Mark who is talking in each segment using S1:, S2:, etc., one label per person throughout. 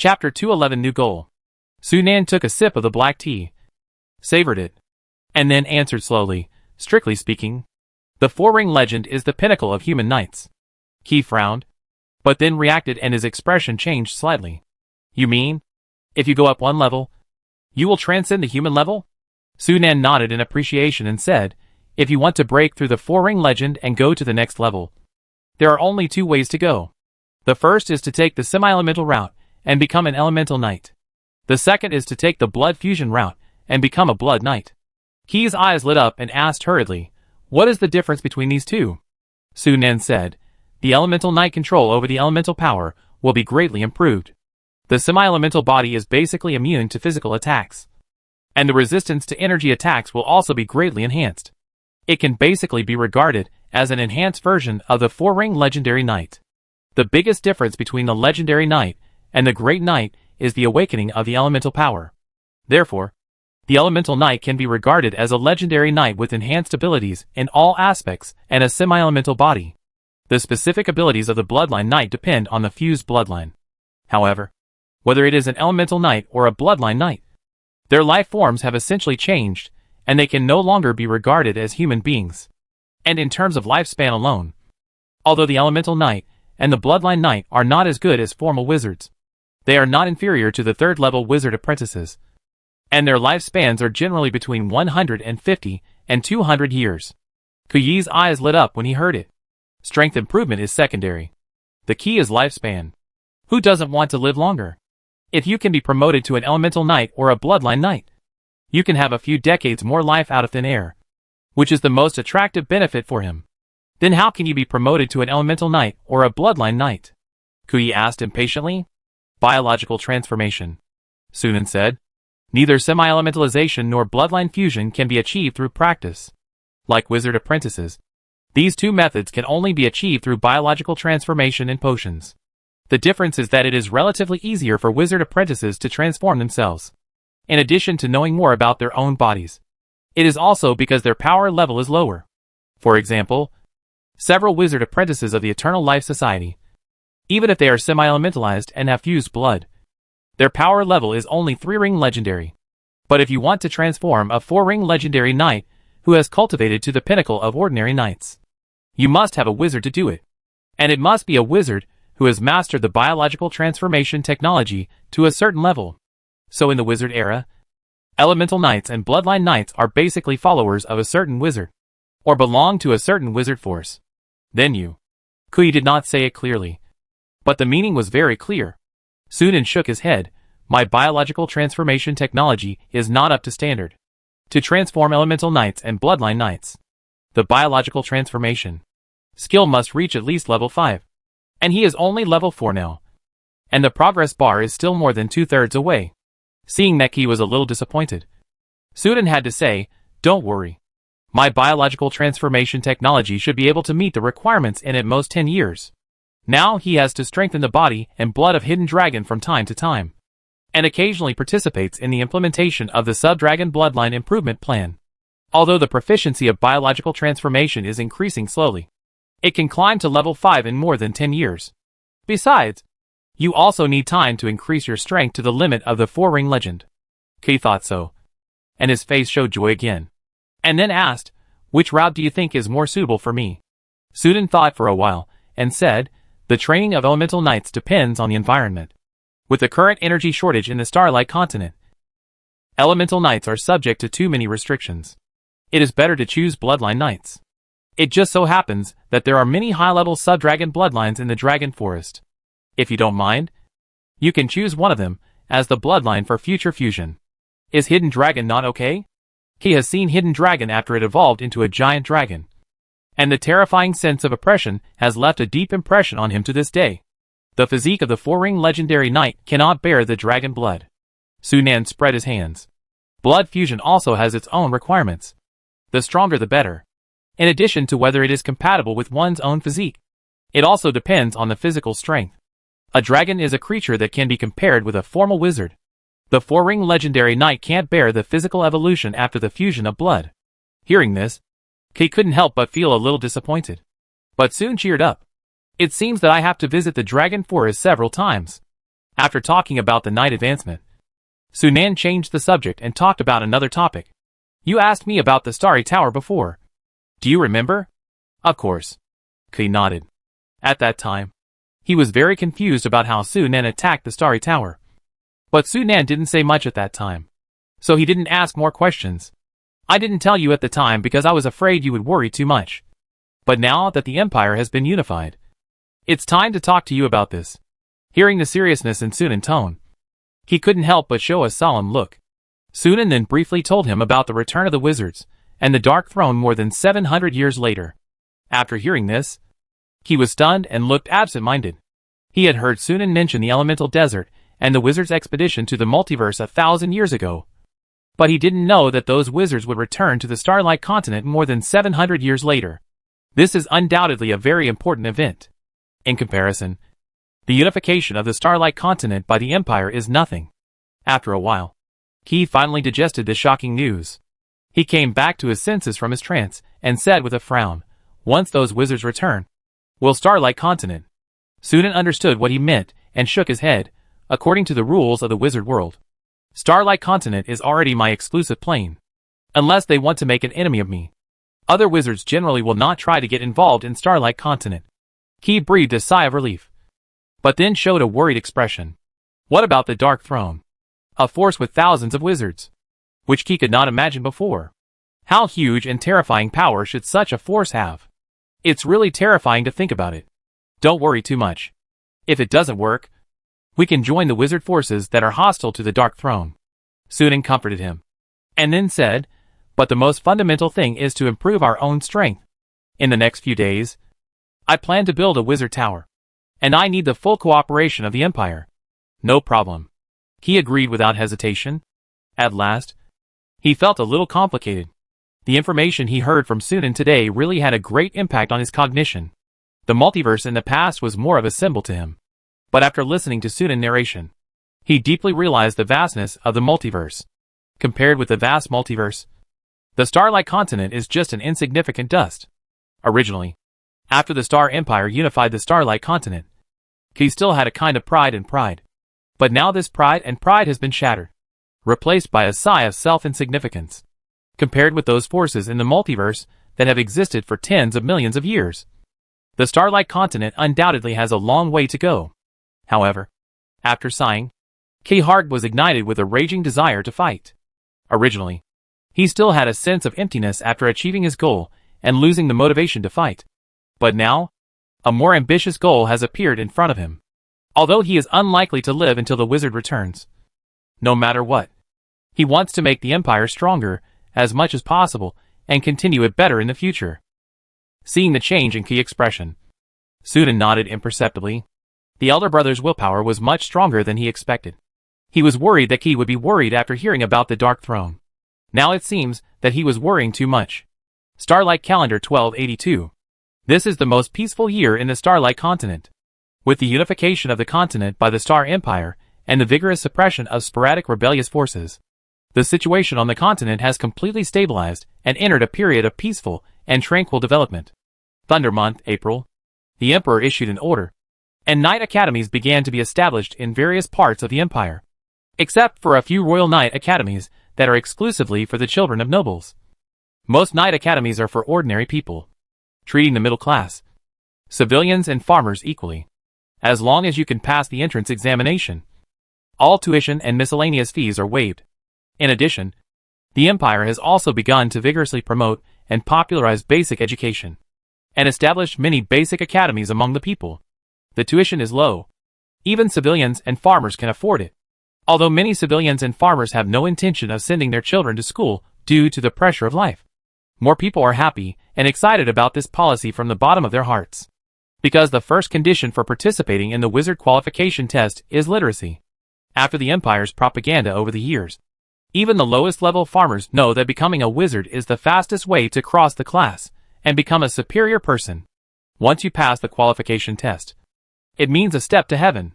S1: Chapter 211 New Goal. Sunan took a sip of the black tea, savored it, and then answered slowly, strictly speaking, the four-ring legend is the pinnacle of human knights. He frowned, but then reacted and his expression changed slightly. You mean, if you go up one level, you will transcend the human level? Sunan nodded in appreciation and said, if you want to break through the four-ring legend and go to the next level, there are only two ways to go. The first is to take the semi-elemental route and become an elemental knight. The second is to take the blood fusion route and become a blood knight. Key's eyes lit up and asked hurriedly, what is the difference between these two? Sunan said, the elemental knight control over the elemental power will be greatly improved. The semi-elemental body is basically immune to physical attacks, and the resistance to energy attacks will also be greatly enhanced. It can basically be regarded as an enhanced version of the four-ring legendary knight. The biggest difference between the legendary knight and the great knight is the awakening of the elemental power. Therefore, the elemental knight can be regarded as a legendary knight with enhanced abilities in all aspects and a semi-elemental body. The specific abilities of the bloodline knight depend on the fused bloodline. However, whether it is an elemental knight or a bloodline knight, their life forms have essentially changed, and they can no longer be regarded as human beings. And in terms of lifespan alone, although the elemental knight and the bloodline knight are not as good as formal wizards, they are not inferior to the third-level wizard apprentices, and their lifespans are generally between 150 and 200 years. Kuyi's eyes lit up when he heard it. Strength improvement is secondary. The key is lifespan. Who doesn't want to live longer? If you can be promoted to an elemental knight or a bloodline knight, you can have a few decades more life out of thin air, which is the most attractive benefit for him. Then how can you be promoted to an elemental knight or a bloodline knight? Kuyi asked impatiently. Biological transformation, Sunan said. Neither semi-elementalization nor bloodline fusion can be achieved through practice. Like wizard apprentices, these two methods can only be achieved through biological transformation and potions. The difference is that it is relatively easier for wizard apprentices to transform themselves. In addition to knowing more about their own bodies, it is also because their power level is lower. For example, several wizard apprentices of the Eternal Life Society, even if they are semi-elementalized and have fused blood, their power level is only 3-ring legendary. But if you want to transform a 4-ring legendary knight who has cultivated to the pinnacle of ordinary knights, you must have a wizard to do it. And it must be a wizard who has mastered the biological transformation technology to a certain level. So in the wizard era, elemental knights and bloodline knights are basically followers of a certain wizard, or belong to a certain wizard force. Then you. Kuyi did not say it clearly, but the meaning was very clear. Sunan shook his head. My biological transformation technology is not up to standard to transform elemental knights and bloodline knights. The biological transformation skill must reach at least level 5. And he is only level 4 now. And the progress bar is still more than 2/3 away. Seeing that he was a little disappointed, Sunan had to say, don't worry. My biological transformation technology should be able to meet the requirements in at most 10 years. Now he has to strengthen the body and blood of Hidden Dragon from time to time, and occasionally participates in the implementation of the Sub-Dragon Bloodline Improvement Plan. Although the proficiency of biological transformation is increasing slowly, it can climb to level 5 in more than 10 years. Besides, you also need time to increase your strength to the limit of the 4-ring legend. Kei thought so, and his face showed joy again, and then asked, which route do you think is more suitable for me? Sunan thought for a while, and said, the training of elemental knights depends on the environment. With the current energy shortage in the Starlight Continent, elemental knights are subject to too many restrictions. It is better to choose bloodline knights. It just so happens that there are many high-level sub-dragon bloodlines in the Dragon Forest. If you don't mind, you can choose one of them as the bloodline for future fusion. Is Hidden Dragon not okay? He has seen Hidden Dragon after it evolved into a giant dragon, and the terrifying sense of oppression has left a deep impression on him to this day. The physique of the 4-ring legendary knight cannot bear the dragon blood. Sunan spread his hands. Blood fusion also has its own requirements. The stronger the better. In addition to whether it is compatible with one's own physique, it also depends on the physical strength. A dragon is a creature that can be compared with a formal wizard. The 4-ring legendary knight can't bear the physical evolution after the fusion of blood. Hearing this, Kei couldn't help but feel a little disappointed, but soon cheered up. It seems that I have to visit the Dragon Forest several times. After talking about the night advancement, Sunan changed the subject and talked about another topic. You asked me about the Starry Tower before. Do you remember? Of course. He nodded. At that time, he was very confused about how Sunan attacked the Starry Tower. But Sunan didn't say much at that time, so he didn't ask more questions. I didn't tell you at the time because I was afraid you would worry too much. But now that the Empire has been unified, it's time to talk to you about this. Hearing the seriousness in Sunan's tone, he couldn't help but show a solemn look. Sunan then briefly told him about the return of the wizards and the Dark Throne more than 700 years later. After hearing this, he was stunned and looked absent-minded. He had heard Sunan mention the elemental desert and the wizards' expedition to the multiverse 1,000 years ago. But he didn't know that those wizards would return to the Starlight Continent more than 700 years later. This is undoubtedly a very important event. In comparison, the unification of the Starlight Continent by the Empire is nothing. After a while, he finally digested the shocking news. He came back to his senses from his trance and said with a frown, "Once those wizards return, will Starlight Continent?" Sunan understood what he meant and shook his head. According to the rules of the wizard world, Starlight Continent is already my exclusive plane. Unless they want to make an enemy of me, other wizards generally will not try to get involved in Starlight Continent. He breathed a sigh of relief, but then showed a worried expression. What about the Dark Throne? A force with thousands of wizards, which he could not imagine before. How huge and terrifying power should such a force have? It's really terrifying to think about it. Don't worry too much. If it doesn't work, we can join the wizard forces that are hostile to the Dark Throne. Sunan comforted him, and then said, but the most fundamental thing is to improve our own strength. In the next few days, I plan to build a wizard tower, and I need the full cooperation of the Empire. No problem. He agreed without hesitation. At last, he felt a little complicated. The information he heard from Sunan today really had a great impact on his cognition. The multiverse in the past was more of a symbol to him. But after listening to Sunan's narration, he deeply realized the vastness of the multiverse. Compared with the vast multiverse, the Starlight Continent is just an insignificant dust. Originally, after the Star Empire unified the Starlight Continent, he still had a kind of pride. But now this pride has been shattered, replaced by a sigh of self-insignificance. Compared with those forces in the multiverse that have existed for tens of millions of years, the Starlight Continent undoubtedly has a long way to go. However, after sighing, K's heart was ignited with a raging desire to fight. Originally, he still had a sense of emptiness after achieving his goal and losing the motivation to fight. But now, a more ambitious goal has appeared in front of him. Although he is unlikely to live until the wizard returns, no matter what, he wants to make the Empire stronger as much as possible and continue it better in the future. Seeing the change in K's expression, Sunan nodded imperceptibly. The elder brother's willpower was much stronger than he expected. He was worried that K would be worried after hearing about the Dark Throne. Now it seems that he was worrying too much. Starlight Calendar 1282. This is the most peaceful year in the Starlight Continent. With the unification of the continent by the Star Empire and the vigorous suppression of sporadic rebellious forces, the situation on the continent has completely stabilized and entered a period of peaceful and tranquil development. Thunder Month, April. The Emperor issued an order, and knight academies began to be established in various parts of the empire, except for a few royal knight academies that are exclusively for the children of nobles. Most knight academies are for ordinary people, treating the middle class, civilians and farmers equally, as long as you can pass the entrance examination. All tuition and miscellaneous fees are waived. In addition, the empire has also begun to vigorously promote and popularize basic education, and established many basic academies among the people. The tuition is low. Even civilians and farmers can afford it. Although many civilians and farmers have no intention of sending their children to school due to the pressure of life, more people are happy and excited about this policy from the bottom of their hearts. Because the first condition for participating in the wizard qualification test is literacy. After the empire's propaganda over the years, even the lowest level farmers know that becoming a wizard is the fastest way to cross the class and become a superior person. Once you pass the qualification test, it means a step to heaven.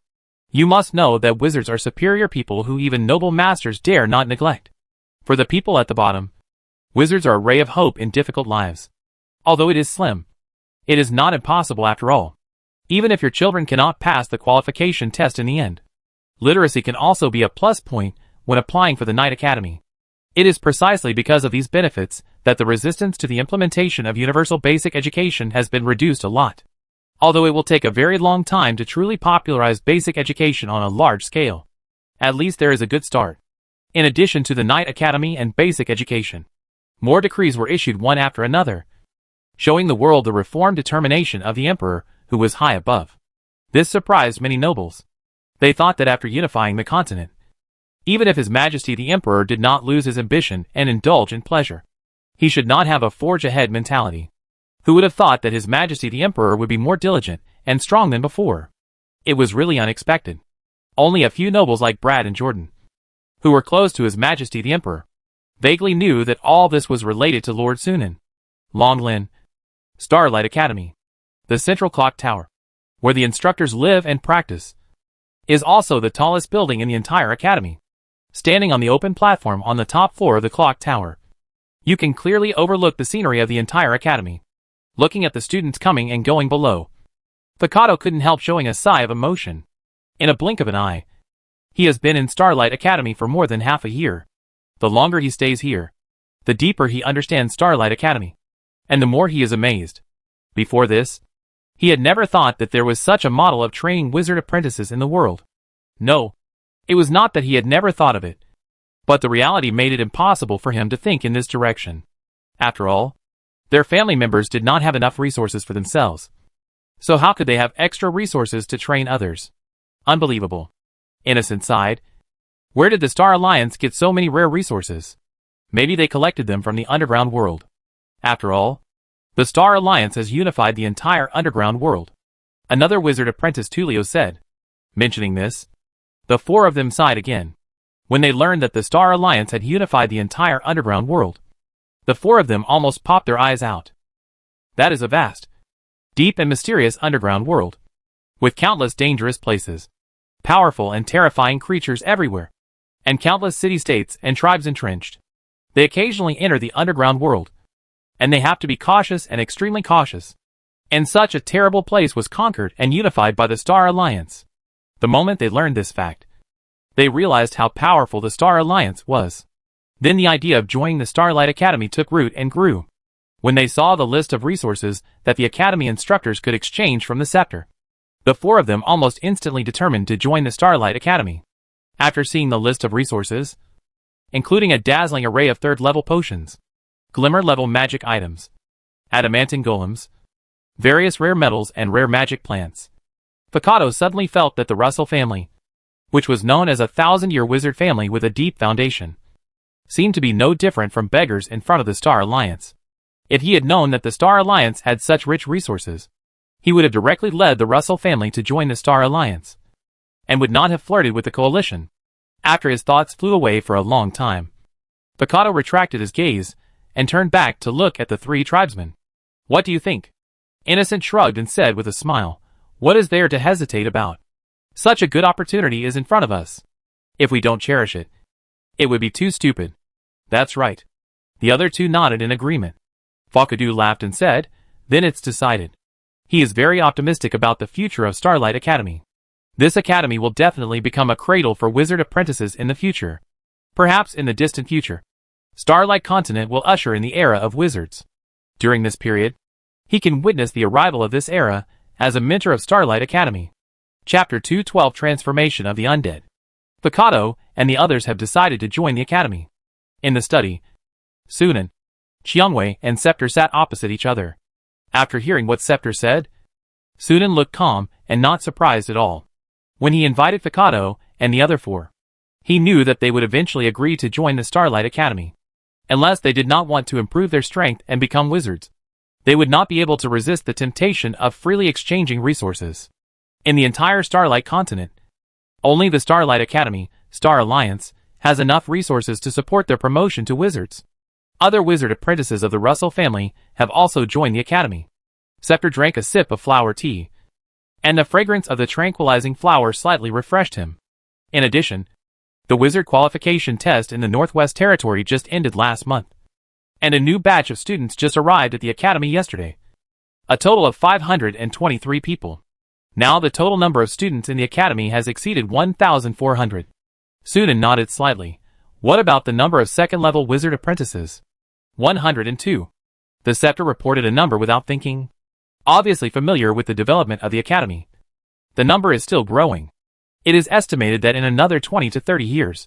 S1: You must know that wizards are superior people who even noble masters dare not neglect. For the people at the bottom, wizards are a ray of hope in difficult lives. Although it is slim, it is not impossible after all, even if your children cannot pass the qualification test in the end. Literacy can also be a plus point when applying for the Knight Academy. It is precisely because of these benefits that the resistance to the implementation of universal basic education has been reduced a lot. Although it will take a very long time to truly popularize basic education on a large scale, at least there is a good start. In addition to the Knight Academy and basic education, more decrees were issued one after another, showing the world the reformed determination of the emperor, who was high above. This surprised many nobles. They thought that after unifying the continent, even if His Majesty the Emperor did not lose his ambition and indulge in pleasure, he should not have a forge-ahead mentality. Who would have thought that His Majesty the Emperor would be more diligent and strong than before? It was really unexpected. Only a few nobles like Brad and Jordan, who were close to His Majesty the Emperor, vaguely knew that all this was related to Lord Sunan. Longlin, Starlight Academy, the central clock tower, where the instructors live and practice, is also the tallest building in the entire academy. Standing on the open platform on the top floor of the clock tower, you can clearly overlook the scenery of the entire academy. Looking at the students coming and going below, Picado couldn't help showing a sigh of emotion. In a blink of an eye, he has been in Starlight Academy for more than half a year. The longer he stays here, the deeper he understands Starlight Academy, and the more he is amazed. Before this, he had never thought that there was such a model of training wizard apprentices in the world. No, it was not that he had never thought of it, but the reality made it impossible for him to think in this direction. After all, their family members did not have enough resources for themselves. So how could they have extra resources to train others? Unbelievable. Innocent sighed. Where did the Star Alliance get so many rare resources? Maybe they collected them from the underground world. After all, the Star Alliance has unified the entire underground world. Another wizard apprentice Tulio said. Mentioning this, the four of them sighed again. When they learned that the Star Alliance had unified the entire underground world, the four of them almost popped their eyes out. That is a vast, deep and mysterious underground world, with countless dangerous places, powerful and terrifying creatures everywhere, and countless city-states and tribes entrenched. They occasionally enter the underground world, and they have to be cautious and extremely cautious. And such a terrible place was conquered and unified by the Star Alliance. The moment they learned this fact, they realized how powerful the Star Alliance was. Then the idea of joining the Starlight Academy took root and grew. When they saw the list of resources that the Academy instructors could exchange from the scepter, the four of them almost instantly determined to join the Starlight Academy. After seeing the list of resources, including a dazzling array of third-level potions, glimmer-level magic items, adamantine golems, various rare metals and rare magic plants, Picado suddenly felt that the Russell family, which was known as a 1,000-year wizard family with a deep foundation, seemed to be no different from beggars in front of the Star Alliance. If he had known that the Star Alliance had such rich resources, he would have directly led the Russell family to join the Star Alliance, and would not have flirted with the coalition. After his thoughts flew away for a long time, Picado retracted his gaze and turned back to look at the three tribesmen. What do you think? Innocent shrugged and said with a smile, what is there to hesitate about? Such a good opportunity is in front of us. If we don't cherish it, it would be too stupid. That's right. The other two nodded in agreement. Fakadu laughed and said, then it's decided. He is very optimistic about the future of Starlight Academy. This academy will definitely become a cradle for wizard apprentices in the future. Perhaps in the distant future, Starlight Continent will usher in the era of wizards. During this period, he can witness the arrival of this era as a mentor of Starlight Academy. Chapter 212 Transformation of the Undead. Picado and the others have decided to join the academy. In the study, Sunan, Qiangwei and Scepter sat opposite each other. After hearing what Scepter said, Sunan looked calm and not surprised at all. When he invited Picado and the other four, he knew that they would eventually agree to join the Starlight Academy. Unless they did not want to improve their strength and become wizards, they would not be able to resist the temptation of freely exchanging resources. In the entire Starlight continent, only the Starlight Academy, Star Alliance, has enough resources to support their promotion to wizards. Other wizard apprentices of the Russell family have also joined the academy. Scepter drank a sip of flower tea, and the fragrance of the tranquilizing flower slightly refreshed him. In addition, the wizard qualification test in the Northwest Territory just ended last month, and a new batch of students just arrived at the academy yesterday. A total of 523 people. Now the total number of students in the academy has exceeded 1,400. Sunan nodded slightly. What about the number of second-level wizard apprentices? 102. The scepter reported a number without thinking. Obviously familiar with the development of the academy. The number is still growing. It is estimated that in another 20 to 30 years,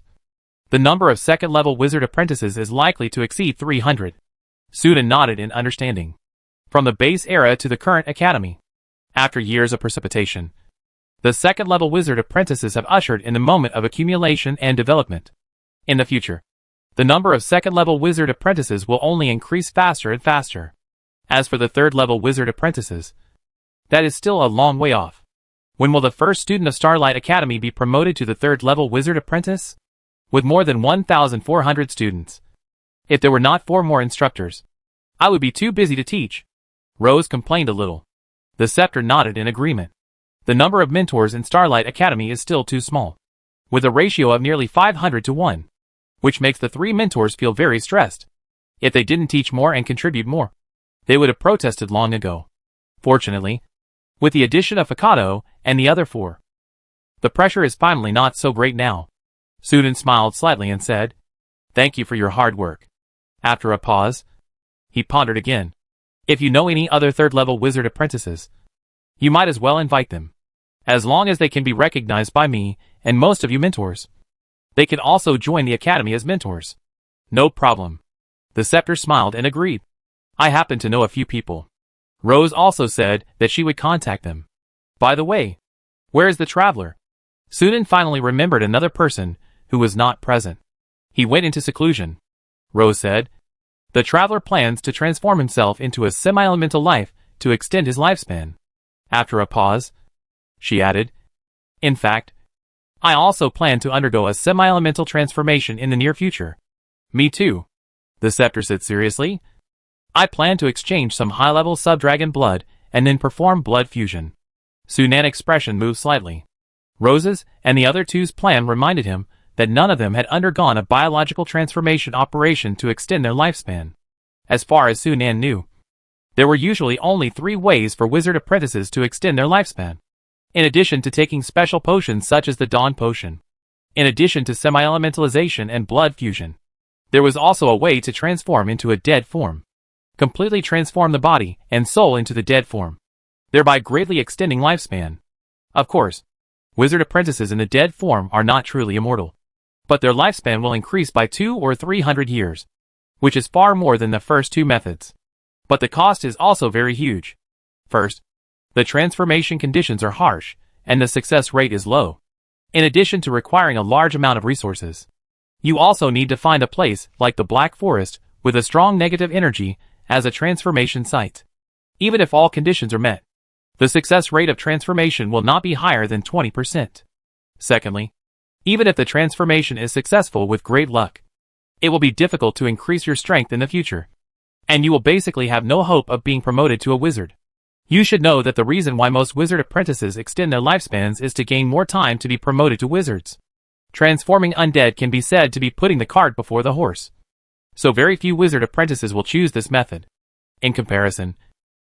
S1: the number of second-level wizard apprentices is likely to exceed 300. Sunan nodded in understanding. From the base era to the current academy, after years of precipitation, the second-level wizard apprentices have ushered in the moment of accumulation and development. In the future, the number of second-level wizard apprentices will only increase faster and faster. As for the third-level wizard apprentices, that is still a long way off. When will the first student of Starlight Academy be promoted to the third-level wizard apprentice? With more than 1,400 students. If there were not 4 more instructors, I would be too busy to teach. Rose complained a little. The scepter nodded in agreement. The number of mentors in Starlight Academy is still too small, with a ratio of nearly 500 to 1, which makes the 3 mentors feel very stressed. If they didn't teach more and contribute more, they would have protested long ago. Fortunately, with the addition of Fakato and the other 4, the pressure is finally not so great now. Sunan smiled slightly and said, "Thank you for your hard work." After a pause, he pondered again. If you know any other third-level wizard apprentices, you might as well invite them. As long as they can be recognized by me and most of you mentors, they can also join the academy as mentors. No problem. The scepter smiled and agreed. I happen to know a few people. Rose also said that she would contact them. By the way, where is the traveler? Sunan finally remembered another person who was not present. He went into seclusion. Rose said, the traveler plans to transform himself into a semi-elemental life to extend his lifespan. After a pause, she added, in fact, I also plan to undergo a semi-elemental transformation in the near future. Me too. The scepter said seriously. I plan to exchange some high-level sub-dragon blood and then perform blood fusion. Sunan's expression moved slightly. Rose's and the other two's plan reminded him that none of them had undergone a biological transformation operation to extend their lifespan. As far as Sunan knew, there were usually only 3 ways for wizard apprentices to extend their lifespan. In addition to taking special potions such as the Dawn Potion, in addition to semi-elementalization and blood fusion, there was also a way to transform into a dead form. Completely transform the body and soul into the dead form, thereby greatly extending lifespan. Of course, wizard apprentices in the dead form are not truly immortal, but their lifespan will increase by 200 or 300 years, which is far more than the first 2 methods. But the cost is also very huge. First, the transformation conditions are harsh, and the success rate is low. In addition to requiring a large amount of resources, you also need to find a place like the Black Forest with a strong negative energy as a transformation site. Even if all conditions are met, the success rate of transformation will not be higher than 20%. Secondly, even if the transformation is successful with great luck, it will be difficult to increase your strength in the future, and you will basically have no hope of being promoted to a wizard. You should know that the reason why most wizard apprentices extend their lifespans is to gain more time to be promoted to wizards. Transforming undead can be said to be putting the cart before the horse. So very few wizard apprentices will choose this method. In comparison,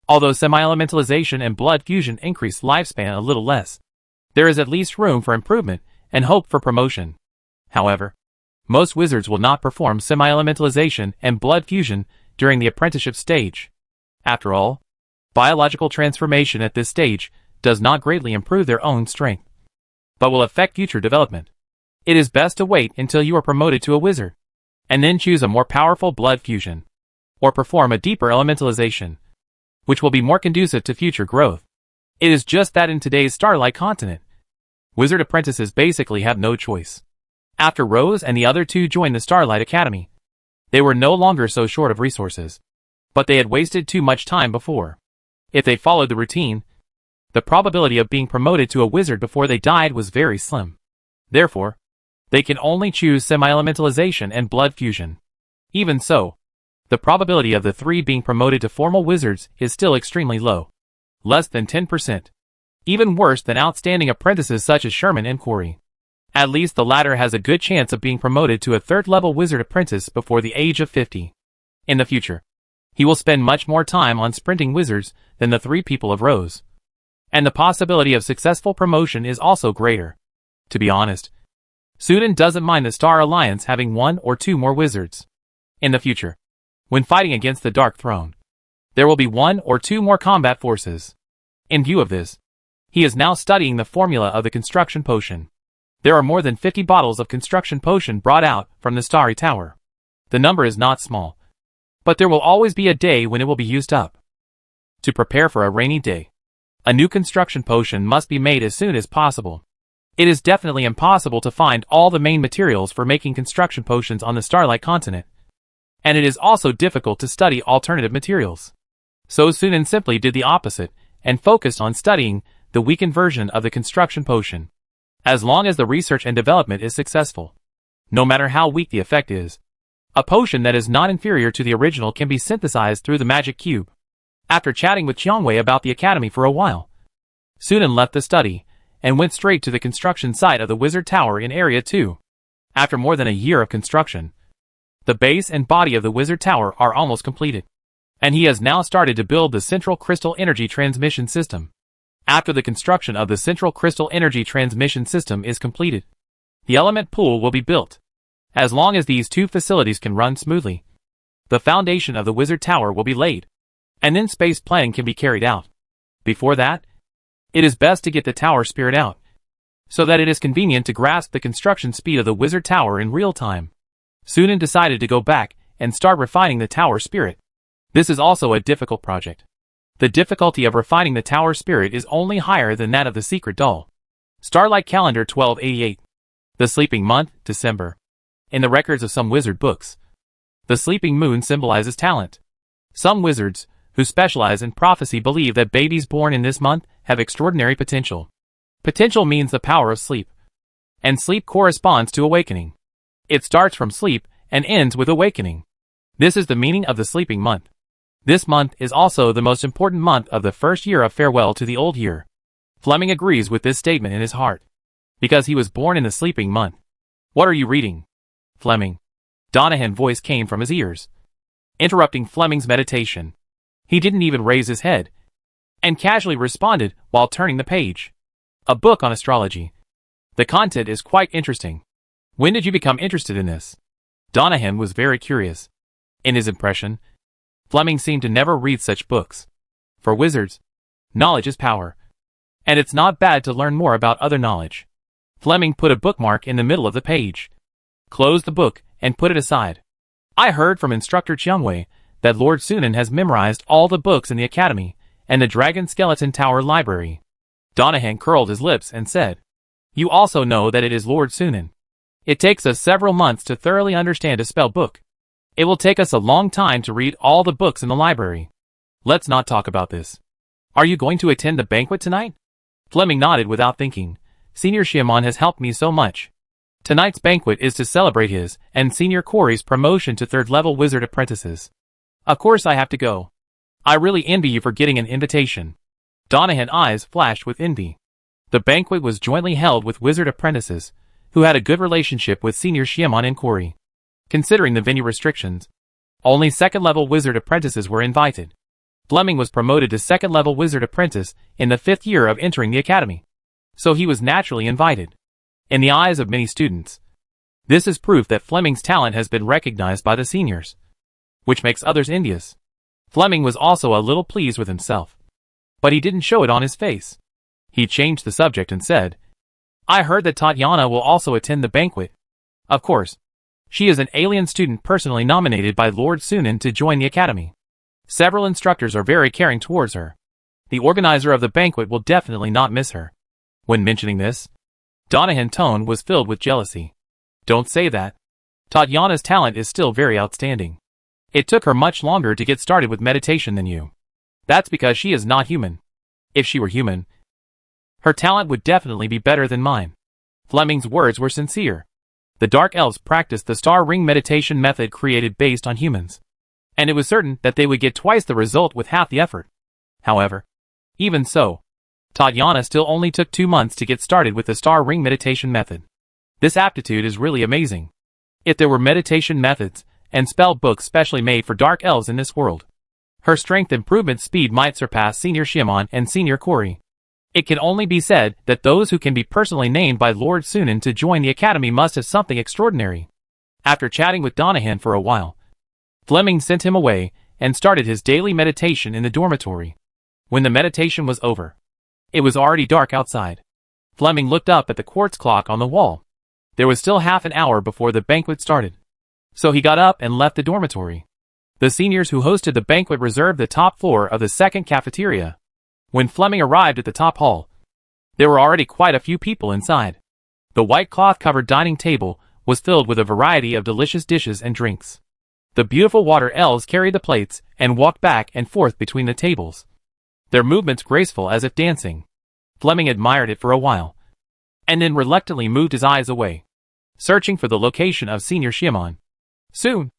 S1: although semi-elementalization and blood fusion increase lifespan a little less, there is at least room for improvement and hope for promotion. However, most wizards will not perform semi-elementalization and blood fusion during the apprenticeship stage. After all, biological transformation at this stage does not greatly improve their own strength, but will affect future development. It is best to wait until you are promoted to a wizard, and then choose a more powerful blood fusion, or perform a deeper elementalization, which will be more conducive to future growth. It is just that in today's Starlight continent, wizard apprentices basically have no choice. After Rose and the other 2 joined the Starlight Academy, they were no longer so short of resources, but they had wasted too much time before. If they followed the routine, the probability of being promoted to a wizard before they died was very slim. Therefore, they can only choose semi-elementalization and blood fusion. Even so, the probability of the 3 being promoted to formal wizards is still extremely low. Less than 10%. Even worse than outstanding apprentices such as Sherman and Corey. At least the latter has a good chance of being promoted to a 3rd-level wizard apprentice before the age of 50. In the future, he will spend much more time on sprinting wizards than the 3 people of Rose. And the possibility of successful promotion is also greater. To be honest, Sunan doesn't mind the Star Alliance having 1 or 2 more wizards. In the future, when fighting against the Dark Throne, there will be 1 or 2 more combat forces. In view of this, he is now studying the formula of the construction potion. There are more than 50 bottles of construction potion brought out from the Starry Tower. The number is not small, but there will always be a day when it will be used up. To prepare for a rainy day, a new construction potion must be made as soon as possible. It is definitely impossible to find all the main materials for making construction potions on the Starlight continent, and it is also difficult to study alternative materials. So Sunan simply did the opposite and focused on studying the weakened version of the construction potion. As long as the research and development is successful, no matter how weak the effect is, a potion that is not inferior to the original can be synthesized through the magic cube. After chatting with Qiangwei about the academy for a while, Sunan left the study and went straight to the construction site of the Wizard Tower in Area 2. After more than a year of construction, the base and body of the Wizard Tower are almost completed, and he has now started to build the Central Crystal Energy Transmission System. After the construction of the Central Crystal Energy Transmission System is completed, the element pool will be built. As long as these 2 facilities can run smoothly, the foundation of the Wizard Tower will be laid, and then space planning can be carried out. Before that, it is best to get the tower spirit out, so that it is convenient to grasp the construction speed of the Wizard Tower in real time. Sunan decided to go back and start refining the tower spirit. This is also a difficult project. The difficulty of refining the tower spirit is only higher than that of the secret doll. Starlight Calendar 1288. The sleeping month, December. In the records of some wizard books, the sleeping moon symbolizes talent. Some wizards, who specialize in prophecy, believe that babies born in this month have extraordinary potential. Potential means the power of sleep, and sleep corresponds to awakening. It starts from sleep and ends with awakening. This is the meaning of the sleeping month. This month is also the most important month of the first year of farewell to the old year. Fleming agrees with this statement in his heart, because he was born in the sleeping month. What are you reading, Fleming? Donahue voice came from his ears, interrupting Fleming's meditation. He didn't even raise his head, and casually responded while turning the page. A book on astrology. The content is quite interesting. When did you become interested in this? Donahue was very curious. In his impression, Fleming seemed to never read such books. For wizards, knowledge is power, and it's not bad to learn more about other knowledge. Fleming put a bookmark in the middle of the page, closed the book, and put it aside. I heard from Instructor Qiangwei that Lord Sunan has memorized all the books in the academy and the Dragon Skeleton Tower library. Donahue curled his lips and said, You also know that it is Lord Sunan. It takes us several months to thoroughly understand a spell book. It will take us a long time to read all the books in the library. Let's not talk about this. Are you going to attend the banquet tonight? Fleming nodded without thinking. Senior Xiamon has helped me so much. Tonight's banquet is to celebrate his and Senior Corey's promotion to 3rd level wizard apprentices. Of course I have to go. I really envy you for getting an invitation. Donahue's eyes flashed with envy. The banquet was jointly held with wizard apprentices, who had a good relationship with Senior Xiamon and Corey. Considering the venue restrictions, only 2nd level wizard apprentices were invited. Fleming was promoted to 2nd level wizard apprentice in the 5th year of entering the academy, so he was naturally invited. In the eyes of many students, this is proof that Fleming's talent has been recognized by the seniors, which makes others envious. Fleming was also a little pleased with himself, but he didn't show it on his face. He changed the subject and said, I heard that Tatiana will also attend the banquet. Of course, she is an alien student personally nominated by Lord Sunan to join the academy. Several instructors are very caring towards her. The organizer of the banquet will definitely not miss her. When mentioning this, Donahue's tone was filled with jealousy. Don't say that. Tatiana's talent is still very outstanding. It took her much longer to get started with meditation than you. That's because she is not human. If she were human, her talent would definitely be better than mine. Fleming's words were sincere. The Dark Elves practiced the Star Ring meditation method created based on humans, and it was certain that they would get twice the result with half the effort. However, even so, Tatiana still only took 2 months to get started with the Star Ring meditation method. This aptitude is really amazing. If there were meditation methods and spell books specially made for Dark Elves in this world, her strength improvement speed might surpass Senior Xiamon and Senior Corey. It can only be said that those who can be personally named by Lord Sunan to join the academy must have something extraordinary. After chatting with Donahan for a while, Fleming sent him away and started his daily meditation in the dormitory. When the meditation was over, it was already dark outside. Fleming looked up at the quartz clock on the wall. There was still half an hour before the banquet started. So he got up and left the dormitory. The seniors who hosted the banquet reserved the top floor of the second cafeteria. When Fleming arrived at the top hall, there were already quite a few people inside. The white cloth-covered dining table was filled with a variety of delicious dishes and drinks. The beautiful water elves carried the plates and walked back and forth between the tables, their movements graceful as if dancing. Fleming admired it for a while, and then reluctantly moved his eyes away, searching for the location of Senior Shiamon. Soon,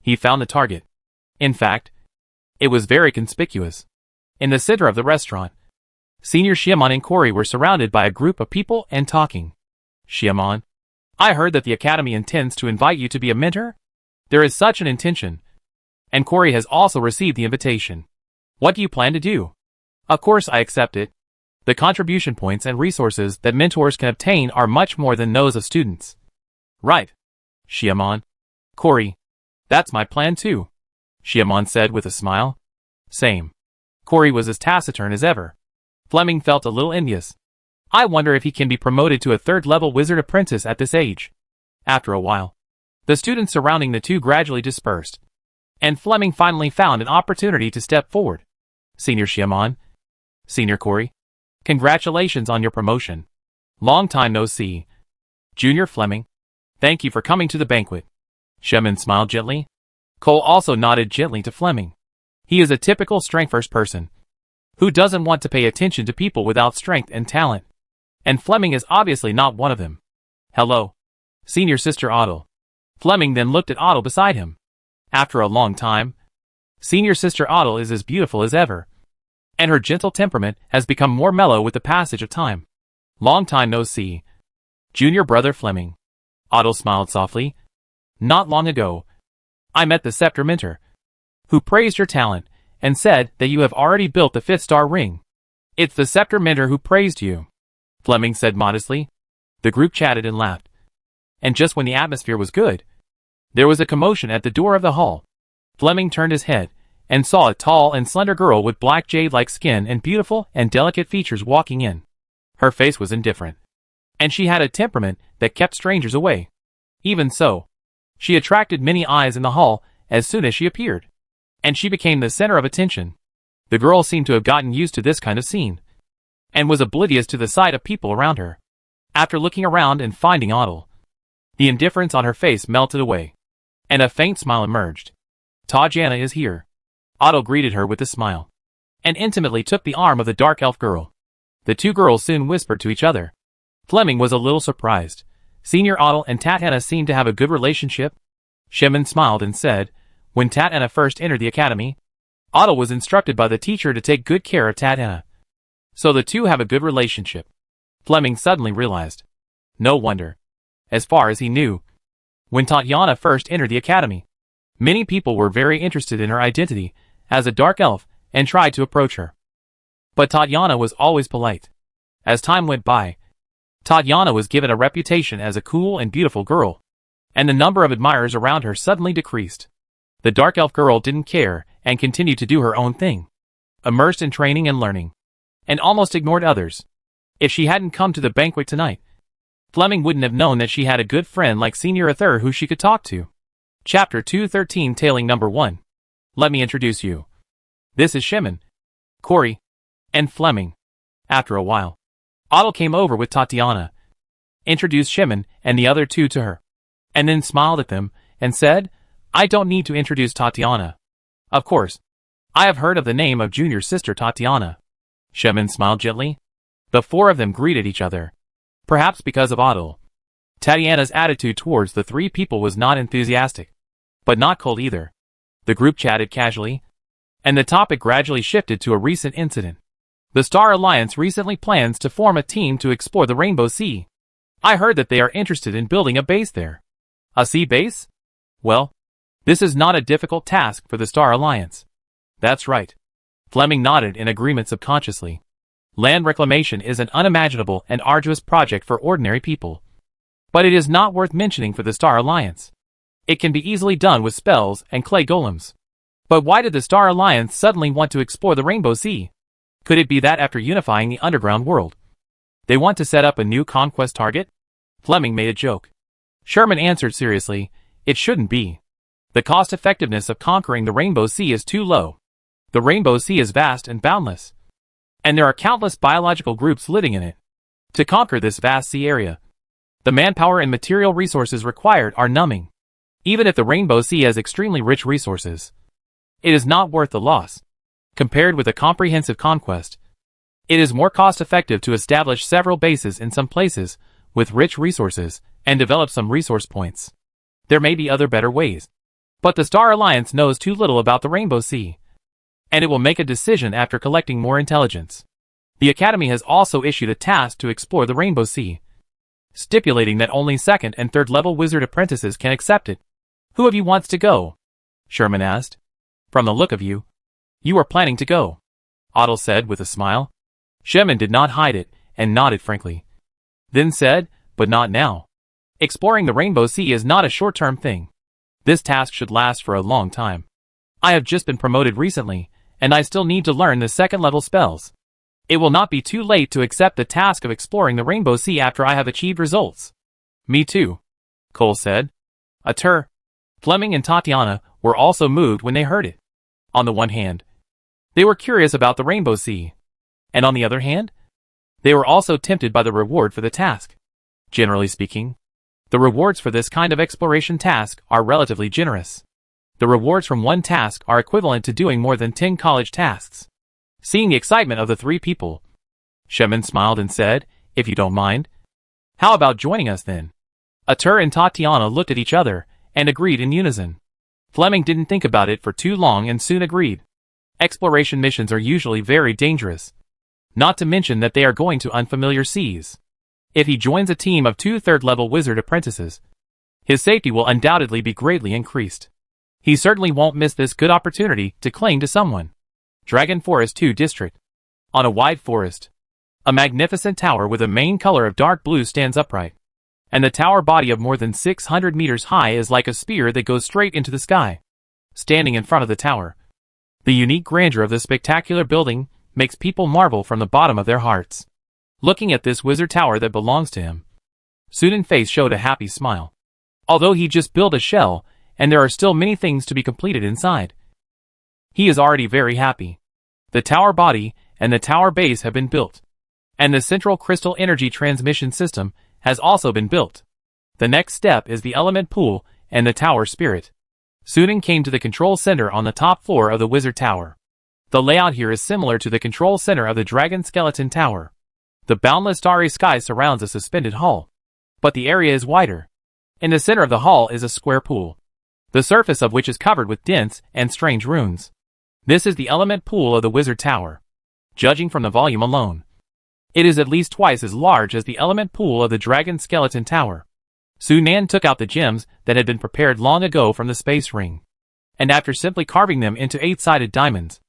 S1: he found the target. In fact, it was very conspicuous. In the center of the restaurant, Senior Shiamon and Corey were surrounded by a group of people and talking. Shiamon, I heard that the academy intends to invite you to be a mentor. There is such an intention, and Corey has also received the invitation. What do you plan to do? Of course I accept it. The contribution points and resources that mentors can obtain are much more than those of students. Right. Shiamon. Corey. That's my plan too, Shiamon said with a smile. Same. Corey was as taciturn as ever. Fleming felt a little envious. I wonder if he can be promoted to a third-level wizard apprentice at this age. After a while, the students surrounding the two gradually dispersed, and Fleming finally found an opportunity to step forward. Senior Shiamon. Senior Corey. Congratulations on your promotion. Long time no see. Junior Fleming. Thank you for coming to the banquet. Shiamon smiled gently. Cole also nodded gently to Fleming. He is a typical strength-first person, who doesn't want to pay attention to people without strength and talent. And Fleming is obviously not one of them. Hello. Senior Sister Otto. Fleming then looked at Otto beside him. After a long time, Senior Sister Otto is as beautiful as ever, and her gentle temperament has become more mellow with the passage of time. Long time no see. Junior Brother Fleming. Otto smiled softly. Not long ago, I met the Scepter Mentor, who praised your talent and said that you have already built the 5th-star ring. It's the Scepter Mentor who praised you, Fleming said modestly. The group chatted and laughed. And just when the atmosphere was good, there was a commotion at the door of the hall. Fleming turned his head and saw a tall and slender girl with black jade-like skin and beautiful and delicate features walking in. Her face was indifferent, and she had a temperament that kept strangers away. Even so, she attracted many eyes in the hall as soon as she appeared, and she became the center of attention. The girl seemed to have gotten used to this kind of scene, and was oblivious to the sight of people around her. After looking around and finding Otto, the indifference on her face melted away, and a faint smile emerged. Tajana is here. Otto greeted her with a smile, and intimately took the arm of the dark elf girl. The two girls soon whispered to each other. Fleming was a little surprised. Senior Otto and Tatana seemed to have a good relationship. Shiamon smiled and said, when Tatana first entered the academy, Otto was instructed by the teacher to take good care of Tatana. So the two have a good relationship. Fleming suddenly realized. No wonder. As far as he knew, when Tatiana first entered the academy, many people were very interested in her identity as a dark elf and tried to approach her. But Tatiana was always polite. As time went by, Tatiana was given a reputation as a cool and beautiful girl, and the number of admirers around her suddenly decreased. The dark elf girl didn't care and continued to do her own thing, immersed in training and learning, and almost ignored others. If she hadn't come to the banquet tonight, Fleming wouldn't have known that she had a good friend like Senior Ether who she could talk to. Chapter 213 Tailing Number 1. Let me introduce you. This is Shiamon, Corey, and Fleming. After a while, Otto came over with Tatiana, introduced Shiamon and the other two to her, and then smiled at them and said, I don't need to introduce Tatiana. Of course, I have heard of the name of junior sister Tatiana. Shiamon smiled gently. The four of them greeted each other, perhaps because of Otto. Tatiana's attitude towards the three people was not enthusiastic, but not cold either. The group chatted casually, and the topic gradually shifted to a recent incident. The Star Alliance recently plans to form a team to explore the Rainbow Sea. I heard that they are interested in building a base there. A sea base? Well, this is not a difficult task for the Star Alliance. That's right. Fleming nodded in agreement subconsciously. Land reclamation is an unimaginable and arduous project for ordinary people. But it is not worth mentioning for the Star Alliance. It can be easily done with spells and clay golems. But why did the Star Alliance suddenly want to explore the Rainbow Sea? Could it be that after unifying the underground world, they want to set up a new conquest target? Fleming made a joke. Sherman answered seriously, it shouldn't be. The cost-effectiveness of conquering the Rainbow Sea is too low. The Rainbow Sea is vast and boundless. And there are countless biological groups living in it. To conquer this vast sea area, the manpower and material resources required are numbing. Even if the Rainbow Sea has extremely rich resources, it is not worth the loss. Compared with a comprehensive conquest, it is more cost-effective to establish several bases in some places with rich resources and develop some resource points. There may be other better ways. But the Star Alliance knows too little about the Rainbow Sea, and it will make a decision after collecting more intelligence. The Academy has also issued a task to explore the Rainbow Sea, stipulating that only second and third level wizard apprentices can accept it. Who of you wants to go? Sherman asked. From the look of you, you are planning to go, Otto said with a smile. Sherman did not hide it and nodded frankly. Then said, but not now. Exploring the Rainbow Sea is not a short-term thing. This task should last for a long time. I have just been promoted recently, and I still need to learn the second-level spells. It will not be too late to accept the task of exploring the Rainbow Sea after I have achieved results. Me too, Cole said. Fleming and Tatiana were also moved when they heard it. On the one hand, they were curious about the Rainbow Sea, and on the other hand, they were also tempted by the reward for the task. Generally speaking, the rewards for this kind of exploration task are relatively generous. The rewards from one task are equivalent to doing more than 10 college tasks. Seeing the excitement of the three people, Sherman smiled and said, if you don't mind, how about joining us then? Atur and Tatiana looked at each other and agreed in unison. Fleming didn't think about it for too long and soon agreed. Exploration missions are usually very dangerous, not to mention that they are going to unfamiliar seas. If he joins a team of 2 third-level wizard apprentices, his safety will undoubtedly be greatly increased. He certainly won't miss this good opportunity to cling to someone. Dragon Forest 2 District. On a wide forest, a magnificent tower with a main color of dark blue stands upright, and the tower body of more than 600 meters high is like a spear that goes straight into the sky. Standing in front of the tower, the unique grandeur of this spectacular building makes people marvel from the bottom of their hearts. Looking at this wizard tower that belongs to him, Sunan's face showed a happy smile. Although he just built a shell, and there are still many things to be completed inside, he is already very happy. The tower body and the tower base have been built, and the central crystal energy transmission system has also been built. The next step is the element pool and the tower spirit. Sunan came to the control center on the top floor of the wizard tower. The layout here is similar to the control center of the dragon skeleton tower. The boundless starry sky surrounds a suspended hull, but the area is wider. In the center of the hull is a square pool, the surface of which is covered with dense and strange runes. This is the element pool of the wizard tower. Judging from the volume alone, it is at least twice as large as the element pool of the dragon skeleton tower. Sunan took out the gems that had been prepared long ago from the space ring, and after simply carving them into 8-sided diamonds,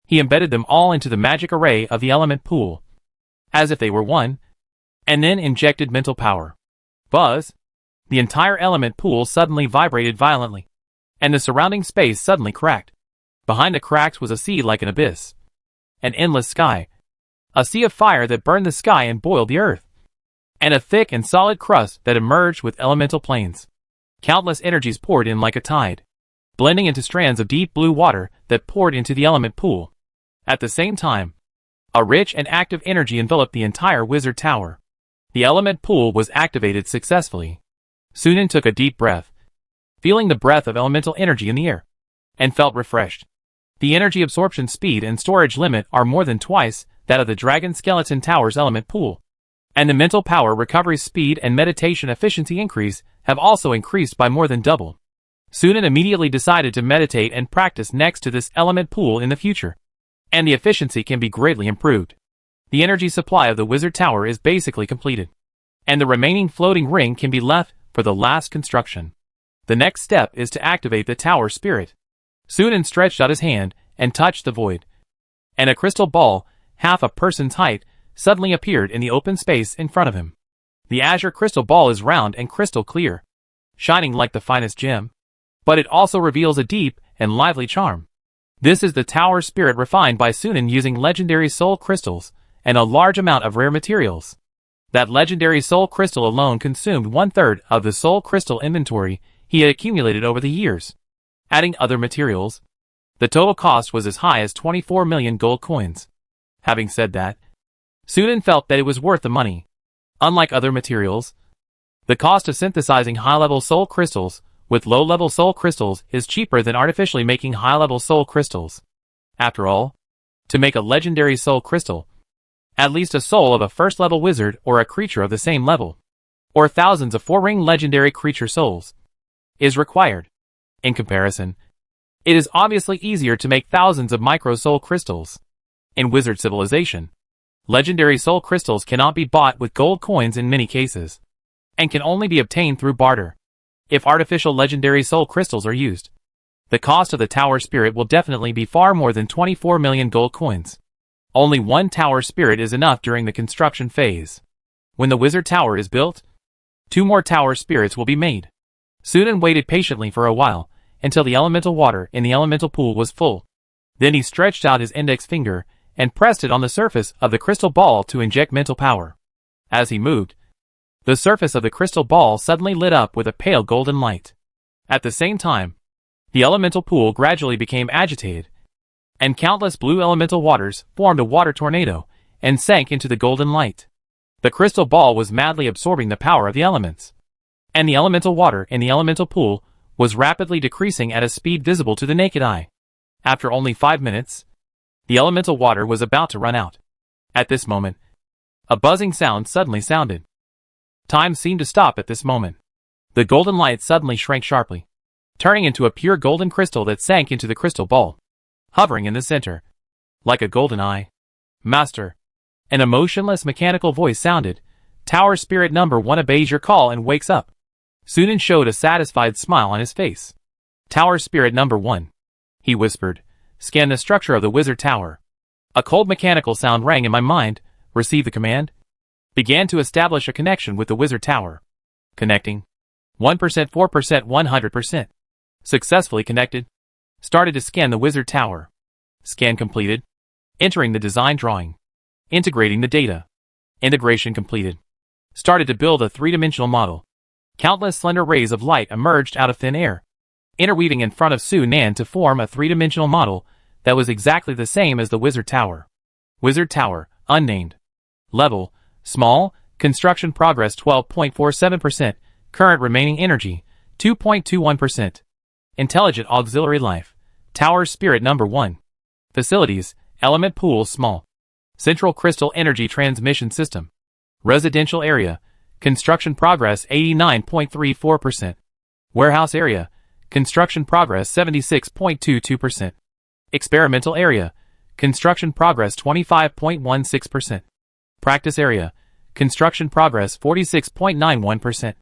S1: he embedded them all into the magic array of the element pool, as if they were one, and then injected mental power. Buzz! The entire element pool suddenly vibrated violently, and the surrounding space suddenly cracked. Behind the cracks was a sea like an abyss, an endless sky, a sea of fire that burned the sky and boiled the earth, and a thick and solid crust that emerged with elemental planes. Countless energies poured in like a tide, blending into strands of deep blue water that poured into the element pool. At the same time, a rich and active energy enveloped the entire wizard tower. The element pool was activated successfully. Sunan took a deep breath, feeling the breath of elemental energy in the air, and felt refreshed. The energy absorption speed and storage limit are more than twice that of the dragon skeleton tower's element pool, and the mental power recovery speed and meditation efficiency increase have also increased by more than double. Sunan immediately decided to meditate and practice next to this element pool in the future, and the efficiency can be greatly improved. The energy supply of the wizard tower is basically completed, and the remaining floating ring can be left for the last construction. The next step is to activate the tower spirit. Sunan stretched out his hand and touched the void, and a crystal ball, half a person's height, suddenly appeared in the open space in front of him. The azure crystal ball is round and crystal clear, shining like the finest gem. But it also reveals a deep and lively charm. This is the tower spirit refined by Sunan using legendary soul crystals and a large amount of rare materials. That legendary soul crystal alone consumed 1/3 of the soul crystal inventory he had accumulated over the years. Adding other materials, the total cost was as high as 24 million gold coins. Having said that, Sunan felt that it was worth the money. Unlike other materials, the cost of synthesizing high-level soul crystals with low-level soul crystals is cheaper than artificially making high-level soul crystals. After all, to make a legendary soul crystal, at least a soul of a first-level wizard or a creature of the same level, or thousands of 4-ring legendary creature souls, is required. In comparison, it is obviously easier to make thousands of micro-soul crystals. In wizard civilization, legendary soul crystals cannot be bought with gold coins in many cases, and can only be obtained through barter. If artificial legendary soul crystals are used, the cost of the tower spirit will definitely be far more than 24 million gold coins. Only one tower spirit is enough during the construction phase. When the wizard tower is built, 2 more tower spirits will be made. Sunan waited patiently for a while, until the elemental water in the elemental pool was full. Then he stretched out his index finger and pressed it on the surface of the crystal ball to inject mental power. As he moved, the surface of the crystal ball suddenly lit up with a pale golden light. At the same time, the elemental pool gradually became agitated, and countless blue elemental waters formed a water tornado and sank into the golden light. The crystal ball was madly absorbing the power of the elements, and the elemental water in the elemental pool was rapidly decreasing at a speed visible to the naked eye. After only 5 minutes, the elemental water was about to run out. At this moment, a buzzing sound suddenly sounded. Time seemed to stop at this moment. The golden light suddenly shrank sharply, turning into a pure golden crystal that sank into the crystal ball, hovering in the center, like a golden eye. Master, an emotionless mechanical voice sounded. Tower spirit number 1 obeys your call and wakes up. Sunan showed a satisfied smile on his face. Tower spirit number 1, he whispered, scan the structure of the wizard tower. A cold mechanical sound rang in my mind. Receive the command. Began to establish a connection with the wizard tower. Connecting. 1%, 4%, 100%. Successfully connected. Started to scan the wizard tower. Scan completed. Entering the design drawing. Integrating the data. Integration completed. Started to build a 3-dimensional model. Countless slender rays of light emerged out of thin air, interweaving in front of Sunan to form a 3-dimensional model that was exactly the same as the wizard tower. Wizard tower, unnamed. Level, small, construction progress 12.47%, current remaining energy, 2.21%. Intelligent auxiliary life, tower spirit number 1. Facilities, element pool small. Central crystal energy transmission system. Residential area, construction progress 89.34%. Warehouse area, construction progress 76.22%. Experimental area, construction progress 25.16%. Practice area, construction progress 46.91%.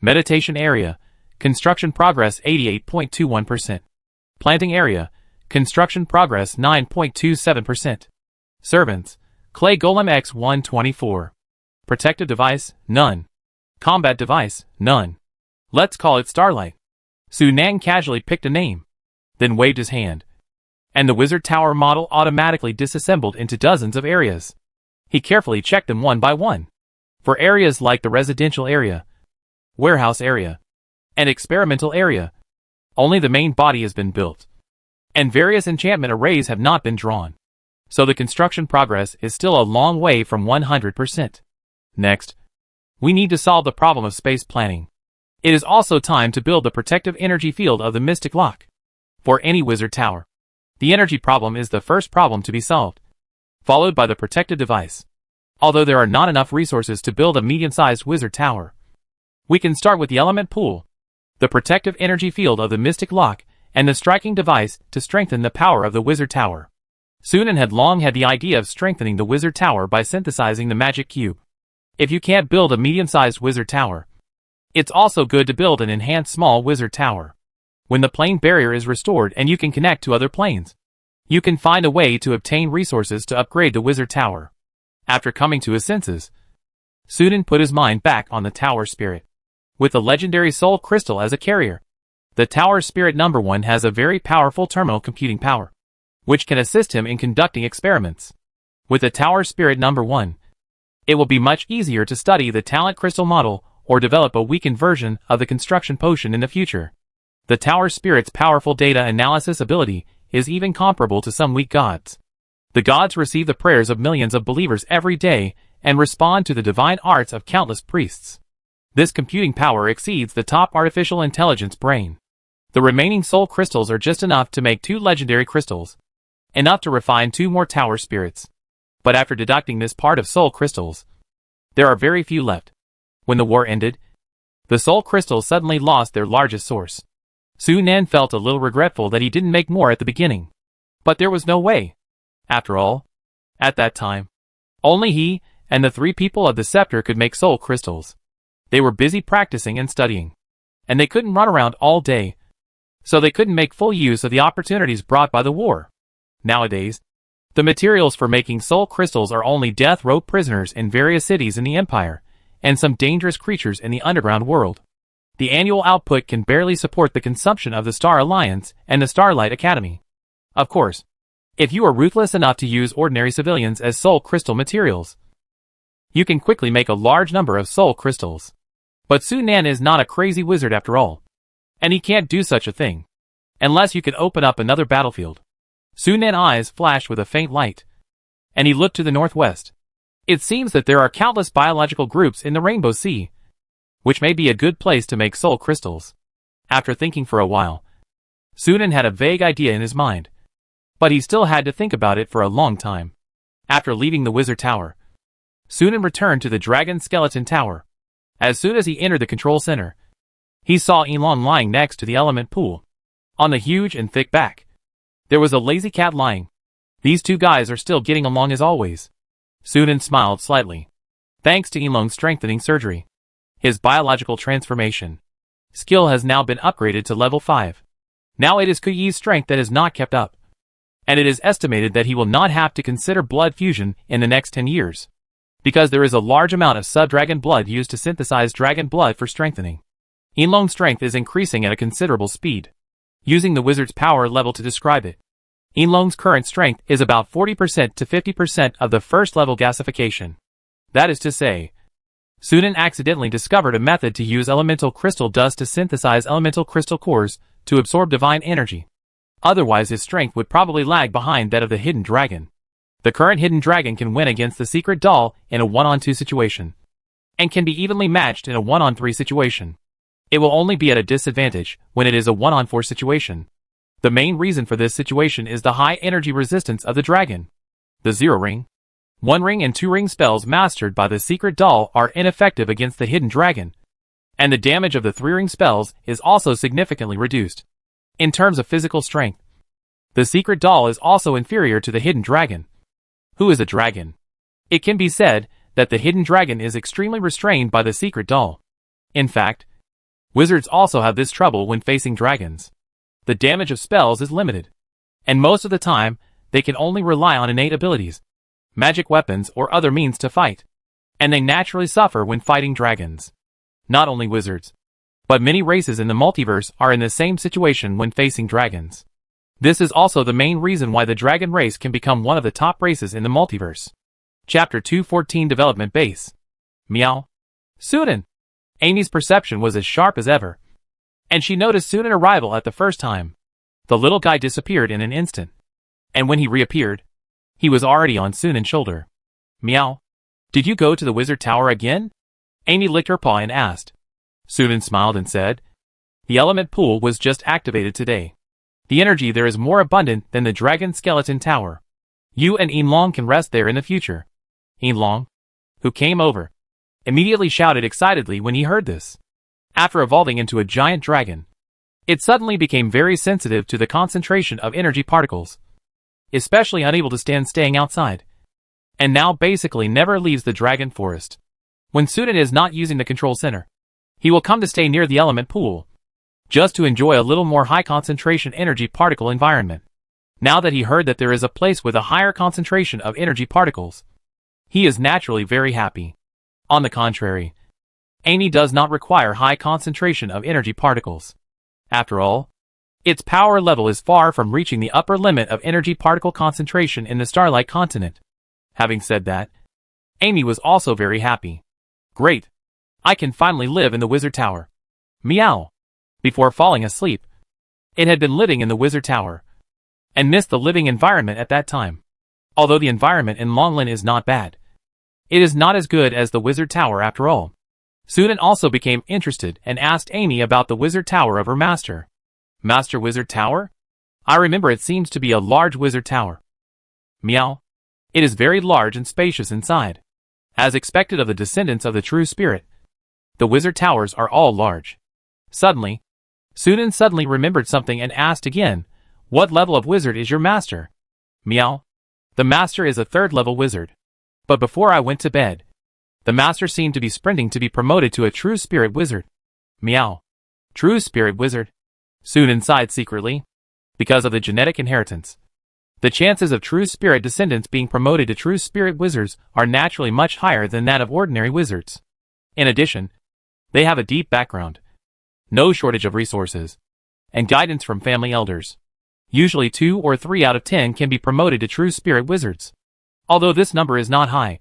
S1: Meditation area, construction progress 88.21%. Planting area, construction progress 9.27%. Servants, clay golem X124. Protective device, none. Combat device, none. Let's call it Starlight. Sunan casually picked a name, then waved his hand, and the wizard tower model automatically disassembled into dozens of areas. He carefully checked them one by one. For areas like the residential area, warehouse area, and experimental area, only the main body has been built, and various enchantment arrays have not been drawn. So the construction progress is still a long way from 100%. Next, we need to solve the problem of space planning. It is also time to build the protective energy field of the Mystic Lock. For any wizard tower, the energy problem is the first problem to be solved, followed by the protective device. Although there are not enough resources to build a medium-sized wizard tower, we can start with the element pool, the protective energy field of the Mystic Lock, and the striking device to strengthen the power of the wizard tower. Sunan had long had the idea of strengthening the wizard tower by synthesizing the magic cube. If you can't build a medium-sized wizard tower, it's also good to build an enhanced small wizard tower. When the plane barrier is restored and you can connect to other planes, you can find a way to obtain resources to upgrade the wizard tower. After coming to his senses, Sunan put his mind back on the Tower Spirit. With the legendary Soul Crystal as a carrier, the Tower Spirit number 1 has a very powerful terminal computing power, which can assist him in conducting experiments. With the Tower Spirit number 1, it will be much easier to study the Talent Crystal model or develop a weakened version of the construction potion in the future. The Tower Spirit's powerful data analysis ability is even comparable to some weak gods. The gods receive the prayers of millions of believers every day and respond to the divine arts of countless priests. This computing power exceeds the top artificial intelligence brain. The remaining soul crystals are just enough to make 2 legendary crystals, enough to refine 2 more Tower Spirits. But after deducting this part of soul crystals, there are very few left. When the war ended, the soul crystals suddenly lost their largest source. Sunan felt a little regretful that he didn't make more at the beginning. But there was no way. After all, at that time, only he and the 3 people of the scepter could make soul crystals. They were busy practicing and studying, and they couldn't run around all day, so they couldn't make full use of the opportunities brought by the war. Nowadays, the materials for making soul crystals are only death row prisoners in various cities in the Empire, and some dangerous creatures in the underground world. The annual output can barely support the consumption of the Star Alliance and the Starlight Academy. Of course, if you are ruthless enough to use ordinary civilians as soul crystal materials, you can quickly make a large number of soul crystals. But Sunan is not a crazy wizard after all, and he can't do such a thing unless you can open up another battlefield. Sunan's eyes flashed with a faint light, and he looked to the northwest. It seems that there are countless biological groups in the Rainbow Sea, which may be a good place to make soul crystals. After thinking for a while, Sunan had a vague idea in his mind, but he still had to think about it for a long time. After leaving the Wizard Tower, Sunan returned to the Dragon Skeleton Tower. As soon as he entered the control center, he saw Elon lying next to the element pool. On the huge and thick back, there was a lazy cat lying. These 2 guys are still getting along as always. Sunan smiled slightly. Thanks to Elon's strengthening surgery, his biological transformation skill has now been upgraded to level 5. Now it is Kuyi's strength that is not kept up, and it is estimated that he will not have to consider blood fusion in the next 10 years, because there is a large amount of sub-dragon blood used to synthesize dragon blood for strengthening. Elon's strength is increasing at a considerable speed. Using the wizard's power level to describe it, Elon's current strength is about 40% to 50% of the first level gasification. That is to say, Sunan accidentally discovered a method to use elemental crystal dust to synthesize elemental crystal cores to absorb divine energy. Otherwise his strength would probably lag behind that of the hidden dragon. The current hidden dragon can win against the secret doll in a 1-on-2 situation, and can be evenly matched in a 1-on-3 situation. It will only be at a disadvantage when it is a 1-on-4 situation. The main reason for this situation is the high energy resistance of the dragon. The 0 ring, 1 ring and 2 ring spells mastered by the secret doll are ineffective against the hidden dragon, and the damage of the 3 ring spells is also significantly reduced. In terms of physical strength, the secret doll is also inferior to the hidden dragon. Who is a dragon? It can be said that the hidden dragon is extremely restrained by the secret doll. In fact, wizards also have this trouble when facing dragons. The damage of spells is limited, and most of the time, they can only rely on innate abilities, magic weapons or other means to fight, and they naturally suffer when fighting dragons. Not only wizards, but many races in the multiverse are in the same situation when facing dragons. This is also the main reason why the dragon race can become one of the top races in the multiverse. Chapter 214 Development Base. Meow. Sunan. Amy's perception was as sharp as ever, and she noticed Sunan's arrival at the first time. The little guy disappeared in an instant, and when he reappeared, he was already on Sunan's shoulder. Meow. Did you go to the wizard tower again? Amy licked her paw and asked. Sunan smiled and said, the element pool was just activated today. The energy there is more abundant than the Dragon Skeleton Tower. You and Yinlong can rest there in the future. Yinlong, who came over, immediately shouted excitedly when he heard this. After evolving into a giant dragon, it suddenly became very sensitive to the concentration of energy particles, especially unable to stand staying outside, and now basically never leaves the dragon forest. When Sunan is not using the control center, he will come to stay near the element pool, just to enjoy a little more high concentration energy particle environment. Now that he heard that there is a place with a higher concentration of energy particles, He is naturally very happy. On the contrary, Amy does not require high concentration of energy particles. After all, its power level is far from reaching the upper limit of energy particle concentration in the Starlight continent. Having said that, Amy was also very happy. Great! I can finally live in the Wizard Tower. Meow! Before falling asleep, it had been living in the Wizard Tower, and missed the living environment at that time. Although the environment in Longland is not bad, it is not as good as the Wizard Tower after all. Sunan also became interested and asked Amy about the Wizard Tower of her master. Master Wizard Tower? I remember it seems to be a large wizard tower. Meow. It is very large and spacious inside. As expected of the descendants of the true spirit, the wizard towers are all large. Suddenly, Sunan suddenly remembered something and asked again, what level of wizard is your master? Meow. The master is a 3rd level wizard. But before I went to bed, the master seemed to be sprinting to be promoted to a true spirit wizard. Meow. True spirit wizard? Sunan sighed secretly. Because of the genetic inheritance, the chances of true spirit descendants being promoted to true spirit wizards are naturally much higher than that of ordinary wizards. In addition, they have a deep background, no shortage of resources, and guidance from family elders. Usually 2 or 3 out of 10 can be promoted to true spirit wizards. Although this number is not high,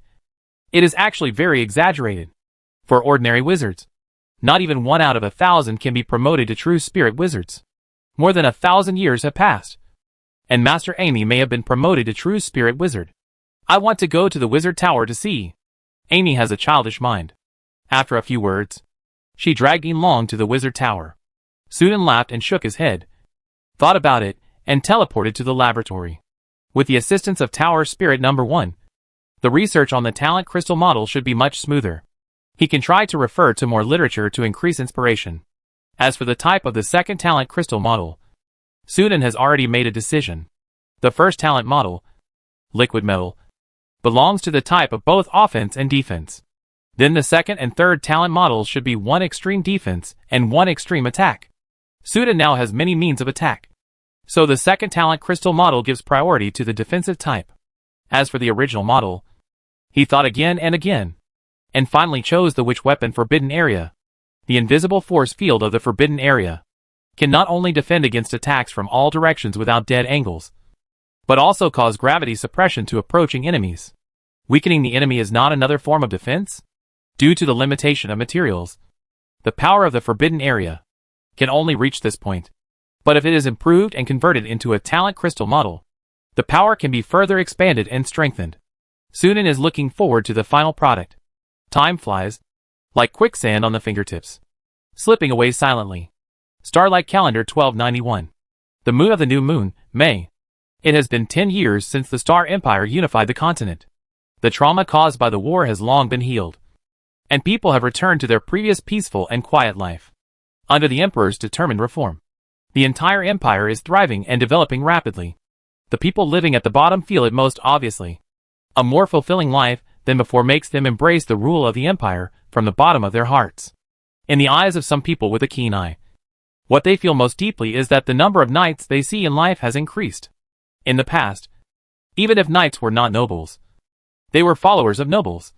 S1: it is actually very exaggerated. For ordinary wizards, not even 1 out of 1,000 can be promoted to true spirit wizards. More than 1,000 years have passed, and Master Amy may have been promoted to true spirit wizard. I want to go to the wizard tower to see. Amy has a childish mind. After a few words, she dragged Long to the wizard tower. Sunan laughed and shook his head, thought about it, and teleported to the laboratory. With the assistance of Tower Spirit Number 1, the research on the talent crystal model should be much smoother. He can try to refer to more literature to increase inspiration. As for the type of the second talent crystal model, Sunan has already made a decision. The first talent model, liquid metal, belongs to the type of both offense and defense. Then the second and third talent models should be 1 extreme defense and 1 extreme attack. Sunan now has many means of attack, so the second talent crystal model gives priority to the defensive type. As for the original model, he thought again and again, and finally chose the witch weapon Forbidden Area. The invisible force field of the Forbidden Area can not only defend against attacks from all directions without dead angles, but also cause gravity suppression to approaching enemies. Weakening the enemy is not another form of defense? Due to the limitation of materials, the power of the Forbidden Area can only reach this point. But if it is improved and converted into a talent crystal model, the power can be further expanded and strengthened. Sunan is looking forward to the final product. Time flies, like quicksand on the fingertips, slipping away silently. Starlight Calendar 1291. The moon of the new moon, May. It has been 10 years since the Star Empire unified the continent. The trauma caused by the war has long been healed, and people have returned to their previous peaceful and quiet life. Under the Emperor's determined reform, the entire empire is thriving and developing rapidly. The people living at the bottom feel it most obviously. A more fulfilling life than before makes them embrace the rule of the empire from the bottom of their hearts. In the eyes of some people with a keen eye, what they feel most deeply is that the number of knights they see in life has increased. In the past, even if knights were not nobles, they were followers of nobles,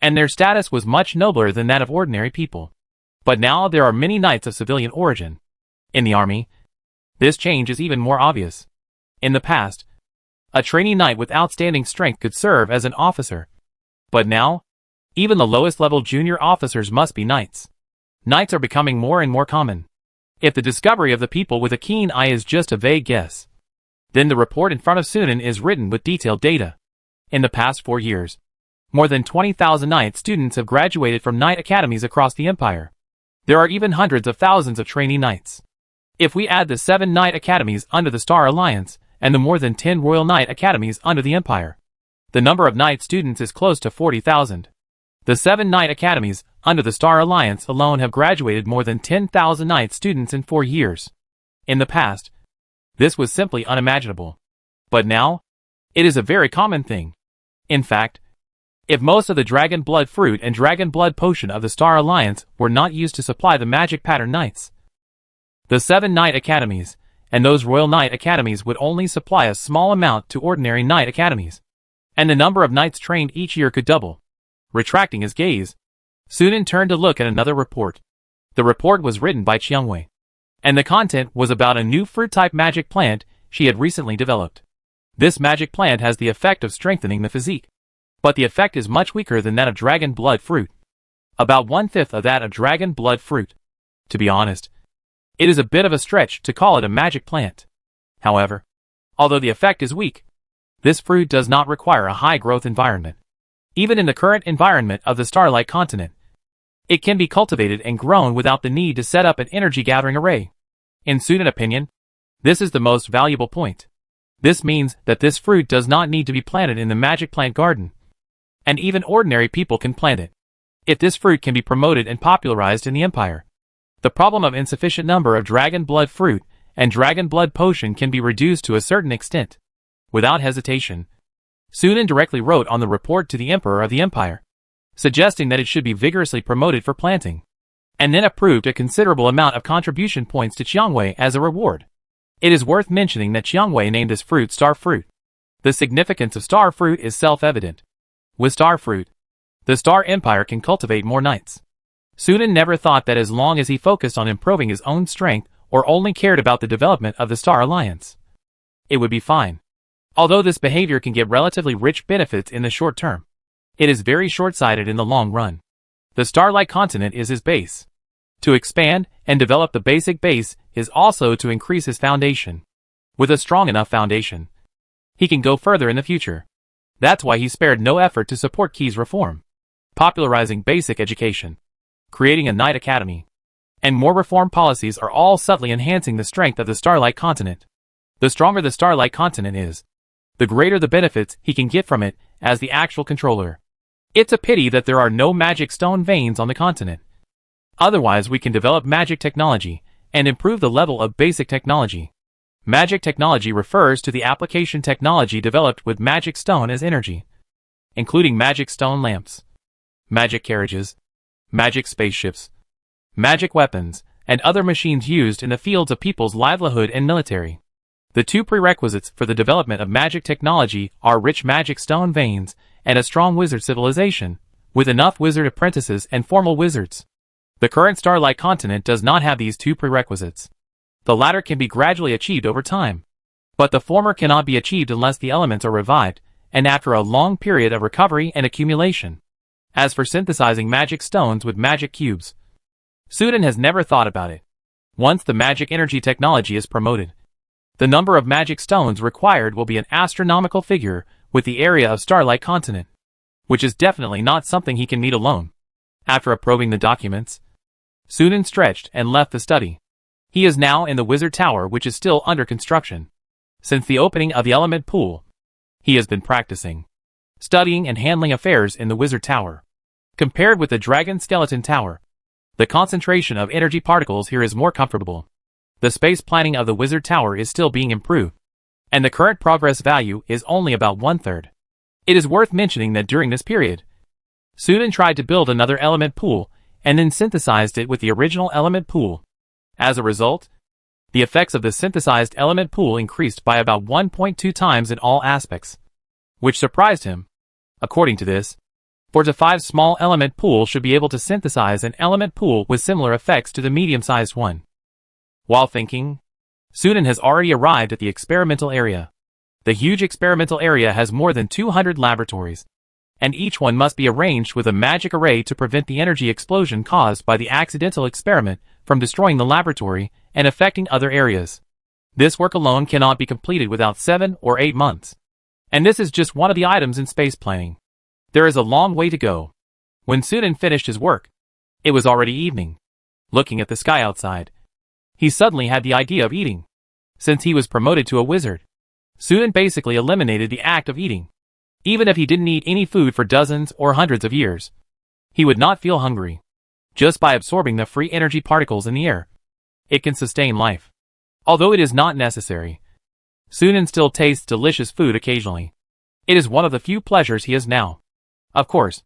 S1: and their status was much nobler than that of ordinary people. But now there are many knights of civilian origin. In the army, this change is even more obvious. In the past, a trainee knight with outstanding strength could serve as an officer. But now, even the lowest level junior officers must be knights. Knights are becoming more and more common. If the discovery of the people with a keen eye is just a vague guess, then the report in front of Sunan is written with detailed data. In the past 4 years, more than 20,000 knight students have graduated from knight academies across the empire. There are even hundreds of thousands of trainee knights. If we add the 7 knight academies under the Star Alliance and the more than 10 royal knight academies under the empire, the number of knight students is close to 40,000. The 7 knight academies under the Star Alliance alone have graduated more than 10,000 knight students in 4 years. In the past, this was simply unimaginable. But now, it is a very common thing. In fact, if most of the dragon blood fruit and dragon blood potion of the Star Alliance were not used to supply the magic pattern knights, the 7 knight academies and those royal knight academies would only supply a small amount to ordinary knight academies. and the number of knights trained each year could double. Retracting his gaze, Sunan turned to look at another report. The report was written by Qiangwei, and the content was about a new fruit-type magic plant she had recently developed. This magic plant has the effect of strengthening the physique, but the effect is much weaker than that of dragon blood fruit. About 1/5 of that of dragon blood fruit. To be honest, it is a bit of a stretch to call it a magic plant. However, although the effect is weak, this fruit does not require a high-growth environment. Even in the current environment of the Starlight Continent, it can be cultivated and grown without the need to set up an energy-gathering array. In Sudan's opinion, this is the most valuable point. This means that this fruit does not need to be planted in the magic plant garden, and even ordinary people can plant it. If this fruit can be promoted and popularized in the empire, the problem of insufficient number of dragon blood fruit and dragon blood potion can be reduced to a certain extent. Without hesitation, Sunan directly wrote on the report to the Emperor of the Empire, suggesting that it should be vigorously promoted for planting, and then approved a considerable amount of contribution points to Qiangwei as a reward. It is worth mentioning that Qiangwei named this fruit star fruit. The significance of star fruit is self-evident. With star fruit, the Star Empire can cultivate more knights. Sunan never thought that as long as he focused on improving his own strength or only cared about the development of the Star Alliance, it would be fine. Although this behavior can get relatively rich benefits in the short term, it is very short-sighted in the long run. The Starlight Continent is his base. To expand and develop the basic base is also to increase his foundation. With a strong enough foundation, he can go further in the future. That's why he spared no effort to support Key's reform, popularizing basic education, creating a Knight Academy, and more reform policies are all subtly enhancing the strength of the Starlight Continent. The stronger the Starlight Continent is, the greater the benefits he can get from it as the actual controller. It's a pity that there are no magic stone veins on the continent. Otherwise we can develop magic technology and improve the level of basic technology. Magic technology refers to the application technology developed with magic stone as energy, including magic stone lamps, magic carriages, magic spaceships, magic weapons, and other machines used in the fields of people's livelihood and military. The two prerequisites for the development of magic technology are rich magic stone veins and a strong wizard civilization, with enough wizard apprentices and formal wizards. The current Starlight Continent does not have these two prerequisites. The latter can be gradually achieved over time, but the former cannot be achieved unless the elements are revived, and after a long period of recovery and accumulation. As for synthesizing magic stones with magic cubes, Sudan has never thought about it. Once the magic energy technology is promoted, the number of magic stones required will be an astronomical figure with the area of Starlight Continent, which is definitely not something he can meet alone. After approving the documents, Sunan stretched and left the study. He is now in the Wizard Tower, which is still under construction. Since the opening of the Element Pool, he has been practicing, studying and handling affairs in the Wizard Tower. Compared with the Dragon Skeleton Tower, the concentration of energy particles here is more comfortable. The space planning of the Wizard Tower is still being improved, and the current progress value is only about 1/3. It is worth mentioning that during this period, Sudan tried to build another element pool and then synthesized it with the original element pool. As a result, the effects of the synthesized element pool increased by about 1.2 times in all aspects, which surprised him. According to this, 4 to 5 small element pool should be able to synthesize an element pool with similar effects to the medium-sized one. While thinking, Sudan has already arrived at the experimental area. The huge experimental area has more than 200 laboratories, and each one must be arranged with a magic array to prevent the energy explosion caused by the accidental experiment from destroying the laboratory and affecting other areas. This work alone cannot be completed without 7 or 8 months. And this is just one of the items in space planning. There is a long way to go. When Sudan finished his work, it was already evening. Looking at the sky outside, he suddenly had the idea of eating. Since he was promoted to a wizard, Sudan basically eliminated the act of eating. Even if he didn't eat any food for dozens or hundreds of years, he would not feel hungry. Just by absorbing the free energy particles in the air, it can sustain life. Although it is not necessary, Sunan still tastes delicious food occasionally. It is one of the few pleasures he has now. Of course,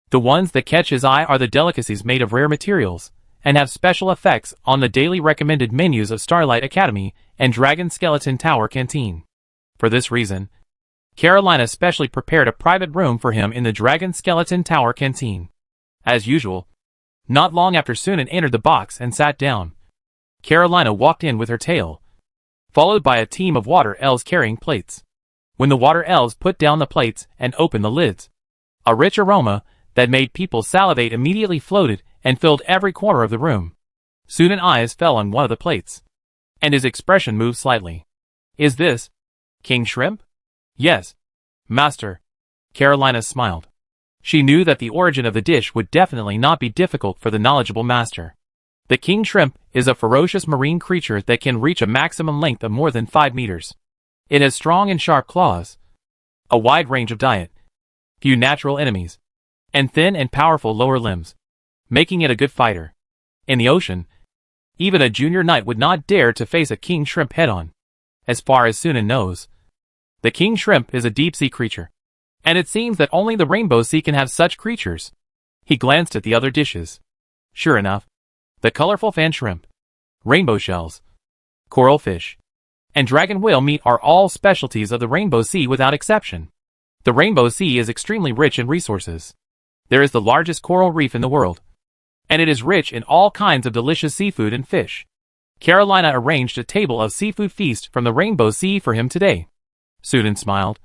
S1: the ones that catch his eye are the delicacies made of rare materials, and have special effects on the daily recommended menus of Starlight Academy and Dragon Skeleton Tower Canteen. For this reason, Carolina specially prepared a private room for him in the Dragon Skeleton Tower canteen. As usual, not long after Sunan entered the box and sat down, Carolina walked in with her tail, followed by a team of water elves carrying plates. When the water elves put down the plates and opened the lids, a rich aroma that made people salivate immediately floated and filled every corner of the room. Sunan's eyes fell on one of the plates, and his expression moved slightly. "Is this king shrimp?" "Yes, master." Carolina smiled. She knew that the origin of the dish would definitely not be difficult for the knowledgeable master. The king shrimp is a ferocious marine creature that can reach a maximum length of more than 5 meters. It has strong and sharp claws, a wide range of diet, few natural enemies, and thin and powerful lower limbs, making it a good fighter. In the ocean, even a junior knight would not dare to face a king shrimp head-on. As far as Sunan knows, the king shrimp is a deep-sea creature, and it seems that only the Rainbow Sea can have such creatures. He glanced at the other dishes. Sure enough, the colorful fan shrimp, rainbow shells, coral fish, and dragon whale meat are all specialties of the Rainbow Sea without exception. The Rainbow Sea is extremely rich in resources. There is the largest coral reef in the world, and it is rich in all kinds of delicious seafood and fish. Carolina arranged a table of seafood feast from the Rainbow Sea for him today. Sunan smiled,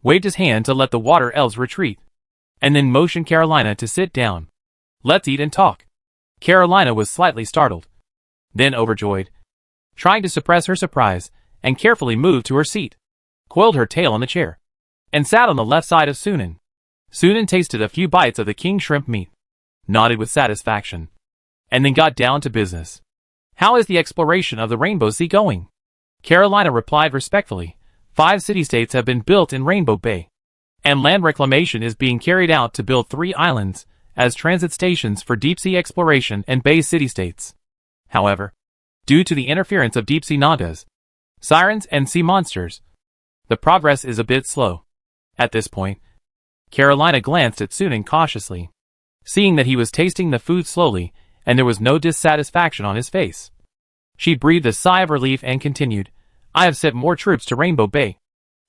S1: waved his hand to let the water elves retreat, and then motioned Carolina to sit down. "Let's eat and talk." Carolina was slightly startled, then overjoyed, trying to suppress her surprise, and carefully moved to her seat, coiled her tail on the chair, and sat on the left side of Sunan. Sunan tasted a few bites of the king shrimp meat, nodded with satisfaction, and then got down to business. "How is the exploration of the Rainbow Sea going?" Carolina replied respectfully. 5 city-states have been built in Rainbow Bay, and land reclamation is being carried out to build 3 islands as transit stations for deep-sea exploration and bay city-states. However, due to the interference of deep-sea nagas, sirens and sea monsters, the progress is a bit slow. At this point, Carolina glanced at Sunan cautiously, seeing that he was tasting the food slowly and there was no dissatisfaction on his face. She breathed a sigh of relief and continued, "I have sent more troops to Rainbow Bay,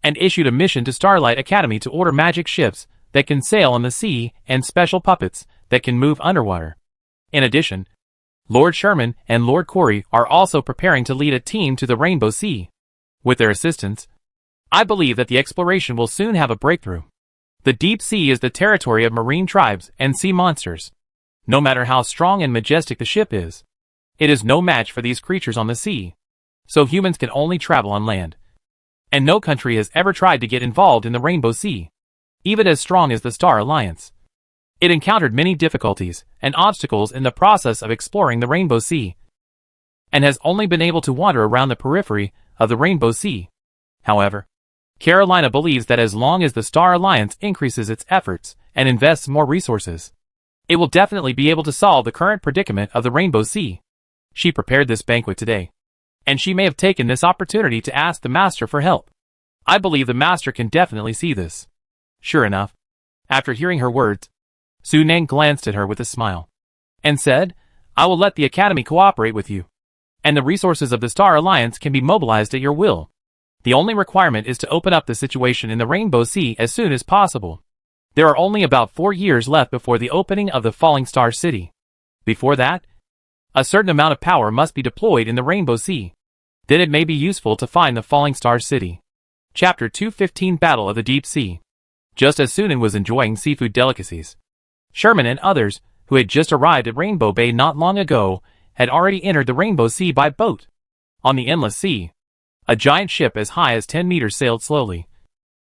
S1: and issued a mission to Starlight Academy to order magic ships that can sail on the sea and special puppets that can move underwater. In addition, Lord Sherman and Lord Corey are also preparing to lead a team to the Rainbow Sea. With their assistance, I believe that the exploration will soon have a breakthrough. The deep sea is the territory of marine tribes and sea monsters. No matter how strong and majestic the ship is, it is no match for these creatures on the sea, so humans can only travel on land. And no country has ever tried to get involved in the Rainbow Sea, even as strong as the Star Alliance. It encountered many difficulties and obstacles in the process of exploring the Rainbow Sea, and has only been able to wander around the periphery of the Rainbow Sea. However, Carolina believes that as long as the Star Alliance increases its efforts and invests more resources, it will definitely be able to solve the current predicament of the Rainbow Sea. She prepared this banquet today, and she may have taken this opportunity to ask the master for help. I believe the master can definitely see this." Sure enough, after hearing her words, Sunan glanced at her with a smile, and said, "I will let the Academy cooperate with you, and the resources of the Star Alliance can be mobilized at your will. The only requirement is to open up the situation in the Rainbow Sea as soon as possible. There are only about 4 years left before the opening of the Falling Star City. Before that, a certain amount of power must be deployed in the Rainbow Sea. Then it may be useful to find the Falling Star City." Chapter 215 Battle of the Deep Sea. Just as Sunan was enjoying seafood delicacies, Sherman and others, who had just arrived at Rainbow Bay not long ago, had already entered the Rainbow Sea by boat. On the endless sea, a giant ship as high as 10 meters sailed slowly,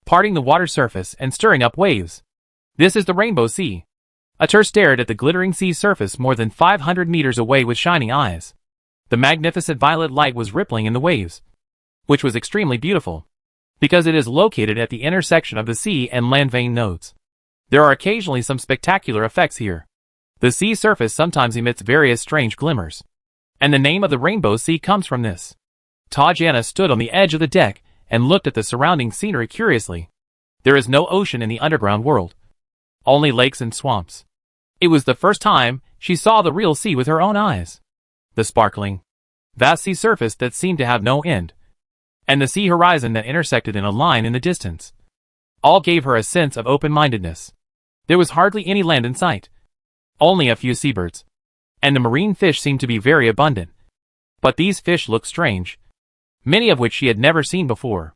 S1: parting the water surface and stirring up waves. This is the Rainbow Sea. Atur stared at the glittering sea surface more than 500 meters away with shining eyes. The magnificent violet light was rippling in the waves, which was extremely beautiful, because it is located at the intersection of the sea and land vein nodes. There are occasionally some spectacular effects here. The sea surface sometimes emits various strange glimmers, and the name of the Rainbow Sea comes from this. Tajana stood on the edge of the deck and looked at the surrounding scenery curiously. There is no ocean in the underground world, only lakes and swamps. It was the first time she saw the real sea with her own eyes. The sparkling, vast sea surface that seemed to have no end, and the sea horizon that intersected in a line in the distance. all gave her a sense of open-mindedness. There was hardly any land in sight. Only a few seabirds. And the marine fish seemed to be very abundant. But these fish looked strange, many of which she had never seen before.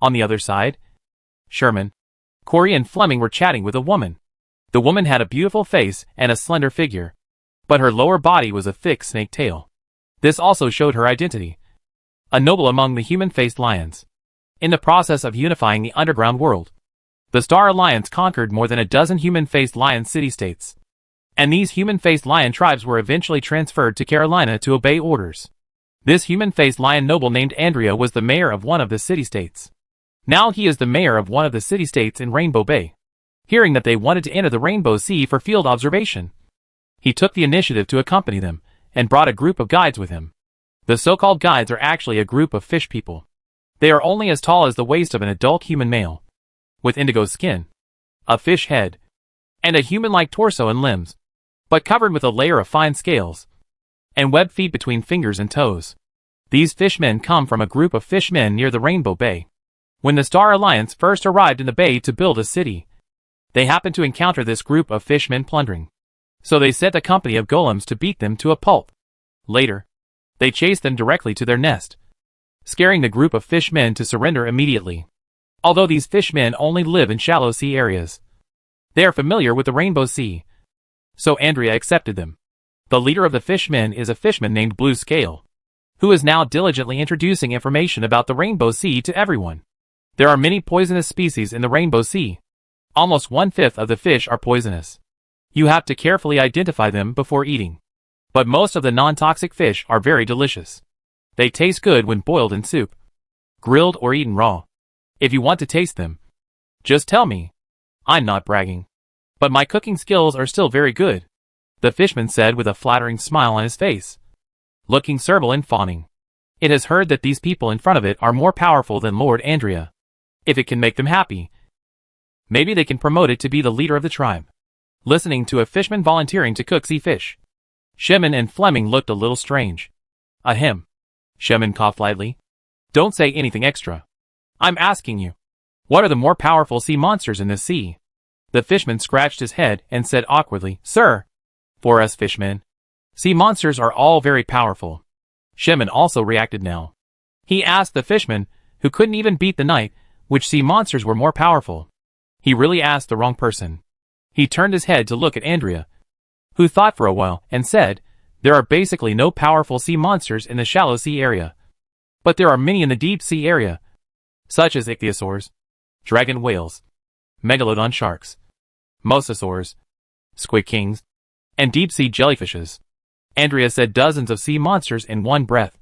S1: On the other side, Sherman, Corey and Fleming were chatting with a woman. The woman had a beautiful face and a slender figure, but her lower body was a thick snake tail. This also showed her identity. A noble among the human-faced lions. In the process of unifying the underground world, the Star Alliance conquered more than a dozen human-faced lion city-states. And these human-faced lion tribes were eventually transferred to Carolina to obey orders. This human-faced lion noble named Andrea was the mayor of one of the city-states. Now he is the mayor of one of the city-states in Rainbow Bay. Hearing that they wanted to enter the Rainbow Sea for field observation, he took the initiative to accompany them, and brought a group of guides with him. The so-called guides are actually a group of fish people. They are only as tall as the waist of an adult human male, with indigo skin, a fish head, and a human-like torso and limbs, but covered with a layer of fine scales, and webbed feet between fingers and toes. These fishmen come from a group of fishmen near the Rainbow Bay. When the Star Alliance first arrived in the bay to build a city, they happened to encounter this group of fishmen plundering. So they sent a company of golems to beat them to a pulp. Later, they chased them directly to their nest, scaring the group of fishmen to surrender immediately. Although these fishmen only live in shallow sea areas, they are familiar with the Rainbow Sea. So Andrea accepted them. The leader of the fishmen is a fishman named Blue Scale, who is now diligently introducing information about the Rainbow Sea to everyone. There are many poisonous species in the Rainbow Sea. Almost 1/5 of the fish are poisonous. You have to carefully identify them before eating. But most of the non-toxic fish are very delicious. They taste good when boiled in soup, grilled or eaten raw. If you want to taste them, just tell me. I'm not bragging, but my cooking skills are still very good, the fishman said with a flattering smile on his face, looking servile and fawning. It has heard that these people in front of it are more powerful than Lord Andrea. If it can make them happy, maybe they can promote it to be the leader of the tribe. Listening to a fishman volunteering to cook sea fish, Sherman and Fleming looked a little strange. Ahem. Sherman coughed lightly. Don't say anything extra. I'm asking you, what are the more powerful sea monsters in this sea? The fishman scratched his head and said awkwardly, Sir, for us fishmen, sea monsters are all very powerful. Sherman also reacted now. He asked the fishman, who couldn't even beat the night, which sea monsters were more powerful. He really asked the wrong person. He turned his head to look at Andrea, who thought for a while and said, there are basically no powerful sea monsters in the shallow sea area. But there are many in the deep sea area, such as ichthyosaurs, dragon whales, megalodon sharks, mosasaurs, squid kings, and deep-sea jellyfishes. Andrea said dozens of sea monsters in one breath.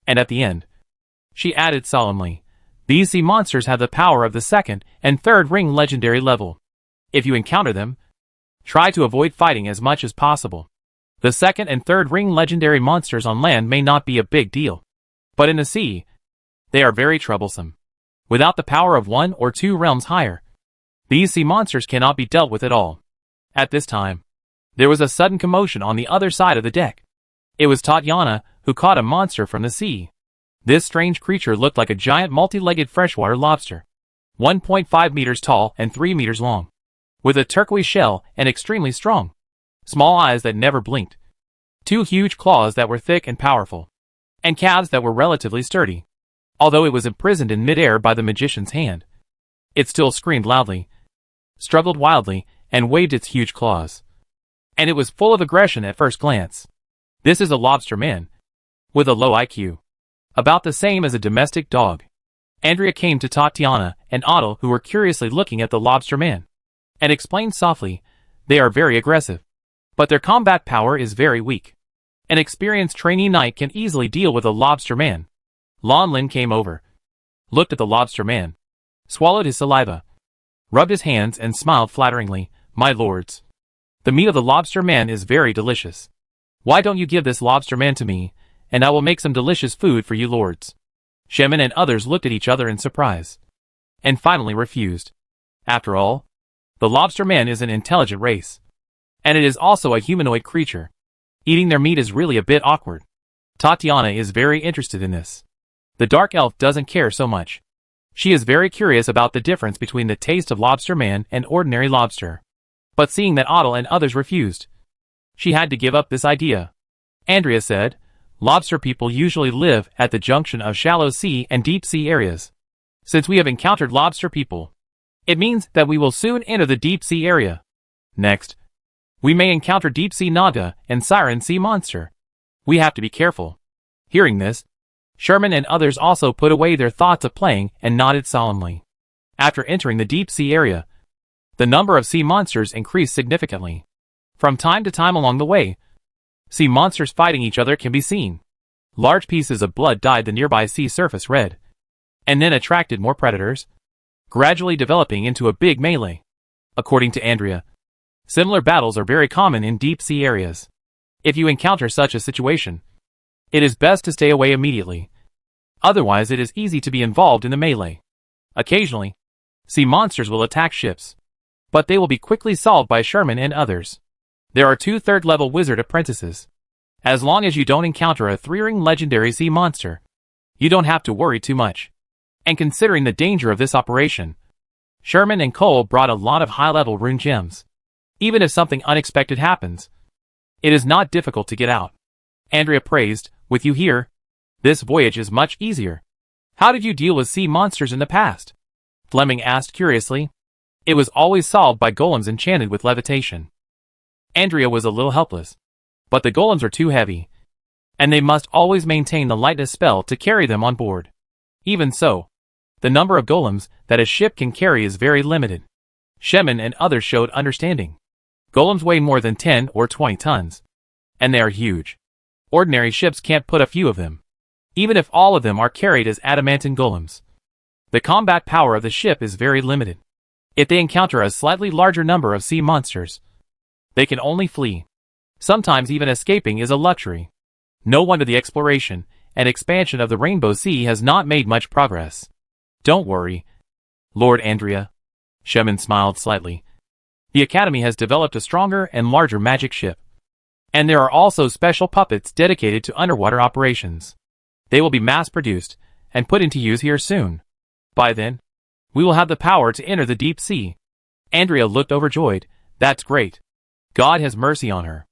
S1: And at the end, she added solemnly, these sea monsters have the power of the second and third ring legendary level. If you encounter them, try to avoid fighting as much as possible. The second and third ring legendary monsters on land may not be a big deal, but in the sea, they are very troublesome. Without the power of 1 or 2 realms higher, these sea monsters cannot be dealt with at all. At this time, there was a sudden commotion on the other side of the deck. It was Tatiana who caught a monster from the sea. This strange creature looked like a giant multi-legged freshwater lobster, 1.5 meters tall and 3 meters long, with a turquoise shell and extremely strong, small eyes that never blinked, 2 huge claws that were thick and powerful, and calves that were relatively sturdy. Although it was imprisoned in midair by the magician's hand, it still screamed loudly, struggled wildly, and waved its huge claws. And it was full of aggression at first glance. This is a lobster man, with a low IQ, about the same as a domestic dog. Andrea came to Tatiana and Otto, who were curiously looking at the lobster man, and explained softly, they are very aggressive, but their combat power is very weak. An experienced trainee knight can easily deal with a lobster man. Lon Lin came over, looked at the lobster man, swallowed his saliva, rubbed his hands and smiled flatteringly, my lords, the meat of the lobster man is very delicious. Why don't you give this lobster man to me, and I will make some delicious food for you lords. Sherman and others looked at each other in surprise, and finally refused. After all, the lobster man is an intelligent race, and it is also a humanoid creature. Eating their meat is really a bit awkward. Tatiana is very interested in this. The dark elf doesn't care so much. She is very curious about the difference between the taste of lobster man and ordinary lobster. But seeing that Otto and others refused, she had to give up this idea. Andrea said, lobster people usually live at the junction of shallow sea and deep sea areas. Since we have encountered lobster people, it means that we will soon enter the deep sea area. Next, we may encounter deep sea naga and siren sea monster. We have to be careful. Hearing this, Sherman and others also put away their thoughts of playing and nodded solemnly. After entering the deep sea area, the number of sea monsters increased significantly. From time to time along the way, sea monsters fighting each other can be seen. Large pieces of blood dyed the nearby sea surface red, and then attracted more predators, gradually developing into a big melee. According to Andrea, similar battles are very common in deep sea areas. If you encounter such a situation, it is best to stay away immediately. Otherwise it is easy to be involved in the melee. Occasionally, sea monsters will attack ships, but they will be quickly solved by Sherman and others. There are 2 third-level wizard apprentices. As long as you don't encounter a 3-ring legendary sea monster, you don't have to worry too much. And considering the danger of this operation, Sherman and Cole brought a lot of high-level rune gems. Even if something unexpected happens, it is not difficult to get out. Andrea praised, with you here, this voyage is much easier. How did you deal with sea monsters in the past? Fleming asked curiously. It was always solved by golems enchanted with levitation. Andrea was a little helpless, but the golems are too heavy, and they must always maintain the lightness spell to carry them on board. Even so, the number of golems that a ship can carry is very limited. Shemin and others showed understanding. Golems weigh more than 10 or 20 tons, and they are huge. Ordinary ships can't put a few of them, even if all of them are carried as adamantine golems. The combat power of the ship is very limited. If they encounter a slightly larger number of sea monsters, they can only flee. Sometimes even escaping is a luxury. No wonder the exploration and expansion of the Rainbow Sea has not made much progress. Don't worry, Lord Andrea. Shemin smiled slightly. The Academy has developed a stronger and larger magic ship. And there are also special puppets dedicated to underwater operations. They will be mass-produced and put into use here soon. By then, we will have the power to enter the deep sea. Andrea looked overjoyed. That's great. God has mercy on her.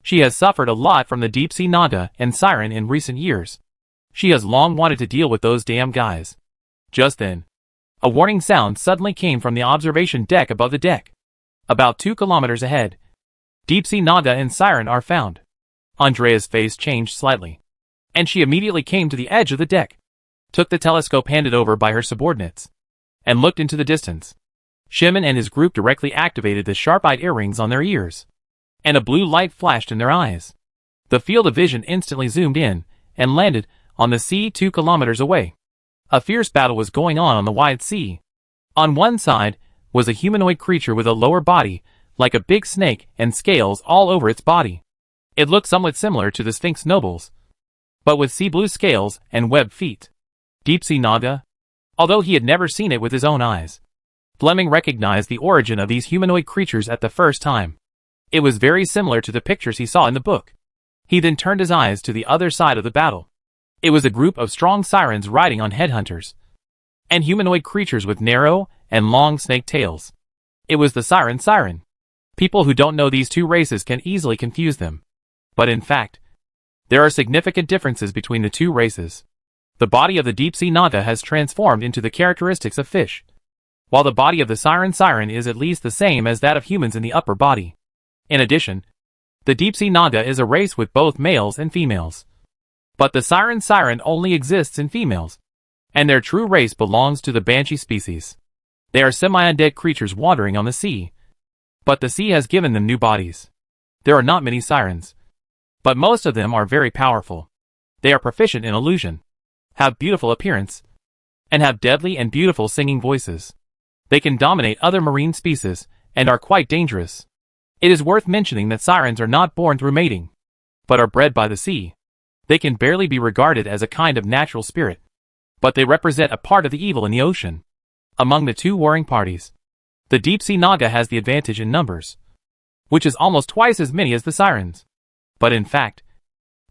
S1: She has suffered a lot from the deep sea naga and siren in recent years. She has long wanted to deal with those damn guys. Just then, a warning sound suddenly came from the observation deck above the deck. About 2 kilometers ahead, deep sea naga and siren are found. Andrea's face changed slightly, and she immediately came to the edge of the deck, took the telescope handed over by her subordinates, and looked into the distance. Shemin and his group directly activated the sharp-eyed earrings on their ears, and a blue light flashed in their eyes. The field of vision instantly zoomed in and landed on the sea 2 kilometers away. A fierce battle was going on the wide sea. On one side was a humanoid creature with a lower body, like a big snake, and scales all over its body. It looked somewhat similar to the Sphinx nobles, but with sea blue scales and webbed feet. Deep sea naga? Although he had never seen it with his own eyes, Fleming recognized the origin of these humanoid creatures at the first time. It was very similar to the pictures he saw in the book. He then turned his eyes to the other side of the battle. It was a group of strong sirens riding on headhunters, and humanoid creatures with narrow and long snake tails. It was the siren. People who don't know these two races can easily confuse them. But in fact, there are significant differences between the two races. The body of the deep sea naga has transformed into the characteristics of fish, while the body of the siren is at least the same as that of humans in the upper body. In addition, the deep sea naga is a race with both males and females. But the siren only exists in females, and their true race belongs to the banshee species. They are semi-undead creatures wandering on the sea, but the sea has given them new bodies. There are not many sirens, but most of them are very powerful. They are proficient in illusion, have beautiful appearance, and have deadly and beautiful singing voices. They can dominate other marine species and are quite dangerous. It is worth mentioning that sirens are not born through mating, but are bred by the sea. They can barely be regarded as a kind of natural spirit, but they represent a part of the evil in the ocean. Among the two warring parties, the deep sea naga has the advantage in numbers, which is almost twice as many as the sirens. But in fact,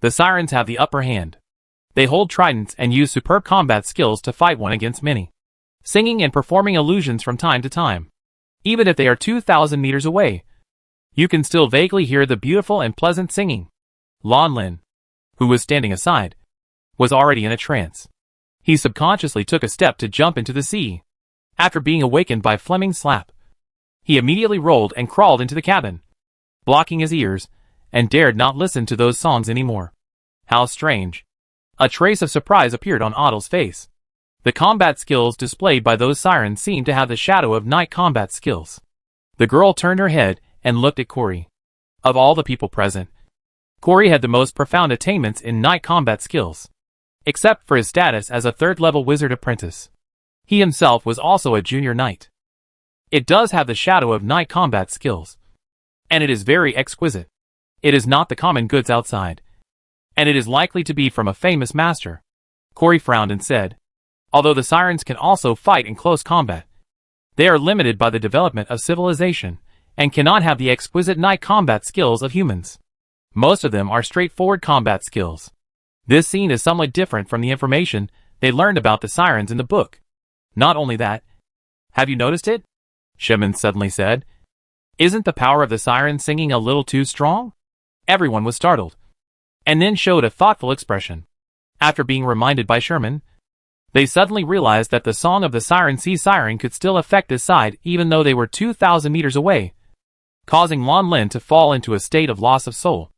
S1: the sirens have the upper hand. They hold tridents and use superb combat skills to fight one against many. singing and performing illusions from time to time. Even if they are 2,000 meters away, you can still vaguely hear the beautiful and pleasant singing. Lan Lin, who was standing aside, was already in a trance. He subconsciously took a step to jump into the sea. After being awakened by Fleming's slap, he immediately rolled and crawled into the cabin, blocking his ears, and dared not listen to those songs anymore. How strange. A trace of surprise appeared on Otto's face. The combat skills displayed by those sirens seemed to have the shadow of night combat skills. The girl turned her head and looked at Corey. Of all the people present, Corey had the most profound attainments in night combat skills, except for his status as a third-level wizard apprentice. He himself was also a junior knight. It does have the shadow of night combat skills, and it is very exquisite. It is not the common goods outside, and it is likely to be from a famous master. Corey frowned and said, although the sirens can also fight in close combat, they are limited by the development of civilization, and cannot have the exquisite night combat skills of humans. Most of them are straightforward combat skills. This scene is somewhat different from the information they learned about the sirens in the book. Not only that, have you noticed it? Shemin suddenly said. Isn't the power of the siren singing a little too strong? Everyone was startled, and then showed a thoughtful expression. After being reminded by Sherman, they suddenly realized that the song of the sea siren could still affect this side even though they were 2,000 meters away, causing Lan Lin to fall into a state of loss of soul.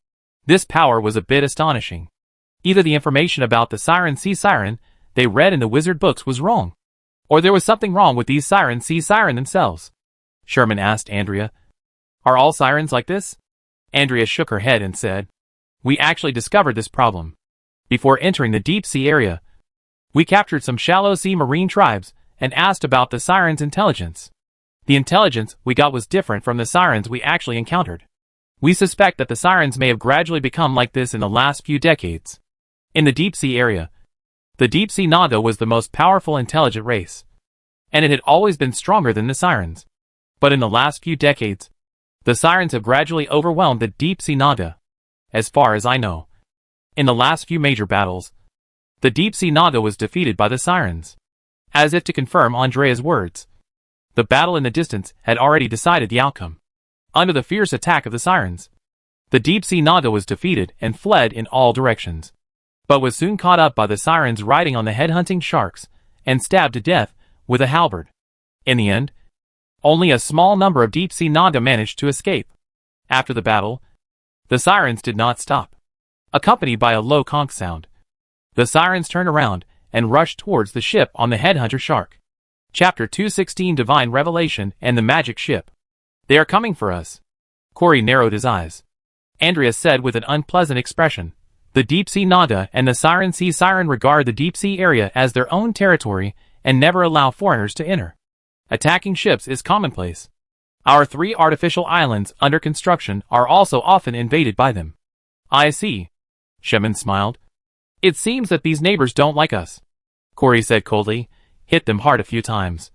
S1: This power was a bit astonishing. Either the information about the sea siren they read in the wizard books was wrong, or there was something wrong with these sea siren themselves. Sherman asked Andrea, are all sirens like this? Andrea shook her head and said, we actually discovered this problem before entering the deep sea area. We captured some shallow sea marine tribes and asked about the sirens' intelligence. The intelligence we got was different from the sirens we actually encountered. We suspect that the sirens may have gradually become like this in the last few decades. In the deep sea area, the deep sea Naga was the most powerful intelligent race, and it had always been stronger than the sirens. But in the last few decades, the sirens have gradually overwhelmed the deep sea Naga. As far as I know, in the last few major battles, the deep sea Naga was defeated by the sirens. As if to confirm Andrea's words, the battle in the distance had already decided the outcome. Under the fierce attack of the sirens, the deep sea Naga was defeated and fled in all directions, but was soon caught up by the sirens riding on the head-hunting sharks and stabbed to death with a halberd. In the end, only a small number of deep sea Naga managed to escape. After the battle, the sirens did not stop. Accompanied by a low conch sound, the sirens turned around and rushed towards the ship on the headhunter shark. Chapter 216 Divine Revelation and the Magic Ship. They are coming for us. Corey narrowed his eyes. Andrea said with an unpleasant expression, the deep sea Naga and the sea siren regard the deep sea area as their own territory and never allow foreigners to enter. Attacking ships is commonplace. Our 3 artificial islands under construction are also often invaded by them. I see. Shemin smiled. It seems that these neighbors don't like us. Corey said coldly, hit them hard a few times,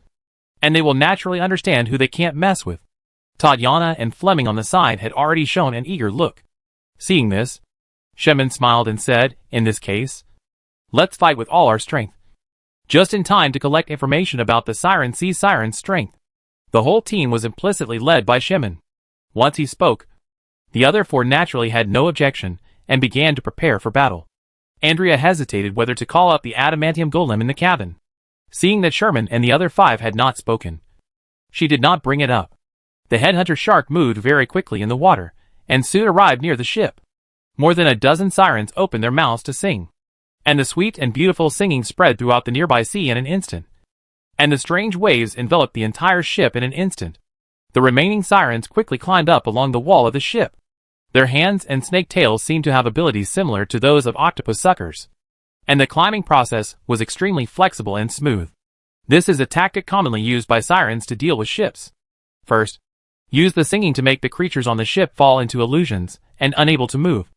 S1: and they will naturally understand who they can't mess with. Tatiana and Fleming on the side had already shown an eager look. Seeing this, Shemin smiled and said, in this case, let's fight with all our strength. Just in time to collect information about the sea siren's strength. The whole team was implicitly led by Shemin. Once he spoke, the other 4 naturally had no objection and began to prepare for battle. Andrea hesitated whether to call up the adamantium golem in the cabin. Seeing that Sherman and the other 5 had not spoken, she did not bring it up. The headhunter shark moved very quickly in the water and soon arrived near the ship. More than a dozen sirens opened their mouths to sing, and the sweet and beautiful singing spread throughout the nearby sea in an instant, and the strange waves enveloped the entire ship in an instant. The remaining sirens quickly climbed up along the wall of the ship. Their hands and snake tails seemed to have abilities similar to those of octopus suckers, and the climbing process was extremely flexible and smooth. This is a tactic commonly used by sirens to deal with ships. First, use the singing to make the creatures on the ship fall into illusions and unable to move,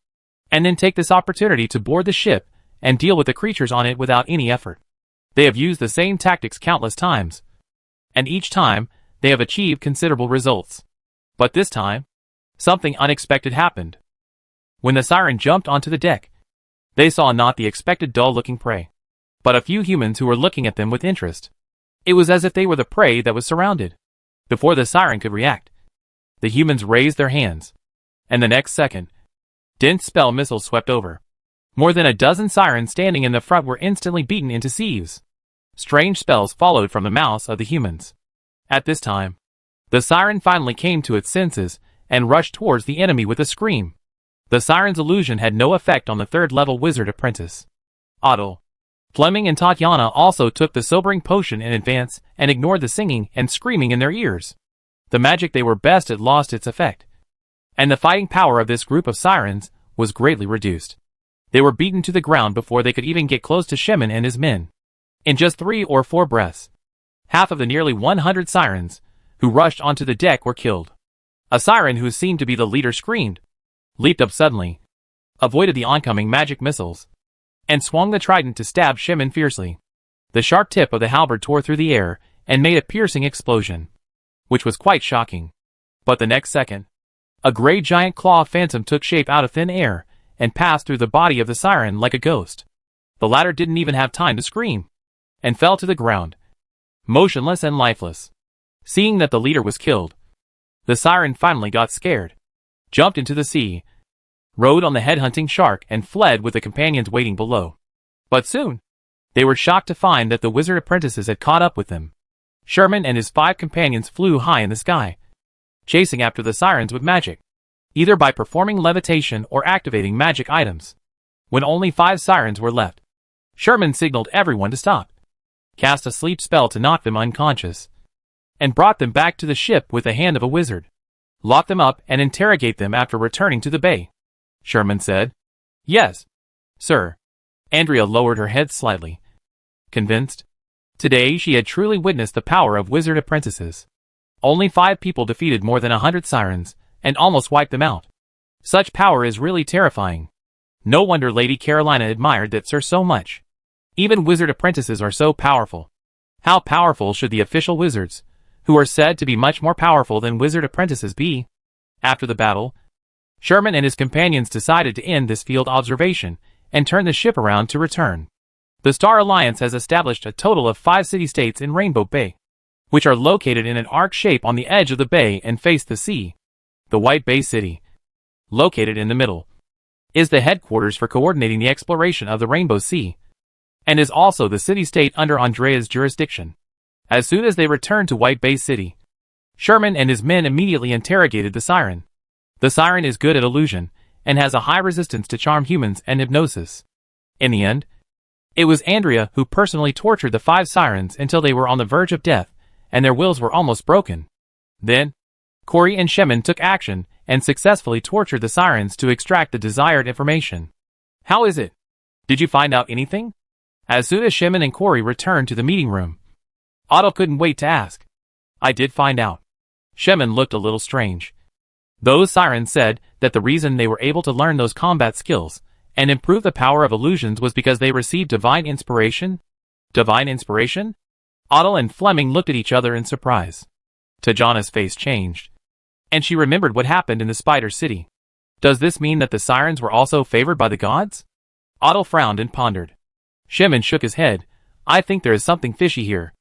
S1: and then take this opportunity to board the ship and deal with the creatures on it without any effort. They have used the same tactics countless times, and each time, they have achieved considerable results. But this time, something unexpected happened. When the siren jumped onto the deck, they saw not the expected dull-looking prey, but a few humans who were looking at them with interest. It was as if they were the prey that was surrounded. Before the siren could react, the humans raised their hands, and the next second, dense spell missiles swept over. More than a dozen sirens standing in the front were instantly beaten into sieves. Strange spells followed from the mouths of the humans. At this time, the siren finally came to its senses and rushed towards the enemy with a scream. The siren's illusion had no effect on the third-level wizard apprentice. Otto, Fleming and Tatiana also took the sobering potion in advance and ignored the singing and screaming in their ears. The magic they were best at lost its effect, and the fighting power of this group of sirens was greatly reduced. They were beaten to the ground before they could even get close to Shemin and his men. In just 3 or 4 breaths, half of the nearly 100 sirens who rushed onto the deck were killed. A siren who seemed to be the leader screamed, leaped up suddenly, avoided the oncoming magic missiles, and swung the trident to stab Shemin fiercely. The sharp tip of the halberd tore through the air and made a piercing explosion, which was quite shocking. But the next second, a gray giant claw phantom took shape out of thin air and passed through the body of the siren like a ghost. The latter didn't even have time to scream, and fell to the ground, motionless and lifeless. Seeing that the leader was killed, the siren finally got scared, jumped into the sea, rode on the headhunting shark and fled with the companions waiting below. But soon, they were shocked to find that the wizard apprentices had caught up with them. Sherman and his 5 companions flew high in the sky, chasing after the sirens with magic, either by performing levitation or activating magic items. When only 5 sirens were left, Sherman signaled everyone to stop, cast a sleep spell to knock them unconscious, and brought them back to the ship with the hand of a wizard. Lock them up and interrogate them after returning to the bay, Sherman said. Yes, sir. Andrea lowered her head slightly, convinced. Today she had truly witnessed the power of wizard apprentices. Only 5 people defeated more than 100 sirens, and almost wiped them out. Such power is really terrifying. No wonder Lady Carolina admired that sir so much. Even wizard apprentices are so powerful. How powerful should the official wizards, who are said to be much more powerful than wizard apprentices, be? After the battle, Sherman and his companions decided to end this field observation and turn the ship around to return. The Star Alliance has established a total of 5 city-states in Rainbow Bay, which are located in an arc shape on the edge of the bay and face the sea. The White Bay City, located in the middle, is the headquarters for coordinating the exploration of the Rainbow Sea, and is also the city-state under Andrea's jurisdiction. As soon as they returned to White Bay City, Sherman and his men immediately interrogated the siren. The siren is good at illusion, and has a high resistance to charm humans and hypnosis. In the end, it was Andrea who personally tortured the 5 sirens until they were on the verge of death, and their wills were almost broken. Then, Corey and Shemin took action and successfully tortured the sirens to extract the desired information. How is it? Did you find out anything? As soon as Shemin and Corey returned to the meeting room, Otto couldn't wait to ask. I did find out. Shemin looked a little strange. Those sirens said that the reason they were able to learn those combat skills and improve the power of illusions was because they received divine inspiration? Divine inspiration? Otto and Fleming looked at each other in surprise. Tajana's face changed, and she remembered what happened in the Spider City. Does this mean that the sirens were also favored by the gods? Otto frowned and pondered. Shemin shook his head. I think there is something fishy here.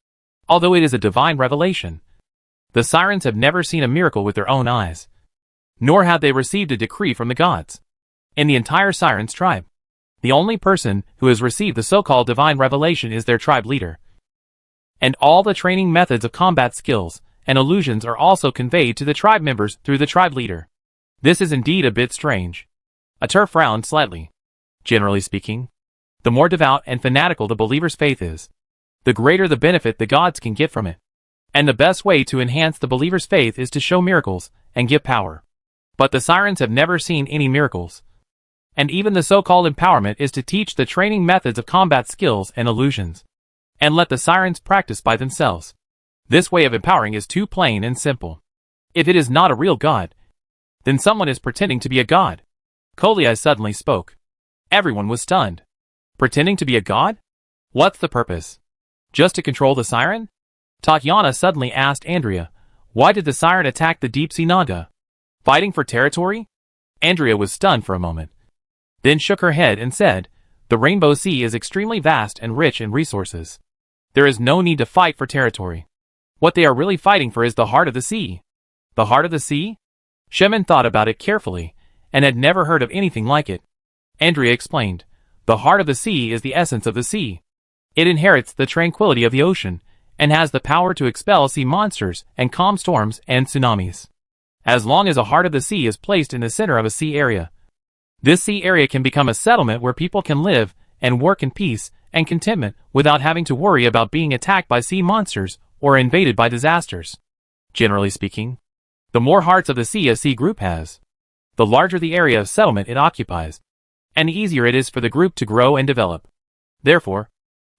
S1: Although it is a divine revelation, the sirens have never seen a miracle with their own eyes, nor have they received a decree from the gods. In the entire sirens tribe, the only person who has received the so-called divine revelation is their tribe leader. And all the training methods of combat skills and illusions are also conveyed to the tribe members through the tribe leader. This is indeed a bit strange. Atur frowned slightly. Generally speaking, the more devout and fanatical the believer's faith is, the greater the benefit the gods can get from it. And the best way to enhance the believer's faith is to show miracles and give power. But the sirens have never seen any miracles. And even the so-called empowerment is to teach the training methods of combat skills and illusions, and let the sirens practice by themselves. This way of empowering is too plain and simple. If it is not a real god, then someone is pretending to be a god. Kolia suddenly spoke. Everyone was stunned. Pretending to be a god? What's the purpose? Just to control the siren? Tatiana suddenly asked Andrea, why did the siren attack the deep sea Naga? Fighting for territory? Andrea was stunned for a moment, then shook her head and said, the Rainbow Sea is extremely vast and rich in resources. There is no need to fight for territory. What they are really fighting for is the heart of the sea. The heart of the sea? Shemin thought about it carefully, and had never heard of anything like it. Andrea explained, the heart of the sea is the essence of the sea. It inherits the tranquility of the ocean, and has the power to expel sea monsters and calm storms and tsunamis. As long as a heart of the sea is placed in the center of a sea area, this sea area can become a settlement where people can live and work in peace and contentment without having to worry about being attacked by sea monsters or invaded by disasters. Generally speaking, the more hearts of the sea a sea group has, the larger the area of settlement it occupies, and the easier it is for the group to grow and develop. Therefore,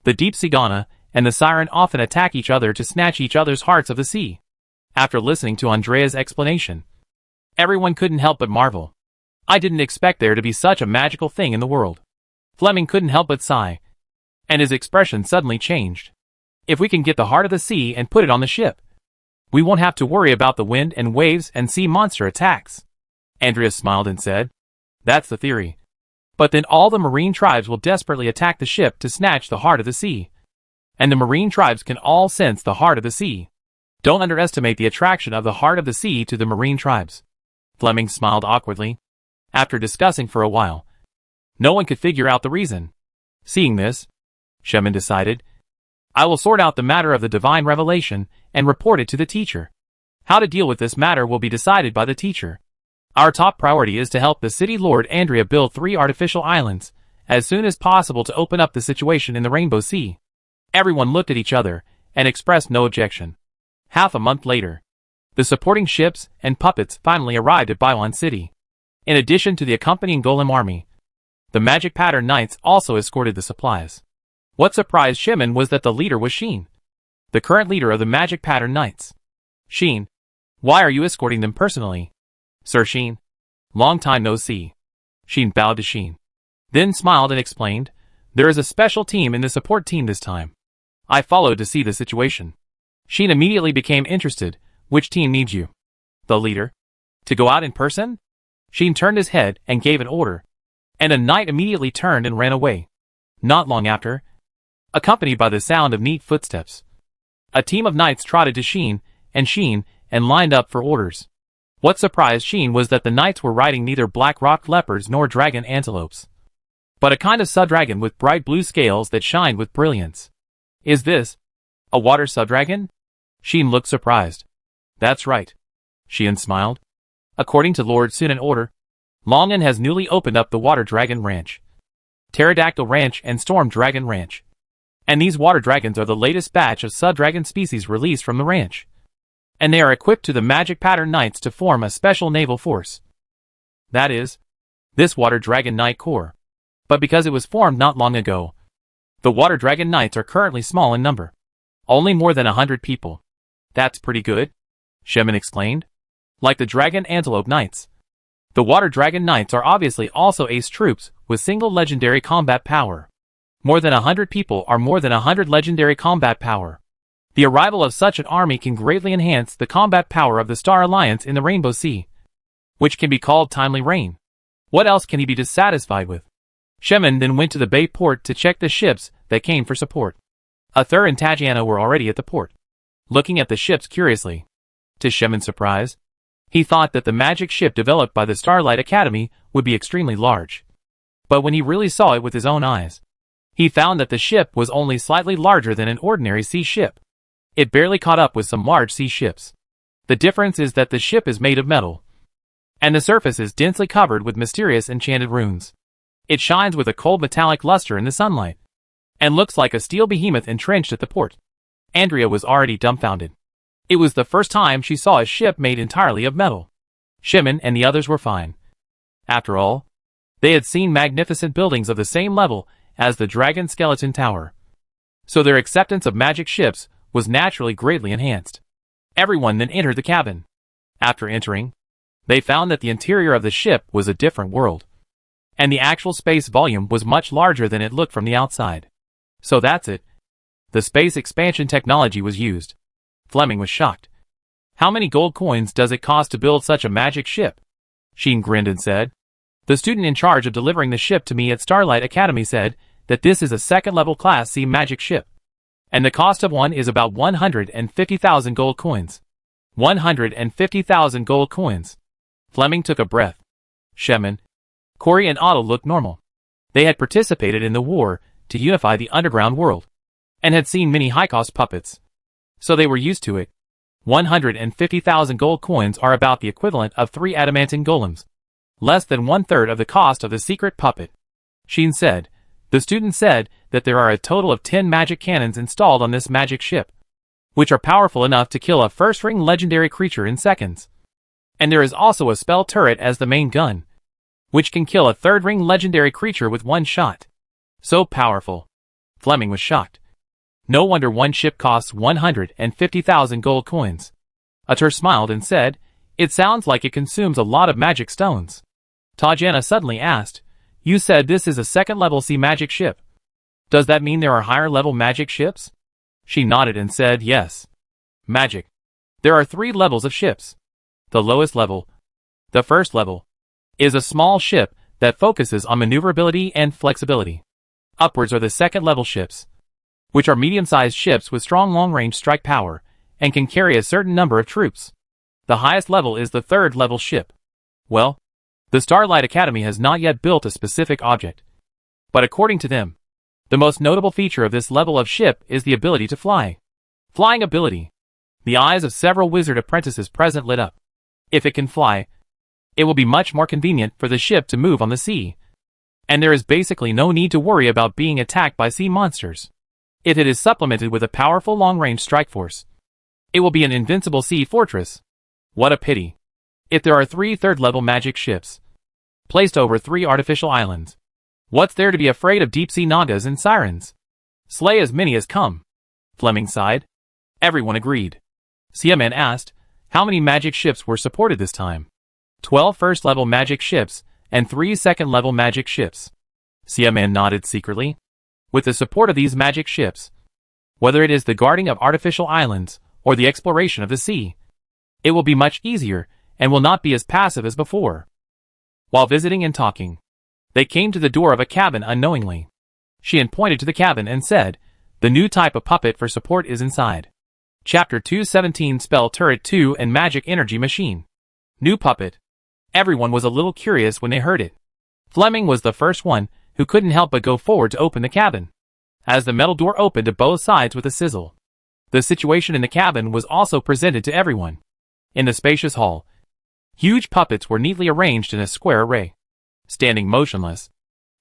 S1: the deep sea Ghana and the siren often attack each other to snatch each other's hearts of the sea. After listening to Andrea's explanation, everyone couldn't help but marvel. I didn't expect there to be such a magical thing in the world. Fleming couldn't help but sigh, and his expression suddenly changed. If we can get the heart of the sea and put it on the ship, we won't have to worry about the wind and waves and sea monster attacks. Andrea smiled and said, that's the theory. But then all the marine tribes will desperately attack the ship to snatch the heart of the sea. And the marine tribes can all sense the heart of the sea. Don't underestimate the attraction of the heart of the sea to the marine tribes. Fleming smiled awkwardly. After discussing for a while, no one could figure out the reason. Seeing this, Shemin decided, I will sort out the matter of the divine revelation and report it to the teacher. How to deal with this matter will be decided by the teacher. Our top priority is to help the city lord Andrea build 3 artificial islands as soon as possible to open up the situation in the Rainbow Sea. Everyone looked at each other and expressed no objection. Half a month later, the supporting ships and puppets finally arrived at Baiwan City. In addition to the accompanying Golem army, the Magic Pattern Knights also escorted the supplies. What surprised Shemin was that the leader was Sheen, the current leader of the Magic Pattern Knights. Sheen, why are you escorting them personally? Sir Sheen, long time no see. Sheen bowed to Sheen, then smiled and explained, there is a special team in the support team this time. I followed to see the situation. Sheen immediately became interested. Which team needs you? The leader. To go out in person? Sheen turned his head and gave an order, and a knight immediately turned and ran away. Not long after, accompanied by the sound of neat footsteps, a team of knights trotted to Sheen and lined up for orders. What surprised Sheen was that the knights were riding neither black rock leopards nor dragon antelopes, but a kind of subdragon with bright blue scales that shined with brilliance. Is this a water subdragon? Sheen looked surprised. That's right. Sheen smiled. According to Lord Sunan order, Longnan has newly opened up the Water Dragon Ranch, Pterodactyl Ranch and Storm Dragon Ranch. And these water dragons are the latest batch of subdragon species released from the ranch. And they are equipped to the Magic Pattern Knights to form a special naval force. That is, this Water Dragon Knight Corps. But because it was formed not long ago, the Water Dragon Knights are currently small in number. Only more than 100 people. That's pretty good, Shemin exclaimed. Like the Dragon Antelope Knights, the Water Dragon Knights are obviously also ace troops with single legendary combat power. More than 100 people are more than 100 legendary combat power. The arrival of such an army can greatly enhance the combat power of the Star Alliance in the Rainbow Sea, which can be called timely rain. What else can he be dissatisfied with? Shemin then went to the Bay port to check the ships that came for support. Athur and Tajiana were already at the port, looking at the ships curiously. To Shemin's surprise, he thought that the magic ship developed by the Starlight Academy would be extremely large. But when he really saw it with his own eyes, he found that the ship was only slightly larger than an ordinary sea ship. It barely caught up with some large sea ships. The difference is that the ship is made of metal, and the surface is densely covered with mysterious enchanted runes. It shines with a cold metallic luster in the sunlight, and looks like a steel behemoth entrenched at the port. Andrea was already dumbfounded. It was the first time she saw a ship made entirely of metal. Shemin and the others were fine. After all, they had seen magnificent buildings of the same level as the Dragon Skeleton Tower, so their acceptance of magic ships was naturally greatly enhanced. Everyone then entered the cabin. After entering, they found that the interior of the ship was a different world, and the actual space volume was much larger than it looked from the outside. So that's it. The space expansion technology was used. Fleming was shocked. How many gold coins does it cost to build such a magic ship? Sheen grinned and said. The student in charge of delivering the ship to me at Starlight Academy said that this is a second-level Class C magic ship. and the cost of one is about 150,000 gold coins. 150,000 gold coins. Fleming took a breath. Shemin, Corey and Otto looked normal. They had participated in the war to unify the underground world, and had seen many high-cost puppets, so they were used to it. 150,000 gold coins are about the equivalent of 3 adamantine golems, less than 1/3 of the cost of the secret puppet. Sheen said. The student said that there are a total of 10 magic cannons installed on this magic ship, which are powerful enough to kill a first-ring legendary creature in seconds. And there is also a spell turret as the main gun, which can kill a third-ring legendary creature with one shot. So powerful. Fleming was shocked. No wonder one ship costs 150,000 gold coins. Atur smiled and said, "It sounds like it consumes a lot of magic stones." Tajana suddenly asked, "You said this is a second-level sea magic ship. Does that mean there are higher-level magic ships?" She nodded and said, "Yes. Magic. There are 3 levels of ships. The lowest level, the first level, is a small ship that focuses on maneuverability and flexibility. Upwards are the second-level ships, which are medium-sized ships with strong long-range strike power and can carry a certain number of troops. The highest level is the third-level ship. Well, the Starlight Academy has not yet built a specific object, but according to them, the most notable feature of this level of ship is the ability to fly. Flying ability. The eyes of several wizard apprentices present lit up. If it can fly, it will be much more convenient for the ship to move on the sea, and there is basically no need to worry about being attacked by sea monsters. If it is supplemented with a powerful long-range strike force, it will be an invincible sea fortress. What a pity. If there are 3 third-level magic ships, placed over 3 artificial islands, what's there to be afraid of deep-sea nagas and sirens? Slay as many as come. Fleming sighed. Everyone agreed. Siaman asked, how many magic ships were supported this time? 12 first-level magic ships, and 3 second-level magic ships. Siaman nodded secretly. With the support of these magic ships, whether it is the guarding of artificial islands, or the exploration of the sea, it will be much easier, and will not be as passive as before. While visiting and talking, they came to the door of a cabin unknowingly. Sheehan pointed to the cabin and said, the new type of puppet for support is inside. Chapter 217 Spell Turret 2 and Magic Energy Machine. New puppet. Everyone was a little curious when they heard it. Fleming was the first one who couldn't help but go forward to open the cabin, as the metal door opened to both sides with a sizzle. The situation in the cabin was also presented to everyone. In the spacious hall, huge puppets were neatly arranged in a square array, standing motionless,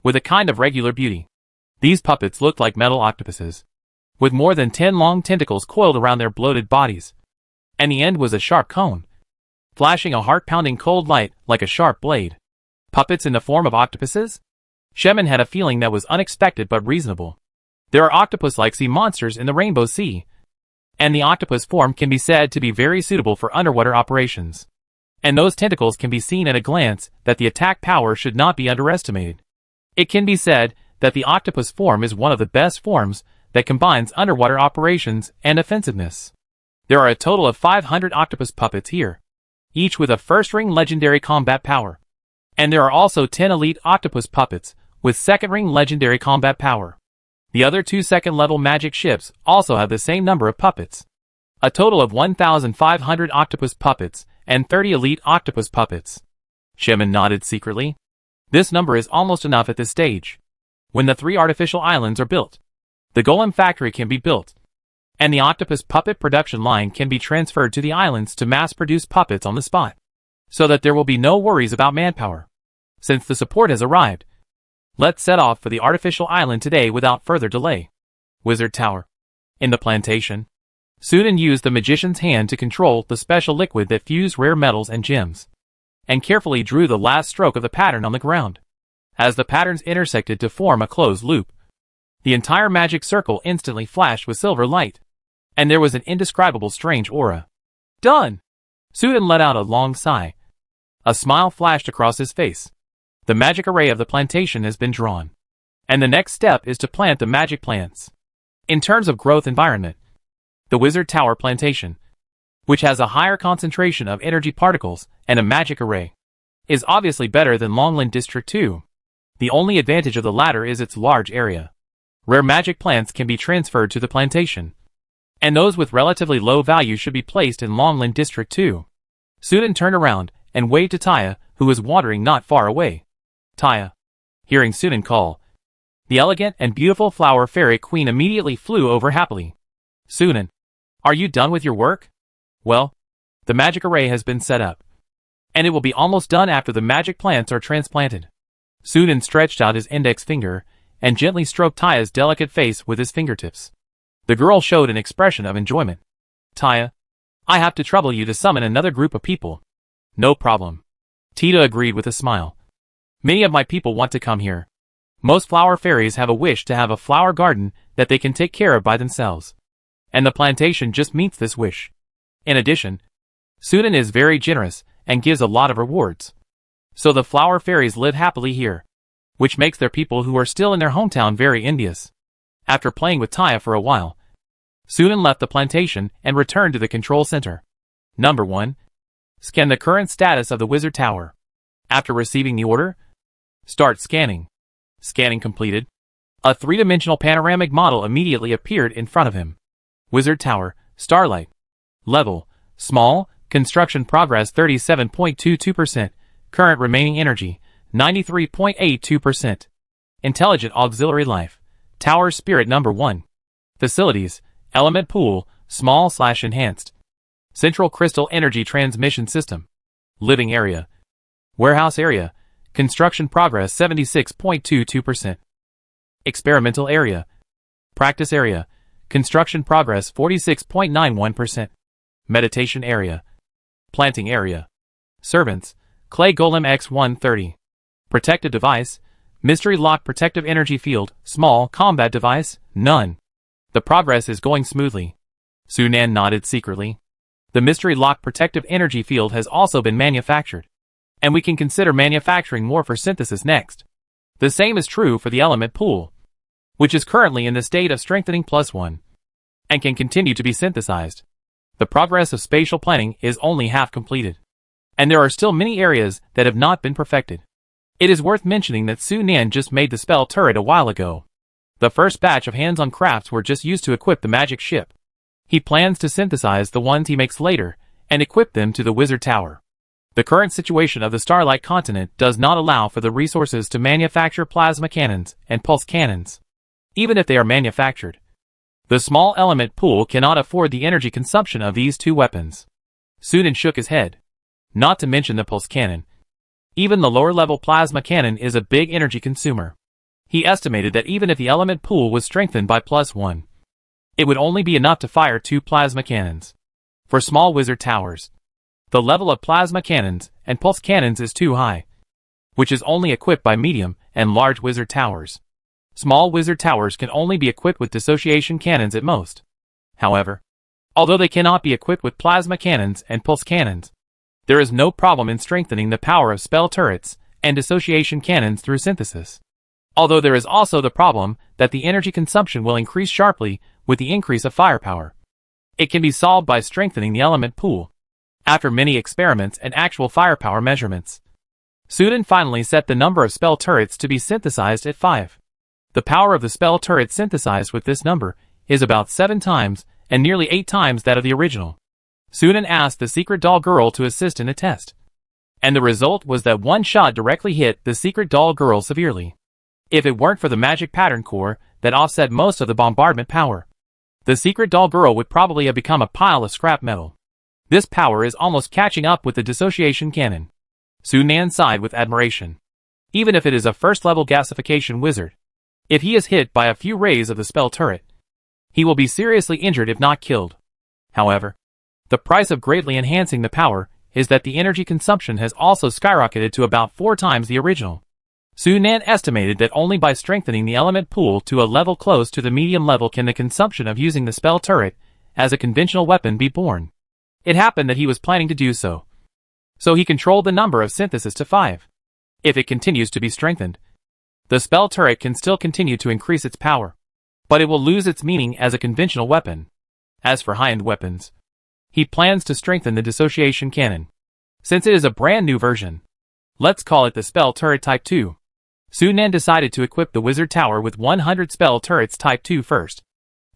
S1: with a kind of regular beauty. These puppets looked like metal octopuses, with more than 10 long tentacles coiled around their bloated bodies, and the end was a sharp cone, flashing a heart-pounding cold light like a sharp blade. Puppets in the form of octopuses? Shemin had a feeling that was unexpected but reasonable. There are octopus-like sea monsters in the Rainbow Sea, and the octopus form can be said to be very suitable for underwater operations. And those tentacles can be seen at a glance that the attack power should not be underestimated. It can be said that the octopus form is one of the best forms that combines underwater operations and offensiveness. There are a total of 500 octopus puppets here, each with a first-ring legendary combat power. And there are also 10 elite octopus puppets with second-ring legendary combat power. The other 2 second-level magic ships also have the same number of puppets. A total of 1,500 octopus puppets and 30 elite octopus puppets. Shemin nodded secretly. This number is almost enough at this stage. When the 3 artificial islands are built, the golem factory can be built, and the octopus puppet production line can be transferred to the islands to mass-produce puppets on the spot, so that there will be no worries about manpower. Since the support has arrived, let's set off for the artificial island today without further delay. Wizard Tower. In the plantation, Sudan used the magician's hand to control the special liquid that fused rare metals and gems, and carefully drew the last stroke of the pattern on the ground. As the patterns intersected to form a closed loop, the entire magic circle instantly flashed with silver light, and there was an indescribable strange aura. Done! Sudan let out a long sigh. A smile flashed across his face. The magic array of the plantation has been drawn, and the next step is to plant the magic plants. In terms of growth environment, the Wizard Tower Plantation, which has a higher concentration of energy particles and a magic array, is obviously better than Longland District 2. The only advantage of the latter is its large area. Rare magic plants can be transferred to the plantation, and those with relatively low value should be placed in Longland District 2. Sudan turned around and waved to Taya, who was wandering not far away. Taya, hearing Sudan call, the elegant and beautiful flower fairy queen immediately flew over happily. Sudan, are you done with your work? Well, the magic array has been set up, and it will be almost done after the magic plants are transplanted. Sudan stretched out his index finger and gently stroked Taya's delicate face with his fingertips. The girl showed an expression of enjoyment. Taya, I have to trouble you to summon another group of people. No problem. Tita agreed with a smile. Many of my people want to come here. Most flower fairies have a wish to have a flower garden that they can take care of by themselves, and the plantation just meets this wish. In addition, Sudan is very generous and gives a lot of rewards. So the flower fairies live happily here, which makes their people who are still in their hometown very envious. After playing with Taya for a while, Sudan left the plantation and returned to the control center. Number 1. Scan the current status of the wizard tower. After receiving the order, start scanning. Scanning completed. A three-dimensional panoramic model immediately appeared in front of him. Wizard tower, starlight. Level, small, construction progress 37.22%, current remaining energy, 93.82%. Intelligent auxiliary life. Tower spirit number 1. Facilities, element pool, small/enhanced. Central crystal energy transmission system. Living area. Warehouse area. Construction progress 76.22%. Experimental area. Practice area. Construction progress 46.91%. Meditation area. Planting area. Servants. Clay Golem X130. Protective device. Mystery lock protective energy field. Small combat device. None. The progress is going smoothly. Sunan nodded secretly. The mystery lock protective energy field has also been manufactured, and we can consider manufacturing more for synthesis next. The same is true for the element pool, which is currently in the state of strengthening +1, and can continue to be synthesized. The progress of spatial planning is only half completed, and there are still many areas that have not been perfected. It is worth mentioning that Su Nan just made the spell turret a while ago. The first batch of hands-on crafts were just used to equip the magic ship. He plans to synthesize the ones he makes later and equip them to the wizard tower. The current situation of the Starlight continent does not allow for the resources to manufacture plasma cannons and pulse cannons. Even if they are manufactured, the small element pool cannot afford the energy consumption of these two weapons. Sudan shook his head. Not to mention the pulse cannon. Even the lower-level plasma cannon is a big energy consumer. He estimated that even if the element pool was strengthened by +1, it would only be enough to fire 2 plasma cannons. For small wizard towers, the level of plasma cannons and pulse cannons is too high, which is only equipped by medium and large wizard towers. Small wizard towers can only be equipped with dissociation cannons at most. However, although they cannot be equipped with plasma cannons and pulse cannons, there is no problem in strengthening the power of spell turrets and dissociation cannons through synthesis. Although there is also the problem that the energy consumption will increase sharply with the increase of firepower. It can be solved by strengthening the element pool. After many experiments and actual firepower measurements, Sudan finally set the number of spell turrets to be synthesized at 5. The power of the spell turret synthesized with this number is about 7 times and nearly 8 times that of the original. Sudan asked the secret doll girl to assist in a test, and the result was that one shot directly hit the secret doll girl severely. If it weren't for the magic pattern core that offset most of the bombardment power, the secret doll girl would probably have become a pile of scrap metal. This power is almost catching up with the dissociation cannon. Su Nan sighed with admiration. Even if it is a first-level gasification wizard, if he is hit by a few rays of the spell turret, he will be seriously injured if not killed. However, the price of greatly enhancing the power is that the energy consumption has also skyrocketed to about 4 times the original. Su Nan estimated that only by strengthening the element pool to a level close to the medium level can the consumption of using the spell turret as a conventional weapon be borne. It happened that he was planning to do so. So he controlled the number of synthesis to 5. If it continues to be strengthened, the spell turret can still continue to increase its power, but it will lose its meaning as a conventional weapon. As for high-end weapons, he plans to strengthen the dissociation cannon. Since it is a brand new version, let's call it the spell turret type 2. Sunan decided to equip the wizard tower with 100 spell turrets type 2 first,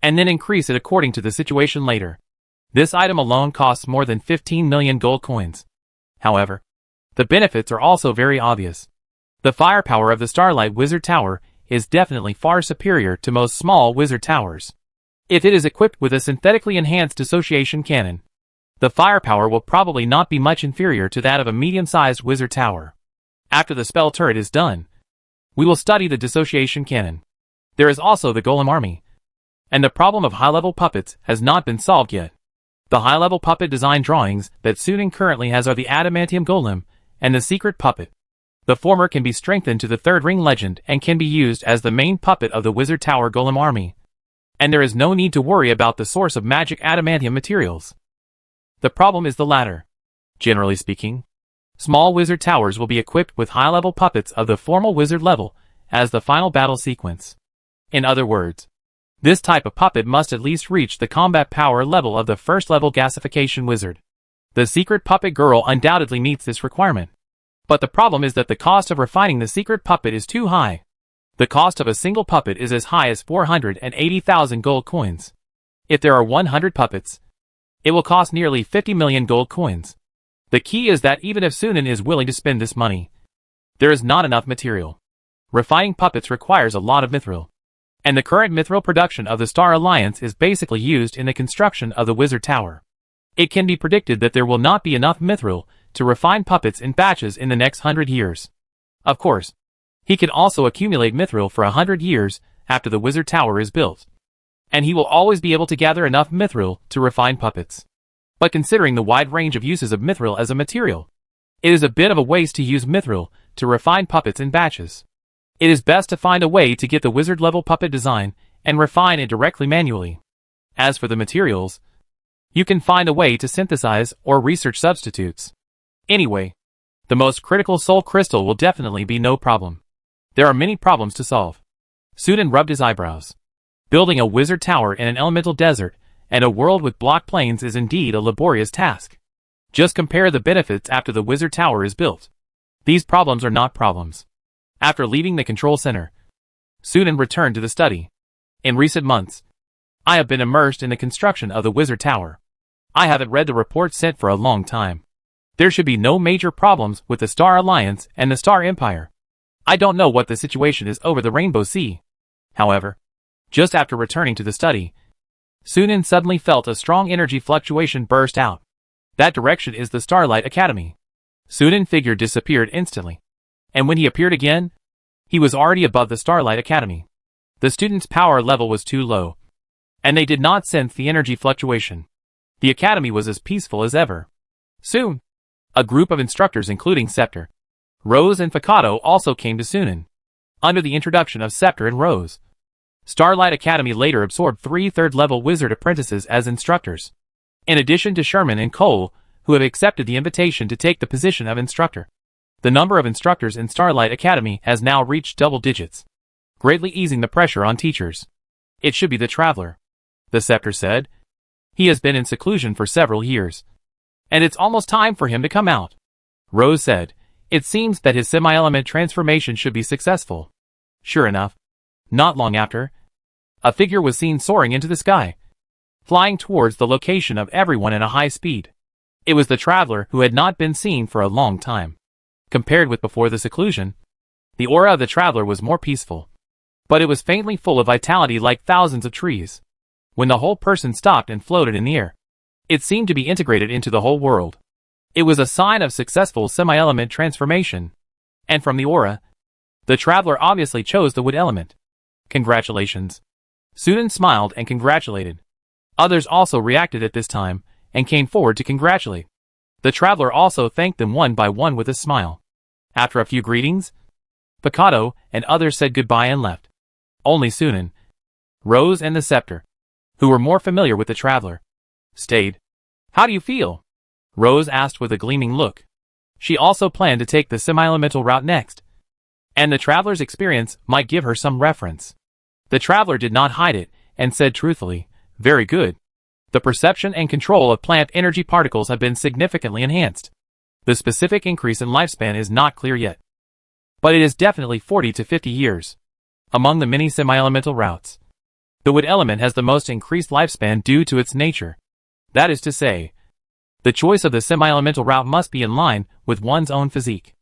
S1: and then increase it according to the situation later. This item alone costs more than 15 million gold coins. However, the benefits are also very obvious. The firepower of the Starlight Wizard Tower is definitely far superior to most small wizard towers. If it is equipped with a synthetically enhanced dissociation cannon, the firepower will probably not be much inferior to that of a medium-sized wizard tower. After the spell turret is done, we will study the dissociation cannon. There is also the golem army, and the problem of high-level puppets has not been solved yet. The high-level puppet design drawings that Sunan currently has are the adamantium golem and the secret puppet. The former can be strengthened to the third ring legend and can be used as the main puppet of the wizard tower golem army, and there is no need to worry about the source of magic adamantium materials. The problem is the latter. Generally speaking, small wizard towers will be equipped with high-level puppets of the formal wizard level as the final battle sequence. In other words, this type of puppet must at least reach the combat power level of the first-level gasification wizard. The secret puppet girl undoubtedly meets this requirement. But the problem is that the cost of refining the secret puppet is too high. The cost of a single puppet is as high as 480,000 gold coins. If there are 100 puppets, it will cost nearly 50 million gold coins. The key is that even if Sunan is willing to spend this money, there is not enough material. Refining puppets requires a lot of mithril, and the current mithril production of the Star Alliance is basically used in the construction of the Wizard Tower. It can be predicted that there will not be enough mithril to refine puppets in batches in the next 100 years. Of course, he can also accumulate mithril for 100 years after the Wizard Tower is built, and he will always be able to gather enough mithril to refine puppets. But considering the wide range of uses of mithril as a material, it is a bit of a waste to use mithril to refine puppets in batches. It is best to find a way to get the wizard-level puppet design and refine it directly manually. As for the materials, you can find a way to synthesize or research substitutes. Anyway, the most critical soul crystal will definitely be no problem. There are many problems to solve. Sunan rubbed his eyebrows. Building a wizard tower in an elemental desert and a world with block plains is indeed a laborious task. Just compare the benefits after the wizard tower is built. These problems are not problems. After leaving the control center, Sunan returned to the study. In recent months, I have been immersed in the construction of the wizard tower. I haven't read the report sent for a long time. There should be no major problems with the Star Alliance and the Star Empire. I don't know what the situation is over the Rainbow Sea. However, just after returning to the study, Sunan suddenly felt a strong energy fluctuation burst out. That direction is the Starlight Academy. Sunan figure disappeared instantly, and when he appeared again, he was already above the Starlight Academy. The students' power level was too low, and they did not sense the energy fluctuation. The academy was as peaceful as ever. Soon, a group of instructors including Scepter, Rose and Fakato also came to Sunan. Under the introduction of Scepter and Rose, Starlight Academy later absorbed 3 third-level wizard apprentices as instructors, in addition to Sherman and Cole, who have accepted the invitation to take the position of instructor. The number of instructors in Starlight Academy has now reached double digits, greatly easing the pressure on teachers. It should be the Traveler, the Scepter said. He has been in seclusion for several years, and it's almost time for him to come out. Rose said, it seems that his semi-element transformation should be successful. Sure enough, not long after, a figure was seen soaring into the sky, flying towards the location of everyone at a high speed. It was the Traveler who had not been seen for a long time. Compared with before the seclusion, the aura of the Traveler was more peaceful, but it was faintly full of vitality like thousands of trees. When the whole person stopped and floated in the air, it seemed to be integrated into the whole world. It was a sign of successful semi-element transformation, and from the aura, the Traveler obviously chose the wood element. Congratulations. Sunan smiled and congratulated. Others also reacted at this time, and came forward to congratulate. The Traveler also thanked them one by one with a smile. After a few greetings, Picado and others said goodbye and left. Only Sunan, Rose and the Scepter, who were more familiar with the Traveler, stayed. How do you feel? Rose asked with a gleaming look. She also planned to take the semi-elemental route next, and the Traveler's experience might give her some reference. The Traveler did not hide it, and said truthfully, very good. The perception and control of plant energy particles have been significantly enhanced. The specific increase in lifespan is not clear yet, but it is definitely 40 to 50 years. Among the many semi-elemental routes, the wood element has the most increased lifespan due to its nature. That is to say, the choice of the semi-elemental route must be in line with one's own physique.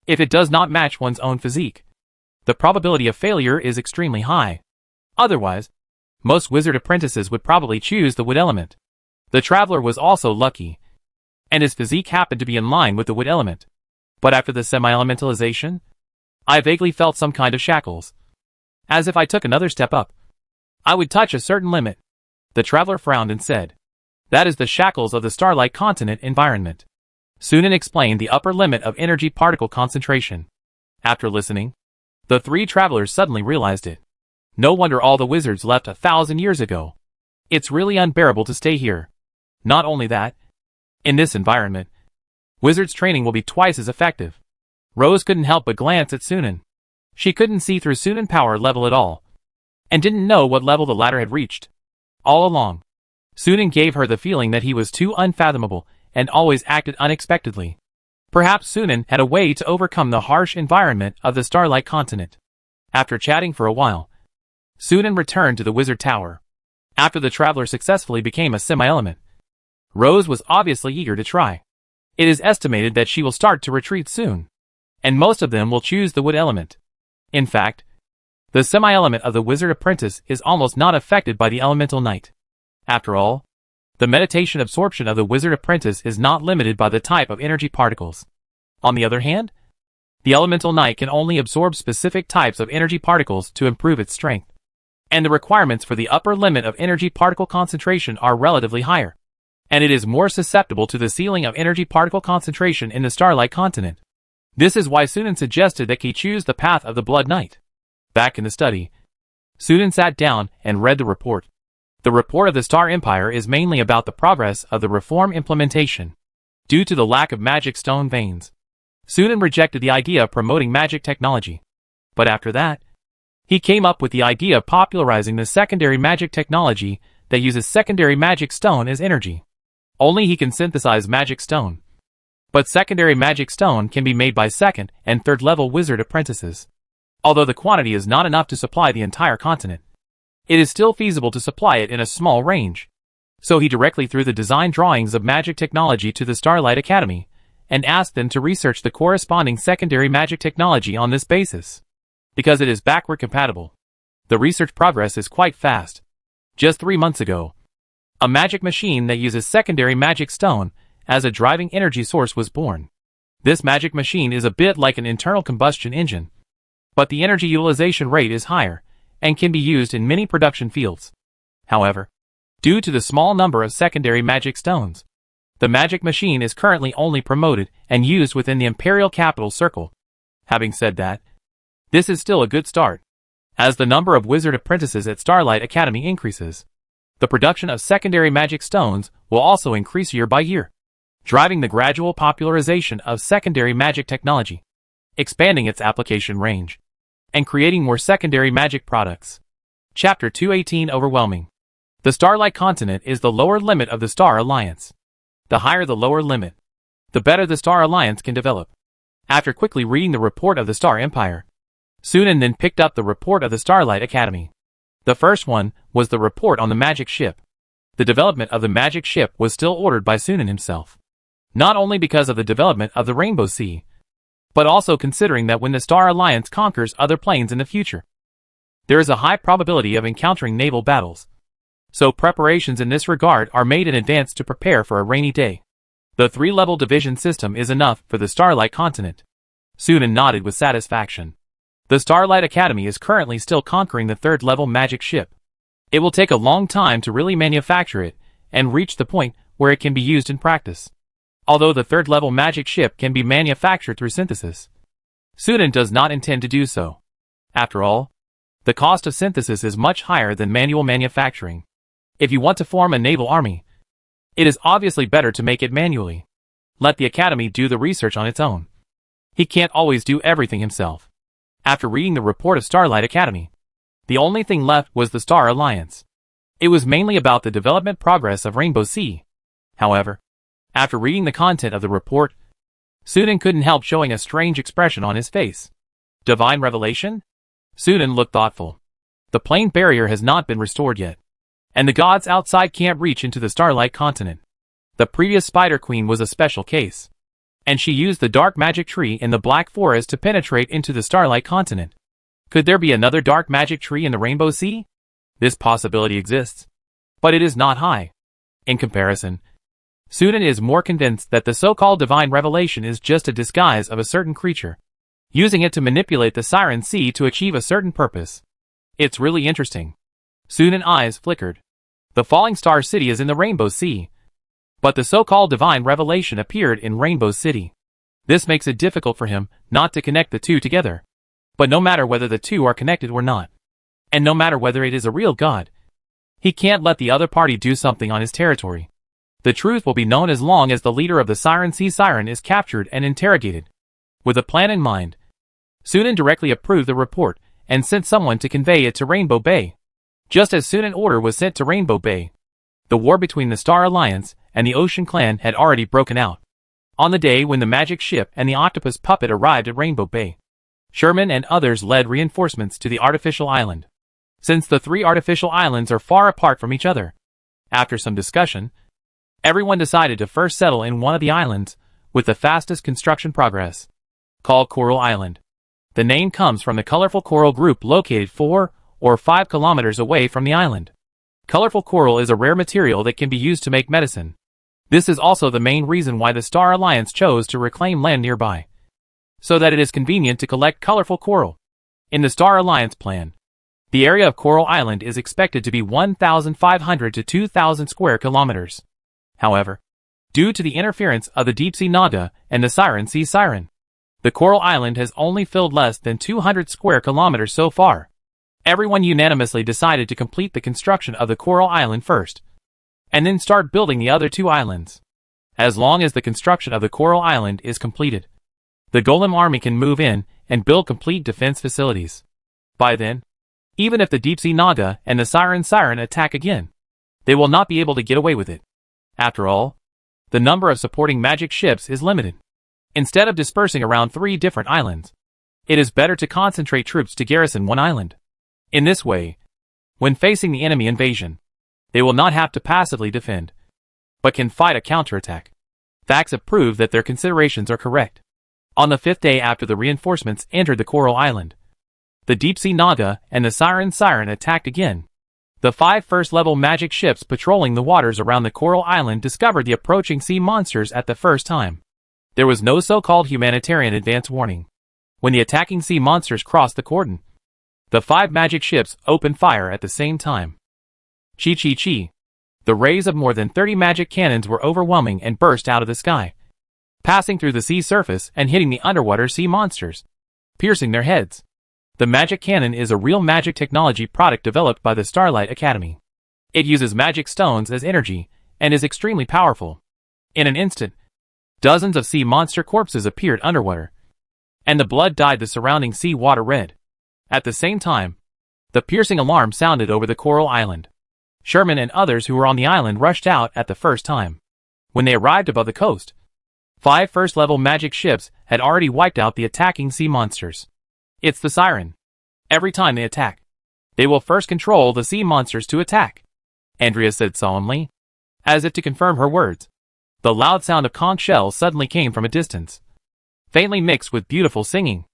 S1: If it does not match one's own physique, the probability of failure is extremely high. Otherwise, most wizard apprentices would probably choose the wood element. The traveler was also lucky, and his physique happened to be in line with the wood element. But after the semi-elementalization, I vaguely felt some kind of shackles. As if I took another step up, I would touch a certain limit. The traveler frowned and said, "That is the shackles of the Starlight Continent environment." Sunan explained the upper limit of energy particle concentration. After listening, the three travelers suddenly realized it. No wonder all the wizards left 1,000 years ago. It's really unbearable to stay here. Not only that, in this environment, wizards' training will be twice as effective. Rose couldn't help but glance at Sunan. She couldn't see through Sunan's power level at all, and didn't know what level the latter had reached. All along, Sunan gave her the feeling that he was too unfathomable and always acted unexpectedly. Perhaps Sunan had a way to overcome the harsh environment of the Starlight Continent. After chatting for a while, Sunan returned to the Wizard Tower. After the traveler successfully became a semi-element, Rose was obviously eager to try. It is estimated that she will start to retreat soon, and most of them will choose the wood element. In fact, the semi-element of the wizard apprentice is almost not affected by the elemental night. After all, the meditation absorption of the wizard apprentice is not limited by the type of energy particles. On the other hand, the elemental night can only absorb specific types of energy particles to improve its strength, and the requirements for the upper limit of energy particle concentration are relatively higher, and it is more susceptible to the ceiling of energy particle concentration in the Starlight Continent. This is why Sunan suggested that he choose the path of the Blood Knight. Back in the study, Sunan sat down and read the report. The report of the Star Empire is mainly about the progress of the reform implementation. Due to the lack of magic stone veins, Sunan rejected the idea of promoting magic technology. But after that, he came up with the idea of popularizing the secondary magic technology that uses secondary magic stone as energy. Only he can synthesize magic stone. But secondary magic stone can be made by second and third level wizard apprentices. Although the quantity is not enough to supply the entire continent, it is still feasible to supply it in a small range. So he directly threw the design drawings of magic technology to the Starlight Academy, and asked them to research the corresponding secondary magic technology on this basis. Because it is backward compatible, the research progress is quite fast. Just 3 months ago, a magic machine that uses secondary magic stone as a driving energy source was born. This magic machine is a bit like an internal combustion engine, but the energy utilization rate is higher and can be used in many production fields. However, due to the small number of secondary magic stones, the magic machine is currently only promoted and used within the Imperial Capital Circle. Having said that, this is still a good start. As the number of wizard apprentices at Starlight Academy increases, the production of secondary magic stones will also increase year by year, driving the gradual popularization of secondary magic technology, expanding its application range, and creating more secondary magic products. Chapter 218 Overwhelming. The Starlight Continent is the lower limit of the Star Alliance. The higher the lower limit, the better the Star Alliance can develop. After quickly reading the report of the Star Empire, Sunan then picked up the report of the Starlight Academy. The first one was the report on the magic ship. The development of the magic ship was still ordered by Sunan himself. Not only because of the development of the Rainbow Sea, but also considering that when the Star Alliance conquers other planes in the future, there is a high probability of encountering naval battles. So preparations in this regard are made in advance to prepare for a rainy day. The 3-level division system is enough for the Starlight Continent. Sunan nodded with satisfaction. The Starlight Academy is currently still conquering the 3rd-level magic ship. It will take a long time to really manufacture it and reach the point where it can be used in practice. Although the 3rd-level magic ship can be manufactured through synthesis, Sunan does not intend to do so. After all, the cost of synthesis is much higher than manual manufacturing. If you want to form a naval army, it is obviously better to make it manually. Let the Academy do the research on its own. He can't always do everything himself. After reading the report of Starlight Academy, the only thing left was the Star Alliance. It was mainly about the development progress of Rainbow Sea. However, after reading the content of the report, Sunan couldn't help showing a strange expression on his face. Divine revelation? Sunan looked thoughtful. The plane barrier has not been restored yet, and the gods outside can't reach into the Starlight continent. The previous Spider Queen was a special case, and she used the dark magic tree in the Black Forest to penetrate into the Starlight continent. Could there be another dark magic tree in the Rainbow Sea? This possibility exists, but it is not high. In comparison, Sunan is more convinced that the so-called divine revelation is just a disguise of a certain creature, using it to manipulate the Siren Sea to achieve a certain purpose. It's really interesting. Sunan's eyes flickered. The falling star city is in the Rainbow Sea, but the so-called divine revelation appeared in Rainbow City. This makes it difficult for him not to connect the two together. But no matter whether the two are connected or not, and no matter whether it is a real god, he can't let the other party do something on his territory. The truth will be known as long as the leader of the Siren Sea Siren is captured and interrogated. With a plan in mind, Sunan directly approved the report and sent someone to convey it to Rainbow Bay. Just as soon an order was sent to Rainbow Bay, the war between the Star Alliance and the Ocean Clan had already broken out. On the day when the magic ship and the octopus puppet arrived at Rainbow Bay, Sherman and others led reinforcements to the artificial island, since the three artificial islands are far apart from each other. After some discussion, everyone decided to first settle in one of the islands with the fastest construction progress, called Coral Island. The name comes from the colorful coral group located 4 or 5 kilometers away from the island. Colorful coral is a rare material that can be used to make medicine. This is also the main reason why the Star Alliance chose to reclaim land nearby, so that it is convenient to collect colorful coral. In the Star Alliance plan, the area of Coral Island is expected to be 1,500 to 2,000 square kilometers. However, due to the interference of the Deep Sea Naga and the Siren Sea Siren, the Coral Island has only filled less than 200 square kilometers so far. Everyone unanimously decided to complete the construction of the Coral Island first, and then start building the other 2 islands. As long as the construction of the Coral Island is completed, the Golem army can move in and build complete defense facilities. By then, even if the Deep Sea Naga and the Siren attack again, they will not be able to get away with it. After all, the number of supporting magic ships is limited. Instead of dispersing around 3 different islands, it is better to concentrate troops to garrison one island. In this way, when facing the enemy invasion, they will not have to passively defend, but can fight a counterattack. Facts have proved that their considerations are correct. On the 5th day after the reinforcements entered the Coral Island, the Deep Sea Naga and the Siren attacked again. The 5 first-level magic ships patrolling the waters around the Coral Island discovered the approaching sea monsters at the first time. There was no so-called humanitarian advance warning. When the attacking sea monsters crossed the cordon, the 5 magic ships opened fire at the same time. Chi. The rays of more than 30 magic cannons were overwhelming and burst out of the sky, passing through the sea surface and hitting the underwater sea monsters, piercing their heads. The magic cannon is a real magic technology product developed by the Starlight Academy. It uses magic stones as energy and is extremely powerful. In an instant, dozens of sea monster corpses appeared underwater, and the blood dyed the surrounding sea water red. At the same time, the piercing alarm sounded over the Coral Island. Sherman and others who were on the island rushed out at the first time. When they arrived above the coast, 5 first-level magic ships had already wiped out the attacking sea monsters. It's the Siren. Every time they attack, they will first control the sea monsters to attack, Andrea said solemnly, as if to confirm her words. The loud sound of conch shells suddenly came from a distance, faintly mixed with beautiful singing.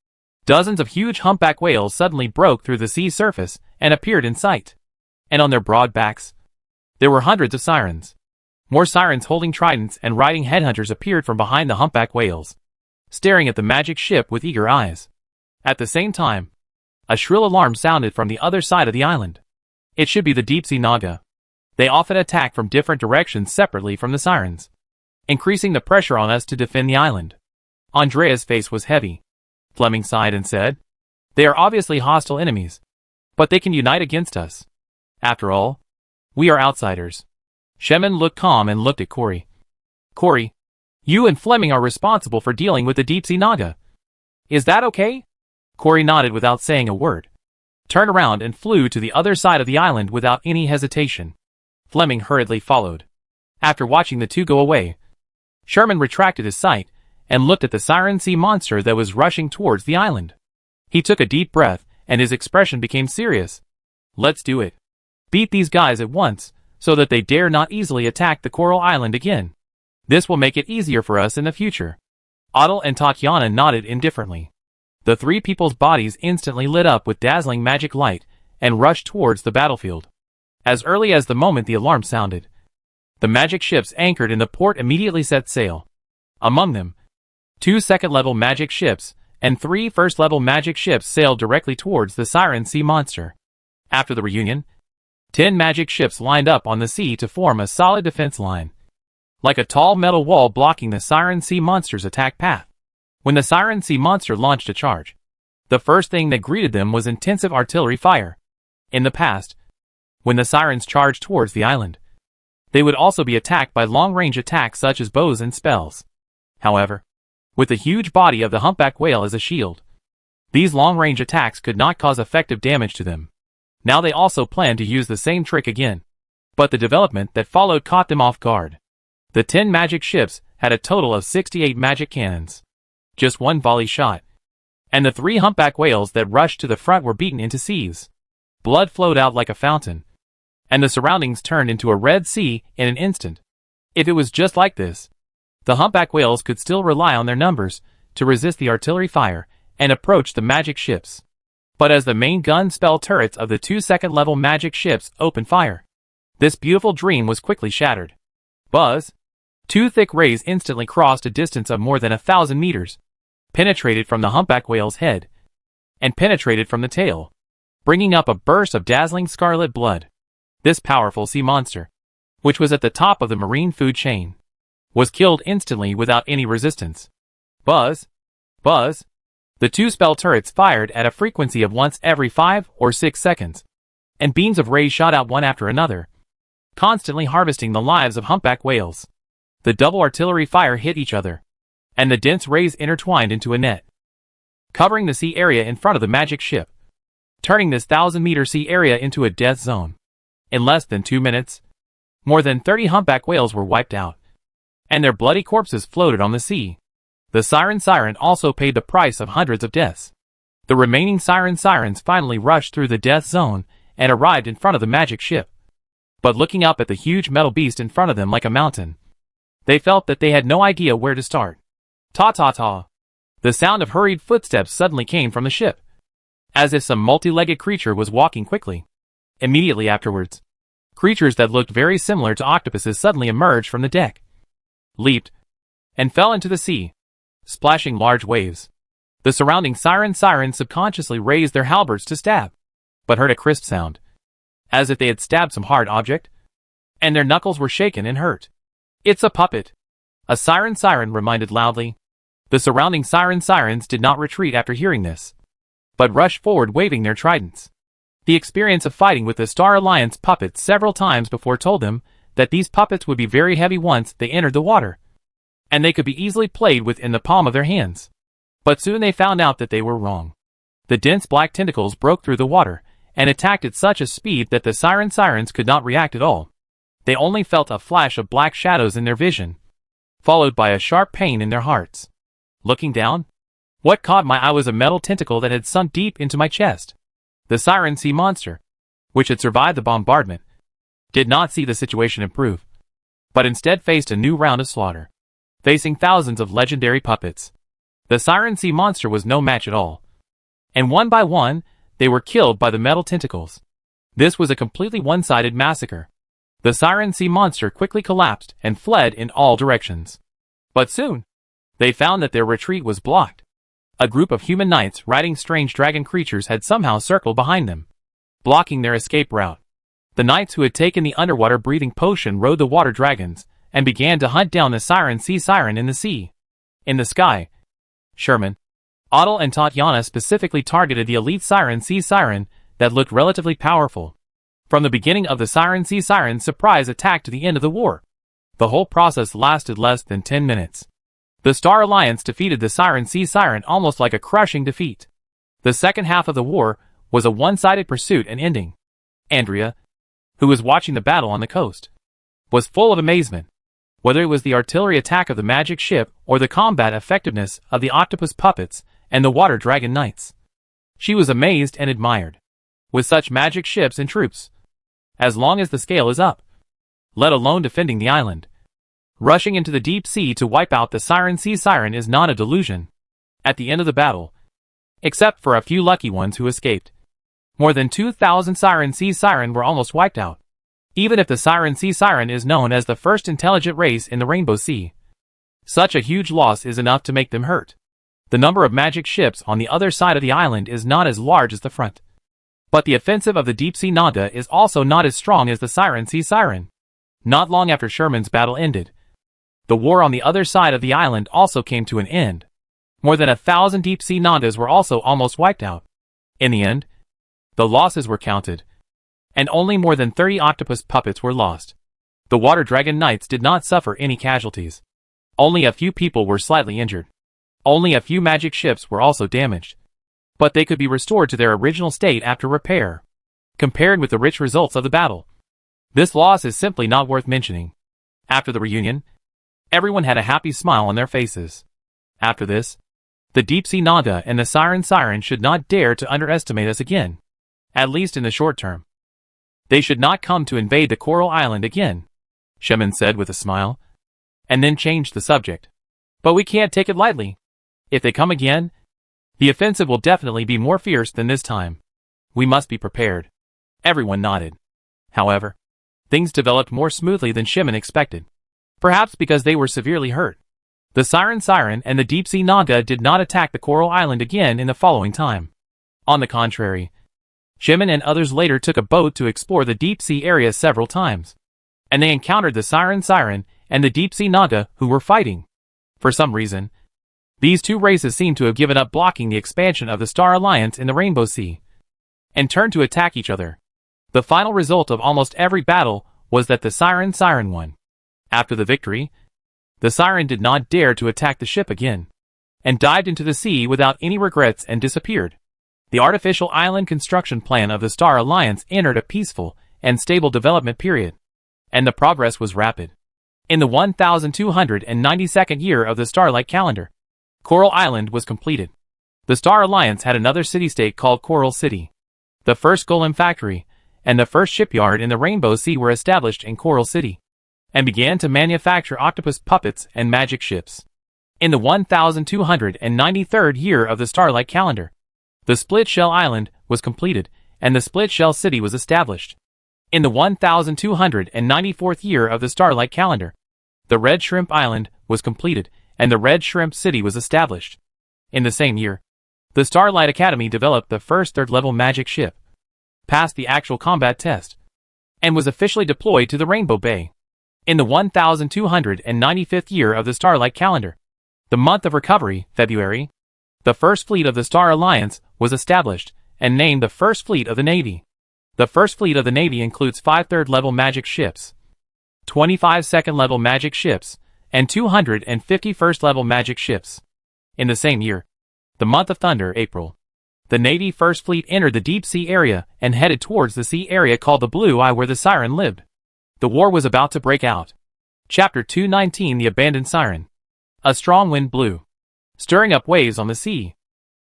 S1: Dozens of huge humpback whales suddenly broke through the sea surface and appeared in sight. And on their broad backs, there were hundreds of sirens. More sirens holding tridents and riding headhunters appeared from behind the humpback whales, staring at the magic ship with eager eyes. At the same time, a shrill alarm sounded from the other side of the island. It should be the Deep Sea Naga. They often attack from different directions separately from the sirens, increasing the pressure on us to defend the island. Andrea's face was heavy. Fleming sighed and said, "They are obviously hostile enemies, but they can unite against us. After all, we are outsiders." Shemin looked calm and looked at Corey. "Corey, you and Fleming are responsible for dealing with the Deep Sea Naga. Is that okay?" Corey nodded without saying a word, turned around and flew to the other side of the island without any hesitation. Fleming hurriedly followed. After watching the two go away, Sherman retracted his sight and looked at the Siren Sea monster that was rushing towards the island. He took a deep breath, and his expression became serious. Let's do it. Beat these guys at once, so that they dare not easily attack the Coral Island again. This will make it easier for us in the future. Otto and Tatiana nodded indifferently. The three people's bodies instantly lit up with dazzling magic light, and rushed towards the battlefield. As early as the moment the alarm sounded, the magic ships anchored in the port immediately set sail. Among them, 2 second-level magic ships and 3 first-level magic ships sailed directly towards the Siren Sea monster. After the reunion, 10 magic ships lined up on the sea to form a solid defense line, like a tall metal wall blocking the Siren Sea monster's attack path. When the Siren Sea monster launched a charge, the first thing that greeted them was intensive artillery fire. In the past, when the Sirens charged towards the island, they would also be attacked by long-range attacks such as bows and spells. However, with the huge body of the humpback whale as a shield, these long-range attacks could not cause effective damage to them. Now they also planned to use the same trick again. But the development that followed caught them off guard. The 10 magic ships had a total of 68 magic cannons. Just one volley shot, and the 3 humpback whales that rushed to the front were beaten into sieves. Blood flowed out like a fountain, and the surroundings turned into a Red Sea in an instant. If it was just like this, the humpback whales could still rely on their numbers to resist the artillery fire and approach the magic ships. But as the main gun spell turrets of the 2 second-level magic ships opened fire, this beautiful dream was quickly shattered. Buzz! 2 thick rays instantly crossed a distance of more than 1,000 meters, penetrated from the humpback whale's head, and penetrated from the tail, bringing up a burst of dazzling scarlet blood. This powerful sea monster, which was at the top of the marine food chain, was killed instantly without any resistance. Buzz! Buzz! The 2 spell turrets fired at a frequency of once every 5 or 6 seconds, and beams of rays shot out one after another, constantly harvesting the lives of humpback whales. The double artillery fire hit each other, and the dense rays intertwined into a net, covering the sea area in front of the magic ship, turning this 1,000-meter sea area into a death zone. In less than 2 minutes, more than 30 humpback whales were wiped out, and their bloody corpses floated on the sea. The Siren also paid the price of hundreds of deaths. The remaining Sirens finally rushed through the death zone and arrived in front of the magic ship. But looking up at the huge metal beast in front of them like a mountain, they felt that they had no idea where to start. Ta-ta-ta! The sound of hurried footsteps suddenly came from the ship, as if some multi-legged creature was walking quickly. Immediately afterwards, creatures that looked very similar to octopuses suddenly emerged from the deck, leaped, and fell into the sea, splashing large waves. The surrounding Sirens subconsciously raised their halberds to stab, but heard a crisp sound, as if they had stabbed some hard object, and their knuckles were shaken and hurt. It's a puppet! A Siren reminded loudly. The surrounding Sirens did not retreat after hearing this, but rushed forward waving their tridents. The experience of fighting with the Star Alliance puppets several times before told them that these puppets would be very heavy once they entered the water, and they could be easily played with in the palm of their hands. But soon they found out that they were wrong. The dense black tentacles broke through the water and attacked at such a speed that the Sirens could not react at all. They only felt a flash of black shadows in their vision, followed by a sharp pain in their hearts. Looking down, what caught my eye was a metal tentacle that had sunk deep into my chest. The Siren Sea monster, which had survived the bombardment, did not see the situation improve, but instead faced a new round of slaughter, facing thousands of legendary puppets. The Siren Sea monster was no match at all, and one by one, they were killed by the metal tentacles. This was a completely one-sided massacre. The Siren Sea monster quickly collapsed and fled in all directions. But soon, they found that their retreat was blocked. A group of human knights riding strange dragon creatures had somehow circled behind them, blocking their escape route. The knights who had taken the underwater breathing potion rode the water dragons and began to hunt down the Siren Sea siren in the sea. In the sky, Sherman, Otto and Tatiana specifically targeted the elite Siren Sea siren that looked relatively powerful. From the beginning of the Siren Sea siren's surprise attack to the end of the war, the whole process lasted less than 10 minutes. The Star Alliance defeated the Siren Sea siren almost like a crushing defeat. The second half of the war was a one-sided pursuit and ending. Andrea, who was watching the battle on the coast, was full of amazement. Whether it was the artillery attack of the magic ship or the combat effectiveness of the octopus puppets and the water dragon knights, She was amazed and admired. With such magic ships and troops, as long as the scale is up, let alone defending the island, rushing into the deep sea to wipe out the Siren Sea Siren is not a delusion. At the end of the battle, except for a few lucky ones who escaped, more than 2,000 Siren Sea Siren were almost wiped out. Even if the Siren Sea Siren is known as the first intelligent race in the Rainbow Sea, such a huge loss is enough to make them hurt. The number of magic ships on the other side of the island is not as large as the front. But the offensive of the Deep Sea Naga is also not as strong as the Siren Sea Siren. Not long after Sherman's battle ended, the war on the other side of the island also came to an end. More than 1,000 Deep Sea Nagas were also almost wiped out. In the end, the losses were counted, and only more than 30 octopus puppets were lost. The Water Dragon Knights did not suffer any casualties. Only a few people were slightly injured. Only a few magic ships were also damaged, but they could be restored to their original state after repair. Compared with the rich results of the battle, this loss is simply not worth mentioning. After the reunion, everyone had a happy smile on their faces. After this, the Deep Sea Naga and the Siren should not dare to underestimate us again, at least in the short term. They should not come to invade the Coral Island again, Sherman said with a smile, and then changed the subject. But we can't take it lightly. If they come again, the offensive will definitely be more fierce than this time. We must be prepared. Everyone nodded. However, things developed more smoothly than Sherman expected. Perhaps because they were severely hurt. The Siren and the Deep Sea Naga did not attack the Coral Island again in the following time. On the contrary, Sherman and others later took a boat to explore the deep sea area several times, and they encountered the Siren and the Deep Sea Naga who were fighting. For some reason, these two races seemed to have given up blocking the expansion of the Star Alliance in the Rainbow Sea, and turned to attack each other. The final result of almost every battle was that the Siren won. After the victory, the Siren did not dare to attack the ship again, and dived into the sea without any regrets and disappeared. The artificial island construction plan of the Star Alliance entered a peaceful and stable development period, and the progress was rapid. In the 1292nd year of the Starlight calendar, Coral Island was completed. The Star Alliance had another city-state called Coral City. The first golem factory and the first shipyard in the Rainbow Sea were established in Coral City, and began to manufacture octopus puppets and magic ships. In the 1293rd year of the Starlight calendar, the Split Shell Island was completed, and the Split Shell City was established. In the 1294th year of the Starlight calendar, the Red Shrimp Island was completed, and the Red Shrimp City was established. In the same year, the Starlight Academy developed the first third-level magic ship, passed the actual combat test, and was officially deployed to the Rainbow Bay. In the 1295th year of the Starlight calendar, the month of recovery, February, the first fleet of the Star Alliance was established and named the First Fleet of the Navy. The First Fleet of the Navy includes 5 third-level magic ships, 25 second-level magic ships, and 250 first-level magic ships. In the same year, the month of Thunder, April, the Navy First Fleet entered the deep sea area and headed towards the sea area called the Blue Eye where the Siren lived. The war was about to break out. Chapter 219 The Abandoned Siren. A strong wind blew, stirring up waves on the sea.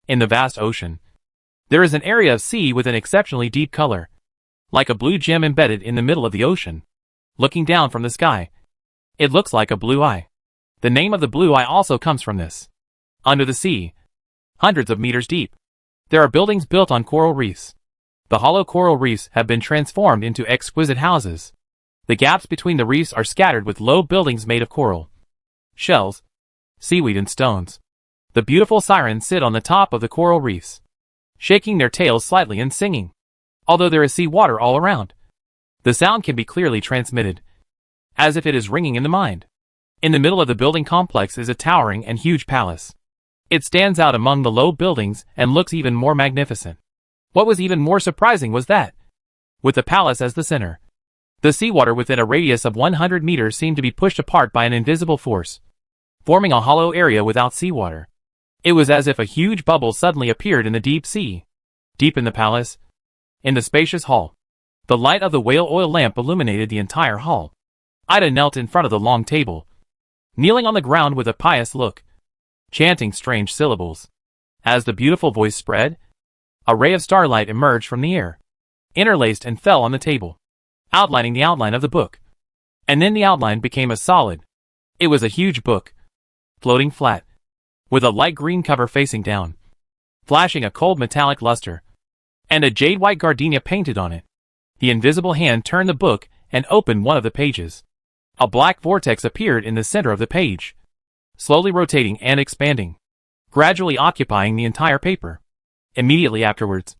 S1: In the vast ocean, there is an area of sea with an exceptionally deep color, like a blue gem embedded in the middle of the ocean. Looking down from the sky, it looks like a blue eye. The name of the blue eye also comes from this. Under the sea, hundreds of meters deep, there are buildings built on coral reefs. The hollow coral reefs have been transformed into exquisite houses. The gaps between the reefs are scattered with low buildings made of coral, shells, seaweed and stones. The beautiful sirens sit on the top of the coral reefs, shaking their tails slightly and singing. Although there is sea water all around, the sound can be clearly transmitted, as if it is ringing in the mind. In the middle of the building complex is a towering and huge palace. It stands out among the low buildings and looks even more magnificent. What was even more surprising was that, with the palace as the center, the seawater within a radius of 100 meters seemed to be pushed apart by an invisible force, forming a hollow area without seawater. It was as if a huge bubble suddenly appeared in the deep sea. Deep in the palace, in the spacious hall, the light of the whale oil lamp illuminated the entire hall. Ida knelt in front of the long table, kneeling on the ground with a pious look, chanting strange syllables. As the beautiful voice spread, A ray of starlight emerged from the air, interlaced and fell on the table, outlining the outline of the book. And then the outline became a solid. It was a huge book, floating flat, with a light green cover facing down, flashing a cold metallic luster, and a jade-white gardenia painted on it. The invisible hand turned the book and opened one of the pages. A black vortex appeared in the center of the page, slowly rotating and expanding, gradually occupying the entire paper. Immediately afterwards,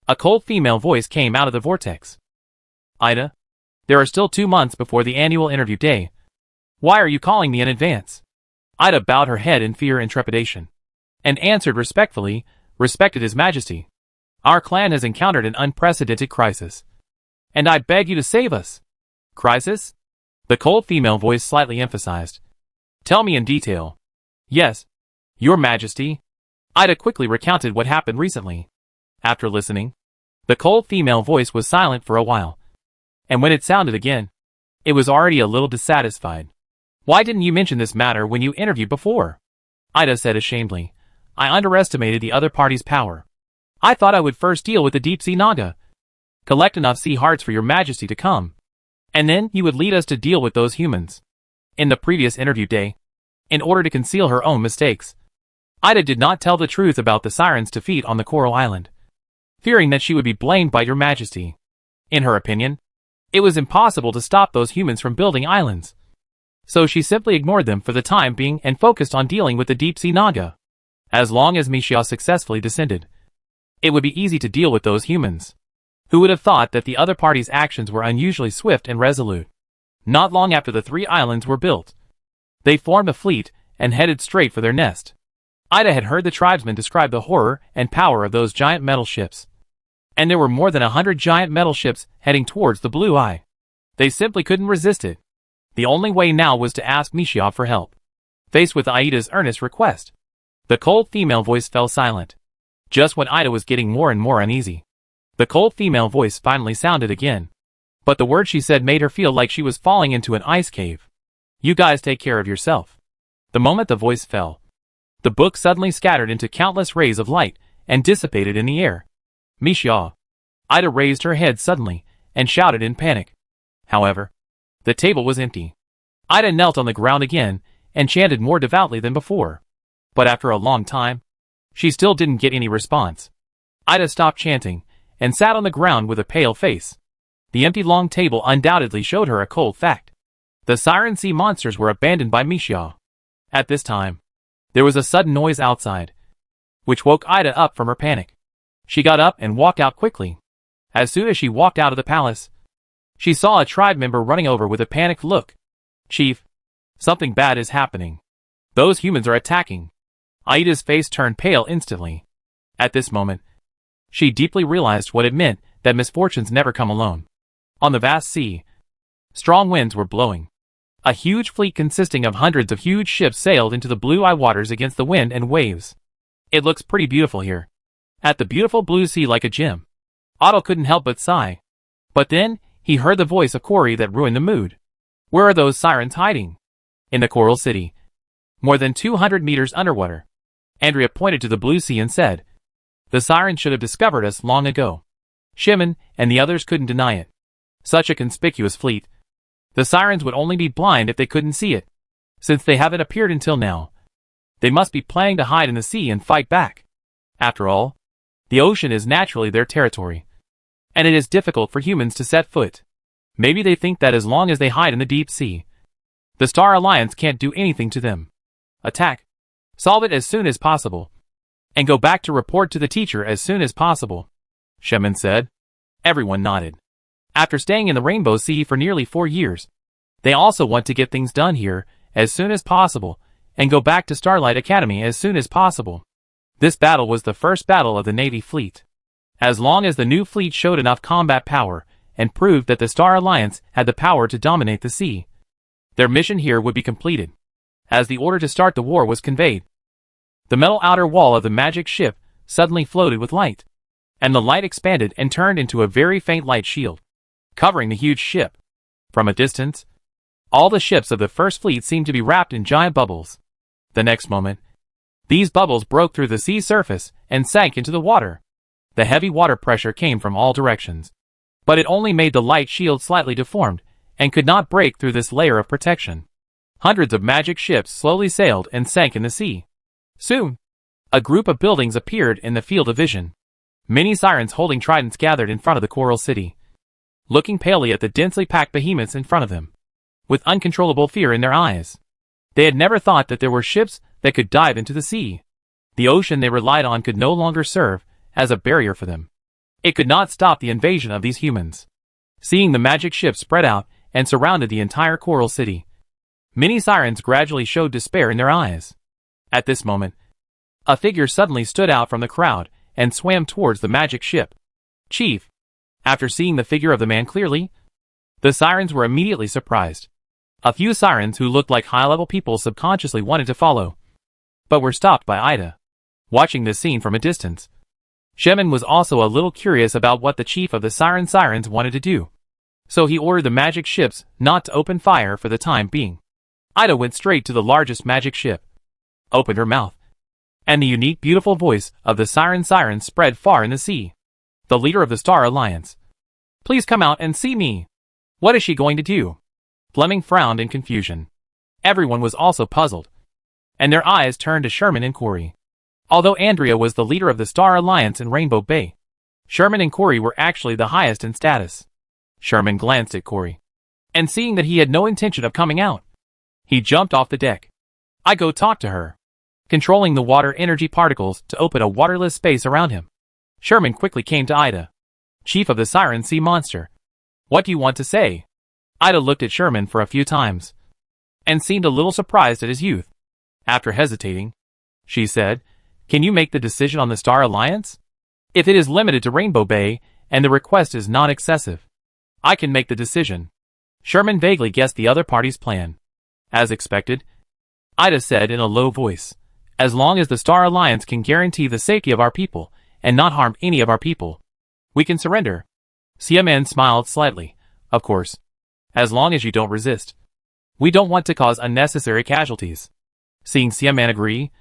S1: a cold female voice came out of the vortex. "Ida, there are still 2 months before the annual interview day. Why are you calling me in advance?" Ida bowed her head in fear and trepidation, and answered respectfully, "Respected His Majesty, our clan has encountered an unprecedented crisis, and I beg you to save us." "Crisis?" the cold female voice slightly emphasized. "Tell me in detail." "Yes, Your Majesty." Ida quickly recounted what happened recently. After listening, the cold female voice was silent for a while, and when it sounded again, it was already a little dissatisfied. "Why didn't you mention this matter when you interviewed before?" Ida said ashamedly. "I underestimated the other party's power. I thought I would first deal with the deep-sea Naga, collect enough sea hearts for Your Majesty to come, and then you would lead us to deal with those humans." In the previous interview day, in order to conceal her own mistakes, Ida did not tell the truth about the Siren's defeat on the Coral Island, fearing that she would be blamed by Your Majesty. In her opinion, it was impossible to stop those humans from building islands, so she simply ignored them for the time being and focused on dealing with the deep-sea Naga. As long as Mishia successfully descended, it would be easy to deal with those humans. Who would have thought that the other party's actions were unusually swift and resolute? Not long after the 3 islands were built, they formed a fleet and headed straight for their nest. Ida had heard the tribesmen describe the horror and power of those giant metal ships, and there were more than 100 giant metal ships heading towards the Blue Eye. They simply couldn't resist it. The only way now was to ask Mishia for help. Faced with Aida's earnest request, the cold female voice fell silent. Just when Ida was getting more and more uneasy, the cold female voice finally sounded again. But the words she said made her feel like she was falling into an ice cave. "You guys take care of yourself." The moment the voice fell, the book suddenly scattered into countless rays of light and dissipated in the air. "Mishia." Ida raised her head suddenly and shouted in panic. However, the table was empty. Ida knelt on the ground again and chanted more devoutly than before. But after a long time, she still didn't get any response. Ida stopped chanting and sat on the ground with a pale face. The empty long table undoubtedly showed her a cold fact. The siren sea monsters were abandoned by Mishia. At this time, there was a sudden noise outside, which woke Ida up from her panic. She got up and walked out quickly. As soon as she walked out of the palace, she saw a tribe member running over with a panicked look. "Chief, something bad is happening. Those humans are attacking." Aida's face turned pale instantly. At this moment, she deeply realized what it meant that misfortunes never come alone. On the vast sea, strong winds were blowing. A huge fleet consisting of hundreds of huge ships sailed into the blue eye waters against the wind and waves. "It looks pretty beautiful here, at the beautiful blue sea, like a gem." Otto couldn't help but sigh. But then, he heard the voice of Corey that ruined the mood. "Where are those sirens hiding?" "In the Coral City, more than 200 meters underwater." Andrea pointed to the blue sea and said, "The sirens should have discovered us long ago." Shimon and the others couldn't deny it. Such a conspicuous fleet. The sirens would only be blind if they couldn't see it. Since they haven't appeared until now, they must be planning to hide in the sea and fight back. After all, the ocean is naturally their territory, and it is difficult for humans to set foot. Maybe they think that as long as they hide in the deep sea, the Star Alliance can't do anything to them. Attack, solve it as soon as possible, and go back to report to the teacher as soon as possible," Shimon said. Everyone nodded. After staying in the Rainbow Sea for nearly 4 years, they also want to get things done here as soon as possible and go back to Starlight Academy as soon as possible. This battle was the first battle of the Navy fleet. As long as the new fleet showed enough combat power and proved that the Star Alliance had the power to dominate the sea, their mission here would be completed. As the order to start the war was conveyed, the metal outer wall of the magic ship suddenly floated with light, and the light expanded and turned into a very faint light shield, covering the huge ship. From a distance, all the ships of the first fleet seemed to be wrapped in giant bubbles. The next moment, these bubbles broke through the sea surface and sank into the water. The heavy water pressure came from all directions. But it only made the light shield slightly deformed, and could not break through this layer of protection. Hundreds of magic ships slowly sailed and sank in the sea. Soon, a group of buildings appeared in the field of vision. Many sirens holding tridents gathered in front of the coral city, looking palely at the densely packed behemoths in front of them, with uncontrollable fear in their eyes. They had never thought that there were ships that could dive into the sea. The ocean they relied on could no longer serve as a barrier for them. It could not stop the invasion of these humans. Seeing the magic ships spread out and surrounded the entire coral city, many sirens gradually showed despair in their eyes. At this moment, a figure suddenly stood out from the crowd and swam towards the magic ship. Chief. After seeing the figure of the man clearly, the sirens were immediately surprised. A few sirens who looked like high-level people subconsciously wanted to follow, but were stopped by Ida. Watching this scene from a distance, Shemin was also a little curious about what the chief of the sirens wanted to do, so he ordered the magic ships not to open fire for the time being. Ida went straight to the largest magic ship, opened her mouth, and the unique beautiful voice of the siren spread far in the sea. The leader of the Star Alliance. Please come out and see me. What is she going to do? Fleming frowned in confusion. Everyone was also puzzled, and their eyes turned to Sherman and Corey. Although Andrea was the leader of the Star Alliance in Rainbow Bay, Sherman and Corey were actually the highest in status. Sherman glanced at Corey, and seeing that he had no intention of coming out, he jumped off the deck. I go talk to her. Controlling the water energy particles to open a waterless space around him, Sherman quickly came to Ida. Chief of the Siren Sea Monster. What do you want to say? Ida looked at Sherman for a few times, and seemed a little surprised at his youth. After hesitating, she said, can you make the decision on the Star Alliance? If it is limited to Rainbow Bay, and the request is not excessive, I can make the decision. Sherman vaguely guessed the other party's plan. As expected, Ida said in a low voice, as long as the Star Alliance can guarantee the safety of our people, and not harm any of our people, we can surrender. CMN smiled slightly. Of course. As long as you don't resist. We don't want to cause unnecessary casualties. Seeing CMN agree,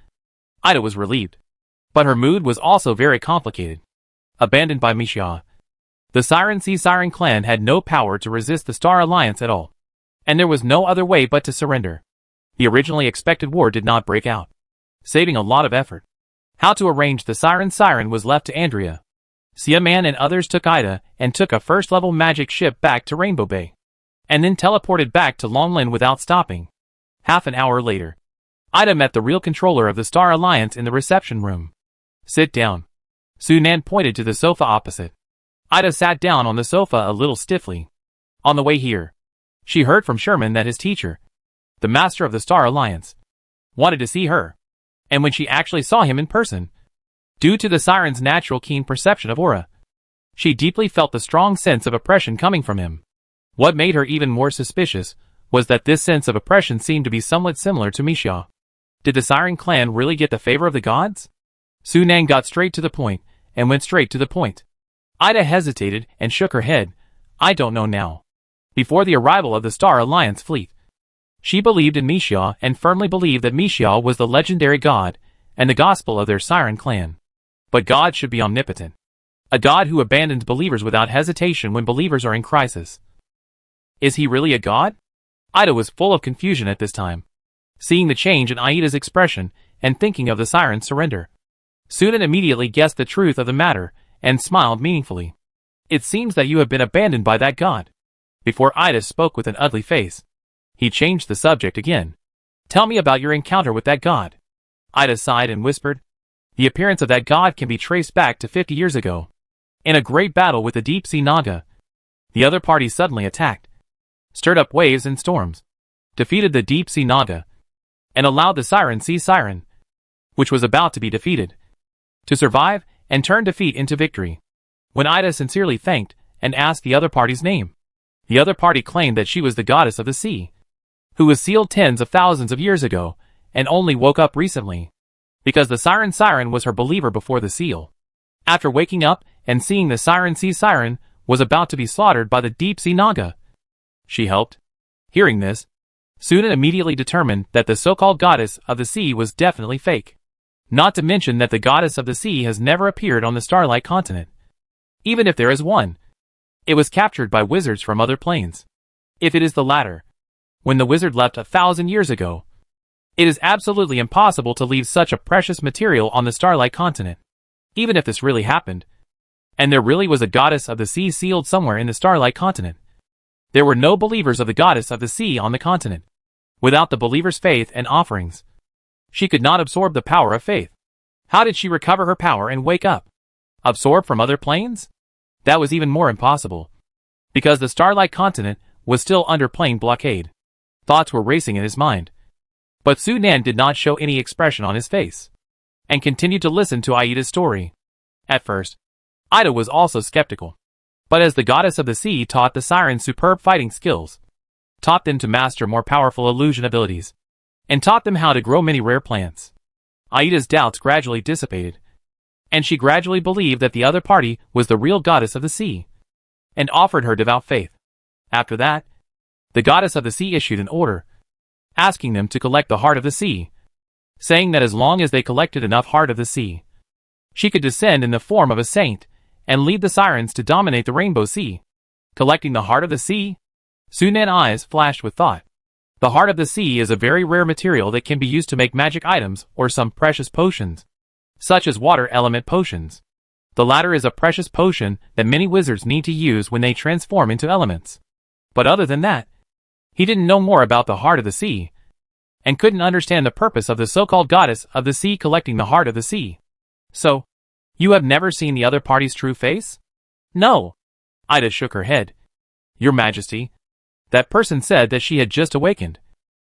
S1: Ida was relieved. But her mood was also very complicated. Abandoned by Mixia, the Siren Sea Siren clan had no power to resist the Star Alliance at all, and there was no other way but to surrender. The originally expected war did not break out, saving a lot of effort. How to arrange the Siren was left to Andrea. Siaman and others took Ida and took a first-level magic ship back to Rainbow Bay, and then teleported back to Longlin without stopping. Half an hour later, Ida met the real controller of the Star Alliance in the reception room. Sit down. Sunan pointed to the sofa opposite. Ida sat down on the sofa a little stiffly. On the way here, she heard from Sherman that his teacher, the master of the Star Alliance, wanted to see her. And when she actually saw him in person, due to the siren's natural keen perception of aura, she deeply felt the strong sense of oppression coming from him. What made her even more suspicious was that this sense of oppression seemed to be somewhat similar to Mixia. Did the Siren clan really get the favor of the gods? Sunang got straight to the point, and went straight to the point. Ida hesitated and shook her head. I don't know now. Before the arrival of the Star Alliance fleet, she believed in Mixia and firmly believed that Mixia was the legendary god and the gospel of their Siren clan. But God should be omnipotent. A god who abandons believers without hesitation when believers are in crisis. Is he really a god? Ida was full of confusion at this time, seeing the change in Aida's expression and thinking of the Siren's surrender. Sunan immediately guessed the truth of the matter and smiled meaningfully. It seems that you have been abandoned by that god. Before Ida spoke with an ugly face, he changed the subject again. Tell me about your encounter with that god. Ida sighed and whispered. The appearance of that god can be traced back to 50 years ago. In a great battle with the deep sea Naga, the other party suddenly attacked, stirred up waves and storms, defeated the deep sea Naga, and allowed the Siren Sea Siren, which was about to be defeated, to survive and turn defeat into victory. When Ida sincerely thanked and asked the other party's name, the other party claimed that she was the goddess of the sea, who was sealed tens of thousands of years ago and only woke up recently, because the Siren was her believer before the seal. After waking up and seeing the Siren Sea Siren was about to be slaughtered by the deep sea Naga, she helped. Hearing this, Sunan immediately determined that the so-called goddess of the sea was definitely fake. Not to mention that the goddess of the sea has never appeared on the Starlight continent. Even if there is one, it was captured by wizards from other planes. If it is the latter, when the wizard left 1,000 years ago, it is absolutely impossible to leave such a precious material on the Starlight continent. Even if this really happened, and there really was a goddess of the sea sealed somewhere in the Starlight continent, there were no believers of the goddess of the sea on the continent. Without the believers' faith and offerings, she could not absorb the power of faith. How did she recover her power and wake up? Absorb from other planes? That was even more impossible, because the Starlight continent was still under plane blockade. Thoughts were racing in his mind, but Sunan did not show any expression on his face, and continued to listen to Aida's story. At first, Aida was also skeptical, but as the goddess of the sea taught the sirens superb fighting skills, taught them to master more powerful illusion abilities, and taught them how to grow many rare plants, Aida's doubts gradually dissipated, and she gradually believed that the other party was the real goddess of the sea, and offered her devout faith. After that, the goddess of the sea issued an order, asking them to collect the heart of the sea, saying that as long as they collected enough heart of the sea, she could descend in the form of a saint and lead the sirens to dominate the Rainbow Sea. Collecting the heart of the sea? Sunan's eyes flashed with thought. The heart of the sea is a very rare material that can be used to make magic items or some precious potions, such as water element potions. The latter is a precious potion that many wizards need to use when they transform into elements. But other than that, he didn't know more about the heart of the sea, and couldn't understand the purpose of the so-called goddess of the sea collecting the heart of the sea. So, you have never seen the other party's true face? No. Aida shook her head. Your Majesty, that person said that she had just awakened.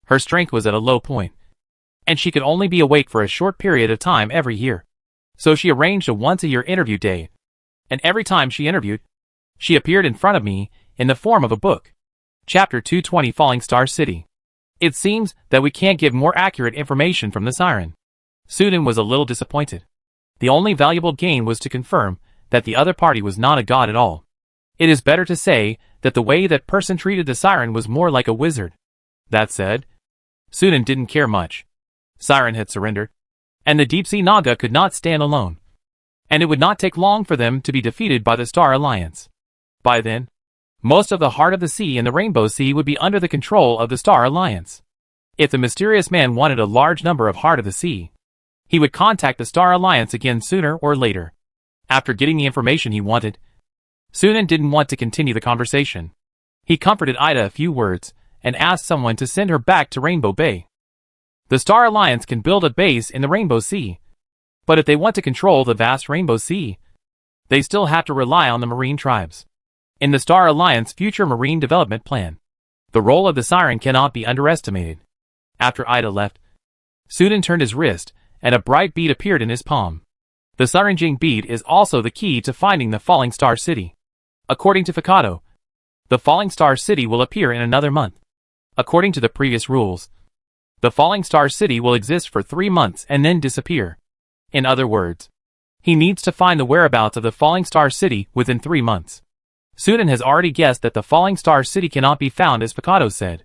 S1: Her strength was at a low point, and she could only be awake for a short period of time every year. So she arranged a once-a-year interview date, and every time she interviewed, she appeared in front of me in the form of a book. Chapter 220 Falling Star City. It seems that we can't give more accurate information from the siren. Sudan was a little disappointed. The only valuable gain was to confirm that the other party was not a god at all. It is better to say that the way that person treated the siren was more like a wizard. That said, Sudan didn't care much. Siren had surrendered, and the deep-sea Naga could not stand alone. And it would not take long for them to be defeated by the Star Alliance. By then, most of the heart of the sea and the Rainbow Sea would be under the control of the Star Alliance. If the mysterious man wanted a large number of heart of the sea, he would contact the Star Alliance again sooner or later. After getting the information he wanted, Sunan didn't want to continue the conversation. He comforted Aida a few words, and asked someone to send her back to Rainbow Bay. The Star Alliance can build a base in the Rainbow Sea, but if they want to control the vast Rainbow Sea, they still have to rely on the marine tribes. In the Star Alliance future marine development plan, the role of the siren cannot be underestimated. After Aida left, Sudan turned his wrist, and a bright bead appeared in his palm. The Saranjing bead is also the key to finding the Falling Star City. According to Fakato, the Falling Star City will appear in another month. According to the previous rules, the Falling Star City will exist for 3 months and then disappear. In other words, he needs to find the whereabouts of the Falling Star City within 3 months. Sudan has already guessed that the Falling Star City cannot be found as Fakato said,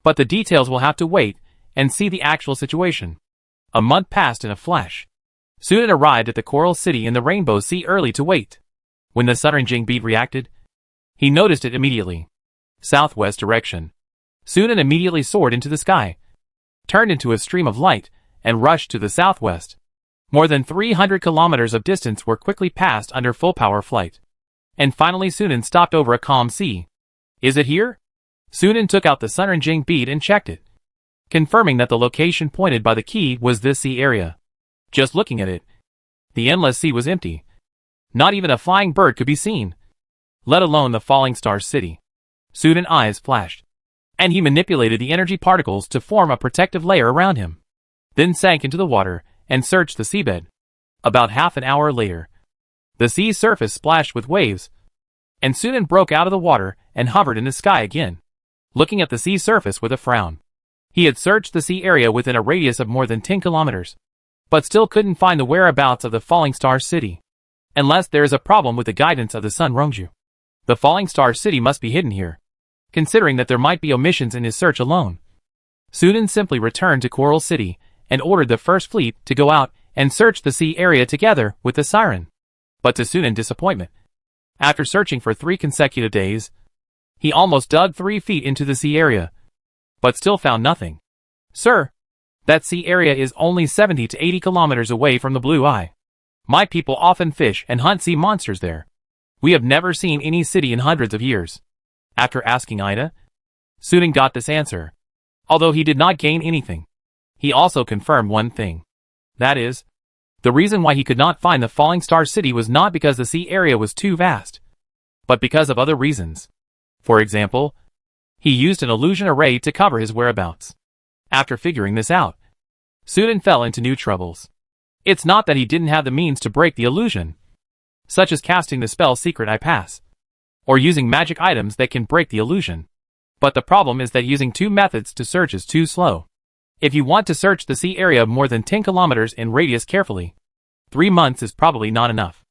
S1: but the details will have to wait and see the actual situation. A month passed in a flash. Sudan arrived at the Coral City in the Rainbow Sea early to wait. When the Saranjing bead reacted, he noticed it immediately. Southwest direction. Sudan immediately soared into the sky, turned into a stream of light, and rushed to the southwest. More than 300 kilometers of distance were quickly passed under full-power flight. And finally Sunan stopped over a calm sea. Is it here? Sunan took out the Saranjing bead and checked it, confirming that the location pointed by the key was this sea area. Just looking at it, the endless sea was empty. Not even a flying bird could be seen, let alone the Falling Star City. Sudan's eyes flashed, and he manipulated the energy particles to form a protective layer around him, then sank into the water and searched the seabed. About half an hour later, the sea's surface splashed with waves, and Sudan broke out of the water and hovered in the sky again, looking at the sea surface with a frown. He had searched the sea area within a radius of more than 10 kilometers, but still couldn't find the whereabouts of the Falling Star City. Unless there is a problem with the guidance of the Sun Rongju, the Falling Star City must be hidden here, considering that there might be omissions in his search alone. Sudan simply returned to Coral City and ordered the first fleet to go out and searched the sea area together with the siren. But to Sunan's disappointment, after searching for 3 consecutive days, he almost dug 3 feet into the sea area, but still found nothing. "Sir, that sea area is only 70 to 80 kilometers away from the Blue Eye. My people often fish and hunt sea monsters there. We have never seen any city in hundreds of years." After asking Ida, Sunan got this answer. Although he did not gain anything, he also confirmed one thing. That is, the reason why he could not find the Falling Star City was not because the sea area was too vast, but because of other reasons. For example, he used an illusion array to cover his whereabouts. After figuring this out, Sunan fell into new troubles. It's not that he didn't have the means to break the illusion, such as casting the spell Secret Eye Pass, or using magic items that can break the illusion. But the problem is that using 2 methods to search is too slow. If you want to search the sea area of more than 10 kilometers in radius carefully, 3 months is probably not enough.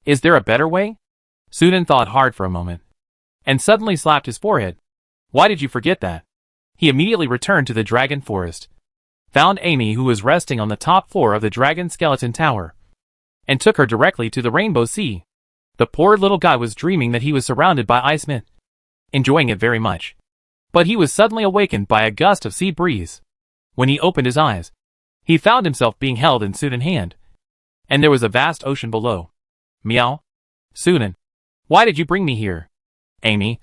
S1: Is there a better way? Sunan thought hard for a moment, and suddenly slapped his forehead. Why did you forget that? He immediately returned to the Dragon Forest, found Amy who was resting on the top floor of the Dragon Skeleton Tower, and took her directly to the Rainbow Sea. The poor little guy was dreaming that he was surrounded by ice mint, enjoying it very much. But he was suddenly awakened by a gust of sea breeze. When he opened his eyes, he found himself being held in Sunan's hand, and there was a vast ocean below. Meow. Sunan, why did you bring me here? Amy,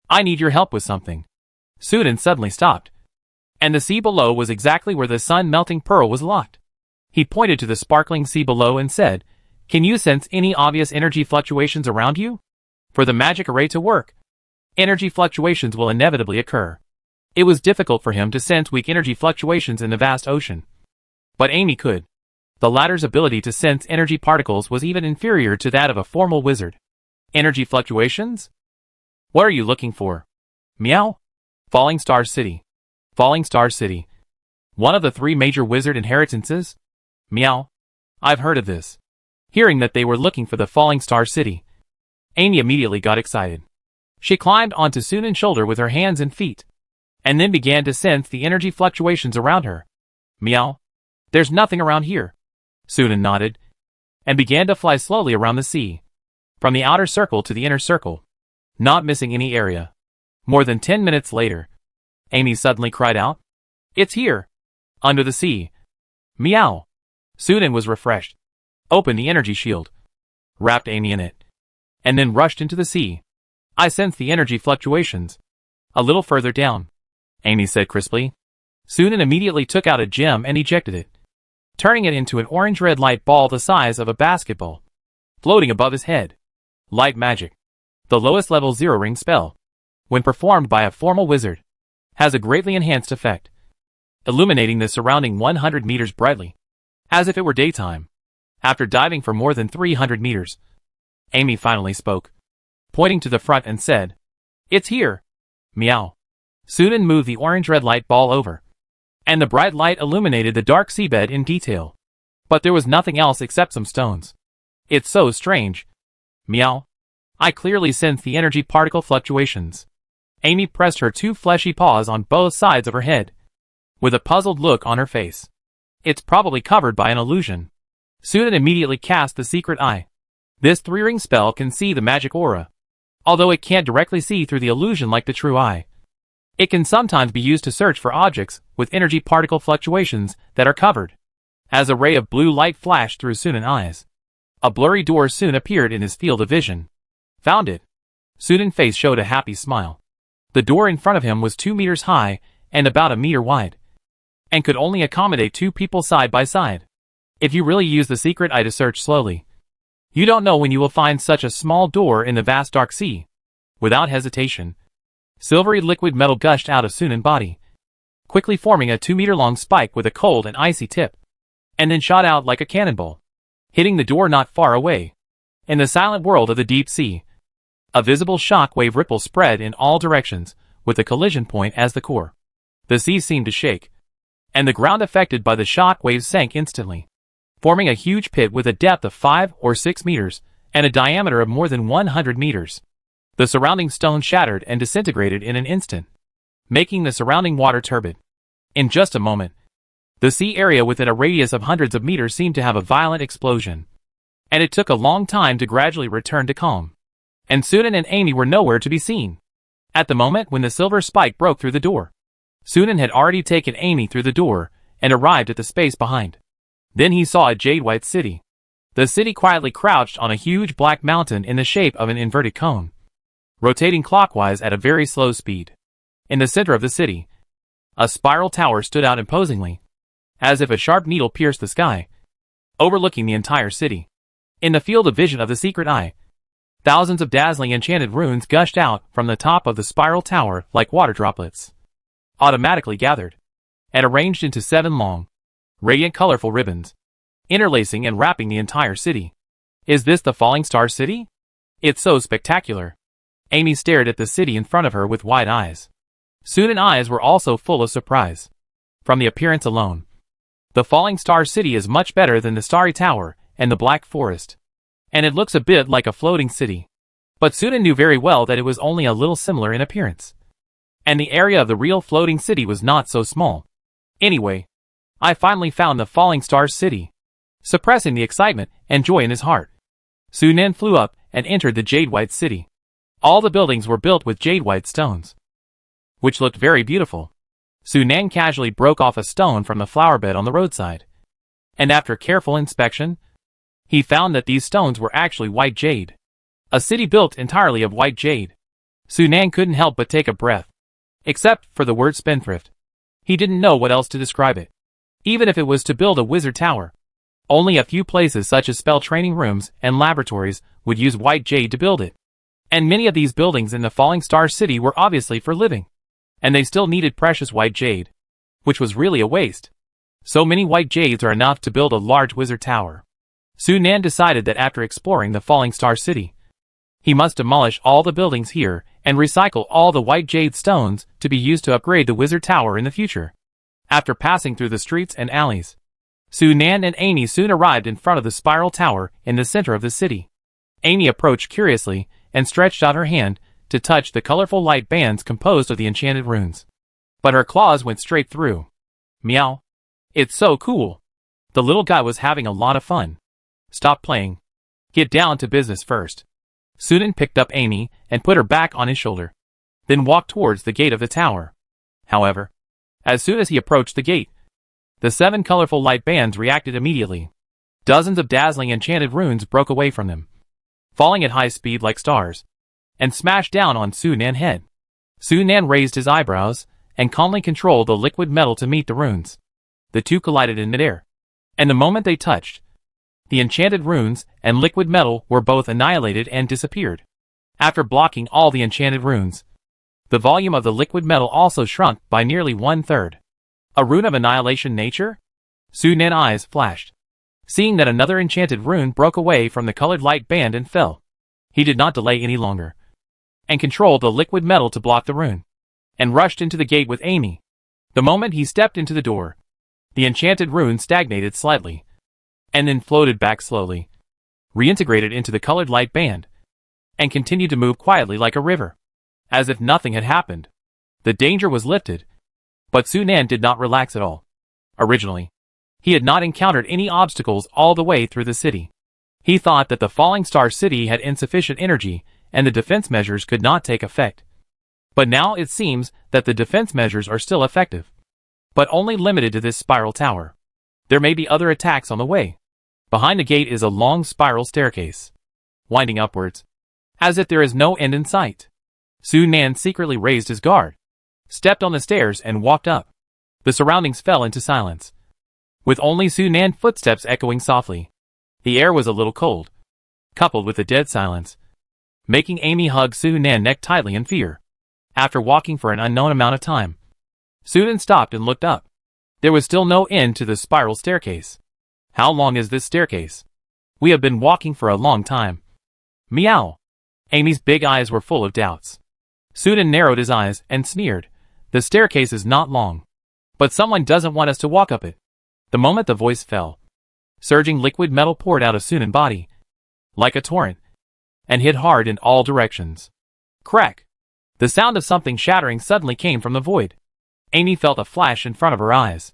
S1: I need your help with something. Sunan suddenly stopped, and the sea below was exactly where the sun-melting pearl was locked. He pointed to the sparkling sea below and said, "Can you sense any obvious energy fluctuations around you? For the magic array to work, energy fluctuations will inevitably occur." It was difficult for him to sense weak energy fluctuations in the vast ocean, but Amy could. The latter's ability to sense energy particles was even inferior to that of a formal wizard. Energy fluctuations? What are you looking for? Meow. Falling Star City. Falling Star City. One of the 3 major wizard inheritances? Meow. I've heard of this. Hearing that they were looking for the Falling Star City, Amy immediately got excited. She climbed onto Sunan's shoulder with her hands and feet, and then began to sense the energy fluctuations around her. Meow. There's nothing around here. Sunan nodded, and began to fly slowly around the sea, from the outer circle to the inner circle, not missing any area. More than 10 minutes later, Amy suddenly cried out, "It's here! Under the sea!" Meow. Sunan was refreshed, opened the energy shield, wrapped Amy in it, and then rushed into the sea. "I sense the energy fluctuations. A little further down," Amy said crisply. Sunan immediately took out a gem and ejected it, turning it into an orange-red light ball the size of a basketball, floating above his head. Light magic. The lowest level 0-ring spell, when performed by a formal wizard, has a greatly enhanced effect, illuminating the surrounding 100 meters brightly, as if it were daytime. After diving for more than 300 meters, Amy finally spoke, pointing to the front and said, "It's here!" Meow. Sunan moved the orange-red light ball over, and the bright light illuminated the dark seabed in detail. But there was nothing else except some stones. "It's so strange." Meow. I clearly sense the energy particle fluctuations. Amy pressed her 2 fleshy paws on both sides of her head, with a puzzled look on her face. "It's probably covered by an illusion." Sunan immediately cast the secret eye. This 3-ring spell can see the magic aura, although it can't directly see through the illusion like the true eye. It can sometimes be used to search for objects with energy particle fluctuations that are covered. As a ray of blue light flashed through Sunan's eyes, a blurry door soon appeared in his field of vision. "Found it." Sunan's face showed a happy smile. The door in front of him was 2 meters high and about a meter wide, and could only accommodate 2 people side by side. If you really use the secret eye to search slowly, you don't know when you will find such a small door in the vast dark sea. Without hesitation, silvery liquid metal gushed out of Sunan's body, quickly forming a 2-meter-long spike with a cold and icy tip, and then shot out like a cannonball, hitting the door not far away. In the silent world of the deep sea, a visible shock wave ripple spread in all directions, with the collision point as the core. The sea seemed to shake, and the ground affected by the shock waves sank instantly, forming a huge pit with a depth of 5 or 6 meters and a diameter of more than 100 meters. The surrounding stone shattered and disintegrated in an instant, making the surrounding water turbid. In just a moment, The sea area within a radius of hundreds of meters seemed to have a violent explosion. And it took a long time to gradually return to calm. And Sunan and Amy were nowhere to be seen. At the moment when the silver spike broke through the door, Sunan had already taken Amy through the door and arrived at the space behind. Then he saw a jade-white city. The city quietly crouched on a huge black mountain in the shape of an inverted cone, rotating clockwise at a very slow speed. In the center of the city, a spiral tower stood out imposingly, as if a sharp needle pierced the sky, overlooking the entire city. In the field of vision of the secret eye, thousands of dazzling enchanted runes gushed out from the top of the spiral tower like water droplets, automatically gathered and arranged into 7 long, radiant colorful ribbons, interlacing and wrapping the entire city. Is this the Falling Star City? It's so spectacular. Amy stared at the city in front of her with wide eyes. Sunan's eyes were also full of surprise. From the appearance alone, the Falling Star City is much better than the Starry Tower and the Black Forest. And it looks a bit like a floating city. But Sunan knew very well that it was only a little similar in appearance. And the area of the real floating city was not so small. Anyway, I finally found the Falling Star City. Suppressing the excitement and joy in his heart, Sunan flew up and entered the jade-white city. All the buildings were built with jade-white stones, which looked very beautiful. Sunan casually broke off a stone from the flower bed on the roadside, and after careful inspection, he found that these stones were actually white jade. A city built entirely of white jade. Sunan couldn't help but take a breath. Except for the word spendthrift. He didn't know what else to describe it. Even if it was to build a wizard tower, only a few places such as spell training rooms and laboratories would use white jade to build it. And many of these buildings in the Falling Star City were obviously for living. And they still needed precious white jade, which was really a waste. So many white jades are enough to build a large wizard tower. Sunan decided that after exploring the Falling Star City, he must demolish all the buildings here and recycle all the white jade stones to be used to upgrade the wizard tower in the future. After passing through the streets and alleys, Sunan and Amy soon arrived in front of the spiral tower in the center of the city. Amy approached curiously and stretched out her hand to touch the colorful light bands composed of the enchanted runes. But her claws went straight through. Meow. It's so cool. The little guy was having a lot of fun. Stop playing. Get down to business first. Sunan picked up Amy and put her back on his shoulder, then walked towards the gate of the tower. However, as soon as he approached the gate, the 7 colorful light bands reacted immediately. Dozens of dazzling enchanted runes broke away from them, falling at high speed like stars, and smashed down on Sunan's head. Sunan raised his eyebrows and calmly controlled the liquid metal to meet the runes. The two collided in midair, and the moment they touched, the enchanted runes and liquid metal were both annihilated and disappeared. After blocking all the enchanted runes, the volume of the liquid metal also shrunk by nearly 1/3. A rune of annihilation nature? Sunan's eyes flashed, seeing that another enchanted rune broke away from the colored light band and fell. He did not delay any longer, and controlled the liquid metal to block the rune, and rushed into the gate with Amy. The moment he stepped into the door, the enchanted rune stagnated slightly, and then floated back slowly, reintegrated into the colored light band, and continued to move quietly like a river, as if nothing had happened. The danger was lifted, but Sunan did not relax at all. Originally, he had not encountered any obstacles all the way through the city. He thought that the Falling Star City had insufficient energy and the defense measures could not take effect. But now it seems that the defense measures are still effective, but only limited to this spiral tower. There may be other attacks on the way. Behind the gate is a long spiral staircase, winding upwards, as if there is no end in sight. Sunan secretly raised his guard, stepped on the stairs and walked up. The surroundings fell into silence, with only Sunan's footsteps echoing softly. The air was a little cold, coupled with the dead silence, making Amy hug Sunan's neck tightly in fear. After walking for an unknown amount of time, Sunan stopped and looked up. There was still no end to the spiral staircase. How long is this staircase? We have been walking for a long time. Meow. Amy's big eyes were full of doubts. Sunan narrowed his eyes and sneered. The staircase is not long, but someone doesn't want us to walk up it. The moment the voice fell, surging liquid metal poured out of Sunan's body, like a torrent, and hit hard in all directions. Crack! The sound of something shattering suddenly came from the void. Amy felt a flash in front of her eyes.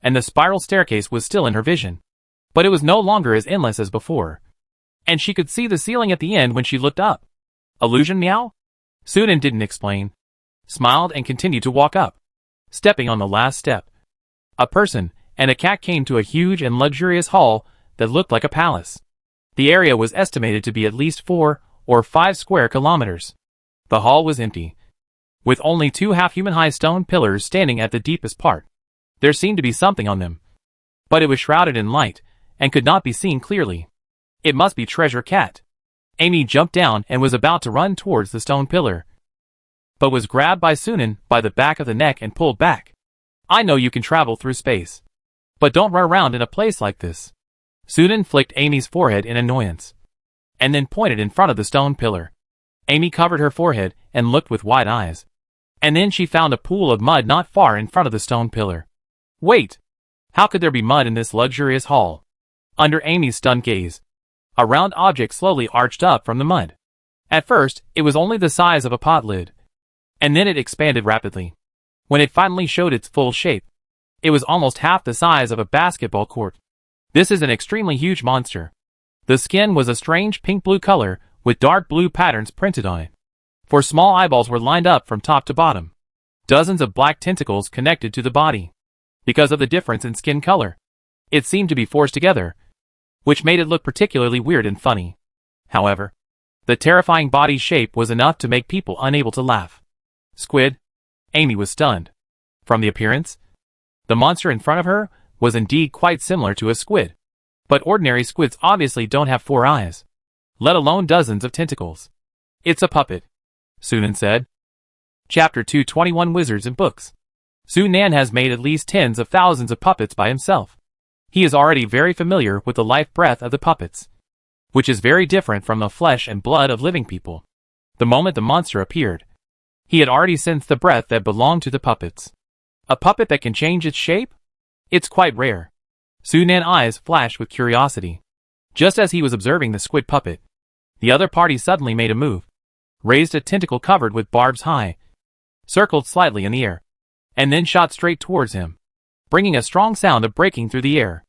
S1: and the spiral staircase was still in her vision. But it was no longer as endless as before, and she could see the ceiling at the end when she looked up. Illusion, meow? Sunan didn't explain, smiled and continued to walk up. Stepping on the last step, a person and a cat came to a huge and luxurious hall that looked like a palace. The area was estimated to be at least 4 or 5 square kilometers. The hall was empty, with only 2 half-human-high stone pillars standing at the deepest part. There seemed to be something on them, but it was shrouded in light and could not be seen clearly. It must be Treasure Cat. Amy jumped down and was about to run towards the stone pillar, but was grabbed by Sunan by the back of the neck and pulled back. I know you can travel through space, but don't run around in a place like this. Sunan flicked Amy's forehead in annoyance, and then pointed in front of the stone pillar. Amy covered her forehead and looked with wide eyes, and then she found a pool of mud not far in front of the stone pillar. Wait! How could there be mud in this luxurious hall? Under Amy's stunned gaze, a round object slowly arched up from the mud. At first, it was only the size of a pot lid, and then it expanded rapidly. When it finally showed its full shape, it was almost half the size of a basketball court. This is an extremely huge monster. The skin was a strange pink-blue color with dark blue patterns printed on it. 4 small eyeballs were lined up from top to bottom. Dozens of black tentacles connected to the body. Because of the difference in skin color, it seemed to be forced together, which made it look particularly weird and funny. However, the terrifying body shape was enough to make people unable to laugh. Squid? Amy was stunned. From the appearance, the monster in front of her was indeed quite similar to a squid. But ordinary squids obviously don't have 4 eyes, let alone dozens of tentacles. It's a puppet, Sunan said. Chapter 221 Wizards and Books. Sunan has made at least tens of thousands of puppets by himself. He is already very familiar with the life breath of the puppets, which is very different from the flesh and blood of living people. The moment the monster appeared, he had already sensed the breath that belonged to the puppets. A puppet that can change its shape? It's quite rare. Sunan's eyes flashed with curiosity. Just as he was observing the squid puppet, the other party suddenly made a move, raised a tentacle covered with barbs high, circled slightly in the air, and then shot straight towards him, bringing a strong sound of breaking through the air.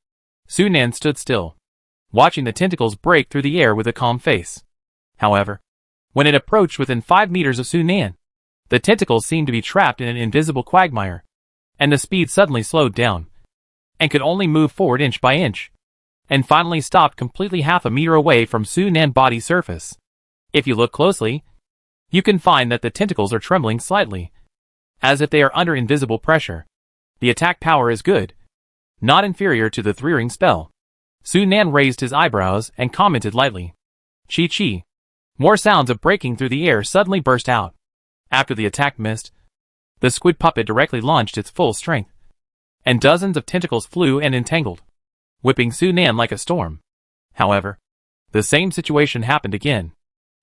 S1: Sunan stood still, watching the tentacles break through the air with a calm face. However, when it approached within 5 meters of Sunan, the tentacles seemed to be trapped in an invisible quagmire, and the speed suddenly slowed down, and could only move forward inch by inch, and finally stopped completely half a meter away from Sunan's body surface. If you look closely, you can find that the tentacles are trembling slightly, as if they are under invisible pressure. The attack power is good, not inferior to the 3-ring spell. Sunan raised his eyebrows and commented lightly. Chi-chi. More sounds of breaking through the air suddenly burst out. After the attack missed, the squid puppet directly launched its full strength, and dozens of tentacles flew and entangled, whipping Sunan like a storm. However, the same situation happened again.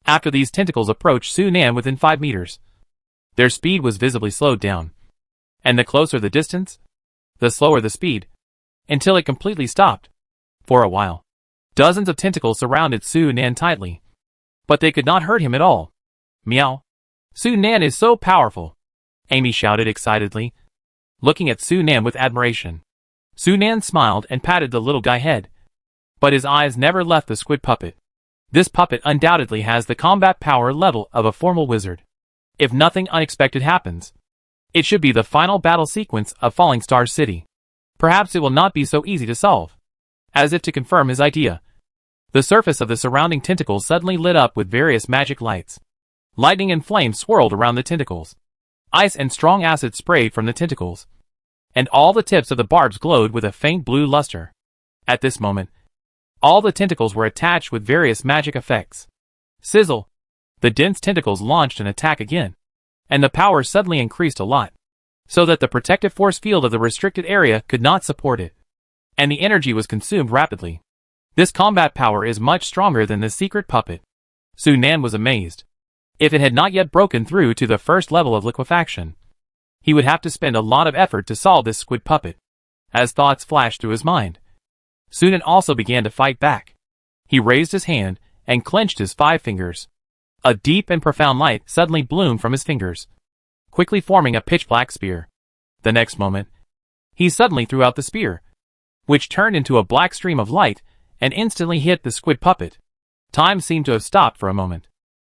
S1: After these tentacles approached Sunan within 5 meters, their speed was visibly slowed down, and the closer the distance, the slower the speed, until it completely stopped. For a while, dozens of tentacles surrounded Sunan tightly, but they could not hurt him at all. Meow. Sunan is so powerful, Amy shouted excitedly, looking at Sunan with admiration. Sunan smiled and patted the little guy's head, but his eyes never left the squid puppet. This puppet undoubtedly has the combat power level of a formal wizard. If nothing unexpected happens, it should be the final battle sequence of Falling Star City. Perhaps it will not be so easy to solve. As if to confirm his idea, the surface of the surrounding tentacles suddenly lit up with various magic lights. Lightning and flames swirled around the tentacles. Ice and strong acid sprayed from the tentacles, and all the tips of the barbs glowed with a faint blue luster. At this moment, all the tentacles were attached with various magic effects. Sizzle! The dense tentacles launched an attack again, and the power suddenly increased a lot, so that the protective force field of the restricted area could not support it, and the energy was consumed rapidly. This combat power is much stronger than the secret puppet. Sunan was amazed. If it had not yet broken through to the first level of liquefaction, he would have to spend a lot of effort to solve this squid puppet. As thoughts flashed through his mind, Sunan also began to fight back. He raised his hand and clenched his 5 fingers. A deep and profound light suddenly bloomed from his fingers, quickly forming a pitch-black spear. The next moment, He suddenly threw out the spear, which turned into a black stream of light and instantly hit the squid puppet. Time seemed to have stopped for a moment.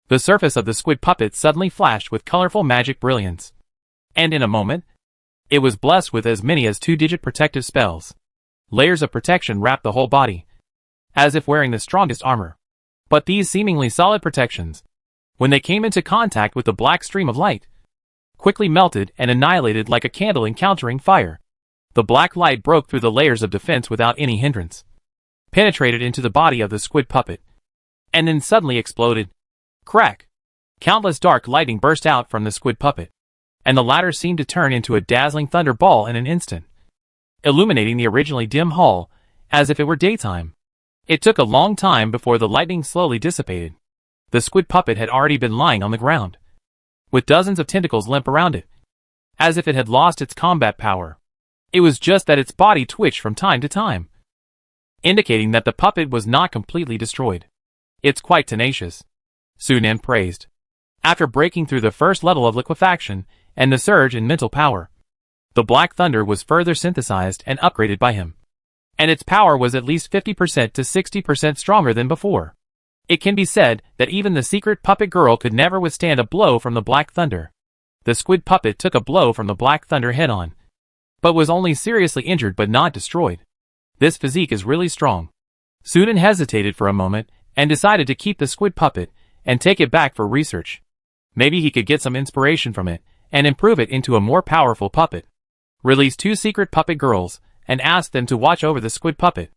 S1: The surface of the squid puppet suddenly flashed with colorful magic brilliance. And in a moment, it was blessed with as many as 2-digit protective spells. Layers of protection wrapped the whole body, as if wearing the strongest armor. But these seemingly solid protections, when they came into contact with the black stream of light, quickly melted and annihilated like a candle encountering fire. The black light broke through the layers of defense without any hindrance, penetrated into the body of the squid puppet, and then suddenly exploded. Crack! Countless dark lightning burst out from the squid puppet, and the latter seemed to turn into a dazzling thunderball in an instant, illuminating the originally dim hall as if it were daytime. It took a long time before the lightning slowly dissipated. The squid puppet had already been lying on the ground, with dozens of tentacles limp around it, as if it had lost its combat power. It was just that its body twitched from time to time, indicating that the puppet was not completely destroyed. It's quite tenacious, Sunan praised. After breaking through the first level of liquefaction and the surge in mental power, the Black Thunder was further synthesized and upgraded by him, and its power was at least 50% to 60% stronger than before. It can be said that even the secret puppet girl could never withstand a blow from the Black Thunder. The squid puppet took a blow from the Black Thunder head-on, but was only seriously injured but not destroyed. This physique is really strong. Sunan hesitated for a moment and decided to keep the squid puppet and take it back for research. Maybe he could get some inspiration from it and improve it into a more powerful puppet. Release 2 secret puppet girls and ask them to watch over the squid puppet.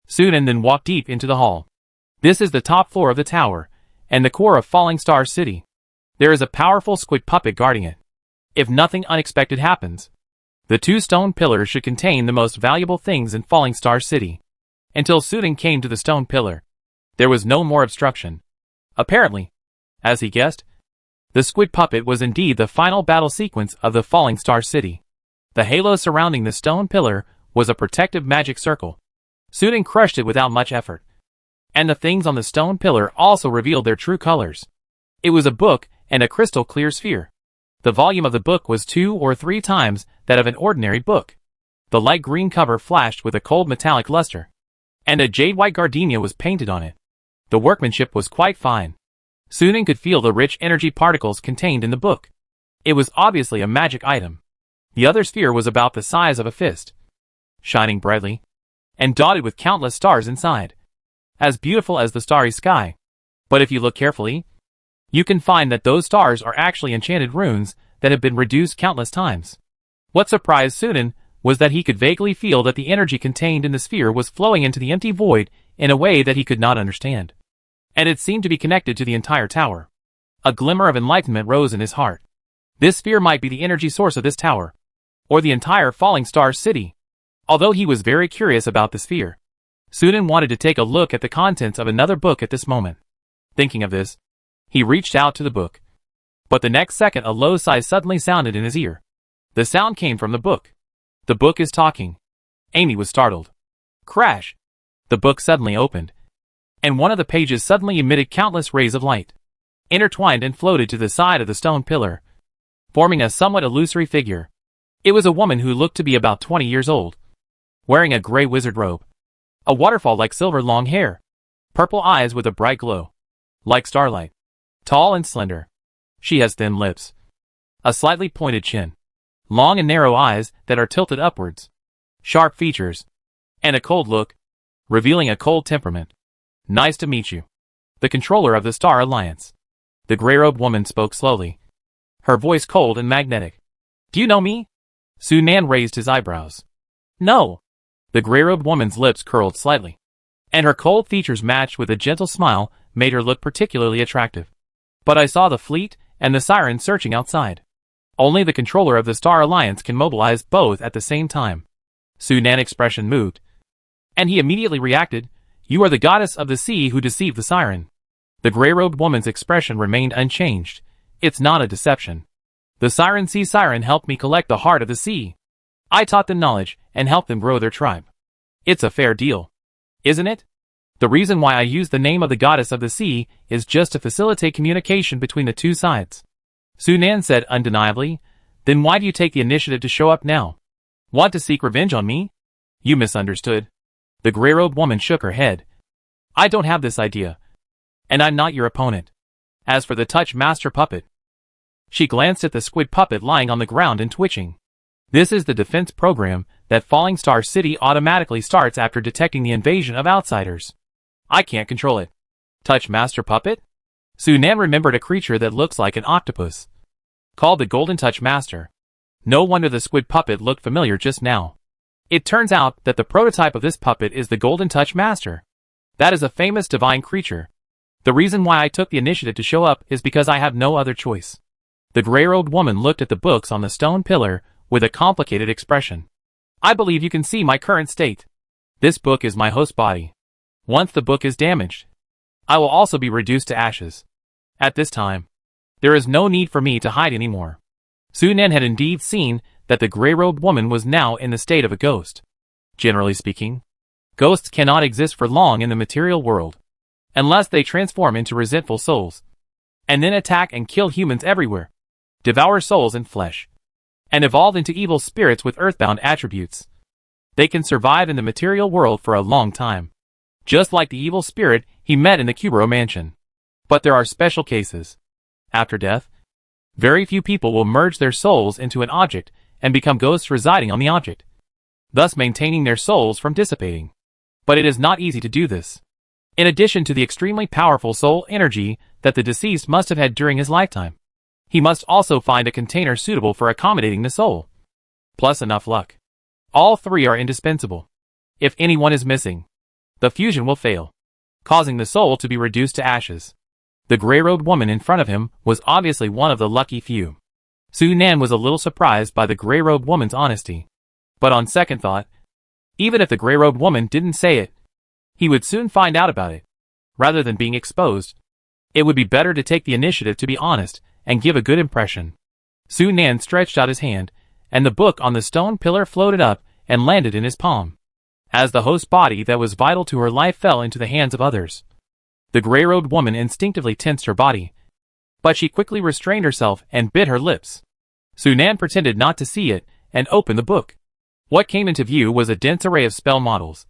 S1: Sunan then walked deep into the hall. This is the top floor of the tower and the core of Falling Star City. There is a powerful squid puppet guarding it. If nothing unexpected happens, the 2 stone pillars should contain the most valuable things in Falling Star City. Until Sunan came to the stone pillar, there was no more obstruction. Apparently, as he guessed, the squid puppet was indeed the final battle sequence of the Falling Star City. The halo surrounding the stone pillar was a protective magic circle. Sunan crushed it without much effort, and the things on the stone pillar also revealed their true colors. It was a book and a crystal clear sphere. The volume of the book was 2 or 3 times that of an ordinary book. The light green cover flashed with a cold metallic luster, and a jade-white gardenia was painted on it. The workmanship was quite fine. Sunan could feel the rich energy particles contained in the book. It was obviously a magic item. The other sphere was about the size of a fist, shining brightly, and dotted with countless stars inside, as beautiful as the starry sky. But if you look carefully, you can find that those stars are actually enchanted runes that have been reduced countless times. What surprised Sunan was that he could vaguely feel that the energy contained in the sphere was flowing into the empty void in a way that he could not understand, and it seemed to be connected to the entire tower. A glimmer of enlightenment rose in his heart. This sphere might be the energy source of this tower, or the entire Falling Star City. Although he was very curious about the sphere, Sunan wanted to take a look at the contents of another book at this moment. Thinking of this, he reached out to the book. But the next second a low sigh suddenly sounded in his ear. The sound came from the book. The book is talking. Amy was startled. Crash! The book suddenly opened, and one of the pages suddenly emitted countless rays of light, intertwined and floated to the side of the stone pillar, forming a somewhat illusory figure. It was a woman who looked to be about 20 years old, wearing a gray wizard robe, a waterfall-like silver long hair, purple eyes with a bright glow, like starlight, tall and slender. She has thin lips, a slightly pointed chin, long and narrow eyes that are tilted upwards, sharp features, and a cold look, revealing a cold temperament. Nice to meet you. The controller of the Star Alliance. The gray-robed woman spoke slowly, her voice cold and magnetic. Do you know me? Sunan raised his eyebrows. No. The gray-robed woman's lips curled slightly, and her cold features matched with a gentle smile made her look particularly attractive. But I saw the fleet and the siren searching outside. Only the controller of the Star Alliance can mobilize both at the same time. Sunan's expression moved, and he immediately reacted. You are the goddess of the sea who deceived the siren. The gray-robed woman's expression remained unchanged. It's not a deception. The sea siren helped me collect the heart of the sea. I taught them knowledge and helped them grow their tribe. It's a fair deal, isn't it? The reason why I use the name of the goddess of the sea is just to facilitate communication between the two sides. Sunan said undeniably. Then why do you take the initiative to show up now? Want to seek revenge on me? You misunderstood. The gray-robed woman shook her head. I don't have this idea. And I'm not your opponent. As for the Touch Master puppet. She glanced at the squid puppet lying on the ground and twitching. This is the defense program that Falling Star City automatically starts after detecting the invasion of outsiders. I can't control it. Touch Master puppet? Sunan remembered a creature that looks like an octopus. Called the Golden Touch Master. No wonder the squid puppet looked familiar just now. It turns out that the prototype of this puppet is the Golden Touch Master. That is a famous divine creature. The reason why I took the initiative to show up is because I have no other choice. The gray-robed woman looked at the books on the stone pillar with a complicated expression. I believe you can see my current state. This book is my host body. Once the book is damaged, I will also be reduced to ashes. At this time, there is no need for me to hide anymore. Sunan had indeed seen that the gray-robed woman was now in the state of a ghost. Generally speaking, ghosts cannot exist for long in the material world, unless they transform into resentful souls, and then attack and kill humans everywhere, devour souls and flesh, and evolve into evil spirits with earthbound attributes. They can survive in the material world for a long time, just like the evil spirit he met in the Kubro mansion. But there are special cases. After death, very few people will merge their souls into an object and become ghosts residing on the object, thus maintaining their souls from dissipating. But it is not easy to do this. In addition to the extremely powerful soul energy that the deceased must have had during his lifetime, he must also find a container suitable for accommodating the soul, plus enough luck. All three are indispensable. If anyone is missing, the fusion will fail, causing the soul to be reduced to ashes. The gray-robed woman in front of him was obviously one of the lucky few. Sunan was a little surprised by the gray-robed woman's honesty. But on second thought, even if the gray-robed woman didn't say it, he would soon find out about it. Rather than being exposed, it would be better to take the initiative to be honest and give a good impression. Sunan stretched out his hand, and the book on the stone pillar floated up and landed in his palm. As the host body that was vital to her life fell into the hands of others, the gray-robed woman instinctively tensed her body, but she quickly restrained herself and bit her lips. Sunan pretended not to see it and opened the book. What came into view was a dense array of spell models,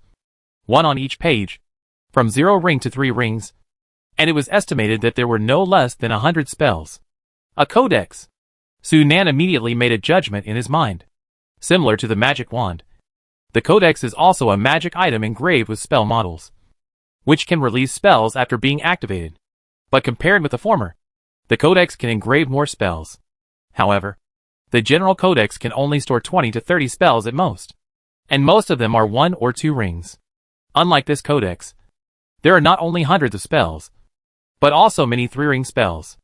S1: one on each page, from 0 ring to 3 rings, and it was estimated that there were no less than 100 spells. A codex. Sunan immediately made a judgment in his mind. Similar to the magic wand, the codex is also a magic item engraved with spell models, which can release spells after being activated. But compared with the former, the codex can engrave more spells. However, the general codex can only store 20 to 30 spells at most, and most of them are 1 or 2 rings. Unlike this codex, there are not only hundreds of spells, but also many 3-ring spells.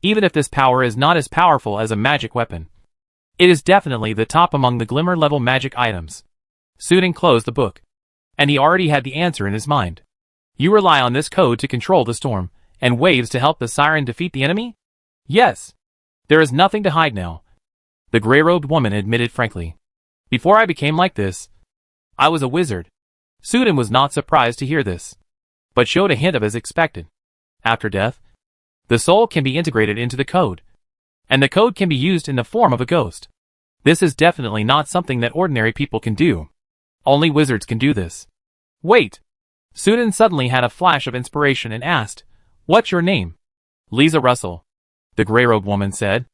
S1: Even if this power is not as powerful as a magic weapon, it is definitely the top among the glimmer-level magic items. Sunan closed the book, and he already had the answer in his mind. You rely on this code to control the storm, and waves to help the siren defeat the enemy? Yes. There is nothing to hide now, the gray-robed woman admitted frankly. Before I became like this, I was a wizard. Sunan was not surprised to hear this, but showed a hint of as expected. After death, the soul can be integrated into the code, and the code can be used in the form of a ghost. This is definitely not something that ordinary people can do. Only wizards can do this. Wait! Sunan suddenly had a flash of inspiration and asked, What's your name? Lisa Russell, the gray-robed woman said.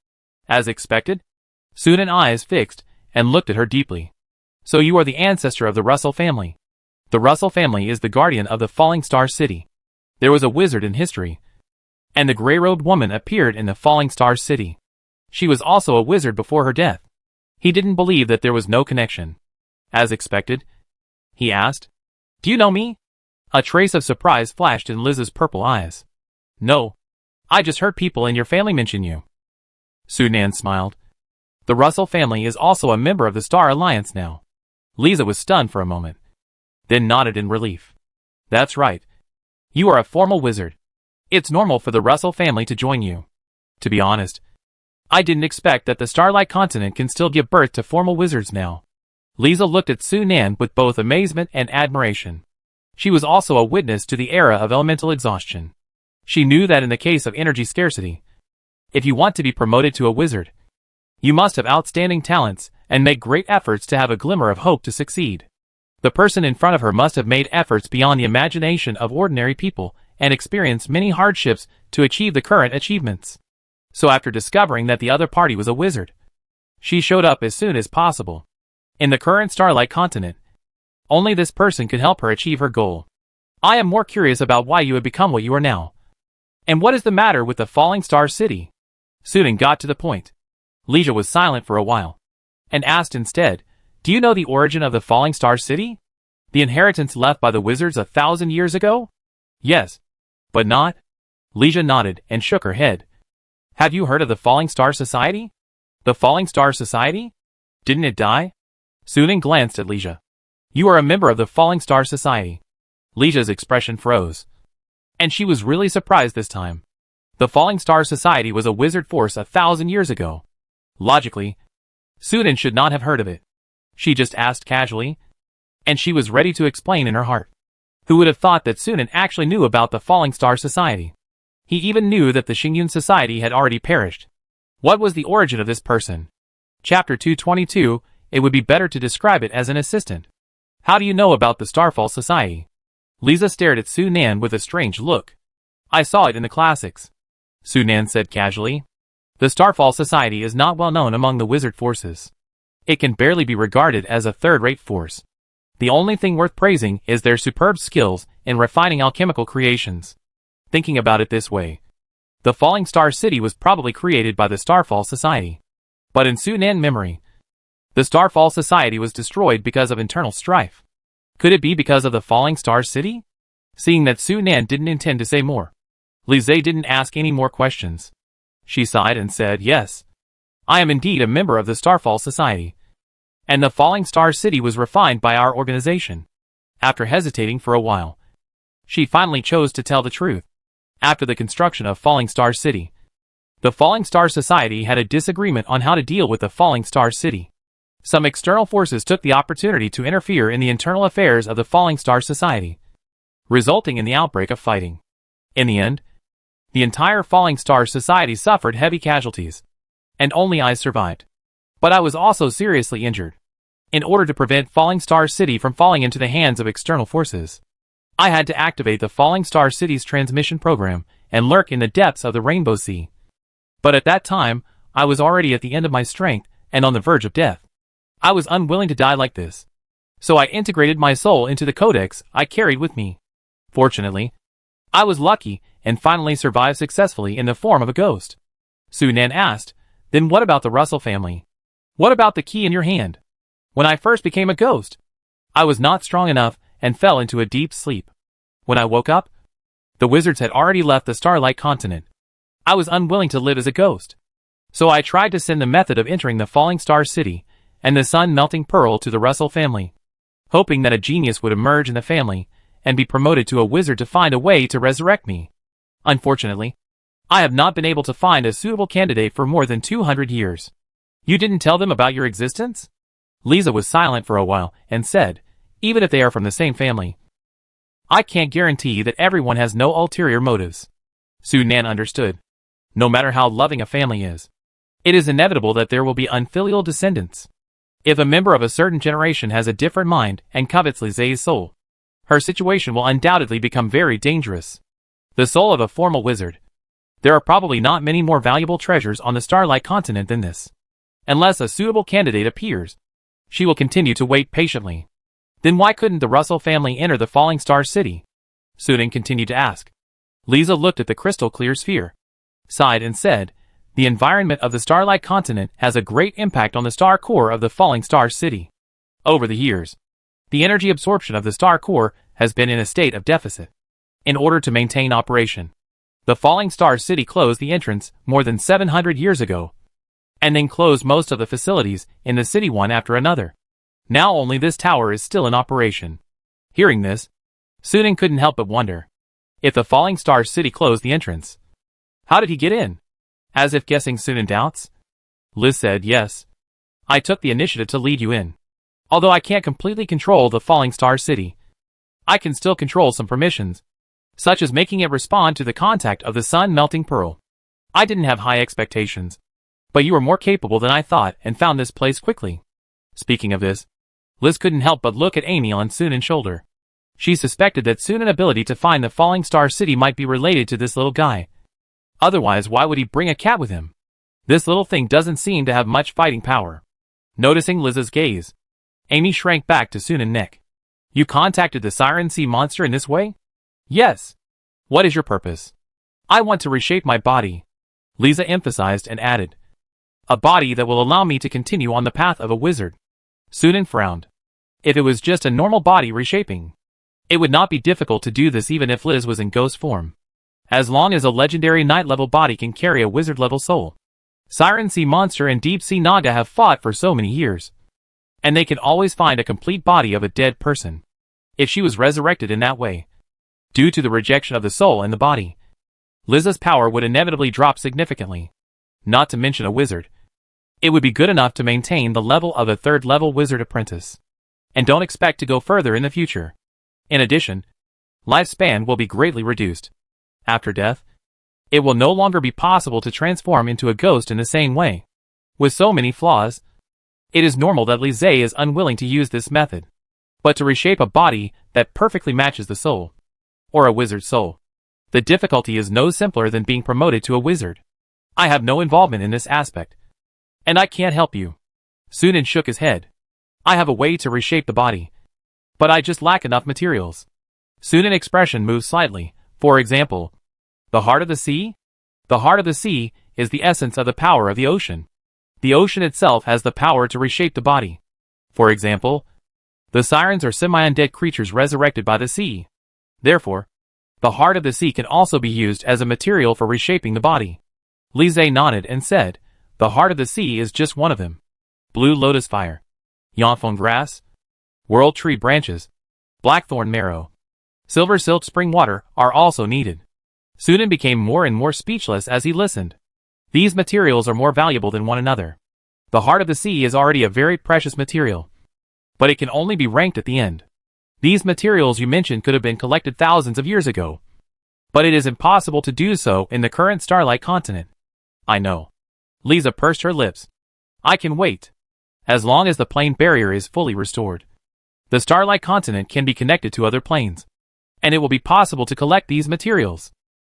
S1: As expected? Sunan's eyes fixed and looked at her deeply. So you are the ancestor of the Russell family. The Russell family is the guardian of the Falling Star City. There was a wizard in history, and the gray-robed woman appeared in the Falling Star City. She was also a wizard before her death. He didn't believe that there was no connection. As expected, he asked, Do you know me? A trace of surprise flashed in Liz's purple eyes. No. I just heard people in your family mention you. Sunan smiled. The Russell family is also a member of the Star Alliance now. Lisa was stunned for a moment, then nodded in relief. That's right. You are a formal wizard. It's normal for the Russell family to join you. To be honest, I didn't expect that the Starlight Continent can still give birth to formal wizards now. Lisa looked at Sunan with both amazement and admiration. She was also a witness to the era of elemental exhaustion. She knew that in the case of energy scarcity, if you want to be promoted to a wizard, you must have outstanding talents and make great efforts to have a glimmer of hope to succeed. The person in front of her must have made efforts beyond the imagination of ordinary people and experienced many hardships to achieve the current achievements. So after discovering that the other party was a wizard, she showed up as soon as possible. In the current Starlight continent, only this person could help her achieve her goal. I am more curious about why you have become what you are now. And what is the matter with the Falling Star City? Sudan got to the point. Leisha was silent for a while, and asked instead, do you know the origin of the Falling Star City? The inheritance left by the wizards 1,000 years ago? Yes. But not? Leisha nodded and shook her head. Have you heard of the Falling Star Society? The Falling Star Society? Didn't it die? Sudan glanced at Leisha. You are a member of the Falling Star Society. Leisha's expression froze. And she was really surprised this time. The Falling Star Society was a wizard force 1,000 years ago. Logically, Sudan should not have heard of it. She just asked casually, and she was ready to explain in her heart. Who would have thought that Sudan actually knew about the Falling Star Society? He even knew that the Xingyun Society had already perished. What was the origin of this person? Chapter 222, it would be better to describe it as an assistant. How do you know about the Starfall Society? Lisa stared at Sunan with a strange look. I saw it in the classics. Sunan said casually. The Starfall Society is not well known among the wizard forces. It can barely be regarded as a third-rate force. The only thing worth praising is their superb skills in refining alchemical creations. Thinking about it this way, the Falling Star City was probably created by the Starfall Society. But in Sunan memory, the Starfall Society was destroyed because of internal strife. Could it be because of the Falling Star City? Seeing that Sunan didn't intend to say more, Lise didn't ask any more questions. She sighed and said, yes. I am indeed a member of the Starfall Society. And the Falling Star City was refined by our organization. After hesitating for a while, she finally chose to tell the truth. After the construction of Falling Star City, the Falling Star Society had a disagreement on how to deal with the Falling Star City. Some external forces took the opportunity to interfere in the internal affairs of the Falling Star Society, resulting in the outbreak of fighting. In the end, the entire Falling Star Society suffered heavy casualties, and only I survived. But I was also seriously injured. In order to prevent Falling Star City from falling into the hands of external forces, I had to activate the Falling Star City's transmission program and lurk in the depths of the Rainbow Sea. But at that time, I was already at the end of my strength and on the verge of death. I was unwilling to die like this. So I integrated my soul into the codex I carried with me. Fortunately, I was lucky and finally survived successfully in the form of a ghost. Sunan asked, then what about the Russell family? What about the key in your hand? When I first became a ghost, I was not strong enough and fell into a deep sleep. When I woke up, the wizards had already left the Starlight continent. I was unwilling to live as a ghost. So I tried to send the method of entering the Falling Star City and the sun-melting pearl to the Russell family, hoping that a genius would emerge in the family and be promoted to a wizard to find a way to resurrect me. Unfortunately, I have not been able to find a suitable candidate for more than 200 years. You didn't tell them about your existence? Lisa was silent for a while and said, even if they are from the same family, I can't guarantee that everyone has no ulterior motives. Sunan understood. No matter how loving a family is, it is inevitable that there will be unfilial descendants. If a member of a certain generation has a different mind and covets Lise's soul, her situation will undoubtedly become very dangerous. The soul of a formal wizard. There are probably not many more valuable treasures on the Starlight continent than this. Unless a suitable candidate appears, she will continue to wait patiently. Then why couldn't the Russell family enter the Falling Star City? Sudan continued to ask. Lisa looked at the crystal-clear sphere, sighed and said, the environment of the Starlight continent has a great impact on the star core of the Falling Star City. Over the years, the energy absorption of the star core has been in a state of deficit. In order to maintain operation, the Falling Star City closed the entrance more than 700 years ago, and then closed most of the facilities in the city one after another. Now only this tower is still in operation. Hearing this, Sudan couldn't help but wonder. If the Falling Star City closed the entrance, how did he get in? As if guessing Sudan doubts, Liz said, yes. I took the initiative to lead you in. Although I can't completely control the Falling Star City, I can still control some permissions, such as making it respond to the contact of the sun-melting pearl. I didn't have high expectations, but you were more capable than I thought and found this place quickly. Speaking of this, Liz couldn't help but look at Amy on Sunan's shoulder. She suspected that Sunan's ability to find the falling star city might be related to this little guy. Otherwise, why would he bring a cat with him? This little thing doesn't seem to have much fighting power. Noticing Liz's gaze, Amy shrank back to Sunan's neck. You contacted the Siren Sea monster in this way? Yes. What is your purpose? I want to reshape my body, Lisa emphasized and added. A body that will allow me to continue on the path of a wizard. Sunan frowned. If it was just a normal body reshaping, it would not be difficult to do this even if Liz was in ghost form. As long as a legendary night-level body can carry a wizard-level soul. Siren Sea Monster and Deep Sea Naga have fought for so many years. And they can always find a complete body of a dead person. If she was resurrected in that way, due to the rejection of the soul and the body, Liz's power would inevitably drop significantly. Not to mention a wizard. It would be good enough to maintain the level of a third-level wizard apprentice. And don't expect to go further in the future. In addition, lifespan will be greatly reduced. After death, it will no longer be possible to transform into a ghost in the same way. With so many flaws, it is normal that Lize is unwilling to use this method. But to reshape a body that perfectly matches the soul, or a wizard's soul, the difficulty is no simpler than being promoted to a wizard. I have no involvement in this aspect, and I can't help you. Sunan shook his head. I have a way to reshape the body, but I just lack enough materials. Sunan's expression moved slightly. For example, the heart of the sea? The heart of the sea is the essence of the power of the ocean. The ocean itself has the power to reshape the body. For example, the sirens are semi-undead creatures resurrected by the sea. Therefore, the heart of the sea can also be used as a material for reshaping the body. Lize nodded and said, the heart of the sea is just one of them. Blue lotus fire, Yonfong grass, world tree branches, blackthorn marrow, silver silk spring water are also needed. Sunan became more and more speechless as he listened. These materials are more valuable than one another. The heart of the sea is already a very precious material, but it can only be ranked at the end. These materials you mentioned could have been collected thousands of years ago, but it is impossible to do so in the current Starlight continent. I know. Lisa pursed her lips. I can wait. As long as the plane barrier is fully restored, the Starlight continent can be connected to other planes, and it will be possible to collect these materials.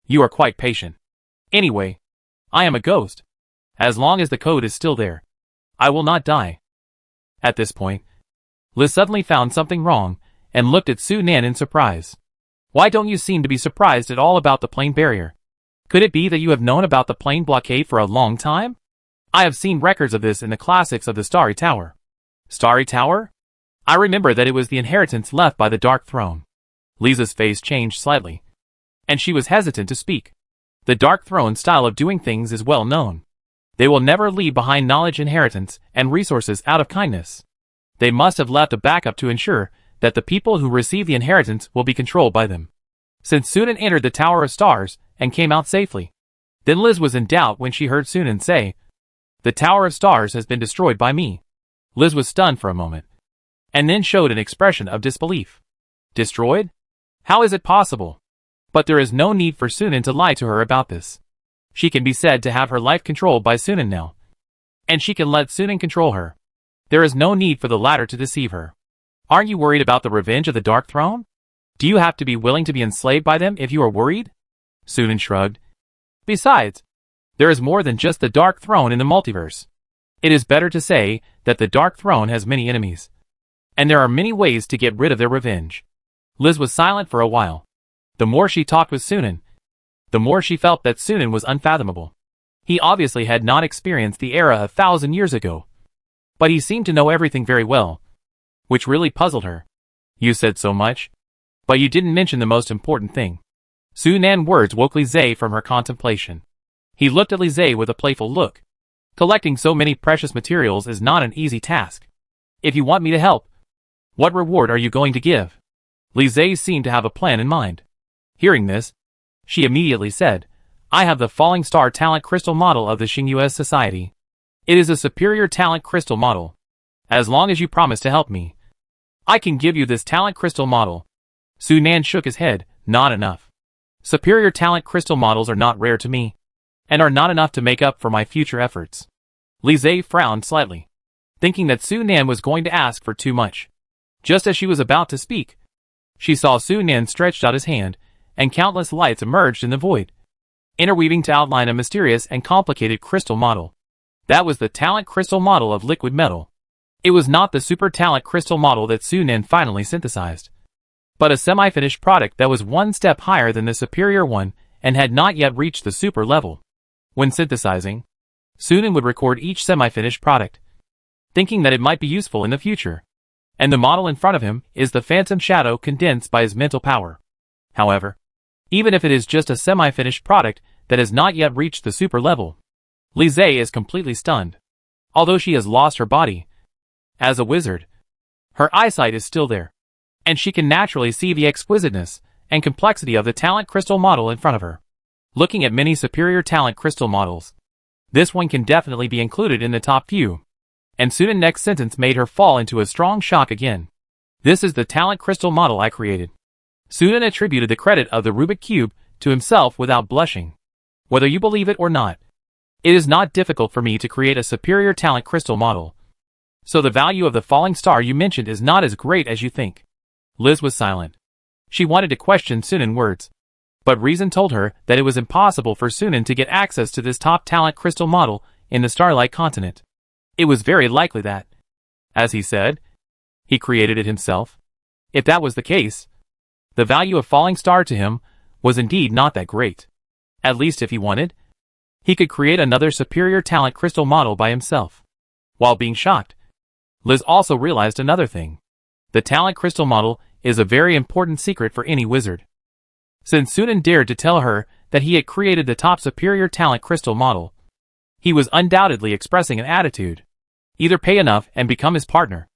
S1: You are quite patient. Anyway, I am a ghost. As long as the code is still there, I will not die. At this point, Liz suddenly found something wrong and looked at Sunan in surprise. Why don't you seem to be surprised at all about the plane barrier? Could it be that you have known about the plane blockade for a long time? I have seen records of this in the classics of the Starry Tower. Starry Tower? I remember that it was the inheritance left by the Dark Throne. Lisa's face changed slightly, and she was hesitant to speak. The Dark Throne's style of doing things is well known. They will never leave behind knowledge, inheritance, and resources out of kindness. They must have left a backup to ensure that the people who receive the inheritance will be controlled by them. Since Sunan entered the Tower of Stars and came out safely, then Liz was in doubt when she heard Sunan say, the Tower of Stars has been destroyed by me. Liz was stunned for a moment, and then showed an expression of disbelief. Destroyed? How is it possible? But there is no need for Sunan to lie to her about this. She can be said to have her life controlled by Sunan now, and she can let Sunan control her. There is no need for the latter to deceive her. Aren't you worried about the revenge of the Dark Throne? Do you have to be willing to be enslaved by them if you are worried? Sunan shrugged. Besides, there is more than just the Dark Throne in the multiverse. It is better to say that the Dark Throne has many enemies, and there are many ways to get rid of their revenge. Liz was silent for a while. The more she talked with Sunan, the more she felt that Sunan was unfathomable. He obviously had not experienced the era 1,000 years ago, but he seemed to know everything very well, which really puzzled her. You said so much, but you didn't mention the most important thing. Sunan's words woke Lize from her contemplation. He looked at Lize with a playful look. Collecting so many precious materials is not an easy task. If you want me to help, what reward are you going to give? Lize seemed to have a plan in mind. Hearing this, she immediately said, I have the Falling Star Talent Crystal model of the Xingyue Society. It is a superior talent crystal model. As long as you promise to help me, I can give you this talent crystal model. Sunan shook his head. Not enough. Superior talent crystal models are not rare to me, and are not enough to make up for my future efforts. Lize frowned slightly. thinking that Su Nan was going to ask for too much. Just as she was about to speak, she saw Su Nan stretched out his hand, and countless lights emerged in the void, interweaving to outline a mysterious and complicated crystal model. That was the talent crystal model of liquid metal. It was not the super talent crystal model that Su Nan finally synthesized, but a semi-finished product that was one step higher than the superior one and had not yet reached the super level. When synthesizing, Su Nan would record each semi-finished product, thinking that it might be useful in the future. And the model in front of him is the phantom shadow condensed by his mental power. However, even if it is just a semi-finished product that has not yet reached the super level, Lise is completely stunned. Although she has lost her body, as a wizard, her eyesight is still there, and she can naturally see the exquisiteness and complexity of the talent crystal model in front of her. Looking at many superior talent crystal models, this one can definitely be included in the top few. And Su Nan's next sentence made her fall into a strong shock again. This is the talent crystal model I created. Su Nan attributed the credit of the Rubik Cube to himself without blushing. Whether you believe it or not, it is not difficult for me to create a superior talent crystal model. So the value of the falling star you mentioned is not as great as you think. Liz was silent. She wanted to question Su Nan's words, but reason told her that it was impossible for Su Nan to get access to this top talent crystal model in the Starlight continent. It was very likely that, as he said, he created it himself. If that was the case, the value of falling star to him was indeed not that great. At least if he wanted, he could create another superior talent crystal model by himself. While being shocked, Liz also realized another thing. The talent crystal model is a very important secret for any wizard. Since Su Nan dared to tell her that he had created the top superior talent crystal model, he was undoubtedly expressing an attitude. Either pay enough and become his partner,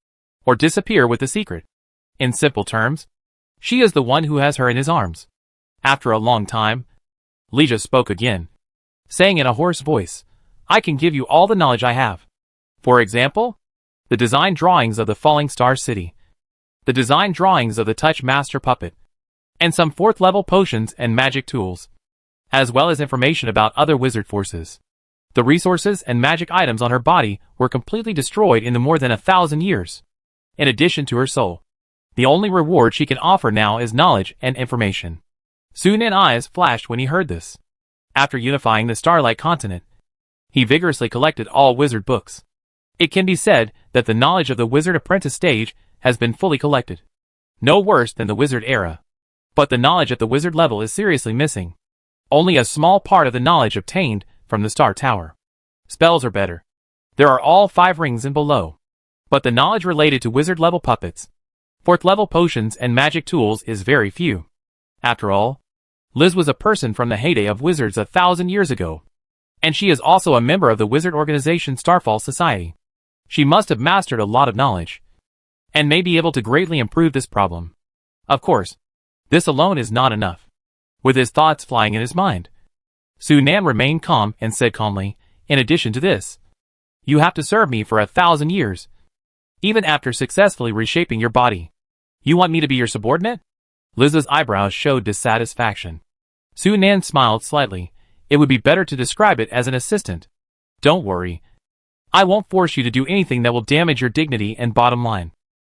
S1: or disappear with the secret. In simple terms, she is the one who has her in his arms. After a long time, Lija spoke again, saying in a hoarse voice, I can give you all the knowledge I have. For example, the design drawings of the Falling Star City, the design drawings of the Touch Master Puppet, and some 4th level potions and magic tools, as well as information about other wizard forces. The resources and magic items on her body were completely destroyed in the more than 1,000 years. In addition to her soul, the only reward she can offer now is knowledge and information. Su Nan's eyes flashed when he heard this. After unifying the Starlight continent, he vigorously collected all wizard books. It can be said that the knowledge of the wizard apprentice stage has been fully collected. No worse than the wizard era. But the knowledge at the wizard level is seriously missing. Only a small part of the knowledge obtained from the Star Tower. Spells are better. There are all 5 rings and below. But the knowledge related to wizard level puppets, 4th level potions and magic tools is very few. After all, Liz was a person from the heyday of wizards 1,000 years ago. And she is also a member of the wizard organization Starfall Society. She must have mastered a lot of knowledge, and may be able to greatly improve this problem. Of course, this alone is not enough. With his thoughts flying in his mind, Su Nan remained calm and said calmly, in addition to this, you have to serve me for 1,000 years. Even after successfully reshaping your body. You want me to be your subordinate? Liz's eyebrows showed dissatisfaction. Su Nan smiled slightly. It would be better to describe it as an assistant. Don't worry. I won't force you to do anything that will damage your dignity and bottom line.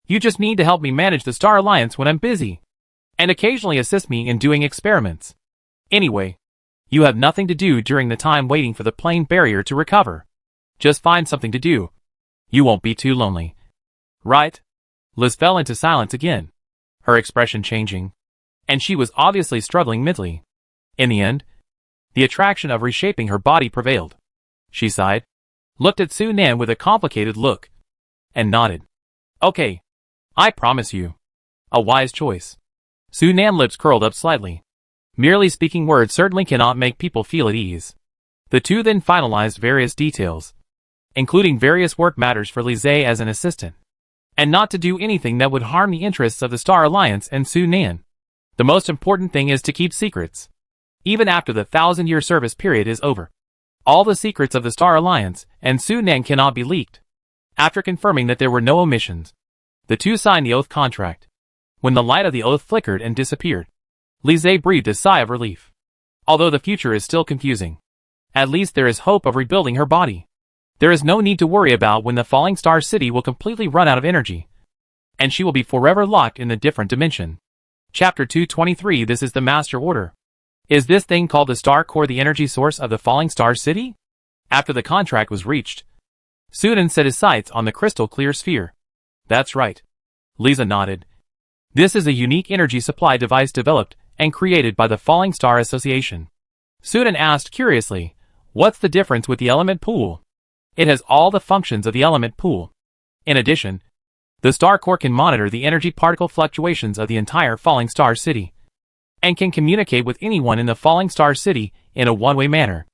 S1: You just need to help me manage the Star Alliance when I'm busy. And occasionally assist me in doing experiments. Anyway, you have nothing to do during the time waiting for the plane barrier to recover. Just find something to do. You won't be too lonely. Right? Liz fell into silence again, her expression changing, and she was obviously struggling mentally. In the end, the attraction of reshaping her body prevailed. She sighed, looked at Su Nan with a complicated look, and nodded. Okay. I promise you. A wise choice. Su Nan's lips curled up slightly. Merely speaking words certainly cannot make people feel at ease. The two then finalized various details, including various work matters for Lise as an assistant, and not to do anything that would harm the interests of the Star Alliance and Su Nan. The most important thing is to keep secrets. Even after the 1,000-year service period is over, all the secrets of the Star Alliance and Su Nan cannot be leaked. After confirming that there were no omissions, the two signed the oath contract. When the light of the oath flickered and disappeared, Lise breathed a sigh of relief. Although the future is still confusing, at least there is hope of rebuilding her body. There is no need to worry about when the falling star city will completely run out of energy, and she will be forever locked in a different dimension. Chapter 223. This is the Master Order. Is this thing called the Star Core the energy source of the falling star city? After the contract was reached, Sudan set his sights on the crystal clear sphere. That's right. Lisa nodded. This is a unique energy supply device developed and created by the Falling Star Association. Sudan asked curiously, what's the difference with the element pool? It has all the functions of the element pool. In addition, the star core can monitor the energy particle fluctuations of the entire falling star city, and can communicate with anyone in the falling star city in a one-way manner.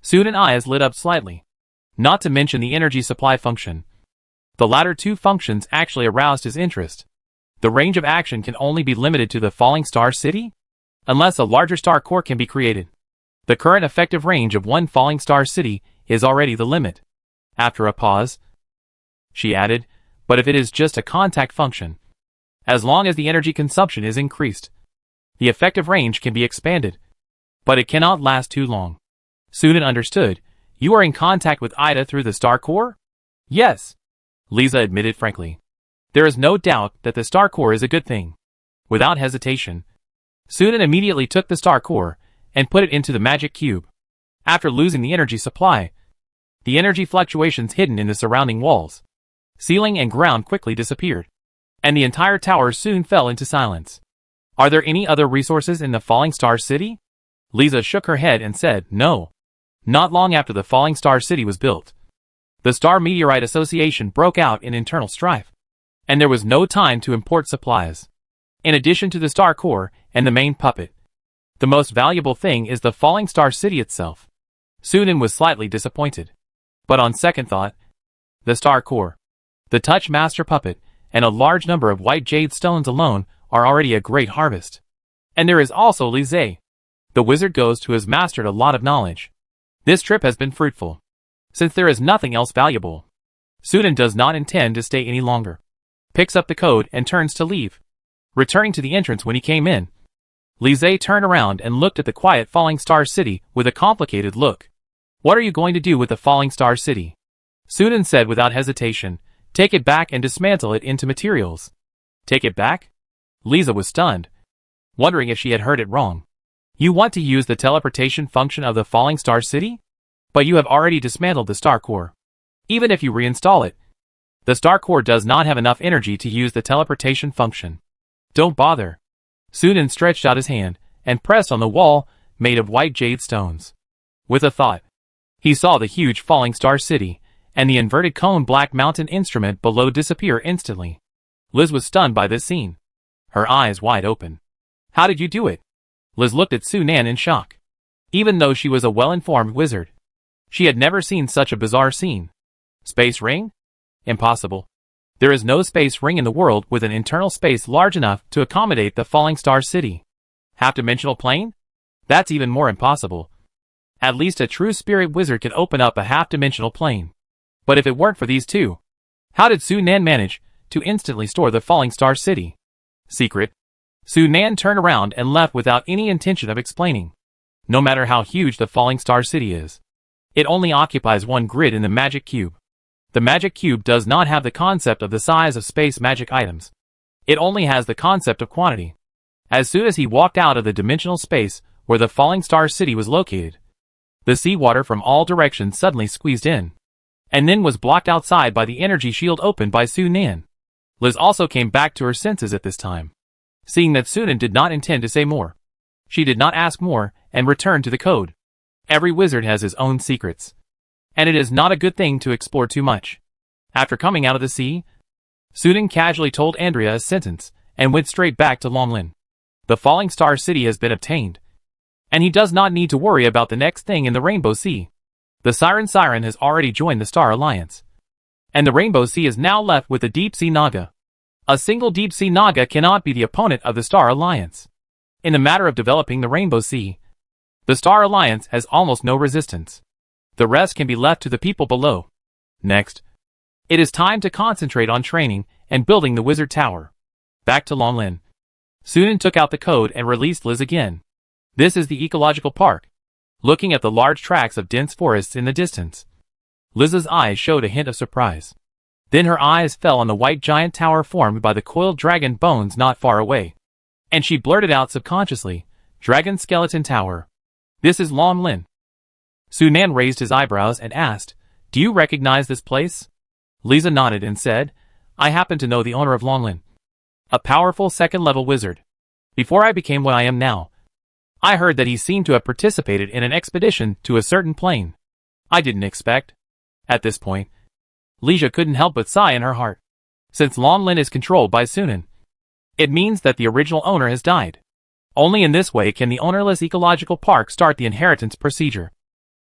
S1: Sudan's eyes lit up slightly. Not to mention the energy supply function. The latter two functions actually aroused his interest. The range of action can only be limited to the falling star city, unless a larger star core can be created. The current effective range of one falling star city is already the limit. After a pause, she added, but if it is just a contact function, as long as the energy consumption is increased, the effective range can be expanded, but it cannot last too long. Sudan understood. You are in contact with Ida through the star core? Yes, Lisa admitted frankly. There is no doubt that the star core is a good thing. Without hesitation, Sudan immediately took the star core and put it into the magic cube. After losing the energy supply, the energy fluctuations hidden in the surrounding walls, ceiling and ground quickly disappeared, and the entire tower soon fell into silence. Are there any other resources in the Falling Star City? Lisa shook her head and said, no. Not long after the Falling Star City was built, the Star Meteorite Association broke out in internal strife, and there was no time to import supplies. In addition to the star core and the main puppet, the most valuable thing is the Falling Star City itself. Sudan was slightly disappointed. But on second thought, the star core, the touch master puppet, and a large number of white jade stones alone are already a great harvest. And there is also Lise, the wizard ghost who has mastered a lot of knowledge. This trip has been fruitful, since there is nothing else valuable. Sudan does not intend to stay any longer. Picks up the code and turns to leave. Returning to the entrance when he came in, Lise turned around and looked at the quiet Falling Star City with a complicated look. What are you going to do with the Falling Star City? Sudan said without hesitation, take it back and dismantle it into materials. Take it back? Lisa was stunned, wondering if she had heard it wrong. You want to use the teleportation function of the Falling Star City? But you have already dismantled the star core. Even if you reinstall it, the star core does not have enough energy to use the teleportation function. Don't bother. Sudan stretched out his hand and pressed on the wall made of white jade stones. With a thought, he saw the huge Falling Star City and the inverted cone black mountain instrument below disappear instantly. Liz was stunned by this scene, her eyes wide open. How did you do it? Liz looked at Sunan in shock. Even though she was a well-informed wizard, she had never seen such a bizarre scene. Space ring? Impossible. There is no space ring in the world with an internal space large enough to accommodate the Falling Star City. Half-dimensional plane? That's even more impossible. At least a true spirit wizard could open up a half-dimensional plane. But if it weren't for these two, how did Sunan manage to instantly store the Falling Star City? Secret. Sunan turned around and left without any intention of explaining. No matter how huge the Falling Star City is, it only occupies one grid in the magic cube. The magic cube does not have the concept of the size of space magic items. It only has the concept of quantity. As soon as he walked out of the dimensional space where the Falling Star City was located, the seawater from all directions suddenly squeezed in, and then was blocked outside by the energy shield opened by Sunan. Liz also came back to her senses at this time. Seeing that Sunan did not intend to say more, she did not ask more and returned to the code. Every wizard has his own secrets, and it is not a good thing to explore too much. After coming out of the sea, Sudan casually told Andrea a sentence and went straight back to Longlin. The Falling Star City has been obtained, and he does not need to worry about the next thing in the Rainbow Sea. The Siren has already joined the Star Alliance, and the Rainbow Sea is now left with the Deep Sea Naga. A single Deep Sea Naga cannot be the opponent of the Star Alliance. In the matter of developing the Rainbow Sea, the Star Alliance has almost no resistance. The rest can be left to the people below. Next, it is time to concentrate on training and building the Wizard Tower. Back to Longlin. Sunan took out the code and released Liz again. This is the ecological park. Looking at the large tracts of dense forests in the distance, Liz's eyes showed a hint of surprise. Then her eyes fell on the white giant tower formed by the coiled dragon bones not far away. And she blurted out subconsciously, "Dragon Skeleton Tower. This is Longlin." Sunan raised his eyebrows and asked, "Do you recognize this place?" Liza nodded and said, "I happen to know the owner of Longlin. A powerful second-level wizard. Before I became what I am now, I heard that he seemed to have participated in an expedition to a certain plane. I didn't expect." At this point, Liza couldn't help but sigh in her heart. Since Longlin is controlled by Sunan, it means that the original owner has died. Only in this way can the ownerless ecological park start the inheritance procedure.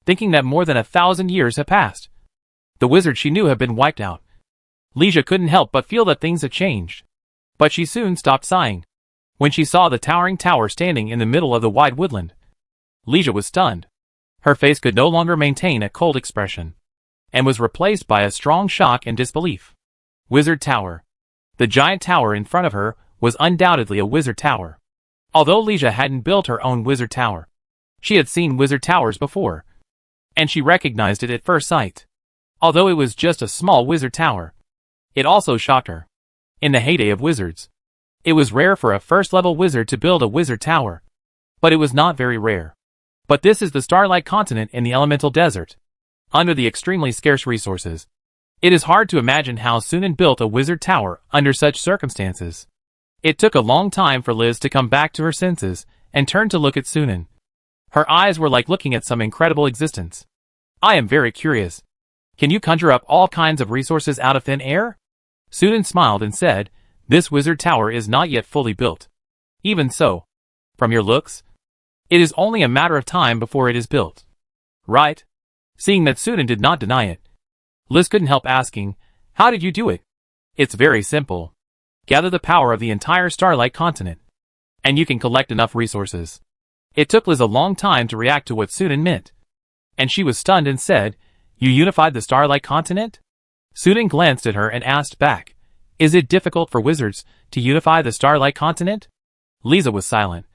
S1: Thinking that more than 1,000 years have passed, the wizards she knew have been wiped out, Liza couldn't help but feel that things had changed. But she soon stopped sighing when she saw the towering tower standing in the middle of the wide woodland. Liza was stunned. Her face could no longer maintain a cold expression, and was replaced by a strong shock and disbelief. Wizard Tower. The giant tower in front of her was undoubtedly a wizard tower. Although Liza hadn't built her own wizard tower, she had seen wizard towers before, and she recognized it at first sight. Although it was just a small wizard tower, it also shocked her. In the heyday of wizards, it was rare for a first-level wizard to build a wizard tower, but it was not very rare. But this is the Starlight Continent in the elemental desert, under the extremely scarce resources. It is hard to imagine how Sunan built a wizard tower under such circumstances. It took a long time for Liz to come back to her senses and turn to look at Sunan. Her eyes were like looking at some incredible existence. "I am very curious. Can you conjure up all kinds of resources out of thin air?" Sunan smiled and said, "This wizard tower is not yet fully built. Even so, from your looks, it is only a matter of time before it is built. Right?" Seeing that Sunan did not deny it, Liz couldn't help asking, "How did you do it?" "It's very simple. Gather the power of the entire Starlight Continent, and you can collect enough resources." It took Liz a long time to react to what Sunan meant, and she was stunned and said, "You unified the Starlight Continent?" Sunan glanced at her and asked back, "Is it difficult for wizards to unify the Starlight Continent?" Liza was silent,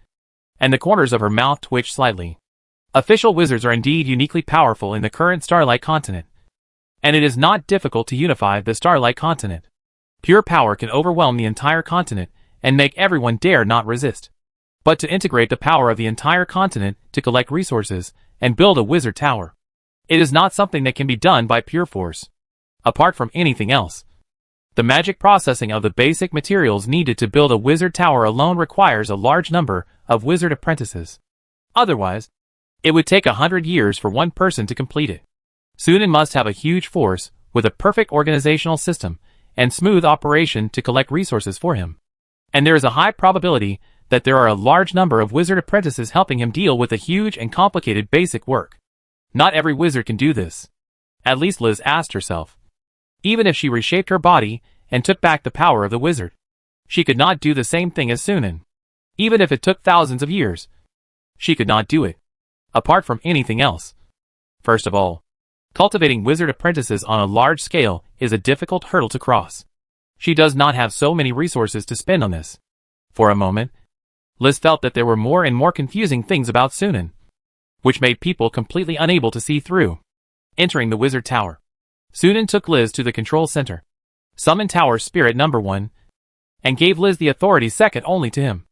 S1: and the corners of her mouth twitched slightly. Official wizards are indeed uniquely powerful in the current Starlight Continent, and it is not difficult to unify the Starlight Continent. Pure power can overwhelm the entire continent and make everyone dare not resist. But to integrate the power of the entire continent to collect resources and build a wizard tower, it is not something that can be done by pure force. Apart from anything else, the magic processing of the basic materials needed to build a wizard tower alone requires a large number of wizard apprentices. Otherwise, it would take 100 years for one person to complete it. Sunan must have a huge force with a perfect organizational system and smooth operation to collect resources for him. And there is a high probability that there are a large number of wizard apprentices helping him deal with the huge and complicated basic work. Not every wizard can do this. At least Liz asked herself. Even if she reshaped her body and took back the power of the wizard, she could not do the same thing as Sunan. Even if it took thousands of years, she could not do it. Apart from anything else. First of all, cultivating wizard apprentices on a large scale is a difficult hurdle to cross. She does not have so many resources to spend on this. For a moment, Liz felt that there were more and more confusing things about Sunan, which made people completely unable to see through. Entering the wizard tower, Sunan took Liz to the control center, summoned Tower Spirit Number 1, and gave Liz the authority second only to him,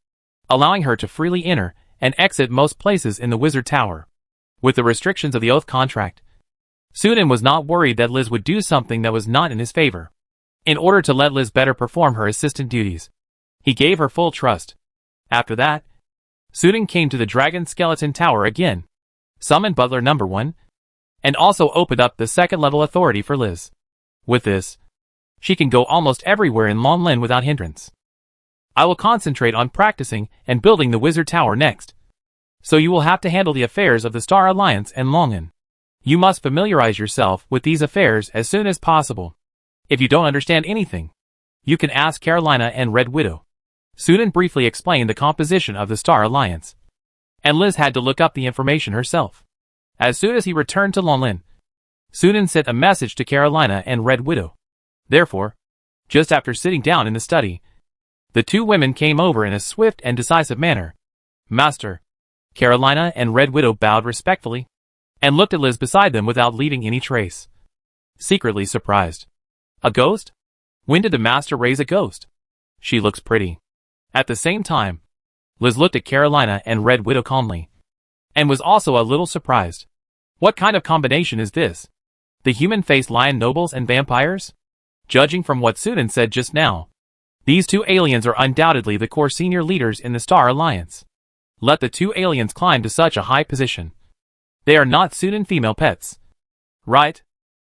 S1: allowing her to freely enter and exit most places in the wizard tower. With the restrictions of the oath contract, Sunan was not worried that Liz would do something that was not in his favor. In order to let Liz better perform her assistant duties, he gave her full trust. After that, Sunan came to the Dragon Skeleton Tower again, summoned Butler Number 1, and also opened up the second-level authority for Liz. With this, she can go almost everywhere in Longlin without hindrance. I will concentrate on practicing and building the wizard tower next. So you will have to handle the affairs of the Star Alliance and Longlin. You must familiarize yourself with these affairs as soon as possible. If you don't understand anything, you can ask Carolina and Red Widow. Sunan briefly explained the composition of the Star Alliance, and Liz had to look up the information herself. As soon as he returned to Longlin, Sunan sent a message to Carolina and Red Widow. Therefore, just after sitting down in the study, the two women came over in a swift and decisive manner. "Master." Carolina and Red Widow bowed respectfully, and looked at Liz beside them without leaving any trace. secretly surprised. A ghost? When did the master raise a ghost? She looks pretty. At the same time, Liz looked at Carolina and Red Widow calmly, and was also a little surprised. What kind of combination is this? The human-faced lion nobles and vampires? Judging from what Sunan said just now, these two aliens are undoubtedly the core senior leaders in the Star Alliance. Let the two aliens climb to such a high position. They are not Sunan female pets. Right?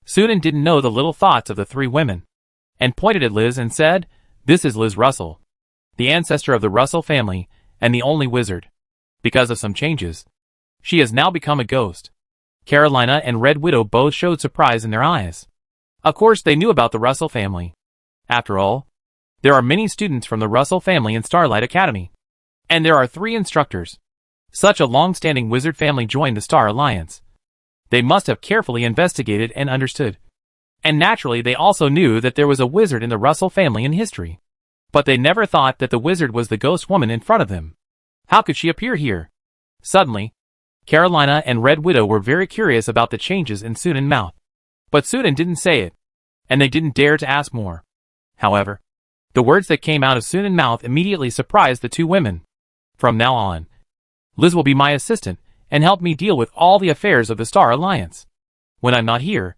S1: Sunan didn't know the little thoughts of the three women, and pointed at Liz and said, "This is Liz Russell, the ancestor of the Russell family, and the only wizard. Because of some changes, she has now become a ghost." Carolina and Red Widow both showed surprise in their eyes. Of course they knew about the Russell family. After all, there are many students from the Russell family in Starlight Academy. And there are 3 instructors. Such a long-standing wizard family joined the Star Alliance. They must have carefully investigated and understood. And naturally they also knew that there was a wizard in the Russell family in history. But they never thought that the wizard was the ghost woman in front of them. How could she appear here? Suddenly, Carolina and Red Widow were very curious about the changes in Sunan's mouth. But Sunan didn't say it, and they didn't dare to ask more. However, the words that came out of Sunan's mouth immediately surprised the two women. From now on, Liz will be my assistant and help me deal with all the affairs of the Star Alliance. When I'm not here,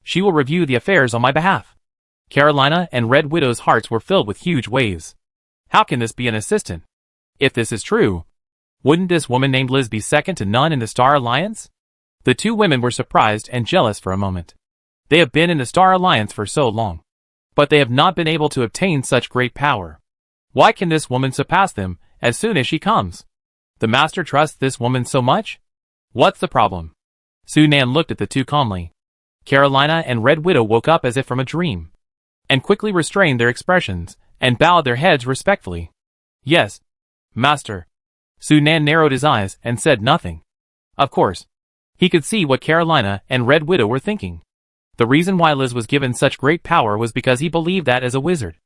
S1: she will review the affairs on my behalf. Carolina and Red Widow's hearts were filled with huge waves. How can this be an assistant? If this is true, wouldn't this woman named Liz be second to none in the Star Alliance? The two women were surprised and jealous for a moment. They have been in the Star Alliance for so long, but they have not been able to obtain such great power. Why can this woman surpass them as soon as she comes? The master trusts this woman so much? What's the problem? Sunan looked at the two calmly. Carolina and Red Widow woke up as if from a dream, and quickly restrained their expressions, and bowed their heads respectfully. Yes, master. Sunan narrowed his eyes and said nothing. Of course, he could see what Carolina and Red Widow were thinking. The reason why Liz was given such great power was because he believed that as a wizard,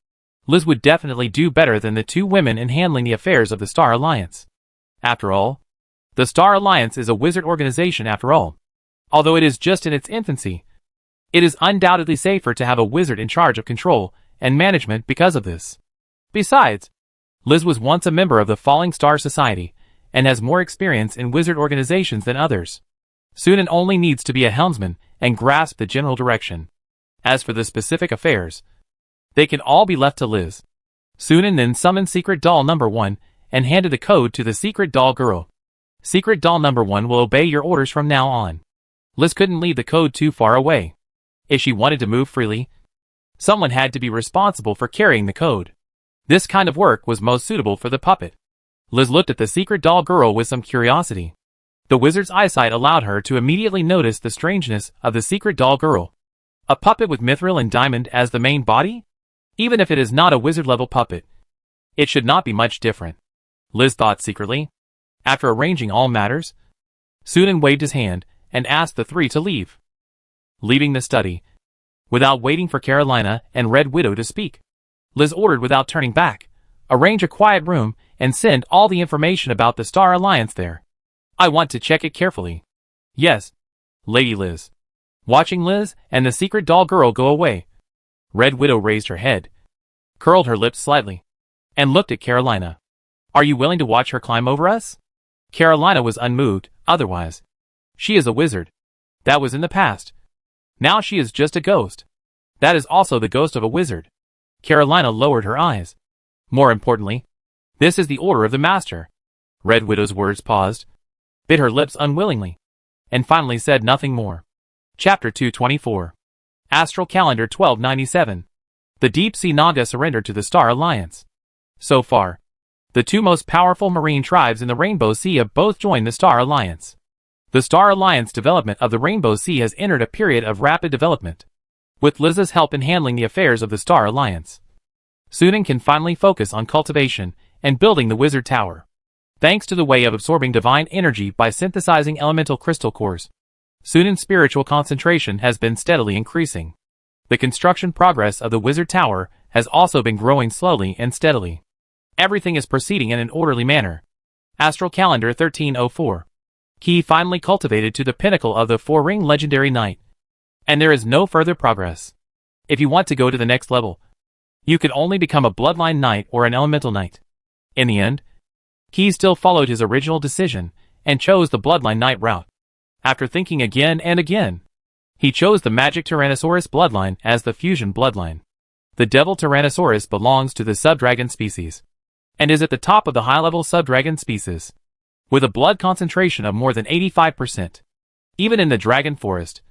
S1: Liz would definitely do better than the two women in handling the affairs of the Star Alliance. After all, the Star Alliance is a wizard organization after all. Although it is just in its infancy, it is undoubtedly safer to have a wizard in charge of control and management because of this. Besides, Liz was once a member of the Falling Star Society and has more experience in wizard organizations than others. Sunan only needs to be a helmsman and grasp the general direction. As for the specific affairs, they can all be left to Liz. Sunan then summoned Secret Doll Number 1 and handed the code to the Secret Doll Girl. Secret Doll Number 1 will obey your orders from now on. Liz couldn't leave the code too far away. If she wanted to move freely, someone had to be responsible for carrying the code. This kind of work was most suitable for the puppet. Liz looked at the Secret Doll Girl with some curiosity. The wizard's eyesight allowed her to immediately notice the strangeness of the Secret Doll Girl. A puppet with mithril and diamond as the main body? Even if it is not a wizard-level puppet, it should not be much different, Liz thought secretly. After arranging all matters, Sunan waved his hand and asked the three to leave. Leaving the study, without waiting for Carolina and Red Widow to speak, Liz ordered without turning back, arrange a quiet room and send all the information about the Star Alliance there. I want to check it carefully. Yes, Lady Liz. Watching Liz and the Secret Doll Girl go away, Red Widow raised her head, curled her lips slightly, and looked at Carolina. Are you willing to watch her climb over us? Carolina was unmoved, otherwise. She is a wizard. That was in the past. Now she is just a ghost. That is also the ghost of a wizard. Carolina lowered her eyes. More importantly, this is the order of the master. Red Widow's words paused, bit her lips unwillingly, and finally said nothing more. Chapter 224. Astral Calendar 1297. The Deep Sea Naga surrendered to the Star Alliance. So far, the two most powerful marine tribes in the Rainbow Sea have both joined the Star Alliance. The Star Alliance development of the Rainbow Sea has entered a period of rapid development. With Liz's help in handling the affairs of the Star Alliance, Sunan can finally focus on cultivation and building the Wizard Tower. Thanks to the way of absorbing divine energy by synthesizing elemental crystal cores, Sunan's spiritual concentration has been steadily increasing. The construction progress of the Wizard Tower has also been growing slowly and steadily. Everything is proceeding in an orderly manner. Astral Calendar 1304. Key finally cultivated to the pinnacle of the 4-ring legendary knight. and there is no further progress. If you want to go to the next level, you could only become a bloodline knight or an elemental knight. In the end, he still followed his original decision and chose the bloodline knight route. After thinking again and again, he chose the magic Tyrannosaurus bloodline as the fusion bloodline. The devil Tyrannosaurus belongs to the subdragon species, and is at the top of the high-level subdragon species, with a blood concentration of more than 85%. Even in the dragon forest,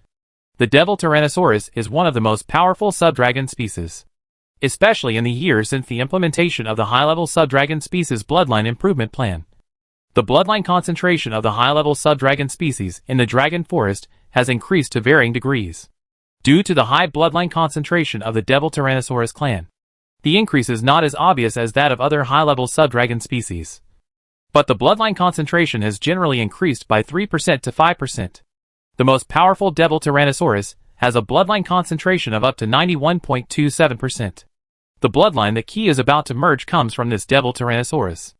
S1: the devil Tyrannosaurus is one of the most powerful subdragon species, especially in the years since the implementation of the high-level subdragon species bloodline improvement plan. The bloodline concentration of the high-level subdragon species in the dragon forest has increased to varying degrees. Due to the high bloodline concentration of the devil Tyrannosaurus clan, the increase is not as obvious as that of other high-level subdragon species. But the bloodline concentration has generally increased by 3% to 5%. The most powerful devil Tyrannosaurus has a bloodline concentration of up to 91.27%. The bloodline that Ki is about to merge comes from this devil Tyrannosaurus.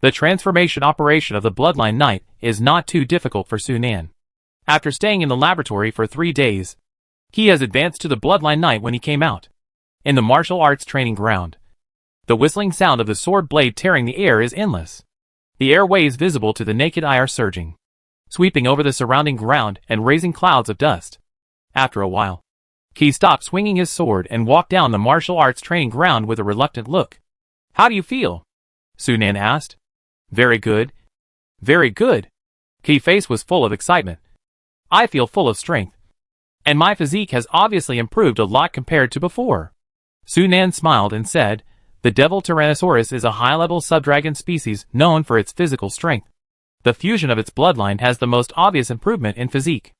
S1: The transformation operation of the bloodline knight is not too difficult for Sunan. After staying in the laboratory for 3 days, Ki has advanced to the bloodline knight when he came out. In the martial arts training ground, the whistling sound of the sword blade tearing the air is endless. The airways visible to the naked eye are surging, sweeping over the surrounding ground and raising clouds of dust. After a while, Ki stopped swinging his sword and walked down the martial arts training ground with a reluctant look. "How do you feel?" Sunan asked. "Very good. Very good." Ki's face was full of excitement. "I feel full of strength, and my physique has obviously improved a lot compared to before." Sunan smiled and said, "The devil Tyrannosaurus is a high-level subdragon species known for its physical strength. The fusion of its bloodline has the most obvious improvement in physique.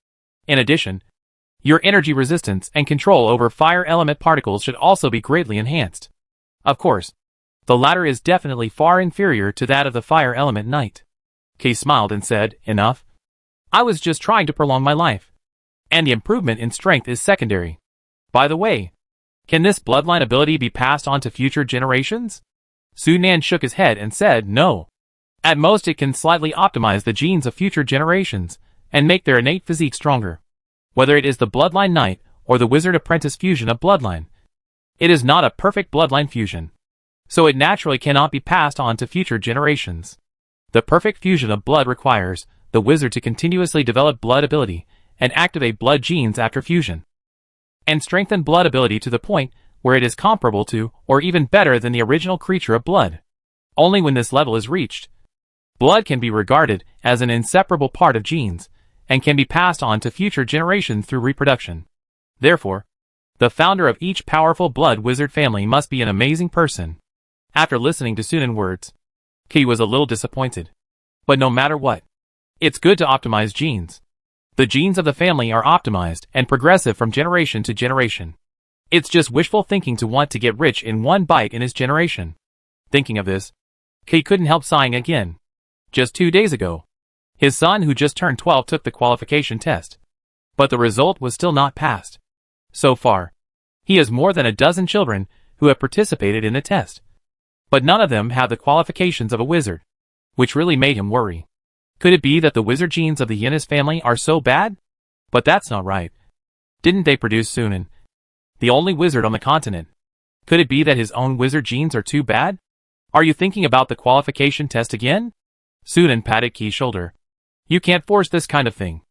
S1: In addition, your energy resistance and control over fire element particles should also be greatly enhanced. Of course, the latter is definitely far inferior to that of the fire element knight." Ki smiled and said, "Enough. I was just trying to prolong my life, and the improvement in strength is secondary. By the way, can this bloodline ability be passed on to future generations?" Sunan shook his head and said, "No. At most it can slightly optimize the genes of future generations and make their innate physique stronger. Whether it is the bloodline knight or the wizard apprentice fusion of bloodline, it is not a perfect bloodline fusion, so it naturally cannot be passed on to future generations. The perfect fusion of blood requires the wizard to continuously develop blood ability and activate blood genes after fusion, and strengthen blood ability to the point where it is comparable to or even better than the original creature of blood. Only when this level is reached, blood can be regarded as an inseparable part of genes and can be passed on to future generations through reproduction. Therefore, the founder of each powerful blood wizard family must be an amazing person." After listening to Sunan's words, Ki was a little disappointed. But no matter what, it's good to optimize genes. The genes of the family are optimized and progressive from generation to generation. It's just wishful thinking to want to get rich in one bite in his generation. Thinking of this, Ki couldn't help sighing again. Just 2 days ago, his son who just turned 12 took the qualification test, but the result was still not passed. So far, he has more than a dozen children who have participated in the test, but none of them have the qualifications of a wizard, which really made him worry. Could it be that the wizard genes of the Yinis family are so bad? But that's not right. Didn't they produce Sunan, the only wizard on the continent? Could it be that his own wizard genes are too bad? Are you thinking about the qualification test again? Sunan patted Ki's shoulder. You can't force this kind of thing.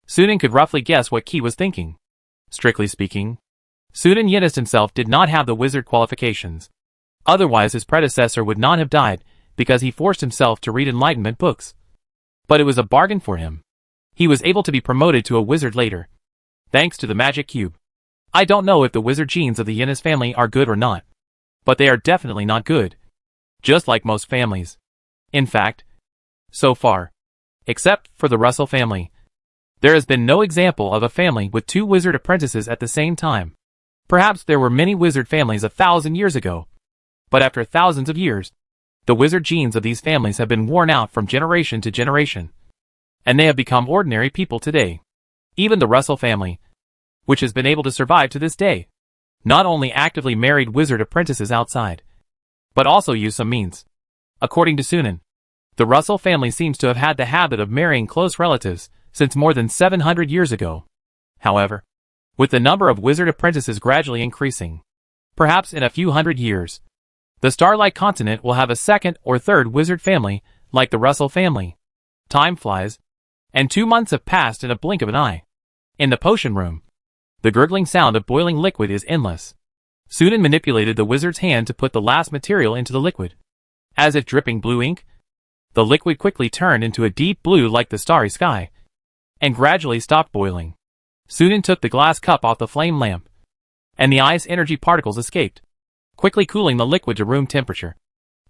S1: Sunan could roughly guess what Ki was thinking. Strictly speaking, Sunan Yinis himself did not have the wizard qualifications. Otherwise his predecessor would not have died because he forced himself to read enlightenment books. But it was a bargain for him. He was able to be promoted to a wizard later, thanks to the magic cube. I don't know if the wizard genes of the Yinis family are good or not, but they are definitely not good. Just like most families. In fact, so far, except for the Russell family, there has been no example of a family with 2 wizard apprentices at the same time. Perhaps there were many wizard families 1,000 years ago, but after thousands of years, the wizard genes of these families have been worn out from generation to generation, and they have become ordinary people today. Even the Russell family, which has been able to survive to this day, not only actively married wizard apprentices outside, but also used some means. According to Sunan, the Russell family seems to have had the habit of marrying close relatives since more than 700 years ago. However, with the number of wizard apprentices gradually increasing. Perhaps in a few hundred years, the Starlight Continent will have a second or third wizard family, like the Russell family. Time flies, and 2 months have passed in a blink of an eye. In the potion room, the gurgling sound of boiling liquid is endless. Sunan manipulated the wizard's hand to put the last material into the liquid. As if dripping blue ink, the liquid quickly turned into a deep blue like the starry sky, and gradually stopped boiling. Sunan took the glass cup off the flame lamp, and the ice energy particles escaped, quickly cooling the liquid to room temperature,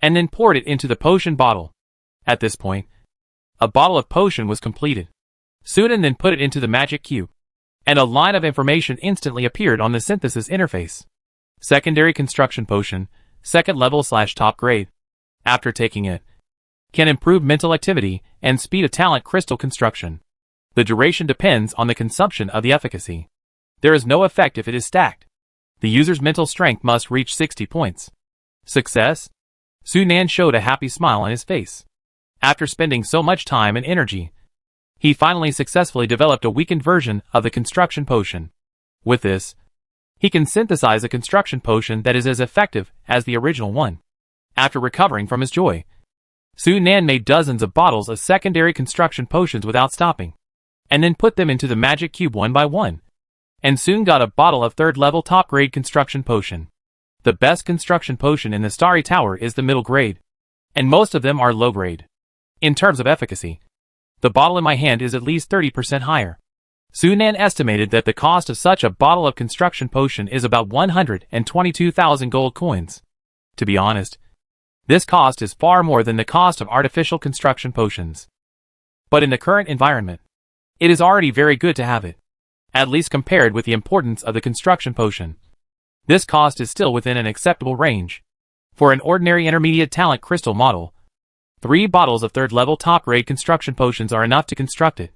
S1: and then poured it into the potion bottle. At this point, a bottle of potion was completed. Sunan then put it into the magic cube, and a line of information instantly appeared on the synthesis interface. Secondary construction potion, second level/top grade. After taking it, can improve mental activity and speed of talent crystal construction. The duration depends on the consumption of the efficacy. There is no effect if it is stacked. The user's mental strength must reach 60 points. Success? Sunan showed a happy smile on his face. After spending so much time and energy, he finally successfully developed a weakened version of the construction potion. With this, he can synthesize a construction potion that is as effective as the original one. After recovering from his joy, Sunan made dozens of bottles of secondary construction potions without stopping, and then put them into the magic cube one by one, and soon got a bottle of third-level top-grade construction potion. The best construction potion in the Starry Tower is the middle grade, and most of them are low-grade. In terms of efficacy, the bottle in my hand is at least 30% higher. Sunan estimated that the cost of such a bottle of construction potion is about 122,000 gold coins. To be honest, this cost is far more than the cost of artificial construction potions. But in the current environment, it is already very good to have it, at least compared with the importance of the construction potion. This cost is still within an acceptable range. For an ordinary intermediate talent crystal model, 3 bottles of third-level top-grade construction potions are enough to construct it,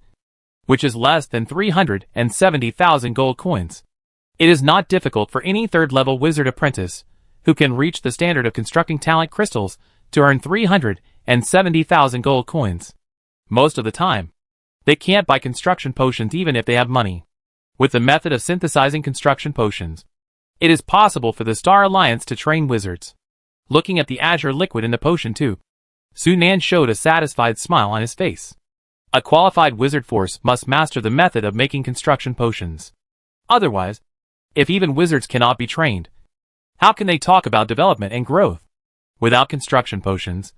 S1: which is less than 370,000 gold coins. It is not difficult for any third-level wizard apprentice who can reach the standard of constructing talent crystals to earn 370,000 gold coins. Most of the time, they can't buy construction potions even if they have money. With the method of synthesizing construction potions, it is possible for the Star Alliance to train wizards. Looking at the azure liquid in the potion tube, Sunan showed a satisfied smile on his face. A qualified wizard force must master the method of making construction potions. Otherwise, if even wizards cannot be trained, how can they talk about development and growth? Without construction potions,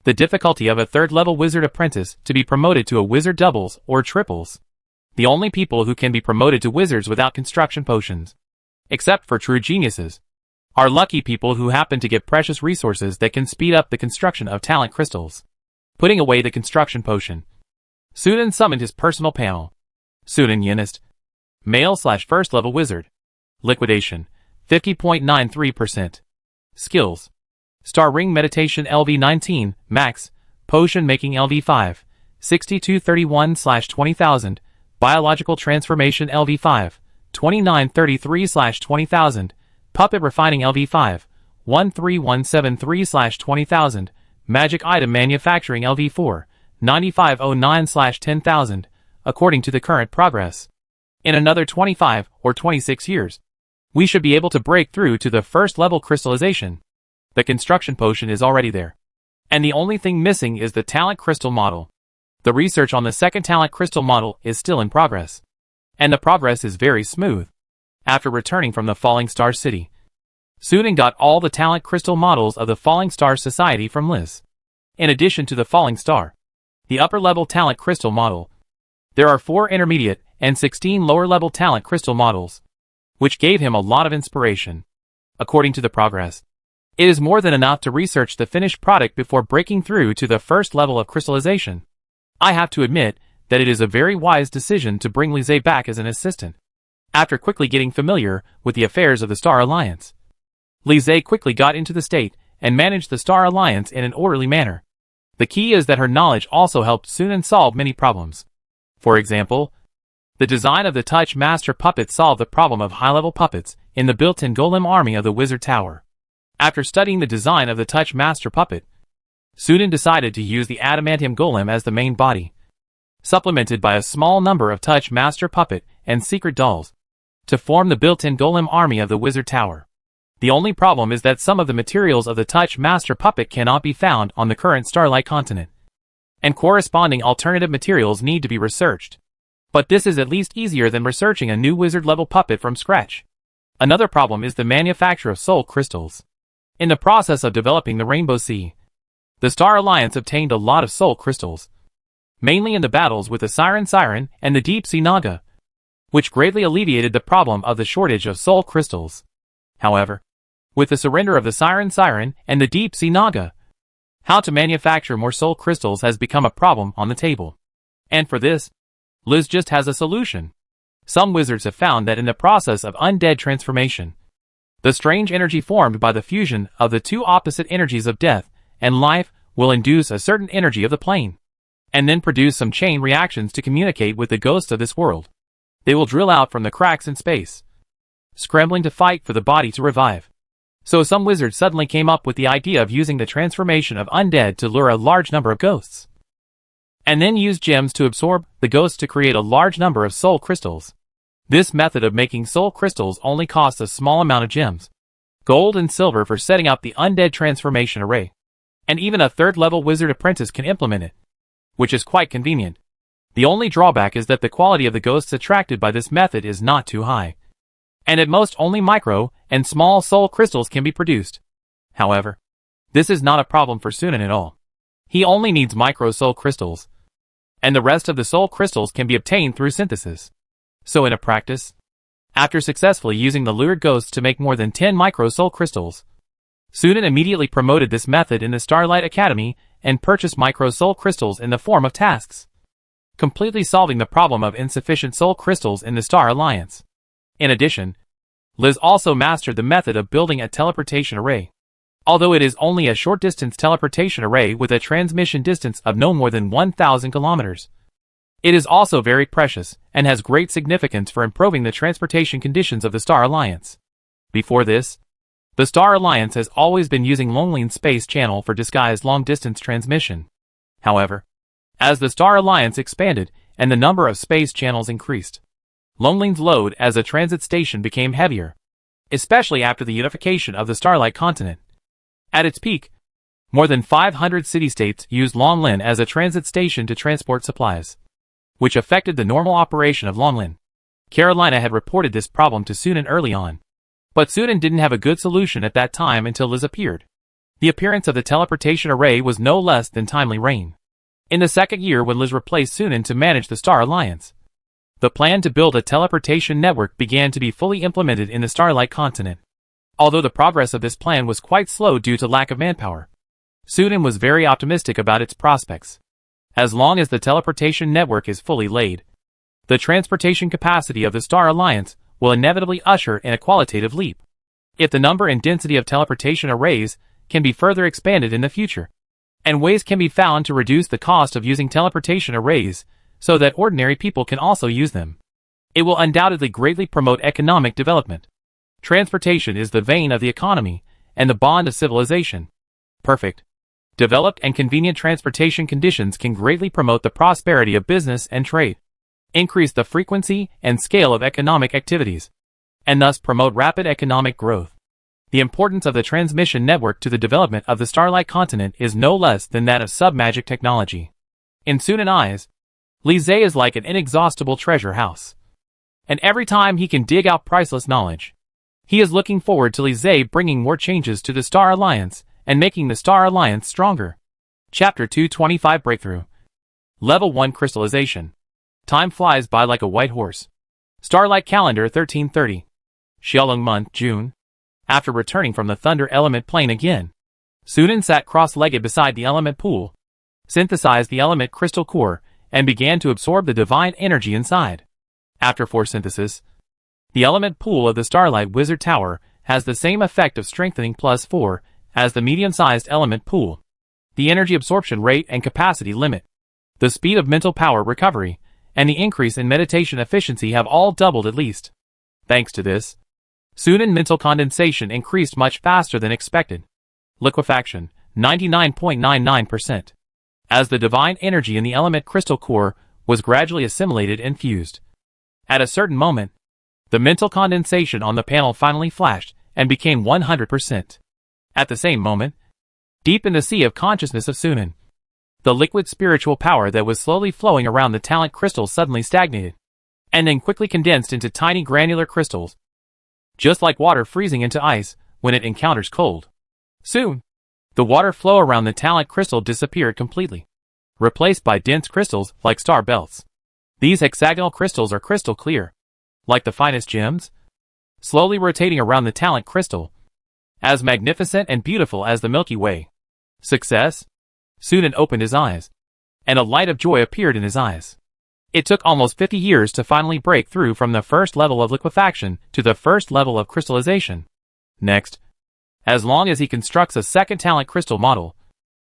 S1: the difficulty of a third-level wizard apprentice to be promoted to a wizard doubles or triples. The only people who can be promoted to wizards without construction potions, except for true geniuses, are lucky people who happen to get precious resources that can speed up the construction of talent crystals. Putting away the construction potion, Sunan summoned his personal panel. Sunan Yinist, male/first level wizard. Liquidation, 50.93%. Skills: Star Ring Meditation LV19, Max, Potion Making LV5, 6231/20,000, Biological Transformation LV5, 2933/20,000, Puppet Refining LV5, 13173/20,000, Magic Item Manufacturing LV4, 9509/10,000, according to the current progress. In another 25 or 26 years, we should be able to break through to the first level crystallization. The construction potion is already there, and the only thing missing is the talent crystal model. The research on the second talent crystal model is still in progress, and the progress is very smooth. After returning from the Falling Star City, Sunan got all the talent crystal models of the Falling Star Society from Liz. In addition to the Falling Star, the upper-level talent crystal model, there are 4 intermediate and 16 lower-level talent crystal models, which gave him a lot of inspiration. According to the progress, it is more than enough to research the finished product before breaking through to the first level of crystallization. I have to admit that it is a very wise decision to bring Lise back as an assistant. After quickly getting familiar with the affairs of the Star Alliance, Lise quickly got into the state and managed the Star Alliance in an orderly manner. The key is that her knowledge also helped Sunan solve many problems. For example, the design of the Touch Master Puppet solved the problem of high-level puppets in the built-in golem army of the Wizard Tower. After studying the design of the Touch Master Puppet, Sunan decided to use the adamantium golem as the main body, supplemented by a small number of Touch Master Puppet and secret dolls. to form the built-in golem army of the wizard tower. The only problem is that some of the materials of the Touch Master puppet cannot be found on the current Starlight continent, and corresponding alternative materials need to be researched. But this is at least easier than researching a new wizard-level puppet from scratch. Another problem is the manufacture of soul crystals. In the process of developing the Rainbow Sea, the Star Alliance obtained a lot of soul crystals, mainly in the battles with the Siren and the Deep Sea Naga, which greatly alleviated the problem of the shortage of soul crystals. However, with the surrender of the Siren and the Deep Sea Naga, how to manufacture more soul crystals has become a problem on the table. And for this, Liz just has a solution. Some wizards have found that in the process of undead transformation, the strange energy formed by the fusion of the two opposite energies of death and life will induce a certain energy of the plane, and then produce some chain reactions to communicate with the ghosts of this world. They will drill out from the cracks in space, scrambling to fight for the body to revive. So some wizards suddenly came up with the idea of using the transformation of undead to lure a large number of ghosts, and then use gems to absorb the ghosts to create a large number of soul crystals. This method of making soul crystals only costs a small amount of gems, gold and silver for setting up the undead transformation array, and even a third-level wizard apprentice can implement it, which is quite convenient. The only drawback is that the quality of the ghosts attracted by this method is not too high, and at most only micro and small soul crystals can be produced. However, this is not a problem for Sunan at all. He only needs micro soul crystals, and the rest of the soul crystals can be obtained through synthesis. So in a practice, after successfully using the lured ghosts to make more than 10 micro soul crystals, Sunan immediately promoted this method in the Starlight Academy and purchased micro soul crystals in the form of tasks, completely solving the problem of insufficient soul crystals in the Star Alliance. In addition, Liz also mastered the method of building a teleportation array. Although it is only a short-distance teleportation array with a transmission distance of no more than 1,000 kilometers, it is also very precious and has great significance for improving the transportation conditions of the Star Alliance. Before this, the Star Alliance has always been using Longline's space channel for disguised long-distance transmission. However, as the Star Alliance expanded and the number of space channels increased, Longline's load as a transit station became heavier, especially after the unification of the Starlight continent. At its peak, more than 500 city-states used Longlin as a transit station to transport supplies, which affected the normal operation of Longlin. Carolina had reported this problem to Sunan early on, but Sunan didn't have a good solution at that time until Liz appeared. The appearance of the teleportation array was no less than timely rain. In the second year when Liz replaced Sunan to manage the Star Alliance, the plan to build a teleportation network began to be fully implemented in the Starlight continent. Although the progress of this plan was quite slow due to lack of manpower, Sunan was very optimistic about its prospects. As long as the teleportation network is fully laid, the transportation capacity of the Star Alliance will inevitably usher in a qualitative leap. If the number and density of teleportation arrays can be further expanded in the future, and ways can be found to reduce the cost of using teleportation arrays so that ordinary people can also use them, it will undoubtedly greatly promote economic development. Transportation is the vein of the economy and the bond of civilization. Perfect, developed and convenient transportation conditions can greatly promote the prosperity of business and trade, increase the frequency and scale of economic activities, and thus promote rapid economic growth. The importance of the transmission network to the development of the Starlight continent is no less than that of sub-magic technology. In Sunan's eyes, Lise is like an inexhaustible treasure house, and every time he can dig out priceless knowledge, he is looking forward to Lise bringing more changes to the Star Alliance and making the Star Alliance stronger. Chapter 225 Breakthrough. Level 1 Crystallization. Time flies by like a white horse. Starlight Calendar 1330. Xiaolong Month, June. After returning from the Thunder Element plane again, Sunan sat cross-legged beside the element pool, synthesized the element crystal core, and began to absorb the divine energy inside. After photosynthesis, the element pool of the Starlight Wizard Tower has the same effect of strengthening +4 as the medium-sized element pool. The energy absorption rate and capacity limit, the speed of mental power recovery, and the increase in meditation efficiency have all doubled at least. Thanks to this, Sunan mental condensation increased much faster than expected. Liquefaction, 99.99%. As the divine energy in the element crystal core was gradually assimilated and fused. At a certain moment, The mental condensation on the panel finally flashed and became 100%. At the same moment, deep in the sea of consciousness of Sunan, the liquid spiritual power that was slowly flowing around the talent crystal suddenly stagnated, and then quickly condensed into tiny granular crystals, just like water freezing into ice when it encounters cold. Soon, the water flow around the talent crystal disappeared completely, replaced by dense crystals like star belts. These hexagonal crystals are crystal clear, like the finest gems, slowly rotating around the talent crystal, as magnificent and beautiful as the Milky Way. Success? Sunan opened his eyes, and a light of joy appeared in his eyes. It took almost 50 years to finally break through from the first level of liquefaction to the first level of crystallization. Next, as long as he constructs a second talent crystal model,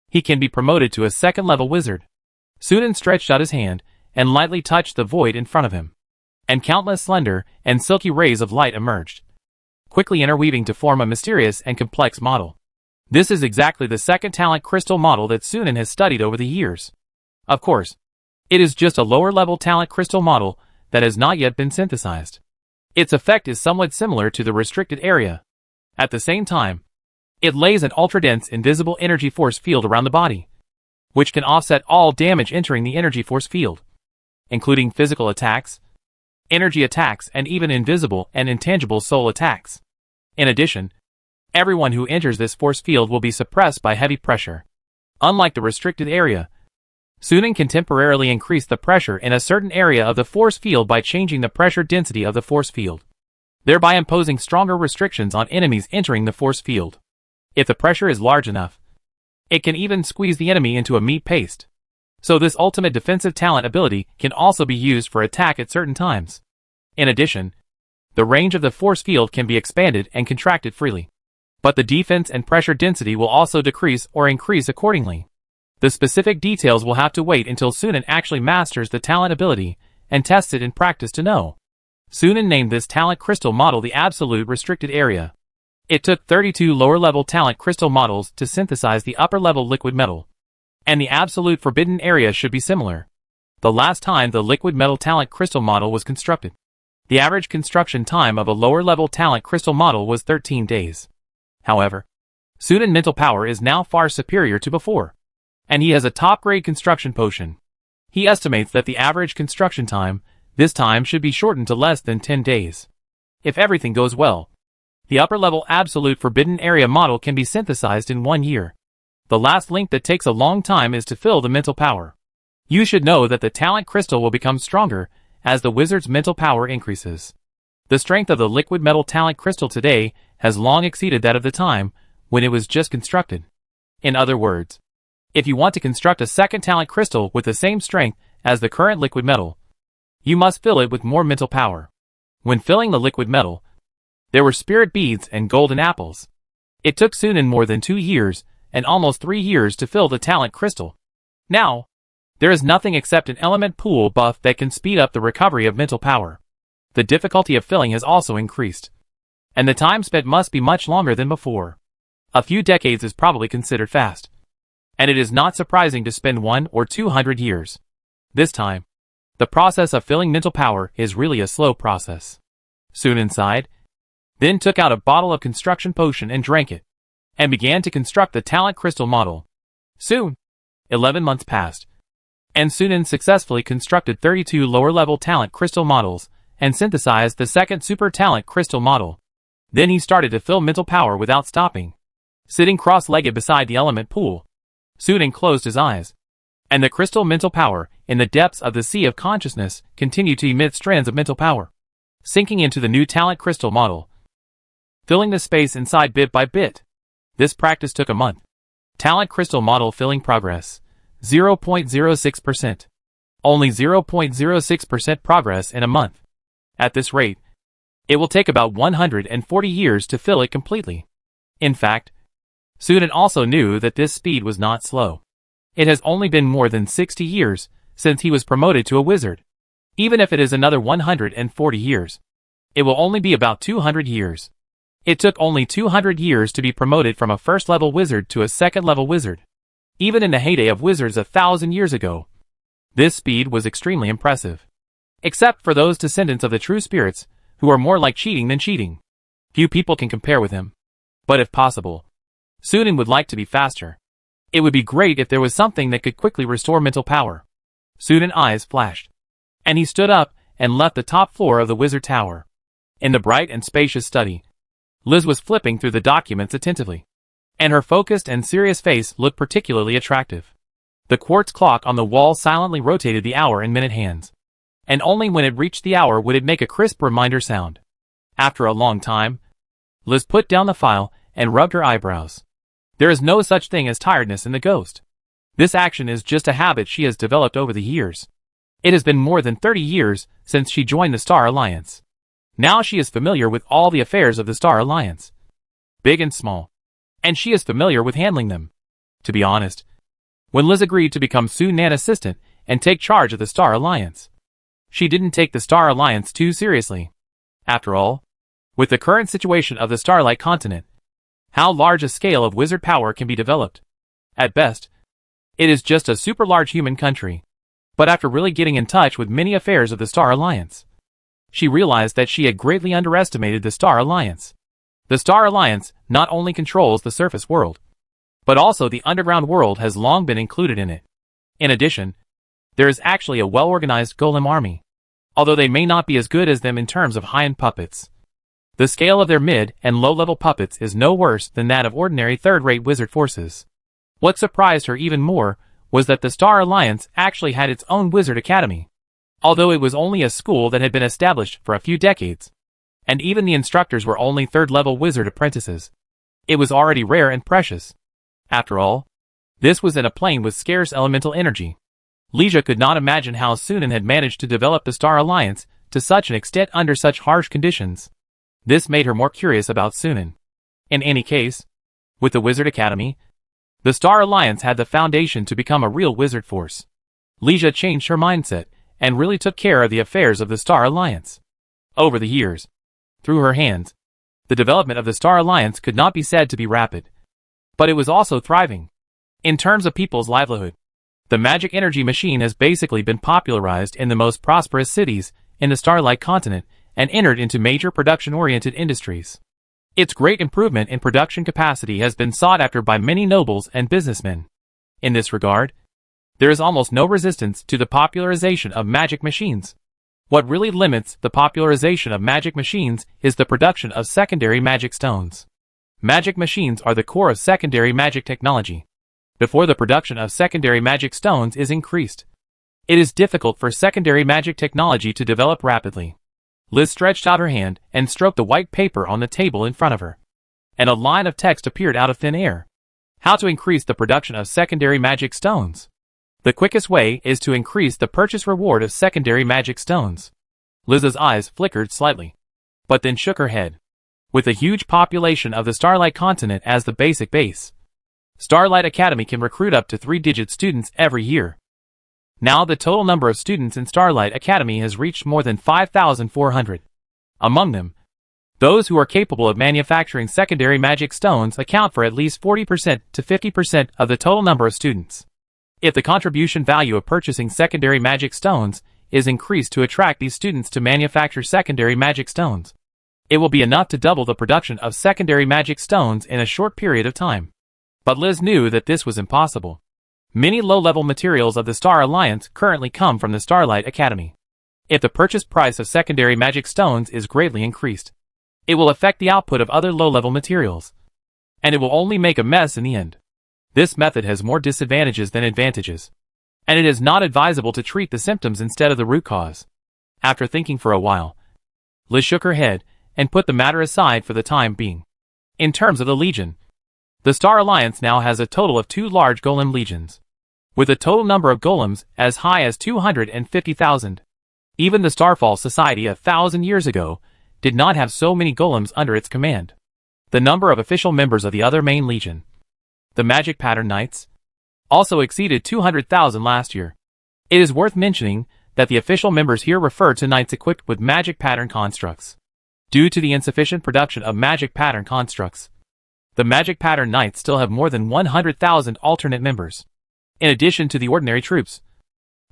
S1: he can be promoted to a second-level wizard. Sunan stretched out his hand and lightly touched the void in front of him, and countless slender and silky rays of light emerged, quickly interweaving to form a mysterious and complex model. This is exactly the second talent crystal model that Sunan has studied over the years. Of course, it is just a lower-level talent crystal model that has not yet been synthesized. Its effect is somewhat similar to the restricted area. At the same time, it lays an ultra-dense invisible energy force field around the body, which can offset all damage entering the energy force field, including physical attacks, energy attacks, and even invisible and intangible soul attacks. In addition, everyone who enters this force field will be suppressed by heavy pressure. Unlike the restricted area, Sunan can temporarily increase the pressure in a certain area of the force field by changing the pressure density of the force field, thereby imposing stronger restrictions on enemies entering the force field. If the pressure is large enough, it can even squeeze the enemy into a meat paste. So this ultimate defensive talent ability can also be used for attack at certain times. In addition, the range of the force field can be expanded and contracted freely, but the defense and pressure density will also decrease or increase accordingly. The specific details will have to wait until Sunan actually masters the talent ability and tests it in practice to know. Sunan named this talent crystal model the Absolute Restricted Area. It took 32 lower-level talent crystal models to synthesize the upper-level liquid metal, and the Absolute Forbidden Area should be similar. The last time the liquid metal talent crystal model was constructed, the average construction time of a lower-level talent crystal model was 13 days. However, Sunan's mental power is now far superior to before, and he has a top-grade construction potion. He estimates that the average construction time this time should be shortened to less than 10 days. If everything goes well, the upper-level Absolute Forbidden Area model can be synthesized in 1 year. The last link that takes a long time is to fill the mental power. You should know that the talent crystal will become stronger as the wizard's mental power increases. The strength of the liquid metal talent crystal today has long exceeded that of the time when it was just constructed. In other words, if you want to construct a second talent crystal with the same strength as the current liquid metal, you must fill it with more mental power. When filling the liquid metal, there were spirit beads and golden apples. It took Sunan more than 2 years and almost 3 years to fill the talent crystal. Now, there is nothing except an element pool buff that can speed up the recovery of mental power. The difficulty of filling has also increased, and the time spent must be much longer than before. A few decades is probably considered fast, and it is not surprising to spend 100 or 200 years. This time, the process of filling mental power is really a slow process. Sunan sighed, then took out a bottle of construction potion and drank it, and began to construct the talent crystal model. Soon, 11 months passed, and Sunan successfully constructed 32 lower-level talent crystal models and synthesized the second super talent crystal model. Then he started to fill mental power without stopping. Sitting cross-legged beside the element pool, Sunan closed his eyes, and the crystal mental power in the depths of the sea of consciousness continued to emit strands of mental power, sinking into the new talent crystal model, filling the space inside bit by bit. This practice took a month. Talent crystal model filling progress, 0.06%. Only 0.06% progress in a month. At this rate, it will take about 140 years to fill it completely. In fact, Sunan also knew that this speed was not slow. It has only been more than 60 years since he was promoted to a wizard. Even if it is another 140 years, it will only be about 200 years. It took only 200 years to be promoted from a first-level wizard to a second-level wizard. Even in the heyday of wizards 1,000 years ago, this speed was extremely impressive. Except for those descendants of the true spirits, who are more like cheating than cheating. Few people can compare with him. But if possible, Sunan would like to be faster. It would be great if there was something that could quickly restore mental power. Sunan's eyes flashed, and he stood up and left the top floor of the wizard tower. In the bright and spacious study, Liz was flipping through the documents attentively, and her focused and serious face looked particularly attractive. The quartz clock on the wall silently rotated the hour and minute hands, and only when it reached the hour would it make a crisp reminder sound. After a long time, Liz put down the file and rubbed her eyebrows. There is no such thing as tiredness in the ghost. This action is just a habit she has developed over the years. It has been more than 30 years since she joined the Star Alliance. Now she is familiar with all the affairs of the Star Alliance, big and small, and she is familiar with handling them. To be honest, when Liz agreed to become Sunan's assistant and take charge of the Star Alliance, she didn't take the Star Alliance too seriously. After all, with the current situation of the Starlight Continent, how large a scale of wizard power can be developed? At best, it is just a super large human country. But after really getting in touch with many affairs of the Star Alliance, she realized that she had greatly underestimated the Star Alliance. The Star Alliance not only controls the surface world, but also the underground world has long been included in it. In addition, there is actually a well-organized golem army, although they may not be as good as them in terms of high-end puppets. The scale of their mid- and low-level puppets is no worse than that of ordinary third-rate wizard forces. What surprised her even more was that the Star Alliance actually had its own wizard academy, although it was only a school that had been established for a few decades, and even the instructors were only third-level wizard apprentices. It was already rare and precious. After all, this was in a plane with scarce elemental energy. Leisha could not imagine how Sunan had managed to develop the Star Alliance to such an extent under such harsh conditions. This made her more curious about Sunan. In any case, with the Wizard Academy, the Star Alliance had the foundation to become a real wizard force. Leisha changed her mindset and really took care of the affairs of the Star Alliance. Over the years, through her hands, the development of the Star Alliance could not be said to be rapid, but it was also thriving. In terms of people's livelihood, the magic energy machine has basically been popularized in the most prosperous cities in the Starlight Continent and entered into major production-oriented industries. Its great improvement in production capacity has been sought after by many nobles and businessmen. In this regard, there is almost no resistance to the popularization of magic machines. What really limits the popularization of magic machines is the production of secondary magic stones. Magic machines are the core of secondary magic technology. Before the production of secondary magic stones is increased, it is difficult for secondary magic technology to develop rapidly. Liz stretched out her hand and stroked the white paper on the table in front of her, and a line of text appeared out of thin air. How to increase the production of secondary magic stones? The quickest way is to increase the purchase reward of secondary magic stones. Liz's eyes flickered slightly, but then shook her head. With a huge population of the Starlight Continent as the basic base, Starlight Academy can recruit up to 3-digit students every year. Now the total number of students in Starlight Academy has reached more than 5,400. Among them, those who are capable of manufacturing secondary magic stones account for at least 40% to 50% of the total number of students. If the contribution value of purchasing secondary magic stones is increased to attract these students to manufacture secondary magic stones, it will be enough to double the production of secondary magic stones in a short period of time. But Liz knew that this was impossible. Many low-level materials of the Star Alliance currently come from the Starlight Academy. If the purchase price of secondary magic stones is greatly increased, it will affect the output of other low-level materials, and it will only make a mess in the end. This method has more disadvantages than advantages, and it is not advisable to treat the symptoms instead of the root cause. After thinking for a while, Liz shook her head and put the matter aside for the time being. In terms of the Legion, the Star Alliance now has a total of 2 large golem legions, with a total number of golems as high as 250,000. Even the Starfall Society 1,000 years ago did not have so many golems under its command. The number of official members of the other main legion, the Magic Pattern Knights, also exceeded 200,000 last year. It is worth mentioning that the official members here refer to knights equipped with magic pattern constructs. Due to the insufficient production of magic pattern constructs, the Magic Pattern Knights still have more than 100,000 alternate members. In addition to the ordinary troops,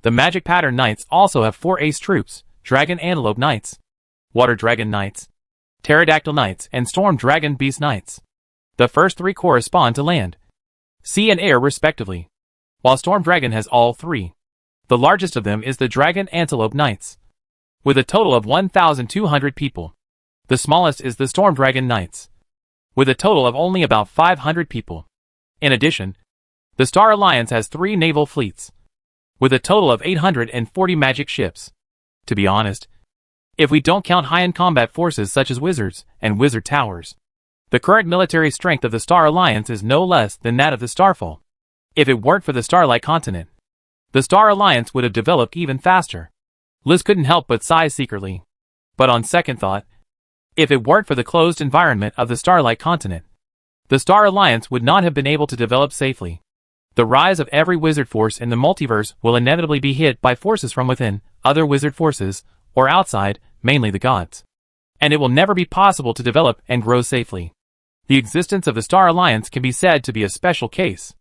S1: the Magic Pattern Knights also have 4 ace troops, Dragon Antelope Knights. Water Dragon Knights, Pterodactyl Knights, and Storm Dragon Beast Knights. The first three correspond to land, sea, and air respectively, while Storm Dragon has all three. The largest of them is the Dragon Antelope Knights, with a total of 1,200 people. The smallest is the Storm Dragon Knights, with a total of only about 500 people. In addition, the Star Alliance has 3 naval fleets, with a total of 840 magic ships. To be honest, if we don't count high-end combat forces such as wizards and wizard towers, the current military strength of the Star Alliance is no less than that of the Starfall. If it weren't for the Starlight Continent, the Star Alliance would have developed even faster. Liz couldn't help but sigh secretly. But on second thought, if it weren't for the closed environment of the Starlight Continent, the Star Alliance would not have been able to develop safely. The rise of every wizard force in the multiverse will inevitably be hit by forces from within, other wizard forces, or outside, mainly the gods. And it will never be possible to develop and grow safely. The existence of the Star Alliance can be said to be a special case.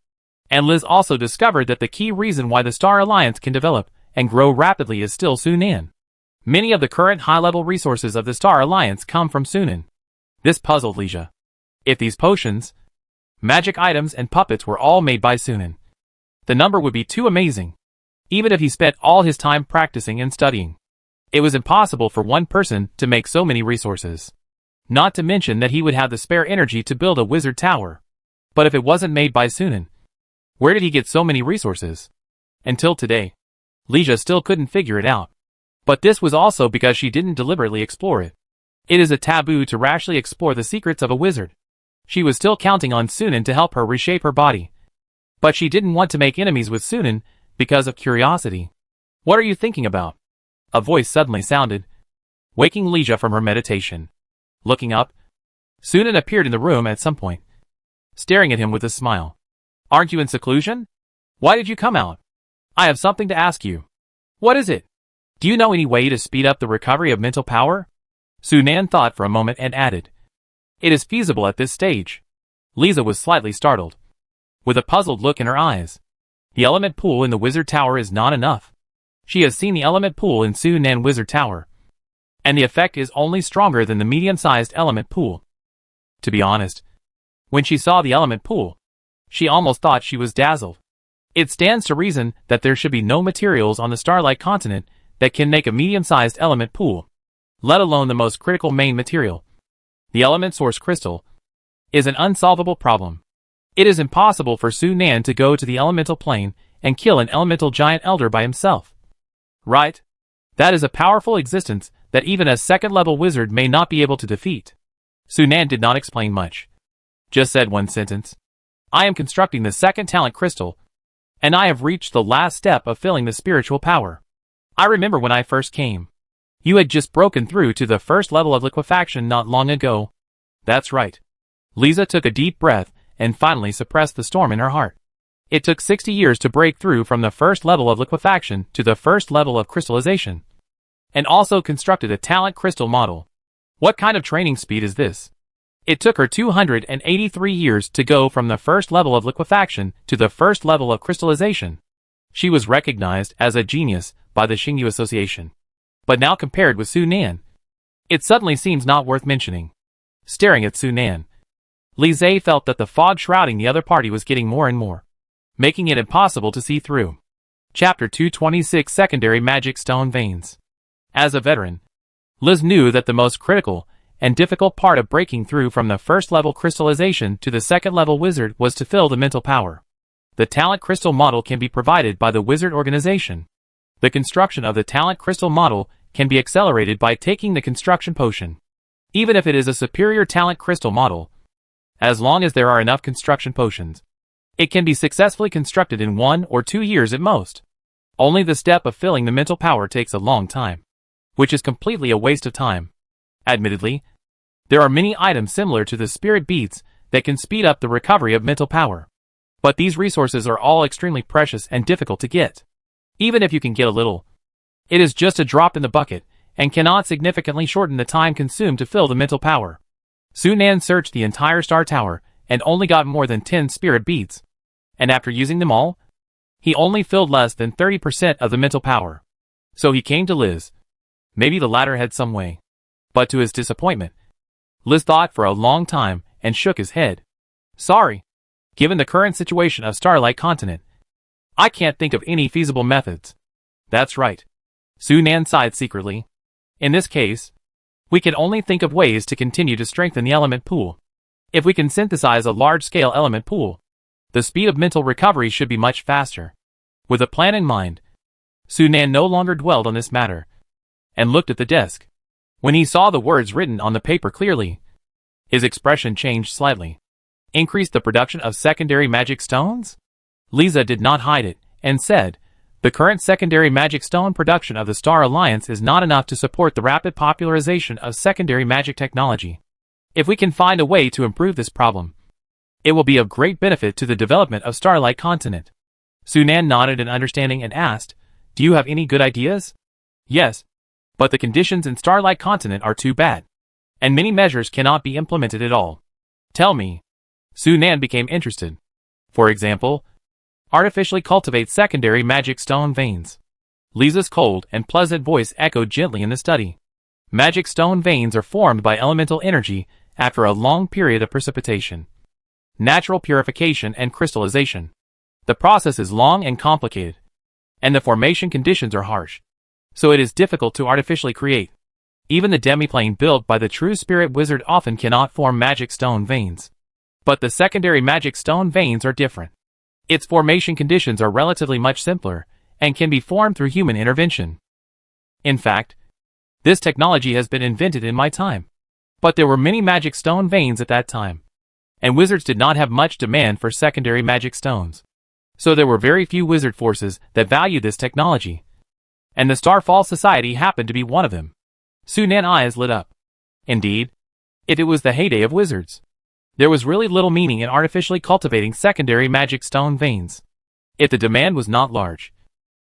S1: And Liz also discovered that the key reason why the Star Alliance can develop and grow rapidly is still Sunan. Many of the current high-level resources of the Star Alliance come from Sunan. This puzzled Leisha. If these potions, magic items, and puppets were all made by Sunan, the number would be too amazing. Even if he spent all his time practicing and studying, it was impossible for one person to make so many resources. Not to mention that he would have the spare energy to build a wizard tower. But if it wasn't made by Sunan, where did he get so many resources? Until today, Leisha still couldn't figure it out. But this was also because she didn't deliberately explore it. It is a taboo to rashly explore the secrets of a wizard. She was still counting on Sunan to help her reshape her body. But she didn't want to make enemies with Sunan because of curiosity. What are you thinking about? A voice suddenly sounded, waking Leisha from her meditation. Looking up, Sunan appeared in the room at some point, staring at him with a smile. Aren't you in seclusion? Why did you come out? I have something to ask you. What is it? Do you know any way to speed up the recovery of mental power? Sunan thought for a moment and added, it is feasible at this stage. Leisha was slightly startled, with a puzzled look in her eyes. The element pool in the wizard tower is not enough. She has seen the element pool in Sunan Wizard Tower, and the effect is only stronger than the medium-sized element pool. To be honest, when she saw the element pool, she almost thought she was dazzled. It stands to reason that there should be no materials on the Starlight Continent that can make a medium-sized element pool, let alone the most critical main material. The element source crystal is an unsolvable problem. It is impossible for Sunan to go to the elemental plane and kill an elemental giant elder by himself. Right? That is a powerful existence that even a second-level wizard may not be able to defeat. Sunan did not explain much. Just said one sentence. I am constructing the second talent crystal, and I have reached the last step of filling the spiritual power. I remember when I first came. You had just broken through to the first level of liquefaction not long ago. That's right. Leisha took a deep breath and finally suppressed the storm in her heart. It took 60 years to break through from the first level of liquefaction to the first level of crystallization, and also constructed a talent crystal model. What kind of training speed is this? It took her 283 years to go from the first level of liquefaction to the first level of crystallization. She was recognized as a genius by the Xingyu Association. But now compared with Sunan, it suddenly seems not worth mentioning. Staring at Sunan, Leisha felt that the fog shrouding the other party was getting more and more, making it impossible to see through. Chapter 226 Secondary Magic Stone Veins. As a veteran, Liz knew that the most critical and difficult part of breaking through from the first level crystallization to the second level wizard was to fill the mental power. The talent crystal model can be provided by the wizard organization. The construction of the talent crystal model can be accelerated by taking the construction potion. Even if it is a superior talent crystal model, as long as there are enough construction potions, it can be successfully constructed in 1 or 2 years at most. Only the step of filling the mental power takes a long time, which is completely a waste of time. Admittedly, there are many items similar to the spirit beads that can speed up the recovery of mental power. But these resources are all extremely precious and difficult to get. Even if you can get a little, it is just a drop in the bucket and cannot significantly shorten the time consumed to fill the mental power. Sunan searched the entire Star Tower and only got more than 10 spirit beads. And after using them all, he only filled less than 30% of the mental power. So he came to Liz. Maybe the latter had some way. But to his disappointment, Liz thought for a long time and shook his head. Sorry. Given the current situation of Starlight Continent, I can't think of any feasible methods. That's right. Sunan sighed secretly. In this case, we can only think of ways to continue to strengthen the element pool. If we can synthesize a large-scale element pool, the speed of mental recovery should be much faster. With a plan in mind, Sunan no longer dwelled on this matter, and looked at the desk. When he saw the words written on the paper clearly, his expression changed slightly. Increase the production of secondary magic stones? Lisa did not hide it, and said, the current secondary magic stone production of the Star Alliance is not enough to support the rapid popularization of secondary magic technology. If we can find a way to improve this problem, it will be of great benefit to the development of Starlight Continent. Sunan nodded in understanding and asked, do you have any good ideas? Yes, but the conditions in Starlight Continent are too bad, and many measures cannot be implemented at all. Tell me. Sunan became interested. For example, artificially cultivate secondary magic stone veins. Lisa's cold and pleasant voice echoed gently in the study. Magic stone veins are formed by elemental energy after a long period of precipitation, natural purification and crystallization. The process is long and complicated, and the formation conditions are harsh, so it is difficult to artificially create. Even the demiplane built by the true spirit wizard often cannot form magic stone veins. But the secondary magic stone veins are different. Its formation conditions are relatively much simpler, and can be formed through human intervention. In fact, this technology has been invented in my time. But there were many magic stone veins at that time, and wizards did not have much demand for secondary magic stones. So there were very few wizard forces that valued this technology, and the Starfall Society happened to be one of them. Sunan's eyes lit up. Indeed, it was the heyday of wizards. There was really little meaning in artificially cultivating secondary magic stone veins. If the demand was not large,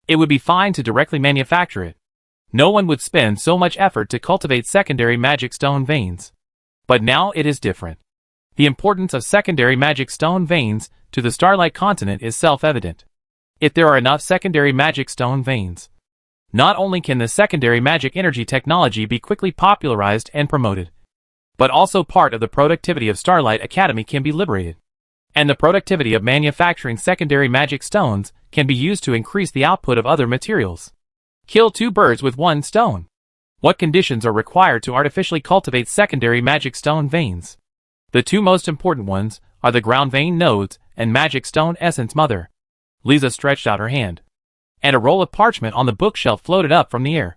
S1: it would be fine to directly manufacture it. No one would spend so much effort to cultivate secondary magic stone veins. But now it is different. The importance of secondary magic stone veins to the Starlight Continent is self-evident. If there are enough secondary magic stone veins, not only can the secondary magic energy technology be quickly popularized and promoted, but also part of the productivity of Starlight Academy can be liberated. And the productivity of manufacturing secondary magic stones can be used to increase the output of other materials. Kill two birds with one stone. What conditions are required to artificially cultivate secondary magic stone veins? The two most important ones are the ground vein nodes and magic stone essence mother. Lisa stretched out her hand, and a roll of parchment on the bookshelf floated up from the air,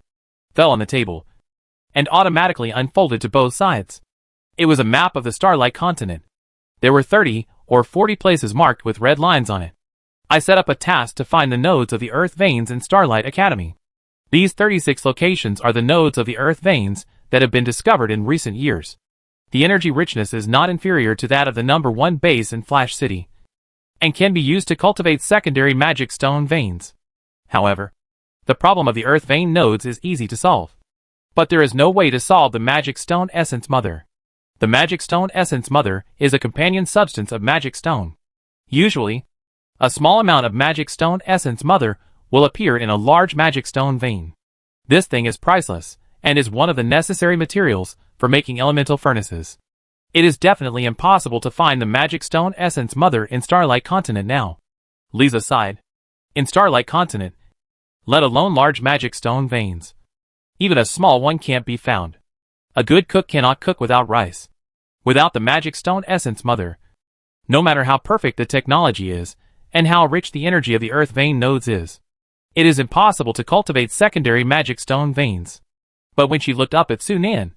S1: fell on the table, and automatically unfolded to both sides. It was a map of the Starlight Continent. There were 30 or 40 places marked with red lines on it. I set up a task to find the nodes of the Earth veins in Starlight Academy. These 36 locations are the nodes of the Earth veins that have been discovered in recent years. The energy richness is not inferior to that of the number 1 base in Flash City, and can be used to cultivate secondary magic stone veins. However, the problem of the Earth vein nodes is easy to solve. But there is no way to solve the magic stone essence mother. The magic stone essence mother is a companion substance of magic stone. Usually, a small amount of magic stone essence mother will appear in a large magic stone vein. This thing is priceless, and is one of the necessary materials for making elemental furnaces. It is definitely impossible to find the magic stone essence mother in Starlight Continent now. Lisa sighed. In Starlight Continent, let alone large magic stone veins, even a small one can't be found. A good cook cannot cook without rice. Without the magic stone essence mother, no matter how perfect the technology is, and how rich the energy of the Earth vein nodes is, it is impossible to cultivate secondary magic stone veins. But when she looked up at Sunan,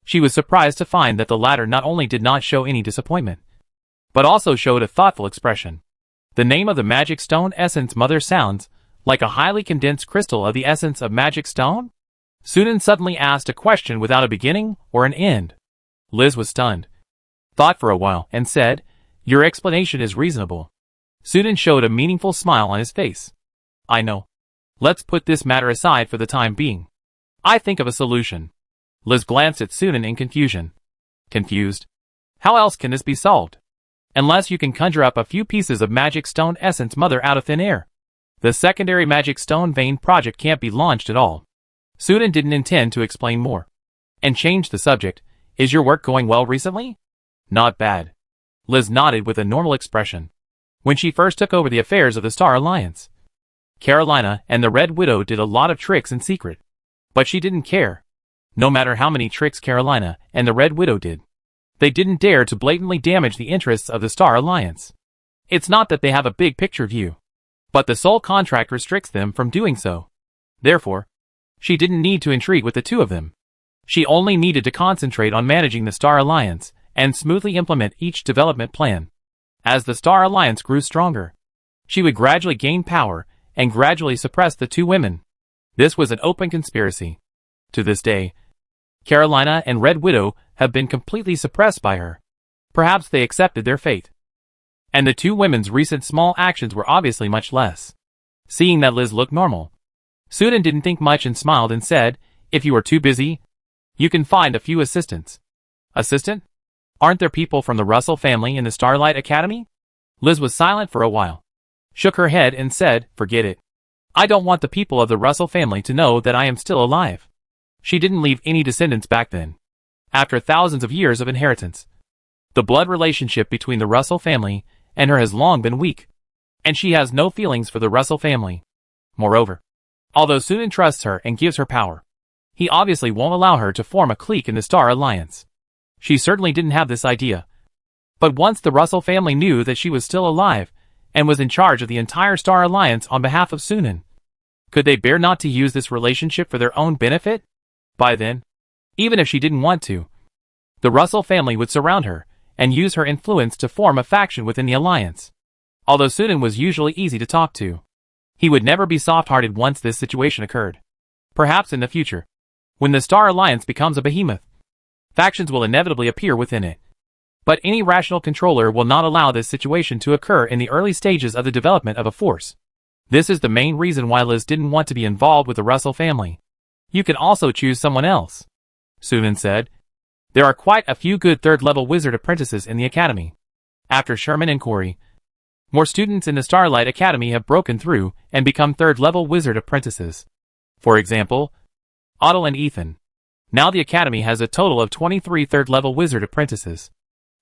S1: she was surprised to find that the latter not only did not show any disappointment, but also showed a thoughtful expression. The name of the magic stone essence mother sounds like a highly condensed crystal of the essence of magic stone? Sunan suddenly asked a question without a beginning or an end. Liz was stunned, thought for a while, and said, "Your explanation is reasonable." Sunan showed a meaningful smile on his face. "I know. Let's put this matter aside for the time being. I think of a solution." Liz glanced at Sunan in confusion. Confused? How else can this be solved? Unless you can conjure up a few pieces of magic stone essence mother out of thin air, the secondary magic stone vein project can't be launched at all. Sunan didn't intend to explain more. and changed the subject. Is your work going well recently? Not bad. Liz nodded with a normal expression. When she first took over the affairs of the Star Alliance, Carolina and the Red Widow did a lot of tricks in secret. But she didn't care. No matter how many tricks Carolina and the Red Widow did, they didn't dare to blatantly damage the interests of the Star Alliance. It's not that they have a big picture view, but the sole contract restricts them from doing so. Therefore, she didn't need to intrigue with the two of them. She only needed to concentrate on managing the Star Alliance and smoothly implement each development plan. As the Star Alliance grew stronger, she would gradually gain power and gradually suppress the two women. This was an open conspiracy. To this day, Carolina and Red Widow have been completely suppressed by her. Perhaps they accepted their fate. And the two women's recent small actions were obviously much less. Seeing that Liz looked normal, Sudan didn't think much and smiled and said, "If you are too busy, you can find a few assistants." Assistant? Aren't there people from the Russell family in the Starlight Academy? Liz was silent for a while, shook her head and said, "Forget it. I don't want the people of the Russell family to know that I am still alive." She didn't leave any descendants back then. After thousands of years of inheritance, the blood relationship between the Russell family and her has long been weak, and she has no feelings for the Russell family. Moreover, although Sudan trusts her and gives her power, he obviously won't allow her to form a clique in the Star Alliance. She certainly didn't have this idea. But once the Russell family knew that she was still alive and was in charge of the entire Star Alliance on behalf of Sunan, could they bear not to use this relationship for their own benefit? By then, even if she didn't want to, the Russell family would surround her and use her influence to form a faction within the alliance. Although Sunan was usually easy to talk to, he would never be soft-hearted once this situation occurred. Perhaps in the future, when the Star Alliance becomes a behemoth, factions will inevitably appear within it. But any rational controller will not allow this situation to occur in the early stages of the development of a force. This is the main reason why Liz didn't want to be involved with the Russell family. "You can also choose someone else," Sunan said. "There are quite a few good third-level wizard apprentices in the academy." After Sherman and Corey, more students in the Starlight Academy have broken through and become third-level wizard apprentices. For example, Otto and Ethan. Now the academy has a total of 23 third-level wizard apprentices.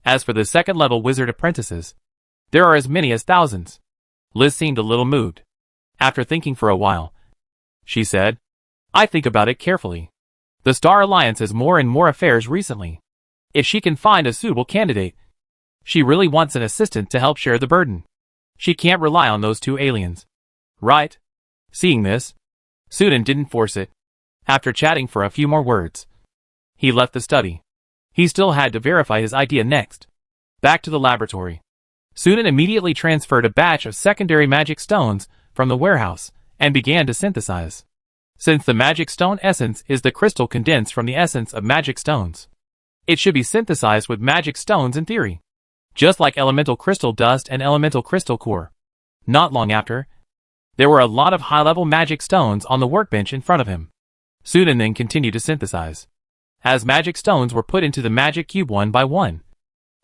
S1: As for the second-level wizard apprentices, there are as many as thousands. Liz seemed a little moved. After thinking for a while, she said, "I think about it carefully. The Star Alliance has more and more affairs recently. If she can find a suitable candidate, she really wants an assistant to help share the burden. She can't rely on those two aliens. Right?" Seeing this, Sudan didn't force it. After chatting for a few more words, he left the study. He still had to verify his idea next. Back to the laboratory. Sudan immediately transferred a batch of secondary magic stones from the warehouse and began to synthesize. Since the magic stone essence is the crystal condensed from the essence of magic stones, it should be synthesized with magic stones in theory, just like elemental crystal dust and elemental crystal core. Not long after, there were a lot of high-level magic stones on the workbench in front of him. Sudan then continued to synthesize. As magic stones were put into the magic cube one by one,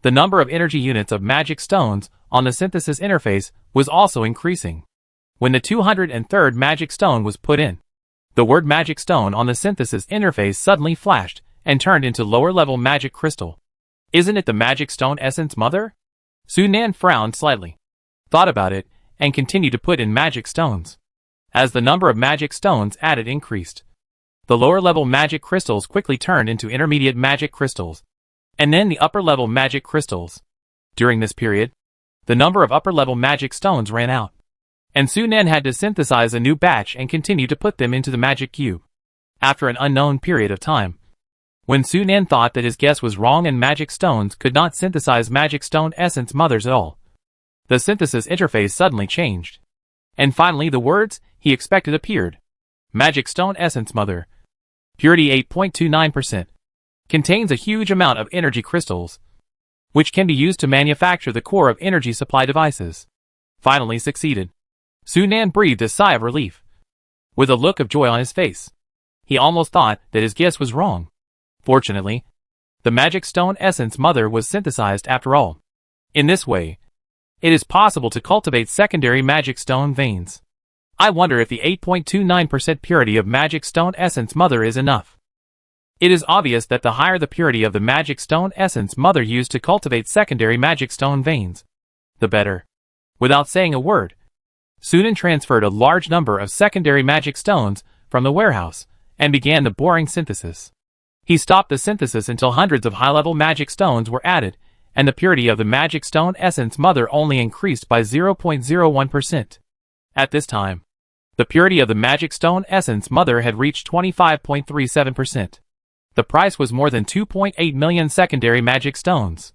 S1: the number of energy units of magic stones on the synthesis interface was also increasing. When the 203rd magic stone was put in, the word magic stone on the synthesis interface suddenly flashed and turned into lower-level magic crystal. "Isn't it the magic stone essence, Mother?" Sunan frowned slightly, thought about it, and continued to put in magic stones. As the number of magic stones added increased, the lower-level magic crystals quickly turned into intermediate magic crystals, and then the upper-level magic crystals. During this period, the number of upper-level magic stones ran out, and Sunan had to synthesize a new batch and continue to put them into the magic cube. After an unknown period of time, when Sunan thought that his guess was wrong and magic stones could not synthesize magic stone essence mothers at all, the synthesis interface suddenly changed. And finally the words he expected appeared. Magic stone essence mother. Purity 8.29%. Contains a huge amount of energy crystals, which can be used to manufacture the core of energy supply devices. Finally succeeded. Sunan breathed a sigh of relief, with a look of joy on his face. He almost thought that his guess was wrong. Fortunately, the magic stone essence mother was synthesized after all. In this way, it is possible to cultivate secondary magic stone veins. I wonder if the 8.29% purity of magic stone essence mother is enough. It is obvious that the higher the purity of the magic stone essence Mother used to cultivate secondary magic stone veins, the better. Without saying a word, Sunan transferred a large number of secondary magic stones from the warehouse and began the boring synthesis. He stopped the synthesis until hundreds of high-level magic stones were added, and the purity of the magic stone essence Mother only increased by 0.01%. At this time, the purity of the magic stone essence Mother had reached 25.37%. The price was more than 2.8 million secondary magic stones.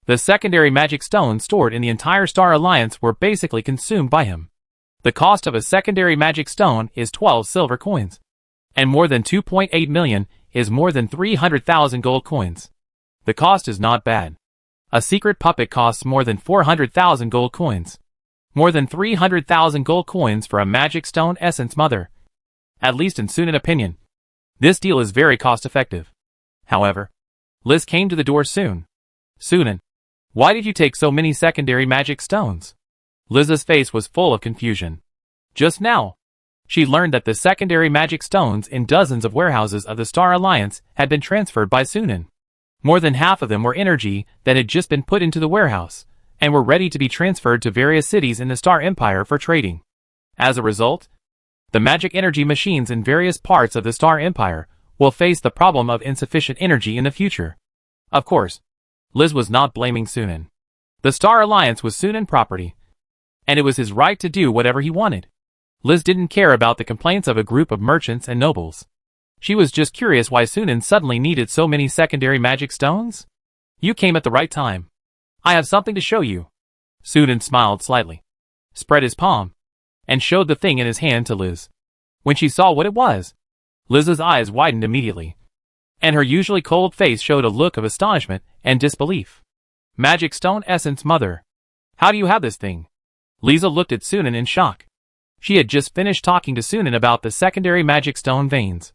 S1: The secondary magic stones stored in the entire Star Alliance were basically consumed by him. The cost of a secondary magic stone is 12 silver coins. And more than 2.8 million is more than 300,000 gold coins. The cost is not bad. A secret puppet costs more than 400,000 gold coins. More than 300,000 gold coins for a magic stone essence Mother. At least in Sunan's opinion, this deal is very cost-effective. However, Liz came to the door soon. Sunan, why did you take so many secondary magic stones? Liz's face was full of confusion. Just now, she learned that the secondary magic stones in dozens of warehouses of the Star Alliance had been transferred by Sunan. More than half of them were energy that had just been put into the warehouse, and were ready to be transferred to various cities in the Star Empire for trading. As a result, the magic energy machines in various parts of the Star Empire will face the problem of insufficient energy in the future. Of course, Liz was not blaming Sunan. The Star Alliance was Sunan's property, and it was his right to do whatever he wanted. Liz didn't care about the complaints of a group of merchants and nobles. She was just curious why Sunan suddenly needed so many secondary magic stones. You came at the right time. I have something to show you. Sunan smiled slightly, spread his palm, and showed the thing in his hand to Liz. When she saw what it was, Liz's eyes widened immediately, and her usually cold face showed a look of astonishment and disbelief. Magic stone essence Mother. How do you have this thing? Liza looked at Sunan in shock. She had just finished talking to Sunan about the secondary magic stone veins.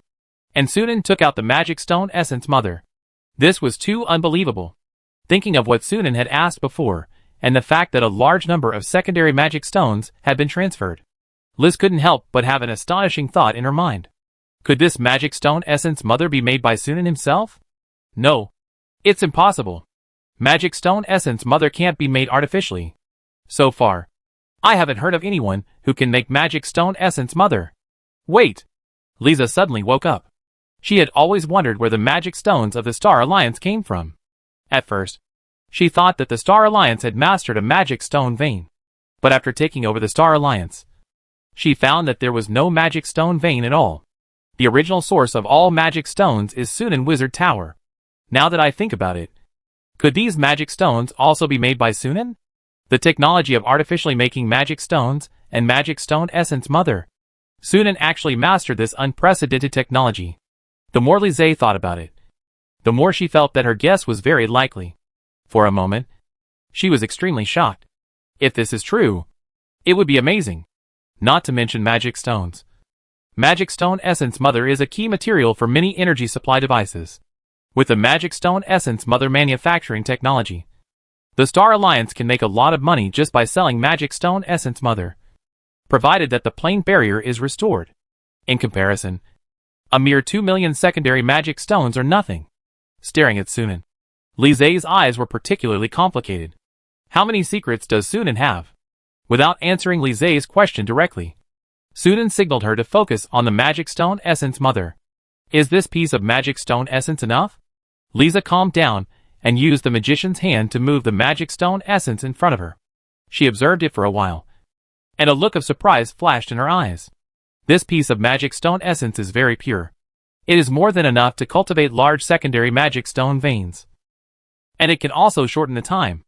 S1: And Sunan took out the magic stone essence Mother. This was too unbelievable. Thinking of what Sunan had asked before, and the fact that a large number of secondary magic stones had been transferred, Liz couldn't help but have an astonishing thought in her mind. Could this magic stone essence Mother be made by Sunan himself? No. It's impossible. Magic stone essence Mother can't be made artificially. So far, I haven't heard of anyone who can make magic stone essence Mother. Wait! Liza suddenly woke up. She had always wondered where the magic stones of the Star Alliance came from. At first, she thought that the Star Alliance had mastered a magic stone vein. But after taking over the Star Alliance, she found that there was no magic stone vein at all. The original source of all magic stones is Sunan Wizard Tower. Now that I think about it, could these magic stones also be made by Sunan? The technology of artificially making magic stones and magic stone essence Mother. Sunan actually mastered this unprecedented technology. The more Lizzie thought about it, the more she felt that her guess was very likely. For a moment, she was extremely shocked. If this is true, it would be amazing. Not to mention magic stones. Magic stone essence Mother is a key material for many energy supply devices. With the magic stone essence Mother manufacturing technology, the Star Alliance can make a lot of money just by selling magic stone essence Mother, provided that the plane barrier is restored. In comparison, a mere 2 million secondary magic stones are nothing. Staring at Sunan, Lizie's eyes were particularly complicated. How many secrets does Sunan have? Without answering Lizie's question directly, Sunan signaled her to focus on the magic stone essence Mother. Is this piece of magic stone essence enough? Liza calmed down and used the magician's hand to move the magic stone essence in front of her. She observed it for a while, and a look of surprise flashed in her eyes. This piece of magic stone essence is very pure. It is more than enough to cultivate large secondary magic stone veins. And it can also shorten the time.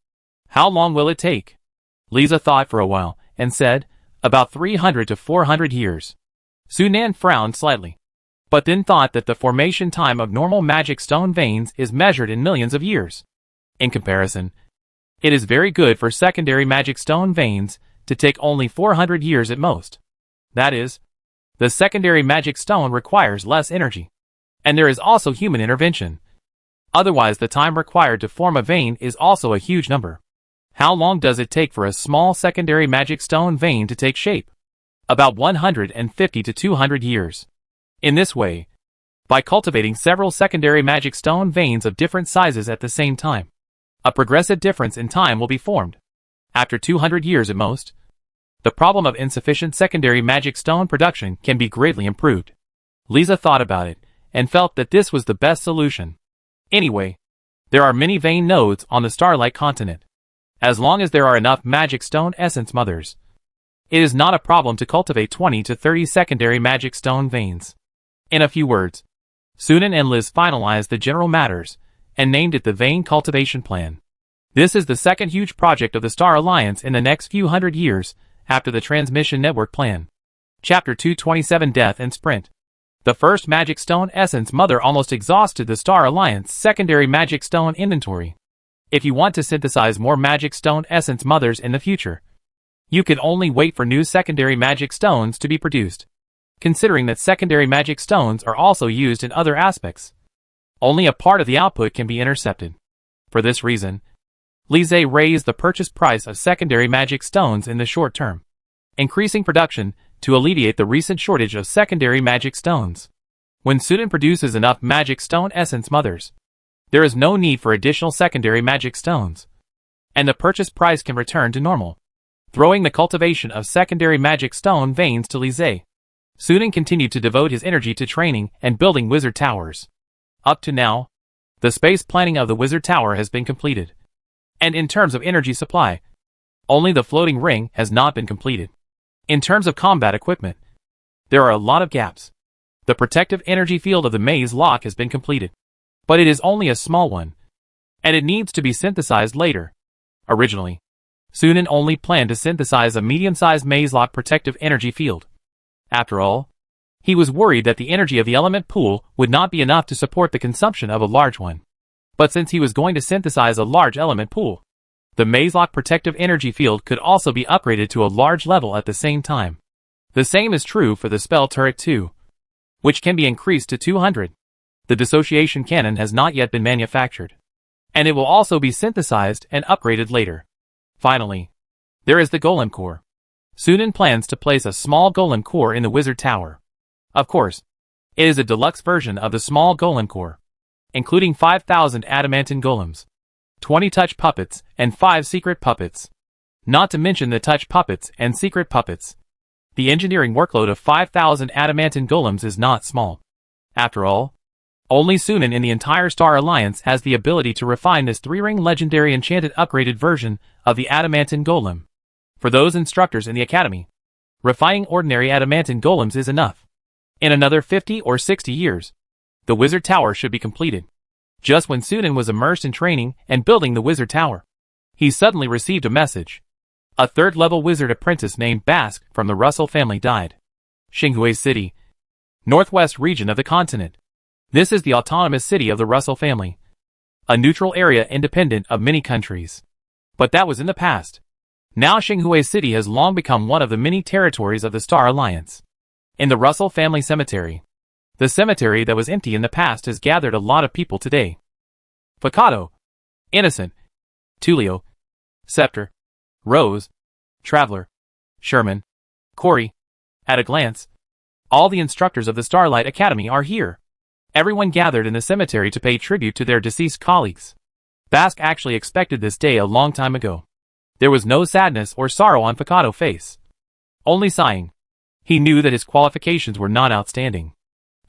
S1: How long will it take? Liza thought for a while, and said, about 300 to 400 years. Sunan frowned slightly, but then thought that the formation time of normal magic stone veins is measured in millions of years. In comparison, it is very good for secondary magic stone veins to take only 400 years at most. That is, the secondary magic stone requires less energy. And there is also human intervention. Otherwise, the time required to form a vein is also a huge number. How long does it take for a small secondary magic stone vein to take shape? About 150 to 200 years. In this way, by cultivating several secondary magic stone veins of different sizes at the same time. A progressive difference in time will be formed. After 200 years at most, the problem of insufficient secondary magic stone production can be greatly improved. Lisa thought about it, and felt that this was the best solution. Anyway, there are many vein nodes on the Starlight continent. As long as there are enough magic stone essence mothers, it is not a problem to cultivate 20 to 30 secondary magic stone veins. In a few words, Sunan and Liz finalized the general matters, and named it the Vein Cultivation Plan. This is the second huge project of the Star Alliance in the next few hundred years, after the Transmission Network Plan. Chapter 227 Death and Sprint. The first Magic Stone Essence Mother almost exhausted the Star Alliance secondary Magic Stone inventory. If you want to synthesize more Magic Stone Essence Mothers in the future, you can only wait for new secondary Magic Stones to be produced. Considering that secondary Magic Stones are also used in other aspects, only a part of the output can be intercepted. For this reason, Lise raised the purchase price of secondary Magic Stones in the short term, increasing production to alleviate the recent shortage of secondary Magic Stones. When Sunan produces enough Magic Stone Essence Mothers, there is no need for additional secondary Magic Stones, and the purchase price can return to normal. Throwing the cultivation of secondary Magic Stone veins to Lise, Sunan continued to devote his energy to training and building wizard towers. Up to now, the space planning of the wizard tower has been completed. And in terms of energy supply, only the floating ring has not been completed. In terms of combat equipment, there are a lot of gaps. The protective energy field of the maze lock has been completed, but it is only a small one, and it needs to be synthesized later. Originally, Sunan only planned to synthesize a medium-sized maze lock protective energy field. After all, he was worried that the energy of the element pool would not be enough to support the consumption of a large one. But since he was going to synthesize a large element pool, the maze-lock protective energy field could also be upgraded to a large level at the same time. The same is true for the spell turret 2, which can be increased to 200. The dissociation cannon has not yet been manufactured, and it will also be synthesized and upgraded later. Finally, there is the golem core. Sunan plans to place a small golem core in the wizard tower. Of course, it is a deluxe version of the small golem core, including 5,000 adamantine golems, 20 touch puppets, and 5 secret puppets. Not to mention the touch puppets and secret puppets. The engineering workload of 5,000 adamantine golems is not small. After all, only Sunan in the entire Star Alliance has the ability to refine this 3-ring legendary enchanted upgraded version of the adamantine golem. For those instructors in the academy, refining ordinary adamantine golems is enough. In another 50 or 60 years, the wizard tower should be completed. Just when Sunan was immersed in training and building the wizard tower, he suddenly received a message. A third-level wizard apprentice named Basque from the Russell family died. Xinghue City, northwest region of the continent. This is the autonomous city of the Russell family, a neutral area independent of many countries. But that was in the past. Now Xinghue City has long become one of the many territories of the Star Alliance. In the Russell family cemetery, the cemetery that was empty in the past has gathered a lot of people today. Fakato, Innocent, Tulio, Scepter, Rose, Traveler, Sherman, Corey. At a glance, all the instructors of the Starlight Academy are here. Everyone gathered in the cemetery to pay tribute to their deceased colleagues. Basque actually expected this day a long time ago. There was no sadness or sorrow on Fakato's face, only sighing. He knew that his qualifications were not outstanding,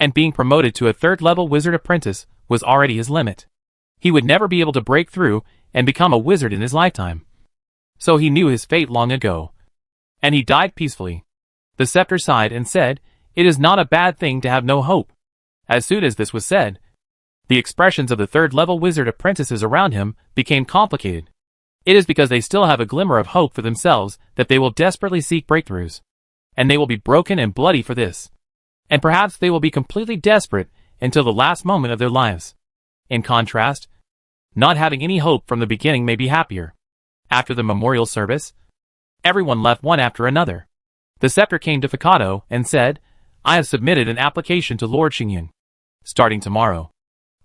S1: and being promoted to a third-level wizard apprentice was already his limit. He would never be able to break through and become a wizard in his lifetime. So he knew his fate long ago, and he died peacefully. The Scepter sighed and said, "It is not a bad thing to have no hope." As soon as this was said, the expressions of the third-level wizard apprentices around him became complicated. It is because they still have a glimmer of hope for themselves that they will desperately seek breakthroughs, and they will be broken and bloody for this. And perhaps they will be completely desperate until the last moment of their lives. In contrast, not having any hope from the beginning may be happier. After the memorial service, everyone left one after another. The Scepter came to Fakato and said, "I have submitted an application to Lord Xingyun. Starting tomorrow,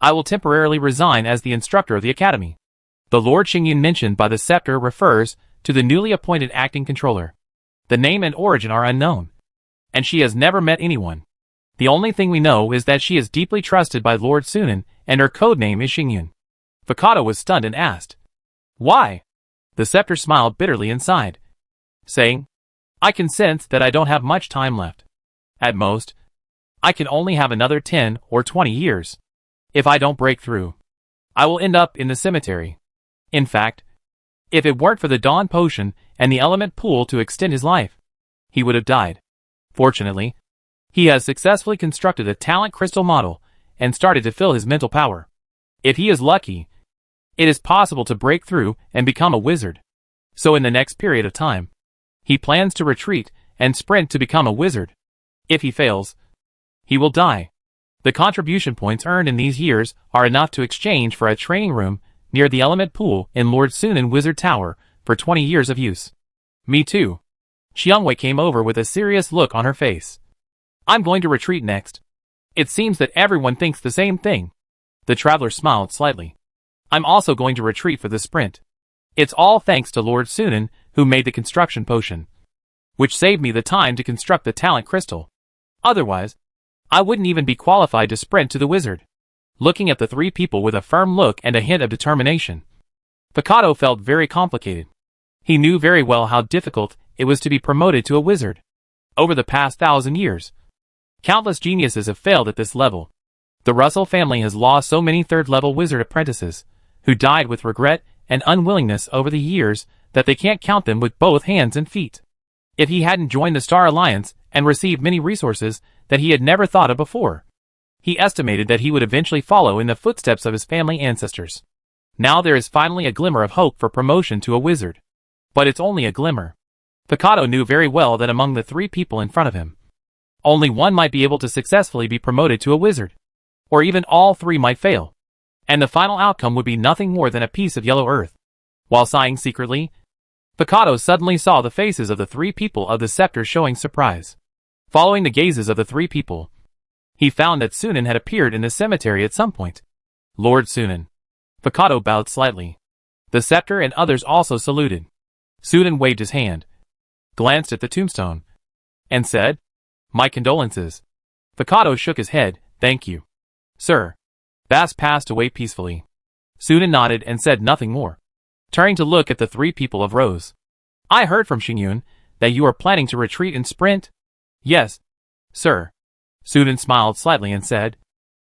S1: I will temporarily resign as the instructor of the academy." The Lord Xingyun mentioned by the Scepter refers to the newly appointed acting controller. The name and origin are unknown, and she has never met anyone. The only thing we know is that she is deeply trusted by Lord Sunan, and her codename is Xingyun. Fukato was stunned and asked, "Why?" The scepter smiled bitterly inside, saying, "I can sense that I don't have much time left. At most, I can only have another 10 or 20 years. If I don't break through, I will end up in the cemetery. In fact, if it weren't for the Dawn Potion and the Element Pool to extend his life, he would have died. Fortunately, he has successfully constructed a talent crystal model and started to fill his mental power. If he is lucky, it is possible to break through and become a wizard. So in the next period of time, he plans to retreat and sprint to become a wizard. If he fails, he will die. The contribution points earned in these years are enough to exchange for a training room near the Element Pool in Lord Sunan Wizard Tower for 20 years of use." "Me too." Xiangwei came over with a serious look on her face. "I'm going to retreat next. It seems that everyone thinks the same thing." The traveler smiled slightly. "I'm also going to retreat for the sprint. It's all thanks to Lord Sunan, who made the construction potion, which saved me the time to construct the talent crystal. Otherwise, I wouldn't even be qualified to sprint to the wizard." Looking at the three people with a firm look and a hint of determination, Fukato felt very complicated. He knew very well how difficult it was to be promoted to a wizard. Over the past 1,000 years, countless geniuses have failed at this level. The Russell family has lost so many third-level wizard apprentices, who died with regret and unwillingness over the years that they can't count them with both hands and feet. If he hadn't joined the Star Alliance and received many resources that he had never thought of before, he estimated that he would eventually follow in the footsteps of his family ancestors. Now there is finally a glimmer of hope for promotion to a wizard. But it's only a glimmer. Fukato knew very well that among the three people in front of him, only one might be able to successfully be promoted to a wizard. Or even all three might fail. And the final outcome would be nothing more than a piece of yellow earth. While sighing secretly, Fukato suddenly saw the faces of the three people of the scepter showing surprise. Following the gazes of the three people, he found that Sunan had appeared in the cemetery at some point. "Lord Sunan." Fukato bowed slightly. The scepter and others also saluted. Sunan waved his hand, glanced at the tombstone, and said, "My condolences." Fukato shook his head. "Thank you, sir." Bas passed away peacefully. Sunan nodded and said nothing more, turning to look at the three people of Rose. "I heard from Xingyun that you are planning to retreat and sprint?" "Yes, sir." Sunan smiled slightly and said,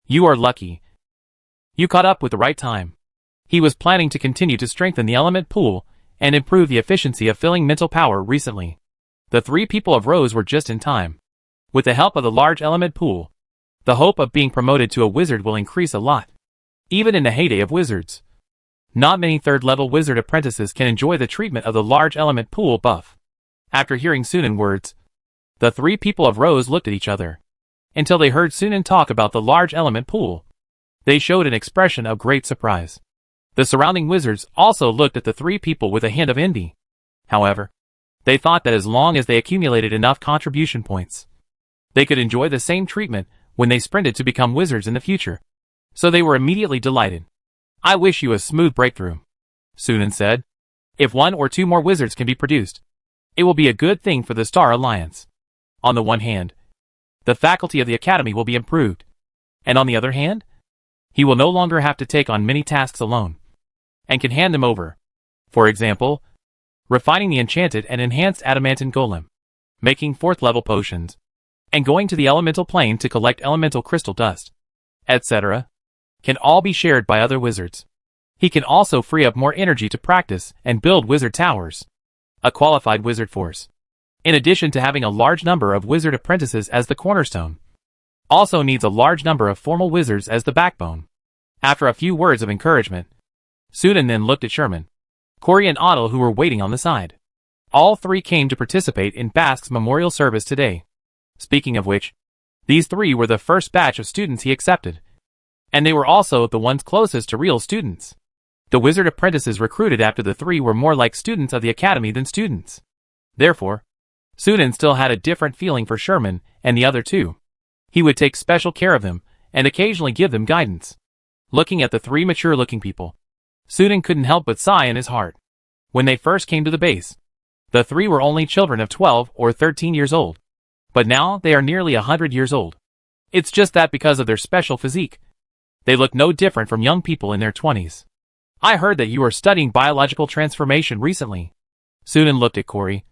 S1: "You are lucky. You caught up with the right time." He was planning to continue to strengthen the element pool and improve the efficiency of filling mental power recently. The three people of Rose were just in time. With the help of the large element pool, the hope of being promoted to a wizard will increase a lot. Even in the heyday of wizards, not many third-level wizard apprentices can enjoy the treatment of the large element pool buff. After hearing Sunan words, the three people of Rose looked at each other, until they heard Sunan talk about the large element pool. They showed an expression of great surprise. The surrounding wizards also looked at the three people with a hint of envy. However, they thought that as long as they accumulated enough contribution points, they could enjoy the same treatment when they sprinted to become wizards in the future. So they were immediately delighted. "I wish you a smooth breakthrough," Sunan said. "If one or two more wizards can be produced, it will be a good thing for the Star Alliance. On the one hand, the faculty of the Academy will be improved, and on the other hand, he will no longer have to take on many tasks alone, and can hand them over. For example, refining the enchanted and enhanced adamantine golem, making 4th level potions, and going to the elemental plane to collect elemental crystal dust, etc. can all be shared by other wizards. He can also free up more energy to practice and build wizard towers, a qualified wizard force, in addition to having a large number of wizard apprentices as the cornerstone. Also needs a large number of formal wizards as the backbone." After a few words of encouragement, Sunan then looked at Sherman, Corey and Otto, who were waiting on the side. All three came to participate in Bask's memorial service today. Speaking of which, these three were the first batch of students he accepted, and they were also the ones closest to real students. The wizard apprentices recruited after the three were more like students of the academy than students. Therefore, Sunan still had a different feeling for Sherman and the other two. He would take special care of them and occasionally give them guidance. Looking at the three mature-looking people, Sunan couldn't help but sigh in his heart. When they first came to the base, the three were only children of 12 or 13 years old. But now they are nearly 100 years old. It's just that because of their special physique, they look no different from young people in their 20s. I heard that you are studying biological transformation recently. Sunan looked at Corey.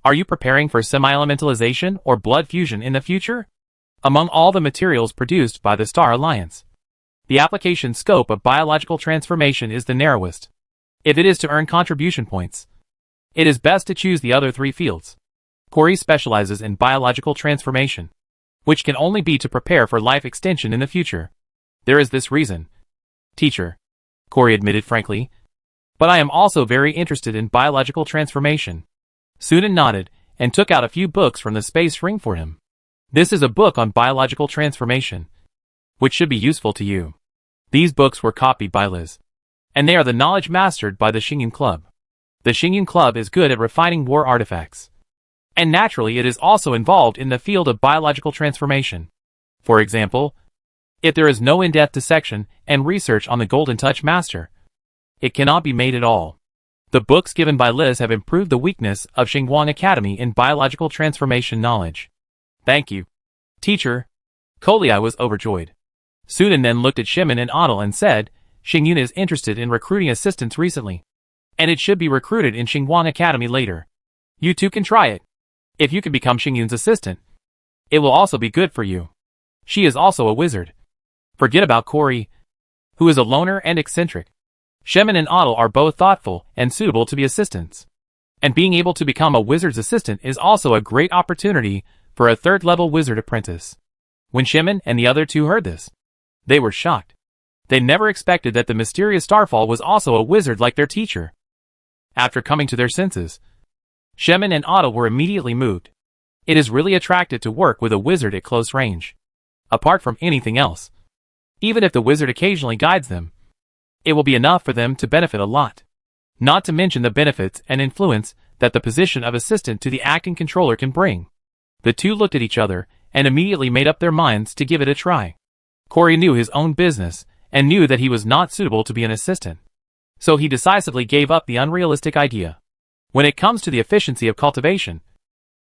S1: Are you preparing for semi-elementalization or blood fusion in the future? Among all the materials produced by the Star Alliance, the application scope of biological transformation is the narrowest. If it is to earn contribution points, it is best to choose the other 3 fields. Corey specializes in biological transformation, which can only be to prepare for life extension in the future. There is this reason. Teacher, Corey admitted frankly, but I am also very interested in biological transformation. Sunan nodded and took out a few books from the space ring for him. This is a book on biological transformation, which should be useful to you. These books were copied by Liz, and they are the knowledge mastered by the Xingyun Club. The Xingyun Club is good at refining war artifacts, and naturally it is also involved in the field of biological transformation. For example, if there is no in-depth dissection and research on the Golden Touch Master, it cannot be made at all. The books given by Liz have improved the weakness of Xinguang Academy in biological transformation knowledge. Thank you, teacher. Kolei was overjoyed. Sunan then looked at Shimin and Adil and said, Xingyun is interested in recruiting assistants recently, and it should be recruited in Xinguang Academy later. You two can try it. If you can become Xingyun's assistant, it will also be good for you. She is also a wizard. Forget about Corey, who is a loner and eccentric. Shemin and Adil are both thoughtful and suitable to be assistants. And being able to become a wizard's assistant is also a great opportunity for a third-level wizard apprentice. When Shemin and the other 2 heard this, they were shocked. They never expected that the mysterious Starfall was also a wizard like their teacher. After coming to their senses, Shemin and Adil were immediately moved. It is really attractive to work with a wizard at close range. Apart from anything else, even if the wizard occasionally guides them, it will be enough for them to benefit a lot. Not to mention the benefits and influence that the position of assistant to the acting controller can bring. The 2 looked at each other and immediately made up their minds to give it a try. Corey knew his own business and knew that he was not suitable to be an assistant, so he decisively gave up the unrealistic idea. When it comes to the efficiency of cultivation,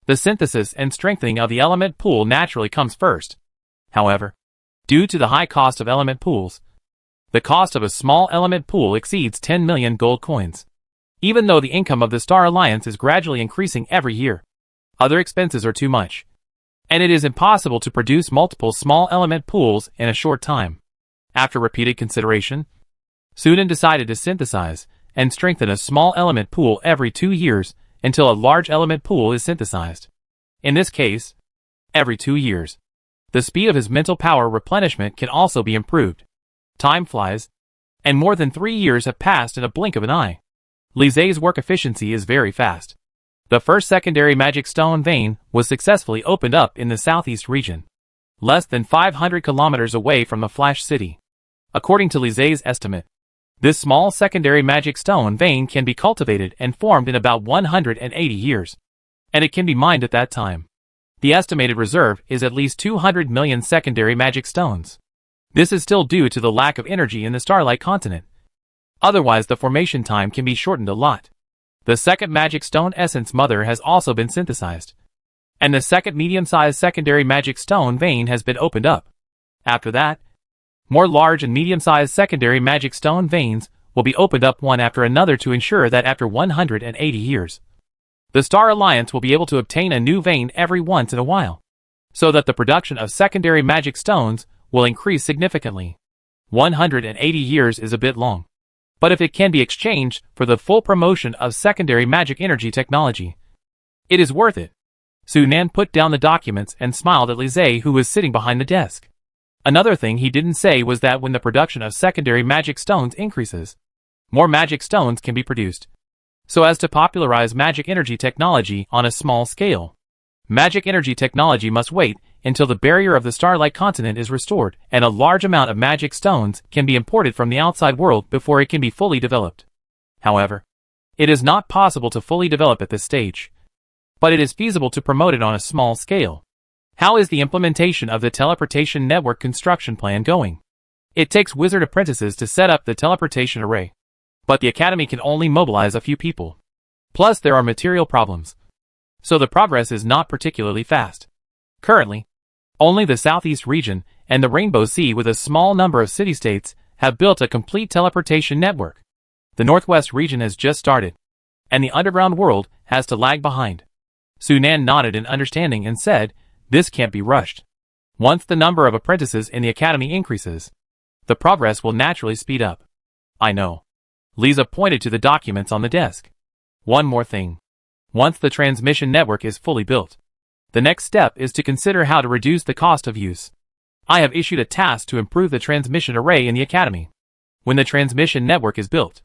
S1: the synthesis and strengthening of the element pool naturally comes first. However, due to the high cost of element pools, the cost of a small element pool exceeds 10 million gold coins. Even though the income of the Star Alliance is gradually increasing every year, other expenses are too much, and it is impossible to produce multiple small element pools in a short time. After repeated consideration, Sunan decided to synthesize and strengthen a small element pool every 2 years until a large element pool is synthesized. In this case, every 2 years. The speed of his mental power replenishment can also be improved. Time flies, and more than 3 years have passed in a blink of an eye. Li Zai's work efficiency is very fast. The first secondary magic stone vein was successfully opened up in the southeast region, less than 500 kilometers away from the Flash City. According to Li Zai's estimate, this small secondary magic stone vein can be cultivated and formed in about 180 years, and it can be mined at that time. The estimated reserve is at least 200 million secondary magic stones. This is still due to the lack of energy in the Starlight continent. Otherwise, the formation time can be shortened a lot. The second magic stone essence mother has also been synthesized, and the second medium-sized secondary magic stone vein has been opened up. After that, more large and medium-sized secondary magic stone veins will be opened up one after another to ensure that after 180 years, the Star Alliance will be able to obtain a new vein every once in a while, so that the production of secondary magic stones will increase significantly. 180 years is a bit long, but if it can be exchanged for the full promotion of secondary magic energy technology, it is worth it. Sunan put down the documents and smiled at Li Zai, who was sitting behind the desk. Another thing he didn't say was that when the production of secondary magic stones increases, more magic stones can be produced, so as to popularize magic energy technology on a small scale. Magic energy technology must wait until the barrier of the Starlight continent is restored and a large amount of magic stones can be imported from the outside world before it can be fully developed. However, it is not possible to fully develop at this stage, but it is feasible to promote it on a small scale. How is the implementation of the teleportation network construction plan going? It takes wizard apprentices to set up the teleportation array, but the academy can only mobilize a few people. Plus there are material problems, so the progress is not particularly fast. Currently, Only the Southeast region and the Rainbow Sea with a small number of city-states have built a complete teleportation network. The Northwest region has just started, and the underground world has to lag behind. Sunan nodded in understanding and said, "This can't be rushed. Once the number of apprentices in the academy increases, the progress will naturally speed up." "I know." Lisa pointed to the documents on the desk. "One more thing. Once the transmission network is fully built, the next step is to consider how to reduce the cost of use. I have issued a task to improve the transmission array in the academy. When the transmission network is built,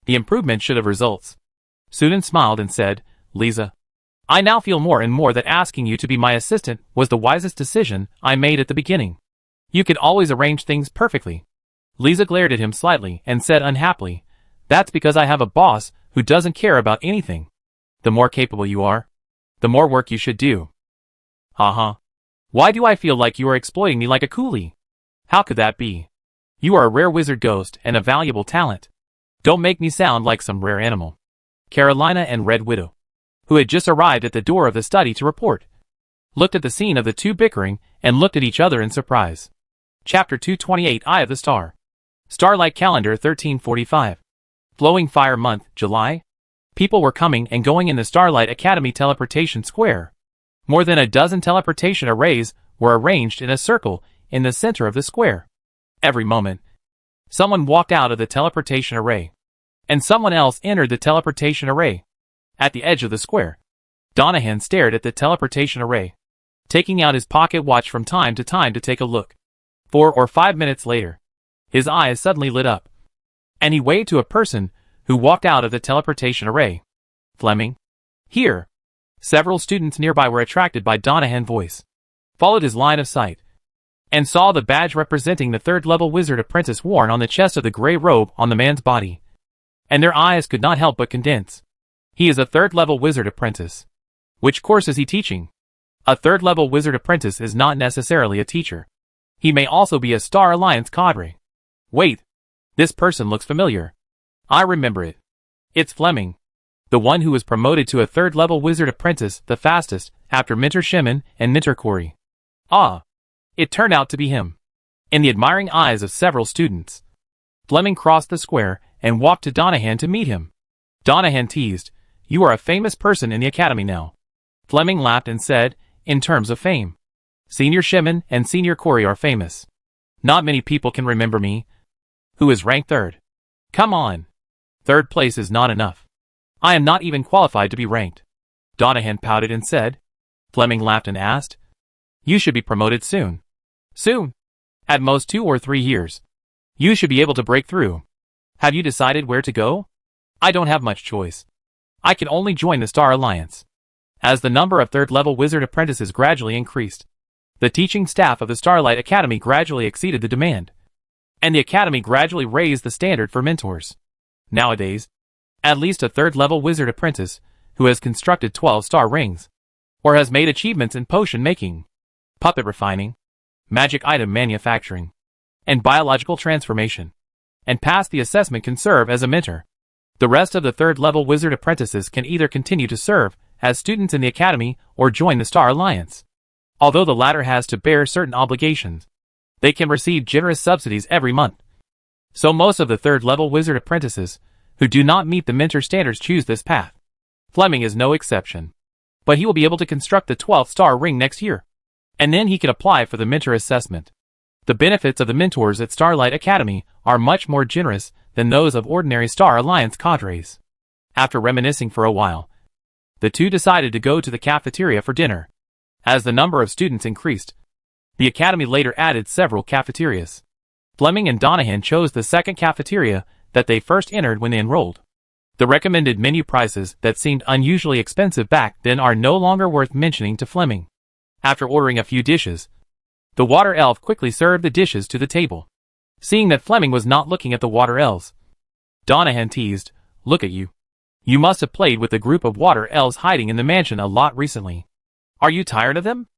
S1: the improvement should have results." Sunan smiled and said, "Lisa, I now feel more and more that asking you to be my assistant was the wisest decision I made at the beginning. You could always arrange things perfectly." Lisa glared at him slightly and said unhappily, "That's because I have a boss who doesn't care about anything. The more capable you are, the more work you should do." "Uh-huh. Why do I feel like you are exploiting me like a coolie? How could that be? You are a rare wizard ghost and a valuable talent. Don't make me sound like some rare animal." Carolina and Red Widow, who had just arrived at the door of the study to report, looked at the scene of the two bickering and looked at each other in surprise. Chapter 228 Eye of the Star. Starlight Calendar 1345. Flowing Fire Month, July. People were coming and going in the Starlight Academy Teleportation Square. More than a dozen teleportation arrays were arranged in a circle in the center of the square. Every moment, someone walked out of the teleportation array, and someone else entered the teleportation array. At the edge of the square, Donahan stared at the teleportation array, taking out his pocket watch from time to time to take a look. 4 or 5 minutes later, his eyes suddenly lit up, and he waved to a person who walked out of the teleportation array. "Fleming? Here." Several students nearby were attracted by Donahan's voice, followed his line of sight, and saw the badge representing the third-level wizard apprentice worn on the chest of the gray robe on the man's body. And their eyes could not help but condense. He is a third-level wizard apprentice. Which course is he teaching? A third-level wizard apprentice is not necessarily a teacher. He may also be a Star Alliance cadre. Wait, this person looks familiar. I remember it. It's Fleming, the one who was promoted to a third-level wizard apprentice the fastest after Minter Shimon and Minter Corey. Ah, it turned out to be him. In the admiring eyes of several students, Fleming crossed the square and walked to Donahan to meet him. Donahan teased, "You are a famous person in the academy now." Fleming laughed and said, "In terms of fame, Senior Shimon and Senior Corey are famous. Not many people can remember me. Who is ranked third? Come on. Third place is not enough. I am not even qualified to be ranked." Donahan pouted and said. Fleming laughed and asked, "You should be promoted soon." "Soon? At most 2 or 3 years. You should be able to break through. Have you decided where to go?" "I don't have much choice. I can only join the Star Alliance." As the number of third-level wizard apprentices gradually increased, the teaching staff of the Starlight Academy gradually exceeded the demand, and the academy gradually raised the standard for mentors. Nowadays, at least a third-level wizard apprentice who has constructed 12 star rings, or has made achievements in potion making, puppet refining, magic item manufacturing, and biological transformation, and passed the assessment can serve as a mentor. The rest of the third-level wizard apprentices can either continue to serve as students in the academy or join the Star Alliance. Although the latter has to bear certain obligations, they can receive generous subsidies every month. So most of the third-level wizard apprentices who do not meet the mentor standards choose this path. Fleming is no exception. But he will be able to construct the 12th star ring next year, and then he can apply for the mentor assessment. The benefits of the mentors at Starlight Academy are much more generous than those of ordinary Star Alliance cadres. After reminiscing for a while, the two decided to go to the cafeteria for dinner. As the number of students increased, the academy later added several cafeterias. Fleming and Donahan chose the second cafeteria that they first entered when they enrolled. The recommended menu prices that seemed unusually expensive back then are no longer worth mentioning to Fleming. After ordering a few dishes, the water elf quickly served the dishes to the table. Seeing that Fleming was not looking at the water elves, Donahan teased, "Look at you. You must have played with a group of water elves hiding in the mansion a lot recently. Are you tired of them?"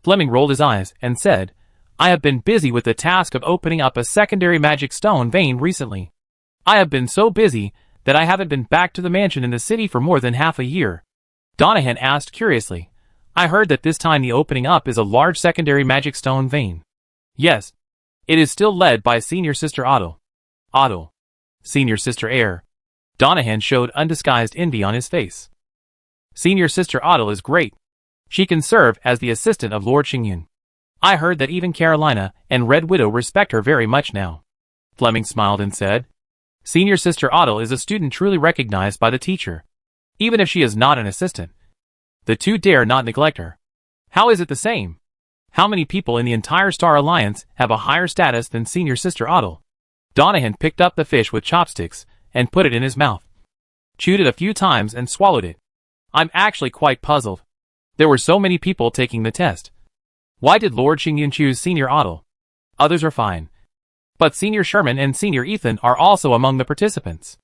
S1: Fleming rolled his eyes and said, "I have been busy with the task of opening up a secondary magic stone vein recently. I have been so busy that I haven't been back to the mansion in the city for more than half a year." Donahan asked curiously, I heard that this time the opening up is a large secondary magic stone vein. Yes. It is still led by Senior Sister Otto. Otto. Senior Sister Air. Donahan showed undisguised envy on his face. Senior Sister Otto is great. She can serve as the assistant of Lord Xingyun. I heard that even Carolina and Red Widow respect her very much now. Fleming smiled and said, Senior Sister Otto is a student truly recognized by the teacher, even if she is not an assistant. The two dare not neglect her. How is it the same? How many people in the entire Star Alliance have a higher status than Senior Sister Otto? Donahan picked up the fish with chopsticks and put it in his mouth. Chewed it a few times and swallowed it. I'm actually quite puzzled. There were so many people taking the test. Why did Lord Xingyun choose Senior Otto? Others are fine. But Senior Sherman and Senior Ethan are also among the participants.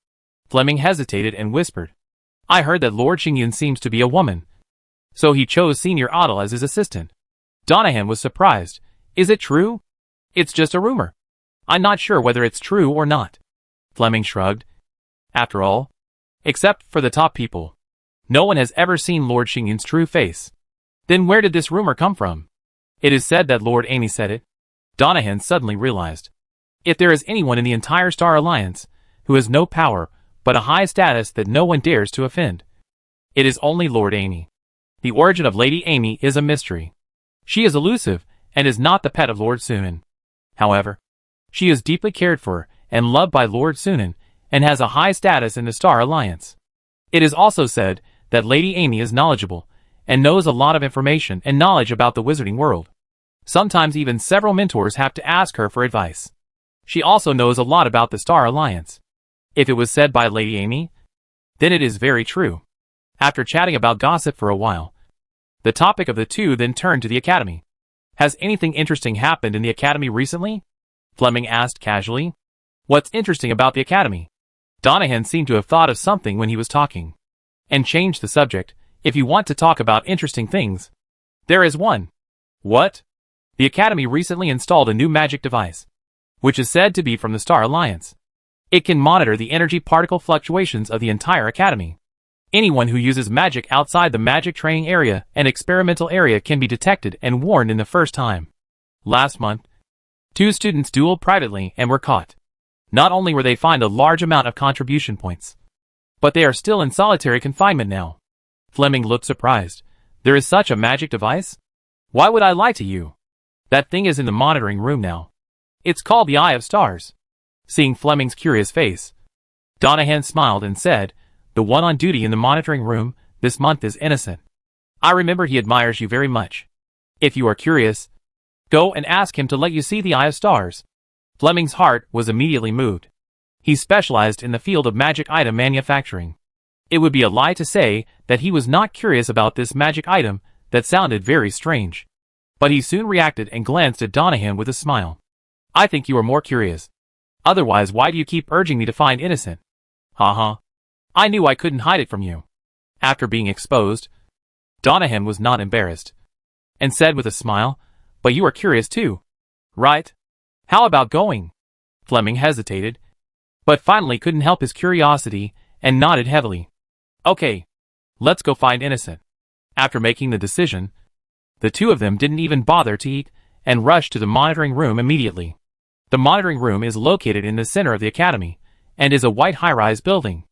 S1: Fleming hesitated and whispered. I heard that Lord Xingyun seems to be a woman. So he chose Senior Otto as his assistant. Donahan was surprised. Is it true? It's just a rumor. I'm not sure whether it's true or not. Fleming shrugged. After all, except for the top people, no one has ever seen Lord Xingyun's true face. Then where did this rumor come from? It is said that Lord Amy said it. Donahan suddenly realized. If there is anyone in the entire Star Alliance who has no power but a high status that no one dares to offend, it is only Lord Amy. The origin of Lady Amy is a mystery. She is elusive and is not the pet of Lord Sunan. However, she is deeply cared for and loved by Lord Sunan and has a high status in the Star Alliance. It is also said that Lady Amy is knowledgeable and knows a lot of information and knowledge about the wizarding world. Sometimes even several mentors have to ask her for advice. She also knows a lot about the Star Alliance. If it was said by Lady Amy, then it is very true. After chatting about gossip for a while, the topic of the two then turned to the Academy. Has anything interesting happened in the Academy recently? Fleming asked casually. What's interesting about the Academy? Donahan seemed to have thought of something when he was talking, and changed the subject. If you want to talk about interesting things, there is one. What? The Academy recently installed a new magic device, which is said to be from the Star Alliance. It can monitor the energy particle fluctuations of the entire Academy. Anyone who uses magic outside the magic training area and experimental area can be detected and warned in the first time. Last month, 2 students dueled privately and were caught. Not only were they fined a large amount of contribution points, but they are still in solitary confinement now. Fleming looked surprised. There is such a magic device? Why would I lie to you? That thing is in the monitoring room now. It's called the Eye of Stars. Seeing Fleming's curious face, Donahan smiled and said, the one on duty in the monitoring room this month is innocent. I remember he admires you very much. If you are curious, go and ask him to let you see the Eye of Stars. Fleming's heart was immediately moved. He specialized in the field of magic item manufacturing. It would be a lie to say that he was not curious about this magic item that sounded very strange. But he soon reacted and glanced at Donahan with a smile. I think you are more curious. Otherwise, why do you keep urging me to find innocent? Haha. I knew I couldn't hide it from you. After being exposed, Donahan was not embarrassed, and said with a smile, but you are curious too, right? How about going? Fleming hesitated, but finally couldn't help his curiosity and nodded heavily. Okay, let's go find innocent. After making the decision, the two of them didn't even bother to eat and rushed to the monitoring room immediately. The monitoring room is located in the center of the Academy and is a white high-rise building.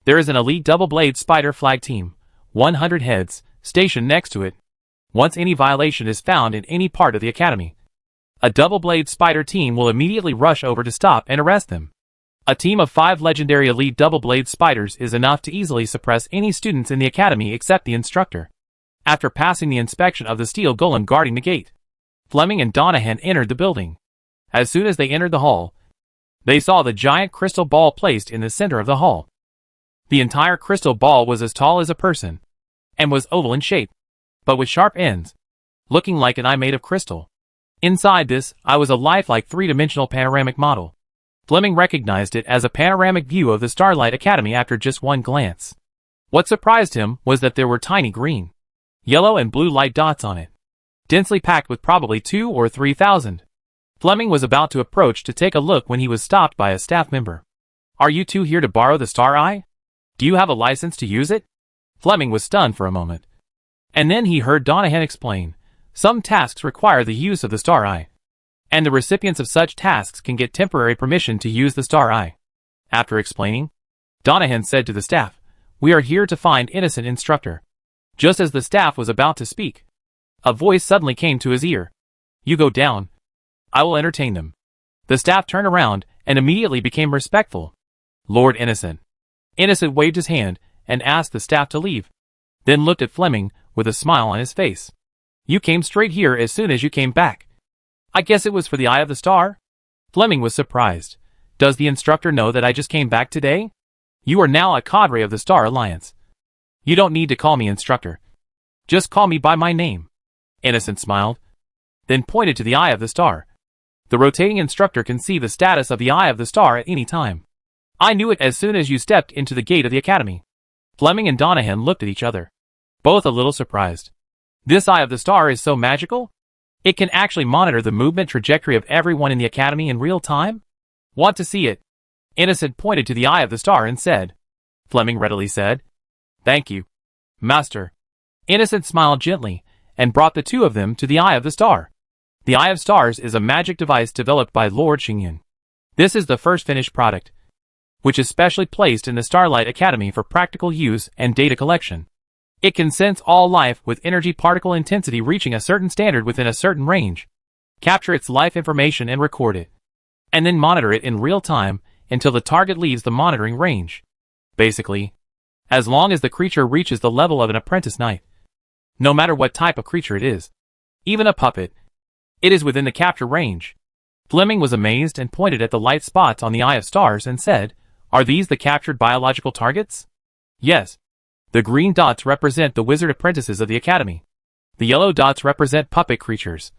S1: There is an elite double-blade spider flag team, 100 heads, stationed next to it. Once any violation is found in any part of the Academy, a double-blade spider team will immediately rush over to stop and arrest them. A team of 5 legendary elite double-blade spiders is enough to easily suppress any students in the Academy except the instructor. After passing the inspection of the steel golem guarding the gate, Fleming and Donahan entered the building. As soon as they entered the hall, they saw the giant crystal ball placed in the center of the hall. The entire crystal ball was as tall as a person, and was oval in shape, but with sharp ends, looking like an eye made of crystal. Inside this eye was a lifelike 3-dimensional panoramic model. Fleming recognized it as a panoramic view of the Starlight Academy after just one glance. What surprised him was that there were tiny green, yellow and blue light dots on it, densely packed with probably 2,000 or 3,000. Fleming was about to approach to take a look when he was stopped by a staff member. Are you two here to borrow the Star Eye? Do you have a license to use it? Fleming was stunned for a moment. And then he heard Donahan explain, some tasks require the use of the star eye, and the recipients of such tasks can get temporary permission to use the star eye. After explaining, Donahan said to the staff, we are here to find innocent instructor. Just as the staff was about to speak, a voice suddenly came to his ear. You go down. I will entertain them. The staff turned around and immediately became respectful. Lord Innocent. Innocent waved his hand and asked the staff to leave, then looked at Fleming with a smile on his face. You came straight here as soon as you came back. I guess it was for the eye of the star? Fleming was surprised. Does the instructor know that I just came back today? You are now a cadre of the Star Alliance. You don't need to call me instructor. Just call me by my name. Innocent smiled, then pointed to the eye of the star. The rotating instructor can see the status of the eye of the star at any time. I knew it as soon as you stepped into the gate of the academy. Fleming and Donahan looked at each other, both a little surprised. This eye of the star is so magical? It can actually monitor the movement trajectory of everyone in the academy in real time? Want to see it? Innocent pointed to the eye of the star and said. Fleming readily said, Thank you, Master. Innocent smiled gently and brought the two of them to the eye of the star. The Eye of Stars is a magic device developed by Lord Xingyan. This is the first finished product, which is specially placed in the Starlight Academy for practical use and data collection. It can sense all life with energy particle intensity reaching a certain standard within a certain range, capture its life information and record it, and then monitor it in real time until the target leaves the monitoring range. Basically, as long as the creature reaches the level of an apprentice knight, no matter what type of creature it is, even a puppet, it is within the capture range. Fleming was amazed and pointed at the light spots on the Eye of Stars and said, Are these the captured biological targets? Yes. The green dots represent the wizard apprentices of the academy. The yellow dots represent puppet creatures.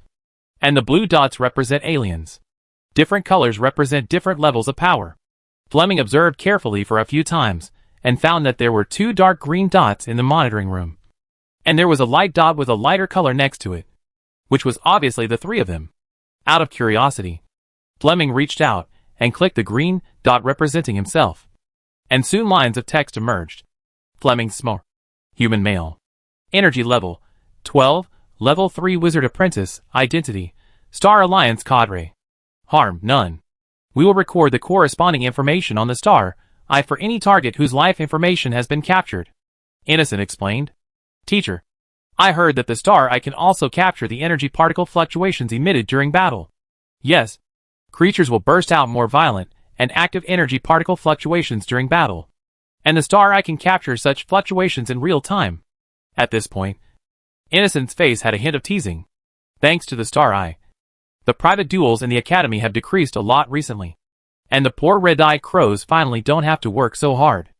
S1: And the blue dots represent aliens. Different colors represent different levels of power. Fleming observed carefully for a few times and found that there were 2 dark green dots in the monitoring room. And there was a light dot with a lighter color next to it, which was obviously the 3 of them. Out of curiosity, Fleming reached out and clicked the green dot representing himself. And soon lines of text emerged. Fleming Smor. Human male. Energy level 12, level 3 wizard apprentice, identity, Star Alliance cadre. Harm, none. We will record the corresponding information on the star eye for any target whose life information has been captured. Innocent explained. Teacher, I heard that the star eye can also capture the energy particle fluctuations emitted during battle. Yes. Creatures will burst out more violent and active energy particle fluctuations during battle. And the star eye can capture such fluctuations in real time. At this point, Innocent's face had a hint of teasing. Thanks to the star eye, the private duels in the academy have decreased a lot recently. And the poor red-eyed crows finally don't have to work so hard.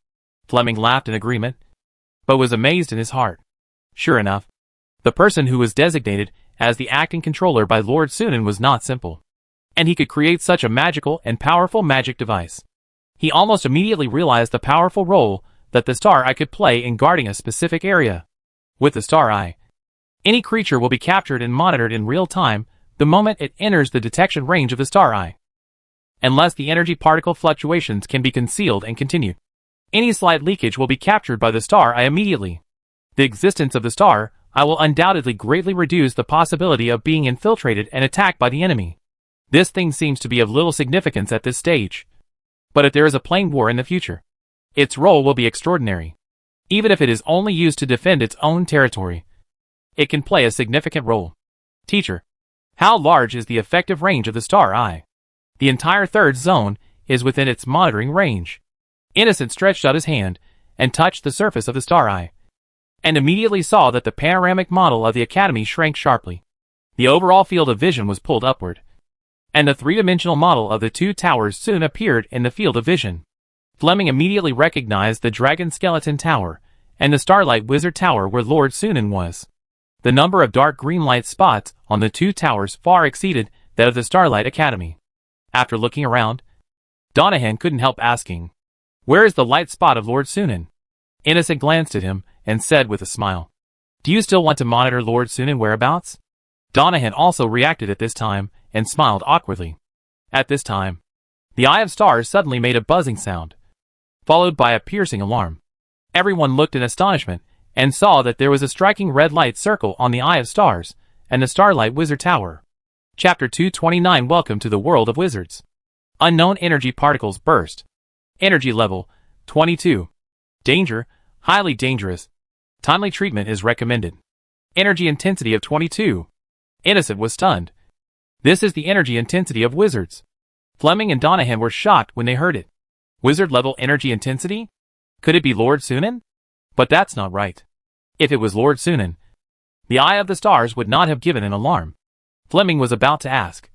S1: Fleming laughed in agreement, but was amazed in his heart. Sure enough, the person who was designated as the acting controller by Lord Sunan was not simple. And he could create such a magical and powerful magic device. He almost immediately realized the powerful role that the star eye could play in guarding a specific area. With the star eye, any creature will be captured and monitored in real time the moment it enters the detection range of the star eye. Unless the energy particle fluctuations can be concealed and continued, any slight leakage will be captured by the star eye immediately. The existence of the star eye will undoubtedly greatly reduce the possibility of being infiltrated and attacked by the enemy. This thing seems to be of little significance at this stage. But if there is a plain war in the future, its role will be extraordinary. Even if it is only used to defend its own territory, it can play a significant role. Teacher, how large is the effective range of the star eye? The entire third zone is within its monitoring range. Innocent stretched out his hand and touched the surface of the star eye, and immediately saw that the panoramic model of the academy shrank sharply. The overall field of vision was pulled upward, and the 3-dimensional model of the 2 towers soon appeared in the field of vision. Fleming immediately recognized the Dragon Skeleton Tower and the Starlight Wizard Tower where Lord Sunan was. The number of dark green light spots on the 2 towers far exceeded that of the Starlight Academy. After looking around, Donahan couldn't help asking, Where is the light spot of Lord Sunan? Innocent glanced at him and said with a smile, Do you still want to monitor Lord Sunan whereabouts? Donahan also reacted at this time and smiled awkwardly. At this time, the Eye of Stars suddenly made a buzzing sound, followed by a piercing alarm. Everyone looked in astonishment and saw that there was a striking red light circle on the Eye of Stars and the Starlight Wizard Tower. Chapter 229. Welcome to the world of wizards. Unknown energy particles burst. Energy level 22. Danger, highly dangerous. Timely treatment is recommended. Energy intensity of 22. Innocent was stunned. This is the energy intensity of wizards. Fleming and Donahan were shocked when they heard it. Wizard level energy intensity? Could it be Lord Sunan? But that's not right. If it was Lord Sunan, the Eye of the Stars would not have given an alarm. Fleming was about to ask,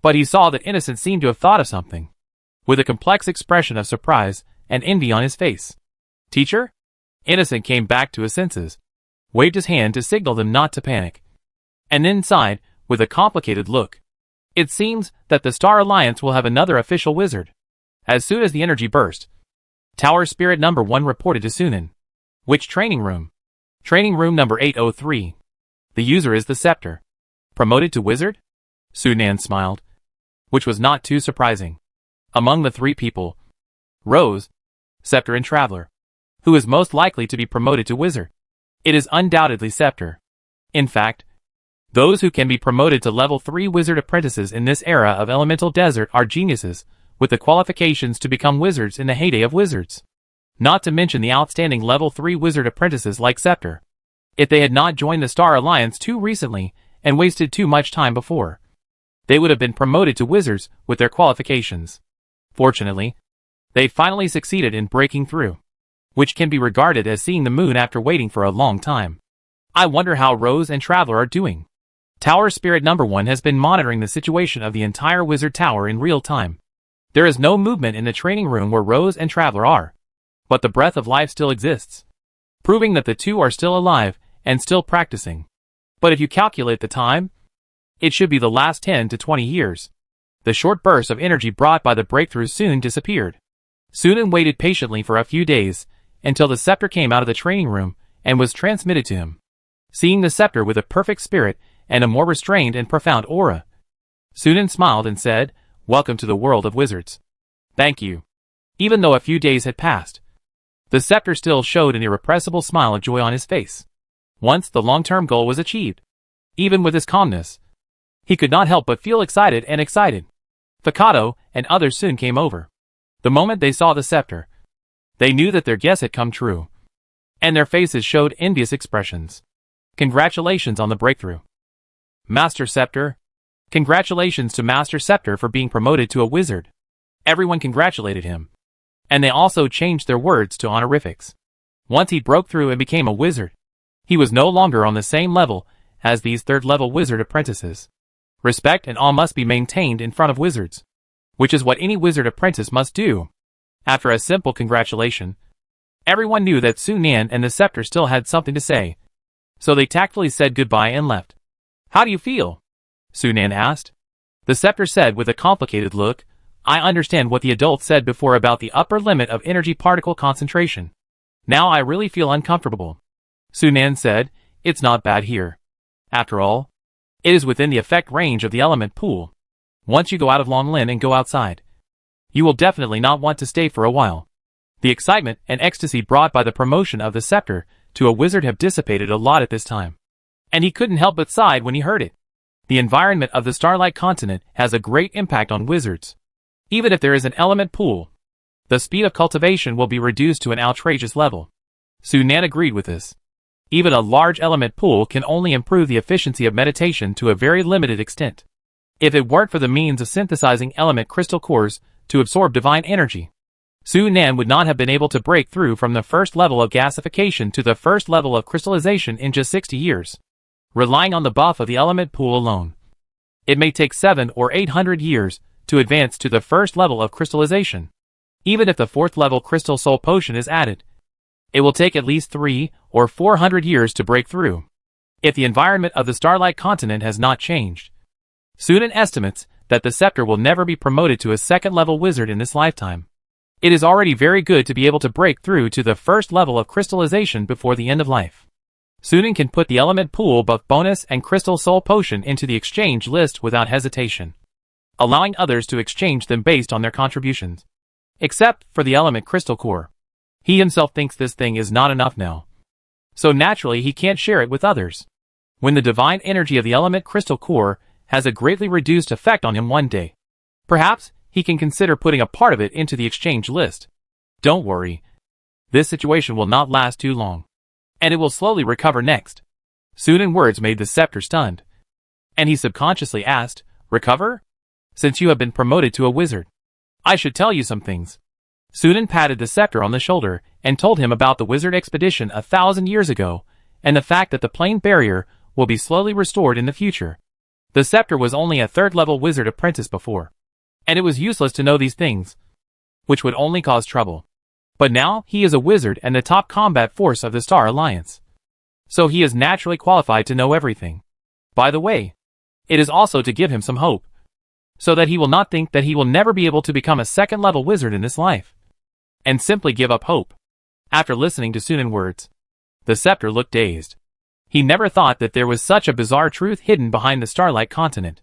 S1: but he saw that Innocent seemed to have thought of something, with a complex expression of surprise and envy on his face. Teacher? Innocent came back to his senses, waved his hand to signal them not to panic, and then sighed with a complicated look. It seems that the Star Alliance will have another official wizard. As soon as the energy burst, Tower Spirit number 1 reported to Sunan. Which training room? Training room number 803. The user is the Scepter. Promoted to wizard? Sunan smiled, which was not too surprising. Among the three people, Rose, Scepter and Traveler, who is most likely to be promoted to wizard? It is undoubtedly Scepter. In fact, those who can be promoted to level 3 wizard apprentices in this era of elemental desert are geniuses, with the qualifications to become wizards in the heyday of wizards. Not to mention the outstanding level 3 wizard apprentices like Scepter. If they had not joined the Star Alliance too recently and wasted too much time before, they would have been promoted to wizards with their qualifications. Fortunately, they finally succeeded in breaking through, which can be regarded as seeing the moon after waiting for a long time. I wonder how Rose and Traveler are doing. Tower Spirit number 1 has been monitoring the situation of the entire wizard tower in real time. There is no movement in the training room where Rose and Traveler are, but the breath of life still exists, proving that the two are still alive and still practicing. But if you calculate the time, it should be the last 10 to 20 years. The short burst of energy brought by the breakthrough soon disappeared. Sunan waited patiently for a few days, until the Scepter came out of the training room and was transmitted to him. Seeing the Scepter with a perfect spirit and a more restrained and profound aura, Sunan smiled and said, "Welcome to the world of wizards." "Thank you." Even though a few days had passed, the Scepter still showed an irrepressible smile of joy on his face. Once the long-term goal was achieved, even with his calmness, he could not help but feel excited. Fakato and others soon came over. The moment they saw the Scepter, they knew that their guess had come true, and their faces showed envious expressions. Congratulations on the breakthrough, Master Scepter. Congratulations to Master Scepter for being promoted to a wizard. Everyone congratulated him, and they also changed their words to honorifics. Once he broke through and became a wizard, he was no longer on the same level as these third-level wizard apprentices. Respect and awe must be maintained in front of wizards, which is what any wizard apprentice must do. After a simple congratulation, everyone knew that Sunan and the Scepter still had something to say, so they tactfully said goodbye and left. "How do you feel?" Sunan asked. The Scepter said with a complicated look, "I understand what the adult said before about the upper limit of energy particle concentration. Now I really feel uncomfortable." Sunan said, "It's not bad here. After all, it is within the effect range of the element pool. Once you go out of Longlin and go outside, you will definitely not want to stay for a while." The excitement and ecstasy brought by the promotion of the Scepter to a wizard have dissipated a lot at this time, and he couldn't help but sigh when he heard it. The environment of the Starlight Continent has a great impact on wizards. Even if there is an element pool, the speed of cultivation will be reduced to an outrageous level. Sunan agreed with this. Even a large element pool can only improve the efficiency of meditation to a very limited extent. If it weren't for the means of synthesizing element crystal cores to absorb divine energy, Sunan would not have been able to break through from the first level of gasification to the first level of crystallization in just 60 years, relying on the buff of the element pool alone. It may take 700 or 800 years to advance to the first level of crystallization. Even if the fourth level crystal soul potion is added, it will take at least 300 or 400 years to break through, if the environment of the Starlight Continent has not changed. Sunan estimates that the Scepter will never be promoted to a second-level wizard in this lifetime. It is already very good to be able to break through to the first level of crystallization before the end of life. Sunan can put the element pool buff bonus and crystal soul potion into the exchange list without hesitation, allowing others to exchange them based on their contributions. Except for the element crystal core. He himself thinks this thing is not enough now. so naturally he can't share it with others. When the divine energy of the element crystal core has a greatly reduced effect on him one day, perhaps he can consider putting a part of it into the exchange list. Don't worry. This situation will not last too long, and it will slowly recover next. Sunan words made the scepter stunned, and he subconsciously asked, recover? Since you have been promoted to a wizard, I should tell you some things. Sunan patted the scepter on the shoulder and told him about the wizard expedition 1,000 years ago, and the fact that the plane barrier will be slowly restored in the future. The scepter was only a third-level wizard apprentice before, and it was useless to know these things, which would only cause trouble. But now he is a wizard and the top combat force of the Star Alliance, so he is naturally qualified to know everything. By the way, it is also to give him some hope, so that he will not think that he will never be able to become a second-level wizard in this life, and simply give up hope. After listening to Sunan words, the scepter looked dazed. He never thought that there was such a bizarre truth hidden behind the Starlight continent.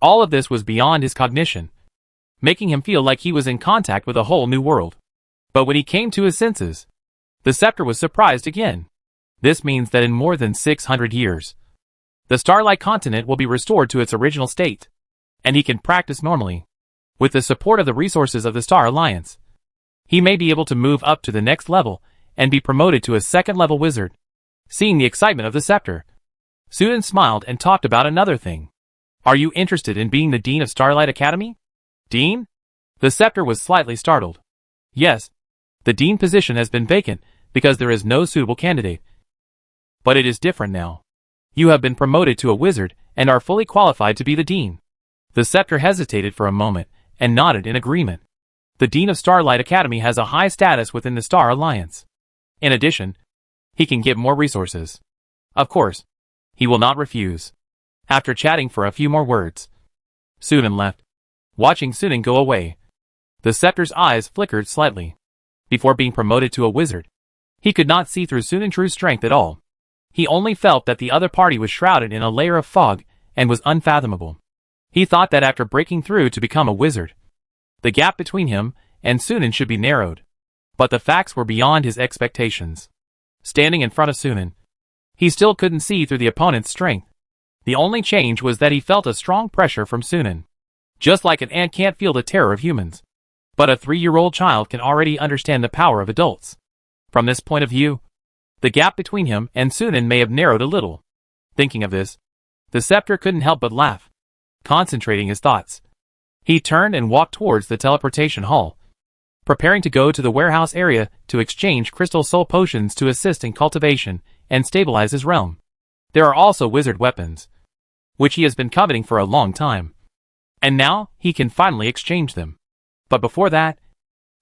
S1: All of this was beyond his cognition, making him feel like he was in contact with a whole new world. But when he came to his senses, the scepter was surprised again. This means that in more than 600 years, the Starlight continent will be restored to its original state, and he can practice normally. With the support of the resources of the Star Alliance, he may be able to move up to the next level and be promoted to a second-level wizard. Seeing the excitement of the scepter, Sunan smiled and talked about another thing. Are you interested in being the Dean of Starlight Academy? Dean? The scepter was slightly startled. Yes, the Dean position has been vacant because there is no suitable candidate. But it is different now. You have been promoted to a wizard and are fully qualified to be the Dean. The scepter hesitated for a moment and nodded in agreement. The Dean of Starlight Academy has a high status within the Star Alliance. In addition, he can get more resources. Of course, he will not refuse. After chatting for a few more words, Sunan left. Watching Sunan go away, the scepter's eyes flickered slightly. Before being promoted to a wizard, he could not see through Sunan's true strength at all. He only felt that the other party was shrouded in a layer of fog and was unfathomable. He thought that after breaking through to become a wizard, the gap between him and Sunan should be narrowed. But the facts were beyond his expectations. Standing in front of Sunan, he still couldn't see through the opponent's strength. The only change was that he felt a strong pressure from Sunan. Just like an ant can't feel the terror of humans, but a 3-year-old child can already understand the power of adults. From this point of view, the gap between him and Sunan may have narrowed a little. Thinking of this, the scepter couldn't help but laugh. Concentrating his thoughts, he turned and walked towards the teleportation hall, preparing to go to the warehouse area to exchange crystal soul potions to assist in cultivation and stabilize his realm. There are also wizard weapons, which he has been coveting for a long time, and now he can finally exchange them. But before that,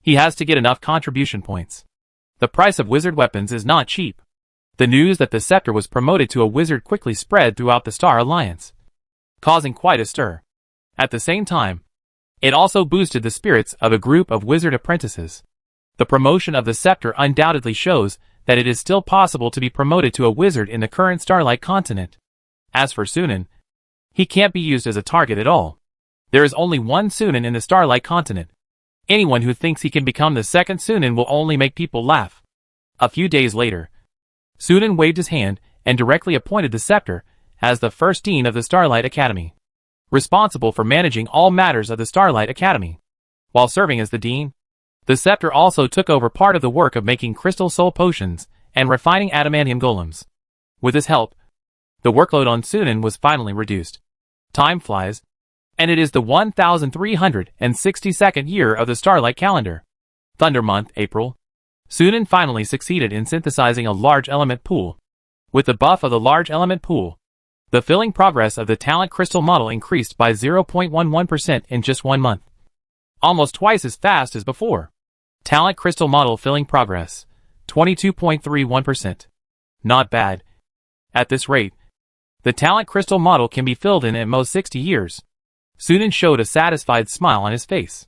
S1: he has to get enough contribution points. The price of wizard weapons is not cheap. The news that the scepter was promoted to a wizard quickly spread throughout the Star Alliance, causing quite a stir. At the same time, it also boosted the spirits of a group of wizard apprentices. The promotion of the scepter undoubtedly shows that it is still possible to be promoted to a wizard in the current Starlight continent. As for Sunan, he can't be used as a target at all. There is only one Sunan in the Starlight continent. Anyone who thinks he can become the second Sunan will only make people laugh. A few days later, Sunan waved his hand and directly appointed the scepter as the first dean of the Starlight Academy, responsible for managing all matters of the Starlight Academy. While serving as the dean, the scepter also took over part of the work of making crystal soul potions and refining adamantium golems. With his help, the workload on Sunan was finally reduced. Time flies, and it is the 1362nd year of the Starlight calendar. Thunder month, April. Sunan finally succeeded in synthesizing a large element pool. With the buff of the large element pool, the filling progress of the talent crystal model increased by 0.11% in just 1 month. Almost twice as fast as before. Talent crystal model filling progress, 22.31%. Not bad. At this rate, the talent crystal model can be filled in at most 60 years. Sunan showed a satisfied smile on his face.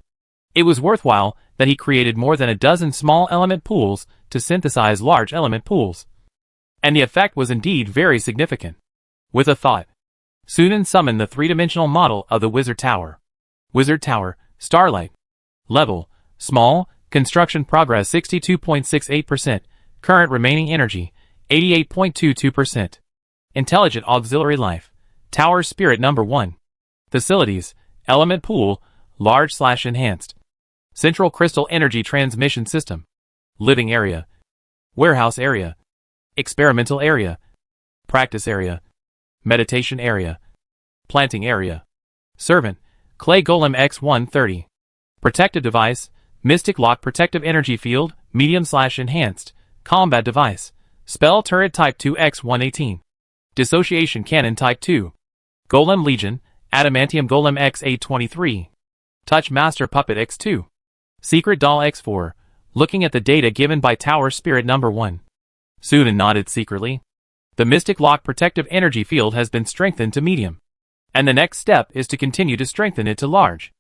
S1: It was worthwhile that he created more than a dozen small element pools to synthesize large element pools. And the effect was indeed very significant. With a thought, Sunan summoned the 3-dimensional model of the Wizard Tower. Wizard Tower, Starlight. Level, small, construction progress 62.68%, current remaining energy, 88.22%. Intelligent Auxiliary Life. Tower Spirit Number 1. Facilities. Element Pool, Large/Enhanced. Central Crystal Energy Transmission System. Living Area. Warehouse Area. Experimental Area. Practice Area. Meditation Area. Planting Area. Servant, Clay Golem X130. Protective Device, Mystic Lock Protective Energy Field, Medium/Enhanced. Combat Device, Spell Turret Type 2 X118. Dissociation Cannon Type 2. Golem Legion, Adamantium Golem X823. Touch Master Puppet X2. Secret Doll X4. Looking at the data given by Tower Spirit Number 1. Sudan nodded secretly. The Mystic Lock Protective Energy Field has been strengthened to medium, and the next step is to continue to strengthen it to large.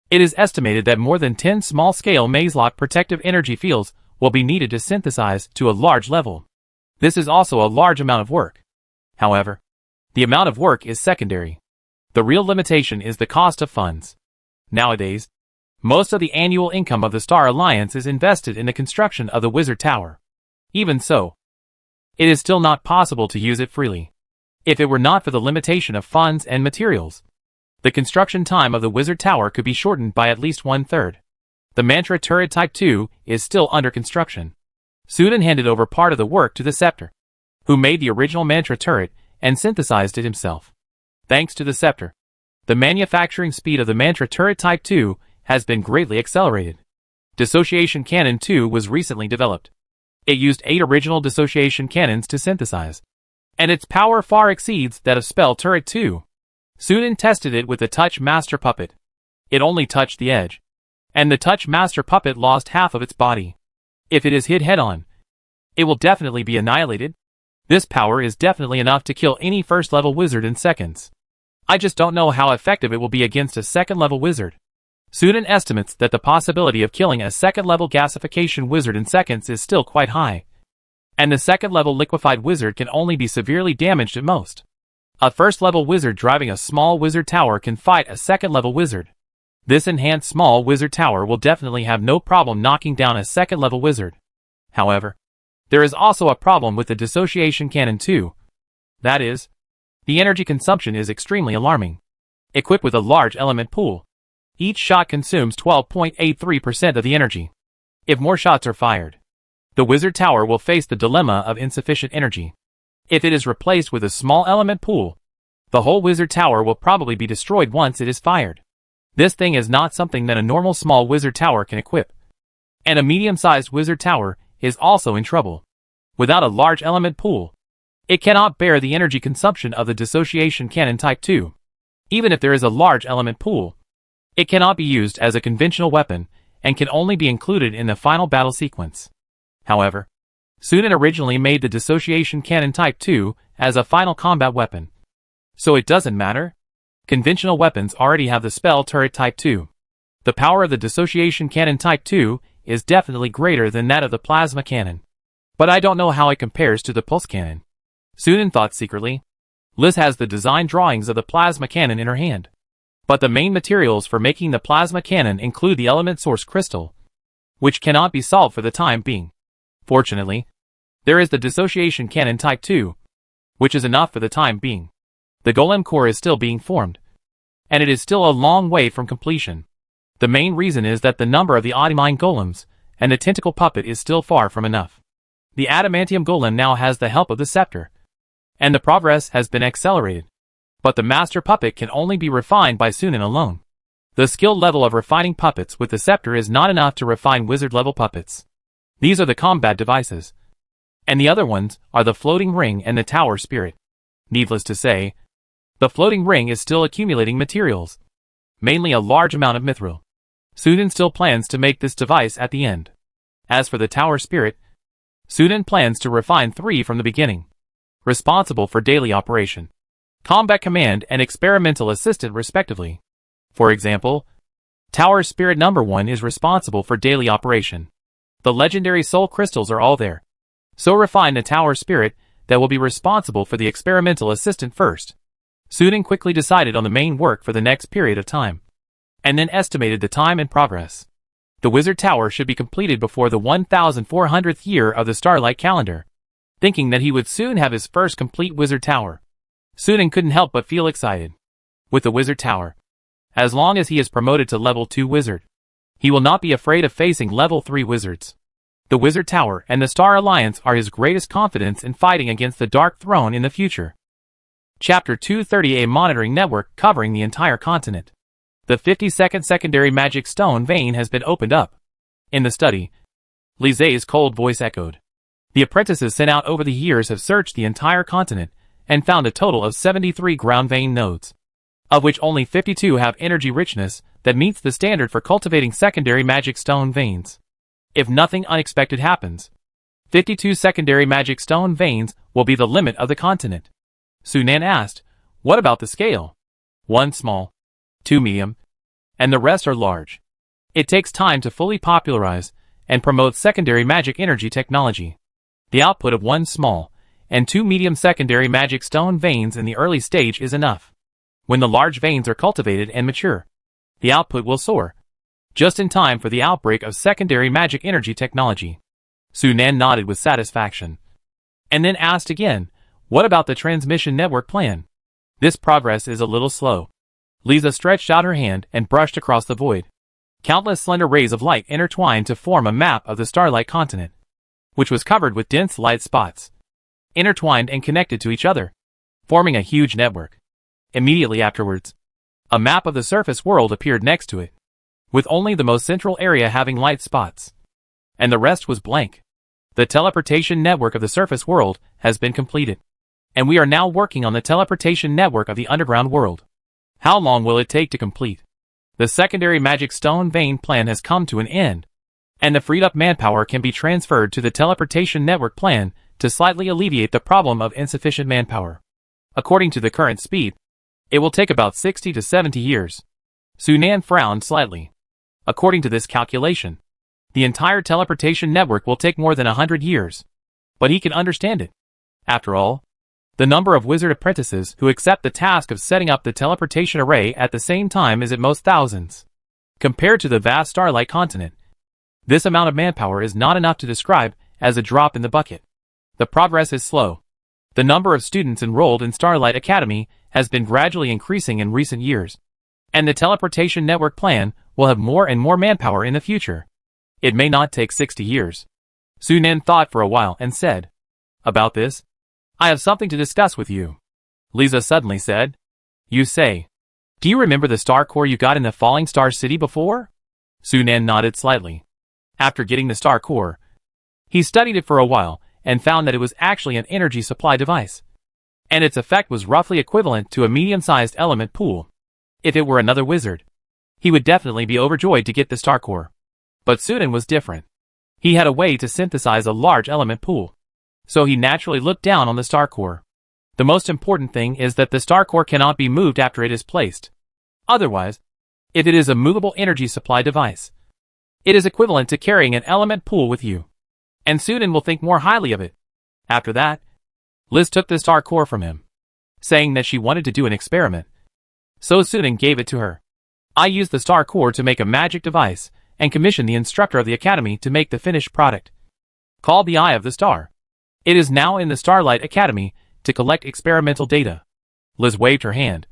S1: It is estimated that more than 10 small-scale Maze Lock Protective Energy Fields will be needed to synthesize to a large level. This is also a large amount of work. However, the amount of work is secondary. The real limitation is the cost of funds. Nowadays, most of the annual income of the Star Alliance is invested in the construction of the Wizard Tower. Even so, it is still not possible to use it freely. If it were not for the limitation of funds and materials, the construction time of the Wizard Tower could be shortened by at least 1/3. The Mantra Turret Type 2 is still under construction. Sudan handed over part of the work to the Scepter, who made the original Mantra turret and synthesized it himself. Thanks to the Scepter, the manufacturing speed of the Mantra Turret Type 2 has been greatly accelerated. Dissociation Cannon 2 was recently developed. It used 8 original dissociation cannons to synthesize, and its power far exceeds that of Spell Turret 2. Sudan tested it with the Touch Master Puppet. It only touched the edge, and the Touch Master Puppet lost half of its body. If it is hit head-on, it will definitely be annihilated. This power is definitely enough to kill any first-level wizard in seconds. I just don't know how effective it will be against a second-level wizard. Sudan estimates that the possibility of killing a second-level gasification wizard in seconds is still quite high, and the second-level liquefied wizard can only be severely damaged at most. A first-level wizard driving a small wizard tower can fight a second-level wizard. This enhanced small wizard tower will definitely have no problem knocking down a second-level wizard. However, there is also a problem with the Dissociation Cannon 2. That is, the energy consumption is extremely alarming. Equipped with a large element pool, each shot consumes 12.83% of the energy. If more shots are fired, the wizard tower will face the dilemma of insufficient energy. If it is replaced with a small element pool, the whole wizard tower will probably be destroyed once it is fired. This thing is not something that a normal small wizard tower can equip, and a medium-sized wizard tower is also in trouble. Without a large element pool, it cannot bear the energy consumption of the Dissociation Cannon Type 2. Even if there is a large element pool, it cannot be used as a conventional weapon and can only be included in the final battle sequence. However, Sudan originally made the Dissociation Cannon Type 2 as a final combat weapon, so it doesn't matter. Conventional weapons already have the Spell Turret Type 2. The power of the Dissociation Cannon Type 2 is definitely greater than that of the Plasma Cannon, but I don't know how it compares to the Pulse Cannon. Sudan thought secretly. Liz has the design drawings of the Plasma Cannon in her hand, but the main materials for making the Plasma Cannon include the element source crystal, which cannot be solved for the time being. Fortunately, there is the Dissociation Cannon Type 2, which is enough for the time being. The Golem core is still being formed, and it is still a long way from completion. The main reason is that the number of the Oddymine Golems and the Tentacle Puppet is still far from enough. The Adamantium Golem now has the help of the Scepter, and the progress has been accelerated. But the Master Puppet can only be refined by Sunan alone. The skill level of refining puppets with the Scepter is not enough to refine wizard-level puppets. These are the combat devices, and the other ones are the floating ring and the tower spirit. Needless to say, the floating ring is still accumulating materials, mainly a large amount of mithril. Sudan still plans to make this device at the end. As for the tower spirit, Sudan plans to refine 3 from the beginning, responsible for daily operation, combat command and experimental assistant respectively. For example, Tower Spirit Number 1 is responsible for daily operation. The legendary soul crystals are all there. So refine the Tower Spirit that will be responsible for the experimental assistant first. Sudan quickly decided on the main work for the next period of time, and then estimated the time and progress. The Wizard Tower should be completed before the 1400th year of the Starlight calendar. thinking that he would soon have his first complete wizard tower. Sunan couldn't help but feel excited. With the wizard tower, as long as he is promoted to level 2 wizard, he will not be afraid of facing level 3 wizards. The wizard tower and the Star Alliance are his greatest confidence in fighting against the Dark Throne in the future. Chapter 230, a monitoring network covering the entire continent. The 52nd secondary magic stone vein has been opened up. In the study, Lise's cold voice echoed. The apprentices sent out over the years have searched the entire continent and found a total of 73 ground vein nodes, of which only 52 have energy richness that meets the standard for cultivating secondary magic stone veins. If nothing unexpected happens, 52 secondary magic stone veins will be the limit of the continent. Sunan asked, "What about the scale?" 1 small, 2 medium, and the rest are large. It takes time to fully popularize and promote secondary magic energy technology. The output of 1 small and 2 medium secondary magic stone veins in the early stage is enough. When the large veins are cultivated and mature, the output will soar, just in time for the outbreak of secondary magic energy technology. Sunan nodded with satisfaction, and then asked again, "What about the transmission network plan?" "This progress is a little slow." Lisa stretched out her hand and brushed across the void. Countless slender rays of light intertwined to form a map of the Starlight continent, which was covered with dense light spots, intertwined and connected to each other, forming a huge network. Immediately afterwards, a map of the surface world appeared next to it, with only the most central area having light spots, and the rest was blank. The teleportation network of the surface world has been completed, and we are now working on the teleportation network of the underground world. How long will it take to complete? The secondary magic stone vein plan has come to an end, and the freed up manpower can be transferred to the teleportation network plan to slightly alleviate the problem of insufficient manpower. According to the current speed, it will take about 60 to 70 years. Sunan frowned slightly. According to this calculation, the entire teleportation network will take more than 100 years. But he can understand it. After all, the number of wizard apprentices who accept the task of setting up the teleportation array at the same time is at most thousands. Compared to the vast Starlight continent, this amount of manpower is not enough to describe as a drop in the bucket. The progress is slow. The number of students enrolled in Starlight Academy has been gradually increasing in recent years, and the teleportation network plan will have more and more manpower in the future. It may not take 60 years. Sunan thought for a while and said, "About this, I have something to discuss with you." Lisa suddenly said, "You say, do you remember the star core you got in the Falling Star City before?" Sunan nodded slightly. After getting the star core, he studied it for a while and found that it was actually an energy supply device, and its effect was roughly equivalent to a medium-sized element pool. If it were another wizard, he would definitely be overjoyed to get the star core. But Sunan was different. He had a way to synthesize a large element pool, so he naturally looked down on the star core. The most important thing is that the star core cannot be moved after it is placed. Otherwise, if it is a movable energy supply device, it is equivalent to carrying an element pool with you, and Sunan will think more highly of it. After that, Liz took the star core from him, saying that she wanted to do an experiment. So Sunan gave it to her. I used the star core to make a magic device and commissioned the instructor of the academy to make the finished product, called the Eye of the Star. It is now in the Starlight Academy to collect experimental data. Liz waved her hand,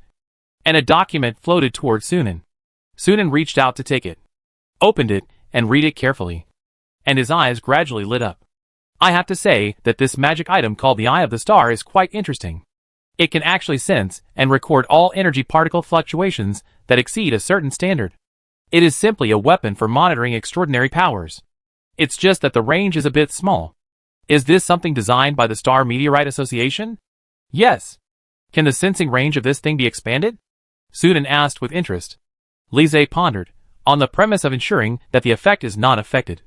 S1: and a document floated toward Sunan. Sunan reached out to take it, opened it, and read it carefully, and his eyes gradually lit up. I have to say that this magic item called the Eye of the Star is quite interesting. It can actually sense and record all energy particle fluctuations that exceed a certain standard. It is simply a weapon for monitoring extraordinary powers. It's just that the range is a bit small. Is this something designed by the Star Meteorite Association? Yes. Can the sensing range of this thing be expanded? Sunan asked with interest. Lise pondered, on the premise of ensuring that the effect is not affected.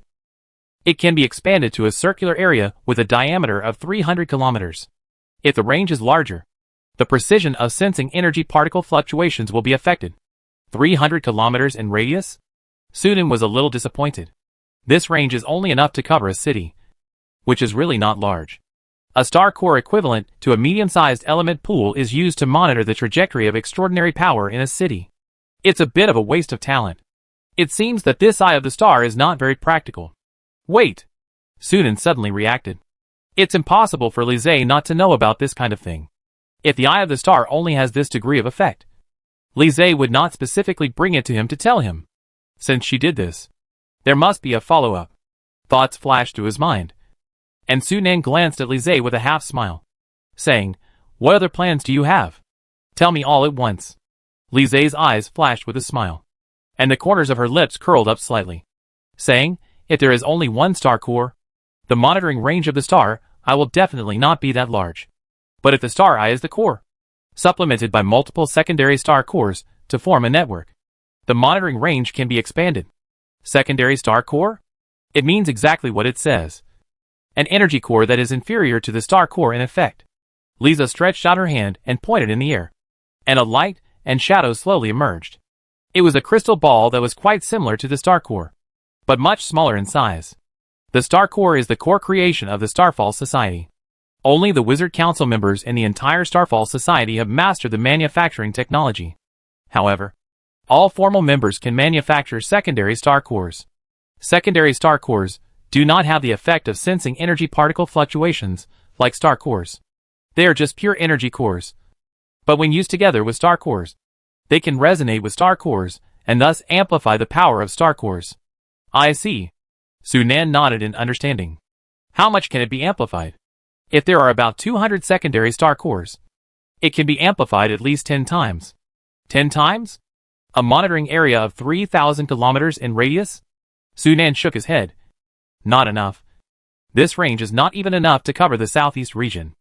S1: It can be expanded to a circular area with a diameter of 300 kilometers. If the range is larger, the precision of sensing energy particle fluctuations will be affected. 300 kilometers in radius? Sunan was a little disappointed. This range is only enough to cover a city, which is really not large. A star core equivalent to a medium-sized element pool is used to monitor the trajectory of extraordinary power in a city. It's a bit of a waste of talent. It seems that this Eye of the Star is not very practical. Wait! Sunan suddenly reacted. It's impossible for Lise not to know about this kind of thing. If the eye of the star only has this degree of effect, Lise would not specifically bring it to him to tell him. Since she did this, there must be a follow-up. Thoughts flashed through his mind. And Sunan glanced at Lise with a half-smile, saying, "What other plans do you have? Tell me all at once." Lise's eyes flashed with a smile, and the corners of her lips curled up slightly, saying, "If there is only one star core, the monitoring range of the star eye will definitely not be that large. But if the star eye is the core, supplemented by multiple secondary star cores to form a network, the monitoring range can be expanded." Secondary star core? It means exactly what it says. An energy core that is inferior to the star core in effect. Lisa stretched out her hand and pointed in the air, and a light and shadow slowly emerged. It was a crystal ball that was quite similar to the star core, but much smaller in size. The star core is the core creation of the Starfall Society. Only the Wizard Council members in the entire Starfall Society have mastered the manufacturing technology. However, all formal members can manufacture secondary star cores. Secondary star cores do not have the effect of sensing energy particle fluctuations like star cores. They are just pure energy cores. But when used together with star cores, they can resonate with star cores and thus amplify the power of star cores. I see. Sunan nodded in understanding. How much can it be amplified? If there are about 200 secondary star cores, it can be amplified at least 10 times. 10 times? A monitoring area of 3,000 kilometers in radius? Sunan shook his head. Not enough. This range is not even enough to cover the southeast region.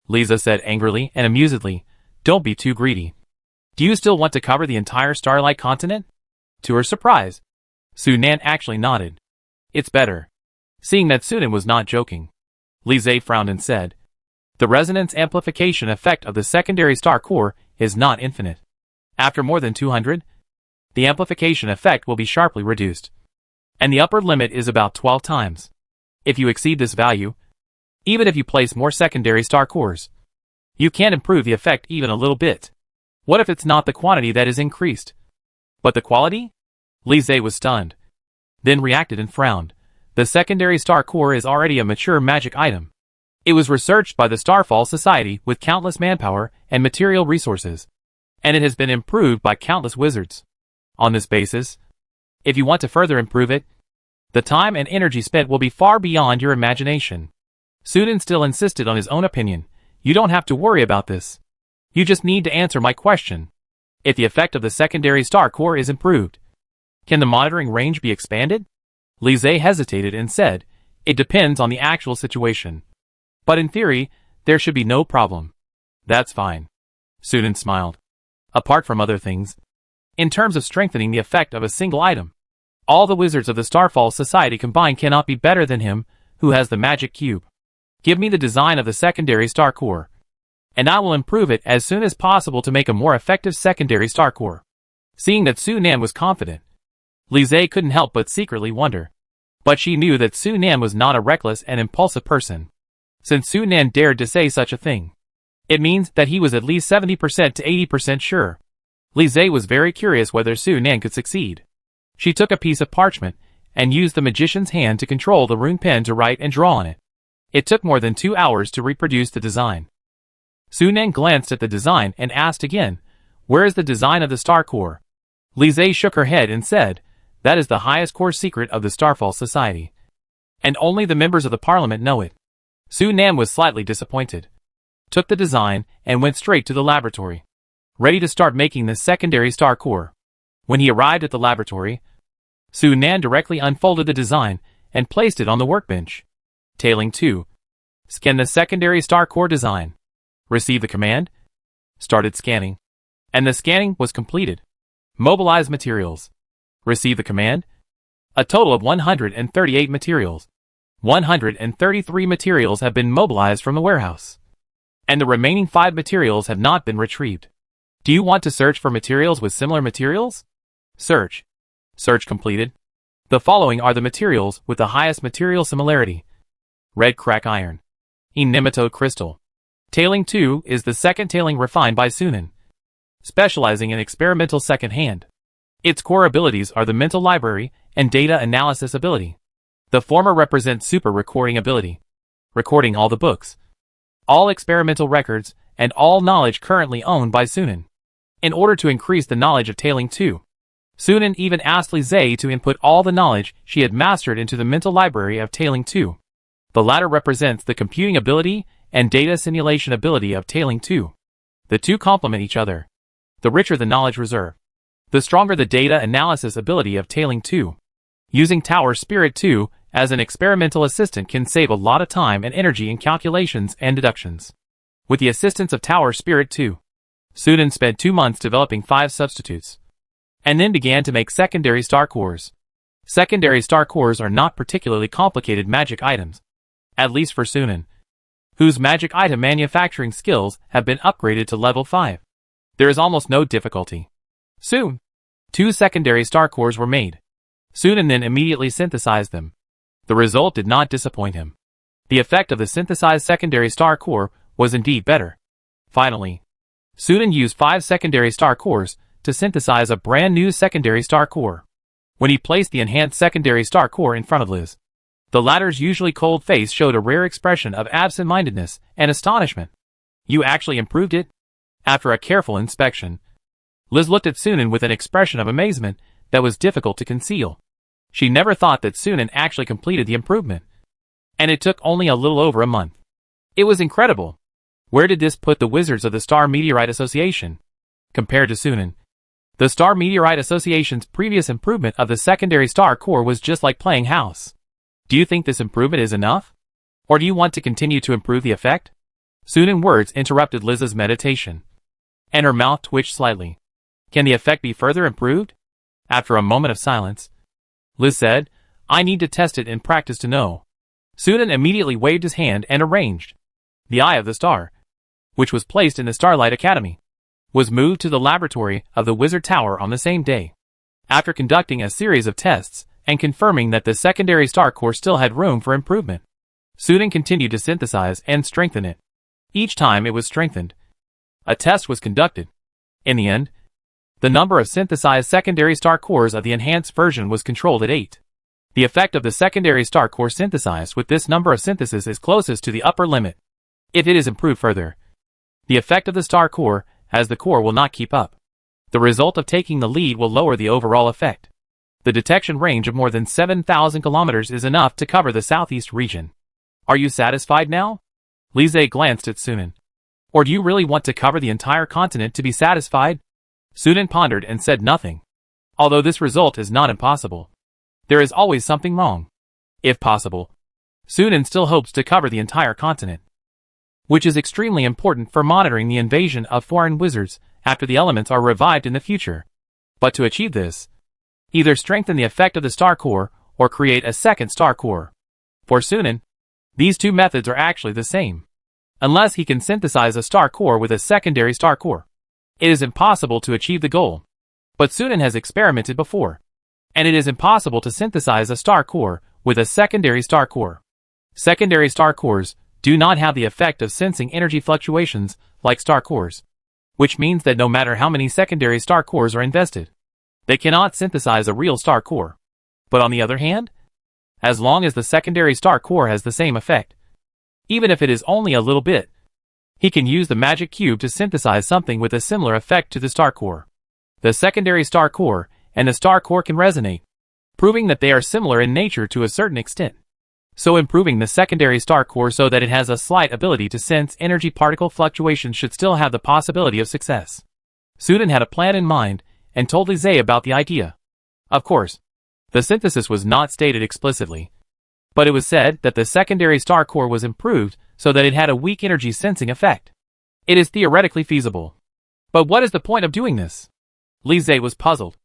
S1: Lisa said angrily and amusedly, "Don't be too greedy. Do you still want to cover the entire Starlight continent?" To her surprise, Sunan actually nodded. "It's better." Seeing that Sunan was not joking, Lise frowned and said, "The resonance amplification effect of the secondary star core is not infinite. After more than 200, the amplification effect will be sharply reduced, and the upper limit is about 12 times. If you exceed this value, even if you place more secondary star cores, you can't improve the effect even a little bit. What if it's not the quantity that is increased, but the quality?" Lise was stunned, then reacted and frowned. The secondary star core is already a mature magic item. It was researched by the Starfall Society with countless manpower and material resources, and it has been improved by countless wizards. On this basis, if you want to further improve it, the time and energy spent will be far beyond your imagination. Sunan still insisted on his own opinion. "You don't have to worry about this. You just need to answer my question. If the effect of the secondary star core is improved, can the monitoring range be expanded?" Lise hesitated and said, "It depends on the actual situation. But in theory, there should be no problem." "That's fine." Sunan smiled. "Apart from other things, in terms of strengthening the effect of a single item, all the wizards of the Starfall Society combined cannot be better than him who has the magic cube. Give me the design of the secondary star core, and I will improve it as soon as possible to make a more effective secondary star core." Seeing that Sunan was confident, Lise couldn't help but secretly wonder. But she knew that Sunan was not a reckless and impulsive person. Since Sunan dared to say such a thing, it means that he was at least 70% to 80% sure. Lise was very curious whether Sunan could succeed. She took a piece of parchment and used the magician's hand to control the rune pen to write and draw on it. It took more than 2 hours to reproduce the design. Sunan glanced at the design and asked again, "Where is the design of the star core?" Lise shook her head and said, "That is the highest core secret of the Starfall Society, and only the members of the Parliament know it." Sunan was slightly disappointed, took the design, and went straight to the laboratory, ready to start making the secondary star core. When he arrived at the laboratory, Sunan directly unfolded the design and placed it on the workbench. Tailing 2. Scan the secondary star core design. Receive the command. Started scanning, and the scanning was completed. Mobilize materials. Receive the command. A total of 138 materials. 133 materials have been mobilized from the warehouse, and the remaining 5 materials have not been retrieved. Do you want to search for materials with similar materials? Search. Search completed. The following are the materials with the highest material similarity. Red crack iron. Nematode crystal. Tailing 2 is the second tailing refined by Sunan, specializing in experimental second hand. Its core abilities are the mental library and data analysis ability. The former represents super recording ability, recording all the books, all experimental records, and all knowledge currently owned by Sunan. In order to increase the knowledge of Tailing 2, Sunan even asked Li Zhe to input all the knowledge she had mastered into the mental library of Tailing 2. The latter represents the computing ability and data simulation ability of Tailing 2. The two complement each other. The richer the knowledge reserve, the stronger the data analysis ability of Tailing 2. Using Tower Spirit 2 as an experimental assistant can save a lot of time and energy in calculations and deductions. With the assistance of Tower Spirit 2, Sunan spent 2 months developing 5 substitutes, and then began to make secondary star cores. Secondary star cores are not particularly complicated magic items, at least for Sunan, whose magic item manufacturing skills have been upgraded to level 5. There is almost no difficulty. Soon, 2 secondary star cores were made. Sunan then immediately synthesized them. The result did not disappoint him. The effect of the synthesized secondary star core was indeed better. Finally, Sunan used 5 secondary star cores to synthesize a brand new secondary star core. When he placed the enhanced secondary star core in front of Liz, the latter's usually cold face showed a rare expression of absent-mindedness and astonishment. "You actually improved it?" After a careful inspection, Liz looked at Sunan with an expression of amazement that was difficult to conceal. She never thought that Sunan actually completed the improvement. And it took only a little over a month. It was incredible. Where did this put the Wizards of the Star Meteorite Association? Compared to Sunan, the Star Meteorite Association's previous improvement of the secondary star core was just like playing house. Do you think this improvement is enough? Or do you want to continue to improve the effect? Sunan's words interrupted Liz's meditation, and her mouth twitched slightly. Can the effect be further improved? After a moment of silence, Liz said, "I need to test it in practice to know." Sunan immediately waved his hand and arranged. The Eye of the Star, which was placed in the Starlight Academy, was moved to the laboratory of the Wizard Tower on the same day. After conducting a series of tests and confirming that the secondary star core still had room for improvement, Sunan continued to synthesize and strengthen it. Each time it was strengthened, a test was conducted. In the end, the number of synthesized secondary star cores of the enhanced version was controlled at 8. The effect of the secondary star core synthesized with this number of synthesis is closest to the upper limit. If it is improved further, the effect of the star core as the core will not keep up. The result of taking the lead will lower the overall effect. The detection range of more than 7,000 kilometers is enough to cover the southeast region. Are you satisfied now? Li Zhe glanced at Sunan. Or do you really want to cover the entire continent to be satisfied? Sunan pondered and said nothing. Although this result is not impossible, there is always something wrong. If possible, Sunan still hopes to cover the entire continent, which is extremely important for monitoring the invasion of foreign wizards after the elements are revived in the future. But to achieve this, either strengthen the effect of the star core or create a second star core. For Sunan, these two methods are actually the same. Unless he can synthesize a star core with a secondary star core, it is impossible to achieve the goal. But Sunan has experimented before, and it is impossible to synthesize a star core with a secondary star core. Secondary star cores do not have the effect of sensing energy fluctuations like star cores, which means that no matter how many secondary star cores are invested, they cannot synthesize a real star core. But on the other hand, as long as the secondary star core has the same effect, even if it is only a little bit, he can use the magic cube to synthesize something with a similar effect to the star core. The secondary star core and the star core can resonate, proving that they are similar in nature to a certain extent. So improving the secondary star core so that it has a slight ability to sense energy particle fluctuations should still have the possibility of success. Sunan had a plan in mind and told Li Zhe about the idea. Of course, the synthesis was not stated explicitly, but it was said that the secondary star core was improved so that it had a weak energy sensing effect. It is theoretically feasible. But what is the point of doing this? Li Zhe was puzzled.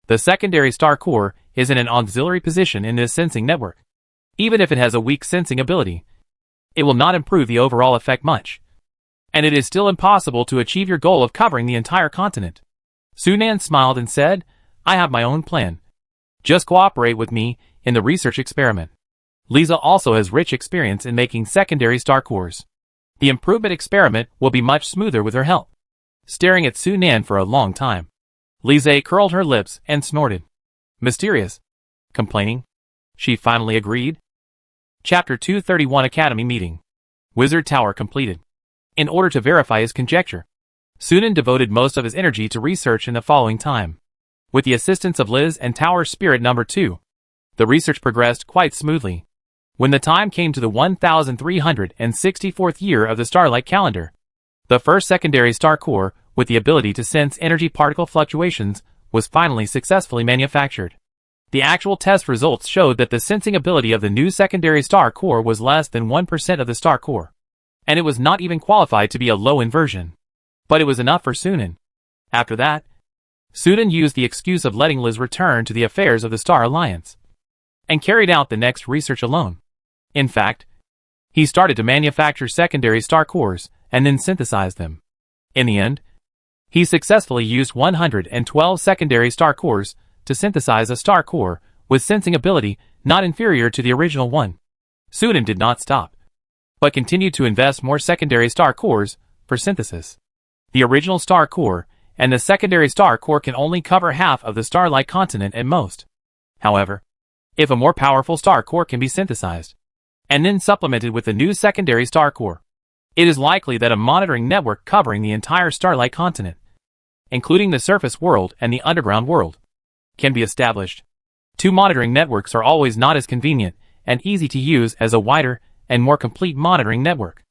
S1: The secondary star core is in an auxiliary position in this sensing network. Even if it has a weak sensing ability, it will not improve the overall effect much. And it is still impossible to achieve your goal of covering the entire continent. Sunan smiled and said, "I have my own plan. Just cooperate with me in the research experiment." Lisa also has rich experience in making secondary star cores. The improvement experiment will be much smoother with her help. Staring at Sunan for a long time, Li Zhe curled her lips and snorted. Mysterious. Complaining. She finally agreed. Chapter 231 Academy Meeting. Wizard Tower completed. In order to verify his conjecture, Sunan devoted most of his energy to research in the following time. With the assistance of Liz and Tower Spirit Number 2, the research progressed quite smoothly. When the time came to the 1364th year of the Starlight Calendar, the first secondary star core, with the ability to sense energy particle fluctuations, was finally successfully manufactured. The actual test results showed that the sensing ability of the new secondary star core was less than 1% of the star core, and it was not even qualified to be a low inversion. But it was enough for Sunan. After that, Sunan used the excuse of letting Liz return to the affairs of the Star Alliance, and carried out the next research alone. In fact, he started to manufacture secondary star cores, and then synthesize them. In the end, he successfully used 112 secondary star cores to synthesize a star core with sensing ability not inferior to the original one. Sunan did not stop, but continued to invest more secondary star cores for synthesis. The original star core and the secondary star core can only cover half of the Starlight continent at most. However, if a more powerful star core can be synthesized, and then supplemented with a new secondary star core, it is likely that a monitoring network covering the entire Starlight continent, including the surface world and the underground world, can be established. Two monitoring networks are always not as convenient and easy to use as a wider and more complete monitoring network.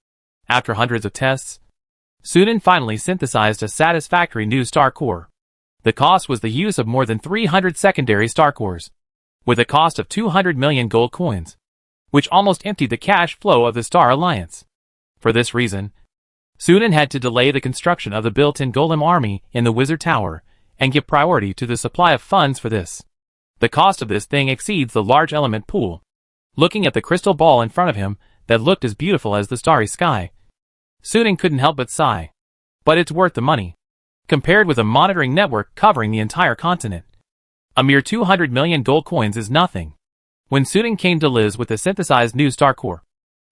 S1: After hundreds of tests, Sunan finally synthesized a satisfactory new star core. The cost was the use of more than 300 secondary star cores, with a cost of 200 million gold coins, which almost emptied the cash flow of the Star Alliance. For this reason, Sunan had to delay the construction of the built-in golem army in the Wizard Tower and give priority to the supply of funds for this. The cost of this thing exceeds the large element pool. Looking at the crystal ball in front of him that looked as beautiful as the starry sky, Sunan couldn't help but sigh. But it's worth the money, compared with a monitoring network covering the entire continent. A mere 200 million gold coins is nothing. When Sunan came to Liz with the synthesized new star core,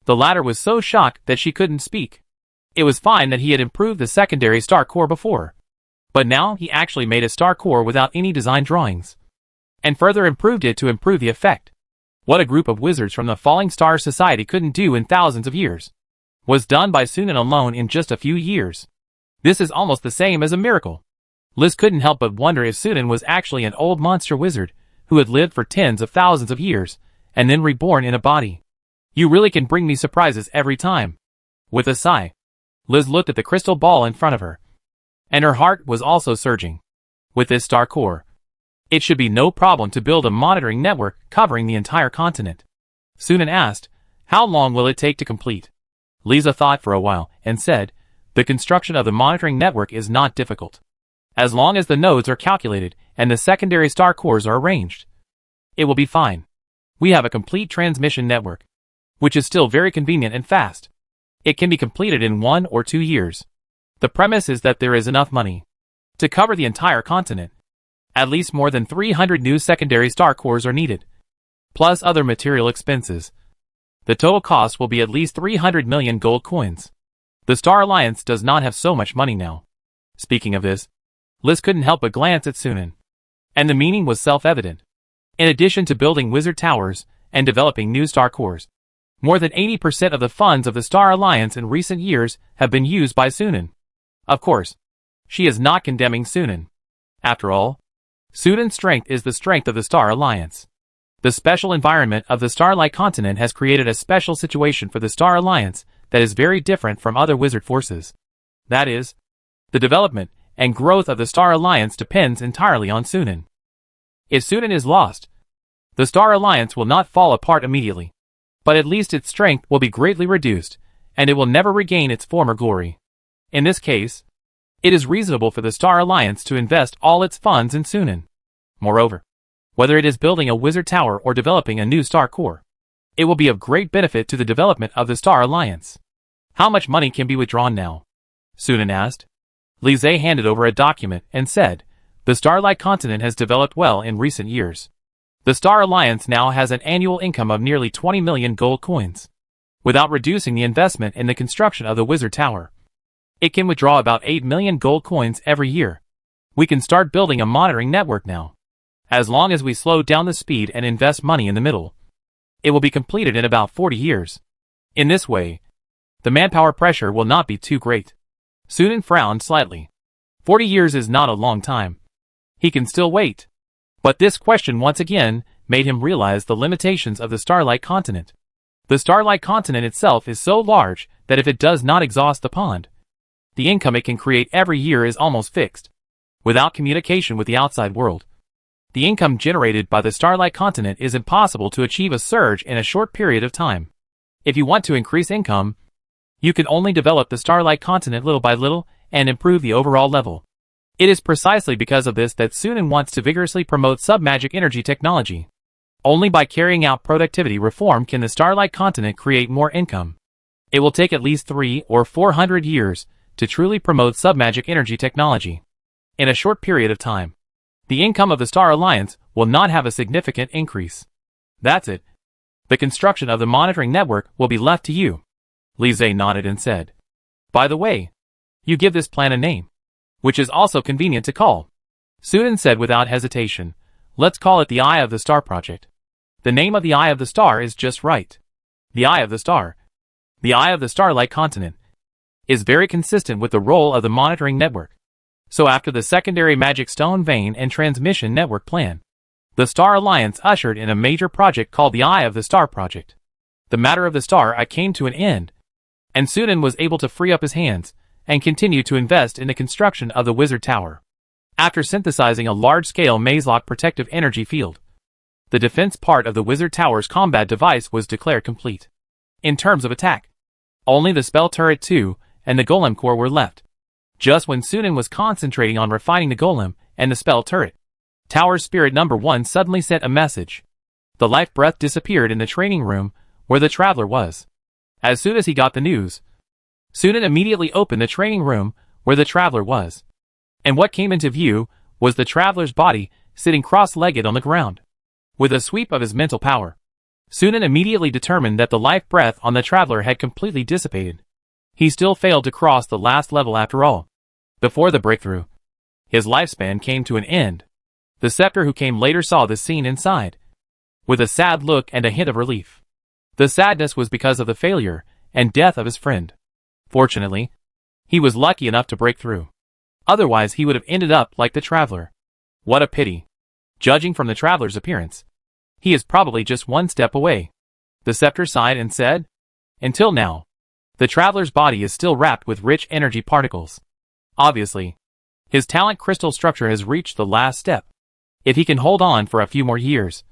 S1: the latter was so shocked that she couldn't speak. It was fine that he had improved the secondary star core before, but now he actually made a star core without any design drawings, and further improved it to improve the effect. What a group of wizards from the Falling Star Society couldn't do in thousands of years was done by Sunan alone in just a few years. This is almost the same as a miracle. Liz couldn't help but wonder if Sunan was actually an old monster wizard who had lived for tens of thousands of years and then reborn in a body. You really can bring me surprises every time. With a sigh, Liz looked at the crystal ball in front of her, and her heart was also surging. With this star core, it should be no problem to build a monitoring network covering the entire continent. Sunan asked, "How long will it take to complete?" Lisa thought for a while and said, "The construction of the monitoring network is not difficult. As long as the nodes are calculated and the secondary star cores are arranged, it will be fine. We have a complete transmission network, which is still very convenient and fast. It can be completed in 1 or 2 years. The premise is that there is enough money to cover the entire continent. At least more than 300 new secondary star cores are needed, plus other material expenses. The total cost will be at least 300 million gold coins. The Star Alliance does not have so much money now." Speaking of this, Liz couldn't help but glance at Sunan, and the meaning was self-evident. In addition to building wizard towers and developing new star cores, more than 80% of the funds of the Star Alliance in recent years have been used by Sunan. Of course, she is not condemning Sunan. After all, Sunan's strength is the strength of the Star Alliance. The special environment of the Starlight continent has created a special situation for the Star Alliance that is very different from other wizard forces. That is, the development and growth of the Star Alliance depends entirely on Sunan. If Sunan is lost, the Star Alliance will not fall apart immediately, but at least its strength will be greatly reduced, and it will never regain its former glory. In this case, it is reasonable for the Star Alliance to invest all its funds in Sunan. Moreover, whether it is building a wizard tower or developing a new star core, it will be of great benefit to the development of the Star Alliance. "How much money can be withdrawn now?" Sunan asked. Lise handed over a document and said, "The Starlight continent has developed well in recent years. The Star Alliance now has an annual income of nearly 20 million gold coins. Without reducing the investment in the construction of the Wizard Tower, it can withdraw about 8 million gold coins every year. We can start building a monitoring network now. As long as we slow down the speed and invest money in the middle, It will be completed in about 40 years. In this way, the manpower pressure will not be too great. Sunan frowned slightly. 40 years is not a long time. He can still wait. But this question once again made him realize the limitations of the Starlight Continent. The Starlight Continent itself is so large that if it does not exhaust the pond, the income it can create every year is almost fixed. Without communication with the outside world, the income generated by the Starlight Continent is impossible to achieve a surge in a short period of time. If you want to increase income, you can only develop the Starlight Continent little by little and improve the overall level. It is precisely because of this that Sunan wants to vigorously promote submagic energy technology. Only by carrying out productivity reform can the Starlight Continent create more income. It will take at least 300 or 400 years to truly promote submagic energy technology. In a short period of time, the income of the Star Alliance will not have a significant increase. That's it. The construction of the monitoring network will be left to you. Lise nodded and said, "By the way, you give this plan a name, which is also convenient to call." Sunan said without hesitation, "Let's call it the Eye of the Star Project. The name of the Eye of the Star is just right. The Eye of the Star, the Eye of the Starlight Continent, is very consistent with the role of the monitoring network. So after the secondary Magic Stone Vein and Transmission Network plan, the Star Alliance ushered in a major project called the Eye of the Star Project. The matter of the Star Eye came to an end, and Sunan was able to free up his hands and continue to invest in the construction of the Wizard Tower. After synthesizing a large-scale maze-lock protective energy field, the defense part of the Wizard Tower's combat device was declared complete. In terms of attack, only the Spell Turret 2 and the Golem Core were left. Just when Sunan was concentrating on refining the Golem and the Spell Turret, Tower Spirit number 1 suddenly sent a message. The life breath disappeared in the training room where the Traveler was. As soon as he got the news, Sunan immediately opened the training room where the Traveler was. And what came into view was the Traveler's body sitting cross-legged on the ground. With a sweep of his mental power, Sunan immediately determined that the life breath on the Traveler had completely dissipated. He still failed to cross the last level after all. Before the breakthrough, his lifespan came to an end. The Scepter who came later saw this scene inside, with a sad look and a hint of relief. The sadness was because of the failure and death of his friend. Fortunately, he was lucky enough to break through. Otherwise he would have ended up like the Traveler. What a pity. Judging from the Traveler's appearance, he is probably just one step away. The Scepter sighed and said, "Until now, the Traveler's body is still wrapped with rich energy particles. Obviously, his talent crystal structure has reached the last step. If he can hold on for a few more years,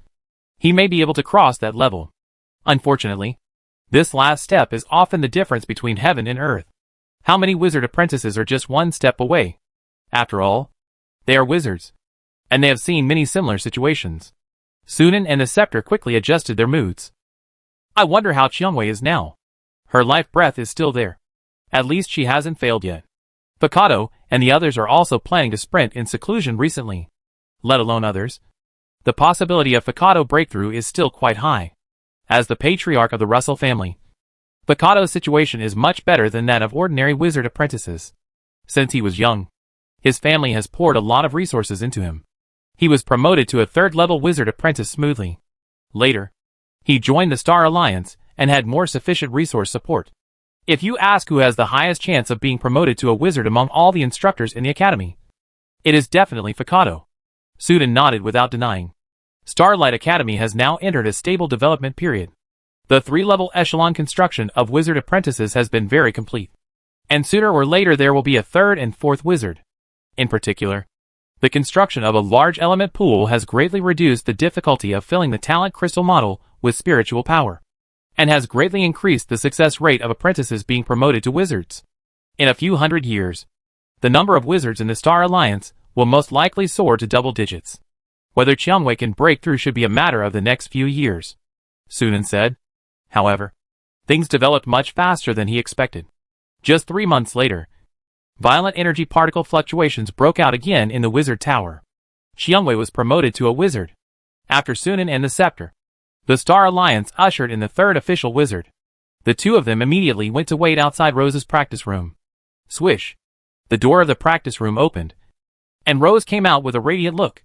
S1: he may be able to cross that level. Unfortunately, this last step is often the difference between heaven and earth. How many wizard apprentices are just one step away? After all, they are wizards, and they have seen many similar situations." Sunan and the Scepter quickly adjusted their moods. "I wonder how Qiangwei is now. Her life breath is still there. At least she hasn't failed yet. Picado and the others are also planning to sprint in seclusion recently. Let alone others. The possibility of Picado breakthrough is still quite high. As the patriarch of the Russell family, Picado's situation is much better than that of ordinary wizard apprentices. Since he was young, his family has poured a lot of resources into him. He was promoted to a third-level wizard apprentice smoothly. Later, he joined the Star Alliance and had more sufficient resource support. If you ask who has the highest chance of being promoted to a wizard among all the instructors in the academy, it is definitely Picado." Sunan nodded without denying. Starlight Academy has now entered a stable development period. The 3-level echelon construction of wizard apprentices has been very complete. And sooner or later there will be a 3rd and 4th wizard. In particular, the construction of a large element pool has greatly reduced the difficulty of filling the talent crystal model with spiritual power, and has greatly increased the success rate of apprentices being promoted to wizards. In a few hundred years, the number of wizards in the Star Alliance will most likely soar to double digits. Whether Qiangwei can break through should be a matter of the next few years, Sunan said. However, things developed much faster than he expected. Just 3 months later, violent energy particle fluctuations broke out again in the Wizard Tower. Qiangwei was promoted to a wizard. After Sunan and the Scepter, the Star Alliance ushered in the 3rd official wizard. The two of them immediately went to wait outside Rose's practice room. Swish! The door of the practice room opened, and Rose came out with a radiant look.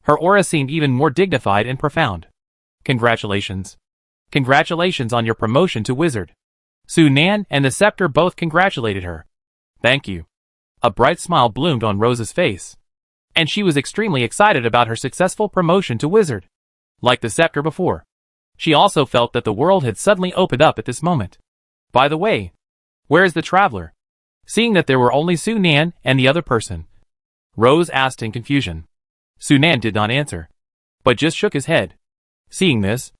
S1: Her aura seemed even more dignified and profound. "Congratulations. Congratulations on your promotion to wizard. Su Nan and the scepter both congratulated her. Thank you. A bright smile bloomed on Rose's face. And she was extremely excited about her successful promotion to wizard. Like the scepter before, she also felt that the world had suddenly opened up at this moment. By the way, where is the traveler? Seeing that there were only Su Nan and the other person, Rose asked in confusion. Su Nan did not answer, but just shook his head. Seeing this,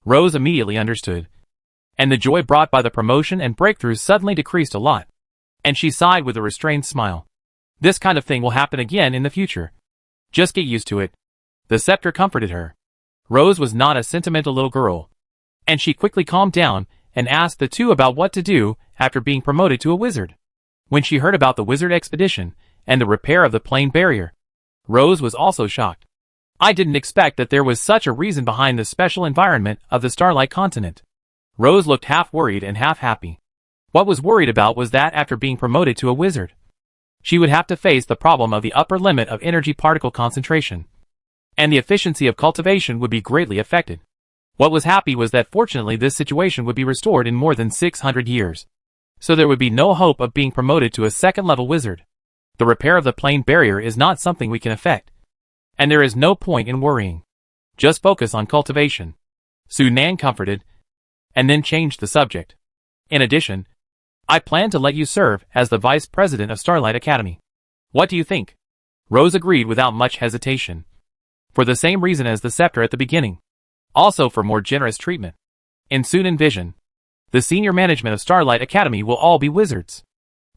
S1: Rose immediately understood. And the joy brought by the promotion and breakthroughs suddenly decreased a lot. And she sighed with a restrained smile. This kind of thing will happen again in the future. Just get used to it. The scepter comforted her. Rose was not a sentimental little girl. And she quickly calmed down and asked the two about what to do after being promoted to a wizard. When she heard about the wizard expedition and the repair of the plane barrier, Rose was also shocked. I didn't expect that there was such a reason behind the special environment of the Starlight Continent. Rose looked half worried and half happy. What was worried about was that after being promoted to a wizard, she would have to face the problem of the upper limit of energy particle concentration, and the efficiency of cultivation would be greatly affected. What was happy was that fortunately this situation would be restored in more than 600 years. So there would be no hope of being promoted to a second-level wizard. The repair of the plane barrier is not something we can affect. And there is no point in worrying. Just focus on cultivation. Su Nan comforted, and then changed the subject. In addition, I plan to let you serve as the vice president of Starlight Academy. What do you think? Rose agreed without much hesitation. For the same reason as the scepter at the beginning. Also for more generous treatment. In Su Nan's vision, the senior management of Starlight Academy will all be wizards.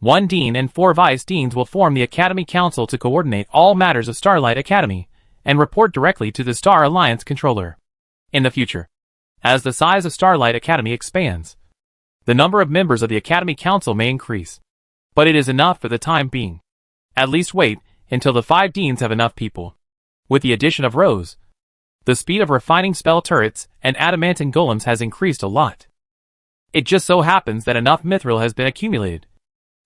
S1: 1 dean and 4 vice deans will form the Academy Council to coordinate all matters of Starlight Academy and report directly to the Star Alliance controller. In the future, as the size of Starlight Academy expands, the number of members of the Academy Council may increase. But it is enough for the time being. At least wait until the 5 deans have enough people. With the addition of Rose, the speed of refining spell turrets and adamantine golems has increased a lot. It just so happens that enough mithril has been accumulated.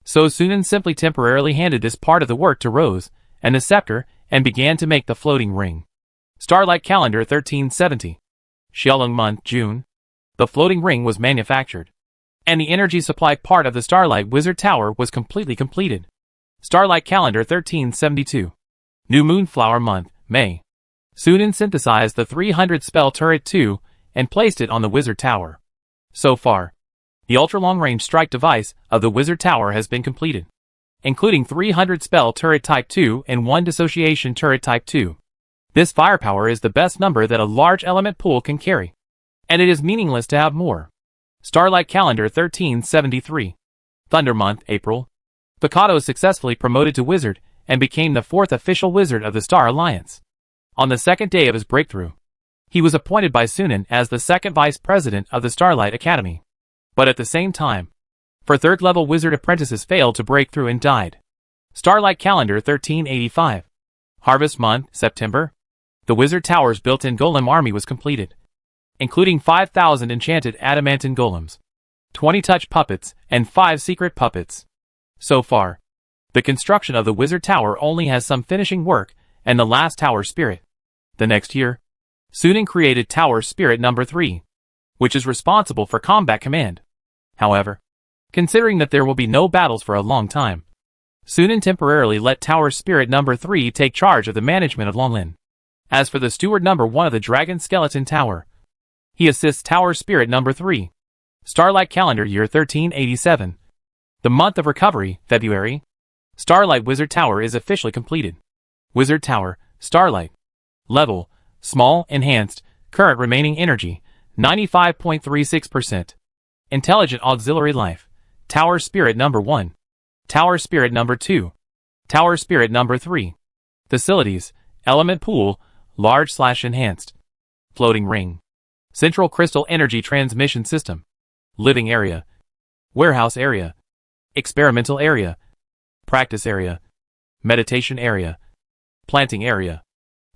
S1: So Su Nan simply temporarily handed this part of the work to Rose and the scepter and began to make the floating ring. Starlight Calendar 1370. Xiaolong month, June. The floating ring was manufactured. And the energy supply part of the Starlight Wizard Tower was completely completed. Starlight Calendar 1372. New Moon Flower month, May. Su Nan synthesized the 300 spell turret 2 and placed it on the Wizard Tower. So far, the ultra-long-range strike device of the Wizard Tower has been completed, including 300 spell turret type 2 and 1 dissociation turret type 2. This firepower is the best number that a large element pool can carry, and it is meaningless to have more. Starlight Calendar 1373. Thunder month, April. Picado is successfully promoted to wizard and became the 4th official wizard of the Star Alliance. On the second day of his breakthrough, he was appointed by Su Nan as the 2nd vice president of the Starlight Academy. But at the same time, for 3rd-level wizard apprentices failed to break through and died. Starlight Calendar 1385. Harvest month, September. The Wizard Tower's built-in golem army was completed, including 5,000 enchanted adamantine golems, 20 touch puppets, and 5 secret puppets. So far, the construction of the Wizard Tower only has some finishing work and the last Tower Spirit. The next year, Su Nan created Tower Spirit number 3, which is responsible for combat command. However, considering that there will be no battles for a long time, Su Nan temporarily let Tower Spirit number 3 take charge of the management of Longlin. As for the Steward number 1 of the Dragon Skeleton Tower, he assists Tower Spirit number 3. Starlight Calendar year 1387. The month of recovery, February. Starlight Wizard Tower is officially completed. Wizard Tower, Starlight. Level, small, enhanced, current remaining energy, 95.36%. Intelligent Auxiliary Life. Tower Spirit number 1. Tower Spirit number 2. Tower Spirit number 3. Facilities, Element Pool, large/enhanced. Floating Ring. Central Crystal Energy Transmission System. Living Area. Warehouse Area. Experimental Area. Practice Area. Meditation Area. Planting Area.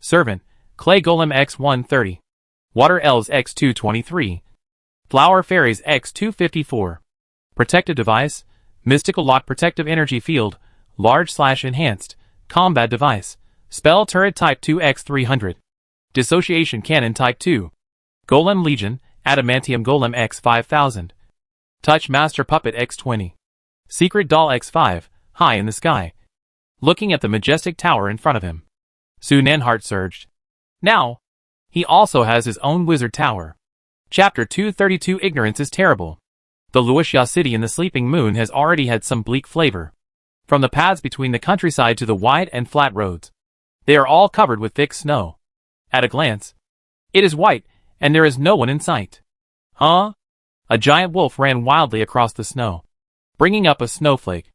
S1: Servant, Clay Golem X130. Water Elves X223. Flower Fairies X254. Protective Device, Mystical Lock Protective Energy Field, large/enhanced, Combat Device, Spell Turret Type 2 X300. Dissociation Cannon Type 2. Golem Legion, Adamantium Golem X5000. Touch Master Puppet X20. Secret Doll X5, high in the sky. Looking at the majestic tower in front of him, Sunan's heart surged. Now, he also has his own wizard tower. Chapter 232 Ignorance is terrible. The Luoxia city in the sleeping moon has already had some bleak flavor. From the paths between the countryside to the wide and flat roads, they are all covered with thick snow. At a glance, it is white, and there is no one in sight. Huh? A giant wolf ran wildly across the snow, bringing up a snowflake.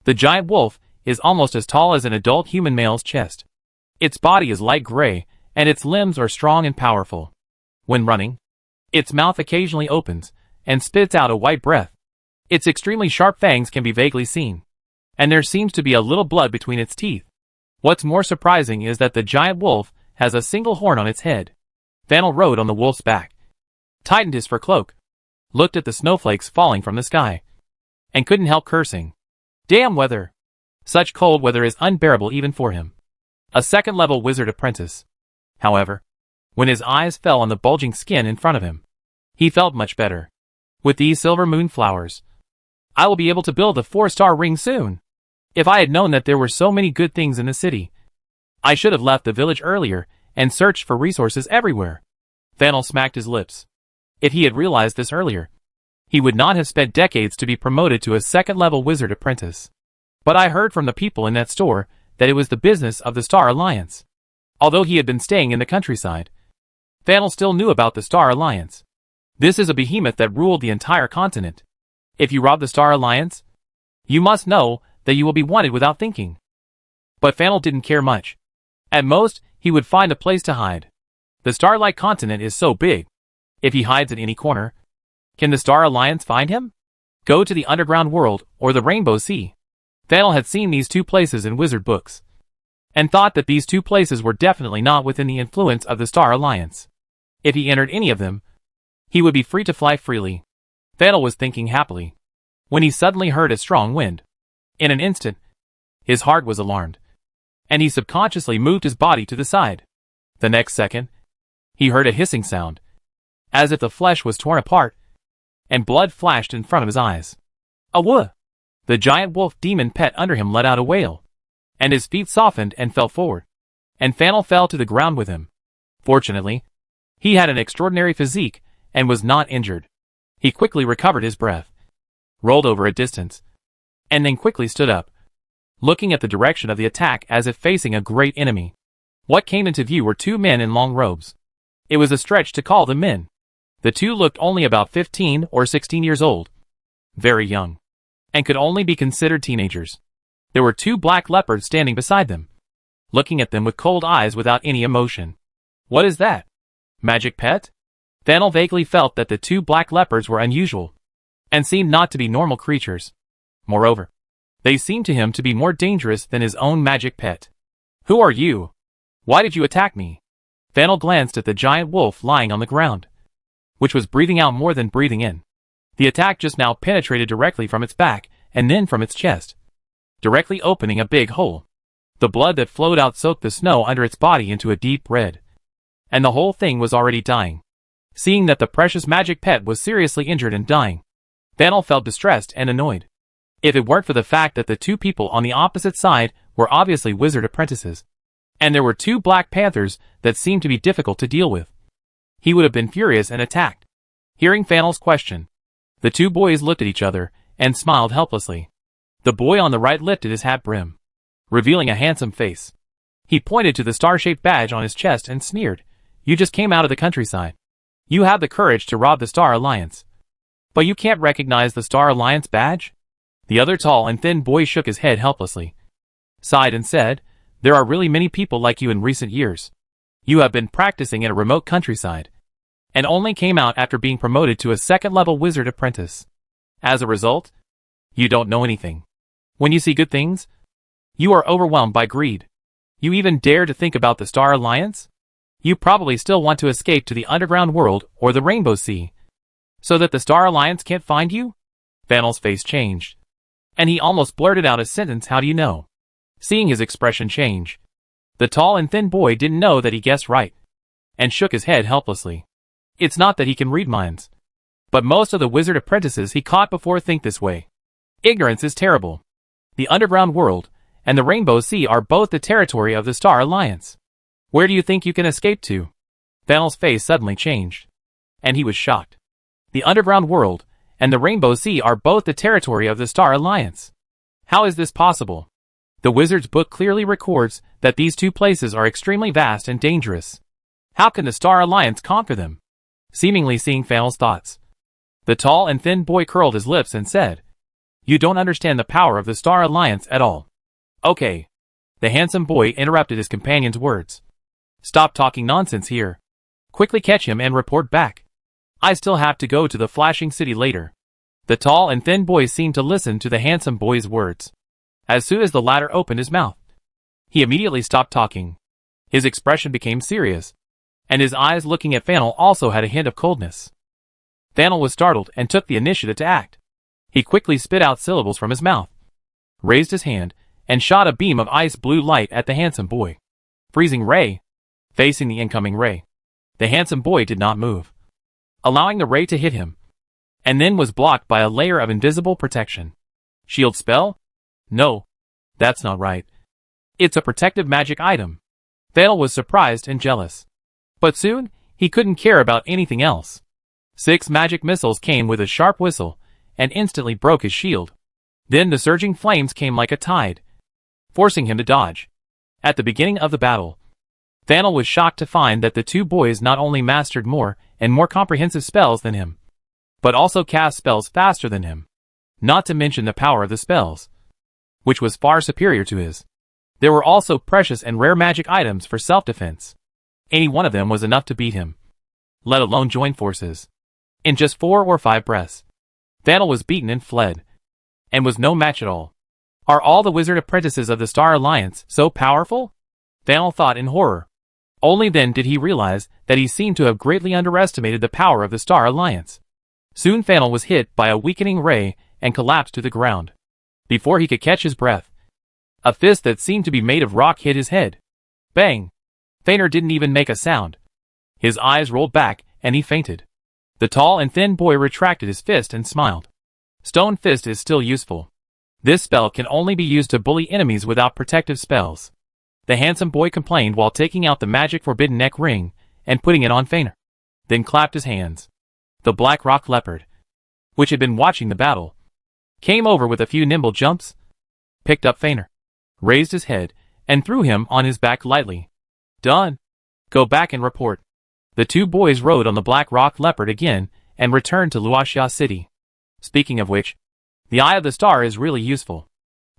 S1: The giant wolf is almost as tall as an adult human male's chest. Its body is light gray, and its limbs are strong and powerful. When running, its mouth occasionally opens and spits out a white breath. Its extremely sharp fangs can be vaguely seen, and there seems to be a little blood between its teeth. What's more surprising is that the giant wolf has a single horn on its head. Vanel rode on the wolf's back, tightened his fur cloak, looked at the snowflakes falling from the sky, and couldn't help cursing. Damn weather! Such cold weather is unbearable even for him, a second-level wizard apprentice. However, when his eyes fell on the bulging skin in front of him, he felt much better. With these silver moon flowers, I will be able to build a 4-star ring soon. If I had known that there were so many good things in the city, I should have left the village earlier and searched for resources everywhere. Vanel smacked his lips. If he had realized this earlier, he would not have spent decades to be promoted to a second-level wizard apprentice. But I heard from the people in that store that it was the business of the Star Alliance. Although he had been staying in the countryside, Vanel still knew about the Star Alliance. This is a behemoth that ruled the entire continent. If you rob the Star Alliance, you must know that you will be wanted without thinking. But Vanel didn't care much. At most, he would find a place to hide. The Starlight Continent is so big. If he hides in any corner, can the Star Alliance find him? Go to the underground world or the Rainbow Sea. Vanel had seen these two places in wizard books, and thought that these two places were definitely not within the influence of the Star Alliance. If he entered any of them, he would be free to fly freely. Vanel was thinking happily, when he suddenly heard a strong wind. In an instant, his heart was alarmed, and he subconsciously moved his body to the side. The next second, he heard a hissing sound, as if the flesh was torn apart, and blood flashed in front of his eyes. Awooh! The giant wolf demon pet under him let out a wail, and his feet softened and fell forward, and Vanel fell to the ground with him. Fortunately, he had an extraordinary physique and was not injured. He quickly recovered his breath, rolled over a distance, and then quickly stood up, looking at the direction of the attack as if facing a great enemy. What came into view were two men in long robes. It was a stretch to call them men. The two looked only about 15 or 16 years old, very young, and could only be considered teenagers. There were two black leopards standing beside them, looking at them with cold eyes without any emotion. What is that? Magic pet? Vanel vaguely felt that the two black leopards were unusual, and seemed not to be normal creatures. Moreover, they seemed to him to be more dangerous than his own magic pet. Who are you? Why did you attack me? Vanel glanced at the giant wolf lying on the ground, which was breathing out more than breathing in. The attack just now penetrated directly from its back, and then from its chest, directly opening a big hole. The blood that flowed out soaked the snow under its body into a deep red, and the whole thing was already dying. Seeing that the precious magic pet was seriously injured and dying, Vanel felt distressed and annoyed. If it weren't for the fact that the two people on the opposite side were obviously wizard apprentices, and there were two black panthers that seemed to be difficult to deal with, he would have been furious and attacked. Hearing Vanel's question, the two boys looked at each other and smiled helplessly. The boy on the right lifted his hat brim, revealing a handsome face. He pointed to the star-shaped badge on his chest and sneered, "You just came out of the countryside. You have the courage to rob the Star Alliance, but you can't recognize the Star Alliance badge?" The other tall and thin boy shook his head helplessly, sighed and said, "There are really many people like you in recent years. You have been practicing in a remote countryside, and only came out after being promoted to a second-level wizard apprentice. As a result, you don't know anything. When you see good things, you are overwhelmed by greed. You even dare to think about the Star Alliance? You probably still want to escape to the underground world or the Rainbow Sea, so that the Star Alliance can't find you?" Vanel's face changed, and he almost blurted out a sentence, "How do you know?" Seeing his expression change, the tall and thin boy didn't know that he guessed right, and shook his head helplessly. It's not that he can read minds, but most of the wizard apprentices he caught before think this way. Ignorance is terrible. The underground world and the Rainbow Sea are both the territory of the Star Alliance. Where do you think you can escape to? Vanel's face suddenly changed, and he was shocked. The underground world and the Rainbow Sea are both the territory of the Star Alliance. How is this possible? The wizard's book clearly records that these two places are extremely vast and dangerous. How can the Star Alliance conquer them? Seemingly seeing Vanel's thoughts, the tall and thin boy curled his lips and said, "You don't understand the power of the Star Alliance at all." "Okay." The handsome boy interrupted his companion's words. "Stop talking nonsense here. Quickly catch him and report back. I still have to go to the flashing city later." The tall and thin boy seemed to listen to the handsome boy's words. As soon as the latter opened his mouth, he immediately stopped talking. His expression became serious, and his eyes looking at Vanel also had a hint of coldness. Vanel was startled and took the initiative to act. He quickly spit out syllables from his mouth, raised his hand, and shot a beam of ice blue light at the handsome boy. Freezing ray. Facing the incoming ray, the handsome boy did not move, allowing the ray to hit him, and then was blocked by a layer of invisible protection. Shield spell? No, that's not right. It's a protective magic item. Vanel was surprised and jealous, but soon he couldn't care about anything else. 6 magic missiles came with a sharp whistle and instantly broke his shield. Then the surging flames came like a tide, forcing him to dodge. At the beginning of the battle, Vanel was shocked to find that the two boys not only mastered more and more comprehensive spells than him, but also cast spells faster than him. Not to mention the power of the spells, which was far superior to his. There were also precious and rare magic items for self-defense. Any one of them was enough to beat him, let alone join forces. In just 4 or 5 breaths, Vanel was beaten and fled, and was no match at all. Are all the wizard apprentices of the Star Alliance so powerful? Vanel thought in horror. Only then did he realize that he seemed to have greatly underestimated the power of the Star Alliance. Soon Vanel was hit by a weakening ray and collapsed to the ground. Before he could catch his breath, a fist that seemed to be made of rock hit his head. Bang! Fainter didn't even make a sound. His eyes rolled back and he fainted. The tall and thin boy retracted his fist and smiled. Stone Fist is still useful. This spell can only be used to bully enemies without protective spells. The handsome boy complained while taking out the magic forbidden neck ring and putting it on Fainter. Then clapped his hands. The black rock leopard, which had been watching the battle, came over with a few nimble jumps, picked up Fainter, raised his head, and threw him on his back lightly. Done. Go back and report. The two boys rode on the black rock leopard again and returned to Luoxia City. Speaking of which, the Eye of the Star is really useful.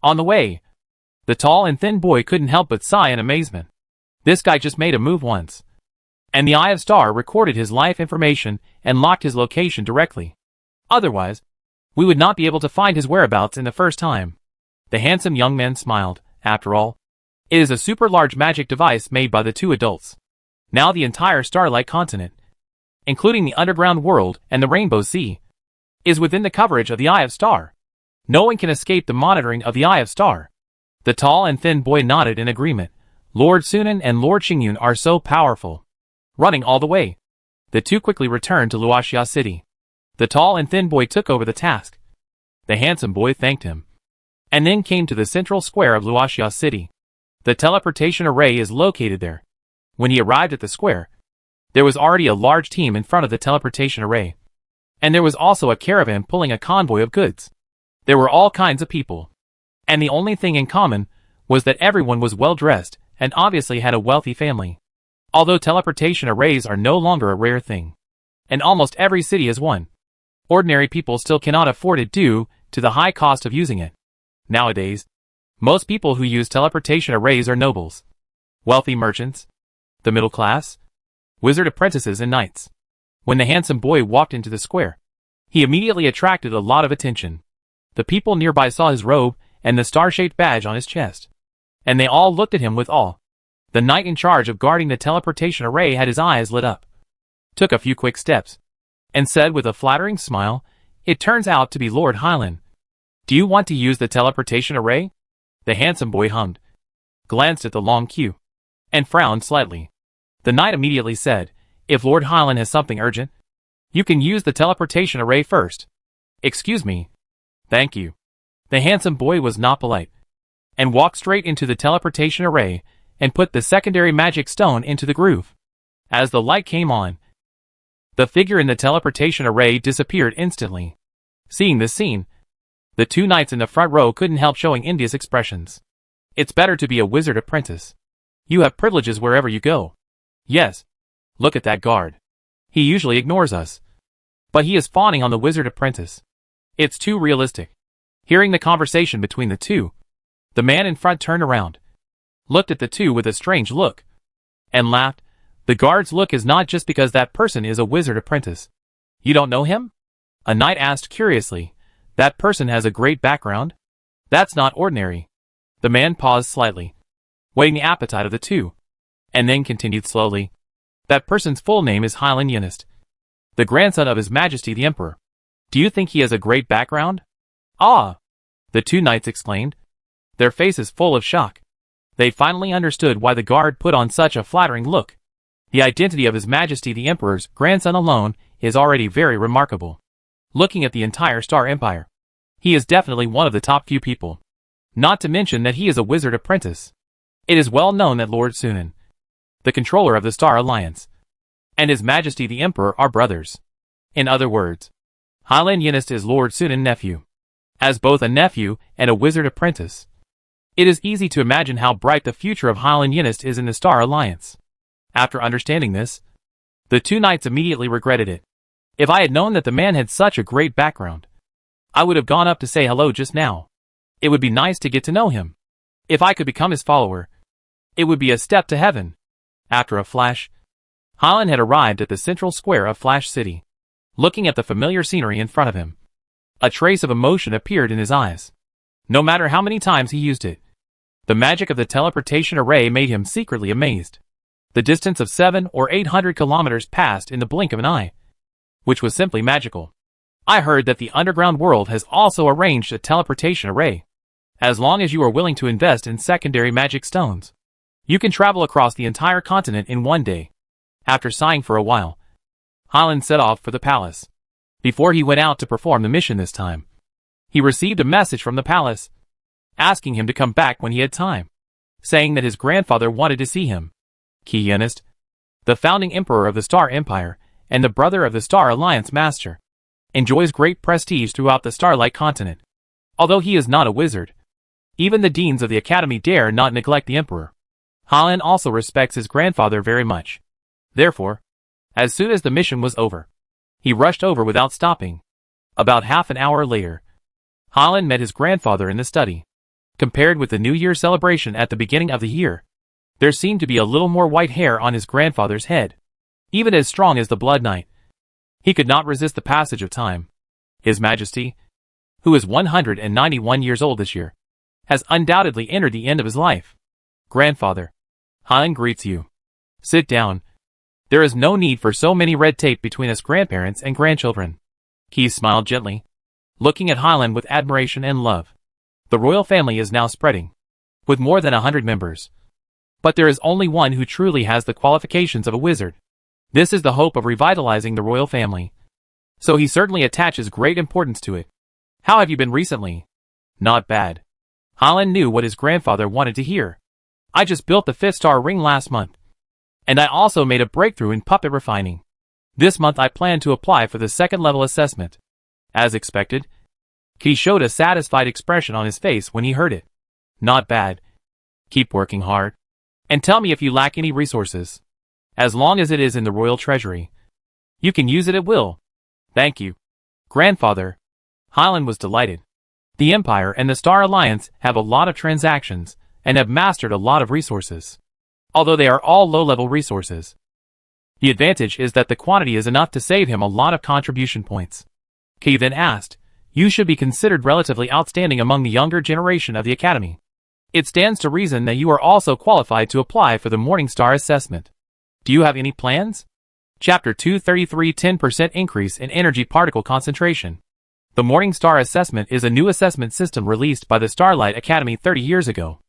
S1: On the way, the tall and thin boy couldn't help but sigh in amazement. This guy just made a move once, and the Eye of Star recorded his life information and locked his location directly. Otherwise, we would not be able to find his whereabouts in the first time. The handsome young man smiled. After all, it is a super large magic device made by the two adults. Now the entire Starlight continent, including the underground world and the Rainbow Sea, is within the coverage of the Eye of Star. No one can escape the monitoring of the Eye of Star. The tall and thin boy nodded in agreement. Lord Sunan and Lord Xingyun are so powerful. Running all the way, the two quickly returned to Luoxia City. The tall and thin boy took over the task. The handsome boy thanked him, and then came to the central square of Luoxia City. The teleportation array is located there. When he arrived at the square, there was already a large team in front of the teleportation array, and there was also a caravan pulling a convoy of goods. There were all kinds of people, and the only thing in common was that everyone was well dressed and obviously had a wealthy family. Although teleportation arrays are no longer a rare thing, and almost every city has one, ordinary people still cannot afford it due to the high cost of using it. Nowadays, most people who use teleportation arrays are nobles, wealthy merchants, the middle class, wizard apprentices and knights. When the handsome boy walked into the square, he immediately attracted a lot of attention. The people nearby saw his robe and the star-shaped badge on his chest, and they all looked at him with awe. The knight in charge of guarding the teleportation array had his eyes lit up, took a few quick steps, and said with a flattering smile, "It turns out to be Lord Hylan. Do you want to use the teleportation array?" The handsome boy hummed, glanced at the long queue, and frowned slightly. The knight immediately said, If Lord Hyland has something urgent, you can use the teleportation array first. Excuse me. Thank you. The handsome boy was not polite, and walked straight into the teleportation array and put the secondary magic stone into the groove. As the light came on, the figure in the teleportation array disappeared instantly. Seeing this scene, the two knights in the front row couldn't help showing envious expressions. It's better to be a wizard apprentice. You have privileges wherever you go. Yes. Look at that guard. He usually ignores us, but he is fawning on the wizard apprentice. It's too realistic. Hearing the conversation between the two, the man in front turned around, looked at the two with a strange look, and laughed. The guard's look is not just because that person is a wizard apprentice. You don't know him? A knight asked curiously. That person has a great background? That's not ordinary. The man paused slightly, weighing the appetite of the two, and then continued slowly. That person's full name is Hyland Yunist, the grandson of His Majesty the Emperor. Do you think he has a great background? Ah! The two knights exclaimed, their faces full of shock. They finally understood why the guard put on such a flattering look. The identity of His Majesty the Emperor's grandson alone is already very remarkable. Looking at the entire Star Empire, he is definitely one of the top few people. Not to mention that he is a wizard apprentice. It is well known that Lord Sunan, the controller of the Star Alliance, and His Majesty the Emperor are brothers. In other words, Hyland Yunist is Lord Sunan's nephew. As both a nephew and a wizard apprentice, it is easy to imagine how bright the future of Hyland Yunist is in the Star Alliance. After understanding this, the two knights immediately regretted it. If I had known that the man had such a great background, I would have gone up to say hello just now. It would be nice to get to know him. If I could become his follower, it would be a step to heaven. After a flash, Hyland had arrived at the central square of Flash City. Looking at the familiar scenery in front of him, a trace of emotion appeared in his eyes. No matter how many times he used it, the magic of the teleportation array made him secretly amazed. The distance of 700 or 800 kilometers passed in the blink of an eye, which was simply magical. I heard that the underground world has also arranged a teleportation array. As long as you are willing to invest in secondary magic stones, you can travel across the entire continent in one day. After sighing for a while, Hyland set off for the palace. Before he went out to perform the mission this time, he received a message from the palace, asking him to come back when he had time, saying that his grandfather wanted to see him. Yunist, the founding emperor of the Star Empire and the brother of the Star Alliance master, enjoys great prestige throughout the Starlight continent. Although he is not a wizard, even the deans of the academy dare not neglect the emperor. Hyland also respects his grandfather very much. Therefore, as soon as the mission was over, he rushed over without stopping. About half an hour later, Hyland met his grandfather in the study. Compared with the New Year celebration at the beginning of the year, there seemed to be a little more white hair on his grandfather's head. Even as strong as the Blood Knight, he could not resist the passage of time. His Majesty, who is 191 years old this year, has undoubtedly entered the end of his life. Grandfather, Hyland greets you. Sit down. There is no need for so many red tape between us grandparents and grandchildren. He smiled gently, looking at Hyland with admiration and love. The royal family is now spreading, with more than 100 members. But there is only one who truly has the qualifications of a wizard. This is the hope of revitalizing the royal family. So he certainly attaches great importance to it. How have you been recently? Not bad. Hyland knew what his grandfather wanted to hear. I just built the 5-star ring last month. And I also made a breakthrough in puppet refining. This month I plan to apply for the 2nd level assessment. As expected, he showed a satisfied expression on his face when he heard it. Not bad. Keep working hard. And tell me if you lack any resources. As long as it is in the royal treasury, you can use it at will. Thank you, Grandfather. Hyland was delighted. The Empire and the Star Alliance have a lot of transactions and have mastered a lot of resources. Although they are all low-level resources, the advantage is that the quantity is enough to save him a lot of contribution points. He then asked, you should be considered relatively outstanding among the younger generation of the Academy. It stands to reason that you are also qualified to apply for the Morningstar assessment. Do you have any plans? Chapter 233 10% Increase in Energy Particle Concentration. The Morningstar assessment is a new assessment system released by the Starlight Academy 30 years ago.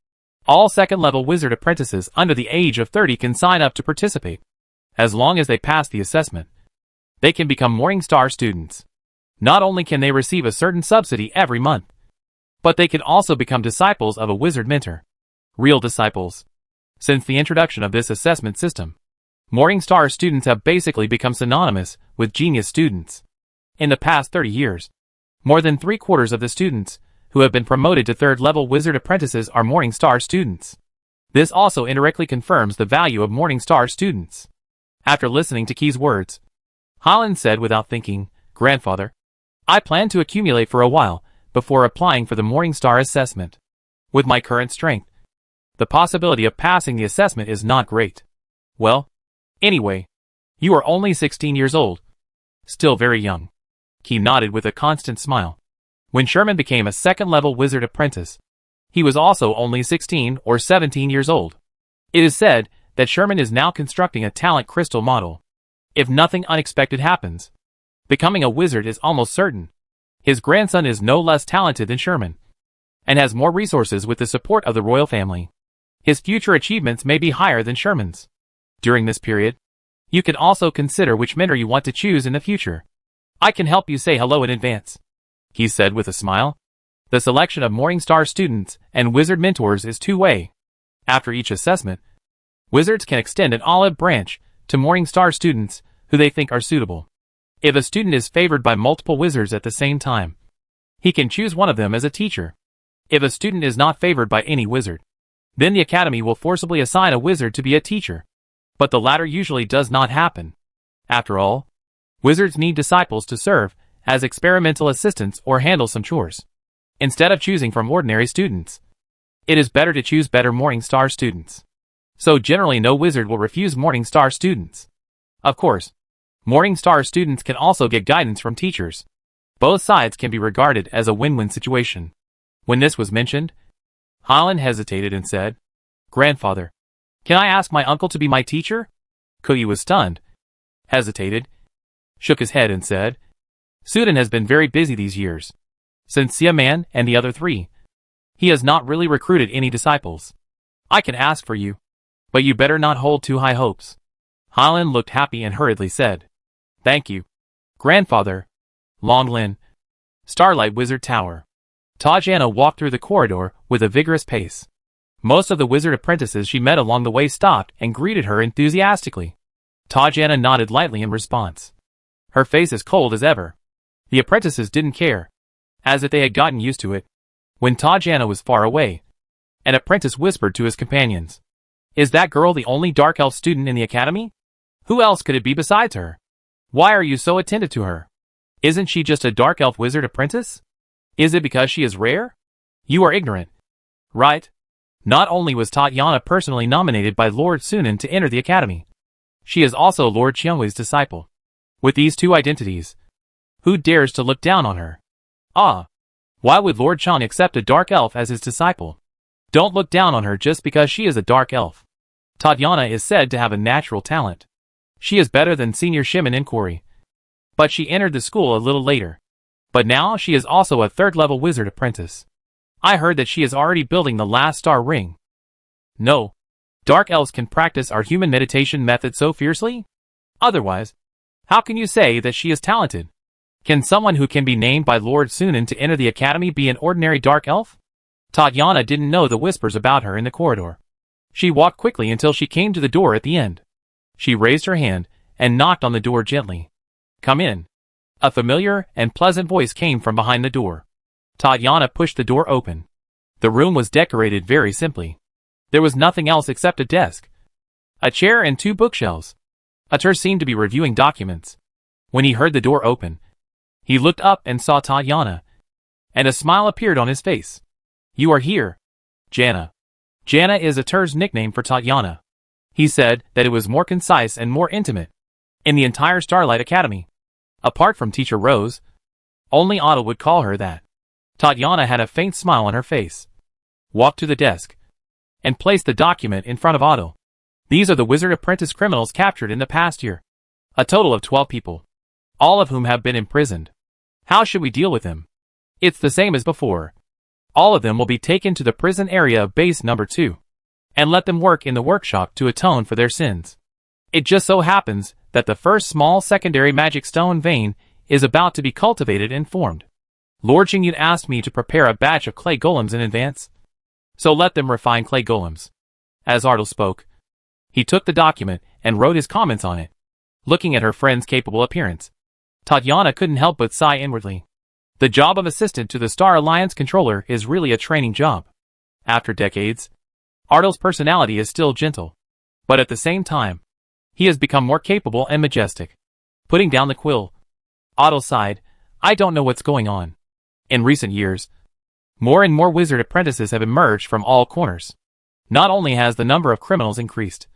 S1: All 2nd-level wizard apprentices under the age of 30 can sign up to participate. As long as they pass the assessment, they can become Morningstar students. Not only can they receive a certain subsidy every month, but they can also become disciples of a wizard mentor. Real disciples. Since the introduction of this assessment system, Morningstar students have basically become synonymous with genius students. In the past 30 years, more than 3/4 of the students who have been promoted to third-level wizard apprentices are Morningstar students. This also indirectly confirms the value of Morningstar students. After listening to Key's words, Holland said without thinking, "Grandfather, I plan to accumulate for a while before applying for the Morningstar assessment. With my current strength, the possibility of passing the assessment is not great." "Well, anyway, you are only 16 years old. Still very young." Key nodded with a constant smile. When Sherman became a second-level wizard apprentice, he was also only 16 or 17 years old. It is said that Sherman is now constructing a talent crystal model. If nothing unexpected happens, becoming a wizard is almost certain. His grandson is no less talented than Sherman, and has more resources with the support of the royal family. His future achievements may be higher than Sherman's. During this period, you can also consider which mentor you want to choose in the future. I can help you say hello in advance, he said with a smile. The selection of Morningstar students and wizard mentors is two-way. After each assessment, wizards can extend an olive branch to Morningstar students who they think are suitable. If a student is favored by multiple wizards at the same time, he can choose one of them as a teacher. If a student is not favored by any wizard, then the academy will forcibly assign a wizard to be a teacher. But the latter usually does not happen. After all, wizards need disciples to serve as experimental assistants or handle some chores. Instead of choosing from ordinary students, it is better to choose better Morningstar students. So generally no wizard will refuse Morningstar students. Of course, Morningstar students can also get guidance from teachers. Both sides can be regarded as a win-win situation. When this was mentioned, Holland hesitated and said, "Grandfather, can I ask my uncle to be my teacher?" Kuyi was stunned, hesitated, shook his head and said, "Sudan has been very busy these years. Since Siaman and the other three, he has not really recruited any disciples. I can ask for you, but you better not hold too high hopes." Holland looked happy and hurriedly said, "Thank you, Grandfather." Long Lin, Starlight Wizard Tower. Tajana walked through the corridor with a vigorous pace. Most of the wizard apprentices she met along the way stopped and greeted her enthusiastically. Tajana nodded lightly in response, her face as cold as ever. The apprentices didn't care, as if they had gotten used to it. When Tajana was far away, an apprentice whispered to his companions, "Is that girl the only dark elf student in the academy? Who else could it be besides her? Why are you so attentive to her? Isn't she just a dark elf wizard apprentice? Is it because she is rare? You are ignorant, right? Not only was Tatyana personally nominated by Lord Sunan to enter the academy, she is also Lord Qiangwei's disciple. With these two identities, who dares to look down on her? Ah, why would Lord Chang accept a dark elf as his disciple? Don't look down on her just because she is a dark elf. Tatyana is said to have a natural talent. She is better than Senior Shimin Inquiry, but she entered the school a little later. But now she is also a third-level wizard apprentice. I heard that she is already building the last star ring. No, dark elves can practice our human meditation method so fiercely? Otherwise, how can you say that she is talented? Can someone who can be named by Lord Sunan to enter the academy be an ordinary dark elf?" Tatyana didn't know the whispers about her in the corridor. She walked quickly until she came to the door at the end. She raised her hand and knocked on the door gently. "Come in." A familiar and pleasant voice came from behind the door. Tatyana pushed the door open. The room was decorated very simply. There was nothing else except a desk, a chair and two bookshelves. Atur seemed to be reviewing documents. When he heard the door open, he looked up and saw Tatyana, and a smile appeared on his face. "You are here, Jana." Jana is Atur's nickname for Tatyana. He said that it was more concise and more intimate in the entire Starlight Academy. Apart from Teacher Rose, only Otto would call her that. Tatyana had a faint smile on her face, walked to the desk, and placed the document in front of Otto. "These are the wizard apprentice criminals captured in the past year. A total of 12 people, all of whom have been imprisoned. How should we deal with them?" "It's the same as before. All of them will be taken to the prison area of base number 2, and let them work in the workshop to atone for their sins. It just so happens that the first small secondary magic stone vein is about to be cultivated and formed. Lord Xingyun asked me to prepare a batch of clay golems in advance. So let them refine clay golems. As Ardal spoke, he took the document and wrote his comments on it. Looking at her friend's capable appearance, Tatiana couldn't help but sigh inwardly. The job of assistant to the Star Alliance controller is really a training job. After decades, Ardal's personality is still gentle, but at the same time, he has become more capable and majestic. Putting down the quill, Ardal sighed, I don't know what's going on. In recent years, more and more wizard apprentices have emerged from all corners. Not only has the number of criminals increased,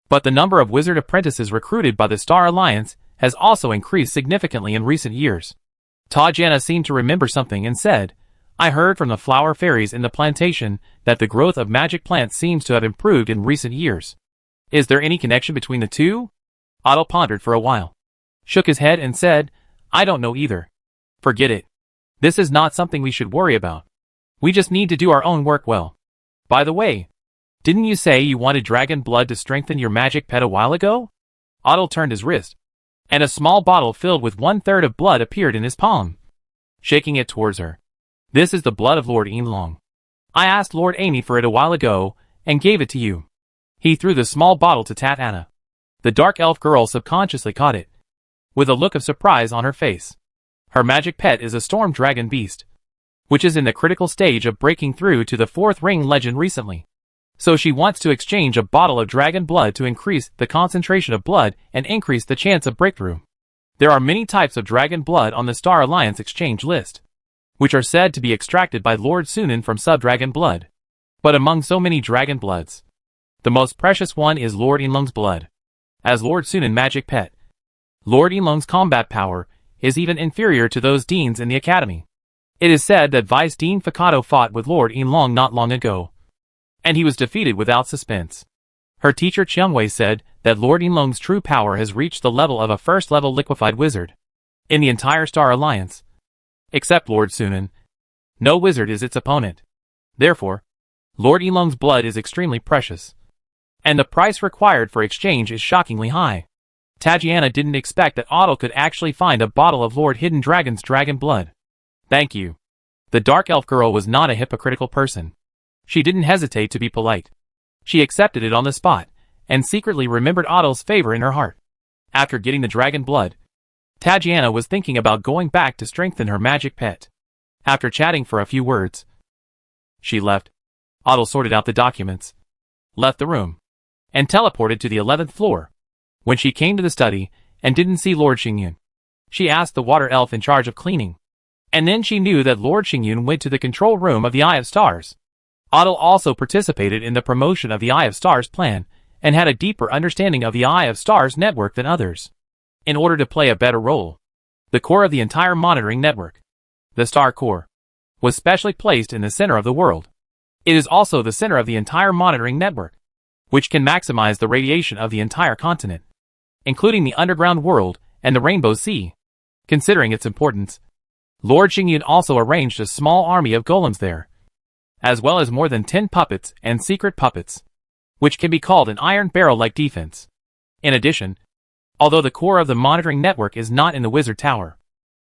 S1: but the number of wizard apprentices recruited by the Star Alliance has also increased significantly in recent years. Tatiana seemed to remember something and said, I heard from the flower fairies in the plantation that the growth of magic plants seems to have improved in recent years. Is there any connection between the two? Ardal pondered for a while, shook his head and said, I don't know either. Forget it. This is not something we should worry about. We just need to do our own work well. By the way, didn't you say you wanted dragon blood to strengthen your magic pet a while ago? Ardal turned his wrist, and a small bottle filled with 1/3 of blood appeared in his palm. Shaking it towards her. This is the blood of Lord Yinlong. I asked Lord Amy for it a while ago, and gave it to you. He threw the small bottle to Tatiana. The dark elf girl subconsciously caught it, with a look of surprise on her face. Her magic pet is a storm dragon beast, which is in the critical stage of breaking through to the 4th ring legend recently. So she wants to exchange a bottle of dragon blood to increase the concentration of blood and increase the chance of breakthrough. There are many types of dragon blood on the Star Alliance exchange list, which are said to be extracted by Lord Sunan from sub-dragon blood. But among so many dragon bloods, the most precious one is Lord Yinlong's blood. As Lord Sunan magic pet, Lord Yinlong's combat power is even inferior to those Deans in the Academy. It is said that Vice Dean Fakato fought with Lord Yinlong not long ago, and he was defeated without suspense. Her teacher Chiangwei said that Lord Yinlong's true power has reached the level of a first-level liquefied wizard. In the entire Star Alliance, except Lord Sunan, no wizard is its opponent. Therefore, Lord Yinlong's blood is extremely precious, and the price required for exchange is shockingly high. Tatiana didn't expect that Ardal could actually find a bottle of Lord Hidden Dragon's dragon blood. Thank you. The dark elf girl was not a hypocritical person. She didn't hesitate to be polite. She accepted it on the spot, and secretly remembered Ardal's favor in her heart. After getting the dragon blood, Tatiana was thinking about going back to strengthen her magic pet. After chatting for a few words, she left. Ardal sorted out the documents, left the room, and teleported to the 11th floor. When she came to the study and didn't see Lord Xingyun, she asked the water elf in charge of cleaning. And then she knew that Lord Xingyun went to the control room of the Eye of Stars. Ardal also participated in the promotion of the Eye of Stars plan, and had a deeper understanding of the Eye of Stars network than others. In order to play a better role, the core of the entire monitoring network, the Star Core, was specially placed in the center of the world. It is also the center of the entire monitoring network, which can maximize the radiation of the entire continent, including the underground world and the Rainbow Sea. Considering its importance, Lord Xingyun also arranged a small army of golems there, as well as more than 10 puppets and secret puppets, which can be called an iron barrel-like defense. In addition, although the core of the monitoring network is not in the Wizard Tower,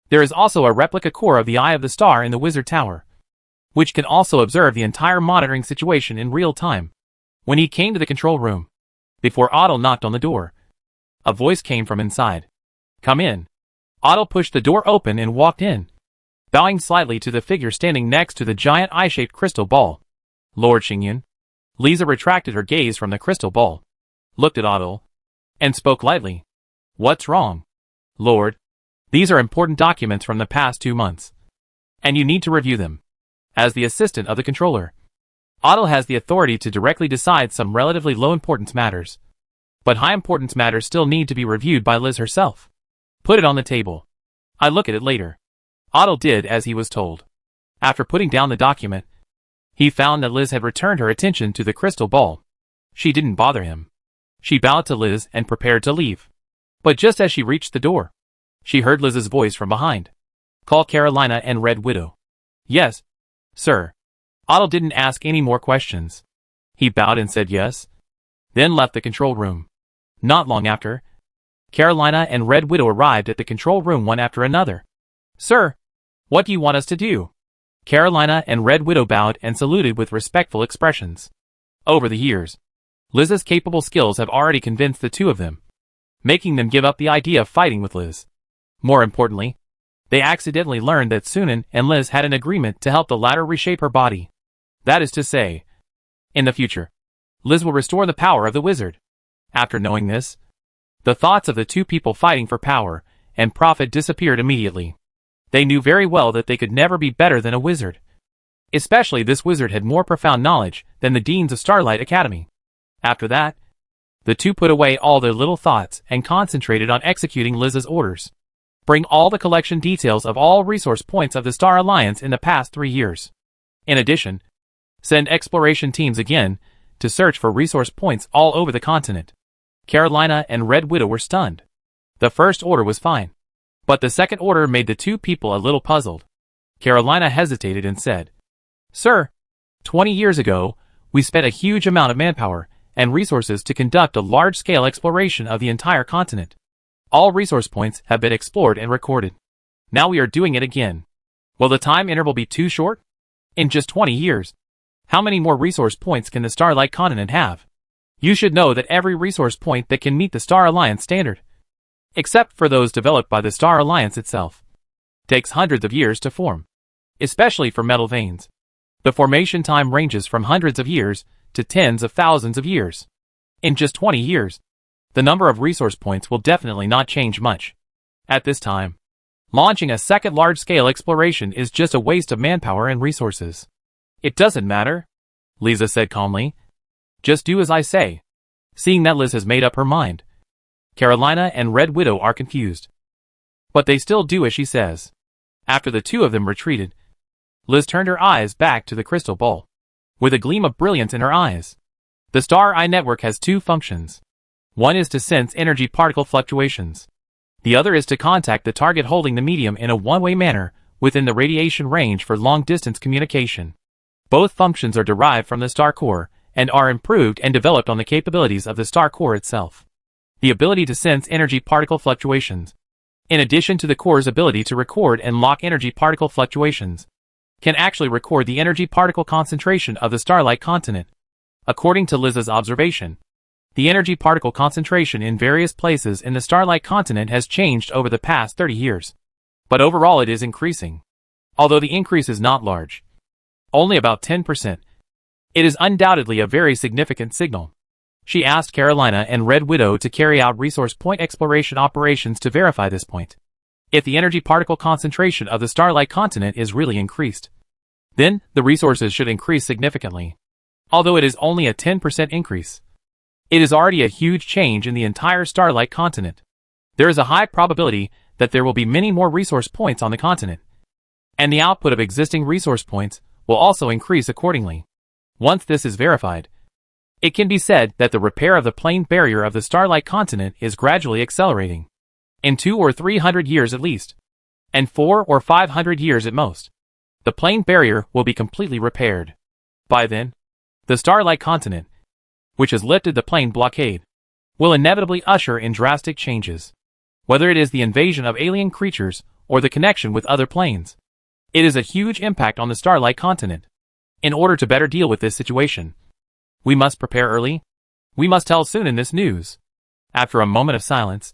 S1: there is also a replica core of the Eye of the Star in the Wizard Tower, which can also observe the entire monitoring situation in real time. When he came to the control room, before Ardal knocked on the door, a voice came from inside. Come in. Ardal pushed the door open and walked in, bowing slightly to the figure standing next to the giant eye-shaped crystal ball. Lord Xingyun. Lisa retracted her gaze from the crystal ball, looked at Ardal, and spoke lightly. What's wrong? Lord, these are important documents from the past 2 months, and you need to review them. As the assistant of the controller, Ardal has the authority to directly decide some relatively low-importance matters, but high-importance matters still need to be reviewed by Liz herself. Put it on the table. I look at it later. Ardal did as he was told. After putting down the document, he found that Liz had returned her attention to the crystal ball. She didn't bother him. She bowed to Liz and prepared to leave. But just as she reached the door, she heard Liz's voice from behind. Call Carolina and Red Widow. Yes, sir. Ardal didn't ask any more questions. He bowed and said yes, then left the control room. Not long after, Carolina and Red Widow arrived at the control room one after another. "Sir, what do you want us to do?" Carolina and Red Widow bowed and saluted with respectful expressions. Over the years, Liz's capable skills have already convinced the two of them, making them give up the idea of fighting with Liz. More importantly, they accidentally learned that Sunan and Liz had an agreement to help the latter reshape her body. That is to say, in the future, Liz will restore the power of the wizard. After knowing this, the thoughts of the two people fighting for power and profit disappeared immediately. They knew very well that they could never be better than a wizard. Especially this wizard had more profound knowledge than the deans of Starlight Academy. After that, the two put away all their little thoughts and concentrated on executing Liz's orders. Bring all the collection details of all resource points of the Star Alliance in the past 3 years. In addition, send exploration teams again to search for resource points all over the continent. Carolina and Red Widow were stunned. The first order was fine, but the second order made the two people a little puzzled. Carolina hesitated and said, "Sir, 20 years ago, we spent a huge amount of manpower and resources to conduct a large-scale exploration of the entire continent. All resource points have been explored and recorded. Now we are doing it again. Will the time interval be too short? In just 20 years, how many more resource points can the Starlight Continent have? You should know that every resource point that can meet the Star Alliance standard, except for those developed by the Star Alliance itself, takes hundreds of years to form, especially for metal veins. The formation time ranges from hundreds of years to tens of thousands of years. In just 20 years, the number of resource points will definitely not change much. At this time, launching a second large-scale exploration is just a waste of manpower and resources." "It doesn't matter," Lisa said calmly. "Just do as I say." Seeing that Liz has made up her mind, Carolina and Red Widow are confused. But they still do as she says. After the two of them retreated, Liz turned her eyes back to the crystal ball, with a gleam of brilliance in her eyes. The Star Eye Network has two functions. One is to sense energy particle fluctuations. The other is to contact the target holding the medium in a one-way manner within the radiation range for long-distance communication. Both functions are derived from the star core and are improved and developed on the capabilities of the star core itself. The ability to sense energy particle fluctuations, in addition to the core's ability to record and lock energy particle fluctuations, can actually record the energy particle concentration of the Starlight Continent. According to Liz's observation, the energy particle concentration in various places in the Starlight Continent has changed over the past 30 years. But overall it is increasing. Although the increase is not large, only about 10%, it is undoubtedly a very significant signal. She asked Carolina and Red Widow to carry out resource point exploration operations to verify this point. If the energy particle concentration of the Starlight Continent is really increased, then the resources should increase significantly. Although it is only a 10% increase, it is already a huge change in the entire Starlight Continent. There is a high probability that there will be many more resource points on the continent, and the output of existing resource points will also increase accordingly. Once this is verified, it can be said that the repair of the plane barrier of the Starlight Continent is gradually accelerating. In 200 or 300 years at least, and 400 or 500 years at most, the plane barrier will be completely repaired. By then, the Starlight Continent, which has lifted the plane blockade, will inevitably usher in drastic changes. Whether it is the invasion of alien creatures or the connection with other planes, it is a huge impact on the Starlight Continent. In order to better deal with this situation, we must prepare early. We must tell Sunan this news. After a moment of silence,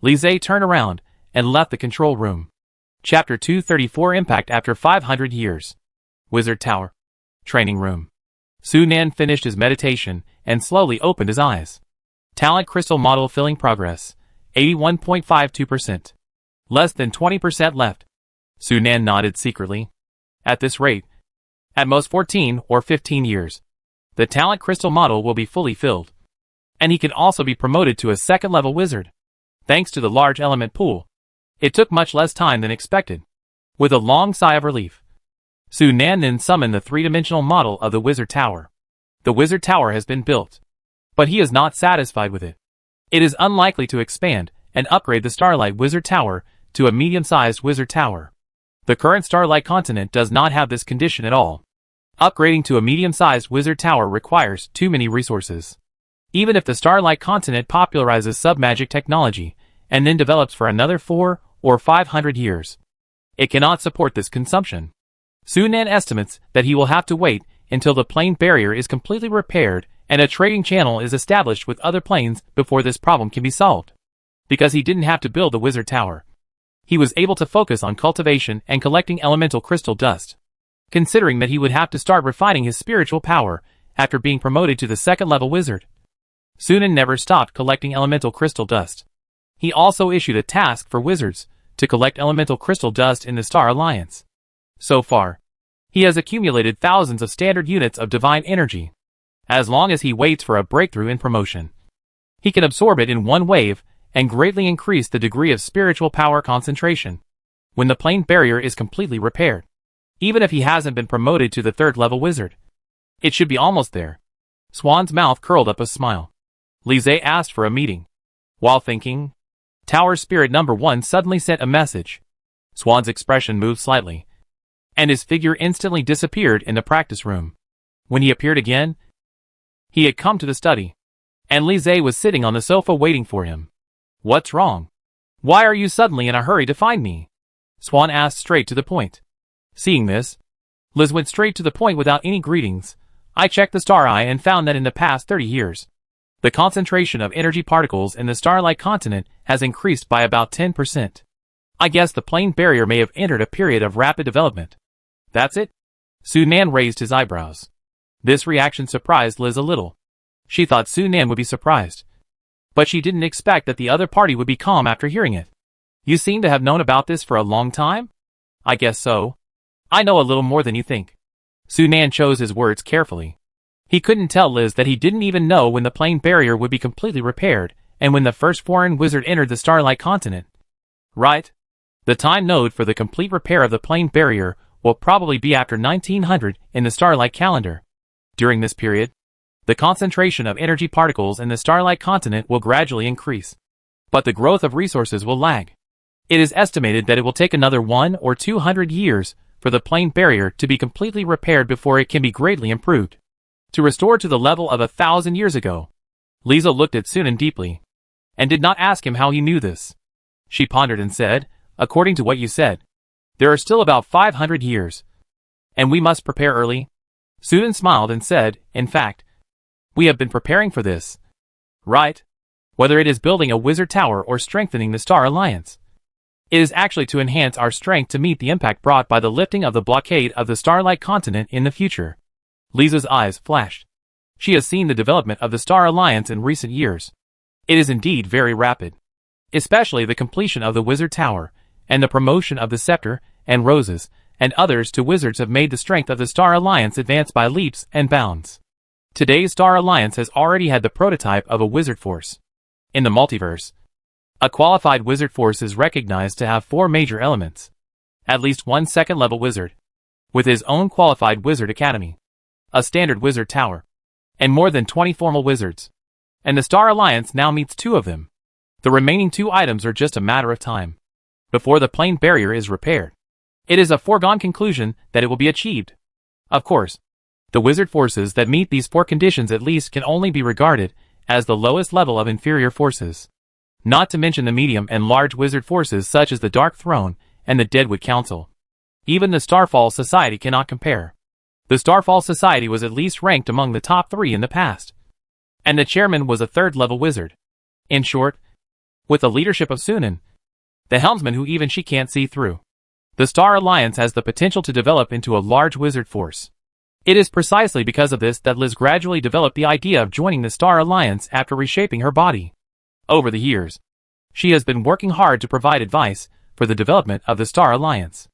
S1: Lise turned around and left the control room. Chapter 234 Impact After 500 Years. Wizard Tower. Training Room. Sunan finished his meditation and slowly opened his eyes. Talent Crystal Model Filling Progress. 81.52%. Less than 20% left. Sunan nodded secretly. At this rate, at most 14 or 15 years, the talent crystal model will be fully filled, and he can also be promoted to a second-level wizard. Thanks to the large element pool, it took much less time than expected. With a long sigh of relief, Sunan then summoned the three-dimensional model of the Wizard Tower. The Wizard Tower has been built, but he is not satisfied with it. It is unlikely to expand and upgrade the Starlight Wizard Tower to a medium-sized Wizard Tower. The current Starlight Continent does not have this condition at all. Upgrading to a medium-sized Wizard Tower requires too many resources. Even if the Starlight Continent popularizes sub-magic technology, and then develops for another 4 or 500 years, it cannot support this consumption. Sunan estimates that he will have to wait until the plane barrier is completely repaired and a trading channel is established with other planes before this problem can be solved. Because he didn't have to build the wizard tower, he was able to focus on cultivation and collecting elemental crystal dust. Considering that he would have to start refining his spiritual power after being promoted to the second-level wizard, Sunan never stopped collecting elemental crystal dust. He also issued a task for wizards to collect elemental crystal dust in the Star Alliance. So far, he has accumulated thousands of standard units of divine energy. As long as he waits for a breakthrough in promotion, he can absorb it in one wave and greatly increase the degree of spiritual power concentration when the plane barrier is completely repaired. Even if he hasn't been promoted to the third-level wizard, it should be almost there. Swan's mouth curled up a smile. Lise asked for a meeting. While thinking, Tower Spirit number 1 suddenly sent a message. Swan's expression moved slightly, and his figure instantly disappeared in the practice room. When he appeared again, he had come to the study, and Lise was sitting on the sofa waiting for him. What's wrong? Why are you suddenly in a hurry to find me? Swan asked straight to the point. Seeing this, Liz went straight to the point without any greetings. I checked the Star Eye and found that in the past 30 years, the concentration of energy particles in the Starlight Continent has increased by about 10%. I guess the plane barrier may have entered a period of rapid development. That's it? Sunan raised his eyebrows. This reaction surprised Liz a little. She thought Sunan would be surprised, but she didn't expect that the other party would be calm after hearing it. You seem to have known about this for a long time? I guess so. I know a little more than you think. Sunan chose his words carefully. He couldn't tell Liz that he didn't even know when the plane barrier would be completely repaired and when the first foreign wizard entered the Starlight Continent. Right? The time node for the complete repair of the plane barrier will probably be after 1900 in the Starlight calendar. During this period, the concentration of energy particles in the Starlight Continent will gradually increase, but the growth of resources will lag. It is estimated that it will take another 100 or 200 years for the plane barrier to be completely repaired before it can be greatly improved, to restore to the level of 1,000 years ago. Lisa looked at Sunan deeply, and did not ask him how he knew this. She pondered and said, according to what you said, there are still about 500 years, and we must prepare early. Sunan smiled and said, in fact, we have been preparing for this. Right? Whether it is building a wizard tower or strengthening the Star Alliance, it is actually to enhance our strength to meet the impact brought by the lifting of the blockade of the Starlight Continent in the future. Lisa's eyes flashed. She has seen the development of the Star Alliance in recent years. It is indeed very rapid, especially the completion of the Wizard Tower, and the promotion of the Scepter, and Roses, and others to wizards have made the strength of the Star Alliance advance by leaps and bounds. Today's Star Alliance has already had the prototype of a wizard force. In the multiverse, a qualified wizard force is recognized to have 4 major elements. At least 1 second-level wizard, with his own qualified wizard academy, a standard wizard tower, and more than 20 formal wizards. And the Star Alliance now meets 2 of them. The remaining 2 items are just a matter of time before the plane barrier is repaired. It is a foregone conclusion that it will be achieved. Of course, the wizard forces that meet these 4 conditions at least can only be regarded as the lowest level of inferior forces, not to mention the medium and large wizard forces such as the Dark Throne and the Deadwood Council. Even the Starfall Society cannot compare. The Starfall Society was at least ranked among the top 3 in the past, and the chairman was a 3rd-level wizard. In short, with the leadership of Sunan, the helmsman who even she can't see through, the Star Alliance has the potential to develop into a large wizard force. It is precisely because of this that Liz gradually developed the idea of joining the Star Alliance after reshaping her body. Over the years, she has been working hard to provide advice for the development of the Star Alliance.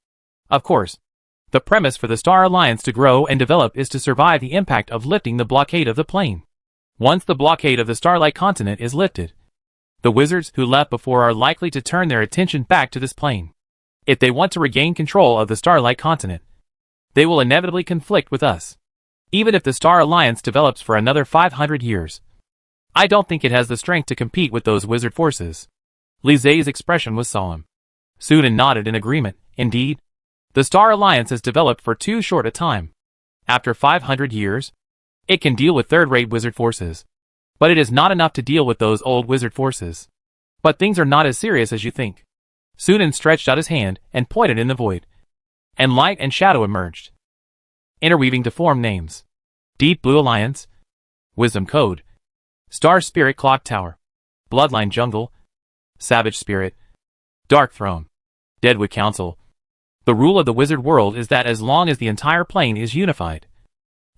S1: Of course, the premise for the Star Alliance to grow and develop is to survive the impact of lifting the blockade of the plane. Once the blockade of the Starlight Continent is lifted, the wizards who left before are likely to turn their attention back to this plane. If they want to regain control of the Starlight Continent, they will inevitably conflict with us. Even if the Star Alliance develops for another 500 years, I don't think it has the strength to compete with those wizard forces. Lise's expression was solemn. Sunan nodded in agreement. Indeed, the Star Alliance has developed for too short a time. After 500 years, it can deal with third-rate wizard forces. But it is not enough to deal with those old wizard forces. But things are not as serious as you think. Sunan stretched out his hand and pointed in the void. And light and shadow emerged, interweaving to form names. Deep Blue Alliance, Wisdom Code, Star Spirit Clock Tower, Bloodline Jungle, Savage Spirit, Dark Throne, Deadwood Council. The rule of the wizard world is that as long as the entire plane is unified,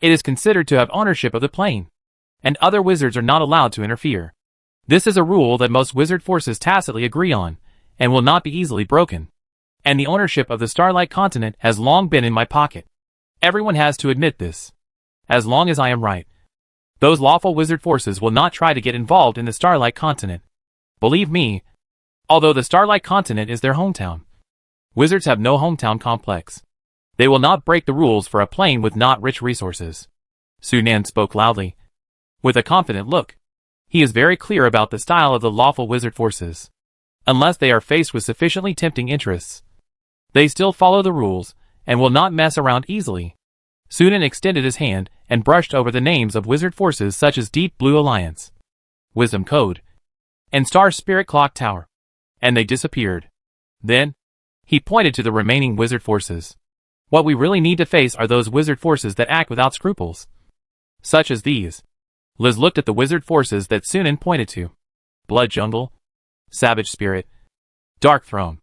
S1: it is considered to have ownership of the plane, and other wizards are not allowed to interfere. This is a rule that most wizard forces tacitly agree on, and will not be easily broken. And the ownership of the Starlight Continent has long been in my pocket. Everyone has to admit this. As long as I am right, those lawful wizard forces will not try to get involved in the Starlight Continent. Believe me, although the Starlight Continent is their hometown, wizards have no hometown complex. They will not break the rules for a plane with not rich resources. Sunan spoke loudly, with a confident look. He is very clear about the style of the lawful wizard forces. Unless they are faced with sufficiently tempting interests, they still follow the rules, and will not mess around easily. Sunan extended his hand and brushed over the names of wizard forces such as Deep Blue Alliance, Wisdom Code, and Star Spirit Clock Tower, and they disappeared. Then, he pointed to the remaining wizard forces. What we really need to face are those wizard forces that act without scruples, such as these. Liz looked at the wizard forces that Sunan pointed to. Blood Jungle, Savage Spirit, Dark Throne,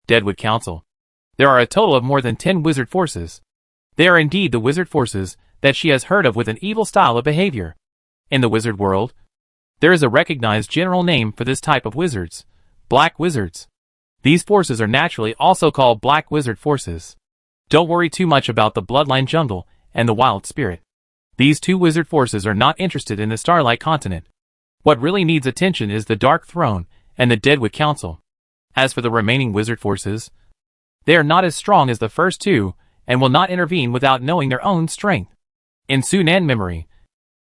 S1: Deadwood Council. There are a total of more than 10 wizard forces. They are indeed the wizard forces that she has heard of with an evil style of behavior. In the wizard world, there is a recognized general name for this type of wizards: Black Wizards. These forces are naturally also called Black Wizard Forces. Don't worry too much about the Bloodline Jungle and the Wild Spirit. These two wizard forces are not interested in the Starlight Continent. What really needs attention is the Dark Throne and the Deadwood Council. As for the remaining wizard forces, they are not as strong as the first two, and will not intervene without knowing their own strength. In Sunan memory,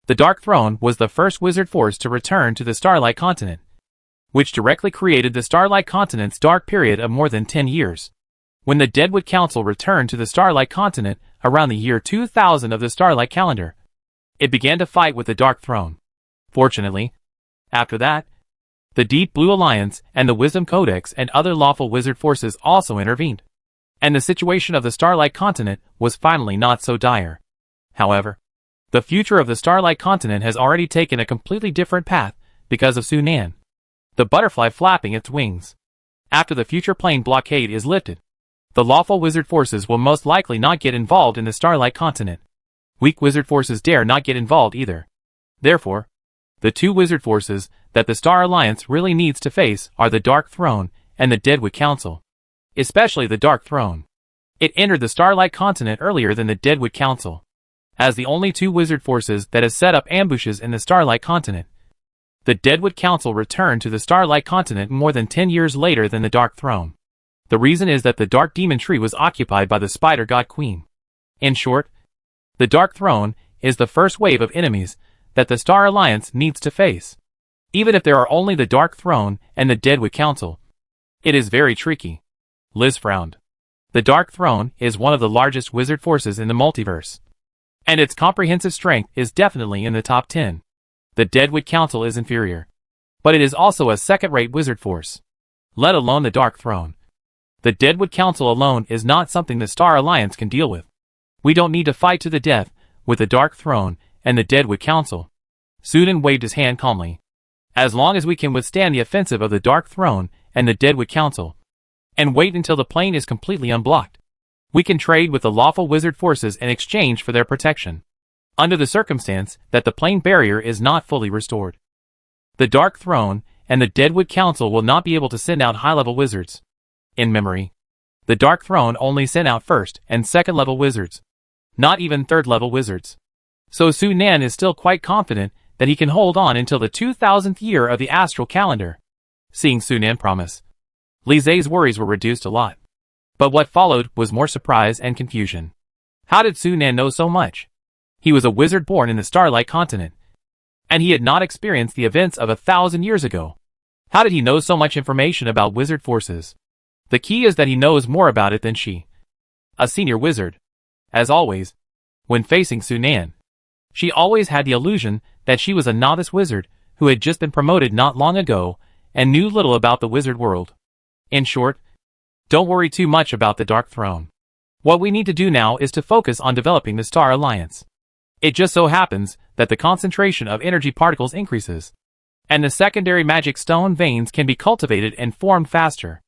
S1: the Dark Throne was the first wizard force to return to the Starlight Continent, which directly created the Starlight Continent's dark period of more than 10 years. When the Deadwood Council returned to the Starlight Continent around the year 2000 of the Starlight calendar, it began to fight with the Dark Throne. Fortunately, after that, the Deep Blue Alliance and the Wisdom Codex and other lawful wizard forces also intervened, and the situation of the Starlight Continent was finally not so dire. However, the future of the Starlight Continent has already taken a completely different path because of Sunan, the butterfly flapping its wings. After the future plane blockade is lifted, the lawful wizard forces will most likely not get involved in the Starlight Continent. Weak wizard forces dare not get involved either. Therefore, the two wizard forces that the Star Alliance really needs to face are the Dark Throne and the Deadwood Council. Especially the Dark Throne. It entered the Starlight Continent earlier than the Deadwood Council, as the only two wizard forces that has set up ambushes in the Starlight Continent. The Deadwood Council returned to the Starlight Continent more than 10 years later than the Dark Throne. The reason is that the Dark Demon Tree was occupied by the Spider God Queen. In short, the Dark Throne is the first wave of enemies that the Star Alliance needs to face. Even if there are only the Dark Throne and the Deadwood Council, it is very tricky. Liz frowned. The Dark Throne is one of the largest wizard forces in the multiverse, and its comprehensive strength is definitely in the top 10. The Deadwood Council is inferior, but it is also a second-rate wizard force, let alone the Dark Throne. The Deadwood Council alone is not something the Star Alliance can deal with. We don't need to fight to the death with the Dark Throne and the Deadwood Council. Sunan waved his hand calmly. As long as we can withstand the offensive of the Dark Throne and the Deadwood Council, and wait until the plane is completely unblocked, we can trade with the lawful wizard forces in exchange for their protection, under the circumstance that the plane barrier is not fully restored. The Dark Throne and the Deadwood Council will not be able to send out high-level wizards. In memory, the Dark Throne only sent out first and second-level wizards, not even third-level wizards. So Sunan is still quite confident that he can hold on until the 2000th year of the astral calendar. Seeing Sunan promise, Lise's worries were reduced a lot. But what followed was more surprise and confusion. How did Sunan know so much? He was a wizard born in the Starlight Continent, and he had not experienced the events of 1,000 years ago. How did he know so much information about wizard forces? The key is that he knows more about it than she. A senior wizard. As always, when facing Sunan, she always had the illusion that she was a novice wizard who had just been promoted not long ago and knew little about the wizard world. In short, don't worry too much about the Dark Throne. What we need to do now is to focus on developing the Star Alliance. It just so happens that the concentration of energy particles increases, and the secondary magic stone veins can be cultivated and formed faster.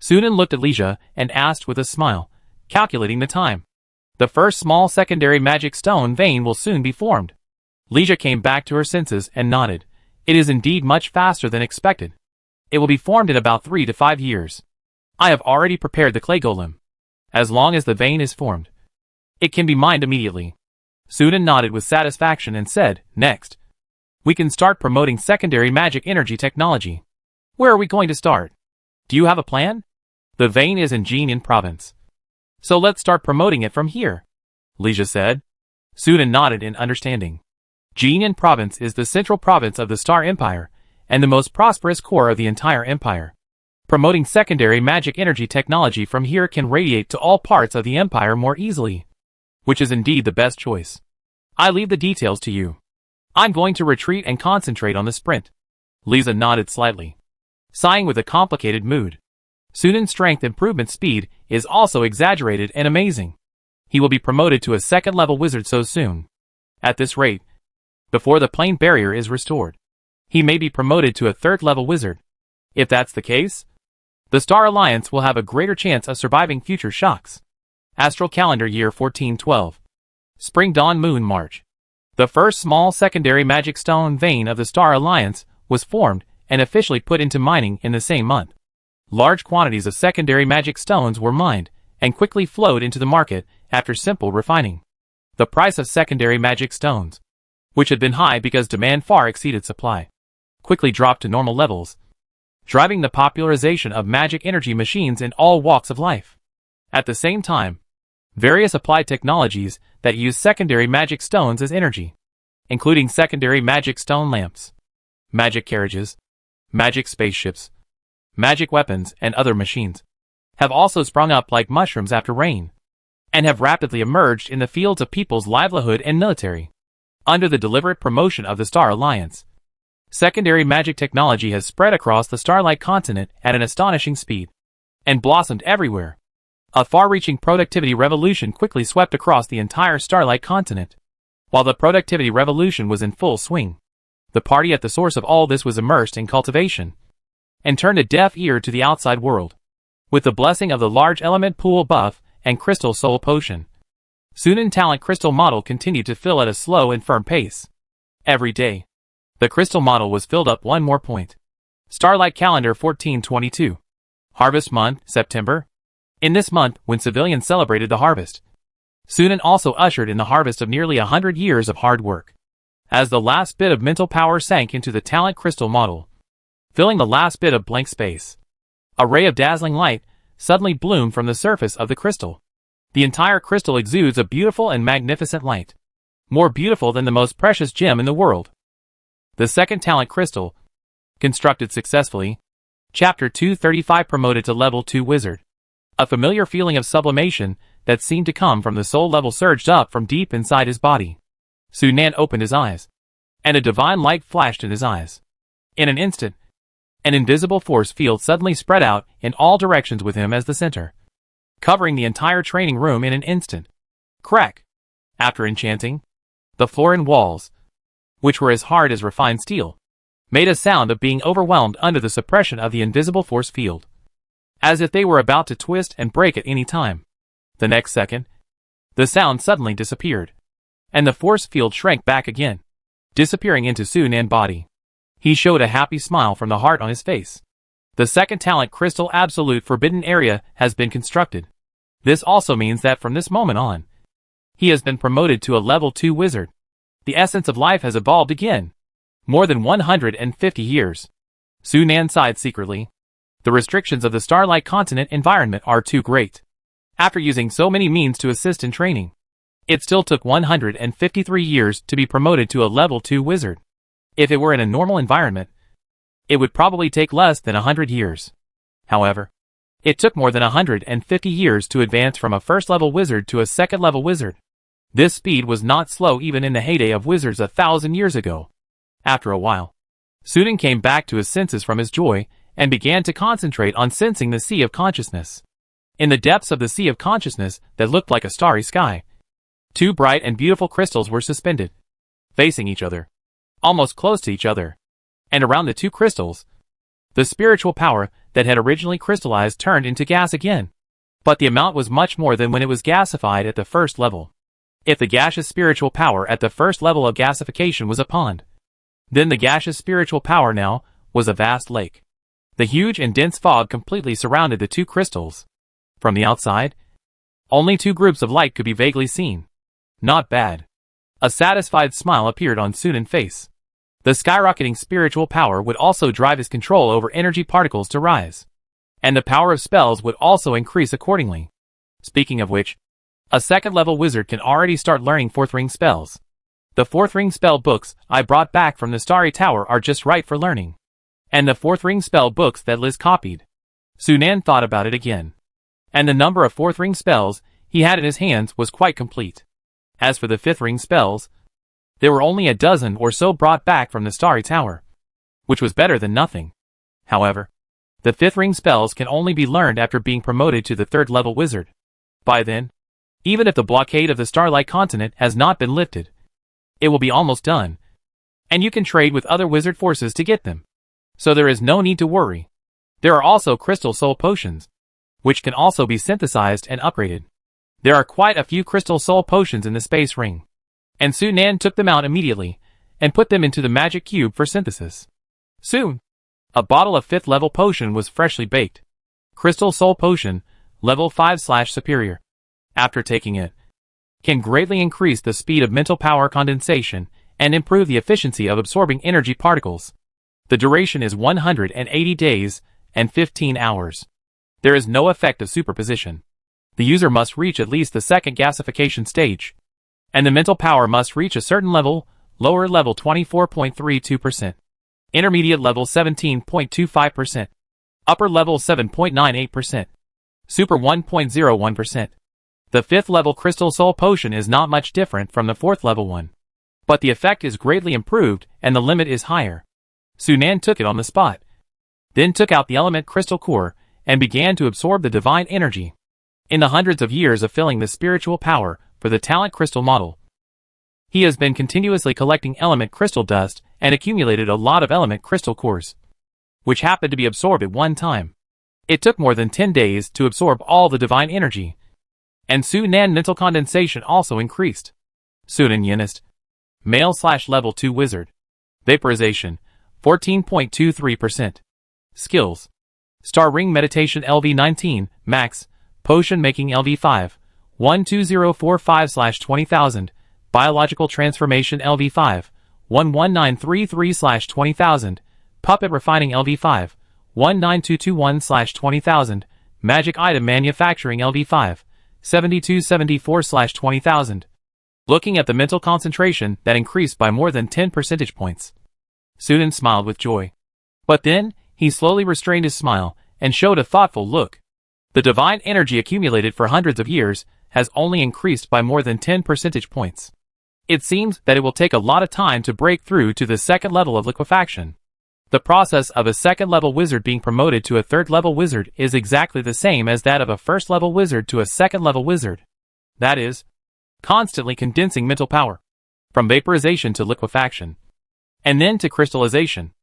S1: Sunan looked at Leisha and asked with a smile, calculating the time. The first small secondary magic stone vein will soon be formed. Leisha came back to her senses and nodded. It is indeed much faster than expected. It will be formed in about 3 to 5 years. I have already prepared the clay golem. As long as the vein is formed, it can be mined immediately. Sunan nodded with satisfaction and said, next, we can start promoting secondary magic energy technology. Where are we going to start? Do you have a plan? The vein is in Jinian province, so let's start promoting it from here, Leisha said. Sunan nodded in understanding. Jinian province is the central province of the Star Empire, and the most prosperous core of the entire empire. Promoting secondary magic energy technology from here can radiate to all parts of the empire more easily, which is indeed the best choice. I leave the details to you. I'm going to retreat and concentrate on the sprint. Leisha nodded slightly, sighing with a complicated mood. Sunan's strength improvement speed is also exaggerated and amazing. He will be promoted to a second-level wizard so soon. At this rate, before the plane barrier is restored, he may be promoted to a third-level wizard. If that's the case, the Star Alliance will have a greater chance of surviving future shocks. Astral Calendar Year 1412. Spring Dawn Moon March. The first small secondary magic stone vein of the Star Alliance was formed and officially put into mining in the same month. Large quantities of secondary magic stones were mined and quickly flowed into the market after simple refining. The price of secondary magic stones, which had been high because demand far exceeded supply, quickly dropped to normal levels, driving the popularization of magic energy machines in all walks of life. At the same time, various applied technologies that use secondary magic stones as energy, including secondary magic stone lamps, magic carriages, magic spaceships, magic weapons, and other machines, have also sprung up like mushrooms after rain, and have rapidly emerged in the fields of people's livelihood and military. Under the deliberate promotion of the Star Alliance, secondary magic technology has spread across the Starlight continent at an astonishing speed, and blossomed everywhere. A far-reaching productivity revolution quickly swept across the entire Starlight continent. While the productivity revolution was in full swing, the party at the source of all this was immersed in cultivation, and turned a deaf ear to the outside world. With the blessing of the large element pool buff and crystal soul potion, Sunan talent crystal model continued to fill at a slow and firm pace. Every day, the crystal model was filled up one more point. Starlight Calendar 1422. Harvest Month, September. In this month, when civilians celebrated the harvest, Sunan also ushered in the harvest of nearly 100 years of hard work. As the last bit of mental power sank into the talent crystal model, filling the last bit of blank space, a ray of dazzling light suddenly bloomed from the surface of the crystal. The entire crystal exudes a beautiful and magnificent light, more beautiful than the most precious gem in the world. The second talent crystal, constructed successfully. Chapter 235 promoted to level 2 wizard. A familiar feeling of sublimation that seemed to come from the soul level surged up from deep inside his body. Sunan opened his eyes, and a divine light flashed in his eyes. In an instant, an invisible force field suddenly spread out in all directions with him as the center, covering the entire training room in an instant. Crack! After enchanting, the floor and walls, which were as hard as refined steel, made a sound of being overwhelmed under the suppression of the invisible force field, as if they were about to twist and break at any time. The next second, the sound suddenly disappeared, and the force field shrank back again, disappearing into Sunan's body. He showed a happy smile from the heart on his face. The second talent crystal absolute forbidden area has been constructed. This also means that from this moment on, he has been promoted to a level 2 wizard. The essence of life has evolved again. More than 150 years. Sunan sighed secretly. The restrictions of the Starlight continent environment are too great. After using so many means to assist in training, it still took 153 years to be promoted to a level 2 wizard. If it were in a normal environment, it would probably take less than 100 years. However, it took more than 150 years to advance from a first-level wizard to a second-level wizard. This speed was not slow even in the heyday of wizards 1,000 years ago. After a while, Sunan came back to his senses from his joy and began to concentrate on sensing the sea of consciousness. In the depths of the sea of consciousness that looked like a starry sky, two bright and beautiful crystals were suspended, facing each other, almost close to each other. And around the two crystals, the spiritual power that had originally crystallized turned into gas again. But the amount was much more than when it was gasified at the first level. If the gaseous spiritual power at the first level of gasification was a pond, then the gaseous spiritual power now was a vast lake. The huge and dense fog completely surrounded the two crystals. From the outside, only two groups of light could be vaguely seen. Not bad. A satisfied smile appeared on Sunan's face. The skyrocketing spiritual power would also drive his control over energy particles to rise. And the power of spells would also increase accordingly. Speaking of which, a second-level wizard can already start learning fourth-ring spells. The fourth-ring spell books I brought back from the Starry Tower are just right for learning. And the fourth-ring spell books that Liz copied. Sunan thought about it again. And the number of fourth-ring spells he had in his hands was quite complete. As for the fifth-ring spells, there were only a dozen or so brought back from the Starry Tower, which was better than nothing. However, the fifth-ring spells can only be learned after being promoted to the third-level wizard. By then, even if the blockade of the Starlight Continent has not been lifted, it will be almost done, and you can trade with other wizard forces to get them. So there is no need to worry. There are also crystal soul potions, which can also be synthesized and upgraded. There are quite a few crystal soul potions in the space ring, and Sunan took them out immediately and put them into the magic cube for synthesis. Soon, a bottle of 5th level potion was freshly baked. Crystal soul potion, level 5/superior. After taking it, can greatly increase the speed of mental power condensation and improve the efficiency of absorbing energy particles. The duration is 180 days and 15 hours. There is no effect of superposition. The user must reach at least the second gasification stage, and the mental power must reach a certain level, lower level 24.32%, intermediate level 17.25%, upper level 7.98%, super 1.01%. The 5th level crystal soul potion is not much different from the 4th level one, but the effect is greatly improved and the limit is higher. Sunan took it on the spot, then took out the element crystal core and began to absorb the divine energy. In the hundreds of years of filling the spiritual power for the talent crystal model, he has been continuously collecting element crystal dust and accumulated a lot of element crystal cores, which happened to be absorbed at one time. It took more than 10 days to absorb all the divine energy, and Sunan mental condensation also increased. Sunan Yinist, male/level 2 wizard. Vaporization, 14.23%. Skills: Star Ring Meditation LV19, Max, Potion Making LV5, 12045/20,000, Biological Transformation LV5, 11933/20,000, Puppet Refining LV5, 19221/20,000, Magic Item Manufacturing LV5, 7274/20,000. Looking at the mental concentration that increased by more than 10 percentage points, Sunan smiled with joy. But then, he slowly restrained his smile and showed a thoughtful look. The divine energy accumulated for hundreds of years has only increased by more than 10 percentage points. It seems that it will take a lot of time to break through to the second level of liquefaction. The process of a second-level wizard being promoted to a third-level wizard is exactly the same as that of a first-level wizard to a second-level wizard. That is, constantly condensing mental power, from vaporization to liquefaction, and then to crystallization,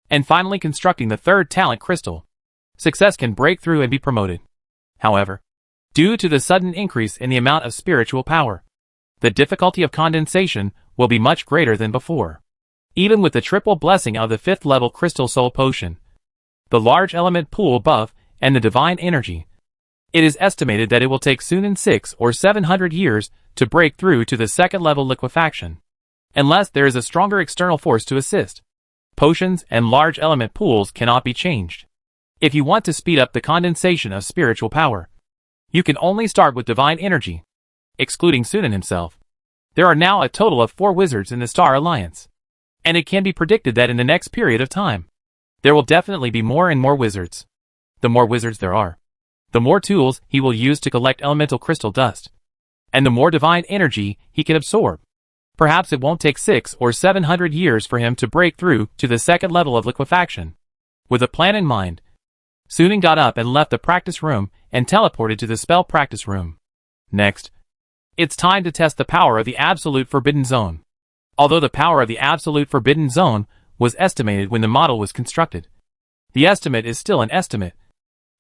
S1: and finally constructing the third talent crystal. Success can break through and be promoted. However, due to the sudden increase in the amount of spiritual power, the difficulty of condensation will be much greater than before. Even with the triple blessing of the 5th level crystal soul potion, the large element pool above, and the divine energy, it is estimated that it will take Sunan 600 or 700 years to break through to the second level liquefaction, unless there is a stronger external force to assist. Potions and large element pools cannot be changed. If you want to speed up the condensation of spiritual power, you can only start with divine energy. Excluding Sunan himself, there are now a total of 4 wizards in the Star Alliance, and it can be predicted that in the next period of time, there will definitely be more and more wizards. The more wizards there are, the more tools he will use to collect elemental crystal dust, and the more divine energy he can absorb. Perhaps it won't take 600 or 700 years for him to break through to the second level of liquefaction. With a plan in mind, Sunan got up and left the practice room and teleported to the spell practice room. Next, it's time to test the power of the Absolute Forbidden Zone. Although the power of the Absolute Forbidden Zone was estimated when the model was constructed, the estimate is still an estimate,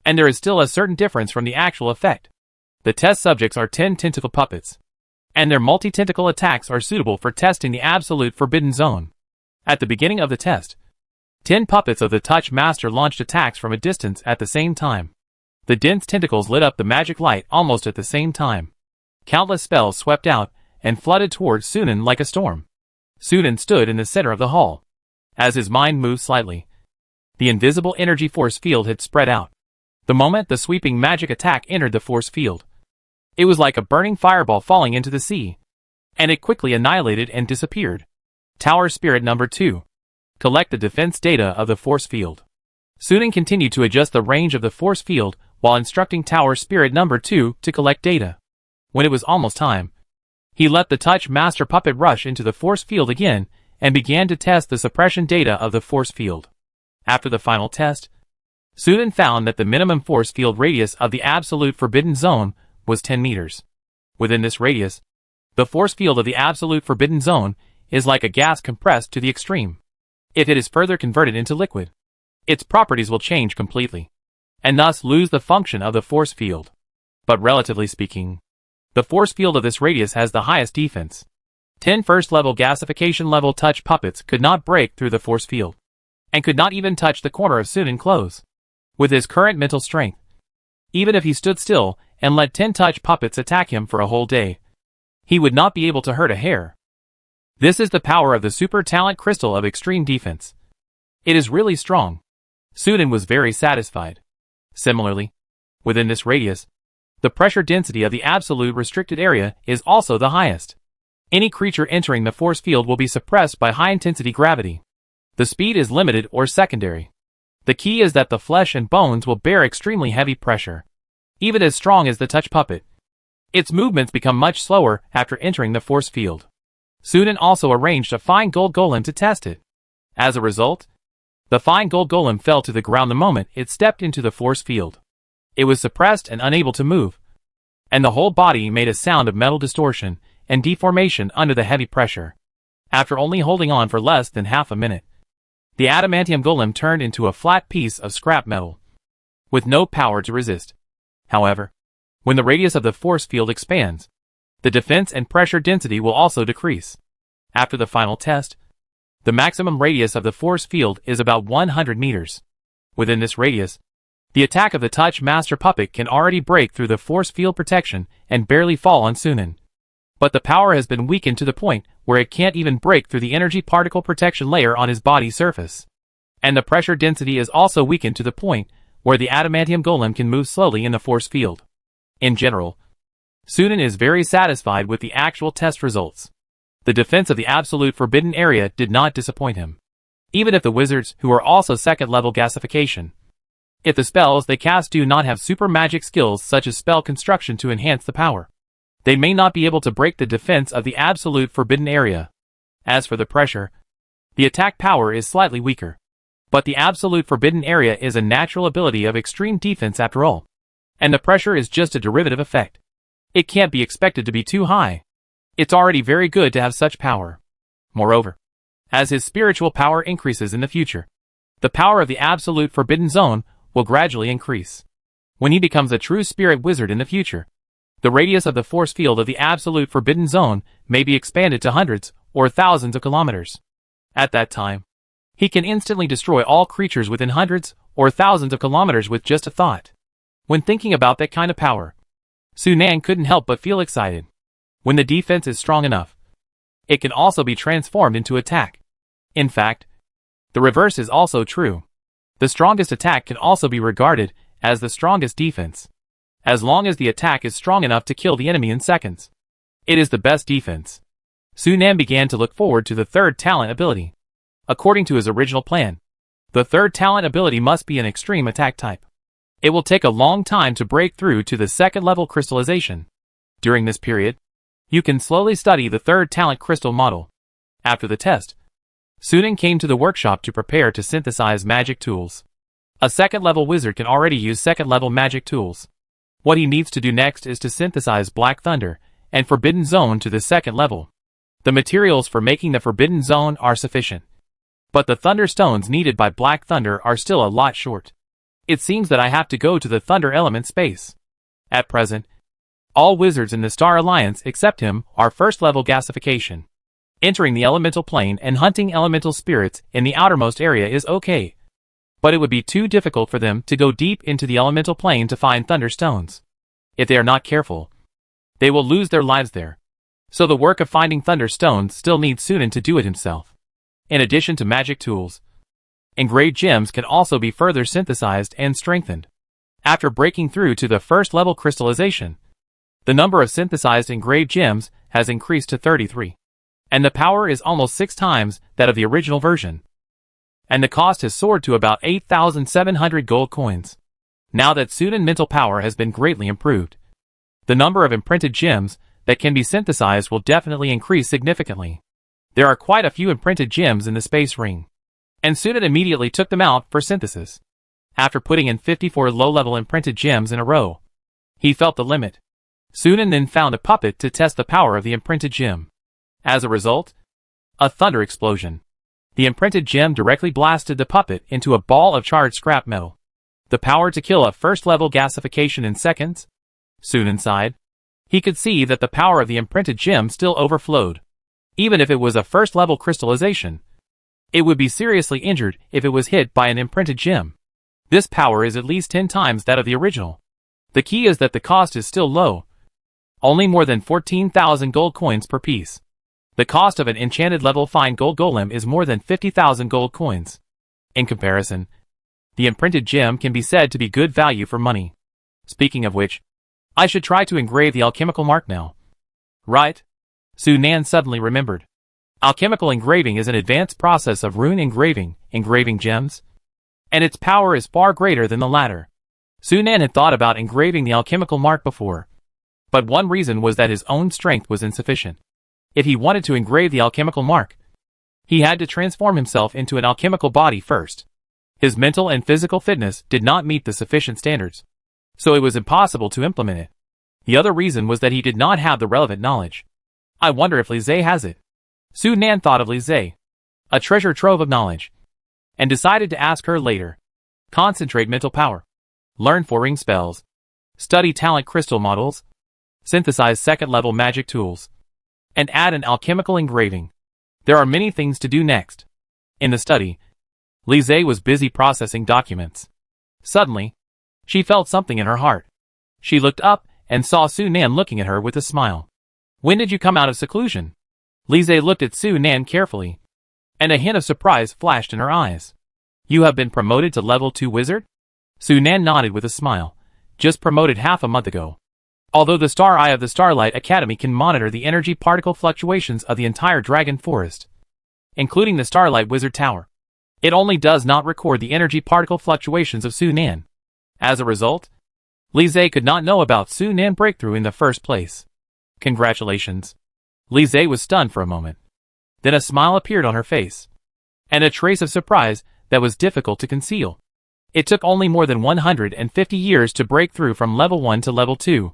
S1: and there is still a certain difference from the actual effect. The test subjects are 10 tentacle puppets, and their multi-tentacle attacks are suitable for testing the Absolute Forbidden Zone. At the beginning of the test, 10 puppets of the Touch Master launched attacks from a distance at the same time. The dense tentacles lit up the magic light almost at the same time. Countless spells swept out and flooded towards Sunan like a storm. Sunan stood in the center of the hall. As his mind moved slightly, the invisible energy force field had spread out. The moment the sweeping magic attack entered the force field, it was like a burning fireball falling into the sea, and it quickly annihilated and disappeared. Tower Spirit Number 2. Collect the defense data of the force field. Sunan continued to adjust the range of the force field while instructing Tower Spirit Number 2 to collect data. When it was almost time, he let the Touch Master puppet rush into the force field again and began to test the suppression data of the force field. After the final test, Sunan found that the minimum force field radius of the Absolute Forbidden Zone was 10 meters. Within this radius, the force field of the Absolute Forbidden Zone is like a gas compressed to the extreme. If it is further converted into liquid, its properties will change completely, and thus lose the function of the force field. But relatively speaking, the force field of this radius has the highest defense. 10 first-level gasification level touch puppets could not break through the force field, and could not even touch the corner of Sunan clothes. With his current mental strength, even if he stood still and let 10 touch puppets attack him for a whole day, he would not be able to hurt a hair. This is the power of the Super Talent Crystal of Extreme Defense. It is really strong. Sunan was very satisfied. Similarly, within this radius, the pressure density of the absolute restricted area is also the highest. Any creature entering the force field will be suppressed by high-intensity gravity. The speed is limited or secondary. The key is that the flesh and bones will bear extremely heavy pressure. Even as strong as the touch puppet, its movements become much slower after entering the force field. Sunan also arranged a fine gold golem to test it. As a result, the fine gold golem fell to the ground the moment it stepped into the force field. It was suppressed and unable to move, and the whole body made a sound of metal distortion and deformation under the heavy pressure. After only holding on for less than half a minute, the adamantium golem turned into a flat piece of scrap metal, with no power to resist. However, when the radius of the force field expands, the defense and pressure density will also decrease. After the final test, the maximum radius of the force field is about 100 meters. Within this radius, the attack of the Touch Master puppet can already break through the force field protection and barely fall on Sunan. But the power has been weakened to the point where it can't even break through the energy particle protection layer on his body surface. And the pressure density is also weakened to the point where the adamantium golem can move slowly in the force field. In general, Sunan is very satisfied with the actual test results. The defense of the absolute forbidden area did not disappoint him. Even if the wizards, who are also second-level gasification, if the spells they cast do not have super magic skills such as spell construction to enhance the power, they may not be able to break the defense of the absolute forbidden area. As for the pressure, the attack power is slightly weaker. But the absolute forbidden area is a natural ability of extreme defense after all, and the pressure is just a derivative effect. It can't be expected to be too high. It's already very good to have such power. Moreover, as his spiritual power increases in the future, the power of the absolute forbidden zone will gradually increase. When he becomes a true spirit wizard in the future, the radius of the force field of the absolute forbidden zone may be expanded to hundreds or thousands of kilometers. At that time, he can instantly destroy all creatures within hundreds or thousands of kilometers with just a thought. When thinking about that kind of power, Sunan couldn't help but feel excited. When the defense is strong enough, it can also be transformed into attack. In fact, the reverse is also true. The strongest attack can also be regarded as the strongest defense. As long as the attack is strong enough to kill the enemy in seconds, it is the best defense. Sunan began to look forward to the third talent ability. According to his original plan, the third talent ability must be an extreme attack type. It will take a long time to break through to the second level crystallization. During this period, You can slowly study the third talent crystal model. After the test, Sunan came to the workshop to prepare to synthesize magic tools. A second-level wizard can already use second-level magic tools. What he needs to do next is to synthesize Black Thunder and Forbidden Zone to the second level. The materials for making the Forbidden Zone are sufficient, but the Thunder Stones needed by Black Thunder are still a lot short. It seems that I have to go to the Thunder element space. At present, all wizards in the Star Alliance except him are first-level gasification. Entering the elemental plane and hunting elemental spirits in the outermost area is okay, but it would be too difficult for them to go deep into the elemental plane to find Thunder Stones. If they are not careful, they will lose their lives there. So the work of finding Thunder Stones still needs Sunan to do it himself. In addition to magic tools, engraved gems can also be further synthesized and strengthened. After breaking through to the first level crystallization, the number of synthesized engraved gems has increased to 33. And the power is almost 6 times that of the original version. And the cost has soared to about 8,700 gold coins. Now that Sunan mental power has been greatly improved, the number of imprinted gems that can be synthesized will definitely increase significantly. There are quite a few imprinted gems in the space ring, and Sunan immediately took them out for synthesis. After putting in 54 low-level imprinted gems in a row, he felt the limit. Sunan then found a puppet to test the power of the imprinted gem. As a result, a thunder explosion. The imprinted gem directly blasted the puppet into a ball of charred scrap metal. The power to kill a first-level gasification in seconds? Sunan sighed. He could see that the power of the imprinted gem still overflowed. Even if it was a first-level crystallization, it would be seriously injured if it was hit by an imprinted gem. This power is at least 10 times that of the original. The key is that the cost is still low. Only more than 14,000 gold coins per piece. The cost of an enchanted level fine gold golem is more than 50,000 gold coins. In comparison, the imprinted gem can be said to be good value for money. Speaking of which, I should try to engrave the alchemical mark now. Right? Sunan suddenly remembered. Alchemical engraving is an advanced process of rune engraving gems, and its power is far greater than the latter. Sunan had thought about engraving the alchemical mark before, but one reason was that his own strength was insufficient. If he wanted to engrave the alchemical mark, he had to transform himself into an alchemical body first. His mental and physical fitness did not meet the sufficient standards, so it was impossible to implement it. The other reason was that he did not have the relevant knowledge. I wonder if Lise has it. Sunan thought of Lise, a treasure trove of knowledge, and decided to ask her later. Concentrate mental power. Learn 4-ring spells. Study talent crystal models. Synthesize second-level magic tools. And add an alchemical engraving. There are many things to do next. In the study, Lise was busy processing documents. Suddenly, she felt something in her heart. She looked up and saw Sunan looking at her with a smile. When did you come out of seclusion? Lise looked at Sunan carefully, and a hint of surprise flashed in her eyes. You have been promoted to level 2 wizard? Sunan nodded with a smile. Just promoted half a month ago. Although the Star Eye of the Starlight Academy can monitor the energy particle fluctuations of the entire Dragon Forest, including the Starlight Wizard Tower, it only does not record the energy particle fluctuations of Sunan. As a result, Lise could not know about Sunan's breakthrough in the first place. Congratulations. Lise was stunned for a moment. Then a smile appeared on her face, and a trace of surprise that was difficult to conceal. It took only more than 150 years to break through from level 1 to level 2.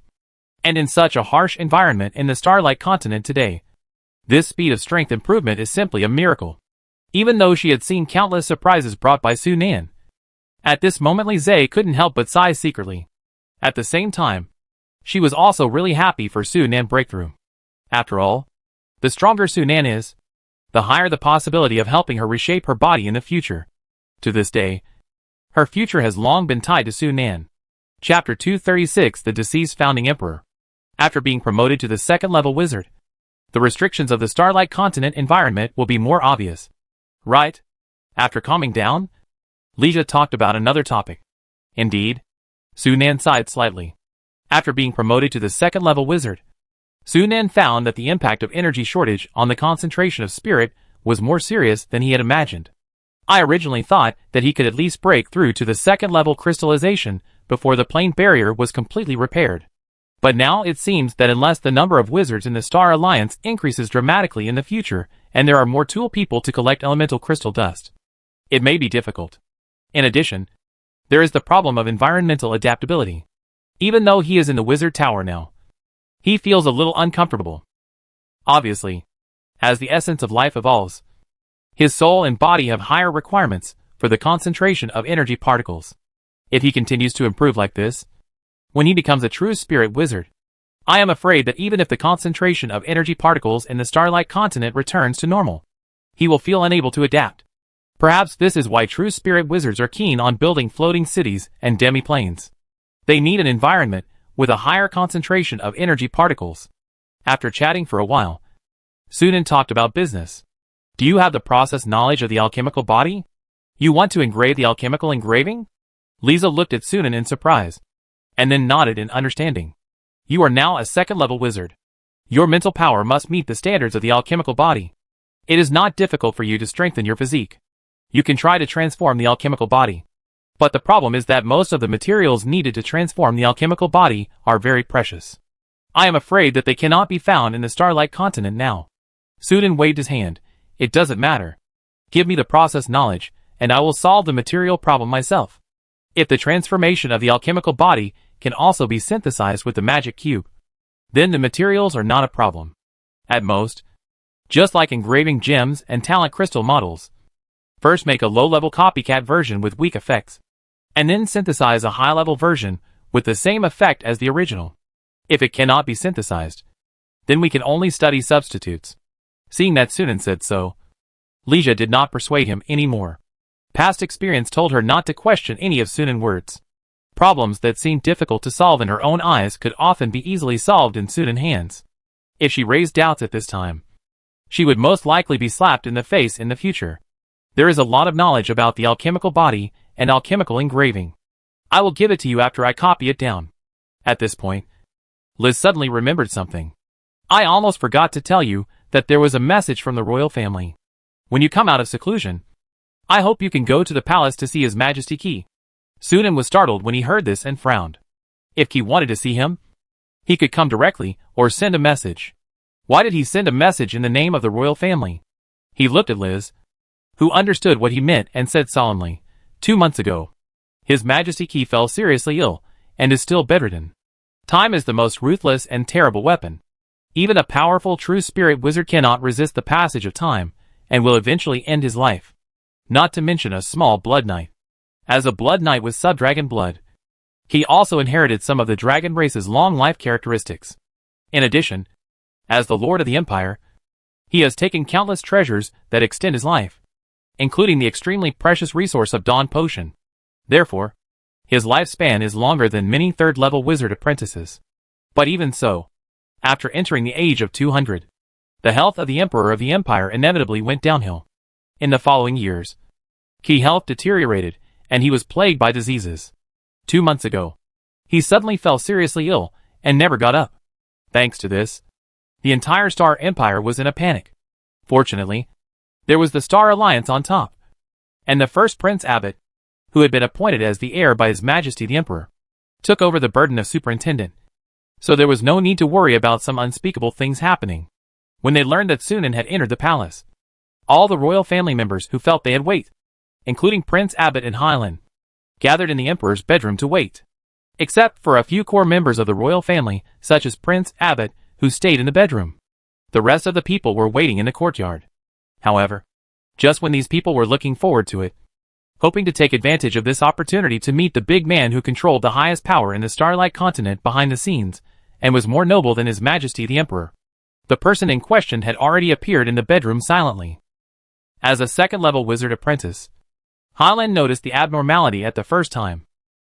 S1: And in such a harsh environment in the Starlight Continent today, this speed of strength improvement is simply a miracle. Even though she had seen countless surprises brought by Sunan, at this moment Lise couldn't help but sigh secretly. At the same time, she was also really happy for Sunan's breakthrough. After all, the stronger Sunan is, the higher the possibility of helping her reshape her body in the future. To this day, her future has long been tied to Sunan. Chapter 236 The Deceased Founding Emperor. After being promoted to the second-level wizard, the restrictions of the Starlight Continent environment will be more obvious. Right? After calming down, Lija talked about another topic. Indeed. Sunan sighed slightly. After being promoted to the second-level wizard, Sunan found that the impact of energy shortage on the concentration of spirit was more serious than he had imagined. I originally thought that he could at least break through to the second-level crystallization before the plane barrier was completely repaired. But now it seems that unless the number of wizards in the Star Alliance increases dramatically in the future, and there are more tool people to collect elemental crystal dust, it may be difficult. In addition, there is the problem of environmental adaptability. Even though he is in the wizard tower now, he feels a little uncomfortable. Obviously, as the essence of life evolves, his soul and body have higher requirements for the concentration of energy particles. If he continues to improve like this, when he becomes a true spirit wizard, I am afraid that even if the concentration of energy particles in the Starlight continent returns to normal, he will feel unable to adapt. Perhaps this is why true spirit wizards are keen on building floating cities and demi-planes. They need an environment with a higher concentration of energy particles. After chatting for a while, Sunan talked about business. Do you have the process knowledge of the alchemical body? You want to engrave the alchemical engraving? Lisa looked at Sunan in surprise, and then nodded in understanding. You are now a second-level wizard. Your mental power must meet the standards of the alchemical body. It is not difficult for you to strengthen your physique. You can try to transform the alchemical body. But the problem is that most of the materials needed to transform the alchemical body are very precious. I am afraid that they cannot be found in the Starlight continent now. Sunan waved his hand. It doesn't matter. Give me the process knowledge, and I will solve the material problem myself. If the transformation of the alchemical body can also be synthesized with the magic cube, then the materials are not a problem. At most, just like engraving gems and talent crystal models, first make a low-level copycat version with weak effects, and then synthesize a high-level version with the same effect as the original. If it cannot be synthesized, then we can only study substitutes. Seeing that Sunan said so, Lija did not persuade him anymore. Past experience told her not to question any of Sunan's words. Problems that seemed difficult to solve in her own eyes could often be easily solved in Sunan's hands. If she raised doubts at this time, she would most likely be slapped in the face in the future. There is a lot of knowledge about the alchemical body and alchemical engraving. I will give it to you after I copy it down. At this point, Liz suddenly remembered something. I almost forgot to tell you that there was a message from the royal family. When you come out of seclusion, I hope you can go to the palace to see His Majesty Ki. Sunan was startled when he heard this and frowned. If Ki wanted to see him, he could come directly or send a message. Why did he send a message in the name of the royal family? He looked at Liz, who understood what he meant and said solemnly, 2 months ago, His Majesty Ki fell seriously ill and is still bedridden. Time is the most ruthless and terrible weapon. Even a powerful true spirit wizard cannot resist the passage of time and will eventually end his life. Not to mention a small blood knight. As a blood knight with sub-dragon blood, he also inherited some of the dragon race's long life characteristics. In addition, as the Lord of the Empire, he has taken countless treasures that extend his life, including the extremely precious resource of Dawn Potion. Therefore, his lifespan is longer than many third-level wizard apprentices. But even so, after entering the age of 200, the health of the Emperor of the Empire inevitably went downhill. In the following years, Ki's health deteriorated, and he was plagued by diseases. 2 months ago, he suddenly fell seriously ill and never got up. Thanks to this, the entire Star Empire was in a panic. Fortunately, there was the Star Alliance on top, and the first Prince Abbot, who had been appointed as the heir by His Majesty the Emperor, took over the burden of superintendent. So there was no need to worry about some unspeakable things happening. When they learned that Sunan had entered the palace, all the royal family members who felt they had wait, including Prince Abbot and Hylan, gathered in the Emperor's bedroom to wait. Except for a few core members of the royal family, such as Prince Abbot, who stayed in the bedroom. The rest of the people were waiting in the courtyard. However, just when these people were looking forward to it, hoping to take advantage of this opportunity to meet the big man who controlled the highest power in the Starlight continent behind the scenes, and was more noble than His Majesty the Emperor, the person in question had already appeared in the bedroom silently. As a second-level wizard apprentice, Hylan noticed the abnormality at the first time.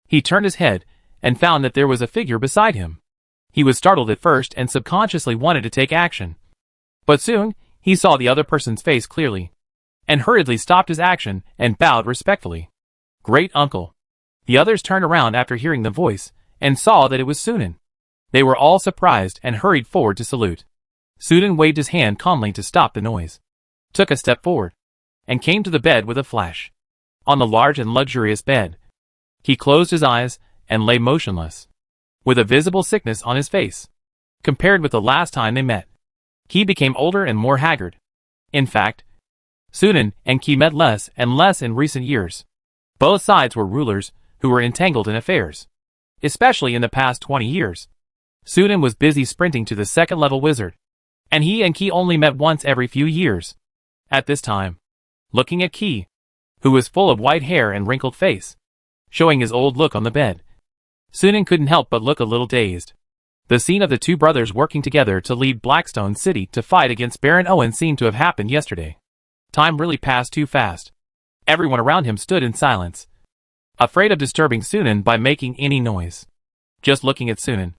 S1: He turned his head and found that there was a figure beside him. He was startled at first and subconsciously wanted to take action. But soon, he saw the other person's face clearly, and hurriedly stopped his action and bowed respectfully. Great uncle. The others turned around after hearing the voice, and saw that it was Sunan. They were all surprised and hurried forward to salute. Sunan waved his hand calmly to stop the noise, took a step forward, and came to the bed with a flash. On the large and luxurious bed, he closed his eyes and lay motionless. with a visible sickness on his face. Compared with the last time they met, Ki became older and more haggard. In fact, Sunan and Ki met less and less in recent years. Both sides were rulers who were entangled in affairs. Especially in the past 20 years. Sunan was busy sprinting to the second-level wizard, and he and Ki only met once every few years. At this time, looking at Ki, who was full of white hair and wrinkled face, showing his old look on the bed, Sunan couldn't help but look a little dazed. The scene of the two brothers working together to lead Blackstone City to fight against Baron Owen seemed to have happened yesterday. Time really passed too fast. Everyone around him stood in silence, afraid of disturbing Sunan by making any noise. Just looking at Sunan,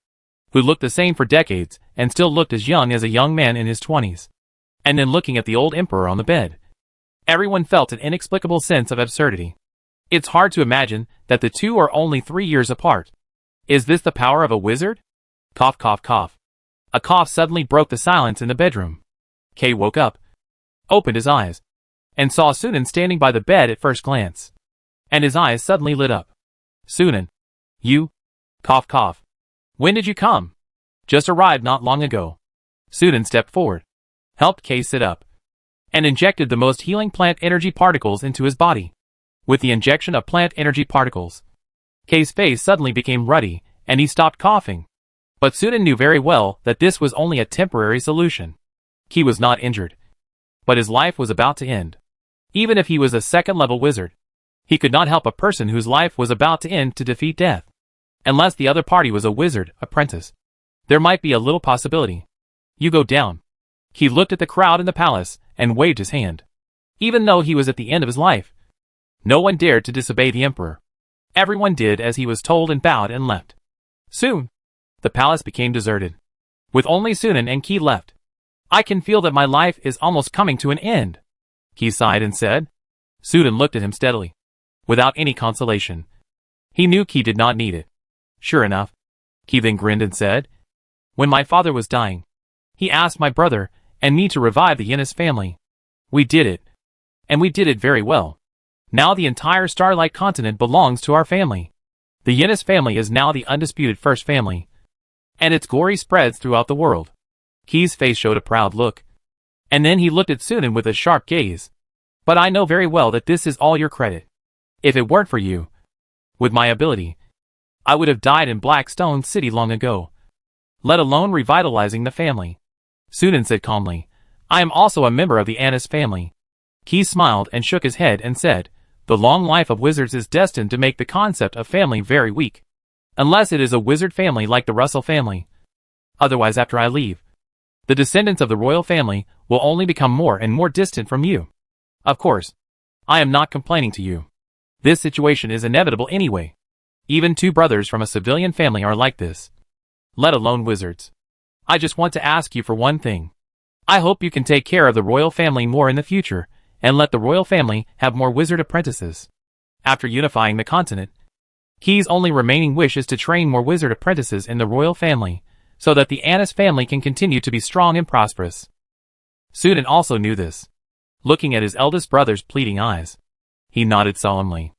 S1: who looked the same for decades and still looked as young as a young man in his 20s. And then looking at the old emperor on the bed. Everyone felt an inexplicable sense of absurdity. It's hard to imagine that the two are only 3 years apart. Is this the power of a wizard? Cough, cough, cough. A cough suddenly broke the silence in the bedroom. Kay woke up, opened his eyes, and saw Sunan standing by the bed at first glance. And his eyes suddenly lit up. Sunan. You? Cough, cough. When did you come? Just arrived not long ago. Sunan stepped forward, helped Kay sit up, and injected the most healing plant energy particles into his body. With the injection of plant energy particles, Kay's face suddenly became ruddy, and he stopped coughing. But Sunan knew very well that this was only a temporary solution. Kay was not injured, but his life was about to end. Even if he was a second-level wizard, he could not help a person whose life was about to end to defeat death. Unless the other party was a wizard apprentice, there might be a little possibility. You go down. He looked at the crowd in the palace and waved his hand. Even though he was at the end of his life, no one dared to disobey the emperor. Everyone did as he was told and bowed and left. Soon, the palace became deserted, with only Sunan and Ki left. I can feel that my life is almost coming to an end, Ki sighed and said. Sunan looked at him steadily, without any consolation. He knew Ki did not need it. Sure enough, Ki then grinned and said, when my father was dying, he asked my brother and me to revive the Yanis family. We did it. And we did it very well. Now the entire Starlight continent belongs to our family. The Yanis family is now the undisputed first family, and its glory spreads throughout the world. Ki's face showed a proud look, and then he looked at Sunan with a sharp gaze. But I know very well that this is all your credit. If it weren't for you, with my ability, I would have died in Blackstone City long ago, let alone revitalizing the family. Sunan said calmly, I am also a member of the Annis family. Ki smiled and shook his head and said, the long life of wizards is destined to make the concept of family very weak. Unless it is a wizard family like the Russell family. Otherwise, after I leave, the descendants of the royal family will only become more and more distant from you. Of course, I am not complaining to you. This situation is inevitable anyway. Even two brothers from a civilian family are like this. Let alone wizards. I just want to ask you for one thing. I hope you can take care of the royal family more in the future, and let the royal family have more wizard apprentices. After unifying the continent, Ki's only remaining wish is to train more wizard apprentices in the royal family, so that the Annis family can continue to be strong and prosperous. Sunan also knew this. Looking at his eldest brother's pleading eyes, he nodded solemnly.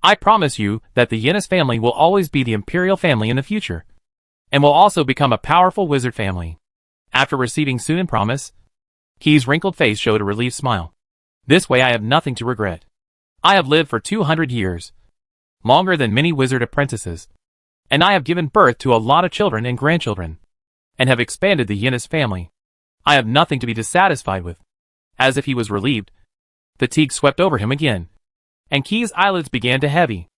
S1: I promise you that the Yanis family will always be the imperial family in the future, and will also become a powerful wizard family. After receiving Sunan's promise, Ki's wrinkled face showed a relieved smile. This way I have nothing to regret. I have lived for 200 years, longer than many wizard apprentices, and I have given birth to a lot of children and grandchildren, and have expanded the Yanis family. I have nothing to be dissatisfied with. As if he was relieved, fatigue swept over him again, and Ki's eyelids began to heavy.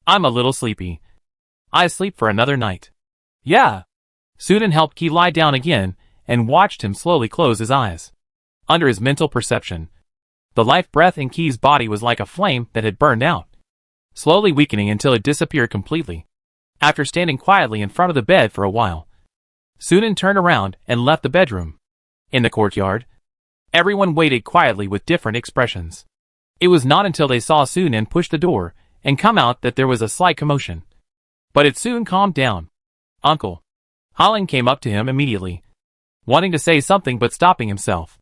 S1: I'm a little sleepy. I sleep for another night. Yeah. Sunan helped Ki lie down again and watched him slowly close his eyes. Under his mental perception, the life breath in Ki's body was like a flame that had burned out, slowly weakening until it disappeared completely. After standing quietly in front of the bed for a while, Sunan turned around and left the bedroom. In the courtyard, everyone waited quietly with different expressions. It was not until they saw Sunan push the door and come out that there was a slight commotion. But it soon calmed down. Uncle. Holland came up to him immediately, wanting to say something but stopping himself.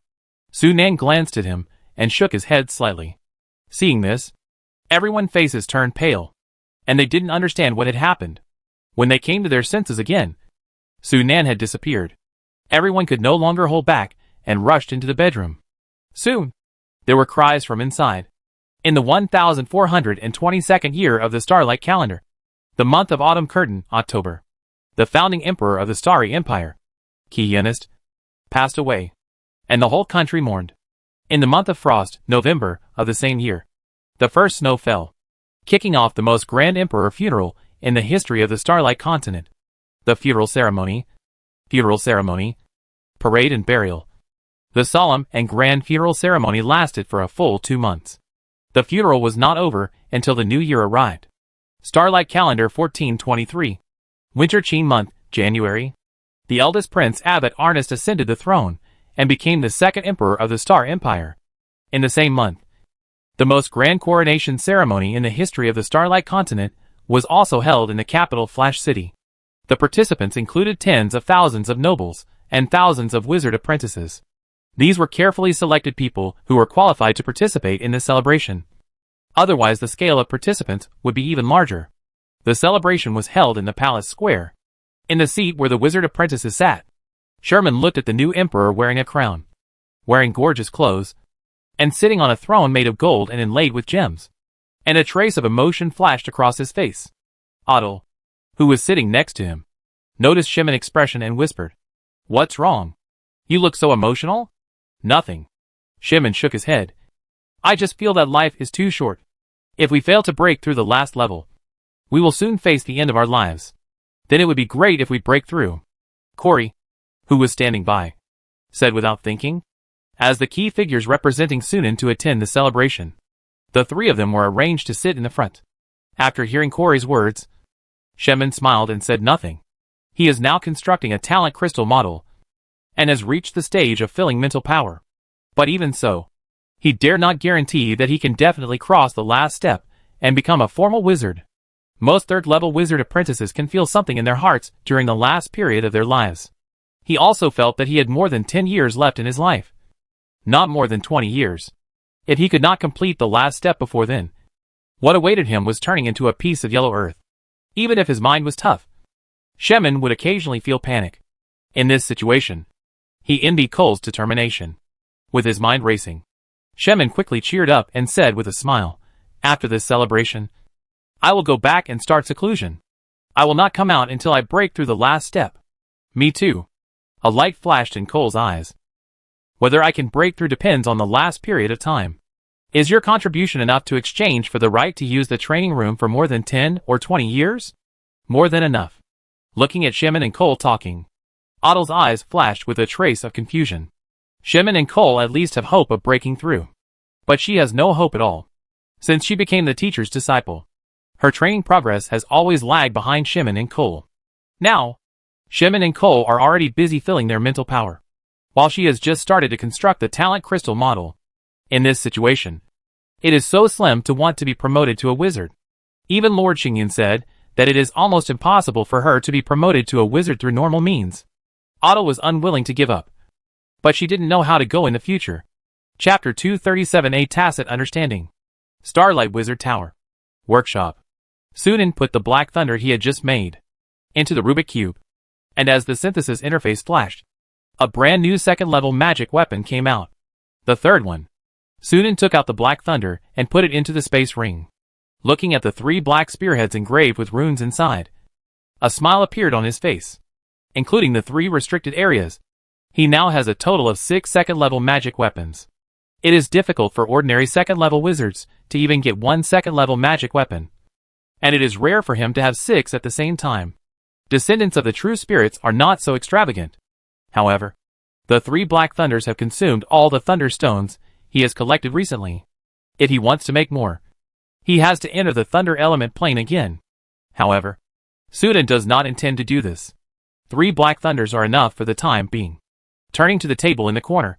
S1: Sunan glanced at him and shook his head slightly. Seeing this, everyone's faces turned pale, and they didn't understand what had happened. When they came to their senses again, Su Nan had disappeared. Everyone could no longer hold back and rushed into the bedroom. Soon, there were cries from inside. In the 1422nd year of the Starlight Calendar, the month of autumn curtain, October, the founding emperor of the Starry Empire, Qianist, passed away, and the whole country mourned. In the month of frost, November, of the same year, the first snow fell, kicking off the most grand emperor funeral in the history of the Starlight continent. The funeral ceremony, parade and burial. The solemn and grand funeral ceremony lasted for a full 2 months. The funeral was not over until the new year arrived. Starlight Calendar 1423. Winter Qin month, January. The eldest prince Abbot Arnest ascended the throne and became the second emperor of the Star Empire. In the same month, the most grand coronation ceremony in the history of the Starlight continent was also held in the capital Flash City. The participants included tens of thousands of nobles and thousands of wizard apprentices. These were carefully selected people who were qualified to participate in this celebration. Otherwise, the scale of participants would be even larger. The celebration was held in the palace square. In the seat where the wizard apprentices sat, Sherman looked at the new emperor wearing a crown, wearing gorgeous clothes, and sitting on a throne made of gold and inlaid with gems. And a trace of emotion flashed across his face. Otto, who was sitting next to him, noticed Shimon's expression and whispered, "What's wrong? You look so emotional?" "Nothing." Shimon shook his head. "I just feel that life is too short. If we fail to break through the last level, we will soon face the end of our lives. Then it would be great if we break through." Corey, who was standing by, said without thinking, as the key figures representing Sunan to attend the celebration. The three of them were arranged to sit in the front. After hearing Corey's words, Shimon smiled and said nothing. He is now constructing a talent crystal model, and has reached the stage of filling mental power. But even so, he dare not guarantee that he can definitely cross the last step and become a formal wizard. Most third-level wizard apprentices can feel something in their hearts during the last period of their lives. He also felt that he had more than 10 years left in his life. Not more than 20 years. If he could not complete the last step before then, what awaited him was turning into a piece of yellow earth. Even if his mind was tough, Shemin would occasionally feel panic. In this situation, he envied Cole's determination. With his mind racing, Shemin quickly cheered up and said with a smile, "After this celebration, I will go back and start seclusion. I will not come out until I break through the last step." "Me too." A light flashed in Cole's eyes. "Whether I can break through depends on the last period of time. Is your contribution enough to exchange for the right to use the training room for more than 10 or 20 years? "More than enough." Looking at Shemin and Cole talking, Otto's eyes flashed with a trace of confusion. Shemin and Cole at least have hope of breaking through. But she has no hope at all. Since she became the teacher's disciple, her training progress has always lagged behind Shemin and Cole. Now, Shemin and Cole are already busy filling their mental power, while she has just started to construct the talent crystal model. In this situation, it is so slim to want to be promoted to a wizard. Even Lord Xingyan said that it is almost impossible for her to be promoted to a wizard through normal means. Otto was unwilling to give up, but she didn't know how to go in the future. Chapter 237: A Tacit Understanding. Starlight Wizard Tower. Workshop. Sunan put the black thunder he had just made into the Rubik Cube, and as the synthesis interface flashed, a brand new second-level magic weapon came out. The third one. Sunan took out the black thunder and put it into the space ring. Looking at the 3 black spearheads engraved with runes inside, a smile appeared on his face. Including the 3 restricted areas, he now has a total of 6 second-level magic weapons. It is difficult for ordinary second-level wizards to even get 1 second-level magic weapon, and it is rare for him to have 6 at the same time. Descendants of the true spirits are not so extravagant. However, the 3 black thunders have consumed all the thunder stones he has collected recently. If he wants to make more, he has to enter the thunder element plane again. However, Sunan does not intend to do this. 3 black thunders are enough for the time being. Turning to the table in the corner,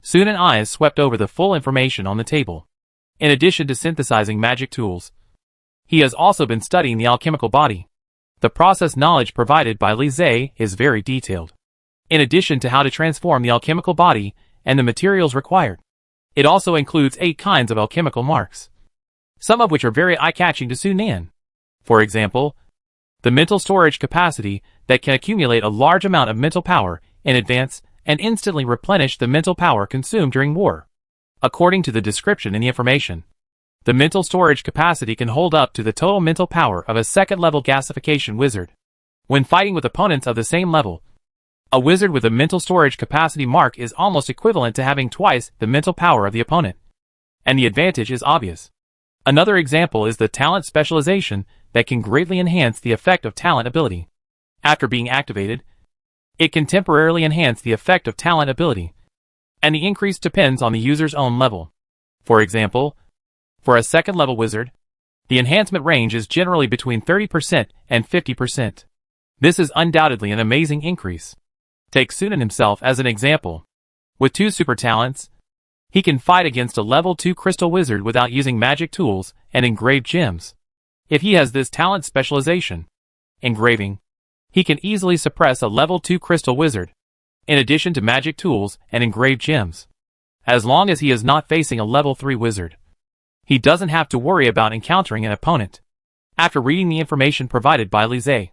S1: Sunan's eyes swept over the full information on the table. In addition to synthesizing magic tools, he has also been studying the alchemical body. The process knowledge provided by Li Zhe is very detailed. In addition to how to transform the alchemical body and the materials required, it also includes 8 kinds of alchemical marks, some of which are very eye-catching to Sunan. For example, the mental storage capacity that can accumulate a large amount of mental power in advance and instantly replenish the mental power consumed during war. According to the description in the information, the mental storage capacity can hold up to the total mental power of a second-level gasification wizard. When fighting with opponents of the same level, a wizard with a mental storage capacity mark is almost equivalent to having twice the mental power of the opponent. And the advantage is obvious. Another example is the talent specialization that can greatly enhance the effect of talent ability. After being activated, it can temporarily enhance the effect of talent ability, and the increase depends on the user's own level. For example, for a second-level wizard, the enhancement range is generally between 30% and 50%. This is undoubtedly an amazing increase. Take Sunan himself as an example. With 2 super talents, he can fight against a level 2 crystal wizard without using magic tools and engraved gems. If he has this talent specialization, engraving, he can easily suppress a level 2 crystal wizard, in addition to magic tools and engraved gems. As long as he is not facing a level 3 wizard, he doesn't have to worry about encountering an opponent. After reading the information provided by Lise,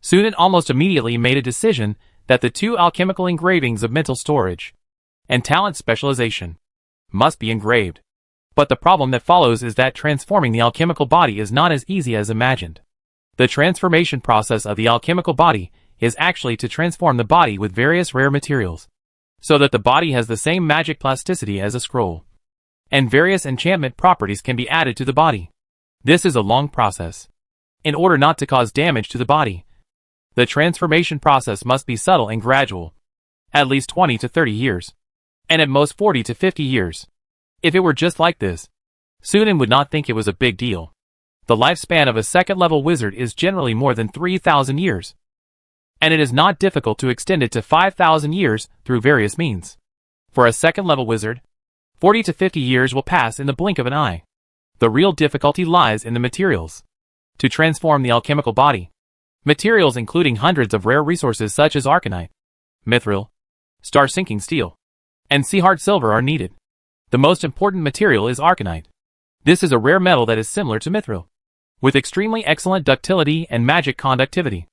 S1: Sunan almost immediately made a decision that the 2 alchemical engravings of mental storage and talent specialization must be engraved. But the problem that follows is that transforming the alchemical body is not as easy as imagined. The transformation process of the alchemical body is actually to transform the body with various rare materials, so that the body has the same magic plasticity as a scroll, and various enchantment properties can be added to the body. This is a long process. In order not to cause damage to the body, the transformation process must be subtle and gradual, at least 20 to 30 years, and at most 40 to 50 years. If it were just like this, Sunan would not think it was a big deal. The lifespan of a second-level wizard is generally more than 3,000 years, and it is not difficult to extend it to 5,000 years through various means. For a second-level wizard, 40 to 50 years will pass in the blink of an eye. The real difficulty lies in the materials. To transform the alchemical body, materials including hundreds of rare resources such as arcanite, mithril, star-sinking steel, and sea-heart silver are needed. The most important material is arcanite. This is a rare metal that is similar to mithril, with extremely excellent ductility and magic conductivity,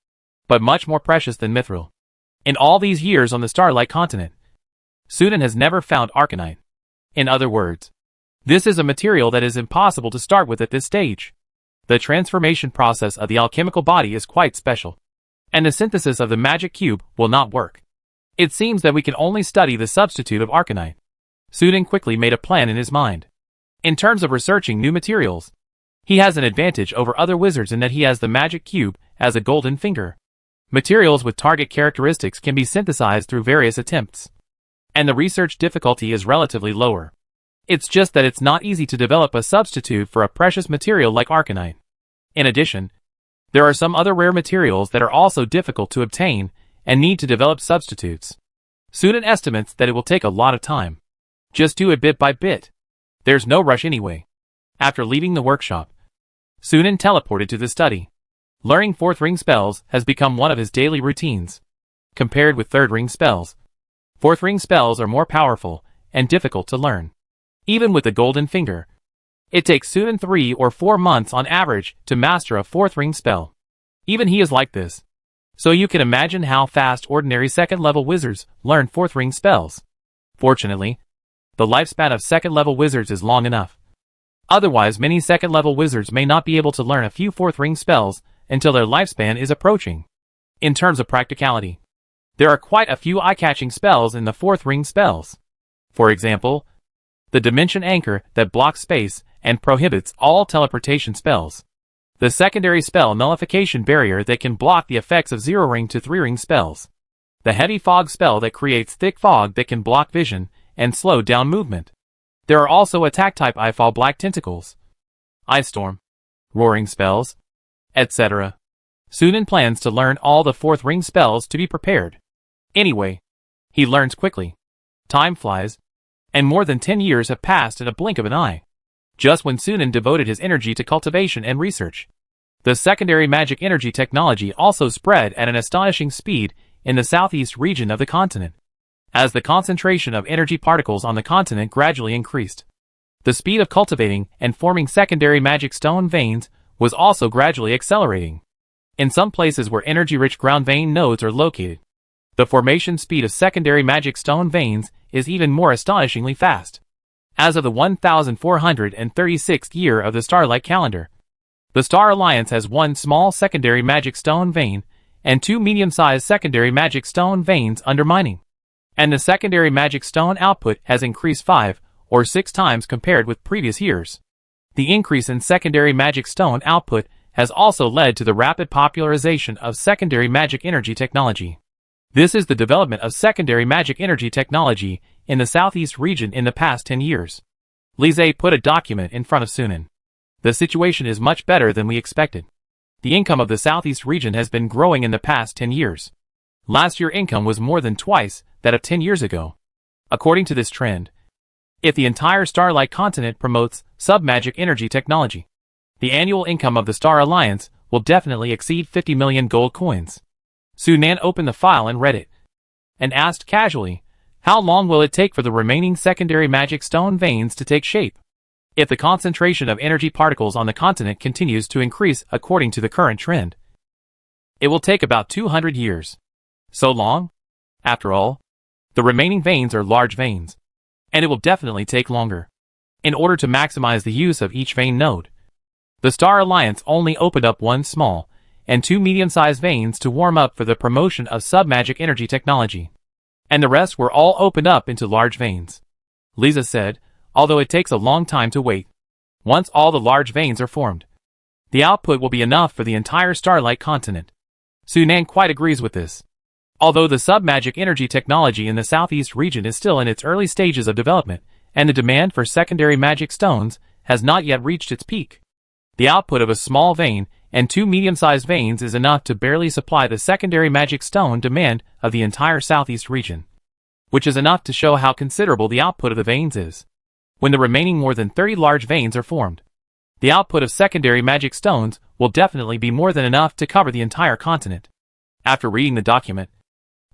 S1: but much more precious than mithril. In all these years on the Starlight continent, Sunan has never found arcanite. In other words, this is a material that is impossible to start with at this stage. The transformation process of the alchemical body is quite special, and the synthesis of the magic cube will not work. It seems that we can only study the substitute of arcanite. Sunan quickly made a plan in his mind. In terms of researching new materials, he has an advantage over other wizards in that he has the magic cube as a golden finger. Materials with target characteristics can be synthesized through various attempts, and the research difficulty is relatively lower. It's just that it's not easy to develop a substitute for a precious material like arcanite. In addition, there are some other rare materials that are also difficult to obtain and need to develop substitutes. Sunan estimates that it will take a lot of time. Just do it bit by bit. There's no rush anyway. After leaving the workshop, Sunan teleported to the study. Learning 4th ring spells has become one of his daily routines. Compared with 3rd ring spells, 4th ring spells are more powerful and difficult to learn. Even with the golden finger, it takes Sunan 3 or 4 months on average to master a 4th ring spell. Even he is like this. So you can imagine how fast ordinary 2nd level wizards learn 4th ring spells. Fortunately, the lifespan of 2nd level wizards is long enough. Otherwise, many 2nd level wizards may not be able to learn a few 4th ring spells until their lifespan is approaching. In terms of practicality, there are quite a few eye-catching spells in the 4th ring spells. For example, the Dimension Anchor that blocks space and prohibits all teleportation spells. The secondary spell Nullification Barrier that can block the effects of 0 ring to 3 ring spells. The Heavy Fog spell that creates thick fog that can block vision and slow down movement. There are also attack-type Eyefall Black Tentacles, Ice Storm, Roaring spells, etc. Sunan plans to learn all the 4th ring spells to be prepared. Anyway, he learns quickly. Time flies, and more than 10 years have passed in a blink of an eye. Just when Sunan devoted his energy to cultivation and research, the secondary magic energy technology also spread at an astonishing speed in the southeast region of the continent. As the concentration of energy particles on the continent gradually increased, the speed of cultivating and forming secondary magic stone veins was also gradually accelerating. in some places where energy-rich ground vein nodes are located. The formation speed of secondary magic stone veins is even more astonishingly fast. As of the 1436th year of the Starlight calendar, the Star Alliance has one small secondary magic stone vein and two medium-sized secondary magic stone veins under mining. And the secondary magic stone output has increased 5 or 6 times compared with previous years. The increase in secondary magic stone output has also led to the rapid popularization of secondary magic energy technology. This is the development of secondary magic energy technology in the Southeast region in the past 10 years. Lise put a document in front of Sunan. The situation is much better than we expected. The income of the Southeast region has been growing in the past 10 years. Last year's income was more than twice that of 10 years ago. According to this trend, if the entire Starlight continent promotes sub-magic energy technology, the annual income of the Star Alliance will definitely exceed 50 million gold coins. Sunan opened the file and read it, and asked casually, how long will it take for the remaining secondary magic stone veins to take shape? If the concentration of energy particles on the continent continues to increase according to the current trend, it will take about 200 years. So long? After all, the remaining veins are large veins, and it will definitely take longer. In order to maximize the use of each vein node, the Star Alliance only opened up one small and two medium-sized veins to warm up for the promotion of sub-magic energy technology, and the rest were all opened up into large veins. Lisa said, although it takes a long time to wait. Once all the large veins are formed, the output will be enough for the entire Starlight continent. Sunan quite agrees with this. Although the sub-magic energy technology in the Southeast region is still in its early stages of development, and the demand for secondary magic stones has not yet reached its peak, the output of a small vein and two medium-sized veins is enough to barely supply the secondary magic stone demand of the entire Southeast region, which is enough to show how considerable the output of the veins is. When the remaining more than 30 large veins are formed, the output of secondary magic stones will definitely be more than enough to cover the entire continent. After reading the document,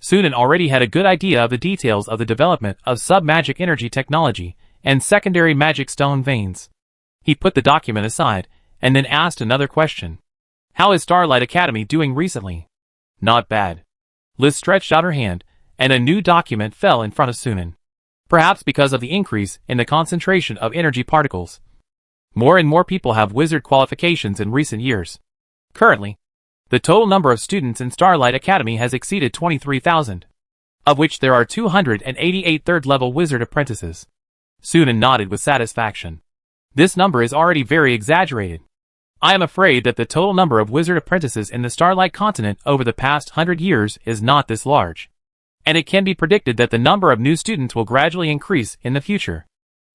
S1: Sunan already had a good idea of the details of the development of sub-magic energy technology and secondary magic stone veins. He put the document aside and then asked another question. How is Starlight Academy doing recently? Not bad. Liz stretched out her hand, and a new document fell in front of Sunan. Perhaps because of the increase in the concentration of energy particles, more and more people have wizard qualifications in recent years. Currently, the total number of students in Starlight Academy has exceeded 23,000, of which there are 288 third-level wizard apprentices. Sunan nodded with satisfaction. This number is already very exaggerated. I am afraid that the total number of wizard apprentices in the Starlight continent over the past 100 years is not this large, and it can be predicted that the number of new students will gradually increase in the future.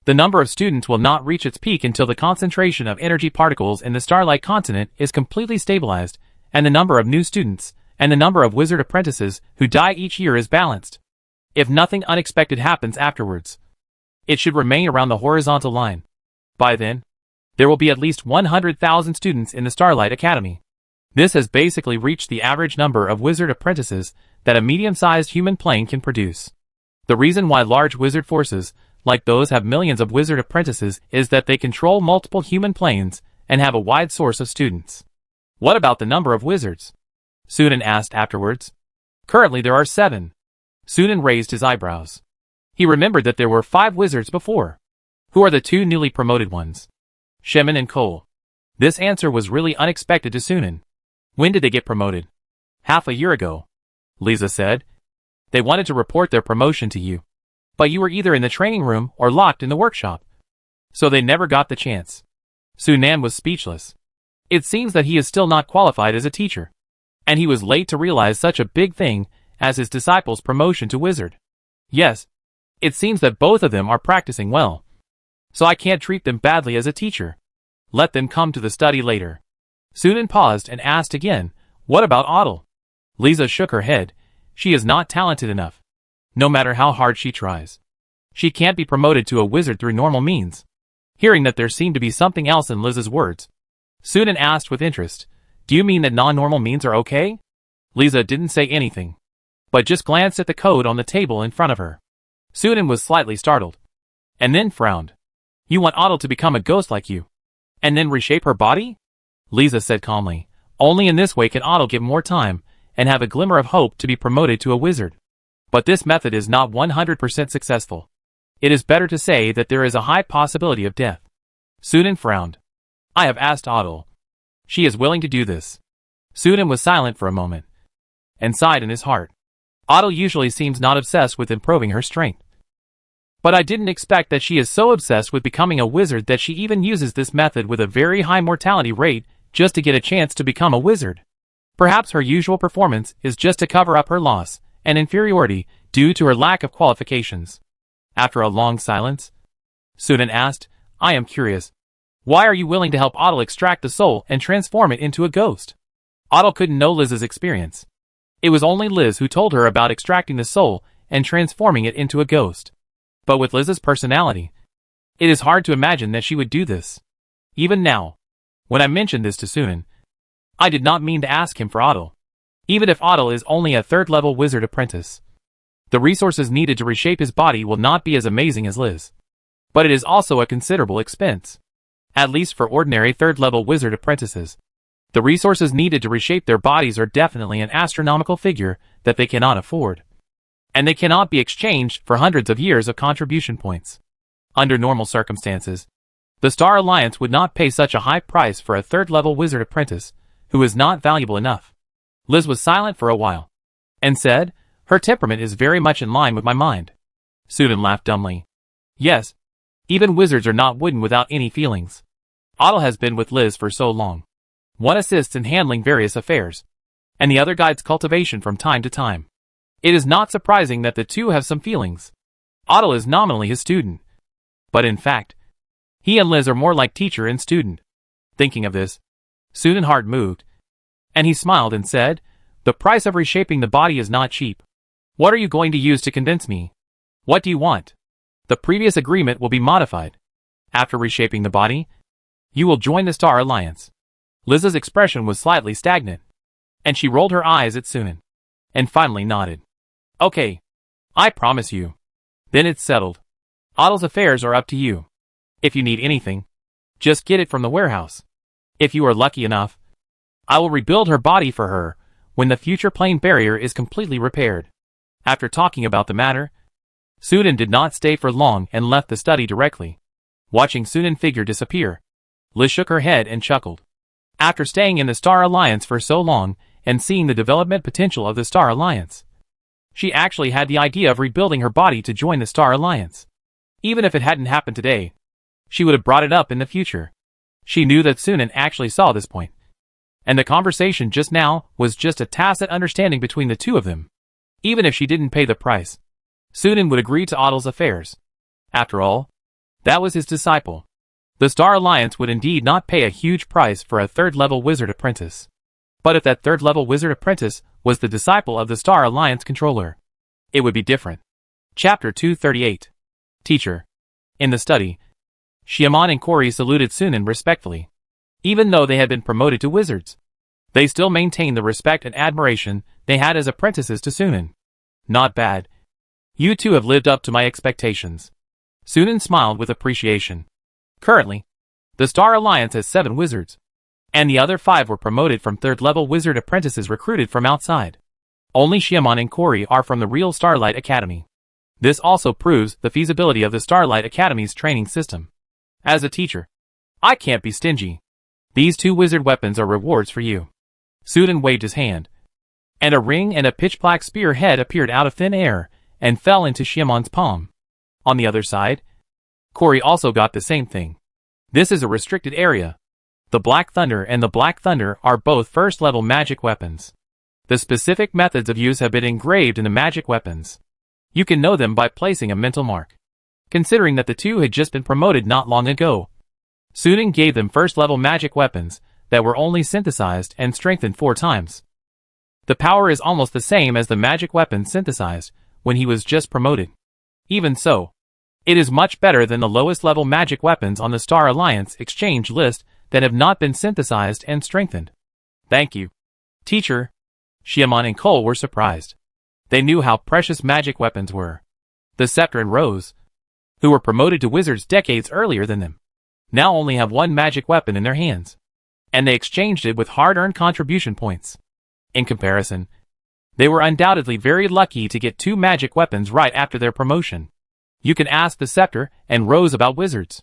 S1: The number of students will not reach its peak until the concentration of energy particles in the Starlight continent is completely stabilized, and the number of new students and the number of wizard apprentices who die each year is balanced. If nothing unexpected happens afterwards, it should remain around the horizontal line. By then, there will be at least 100,000 students in the Starlight Academy. This has basically reached the average number of wizard apprentices that a medium-sized human plane can produce. The reason why large wizard forces, like those, have millions of wizard apprentices is that they control multiple human planes and have a wide source of students. What about the number of wizards? Sunan asked afterwards. Currently there are 7. Sunan raised his eyebrows. He remembered that there were 5 wizards before. Who are the 2 newly promoted ones? Shemin and Cole. This answer was really unexpected to Sunan. When did they get promoted? Half a year ago, Lisa said. They wanted to report their promotion to you, but you were either in the training room or locked in the workshop, so they never got the chance. Sunan was speechless. It seems that he is still not qualified as a teacher, and he was late to realize such a big thing as his disciple's promotion to wizard. Yes, it seems that both of them are practicing well, so I can't treat them badly as a teacher. Let them come to the study later. Sunan paused and asked again, what about Adel? Lisa shook her head. She is not talented enough. No matter how hard she tries, she can't be promoted to a wizard through normal means. Hearing that there seemed to be something else in Liza's words, Sunan asked with interest, do you mean that non-normal means are okay? Lisa didn't say anything, but just glanced at the code on the table in front of her. Sunan was slightly startled, and then frowned. You want Adel to become a ghost like you, and then reshape her body? Lisa said calmly, Only in this way can Otto give more time, and have a glimmer of hope to be promoted to a wizard. But this method is not 100% successful. It is better to say that there is a high possibility of death. Sunan frowned. I have asked Otto. She is willing to do this. Sunan was silent for a moment, and sighed in his heart. Otto usually seems not obsessed with improving her strength. But I didn't expect that she is so obsessed with becoming a wizard that she even uses this method with a very high mortality rate just to get a chance to become a wizard. Perhaps her usual performance is just to cover up her loss and inferiority due to her lack of qualifications. After a long silence, Sunan asked, I am curious. Why are you willing to help Otto extract the soul and transform it into a ghost? Otto couldn't know Liz's experience. It was only Liz who told her about extracting the soul and transforming it into a ghost. But with Liz's personality, it is hard to imagine that she would do this. Even now, when I mentioned this to Sunan, I did not mean to ask him for Otto. Even if Otto is only a third-level wizard apprentice, the resources needed to reshape his body will not be as amazing as Liz. But it is also a considerable expense. At least for ordinary third-level wizard apprentices. The resources needed to reshape their bodies are definitely an astronomical figure that they cannot afford. And they cannot be exchanged for hundreds of years of contribution points. Under normal circumstances, the Star Alliance would not pay such a high price for a third-level wizard apprentice who is not valuable enough. Liz was silent for a while, and said, her temperament is very much in line with my mind. Sunan laughed dumbly. Yes, even wizards are not wooden without any feelings. Otto has been with Liz for so long. One assists in handling various affairs, and the other guides cultivation from time to time. It is not surprising that the two have some feelings. Otto is nominally his student, but in fact, he and Liz are more like teacher and student. Thinking of this, Sunan's heart moved, and he smiled and said, the price of reshaping the body is not cheap. What are you going to use to convince me? What do you want? The previous agreement will be modified. After reshaping the body, you will join the Star Alliance. Liz's expression was slightly stagnant, and she rolled her eyes at Sunan, and finally nodded. Okay, I promise you. Then it's settled. Otto's affairs are up to you. If you need anything, just get it from the warehouse. If you are lucky enough, I will rebuild her body for her when the future plane barrier is completely repaired. After talking about the matter, Sunan did not stay for long and left the study directly. Watching Sunan's figure disappear, Liz shook her head and chuckled. After staying in the Star Alliance for so long and seeing the development potential of the Star Alliance, she actually had the idea of rebuilding her body to join the Star Alliance. Even if it hadn't happened today, she would have brought it up in the future. She knew that Sunan actually saw this point, and the conversation just now was just a tacit understanding between the two of them. Even if she didn't pay the price, Sunan would agree to Otto's affairs. After all, that was his disciple. The Star Alliance would indeed not pay a huge price for a third-level wizard apprentice. But if that third-level wizard apprentice was the disciple of the Star Alliance controller, it would be different. Chapter 238. Teacher. In the study, Xiaomon and Corey saluted Sunan respectfully. Even though they had been promoted to wizards, they still maintained the respect and admiration they had as apprentices to Sunan. Not bad. You two have lived up to my expectations. Sunan smiled with appreciation. Currently, the Star Alliance has 7 wizards, and the other 5 were promoted from third-level wizard apprentices recruited from outside. Only Xiaomon and Corey are from the real Starlight Academy. This also proves the feasibility of the Starlight Academy's training system. As a teacher, I can't be stingy. These 2 wizard weapons are rewards for you. Sunan waved his hand, and a ring and a pitch-black spear head appeared out of thin air and fell into Xiaomon's palm. On the other side, Corey also got the same thing. This is a restricted area. The Black Thunder and the Black Thunder are both first-level magic weapons. The specific methods of use have been engraved in the magic weapons. You can know them by placing a mental mark. Considering that the 2 had just been promoted not long ago, Sunan gave them first-level magic weapons that were only synthesized and strengthened 4 times. The power is almost the same as the magic weapon synthesized when he was just promoted. Even so, it is much better than the lowest level magic weapons on the Star Alliance exchange list that have not been synthesized and strengthened. Thank you, teacher. Xiaomon and Cole were surprised. They knew how precious magic weapons were. The Scepter and Rose, who were promoted to wizards decades earlier than them, now only have 1 magic weapon in their hands. and they exchanged it with hard-earned contribution points. In comparison, they were undoubtedly very lucky to get 2 magic weapons right after their promotion. You can ask the Scepter and Rose about wizards.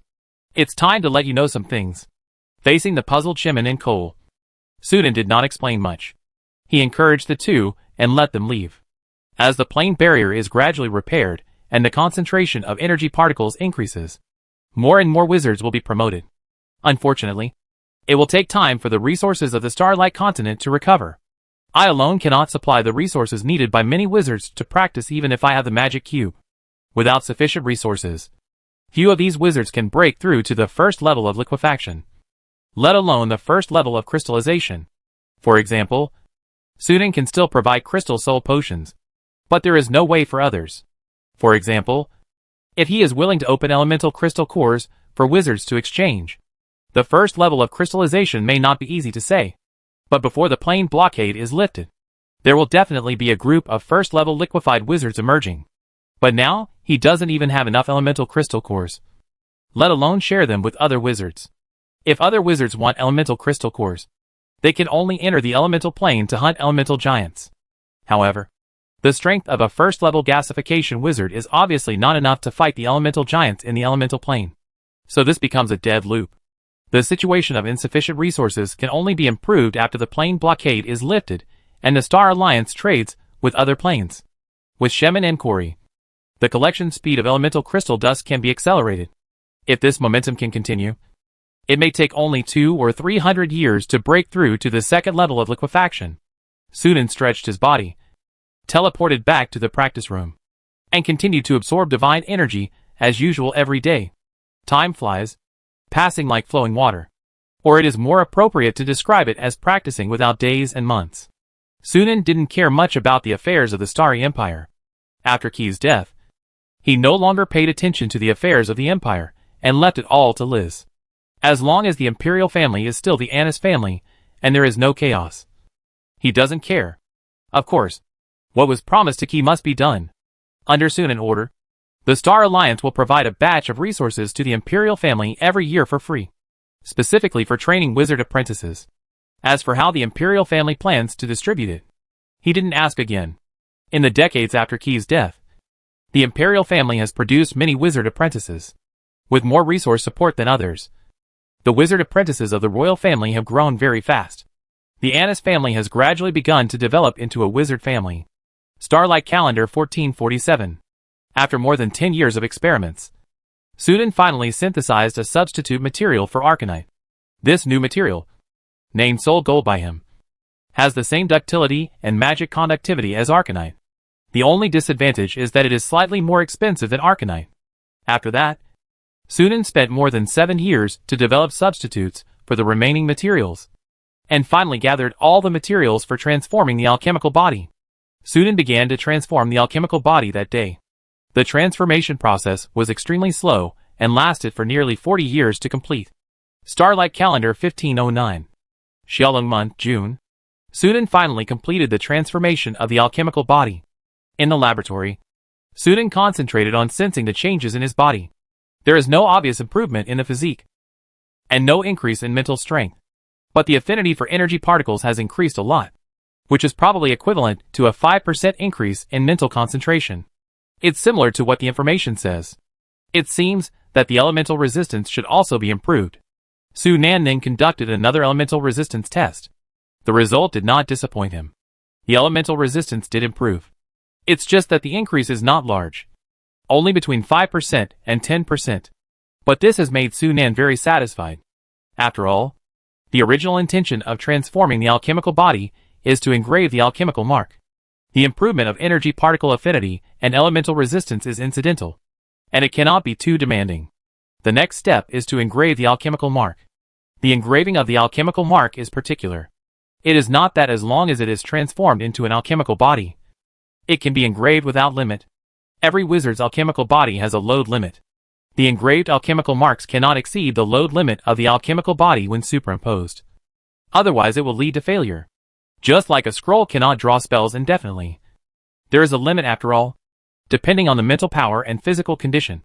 S1: It's time to let you know some things. Facing the puzzled Shimon and Cole, Sudan did not explain much. He encouraged the two and let them leave. As the plane barrier is gradually repaired and the concentration of energy particles increases, more and more wizards will be promoted. Unfortunately, it will take time for the resources of the Starlight Continent to recover. I alone cannot supply the resources needed by many wizards to practice even if I have the magic cube. Without sufficient resources, few of these wizards can break through to the first level of liquefaction, let alone the first level of crystallization. For example, Sudan can still provide crystal soul potions, but there is no way for others. For example, if he is willing to open elemental crystal cores for wizards to exchange, the first level of crystallization may not be easy to say. But before the plane blockade is lifted, there will definitely be a group of first-level liquefied wizards emerging. But now, he doesn't even have enough elemental crystal cores, let alone share them with other wizards. If other wizards want elemental crystal cores, they can only enter the elemental plane to hunt elemental giants. However, the strength of a first-level gasification wizard is obviously not enough to fight the elemental giants in the elemental plane. So this becomes a dead loop. The situation of insufficient resources can only be improved after the plane blockade is lifted and the Star Alliance trades with other planes. With Shemin and Corey, the collection speed of elemental crystal dust can be accelerated. If this momentum can continue, it may take only 200 or 300 years to break through to the second level of liquefaction. Sudan stretched his body, teleported back to the practice room, and continued to absorb divine energy as usual every day. Time flies, passing like flowing water. Or it is more appropriate to describe it as practicing without days and months. Sunan didn't care much about the affairs of the Starry Empire. After Key's death, he no longer paid attention to the affairs of the Empire, and left it all to Liz. As long as the Imperial family is still the Annis family, and there is no chaos, he doesn't care. Of course, what was promised to Key must be done. Under Sunan order, the Star Alliance will provide a batch of resources to the Imperial family every year for free, specifically for training wizard apprentices. As for how the Imperial family plans to distribute it, he didn't ask again. In the decades after Key's death, the Imperial family has produced many wizard apprentices, with more resource support than others. The wizard apprentices of the royal family have grown very fast. The Annis family has gradually begun to develop into a wizard family. Starlight Calendar 1447. After more than 10 years of experiments, Sudan finally synthesized a substitute material for Arcanite. This new material, named Soul Gold by him, has the same ductility and magic conductivity as Arcanite. The only disadvantage is that it is slightly more expensive than Arcanite. After that, Sudan spent more than 7 years to develop substitutes for the remaining materials, and finally gathered all the materials for transforming the alchemical body. Sudan began to transform the alchemical body that day. The transformation process was extremely slow and lasted for nearly 40 years to complete. Starlight Calendar 1509. Xiaolong month, June. Sudan finally completed the transformation of the alchemical body. In the laboratory, Sudan concentrated on sensing the changes in his body. There is no obvious improvement in the physique, and no increase in mental strength. But the affinity for energy particles has increased a lot, which is probably equivalent to a 5% increase in mental concentration. It's similar to what the information says. It seems that the elemental resistance should also be improved. Su Nan then conducted another elemental resistance test. The result did not disappoint him. The elemental resistance did improve. It's just that the increase is not large, only between 5% and 10%. But this has made Su Nan very satisfied. After all, the original intention of transforming the alchemical body is to engrave the alchemical mark. The improvement of energy particle affinity and elemental resistance is incidental, and it cannot be too demanding. The next step is to engrave the alchemical mark. The engraving of the alchemical mark is particular. It is not that as long as it is transformed into an alchemical body, it can be engraved without limit. Every wizard's alchemical body has a load limit. The engraved alchemical marks cannot exceed the load limit of the alchemical body when superimposed. Otherwise it will lead to failure. Just like a scroll cannot draw spells indefinitely. There is a limit after all, depending on the mental power and physical condition.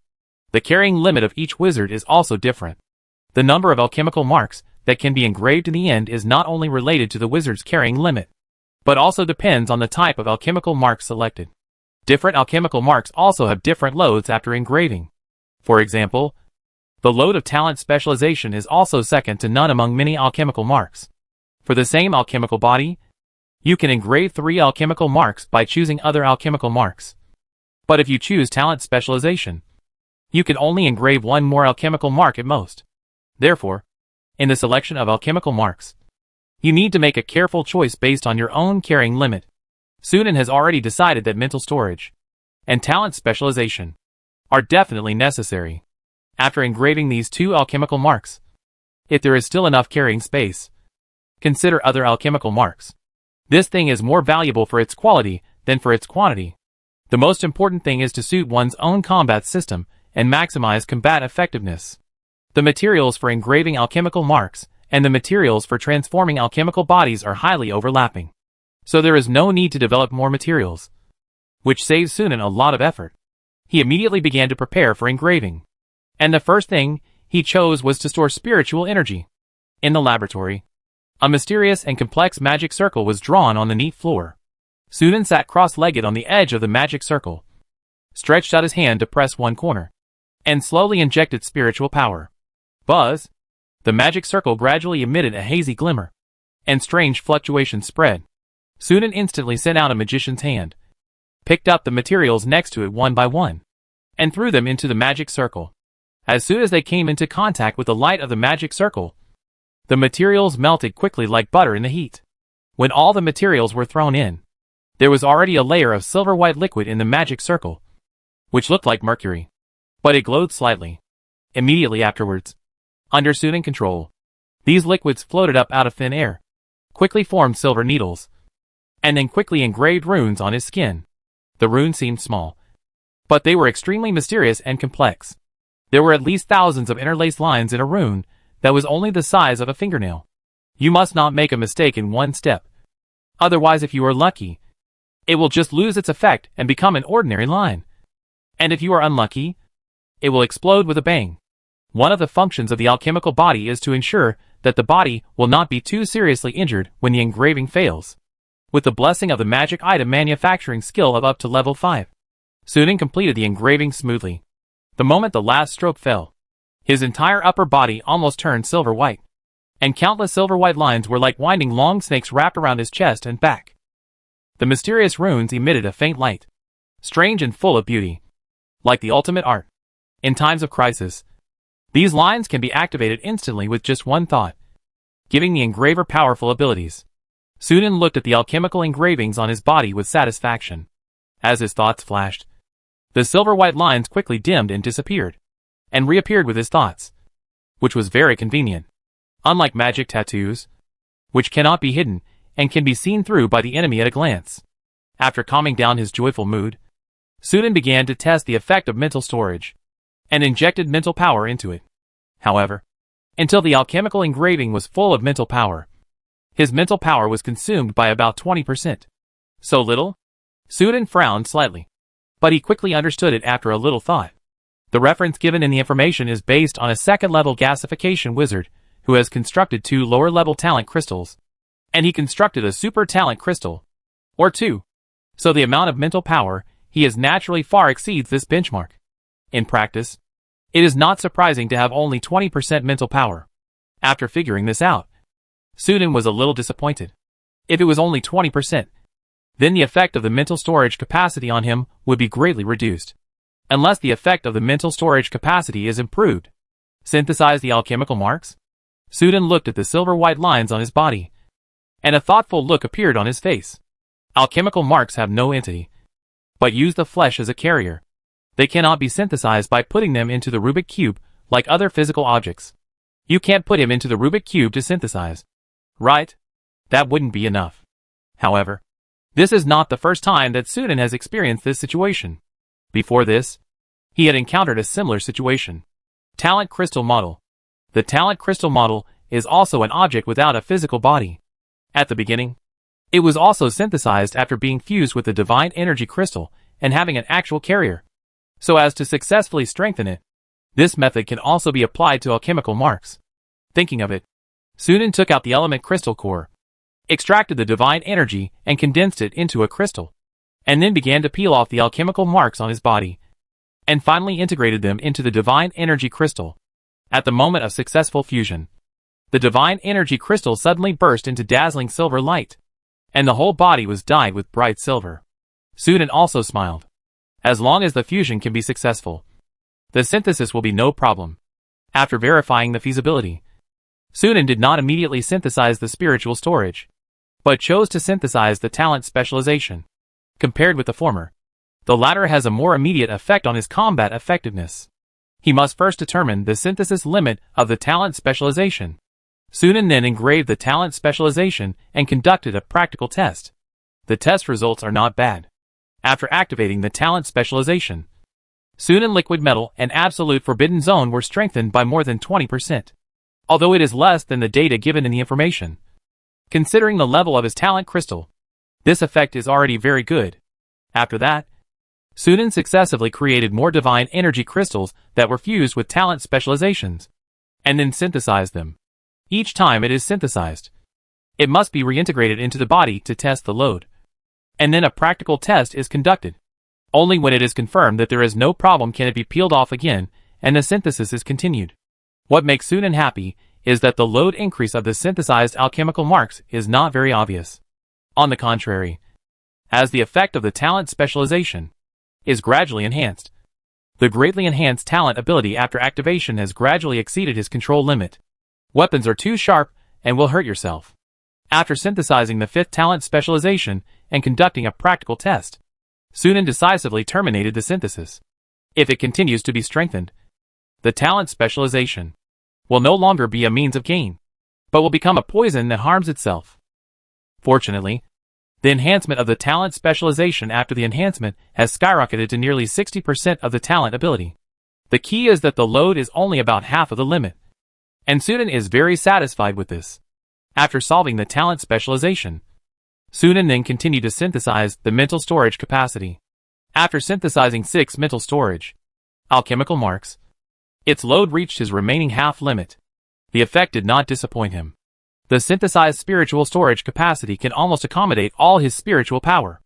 S1: The carrying limit of each wizard is also different. The number of alchemical marks that can be engraved in the end is not only related to the wizard's carrying limit, but also depends on the type of alchemical mark selected. Different alchemical marks also have different loads after engraving. For example, the load of talent specialization is also second to none among many alchemical marks. For the same alchemical body, you can engrave 3 alchemical marks by choosing other alchemical marks. But if you choose talent specialization, you can only engrave 1 more alchemical mark at most. Therefore, in the selection of alchemical marks, you need to make a careful choice based on your own carrying limit. Sunan has already decided that mental storage and talent specialization are definitely necessary. After engraving these 2 alchemical marks, if there is still enough carrying space, consider other alchemical marks. This thing is more valuable for its quality than for its quantity. The most important thing is to suit one's own combat system and maximize combat effectiveness. The materials for engraving alchemical marks and the materials for transforming alchemical bodies are highly overlapping. So there is no need to develop more materials, which saves Sunan a lot of effort. He immediately began to prepare for engraving. And the first thing he chose was to store spiritual energy. In the laboratory, a mysterious and complex magic circle was drawn on the neat floor. Sunan sat cross-legged on the edge of the magic circle, stretched out his hand to press one corner, and slowly injected spiritual power. Buzz! The magic circle gradually emitted a hazy glimmer, and strange fluctuations spread. Sunan instantly sent out a magician's hand, picked up the materials next to it one by one, and threw them into the magic circle. As soon as they came into contact with the light of the magic circle, the materials melted quickly like butter in the heat. When all the materials were thrown in, there was already a layer of silver-white liquid in the magic circle, which looked like mercury, but it glowed slightly. Immediately afterwards, under Sunan control, these liquids floated up out of thin air, quickly formed silver needles, and then quickly engraved runes on his skin. The runes seemed small, but they were extremely mysterious and complex. There were at least thousands of interlaced lines in a rune that was only the size of a fingernail. You must not make a mistake in one step. Otherwise, if you are lucky, it will just lose its effect and become an ordinary line. And if you are unlucky, it will explode with a bang. One of the functions of the alchemical body is to ensure that the body will not be too seriously injured when the engraving fails. With the blessing of the magic item manufacturing skill of up to level 5, Sunan completed the engraving smoothly. The moment the last stroke fell, his entire upper body almost turned silver white, and countless silver white lines were like winding long snakes wrapped around his chest and back. The mysterious runes emitted a faint light, strange and full of beauty, like the ultimate art. In times of crisis, these lines can be activated instantly with just one thought, giving the engraver powerful abilities. Sunan looked at the alchemical engravings on his body with satisfaction. As his thoughts flashed, the silver-white lines quickly dimmed and disappeared, and reappeared with his thoughts, which was very convenient. Unlike magic tattoos, which cannot be hidden and can be seen through by the enemy at a glance. After calming down his joyful mood, Sunan began to test the effect of mental storage, and injected mental power into it. However, until the alchemical engraving was full of mental power, his mental power was consumed by about 20%. So little? Sunan frowned slightly, but he quickly understood it after a little thought. The reference given in the information is based on a second-level gasification wizard who has constructed 2 lower-level talent crystals, and he constructed a super talent crystal, or 2. So the amount of mental power he has naturally far exceeds this benchmark. In practice, it is not surprising to have only 20% mental power. After figuring this out, Sunan was a little disappointed. If it was only 20%, then the effect of the mental storage capacity on him would be greatly reduced. Unless the effect of the mental storage capacity is improved. Synthesize the alchemical marks? Sunan looked at the silver-white lines on his body, and a thoughtful look appeared on his face. Alchemical marks have no entity, but use the flesh as a carrier. They cannot be synthesized by putting them into the Rubik cube like other physical objects. You can't put him into the Rubik cube to synthesize. Right? That wouldn't be enough. However, this is not the first time that Sunan has experienced this situation. Before this, he had encountered a similar situation. Talent crystal model. The talent crystal model is also an object without a physical body. At the beginning, it was also synthesized after being fused with the divine energy crystal and having an actual carrier, so as to successfully strengthen it. This method can also be applied to alchemical marks. Thinking of it, Sunan took out the element crystal core, extracted the divine energy and condensed it into a crystal, and then began to peel off the alchemical marks on his body, and finally integrated them into the divine energy crystal. At the moment of successful fusion, the divine energy crystal suddenly burst into dazzling silver light, and the whole body was dyed with bright silver. Sunan also smiled. As long as the fusion can be successful, the synthesis will be no problem. After verifying the feasibility, Sunan did not immediately synthesize the spiritual storage, but chose to synthesize the talent specialization. Compared with the former, the latter has a more immediate effect on his combat effectiveness. He must first determine the synthesis limit of the talent specialization. Sunan then engraved the talent specialization and conducted a practical test. The test results are not bad. After activating the talent specialization, Sunan liquid metal and absolute forbidden zone were strengthened by more than 20%. Although it is less than the data given in the information. Considering the level of his talent crystal, this effect is already very good. After that, Sunan successively created more divine energy crystals that were fused with talent specializations, and then synthesized them. Each time it is synthesized, it must be reintegrated into the body to test the load. And then a practical test is conducted. Only when it is confirmed that there is no problem can it be peeled off again, and the synthesis is continued. What makes Sunan happy is that the load increase of the synthesized alchemical marks is not very obvious. On the contrary, as the effect of the talent specialization is gradually enhanced, the greatly enhanced talent ability after activation has gradually exceeded his control limit. Weapons are too sharp and will hurt yourself. After synthesizing the fifth talent specialization and conducting a practical test, Sunan decisively terminated the synthesis. If it continues to be strengthened, the talent specialization will no longer be a means of gain, but will become a poison that harms itself. Fortunately, the enhancement of the talent specialization after the enhancement has skyrocketed to nearly 60% of the talent ability. The key is that the load is only about half of the limit, and Sunan is very satisfied with this. After solving the talent specialization, Sunan then continued to synthesize the mental storage capacity. After synthesizing 6 mental storage alchemical marks, its load reached his remaining half limit. The effect did not disappoint him. The synthesized spiritual storage capacity can almost accommodate all his spiritual power.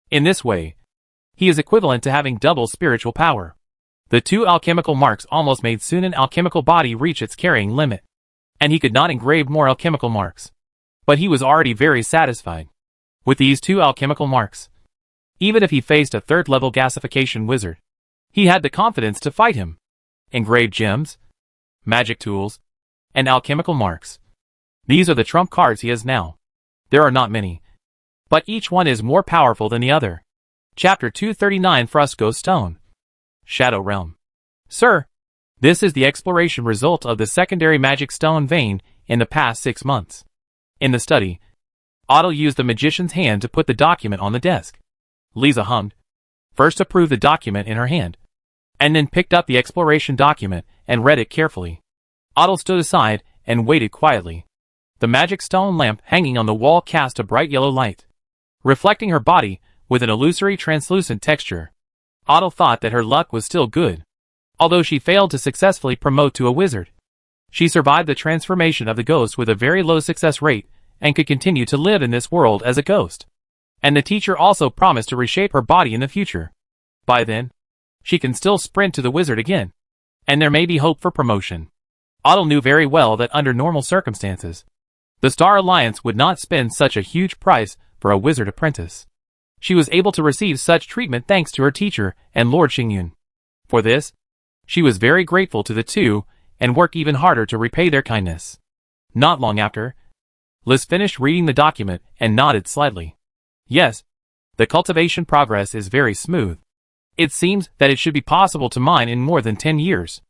S1: In this way, he is equivalent to having double spiritual power. The 2 alchemical marks almost made Sunan's alchemical body reach its carrying limit, and he could not engrave more alchemical marks. But he was already very satisfied with these 2 alchemical marks. Even if he faced a 3rd-level gasification wizard, he had the confidence to fight him. Engraved gems, magic tools, and alchemical marks. These are the trump cards he has now. There are not many, but each one is more powerful than the other. Chapter 239 Frusco Stone. Shadow Realm. Sir, this is the exploration result of the secondary magic stone vein in the past 6 months. In the study, Otto used the magician's hand to put the document on the desk. Lisa hummed, first approved the document in her hand, and then picked up the exploration document and read it carefully. Otto stood aside and waited quietly. The magic stone lamp hanging on the wall cast a bright yellow light, reflecting her body with an illusory translucent texture. Otto thought that her luck was still good. Although she failed to successfully promote to a wizard, she survived the transformation of the ghost with a very low success rate and could continue to live in this world as a ghost. And the teacher also promised to reshape her body in the future. By then, she can still sprint to the wizard again, and there may be hope for promotion. Otto knew very well that under normal circumstances, the Star Alliance would not spend such a huge price for a wizard apprentice. She was able to receive such treatment thanks to her teacher and Lord Xingyun. For this, she was very grateful to the two and worked even harder to repay their kindness. Not long after, Liz finished reading the document and nodded slightly. Yes, the cultivation progress is very smooth. It seems that it should be possible to mine in more than 10 years.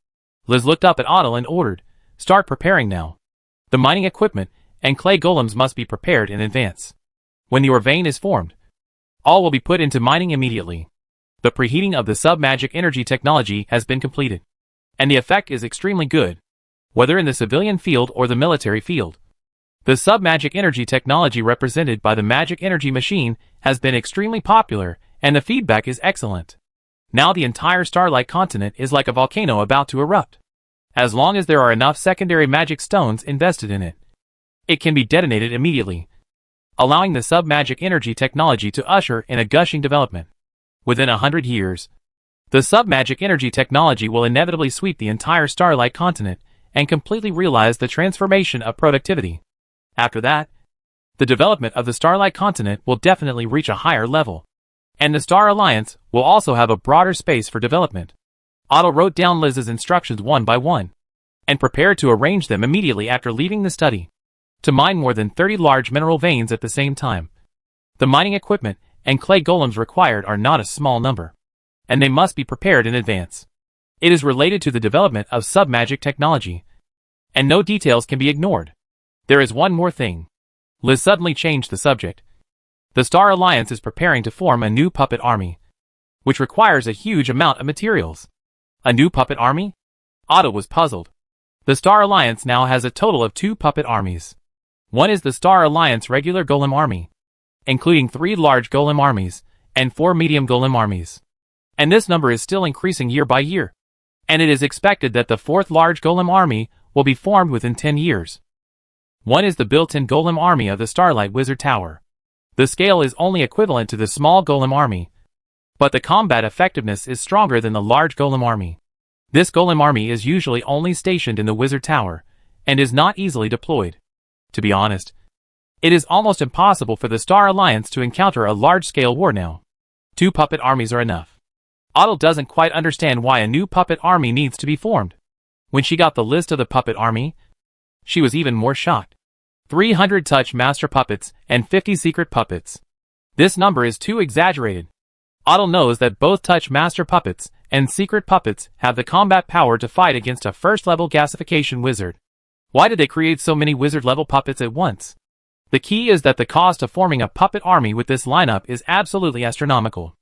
S1: Liz looked up at Otto and ordered, "Start preparing now. The mining equipment and clay golems must be prepared in advance. When your vein is formed, all will be put into mining immediately. The preheating of the sub-magic energy technology has been completed, and the effect is extremely good, whether in the civilian field or the military field. The sub-magic energy technology represented by the magic energy machine has been extremely popular, and the feedback is excellent. Now the entire Starlight continent is like a volcano about to erupt. As long as there are enough secondary magic stones invested in it, it can be detonated immediately, allowing the sub-magic energy technology to usher in a gushing development. Within 100 years, the sub-magic energy technology will inevitably sweep the entire Starlight continent and completely realize the transformation of productivity. After that, the development of the Starlight continent will definitely reach a higher level, and the Star Alliance will also have a broader space for development. Otto wrote down Liz's instructions one by one, and prepared to arrange them immediately after leaving the study, to mine more than 30 large mineral veins at the same time. The mining equipment and clay golems required are not a small number, and they must be prepared in advance. It is related to the development of sub-magic technology, and no details can be ignored. There is one more thing. Liz suddenly changed the subject. The Star Alliance is preparing to form a new puppet army, which requires a huge amount of materials. A new puppet army? Otto was puzzled. The Star Alliance now has a total of 2 puppet armies. One is the Star Alliance regular golem army, including 3 large golem armies and 4 medium golem armies. And this number is still increasing year by year. And it is expected that the 4th large golem army will be formed within 10 years. One is the built-in golem army of the Starlight Wizard Tower. The scale is only equivalent to the small golem army, but the combat effectiveness is stronger than the large golem army. This golem army is usually only stationed in the Wizard Tower, and is not easily deployed. To be honest, it is almost impossible for the Star Alliance to encounter a large-scale war now. 2 puppet armies are enough. Otto doesn't quite understand why a new puppet army needs to be formed. When she got the list of the puppet army, she was even more shocked. 300 touch master puppets and 50 secret puppets. This number is too exaggerated. Otto knows that both touch master puppets and secret puppets have the combat power to fight against a first-level gasification wizard. Why did they create so many wizard-level puppets at once? The key is that the cost of forming a puppet army with this lineup is absolutely astronomical.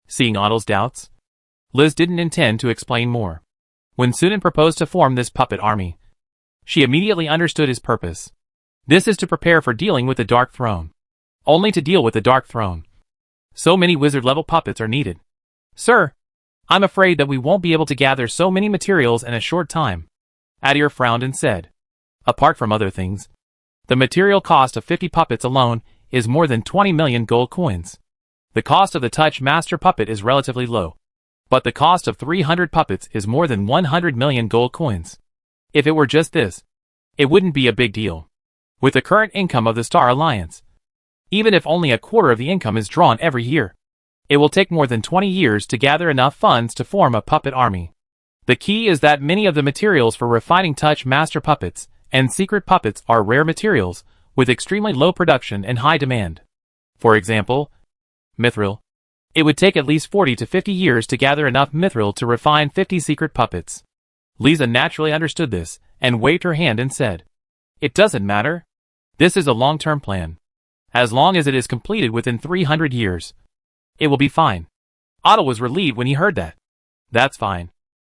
S1: Seeing Otto's doubts, Liz didn't intend to explain more. When Sunan proposed to form this puppet army, she immediately understood his purpose. This is to prepare for dealing with the Dark Throne. Only to deal with the Dark Throne, so many wizard-level puppets are needed. Sir, I'm afraid that we won't be able to gather so many materials in a short time. Adir frowned and said, apart from other things, the material cost of 50 puppets alone is more than 20 million gold coins. The cost of the Touch Master puppet is relatively low, but the cost of 300 puppets is more than 100 million gold coins. If it were just this, it wouldn't be a big deal. With the current income of the Star Alliance, even if only a quarter of the income is drawn every year, it will take more than 20 years to gather enough funds to form a puppet army. The key is that many of the materials for refining Touch Master puppets and secret puppets are rare materials with extremely low production and high demand. For example, mithril. It would take at least 40 to 50 years to gather enough mithril to refine 50 secret puppets. Lisa naturally understood this and waved her hand and said, "It doesn't matter. This is a long-term plan. As long as it is completed within 300 years, it will be fine." Otto was relieved when he heard that. That's fine.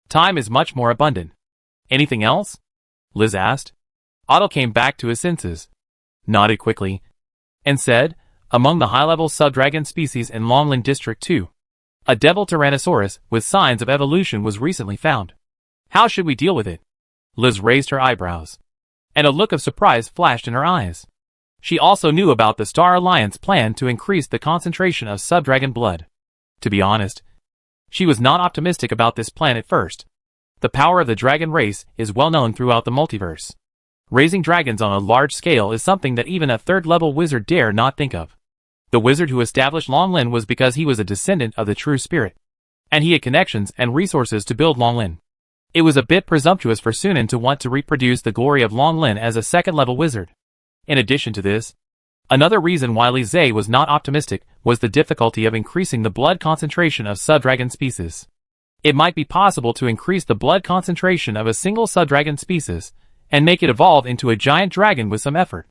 S1: Time is much more abundant. Anything else? Liz asked. Otto came back to his senses, nodded quickly, and said, among the high-level sub-dragon species in Longland District 2, a devil Tyrannosaurus with signs of evolution was recently found. How should we deal with it? Liz raised her eyebrows, and a look of surprise flashed in her eyes. She also knew about the Star Alliance plan to increase the concentration of sub-dragon blood. To be honest, she was not optimistic about this plan at first. The power of the dragon race is well known throughout the multiverse. Raising dragons on a large scale is something that even a third-level wizard dare not think of. The wizard who established Longlin was because he was a descendant of the true spirit, and he had connections and resources to build Longlin. It was a bit presumptuous for Sunan to want to reproduce the glory of Longlin as a second-level wizard. In addition to this, another reason why Li Zhe was not optimistic was the difficulty of increasing the blood concentration of sub-dragon species. It might be possible to increase the blood concentration of a single sub-dragon species and make it evolve into a giant dragon with some effort.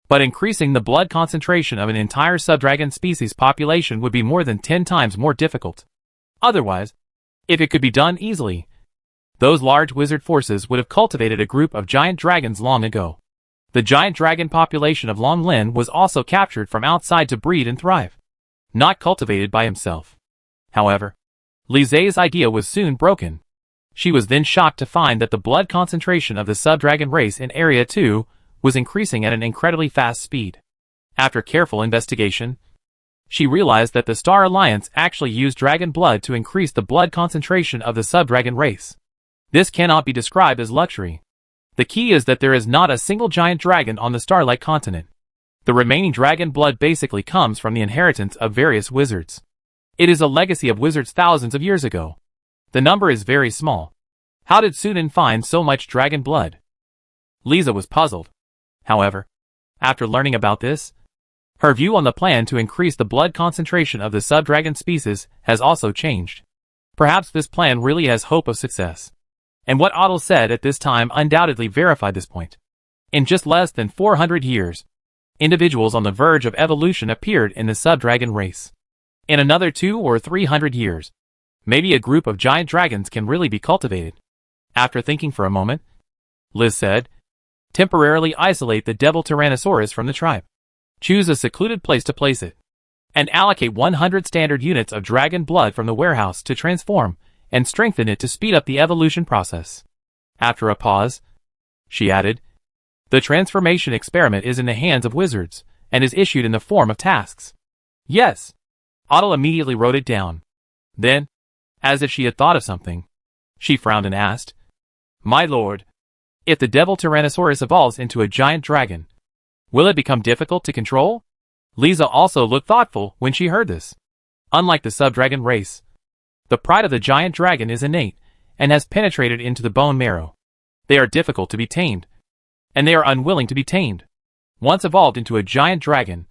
S1: But increasing the blood concentration of an entire sub-dragon species population would be more than 10 times more difficult. Otherwise, if it could be done easily, those large wizard forces would have cultivated a group of giant dragons long ago. The giant dragon population of Longlin was also captured from outside to breed and thrive, not cultivated by himself. However, Li Zhe's idea was soon broken. She was then shocked to find that the blood concentration of the sub-dragon race in Area 2 was increasing at an incredibly fast speed. After careful investigation, she realized that the Star Alliance actually used dragon blood to increase the blood concentration of the sub-dragon race. This cannot be described as luxury. The key is that there is not a single giant dragon on the Starlight continent. The remaining dragon blood basically comes from the inheritance of various wizards. It is a legacy of wizards thousands of years ago. The number is very small. How did Sunan find so much dragon blood? Lisa was puzzled. However, after learning about this, her view on the plan to increase the blood concentration of the sub-dragon species has also changed. Perhaps this plan really has hope of success. And what Otto said at this time undoubtedly verified this point. In just less than 400 years, individuals on the verge of evolution appeared in the sub-dragon race. In another 200 or 300 years, maybe a group of giant dragons can really be cultivated. After thinking for a moment, Liz said, temporarily isolate the devil Tyrannosaurus from the tribe. Choose a secluded place to place it. And allocate 100 standard units of dragon blood from the warehouse to transform and strengthen it to speed up the evolution process. After a pause, she added, the transformation experiment is in the hands of wizards, and is issued in the form of tasks. Yes. Otto immediately wrote it down. Then, as if she had thought of something, she frowned and asked, my lord, if the devil Tyrannosaurus evolves into a giant dragon, will it become difficult to control? Lisa also looked thoughtful when she heard this. Unlike the sub-dragon race, the pride of the giant dragon is innate, and has penetrated into the bone marrow. They are difficult to be tamed, and they are unwilling to be tamed. Once evolved into a giant dragon,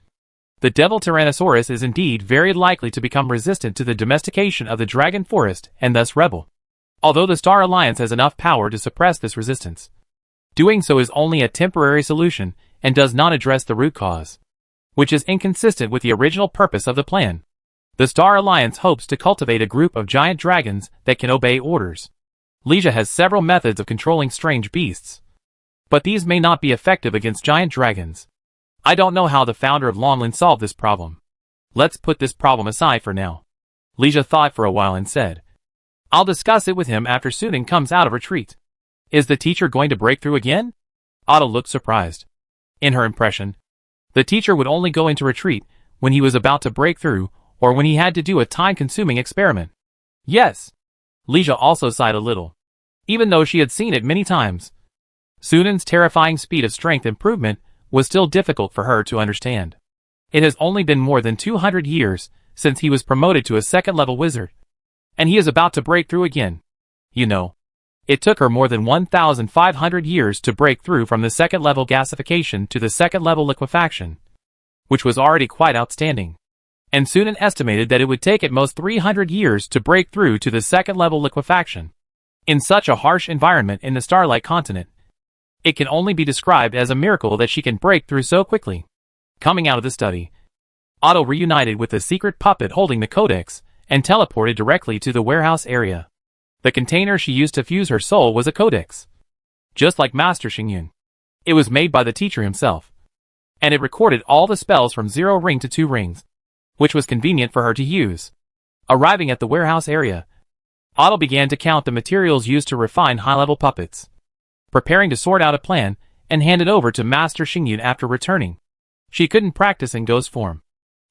S1: the devil Tyrannosaurus is indeed very likely to become resistant to the domestication of the dragon forest and thus rebel. Although the Star Alliance has enough power to suppress this resistance, doing so is only a temporary solution and does not address the root cause, which is inconsistent with the original purpose of the plan. The Star Alliance hopes to cultivate a group of giant dragons that can obey orders. Leisha has several methods of controlling strange beasts, but these may not be effective against giant dragons. I don't know how the founder of Longland solved this problem. Let's put this problem aside for now. Leisha thought for a while and said, I'll discuss it with him after Sunan comes out of retreat. Is the teacher going to break through again? Otto looked surprised. In her impression, the teacher would only go into retreat when he was about to break through or when he had to do a time-consuming experiment. Yes. Leisha also sighed a little. Even though she had seen it many times, Sunan's terrifying speed of strength improvement was still difficult for her to understand. It has only been more than 200 years since he was promoted to a second-level wizard, and he is about to break through again. You know, it took her more than 1,500 years to break through from the second-level gasification to the second-level liquefaction, which was already quite outstanding. And Sunan estimated that it would take at most 300 years to break through to the second-level liquefaction. In such a harsh environment in the Starlight continent, it can only be described as a miracle that she can break through so quickly. Coming out of the study, Otto reunited with the secret puppet holding the codex and teleported directly to the warehouse area. The container she used to fuse her soul was a codex. Just like Master Xingyun, it was made by the teacher himself, and it recorded all the spells from 0 ring to 2 rings, which was convenient for her to use. Arriving at the warehouse area, Otto began to count the materials used to refine high-level puppets, preparing to sort out a plan and hand it over to Master Xingyun after returning. She couldn't practice in ghost form,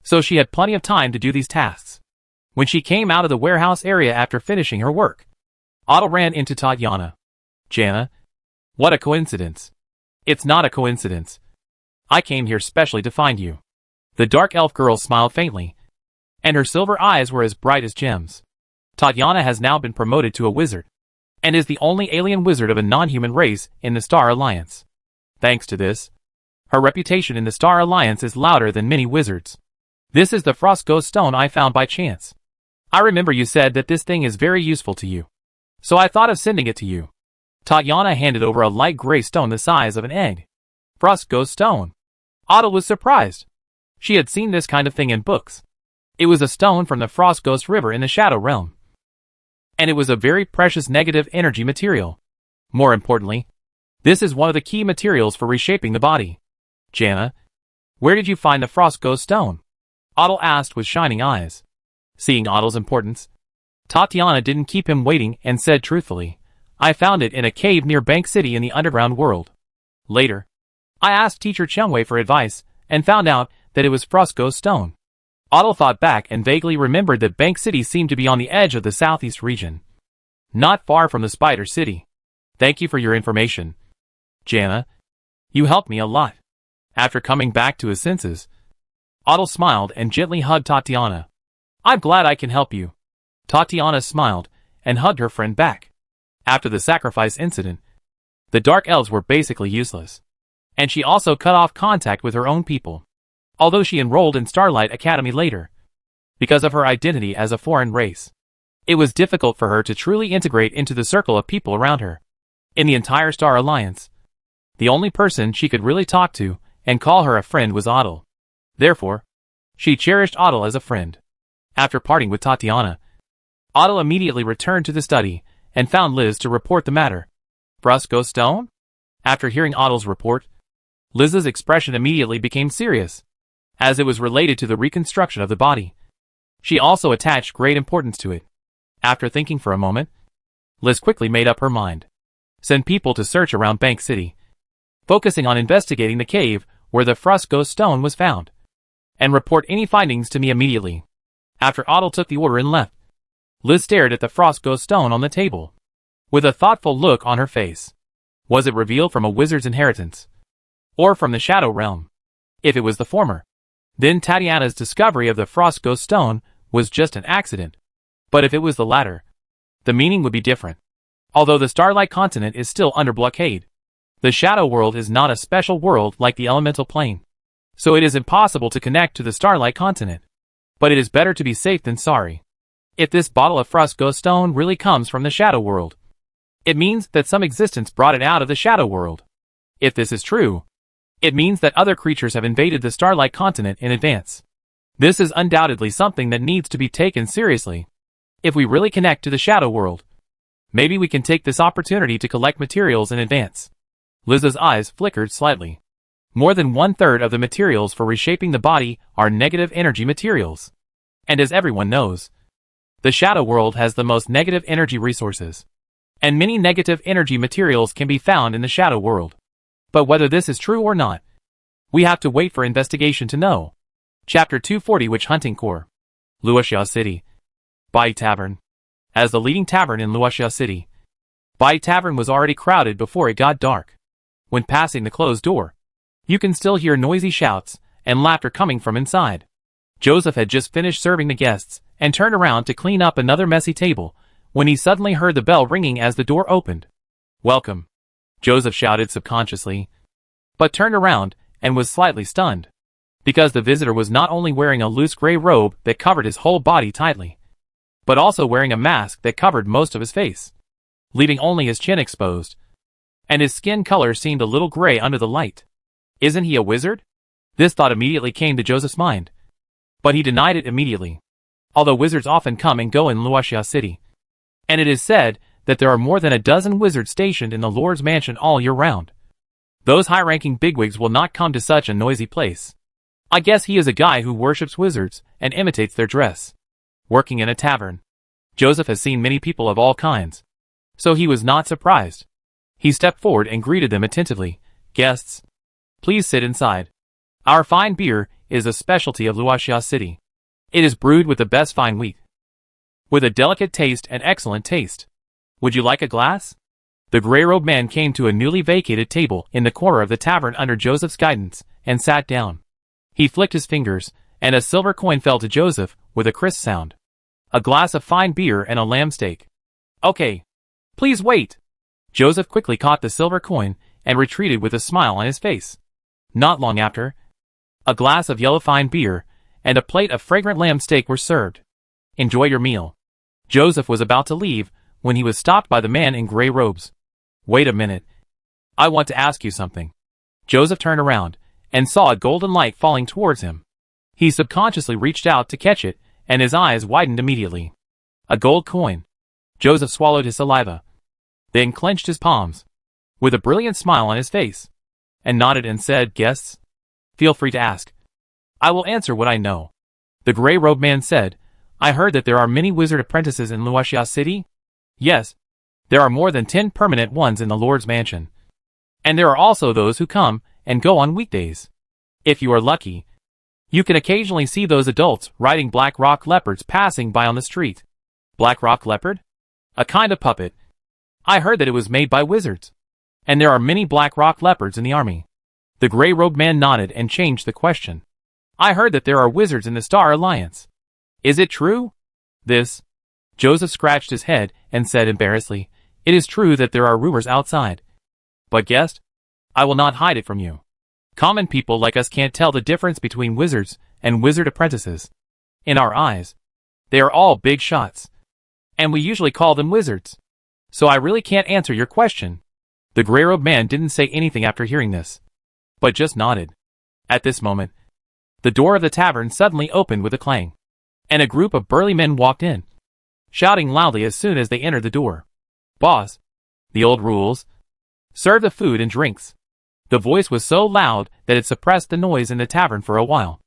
S1: so she had plenty of time to do these tasks. When she came out of the warehouse area after finishing her work, Otto ran into Tatiana. Jana, what a coincidence. It's not a coincidence. I came here specially to find you. The dark elf girl smiled faintly, and her silver eyes were as bright as gems. Tatiana has now been promoted to a wizard, and is the only alien wizard of a non-human race in the Star Alliance. Thanks to this, her reputation in the Star Alliance is louder than many wizards. This is the Frost Ghost Stone I found by chance. I remember you said that this thing is very useful to you, so I thought of sending it to you. Tatiana handed over a light gray stone the size of an egg. Frost Ghost Stone. Otto was surprised. She had seen this kind of thing in books. It was a stone from the Frost Ghost River in the Shadow Realm, and it was a very precious negative energy material. More importantly, this is one of the key materials for reshaping the body. Jana, where did you find the Frost Ghost Stone? Otto asked with shining eyes. Seeing Otto's importance, Tatiana didn't keep him waiting and said truthfully, I found it in a cave near Bank City in the underground world. Later, I asked teacher Chungwei for advice, and found out that it was Frosco Stone. Otto thought back and vaguely remembered that Bank City seemed to be on the edge of the southeast region, not far from the Spider City. Thank you for your information, Jana. You helped me a lot. After coming back to his senses, Otto smiled and gently hugged Tatiana. I'm glad I can help you. Tatiana smiled and hugged her friend back. After the sacrifice incident, the Dark Elves were basically useless, and she also cut off contact with her own people, although she enrolled in Starlight Academy later. Because of her identity as a foreign race, it was difficult for her to truly integrate into the circle of people around her. In the entire Star Alliance, the only person she could really talk to and call her a friend was Otto. Therefore, she cherished Otto as a friend. After parting with Tatiana, Otto immediately returned to the study and found Liz to report the matter. Frosco Stone? After hearing Otto's report, Liz's expression immediately became serious, as it was related to the reconstruction of the body. She also attached great importance to it. After thinking for a moment, Liz quickly made up her mind. Send people to search around Bank City, focusing on investigating the cave where the Frosco Stone was found, and report any findings to me immediately. After Otto took the order and left, Liz stared at the Frosco Stone on the table, with a thoughtful look on her face. Was it revealed from a wizard's inheritance, or from the Shadow Realm? If it was the former, then Tatiana's discovery of the Frosco Stone was just an accident. But if it was the latter, the meaning would be different. Although the Starlight Continent is still under blockade, the Shadow World is not a special world like the Elemental Plane, so it is impossible to connect to the Starlight Continent. But it is better to be safe than sorry. If this bottle of Frosco Stone really comes from the Shadow World, it means that some existence brought it out of the Shadow World. If this is true, it means that other creatures have invaded the Starlight Continent in advance. This is undoubtedly something that needs to be taken seriously. If we really connect to the Shadow World, maybe we can take this opportunity to collect materials in advance. Liz's eyes flickered slightly. More than 1/3 of the materials for reshaping the body are negative energy materials. And as everyone knows, the Shadow World has the most negative energy resources, and many negative energy materials can be found in the Shadow World. But whether this is true or not, we have to wait for investigation to know. Chapter 240 Witch Hunting Corps. Luoxia City. Bai Tavern. As the leading tavern in Luoxia City, Bai Tavern was already crowded before it got dark. When passing the closed door, you can still hear noisy shouts and laughter coming from inside. Joseph had just finished serving the guests and turned around to clean up another messy table when he suddenly heard the bell ringing as the door opened. Welcome, Joseph shouted subconsciously, but turned around and was slightly stunned, because the visitor was not only wearing a loose gray robe that covered his whole body tightly, but also wearing a mask that covered most of his face, leaving only his chin exposed, and his skin color seemed a little gray under the light. Isn't he a wizard? This thought immediately came to Joseph's mind, but he denied it immediately. Although wizards often come and go in Luoxia City, and it is said that there are more than a dozen wizards stationed in the Lord's mansion all year round, those high-ranking bigwigs will not come to such a noisy place. I guess he is a guy who worships wizards and imitates their dress. Working in a tavern, Joseph has seen many people of all kinds, so he was not surprised. He stepped forward and greeted them attentively. Guests, please sit inside. Our fine beer is a specialty of Luoxia City. It is brewed with the best fine wheat, with a delicate taste and excellent taste. Would you like a glass? The gray-robed man came to a newly vacated table in the corner of the tavern under Joseph's guidance and sat down. He flicked his fingers, and a silver coin fell to Joseph with a crisp sound. A glass of fine beer and a lamb steak. Okay. Please wait. Joseph quickly caught the silver coin and retreated with a smile on his face. Not long after, a glass of yellow fine beer and a plate of fragrant lamb steak were served. Enjoy your meal. Joseph was about to leave when he was stopped by the man in gray robes. Wait a minute. I want to ask you something. Joseph turned around and saw a golden light falling towards him. He subconsciously reached out to catch it, and his eyes widened immediately. A gold coin. Joseph swallowed his saliva, then clenched his palms, with a brilliant smile on his face, and nodded and said, Guests, feel free to ask. I will answer what I know. The gray-robed man said, I heard that there are many wizard apprentices in Luoxia City? Yes. There are more than 10 permanent ones in the Lord's mansion. And there are also those who come and go on weekdays. If you are lucky, you can occasionally see those adults riding black rock leopards passing by on the street. Black rock leopard? A kind of puppet. I heard that it was made by wizards. And there are many black rock leopards in the army. The gray-robed man nodded and changed the question. I heard that there are wizards in the Star Alliance. Is it true? Joseph scratched his head and said embarrassedly, it is true that there are rumors outside. But guest, I will not hide it from you. Common people like us can't tell the difference between wizards and wizard apprentices. In our eyes, they are all big shots. And we usually call them wizards. So I really can't answer your question. The gray-robed man didn't say anything after hearing this, but just nodded. At this moment, the door of the tavern suddenly opened with a clang, and a group of burly men walked in, shouting loudly as soon as they entered the door. Boss, the old rules. Serve the food and drinks. The voice was so loud that it suppressed the noise in the tavern for a while.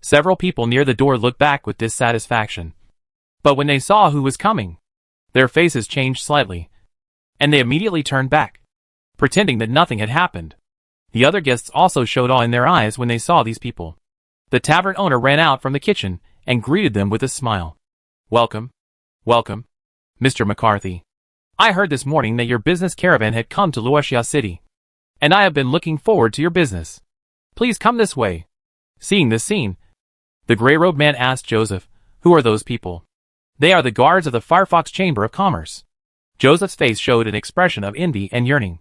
S1: Several people near the door looked back with dissatisfaction. But when they saw who was coming, their faces changed slightly, and they immediately turned back, pretending that nothing had happened. The other guests also showed awe in their eyes when they saw these people. The tavern owner ran out from the kitchen and greeted them with a smile. Welcome, welcome, Mr. McCarthy. I heard this morning that your business caravan had come to Luoxia City, and I have been looking forward to your business. Please come this way. Seeing this scene, the gray-robed man asked Joseph, who are those people? They are the guards of the Firefox Chamber of Commerce. Joseph's face showed an expression of envy and yearning.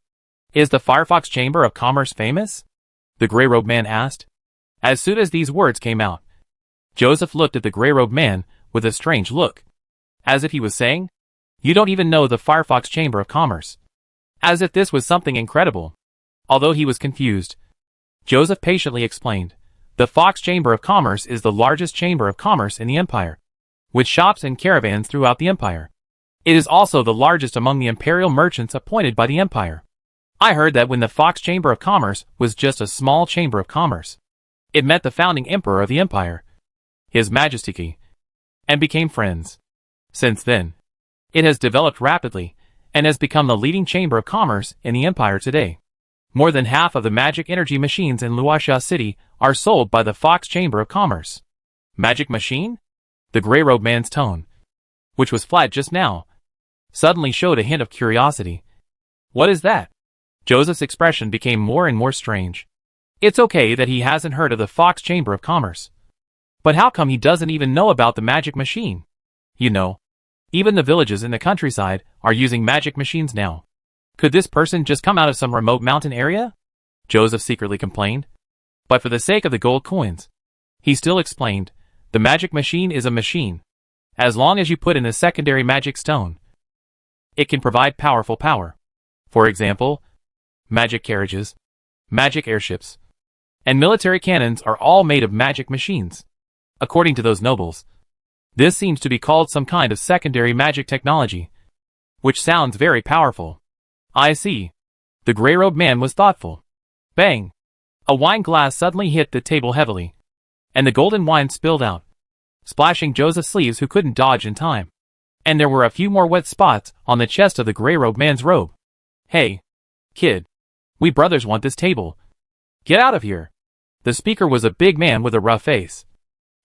S1: Is the Firefox Chamber of Commerce famous? The gray-robed man asked. As soon as these words came out, Joseph looked at the gray-robed man with a strange look, as if he was saying, you don't even know the Firefox Chamber of Commerce. As if this was something incredible. Although he was confused, Joseph patiently explained, the Fox Chamber of Commerce is the largest chamber of commerce in the empire, with shops and caravans throughout the empire. It is also the largest among the imperial merchants appointed by the empire. I heard that when the Fox Chamber of Commerce was just a small chamber of commerce, it met the founding emperor of the empire, His Majesty, and became friends. Since then, it has developed rapidly and has become the leading chamber of commerce in the empire today. More than half of the magic energy machines in Luoxia City are sold by the Fox Chamber of Commerce. Magic machine? The gray-robed man's tone, which was flat just now, suddenly showed a hint of curiosity. What is that? Joseph's expression became more and more strange. It's okay that he hasn't heard of the Fox Chamber of Commerce. But how come he doesn't even know about the magic machine? You know, even the villages in the countryside are using magic machines now. Could this person just come out of some remote mountain area? Joseph secretly complained. But for the sake of the gold coins, he still explained, the magic machine is a machine. As long as you put in a secondary magic stone, it can provide powerful power. For example, magic carriages, magic airships, and military cannons are all made of magic machines. According to those nobles, this seems to be called some kind of secondary magic technology, which sounds very powerful. I see. The gray-robed man was thoughtful. Bang! A wine glass suddenly hit the table heavily, and the golden wine spilled out, splashing Joseph's sleeves who couldn't dodge in time. And there were a few more wet spots on the chest of the gray-robed man's robe. Hey, kid. We brothers want this table. Get out of here. The speaker was a big man with a rough face,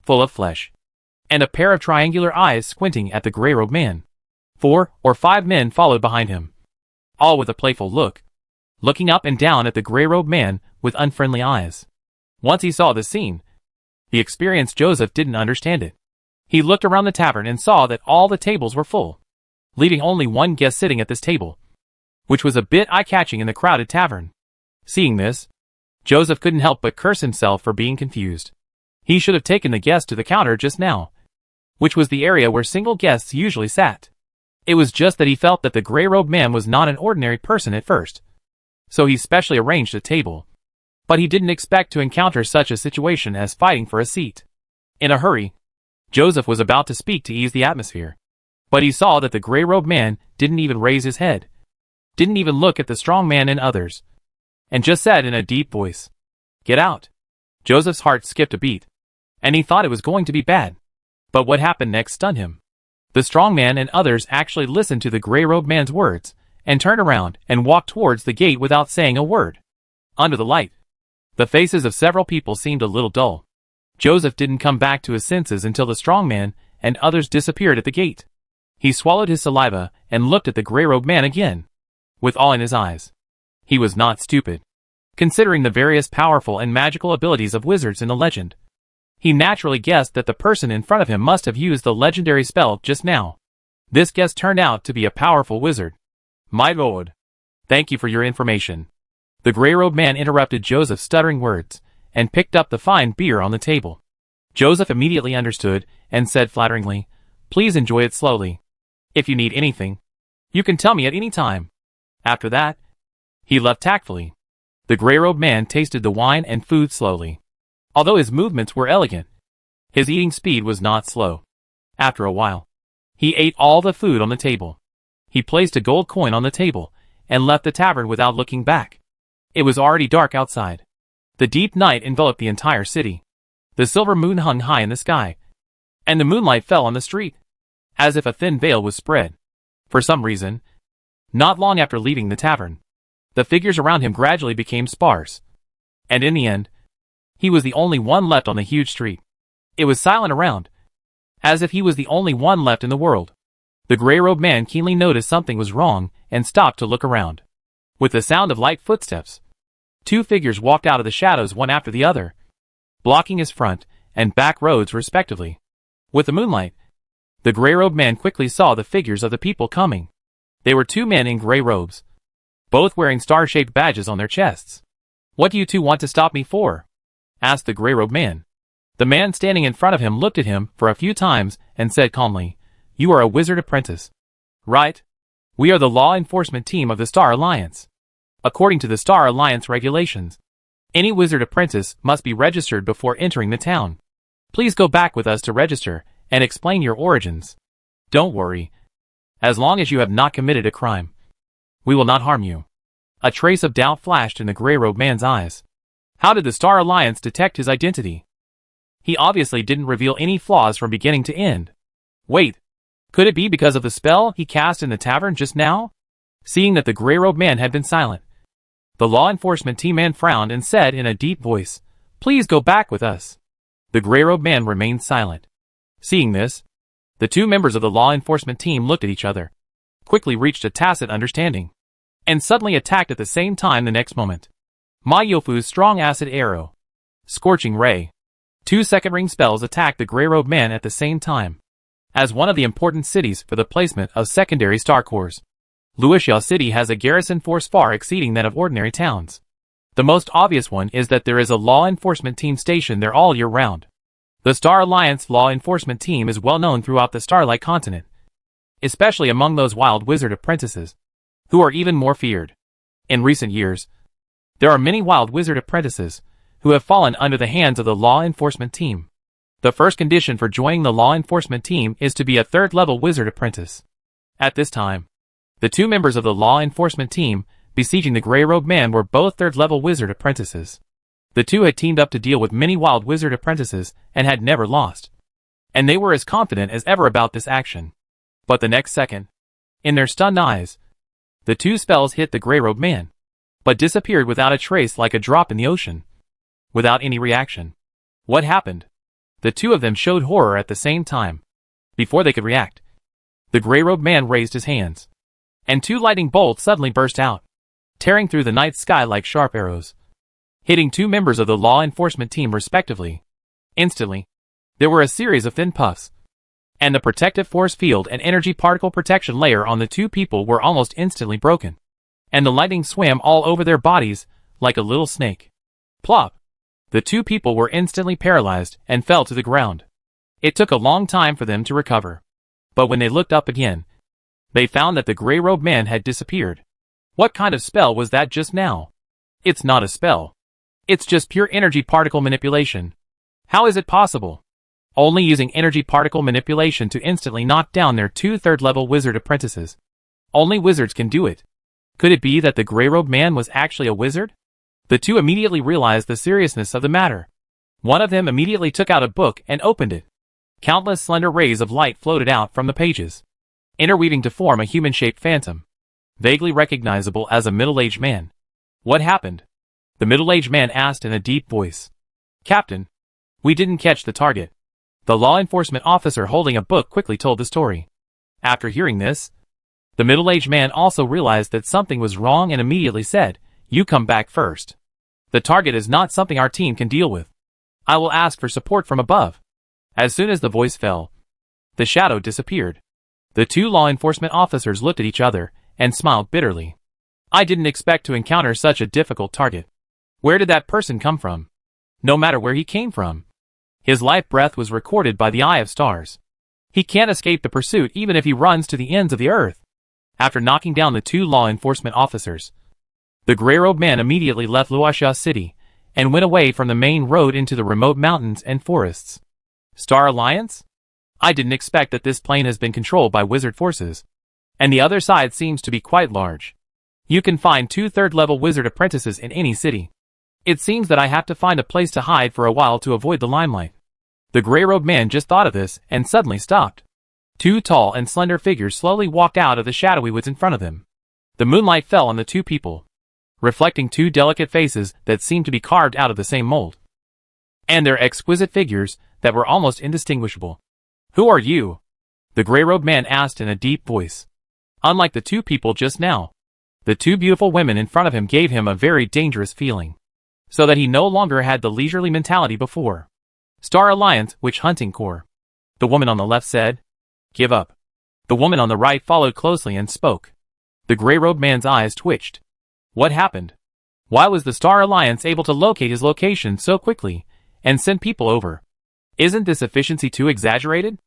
S1: full of flesh, and a pair of triangular eyes squinting at the gray-robed man. 4 or 5 men followed behind him, all with a playful look, looking up and down at the gray-robed man with unfriendly eyes. Once he saw the scene, the experienced Joseph didn't understand it. He looked around the tavern and saw that all the tables were full, leaving only one guest sitting at this table, which was a bit eye-catching in the crowded tavern. Seeing this, Joseph couldn't help but curse himself for being confused. He should have taken the guest to the counter just now, which was the area where single guests usually sat. It was just that he felt that the gray-robed man was not an ordinary person at first, so he specially arranged a table. But he didn't expect to encounter such a situation as fighting for a seat. In a hurry, Joseph was about to speak to ease the atmosphere, but he saw that the gray-robed man didn't even raise his head, didn't even look at the strong man and others, and just said in a deep voice, "Get out." Joseph's heart skipped a beat, and he thought it was going to be bad. But what happened next stunned him. The strong man and others actually listened to the gray-robed man's words, and turned around and walked towards the gate without saying a word. Under the light, The faces of several people seemed a little dull. Joseph didn't come back to his senses until the strong man and others disappeared at the gate. He swallowed his saliva and looked at the gray-robed man again, with awe in his eyes. He was not stupid. Considering the various powerful and magical abilities of wizards in the legend, he naturally guessed that the person in front of him must have used the legendary spell just now. This guess turned out to be a powerful wizard. My lord, thank you for your information. The gray-robed man interrupted Joseph's stuttering words and picked up the fine beer on the table. Joseph immediately understood and said flatteringly, "Please enjoy it slowly. If you need anything, you can tell me at any time." After that, he left tactfully. The gray-robed man tasted the wine and food slowly. Although his movements were elegant, his eating speed was not slow. After a while, he ate all the food on the table. He placed a gold coin on the table and left the tavern without looking back. It was already dark outside. The deep night enveloped the entire city. The silver moon hung high in the sky, and the moonlight fell on the street, as if a thin veil was spread. For some reason, not long after leaving the tavern, the figures around him gradually became sparse, and in the end, he was the only one left on the huge street. It was silent around, as if he was the only one left in the world. The gray-robed man keenly noticed something was wrong and stopped to look around. With the sound of light footsteps, two figures walked out of the shadows one after the other, blocking his front and back roads respectively. With the moonlight, the gray-robed man quickly saw the figures of the people coming. They were two men in gray robes, both wearing star-shaped badges on their chests. "What do you two want to stop me for?" asked the gray-robed man. The man standing in front of him looked at him for a few times and said calmly, "You are a wizard apprentice, right? We are the law enforcement team of the Star Alliance. According to the Star Alliance regulations, any wizard apprentice must be registered before entering the town. Please go back with us to register and explain your origins. Don't worry. As long as you have not committed a crime, we will not harm you." A trace of doubt flashed in the gray-robed man's eyes. How did the Star Alliance detect his identity? He obviously didn't reveal any flaws from beginning to end. Wait, could it be because of the spell he cast in the tavern just now? Seeing that the gray-robed man had been silent, the law enforcement team man frowned and said in a deep voice, "Please go back with us." The gray-robed man remained silent. Seeing this, the two members of the law enforcement team looked at each other, quickly reached a tacit understanding, and suddenly attacked at the same time the next moment. Ma Yofu's strong acid arrow, scorching ray. Two second ring spells attacked the gray-robed man at the same time. As one of the important cities for the placement of secondary star cores, Luoxia City has a garrison force far exceeding that of ordinary towns. The most obvious one is that there is a law enforcement team stationed there all year round. The Star Alliance law enforcement team is well known throughout the Starlight continent, especially among those wild wizard apprentices, who are even more feared. In recent years, there are many wild wizard apprentices who have fallen under the hands of the law enforcement team. The first condition for joining the law enforcement team is to be a third-level wizard apprentice. At this time, the two members of the law enforcement team besieging the gray-robed man were both third-level wizard apprentices. The two had teamed up to deal with many wild wizard apprentices and had never lost, and they were as confident as ever about this action. But the next second, in their stunned eyes, the two spells hit the gray-robed man, but disappeared without a trace like a drop in the ocean. Without any reaction. What happened? The two of them showed horror at the same time. Before they could react, the gray-robed man raised his hands, and two lightning bolts suddenly burst out, tearing through the night sky like sharp arrows, hitting two members of the law enforcement team respectively. Instantly, there were a series of thin puffs, and the protective force field and energy particle protection layer on the two people were almost instantly broken, and the lightning swam all over their bodies like a little snake. Plop! The two people were instantly paralyzed and fell to the ground. It took a long time for them to recover, but when they looked up again, they found that the gray-robed man had disappeared. What kind of spell was that just now? It's not a spell. It's just pure energy particle manipulation. How is it possible? Only using energy particle manipulation to instantly knock down their two third-level wizard apprentices. Only wizards can do it. Could it be that the gray-robed man was actually a wizard? The two immediately realized the seriousness of the matter. One of them immediately took out a book and opened it. Countless slender rays of light floated out from the pages, interweaving to form a human-shaped phantom, vaguely recognizable as a middle-aged man. What happened? The middle-aged man asked in a deep voice. Captain, we didn't catch the target. The law enforcement officer holding a book quickly told the story. After hearing this, the middle-aged man also realized that something was wrong and immediately said, "You come back first. The target is not something our team can deal with. I will ask for support from above." As soon as the voice fell, the shadow disappeared. The two law enforcement officers looked at each other and smiled bitterly. I didn't expect to encounter such a difficult target. Where did that person come from? No matter where he came from, his life breath was recorded by the eye of stars. He can't escape the pursuit even if he runs to the ends of the earth. After knocking down the two law enforcement officers, the gray-robed man immediately left Luoxia City and went away from the main road into the remote mountains and forests. Star Alliance? I didn't expect that this plane has been controlled by wizard forces, and the other side seems to be quite large. You can find 2 third-level wizard apprentices in any city. It seems that I have to find a place to hide for a while to avoid the limelight. The gray-robed man just thought of this and suddenly stopped. 2 tall and slender figures slowly walked out of the shadowy woods in front of him. The moonlight fell on the 2 people, reflecting 2 delicate faces that seemed to be carved out of the same mold, and their exquisite figures that were almost indistinguishable. Who are you? The gray-robed man asked in a deep voice. Unlike the 2 people just now, the 2 beautiful women in front of him gave him a very dangerous feeling, so that he no longer had the leisurely mentality before. Star Alliance Witch Hunting Corps. The woman on the left said, "Give up." The woman on the right followed closely and spoke. The gray-robed man's eyes twitched. What happened? Why was the Star Alliance able to locate his location so quickly and send people over? Isn't this efficiency too exaggerated?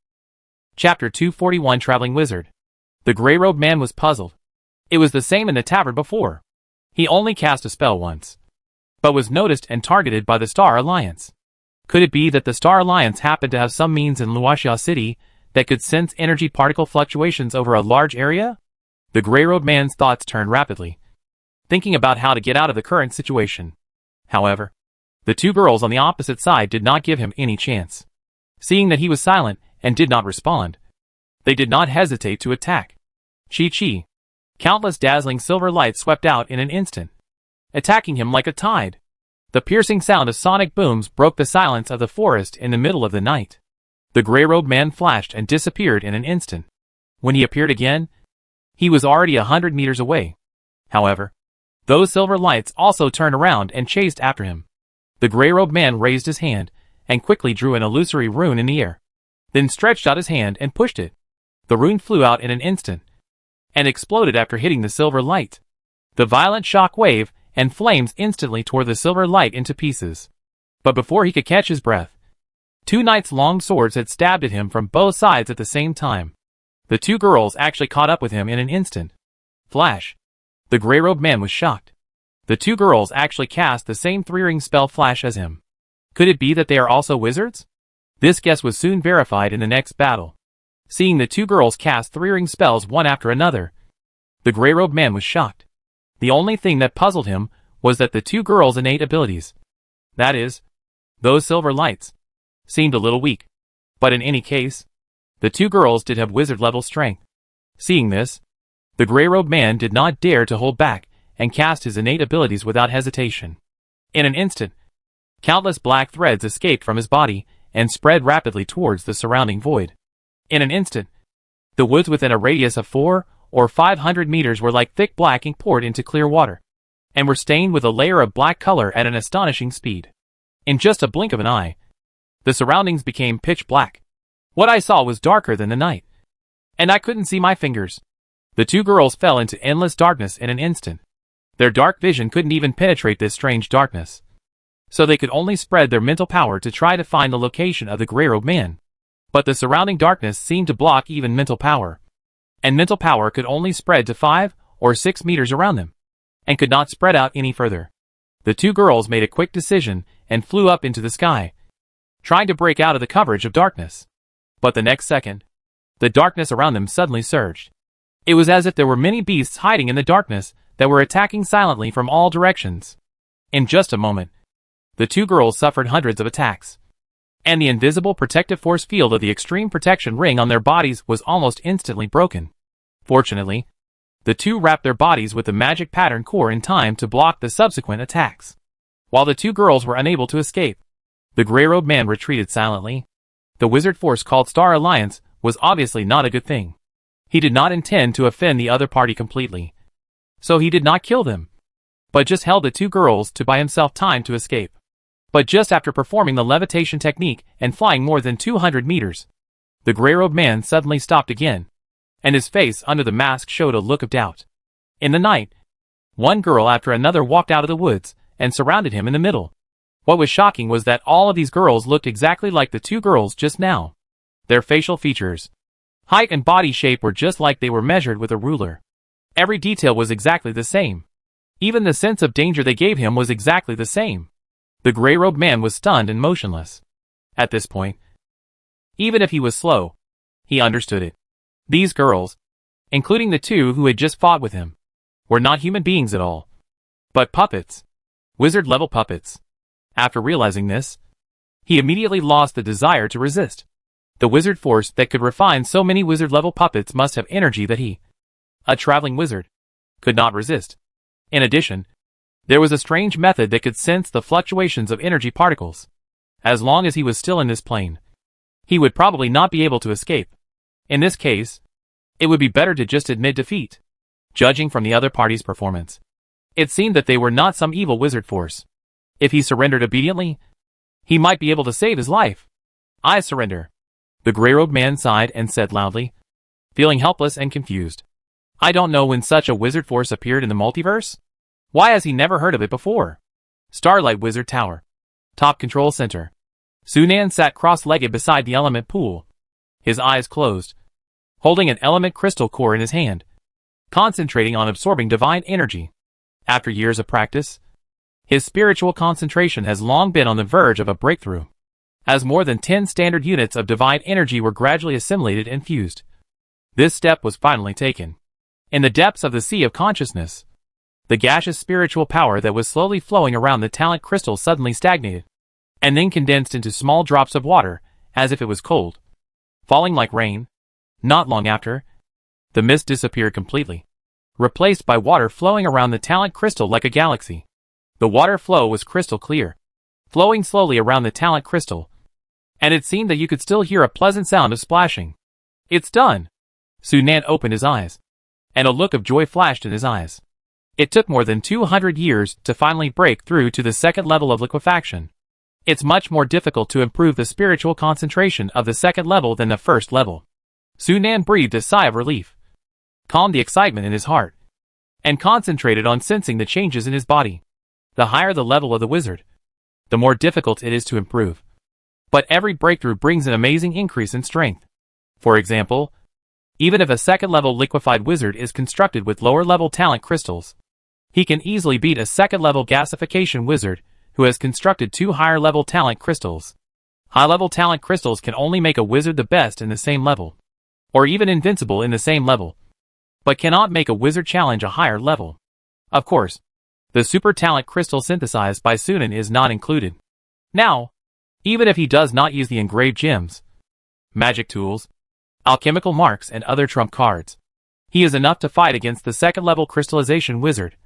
S1: Chapter 241 Traveling Wizard. The gray-robed man was puzzled. It was the same in the tavern before. He only cast a spell once, but was noticed and targeted by the Star Alliance. Could it be that the Star Alliance happened to have some means in Luoxia City that could sense energy particle fluctuations over a large area? The gray-robed man's thoughts turned rapidly, thinking about how to get out of the current situation. However, the 2 girls on the opposite side did not give him any chance. Seeing that he was silent and did not respond, they did not hesitate to attack. Chi-chi. Countless dazzling silver lights swept out in an instant, attacking him like a tide. The piercing sound of sonic booms broke the silence of the forest in the middle of the night. The gray-robed man flashed and disappeared in an instant. When he appeared again, he was already 100 meters away. However, those silver lights also turned around and chased after him. The gray-robed man raised his hand and quickly drew an illusory rune in the air, then stretched out his hand and pushed it. The rune flew out in an instant and exploded after hitting the silver light. The violent shock wave and flames instantly tore the silver light into pieces. But before he could catch his breath, 2 knights' long swords had stabbed at him from both sides at the same time. The 2 girls actually caught up with him in an instant. Flash. The gray-robed man was shocked. The 2 girls actually cast the same 3-ring spell flash as him. Could it be that they are also wizards? This guess was soon verified in the next battle. Seeing the 2 girls cast 3-ring spells one after another, the gray-robed man was shocked. The only thing that puzzled him was that the 2 girls' innate abilities, that is, those silver lights, seemed a little weak. But in any case, the 2 girls did have wizard-level strength. Seeing this, the gray-robed man did not dare to hold back and cast his innate abilities without hesitation. In an instant, countless black threads escaped from his body and spread rapidly towards the surrounding void. In an instant, the woods within a radius of 400 or 500 meters were like thick black ink poured into clear water, and were stained with a layer of black color at an astonishing speed. In just a blink of an eye, the surroundings became pitch black. What I saw was darker than the night, and I couldn't see my fingers. The 2 girls fell into endless darkness in an instant. Their dark vision couldn't even penetrate this strange darkness, so they could only spread their mental power to try to find the location of the gray-robed man. But the surrounding darkness seemed to block even mental power, and mental power could only spread to 5 or 6 meters around them, and could not spread out any further. The 2 girls made a quick decision and flew up into the sky, trying to break out of the coverage of darkness. But the next second, the darkness around them suddenly surged. It was as if there were many beasts hiding in the darkness that were attacking silently from all directions. In just a moment, the 2 girls suffered hundreds of attacks, and the invisible protective force field of the extreme protection ring on their bodies was almost instantly broken. Fortunately, the 2 wrapped their bodies with the magic pattern core in time to block the subsequent attacks. while the two girls were unable to escape. The gray-robed man retreated silently. The wizard force called Star Alliance was obviously not a good thing. He did not intend to offend the other party completely. So he did not kill them, but just held the two girls to buy himself time to escape. But just after performing the levitation technique and flying more than 200 meters, the gray-robed man suddenly stopped again, and his face under the mask showed a look of doubt. In the night, one girl after another walked out of the woods and surrounded him in the middle. What was shocking was that all of these girls looked exactly like the two girls just now. Their facial features, height and body shape were just like they were measured with a ruler. Every detail was exactly the same. Even the sense of danger they gave him was exactly the same. The gray-robed man was stunned and motionless. At this point, even if he was slow, he understood it. These girls, including the two who had just fought with him, were not human beings at all, but puppets. Wizard-level puppets. After realizing this, he immediately lost the desire to resist. The wizard force that could refine so many wizard-level puppets must have energy that he, a traveling wizard, could not resist. In addition, there was a strange method that could sense the fluctuations of energy particles. As long as he was still in this plane, he would probably not be able to escape. In this case, it would be better to just admit defeat. Judging from the other party's performance, it seemed that they were not some evil wizard force. If he surrendered obediently, he might be able to save his life. I surrender. The gray-robed man sighed and said loudly, feeling helpless and confused. I don't know when such a wizard force appeared in the multiverse. Why has he never heard of it before? Starlight Wizard Tower. Top Control Center. Sunan sat cross-legged beside the element pool, his eyes closed, holding an element crystal core in his hand, concentrating on absorbing divine energy. After years of practice, his spiritual concentration has long been on the verge of a breakthrough, as more than 10 standard units of divine energy were gradually assimilated and fused. This step was finally taken. In the depths of the sea of consciousness, the gaseous spiritual power that was slowly flowing around the talent crystal suddenly stagnated, and then condensed into small drops of water, as if it was cold, falling like rain. Not long after, the mist disappeared completely, replaced by water flowing around the talent crystal like a galaxy. The water flow was crystal clear, flowing slowly around the talent crystal, and it seemed that you could still hear a pleasant sound of splashing. It's done! Sunan opened his eyes, and a look of joy flashed in his eyes. It took more than 200 years to finally break through to the second level of liquefaction. It's much more difficult to improve the spiritual concentration of the second level than the first level. Sunan breathed a sigh of relief, calmed the excitement in his heart, and concentrated on sensing the changes in his body. The higher the level of the wizard, the more difficult it is to improve. But every breakthrough brings an amazing increase in strength. For example, even if a second-level liquefied wizard is constructed with lower-level talent crystals, he can easily beat a second-level gasification wizard who has constructed 2 higher-level talent crystals. High-level talent crystals can only make a wizard the best in the same level, or even invincible in the same level, but cannot make a wizard challenge a higher level. Of course, the super talent crystal synthesized by Sunan is not included. Now, even if he does not use the engraved gems, magic tools, alchemical marks and other trump cards, he is enough to fight against the second-level crystallization wizard,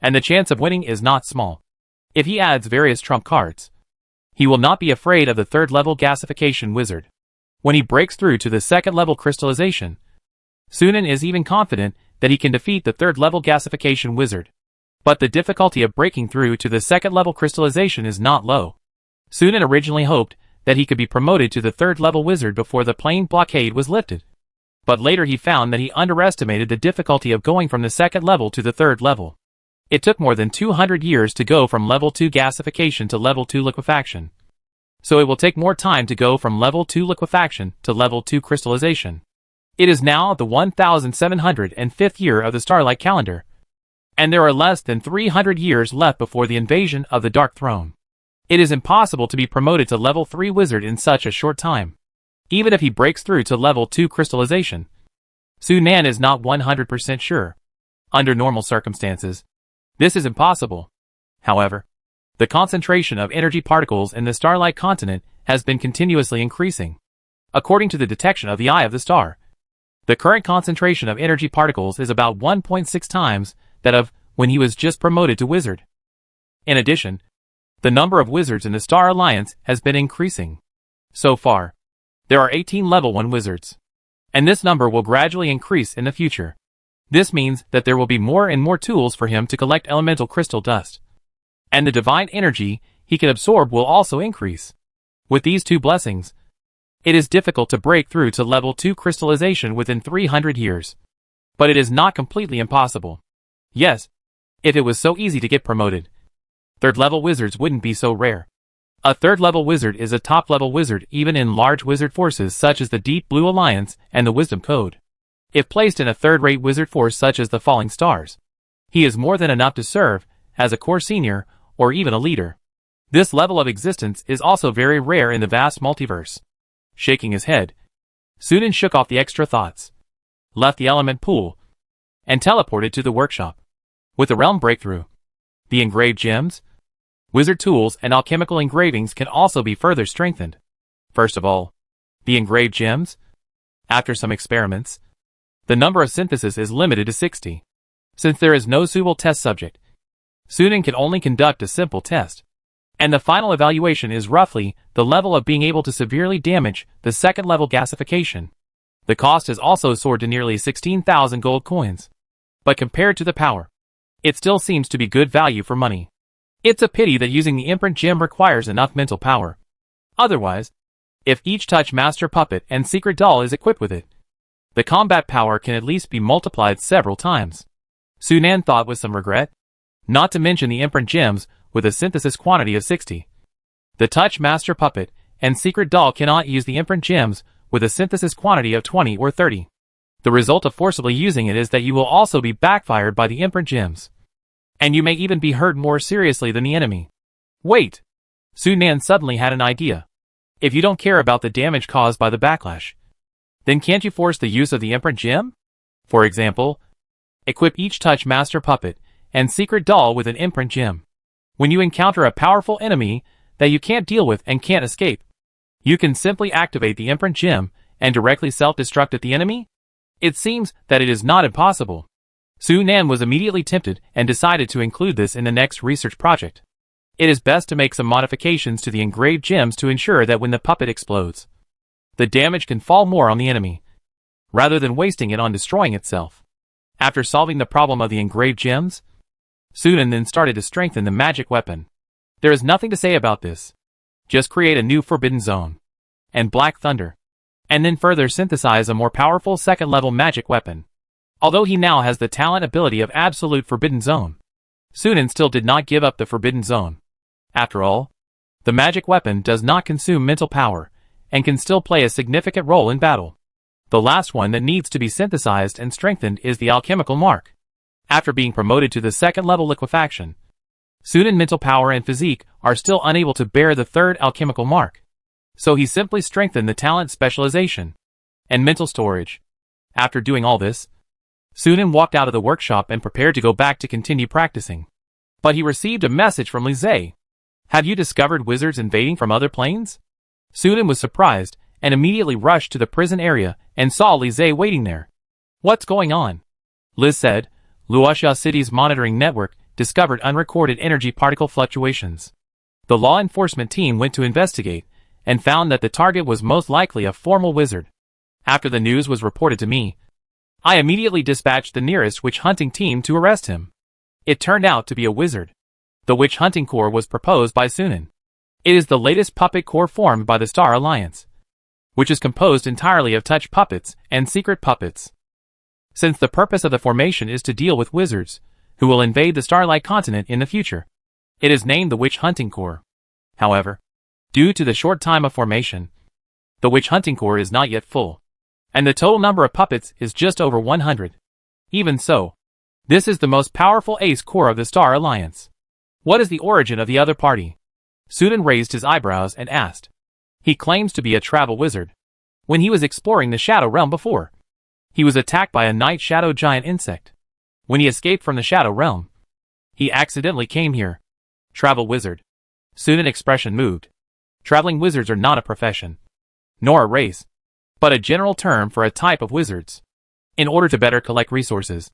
S1: and the chance of winning is not small. If he adds various trump cards, he will not be afraid of the third-level gasification wizard. When he breaks through to the second-level crystallization, Sunan is even confident that he can defeat the third-level gasification wizard. But the difficulty of breaking through to the second-level crystallization is not low. Sunan originally hoped that he could be promoted to the third-level wizard before the plane blockade was lifted. But later he found that he underestimated the difficulty of going from the second level to the third level. It took more than 200 years to go from level 2 gasification to level 2 liquefaction. So it will take more time to go from level 2 liquefaction to level 2 crystallization. It is now the 1705th year of the Starlight calendar, and there are less than 300 years left before the invasion of the Dark Throne. It is impossible to be promoted to level 3 wizard in such a short time. Even if he breaks through to level 2 crystallization, Sunan is not 100% sure. Under normal circumstances, this is impossible. However, the concentration of energy particles in the Starlight continent has been continuously increasing. According to the detection of the eye of the star, the current concentration of energy particles is about 1.6 times that of when he was just promoted to wizard. In addition, The number of wizards in the Star Alliance has been increasing. So far, there are 18 level 1 wizards. And this number will gradually increase in the future. This means that there will be more and more tools for him to collect elemental crystal dust. And the divine energy he can absorb will also increase. With these two blessings, it is difficult to break through to level 2 crystallization within 300 years. But it is not completely impossible. Yes, if it was so easy to get promoted, third-level wizards wouldn't be so rare. A third-level wizard is a top-level wizard even in large wizard forces such as the Deep Blue Alliance and the Wisdom Code. If placed in a third-rate wizard force such as the Falling Stars, he is more than enough to serve as a core senior or even a leader. This level of existence is also very rare in the vast multiverse. Shaking his head, Sunan shook off the extra thoughts, left the element pool, and teleported to the workshop. With the realm breakthrough, the engraved gems, wizard tools, and alchemical engravings can also be further strengthened. First of all, the engraved gems. After some experiments, the number of synthesis is limited to 60. Since there is no suitable test subject, Sunan can only conduct a simple test. And the final evaluation is roughly the level of being able to severely damage the second-level gasification. The cost has also soared to nearly 16,000 gold coins. But compared to the power, it still seems to be good value for money. It's a pity that using the imprint gem requires enough mental power. Otherwise, if each touch master puppet and secret doll is equipped with it, the combat power can at least be multiplied several times. Sunan thought with some regret. Not to mention the imprint gems with a synthesis quantity of 60. The touch master puppet and secret doll cannot use the imprint gems with a synthesis quantity of 20 or 30. The result of forcibly using it is that you will also be backfired by the imprint gems. And you may even be hurt more seriously than the enemy. Wait! Sunan suddenly had an idea. If you don't care about the damage caused by the backlash, then can't you force the use of the imprint gem? For example, equip each touch master puppet and secret doll with an imprint gem. When you encounter a powerful enemy that you can't deal with and can't escape, you can simply activate the imprint gem and directly self-destruct at the enemy? It seems that it is not impossible. Sunan was immediately tempted and decided to include this in the next research project. It is best to make some modifications to the engraved gems to ensure that when the puppet explodes, the damage can fall more on the enemy, rather than wasting it on destroying itself. After solving the problem of the engraved gems, Sunan then started to strengthen the magic weapon. There is nothing to say about this. Just create a new Forbidden Zone and Black Thunder, and then further synthesize a more powerful second-level magic weapon. Although he now has the talent ability of Absolute Forbidden Zone, Sunan still did not give up the Forbidden Zone. After all, the magic weapon does not consume mental power and can still play a significant role in battle. The last one that needs to be synthesized and strengthened is the alchemical mark. After being promoted to the second-level liquefaction, Sunan mental power and physique are still unable to bear the third alchemical mark. So he simply strengthened the talent specialization and mental storage. After doing all this, Sunan walked out of the workshop and prepared to go back to continue practicing. But he received a message from Lizzie. Have you discovered wizards invading from other planes? Sunan was surprised and immediately rushed to the prison area and saw Lizzie waiting there. What's going on? Liz said. Luoxia City's monitoring network discovered unrecorded energy particle fluctuations. The law enforcement team went to investigate and found that the target was most likely a formal wizard. After the news was reported to me, I immediately dispatched the nearest witch hunting team to arrest him. It turned out to be a wizard. The witch hunting corps was proposed by Sunan. It is the latest puppet corps formed by the Star Alliance, which is composed entirely of touch puppets and secret puppets. Since the purpose of the formation is to deal with wizards, who will invade the Starlight continent in the future, it is named the Witch Hunting Corps. However, due to the short time of formation, the Witch Hunting Corps is not yet full, and the total number of puppets is just over 100. Even so, this is the most powerful ace corps of the Star Alliance. What is the origin of the other party? Sunan raised his eyebrows and asked. He claims to be a travel wizard. When he was exploring the Shadow Realm before, he was attacked by a night shadow giant insect. When he escaped from the Shadow Realm, he accidentally came here. Travel wizard. Sunan's expression moved. Traveling wizards are not a profession, nor a race, but a general term for a type of wizards. In order to better collect resources,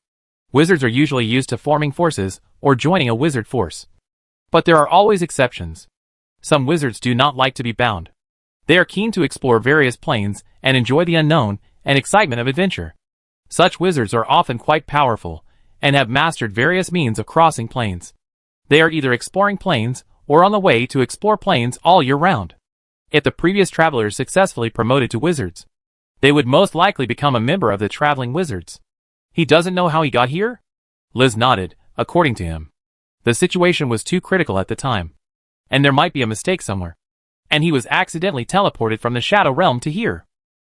S1: wizards are usually used to forming forces or joining a wizard force. But there are always exceptions. Some wizards do not like to be bound. They are keen to explore various planes and enjoy the unknown and excitement of adventure. Such wizards are often quite powerful and have mastered various means of crossing planes. They are either exploring planes or on the way to explore planes all year round. If the previous travelers successfully promoted to wizards, they would most likely become a member of the traveling wizards. He doesn't know how he got here? Liz nodded, according to him. The situation was too critical at the time, and there might be a mistake somewhere. And he was accidentally teleported from the Shadow Realm to here.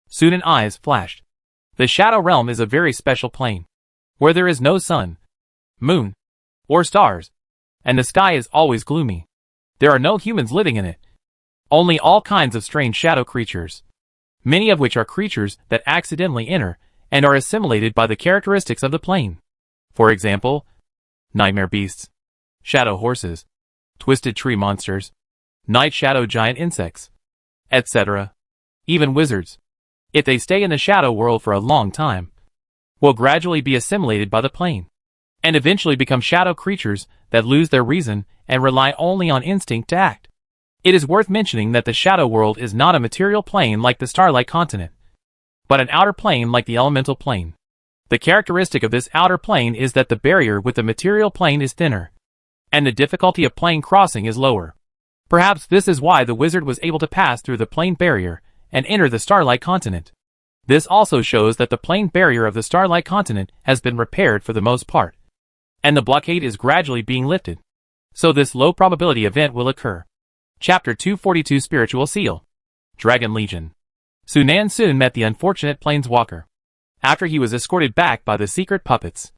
S1: Sunan's eyes flashed. The Shadow Realm is a very special plane, where there is no sun, moon, or stars, and the sky is always gloomy. There are no humans living in it. Only all kinds of strange shadow creatures, many of which are creatures that accidentally enter and are assimilated by the characteristics of the plane. For example, nightmare beasts, shadow horses, twisted tree monsters, night shadow giant insects, etc. Even wizards, if they stay in the shadow world for a long time, will gradually be assimilated by the plane, and eventually become shadow creatures that lose their reason and rely only on instinct to act. It is worth mentioning that the shadow world is not a material plane like the Starlight Continent, but an outer plane like the elemental plane. The characteristic of this outer plane is that the barrier with the material plane is thinner, and the difficulty of plane crossing is lower. Perhaps this is why the wizard was able to pass through the plane barrier and enter the Starlight Continent. This also shows that the plane barrier of the Starlight Continent has been repaired for the most part, and the blockade is gradually being lifted. So this low probability event will occur. Chapter 242 Spiritual Seal. Dragon Legion. Sunan soon met the unfortunate planeswalker. After he was escorted back by the secret puppets,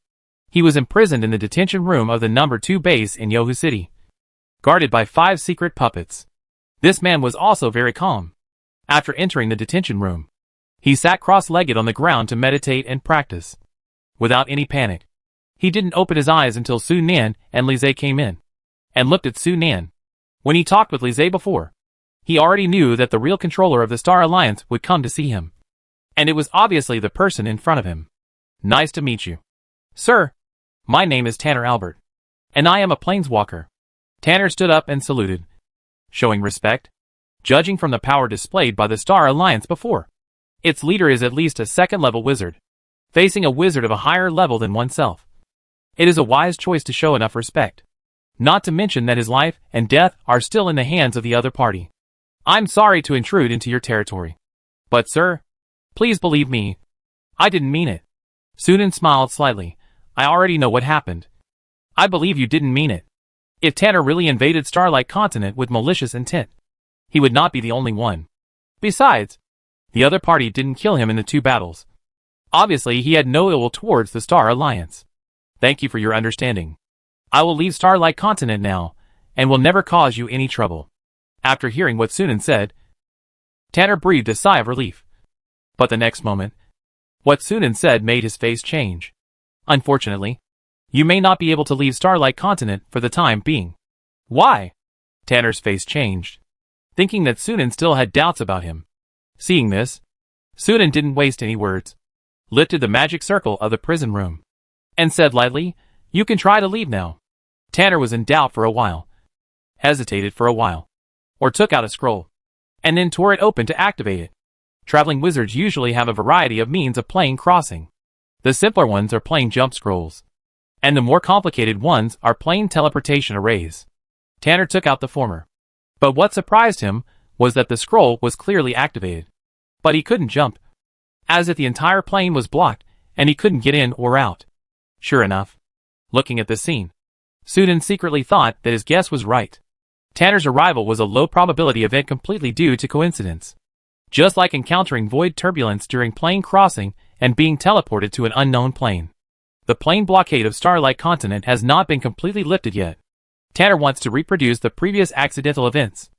S1: he was imprisoned in the detention room of the No. 2 base in Yohu City, guarded by 5 secret puppets. This man was also very calm. After entering the detention room, he sat cross-legged on the ground to meditate and practice. Without any panic, he didn't open his eyes until Sunan and Lizzie came in, and looked at Sunan. When he talked with Lizzie before, he already knew that the real controller of the Star Alliance would come to see him, and it was obviously the person in front of him. Nice to meet you. Sir, my name is Tanner Albert, and I am a planeswalker. Tanner stood up and saluted, showing respect, judging from the power displayed by the Star Alliance before. Its leader is at least a second-level wizard, facing a wizard of a higher level than oneself. It is a wise choice to show enough respect, not to mention that his life and death are still in the hands of the other party. I'm sorry to intrude into your territory, but sir, please believe me, I didn't mean it. Sunan smiled slightly. I already know what happened. I believe you didn't mean it. If Tanner really invaded Starlight Continent with malicious intent, he would not be the only one. Besides, the other party didn't kill him in the 2 battles. Obviously, he had no ill will towards the Star Alliance. Thank you for your understanding. I will leave Starlight Continent now, and will never cause you any trouble. After hearing what Sunan said, Tanner breathed a sigh of relief. But the next moment, what Sunan said made his face change. Unfortunately, you may not be able to leave Starlight Continent for the time being. Why? Tanner's face changed, thinking that Sunan still had doubts about him. Seeing this, Sunan didn't waste any words, lifted the magic circle of the prison room, and said lightly, you can try to leave now. Tanner was in doubt for a while, hesitated for a while, or took out a scroll, and then tore it open to activate it. Traveling wizards usually have a variety of means of plane crossing. The simpler ones are plane jump scrolls, and the more complicated ones are plane teleportation arrays. Tanner took out the former, but what surprised him was that the scroll was clearly activated, but he couldn't jump, as if the entire plane was blocked and he couldn't get in or out. Sure enough, looking at the scene, Sunan secretly thought that his guess was right. Tanner's arrival was a low probability event completely due to coincidence. Just like encountering void turbulence during plane crossing and being teleported to an unknown plane. The plane blockade of Starlight Continent has not been completely lifted yet. Tanner wants to reproduce the previous accidental events,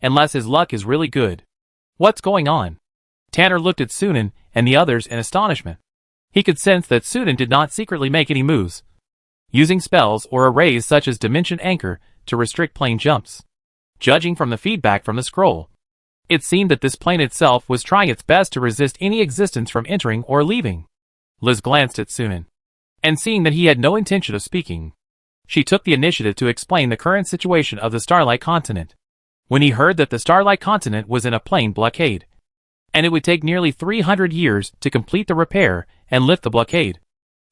S1: unless his luck is really good. What's going on? Tanner looked at Sunan and the others in astonishment. He could sense that Sunan did not secretly make any moves, using spells or arrays such as Dimension Anchor to restrict plane jumps. Judging from the feedback from the scroll, it seemed that this plane itself was trying its best to resist any existence from entering or leaving. Liz glanced at Sunan, and seeing that he had no intention of speaking, She took the initiative to explain the current situation of the Starlight Continent. When he heard that the Starlight Continent was in a plane blockade, and it would take nearly 300 years to complete the repair and lift the blockade,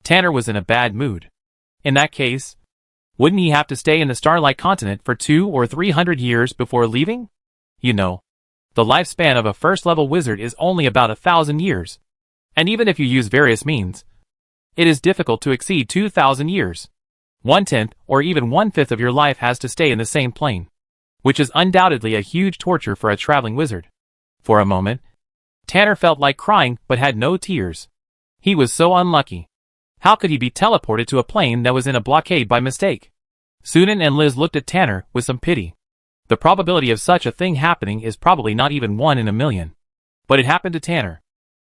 S1: Tanner was in a bad mood. In that case, wouldn't he have to stay in the Starlight Continent for 200 or 300 years before leaving? You know, the lifespan of a first-level wizard is only about 1,000 years. And even if you use various means, it is difficult to exceed 2,000 years. 1/10 or even 1/5 of your life has to stay in the same plane, which is undoubtedly a huge torture for a traveling wizard. For a moment, Tanner felt like crying but had no tears. He was so unlucky. How could he be teleported to a plane that was in a blockade by mistake? Sunan and Liz looked at Tanner with some pity. The probability of such a thing happening is probably not even 1 in a million. But it happened to Tanner.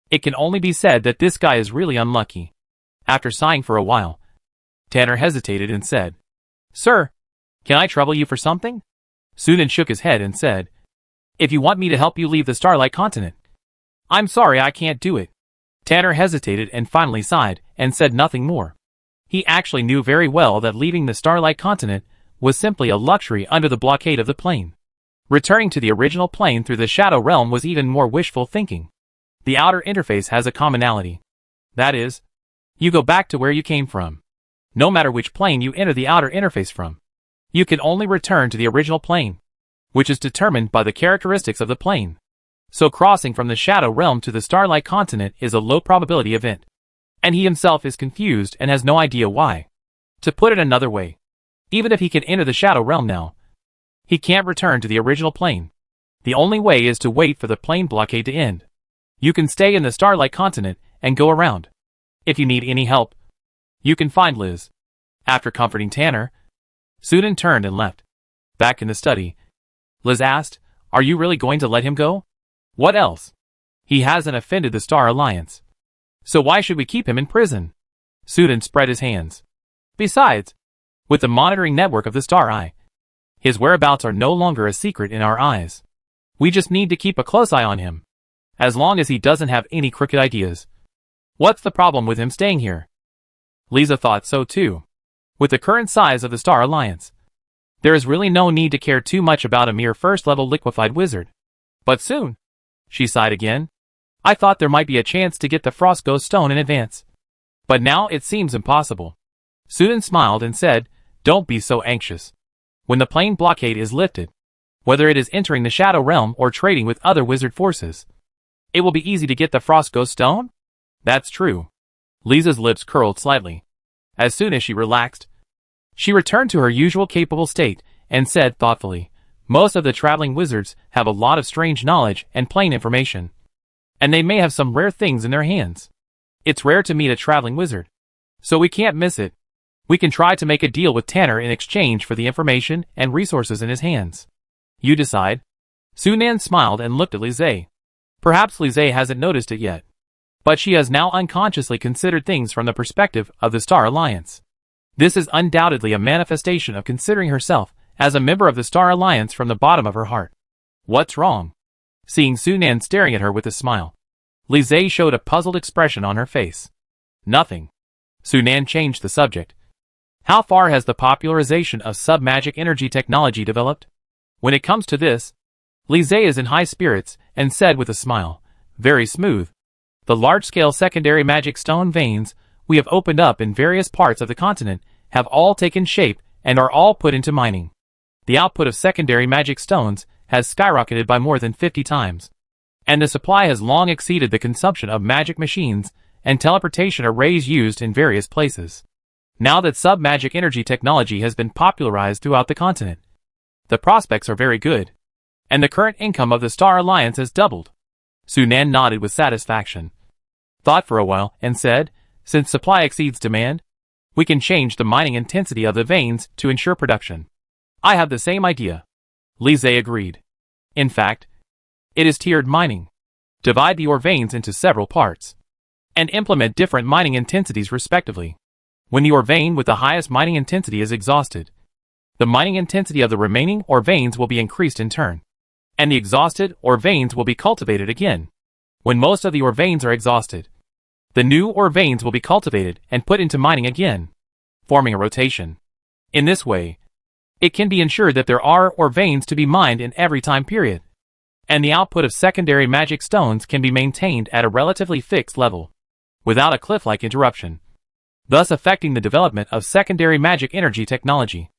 S1: It can only be said that this guy is really unlucky. After sighing for a while, Tanner hesitated and said, "Sir, can I trouble you for something?" Sunan shook his head and said, "If you want me to help you leave the Starlight Continent." "I'm sorry, I can't do it." Tanner hesitated and finally sighed and said nothing more. He actually knew very well that leaving the Starlight Continent was simply a luxury under the blockade of the plane. Returning to the original plane through the Shadow Realm was even more wishful thinking. The outer interface has a commonality. That is, you go back to where you came from. No matter which plane you enter the outer interface from, you can only return to the original plane, which is determined by the characteristics of the plane. So crossing from the Shadow Realm to the Starlight Continent is a low probability event. And he himself is confused and has no idea why. To put it another way, even if he can enter the Shadow Realm now, he can't return to the original plane. The only way is to wait for the plane blockade to end. You can stay in the Starlight Continent and go around. If you need any help, you can find Liz. After comforting Tanner, Sunan turned and left. Back in the study, Liz asked, "Are you really going to let him go?" "What else? He hasn't offended the Star Alliance. So why should we keep him in prison?" Sunan spread his hands. "Besides, with the monitoring network of the Star Eye, his whereabouts are no longer a secret in our eyes. We just need to keep a close eye on him. As long as he doesn't have any crooked ideas. What's the problem with him staying here?" Lisa thought so too. With the current size of the Star Alliance, there is really no need to care too much about a mere first-level liquefied wizard. But soon, she sighed again. I thought there might be a chance to get the Frost Ghost Stone in advance. But now it seems impossible. Sunan smiled and said, "Don't be so anxious. When the plane blockade is lifted, whether it is entering the Shadow Realm or trading with other wizard forces, it will be easy to get the Frost Ghost Stone?" "That's true." Lisa's lips curled slightly. As soon as she relaxed, she returned to her usual capable state and said thoughtfully, "Most of the traveling wizards have a lot of strange knowledge and plain information. And they may have some rare things in their hands. It's rare to meet a traveling wizard, so we can't miss it. We can try to make a deal with Tanner in exchange for the information and resources in his hands. You decide." Sunan smiled and looked at Lise. Perhaps Lise hasn't noticed it yet, but she has now unconsciously considered things from the perspective of the Star Alliance. This is undoubtedly a manifestation of considering herself as a member of the Star Alliance from the bottom of her heart. "What's wrong?" Seeing Sunan staring at her with a smile, Lise showed a puzzled expression on her face. "Nothing." Sunan changed the subject. "How far has the popularization of sub-magic energy technology developed?" "When it comes to this," Lise is in high spirits and said with a smile, "Very smooth. The large-scale secondary magic stone veins we have opened up in various parts of the continent have all taken shape and are all put into mining. The output of secondary magic stones has skyrocketed by more than 50 times, and the supply has long exceeded the consumption of magic machines and teleportation arrays used in various places. Now that sub-magic energy technology has been popularized throughout the continent, the prospects are very good, and the current income of the Star Alliance has doubled." Sunan nodded with satisfaction, thought for a while, and said, "Since supply exceeds demand, we can change the mining intensity of the veins to ensure production." "I have the same idea," Lise agreed. "In fact, it is tiered mining. Divide the ore veins into several parts, and implement different mining intensities respectively. When the ore vein with the highest mining intensity is exhausted, the mining intensity of the remaining ore veins will be increased in turn, and the exhausted ore veins will be cultivated again. When most of the ore veins are exhausted, the new ore veins will be cultivated and put into mining again, forming a rotation. In this way, it can be ensured that there are ore veins to be mined in every time period, and the output of secondary magic stones can be maintained at a relatively fixed level, without a cliff-like interruption, thus affecting the development of secondary magic energy technology.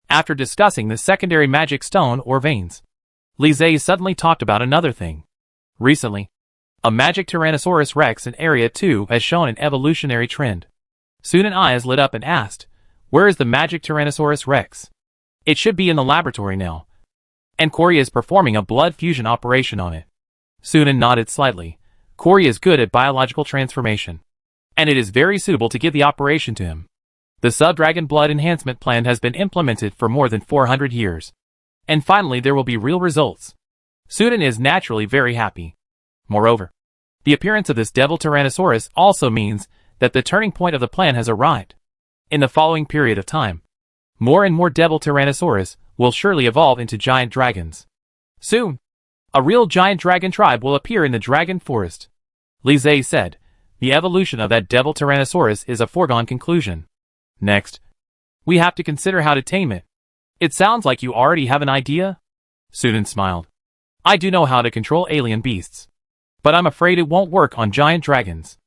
S1: After discussing the secondary magic stone or veins, Lise suddenly talked about another thing. Recently, a magic Tyrannosaurus Rex in Area 2 has shown an evolutionary trend. Sunan's eyes lit up and asked, "Where is the magic Tyrannosaurus Rex? It should be in the laboratory now. And Corey is performing a blood fusion operation on it." Sunan nodded slightly. Corey is good at biological transformation, and it is very suitable to give the operation to him. The sub-dragon blood enhancement plan has been implemented for more than 400 years. And finally there will be real results. Sunan is naturally very happy. Moreover, the appearance of this devil Tyrannosaurus also means that the turning point of the plan has arrived. In the following period of time, more and more devil Tyrannosaurus will surely evolve into giant dragons. Soon, a real giant dragon tribe will appear in the dragon forest. Lise said, "The evolution of that devil Tyrannosaurus is a foregone conclusion. Next, we have to consider how to tame it." "It sounds like you already have an idea?" Sunan smiled. "I do know how to control alien beasts, but I'm afraid it won't work on giant dragons."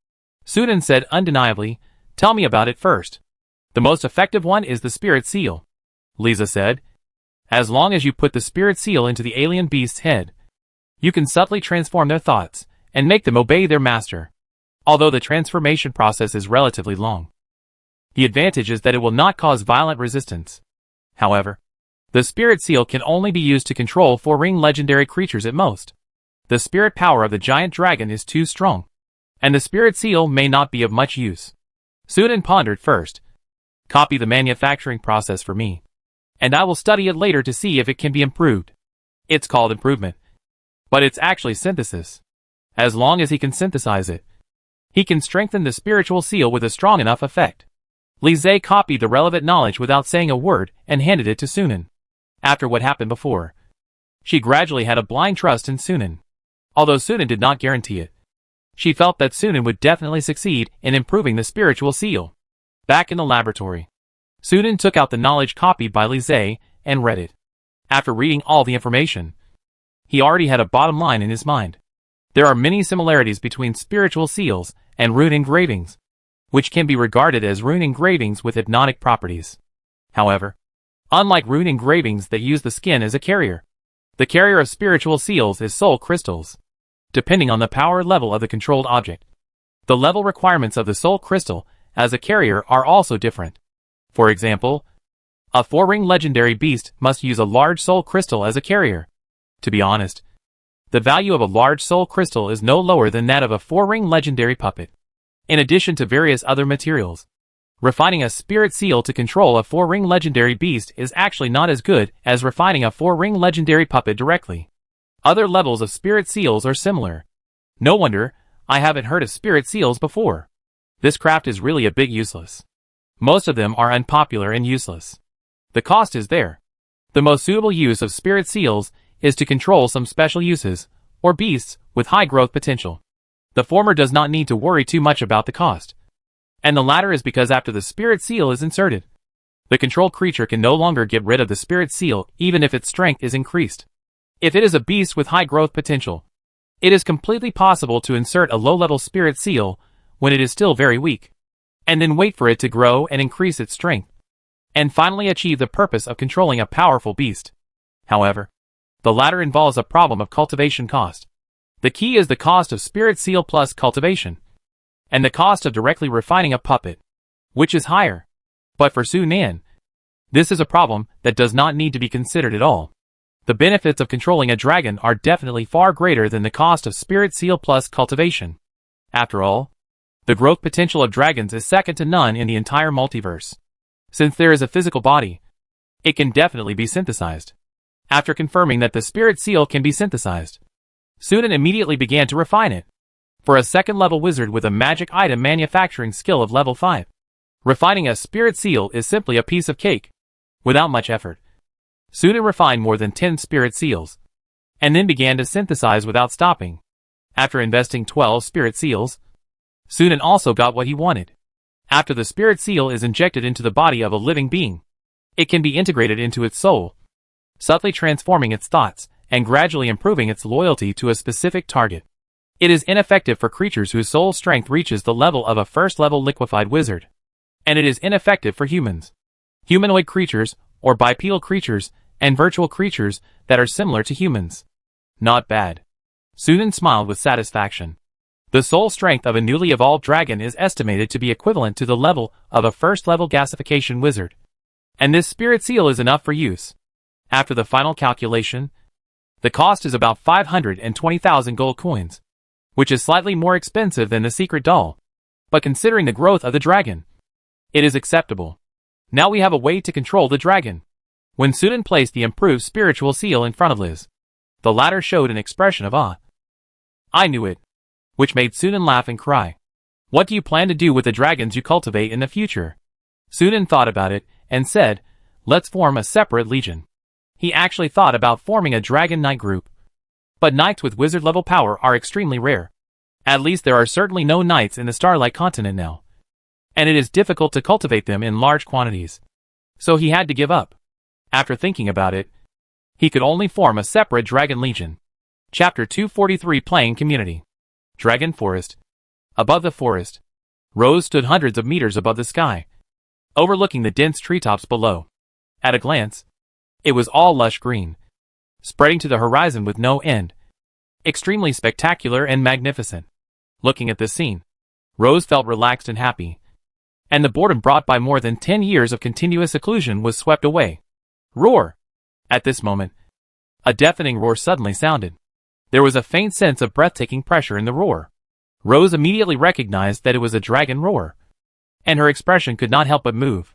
S1: Sunan said undeniably, "Tell me about it first." "The most effective one is the spirit seal," Lisa said. "As long as you put the spirit seal into the alien beast's head, you can subtly transform their thoughts and make them obey their master. Although the transformation process is relatively long, the advantage is that it will not cause violent resistance. However, the spirit seal can only be used to control 4-ring legendary creatures at most. The spirit power of the giant dragon is too strong, and the spirit seal may not be of much use." Sunan pondered first. "Copy the manufacturing process for me, and I will study it later to see if it can be improved." "It's called improvement, but it's actually synthesis. As long as he can synthesize it, he can strengthen the spiritual seal with a strong enough effect." Lise copied the relevant knowledge without saying a word and handed it to Sunan. After what happened before, she gradually had a blind trust in Sunan. Although Sunan did not guarantee it, she felt that Sunan would definitely succeed in improving the spiritual seal. Back in the laboratory, Sunan took out the knowledge copied by Lise and read it. After reading all the information, he already had a bottom line in his mind. There are many similarities between spiritual seals and rune engravings, which can be regarded as rune engravings with hypnotic properties. However, unlike rune engravings that use the skin as a carrier, the carrier of spiritual seals is soul crystals. Depending on the power level of the controlled object, the level requirements of the soul crystal as a carrier are also different. For example, a 4-ring legendary beast must use a large soul crystal as a carrier. To be honest, the value of a large soul crystal is no lower than that of a 4-ring legendary puppet. In addition to various other materials, refining a spirit seal to control a 4-ring legendary beast is actually not as good as refining a 4-ring legendary puppet directly. Other levels of spirit seals are similar. No wonder I haven't heard of spirit seals before. This craft is really a bit useless. Most of them are unpopular and useless. The cost is there. The most suitable use of spirit seals is to control some special uses, or beasts, with high growth potential. The former does not need to worry too much about the cost, and the latter is because after the spirit seal is inserted, the controlled creature can no longer get rid of the spirit seal even if its strength is increased. If it is a beast with high growth potential, it is completely possible to insert a low-level spirit seal when it is still very weak, and then wait for it to grow and increase its strength, and finally achieve the purpose of controlling a powerful beast. However, the latter involves a problem of cultivation cost. The key is the cost of spirit seal plus cultivation, and the cost of directly refining a puppet, which is higher. But for Sunan, this is a problem that does not need to be considered at all. The benefits of controlling a dragon are definitely far greater than the cost of spirit seal plus cultivation. After all, the growth potential of dragons is second to none in the entire multiverse. Since there is a physical body, it can definitely be synthesized. After confirming that the spirit seal can be synthesized, Sunan immediately began to refine it. For a second-level wizard with a magic item manufacturing skill of level 5, refining a spirit seal is simply a piece of cake, without much effort. Sunan refined more than 10 spirit seals, and then began to synthesize without stopping. After investing 12 spirit seals, Sunan also got what he wanted. After the spirit seal is injected into the body of a living being, It can be integrated into its soul, subtly transforming its thoughts and gradually improving its loyalty to a specific target. It is ineffective for creatures whose soul strength reaches the level of a first-level liquefied wizard. And it is ineffective for humans, humanoid creatures, or bipedal creatures, and virtual creatures that are similar to humans. Not bad. Sunan smiled with satisfaction. The soul strength of a newly evolved dragon is estimated to be equivalent to the level of a first-level gasification wizard. And this spirit seal is enough for use. After the final calculation, the cost is about 520,000 gold coins, which is slightly more expensive than the secret doll. But considering the growth of the dragon, it is acceptable. Now we have a way to control the dragon. When Sunan placed the improved spiritual seal in front of Liz, the latter showed an expression of awe. I knew it. Which made Sunan laugh and cry. What do you plan to do with the dragons you cultivate in the future? Sunan thought about it, and said, let's form a separate legion. He actually thought about forming a dragon knight group. But knights with wizard-level power are extremely rare. At least there are certainly no knights in the Starlight continent now. And it is difficult to cultivate them in large quantities. So he had to give up. After thinking about it, he could only form a separate dragon legion. Chapter 243 Playing Community. Dragon Forest. Above the forest, Rose stood hundreds of meters above the sky, overlooking the dense treetops below. At a glance, it was all lush green, spreading to the horizon with no end. Extremely spectacular and magnificent. Looking at this scene, Rose felt relaxed and happy. And the boredom brought by more than 10 years of continuous seclusion was swept away. Roar! At this moment, a deafening roar suddenly sounded. There was a faint sense of breathtaking pressure in the roar. Rose immediately recognized that it was a dragon roar, and her expression could not help but move.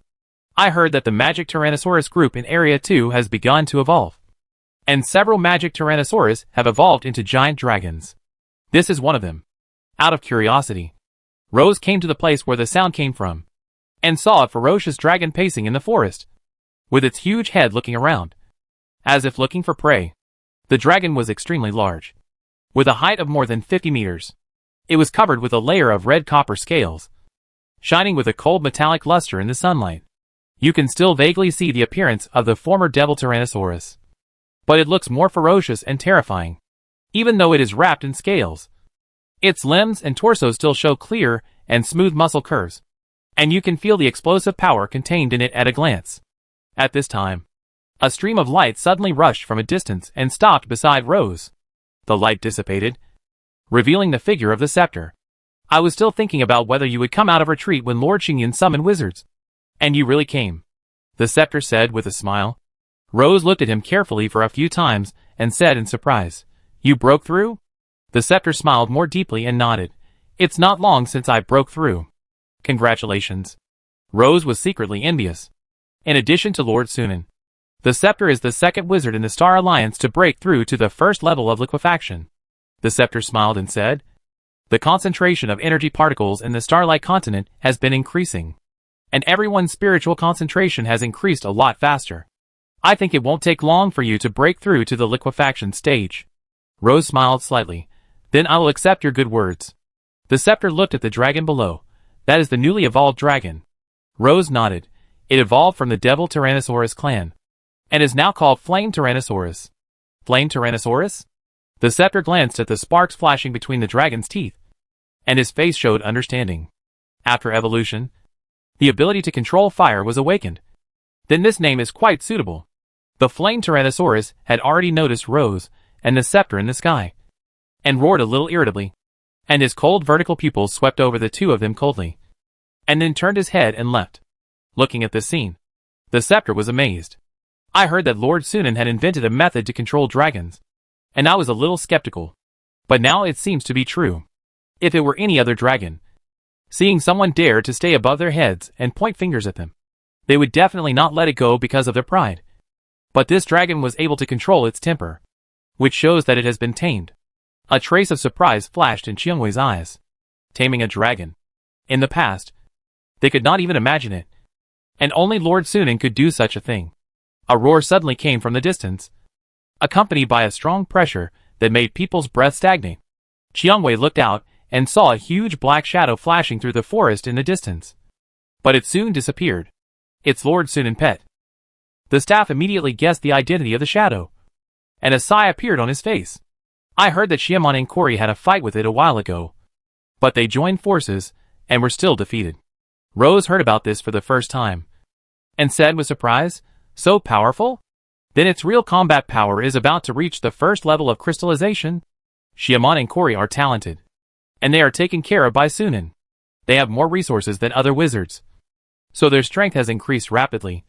S1: I heard that the magic Tyrannosaurus group in Area 2 has begun to evolve. And several magic Tyrannosaurus have evolved into giant dragons. This is one of them. Out of curiosity, Rose came to the place where the sound came from, and saw a ferocious dragon pacing in the forest, with its huge head looking around, as if looking for prey. The dragon was extremely large, with a height of more than 50 meters. It was covered with a layer of red copper scales, shining with a cold metallic luster in the sunlight. You can still vaguely see the appearance of the former devil Tyrannosaurus, but it looks more ferocious and terrifying, even though it is wrapped in scales. Its limbs and torso still show clear and smooth muscle curves, and you can feel the explosive power contained in it at a glance. At this time, a stream of light suddenly rushed from a distance and stopped beside Rose. The light dissipated, revealing the figure of the scepter. I was still thinking about whether you would come out of retreat when Lord Xingyan summoned wizards. And you really came, the scepter said with a smile. Rose looked at him carefully for a few times and said in surprise, You broke through? The scepter smiled more deeply and nodded. It's not long since I broke through. Congratulations. Rose was secretly envious. In addition to Lord Sunan, the scepter is the second wizard in the Star Alliance to break through to the first level of liquefaction. The scepter smiled and said, The concentration of energy particles in the Starlight continent has been increasing, and everyone's spiritual concentration has increased a lot faster. I think it won't take long for you to break through to the liquefaction stage. Rose smiled slightly. Then I will accept your good words. The scepter looked at the dragon below. That is the newly evolved dragon. Rose nodded. It evolved from the Devil Tyrannosaurus clan, and is now called Flame Tyrannosaurus. Flame Tyrannosaurus? The scepter glanced at the sparks flashing between the dragon's teeth, and his face showed understanding. After evolution, the ability to control fire was awakened. Then this name is quite suitable. The Flame Tyrannosaurus had already noticed Rose and the scepter in the sky, and roared a little irritably, and his cold vertical pupils swept over the two of them coldly, and then turned his head and left. Looking at this scene, the scepter was amazed. I heard that Lord Sunan had invented a method to control dragons, and I was a little skeptical. But now it seems to be true. If it were any other dragon, seeing someone dare to stay above their heads and point fingers at them, they would definitely not let it go because of their pride. But this dragon was able to control its temper, which shows that it has been tamed. A trace of surprise flashed in Qiangwei's eyes. Taming a dragon. In the past, they could not even imagine it, and only Lord Sunan could do such a thing. A roar suddenly came from the distance, accompanied by a strong pressure that made people's breath stagnate. Qiangwei looked out and saw a huge black shadow flashing through the forest in the distance. But it soon disappeared. It's Lord Sunan Pet. The staff immediately guessed the identity of the shadow, and a sigh appeared on his face. I heard that Shiamon and Corey had a fight with it a while ago, but they joined forces and were still defeated. Rose heard about this for the first time, and said with surprise, "So powerful? Then its real combat power is about to reach the first level of crystallization?" Shiamon and Corey are talented, and they are taken care of by Sunan. They have more resources than other wizards, so their strength has increased rapidly,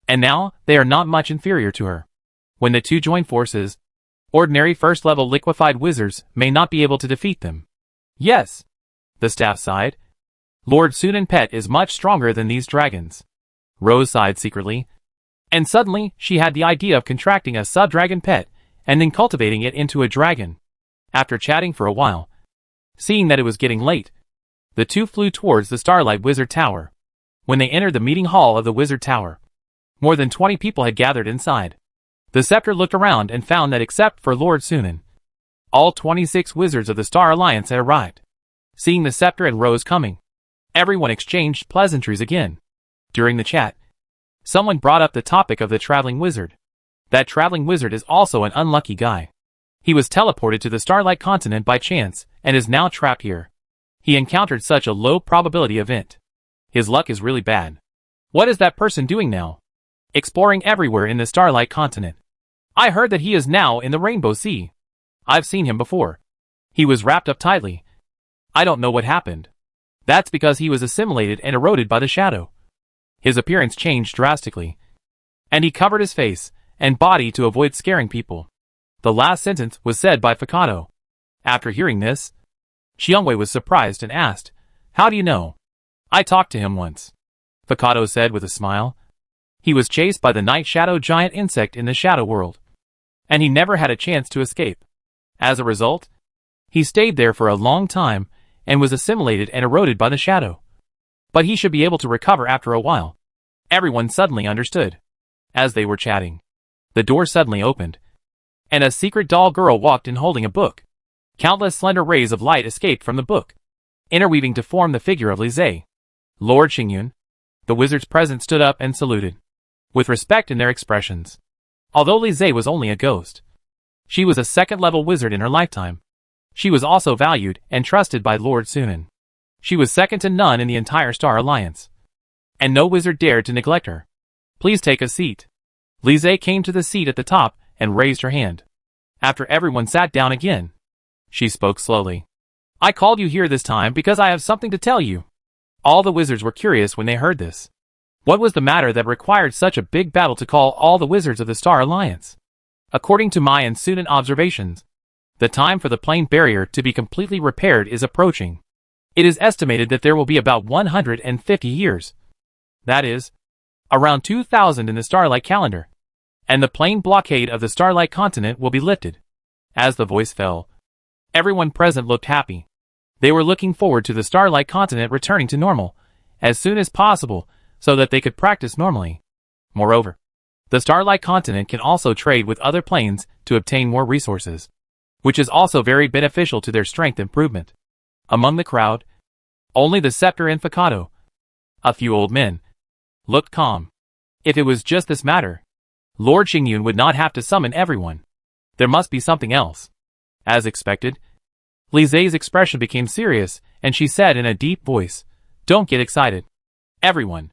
S1: and now they are not much inferior to her. When the two join forces, ordinary first-level liquefied wizards may not be able to defeat them. Yes, the staff sighed. Lord Sunan Pet is much stronger than these dragons. Rose sighed secretly, and suddenly she had the idea of contracting a sub-dragon pet and then cultivating it into a dragon. After chatting for a while, seeing that it was getting late, the two flew towards the Starlight Wizard Tower. When they entered the meeting hall of the Wizard Tower, more than 20 people had gathered inside. The Scepter looked around and found that except for Lord Sunan, all 26 wizards of the Star Alliance had arrived. Seeing the Scepter and Rose coming, everyone exchanged pleasantries again. During the chat, someone brought up the topic of the traveling wizard. That traveling wizard is also an unlucky guy. He was teleported to the Starlight Continent by chance and is now trapped here. He encountered such a low probability event. His luck is really bad. What is that person doing now? Exploring everywhere in the Starlight Continent. I heard that he is now in the Rainbow Sea. I've seen him before. He was wrapped up tightly. I don't know what happened. That's because he was assimilated and eroded by the shadow. His appearance changed drastically, and he covered his face and body to avoid scaring people. The last sentence was said by Fakato. After hearing this, Xiangwei was surprised and asked, "How do you know?" "I talked to him once," Fakato said with a smile. He was chased by the night shadow giant insect in the shadow world, and he never had a chance to escape. As a result, he stayed there for a long time and was assimilated and eroded by the shadow. But he should be able to recover after a while. Everyone suddenly understood. As they were chatting, the door suddenly opened, and a secret doll girl walked in holding a book. Countless slender rays of light escaped from the book, interweaving to form the figure of Li Zhe. Lord Xingyun, the wizards present stood up and saluted, with respect in their expressions. Although Li Zhe was only a ghost, she was a second-level wizard in her lifetime. She was also valued and trusted by Lord Sunan. She was second to none in the entire Star Alliance, and no wizard dared to neglect her. "Please take a seat." Li Zhe came to the seat at the top and raised her hand. After everyone sat down again, she spoke slowly. "I called you here this time because I have something to tell you." All the wizards were curious when they heard this. What was the matter that required such a big battle to call all the wizards of the Star Alliance? According to my and Sunan observations, the time for the plane barrier to be completely repaired is approaching. It is estimated that there will be about 150 years. That is, around 2000 in the Starlight calendar, and the plane blockade of the Starlight Continent will be lifted. As the voice fell, everyone present looked happy. They were looking forward to the Starlight Continent returning to normal as soon as possible so that they could practice normally. Moreover, the Starlight Continent can also trade with other planes to obtain more resources, which is also very beneficial to their strength improvement. Among the crowd, only the Scepter and Fakato, a few old men, looked calm. If it was just this matter, Lord Xingyun would not have to summon everyone. There must be something else. As expected, Li Zhe's expression became serious, and she said in a deep voice, "Don't get excited. Everyone.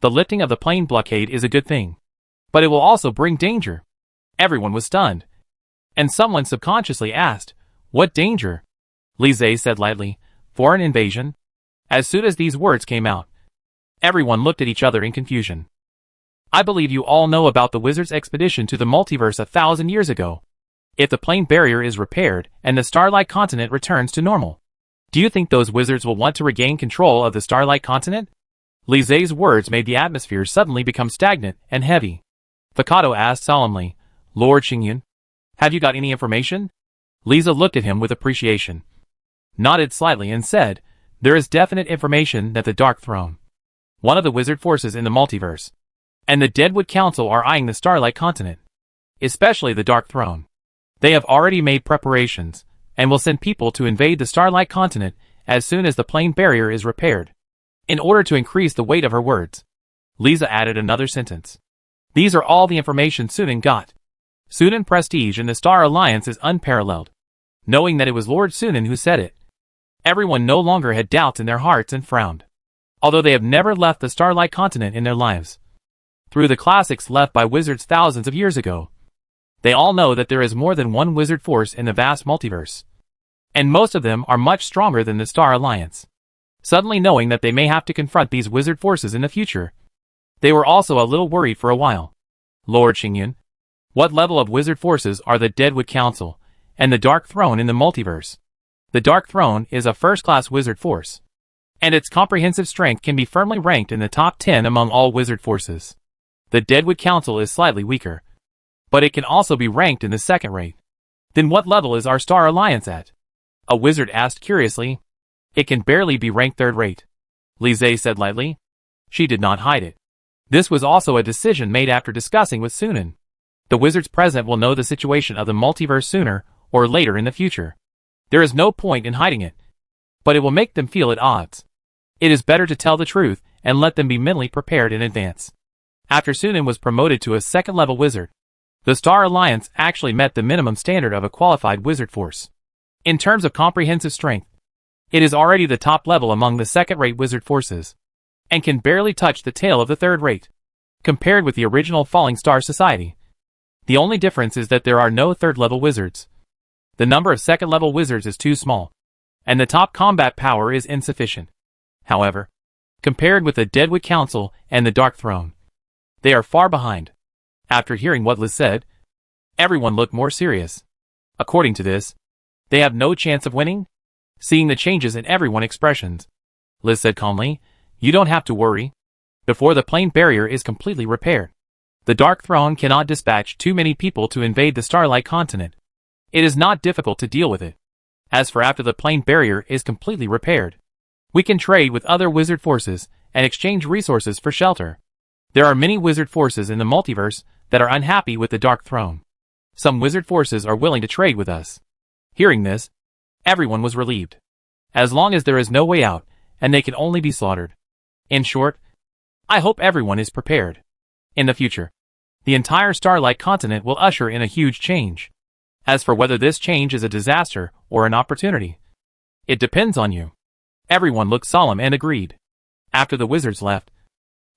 S1: The lifting of the plane blockade is a good thing, but it will also bring danger." Everyone was stunned, and someone subconsciously asked, "What danger?" Li Zhe said lightly, "Foreign invasion." As soon as these words came out, everyone looked at each other in confusion. I believe you all know about the wizard's expedition to the multiverse 1,000 years ago. If the plane barrier is repaired and the Starlight Continent returns to normal, do you think those wizards will want to regain control of the Starlight Continent? Li Zhe's words made the atmosphere suddenly become stagnant and heavy. Fakato asked solemnly, "Lord Xingyun, have you got any information?" Lisa looked at him with appreciation, nodded slightly and said, "There is definite information that the Dark Throne, one of the wizard forces in the multiverse, and the Deadwood Council are eyeing the Starlight Continent, especially the Dark Throne. They have already made preparations, and will send people to invade the Starlight Continent as soon as the plane barrier is repaired." In order to increase the weight of her words, Lisa added another sentence. These are all the information Sunan got. Sunan prestige in the Star Alliance is unparalleled. Knowing that it was Lord Sunan who said it, everyone no longer had doubts in their hearts and frowned. Although they have never left the Starlight Continent in their lives. Through the classics left by wizards thousands of years ago, they all know that there is more than one wizard force in the vast multiverse. And most of them are much stronger than the Star Alliance. Suddenly knowing that they may have to confront these wizard forces in the future, they were also a little worried for a while. Lord Xingyun, what level of wizard forces are the Deadwood Council and the Dark Throne in the multiverse? The Dark Throne is a first-class wizard force, and its comprehensive strength can be firmly ranked in the top 10 among all wizard forces. The Deadwood Council is slightly weaker, but it can also be ranked in the second rate. Then what level is our Star Alliance at? A wizard asked curiously. It can barely be ranked third rate, Lizzie said lightly. She did not hide it. This was also a decision made after discussing with Sunan. The wizards present will know the situation of the multiverse sooner or later in the future. There is no point in hiding it, but it will make them feel at odds. It is better to tell the truth and let them be mentally prepared in advance. After Sunan was promoted to a second-level wizard, the Star Alliance actually met the minimum standard of a qualified wizard force. In terms of comprehensive strength, it is already the top level among the second-rate wizard forces, and can barely touch the tail of the third rate, compared with the original Falling Star Society. The only difference is that there are no third-level wizards. The number of second-level wizards is too small, and the top combat power is insufficient. However, compared with the Deadwood Council and the Dark Throne, they are far behind. After hearing what Liz said, everyone looked more serious. According to this, they have no chance of winning? Seeing the changes in everyone's expressions, Liz said calmly, you don't have to worry. Before the plane barrier is completely repaired, the Dark Throne cannot dispatch too many people to invade the Starlight Continent. It is not difficult to deal with it. As for after the plane barrier is completely repaired, we can trade with other wizard forces and exchange resources for shelter. There are many wizard forces in the multiverse that are unhappy with the Dark Throne. Some wizard forces are willing to trade with us. Hearing this, everyone was relieved. As long as there is no way out, and they can only be slaughtered. In short, I hope everyone is prepared. In the future, the entire Starlight Continent will usher in a huge change. As for whether this change is a disaster or an opportunity, it depends on you. Everyone looked solemn and agreed. After the wizards left,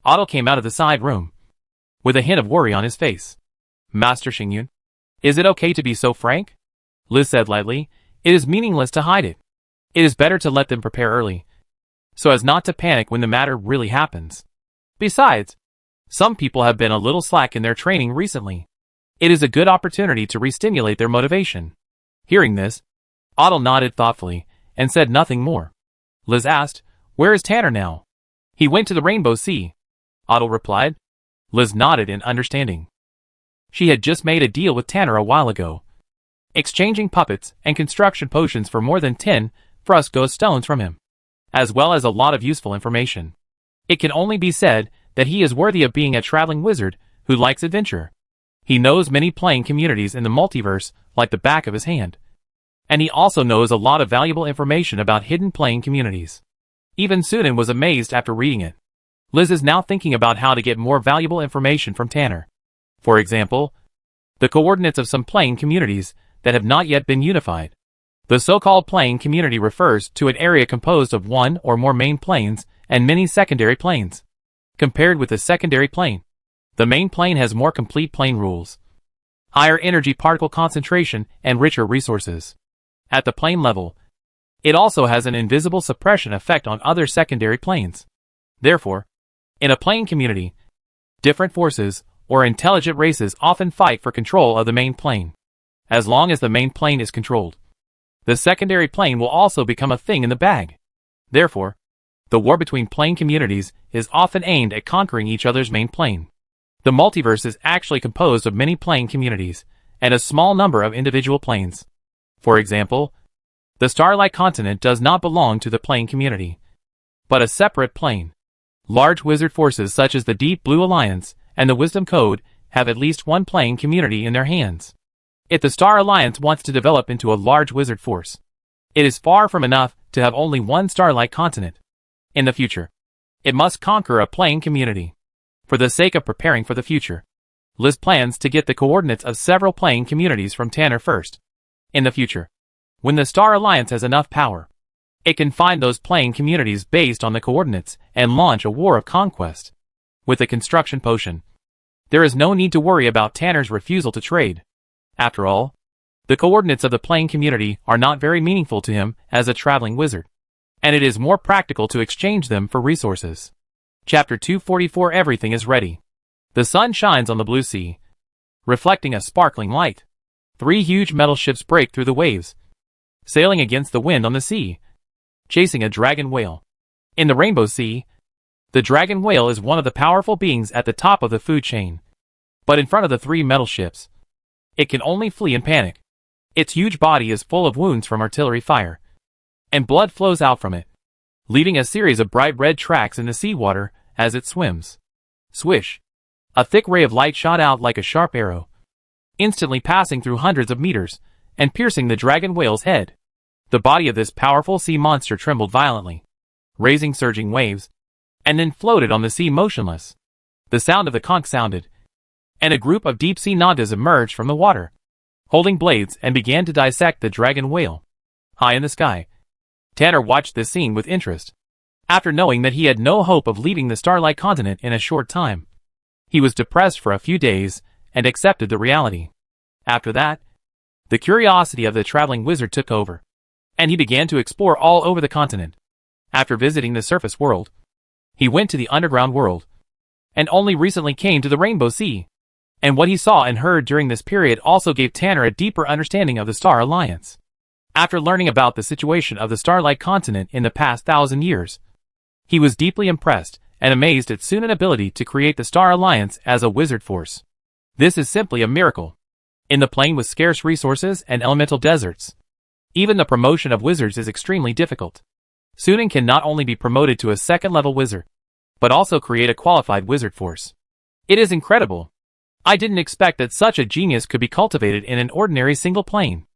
S1: Otto came out of the side room, with a hint of worry on his face. Master Xingyun, is it okay to be so frank? Liz said lightly, it is meaningless to hide it. It is better to let them prepare early, so as not to panic when the matter really happens. Besides, some people have been a little slack in their training recently. It is a good opportunity to re-stimulate their motivation. Hearing this, Otto nodded thoughtfully, and said nothing more. Liz asked, where is Tanner now? He went to the Rainbow Sea, Otto replied. Liz nodded in understanding. She had just made a deal with Tanner a while ago, exchanging puppets and construction potions for more than 10 Frusco stones from him, as well as a lot of useful information. It can only be said that he is worthy of being a traveling wizard who likes adventure. He knows many playing communities in the multiverse like the back of his hand. And he also knows a lot of valuable information about hidden playing communities. Even Sunan was amazed after reading it. Liz is now thinking about how to get more valuable information from Tanner. For example, the coordinates of some playing communities that have not yet been unified. The so-called playing community refers to an area composed of one or more main planes and many secondary planes. Compared with the secondary plane, the main plane has more complete plane rules, higher energy particle concentration, and richer resources. At the plane level, it also has an invisible suppression effect on other secondary planes. Therefore, in a playing community, different forces or intelligent races often fight for control of the main plane. As long as the main plane is controlled, the secondary plane will also become a thing in the bag. Therefore, the war between playing communities is often aimed at conquering each other's main plane. The multiverse is actually composed of many playing communities and a small number of individual planes. For example, the Starlight Continent does not belong to the playing community, but a separate plane. Large wizard forces such as the Deep Blue Alliance and the Wisdom Code have at least one playing community in their hands. If the Star Alliance wants to develop into a large wizard force, it is far from enough to have only one Starlight Continent. In the future, it must conquer a playing community. For the sake of preparing for the future, Liz plans to get the coordinates of several playing communities from Tanner first. In the future, when the Star Alliance has enough power, it can find those playing communities based on the coordinates and launch a war of conquest. With the construction potion, there is no need to worry about Tanner's refusal to trade. After all, the coordinates of the playing community are not very meaningful to him as a traveling wizard, and it is more practical to exchange them for resources. Chapter 244. Everything is ready. The sun shines on the blue sea, reflecting a sparkling light. 3 huge metal ships break through the waves, sailing against the wind on the sea, chasing a dragon whale. In the Rainbow Sea, the dragon whale is one of the powerful beings at the top of the food chain. But in front of the 3 metal ships, it can only flee in panic. Its huge body is full of wounds from artillery fire, and blood flows out from it, leaving a series of bright red tracks in the seawater as it swims. Swish! A thick ray of light shot out like a sharp arrow, instantly passing through hundreds of meters and piercing the dragon whale's head. The body of this powerful sea monster trembled violently, raising surging waves, and then floated on the sea motionless. The sound of the conch sounded, and a group of deep-sea nagas emerged from the water, holding blades, and began to dissect the dragon whale. High in the sky, Tanner watched this scene with interest. After knowing that he had no hope of leaving the Starlight continent in a short time, he was depressed for a few days and accepted the reality. After that, the curiosity of the traveling wizard took over, and he began to explore all over the continent. After visiting the surface world, he went to the underground world, and only recently came to the Rainbow Sea. And what he saw and heard during this period also gave Tanner a deeper understanding of the Star Alliance. After learning about the situation of the Starlight continent in the past 1,000 years, he was deeply impressed and amazed at Suna's ability to create the Star Alliance as a wizard force. This is simply a miracle. In the plane with scarce resources and elemental deserts, even the promotion of wizards is extremely difficult. Sunan can not only be promoted to a 2nd-level wizard, but also create a qualified wizard force. It is incredible. I didn't expect that such a genius could be cultivated in an ordinary single plane.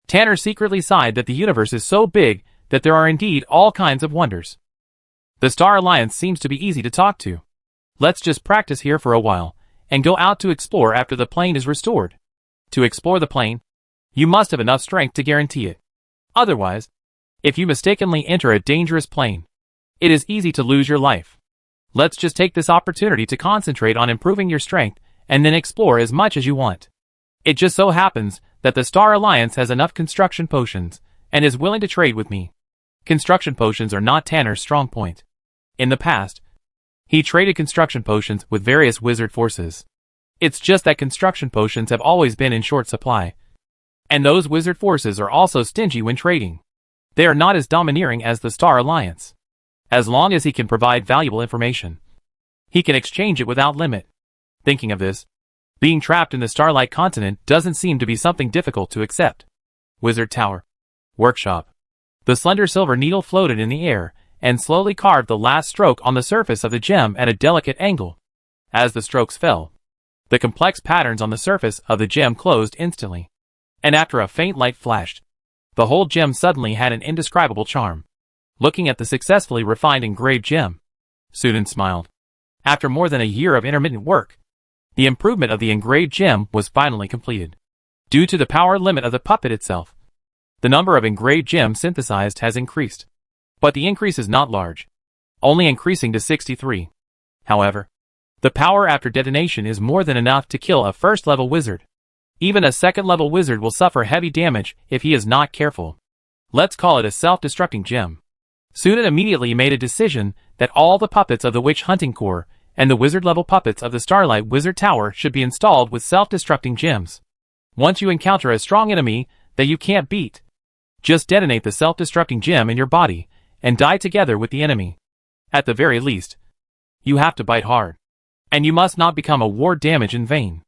S1: Tanner secretly sighed that the universe is so big that there are indeed all kinds of wonders. The Star Alliance seems to be easy to talk to. Let's just practice here for a while, and go out to explore after the plane is restored. To explore the plane, you must have enough strength to guarantee it. Otherwise, if you mistakenly enter a dangerous plane, it is easy to lose your life. Let's just take this opportunity to concentrate on improving your strength and then explore as much as you want. It just so happens that the Star Alliance has enough construction potions and is willing to trade with me. Construction potions are not Tanner's strong point. In the past, he traded construction potions with various wizard forces. It's just that construction potions have always been in short supply, and those wizard forces are also stingy when trading. They are not as domineering as the Star Alliance. As long as he can provide valuable information, he can exchange it without limit. Thinking of this, being trapped in the Starlight continent doesn't seem to be something difficult to accept. Wizard Tower. Workshop. The slender silver needle floated in the air and slowly carved the last stroke on the surface of the gem at a delicate angle. As the strokes fell, the complex patterns on the surface of the gem closed instantly, and after a faint light flashed, the whole gem suddenly had an indescribable charm. Looking at the successfully refined engraved gem, Sudan smiled. After more than a year of intermittent work, the improvement of the engraved gem was finally completed. Due to the power limit of the puppet itself, the number of engraved gems synthesized has increased. But the increase is not large, only increasing to 63. However, the power after detonation is more than enough to kill a 1st-level wizard. Even a 2nd-level wizard will suffer heavy damage if he is not careful. Let's call it a self-destructing gem. Sudan immediately made a decision that all the puppets of the Witch Hunting Corps and the wizard-level puppets of the Starlight Wizard Tower should be installed with self-destructing gems. Once you encounter a strong enemy that you can't beat, just detonate the self-destructing gem in your body and die together with the enemy. At the very least, you have to bite hard. And you must not become a ward damage in vain.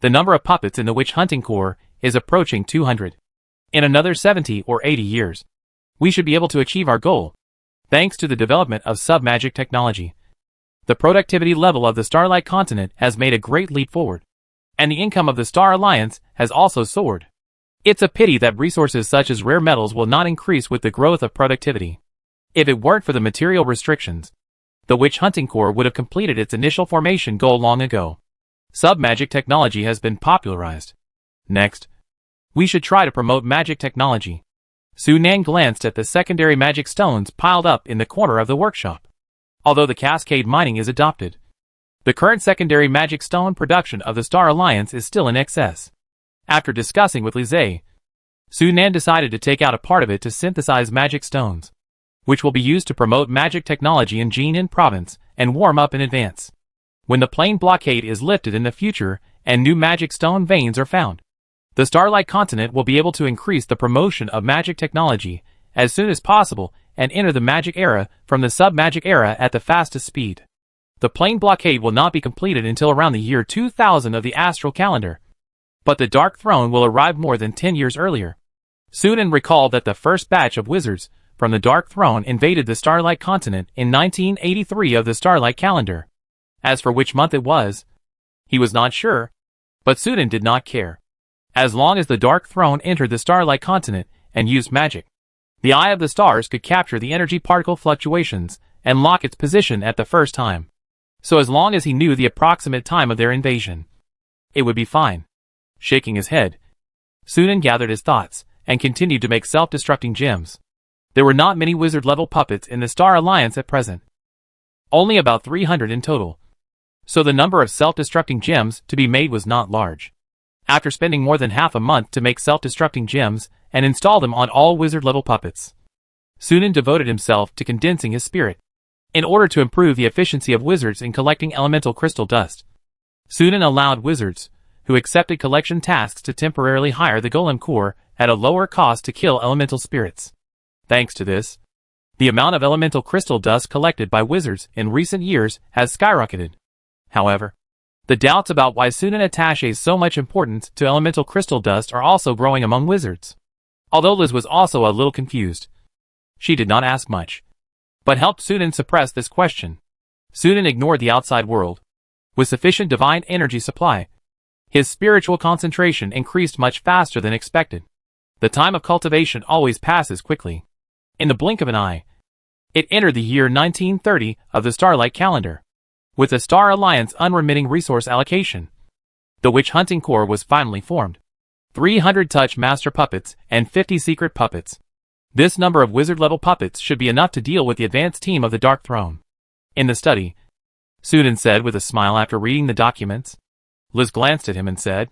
S1: The number of puppets in the Witch Hunting Corps is approaching 200. In another 70 or 80 years, we should be able to achieve our goal. Thanks to the development of sub-magic technology, the productivity level of the Starlight continent has made a great leap forward, and the income of the Star Alliance has also soared. It's a pity that resources such as rare metals will not increase with the growth of productivity. If it weren't for the material restrictions, the Witch Hunting Corps would have completed its initial formation goal long ago. Sub-magic technology has been popularized. Next, we should try to promote magic technology. Su Nan glanced at the secondary magic stones piled up in the corner of the workshop. Although the cascade mining is adopted, the current secondary magic stone production of the Star Alliance is still in excess. After discussing with Lizzie, Su Nan decided to take out a part of it to synthesize magic stones, which will be used to promote magic technology in Jinan province and warm up in advance. When the plane blockade is lifted in the future and new magic stone veins are found, the Starlight Continent will be able to increase the promotion of magic technology as soon as possible and enter the magic era from the sub-magic era at the fastest speed. The plane blockade will not be completed until around the year 2000 of the astral calendar, but the Dark Throne will arrive more than 10 years earlier. Su Nan recalled that the first batch of wizards from the Dark Throne invaded the Starlight Continent in 1983 of the Starlight calendar. As for which month it was, he was not sure, but Su Nan did not care. As long as the Dark Throne entered the Starlight Continent and used magic, the Eye of the Stars could capture the energy particle fluctuations and lock its position at the first time. So as long as he knew the approximate time of their invasion, it would be fine. Shaking his head, Su Nan gathered his thoughts and continued to make self-destructing gems. There were not many wizard-level puppets in the Star Alliance at present. Only about 300 in total. So the number of self-destructing gems to be made was not large. After spending more than half a month to make self-destructing gems and install them on all wizard-level puppets, Su Nan devoted himself to condensing his spirit. In order to improve the efficiency of wizards in collecting elemental crystal dust, Su Nan allowed wizards who accepted collection tasks to temporarily hire the Golem Core at a lower cost to kill elemental spirits. Thanks to this, the amount of elemental crystal dust collected by wizards in recent years has skyrocketed. However, the doubts about why Su Nan attaches so much importance to elemental crystal dust are also growing among wizards. Although Liz was also a little confused, she did not ask much, but helped Su Nan suppress this question. Su Nan ignored the outside world. With sufficient divine energy supply, his spiritual concentration increased much faster than expected. The time of cultivation always passes quickly. In the blink of an eye, it entered the year 1930 of the Starlight calendar. With the Star Alliance unremitting resource allocation, the Witch Hunting Corps was finally formed. 300 touch master puppets and 50 secret puppets. This number of wizard-level puppets should be enough to deal with the advanced team of the Dark Throne. In the study, Su Nan said with a smile after reading the documents. Liz glanced at him and said,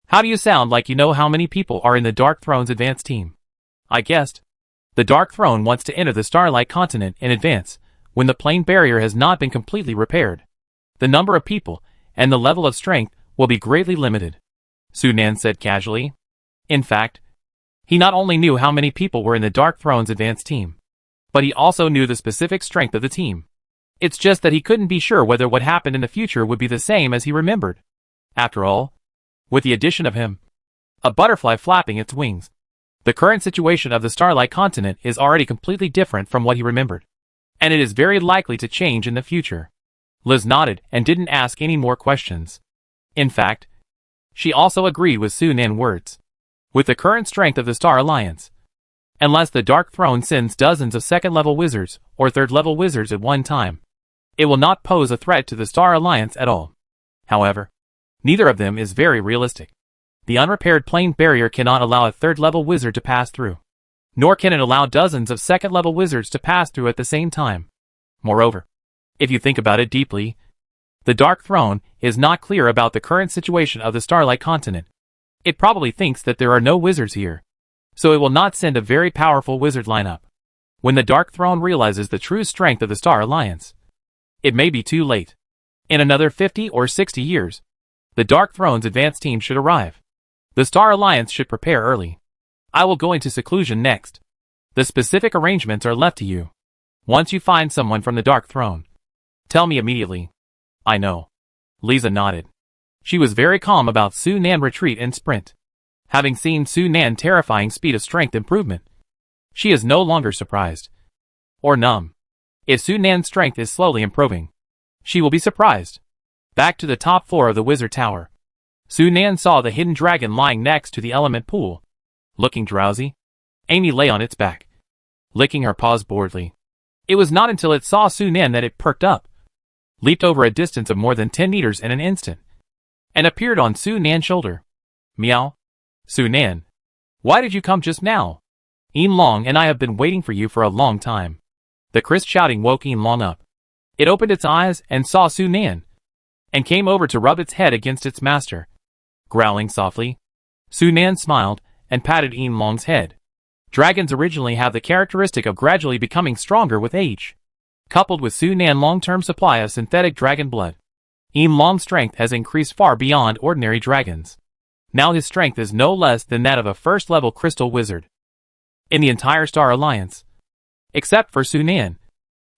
S1: "How do you sound like you know how many people are in the Dark Throne's advanced team?" I guessed. The Dark Throne wants to enter the Starlight Continent in advance, when the plane barrier has not been completely repaired. The number of people and the level of strength will be greatly limited, Su Nan said casually. In fact, he not only knew how many people were in the Dark Throne's advanced team, but he also knew the specific strength of the team. It's just that he couldn't be sure whether what happened in the future would be the same as he remembered. After all, with the addition of him, a butterfly flapping its wings, the current situation of the Starlight Continent is already completely different from what he remembered, and it is very likely to change in the future. Liz nodded and didn't ask any more questions. In fact, she also agreed with Su Nan's words. With the current strength of the Star Alliance, unless the Dark Throne sends dozens of second-level wizards or third-level wizards at one time, it will not pose a threat to the Star Alliance at all. However, neither of them is very realistic. The unrepaired plane barrier cannot allow a third-level wizard to pass through, nor can it allow dozens of second-level wizards to pass through at the same time. Moreover, if you think about it deeply, the Dark Throne is not clear about the current situation of the Starlight Continent. It probably thinks that there are no wizards here, so it will not send a very powerful wizard lineup. When the Dark Throne realizes the true strength of the Star Alliance, it may be too late. In another 50 or 60 years, the Dark Throne's advanced team should arrive. The Star Alliance should prepare early. I will go into seclusion next. The specific arrangements are left to you. Once you find someone from the Dark Throne, tell me immediately. I know. Lisa nodded. She was very calm about Su Nan's retreat and sprint. Having seen Su Nan's terrifying speed of strength improvement, she is no longer surprised. Or numb. If Su Nan's strength is slowly improving, she will be surprised. Back to the top floor of the Wizard Tower, Su Nan saw the hidden dragon lying next to the element pool. Looking drowsy, Amy lay on its back, licking her paws boredly. It was not until it saw Su Nan that it perked up, leaped over a distance of more than 10 meters in an instant, and appeared on Su Nan's shoulder. Meow. Su Nan. Why did you come just now? Yin Long and I have been waiting for you for a long time. The crisp shouting woke Yin Long up. It opened its eyes and saw Su Nan, and came over to rub its head against its master. Growling softly, Su Nan smiled and patted Yin Long's head. Dragons originally have the characteristic of gradually becoming stronger with age. Coupled with Su Nan's long-term supply of synthetic dragon blood, Yin Long's strength has increased far beyond ordinary dragons. Now his strength is no less than that of a first-level crystal wizard. In the entire Star Alliance, except for Su Nan,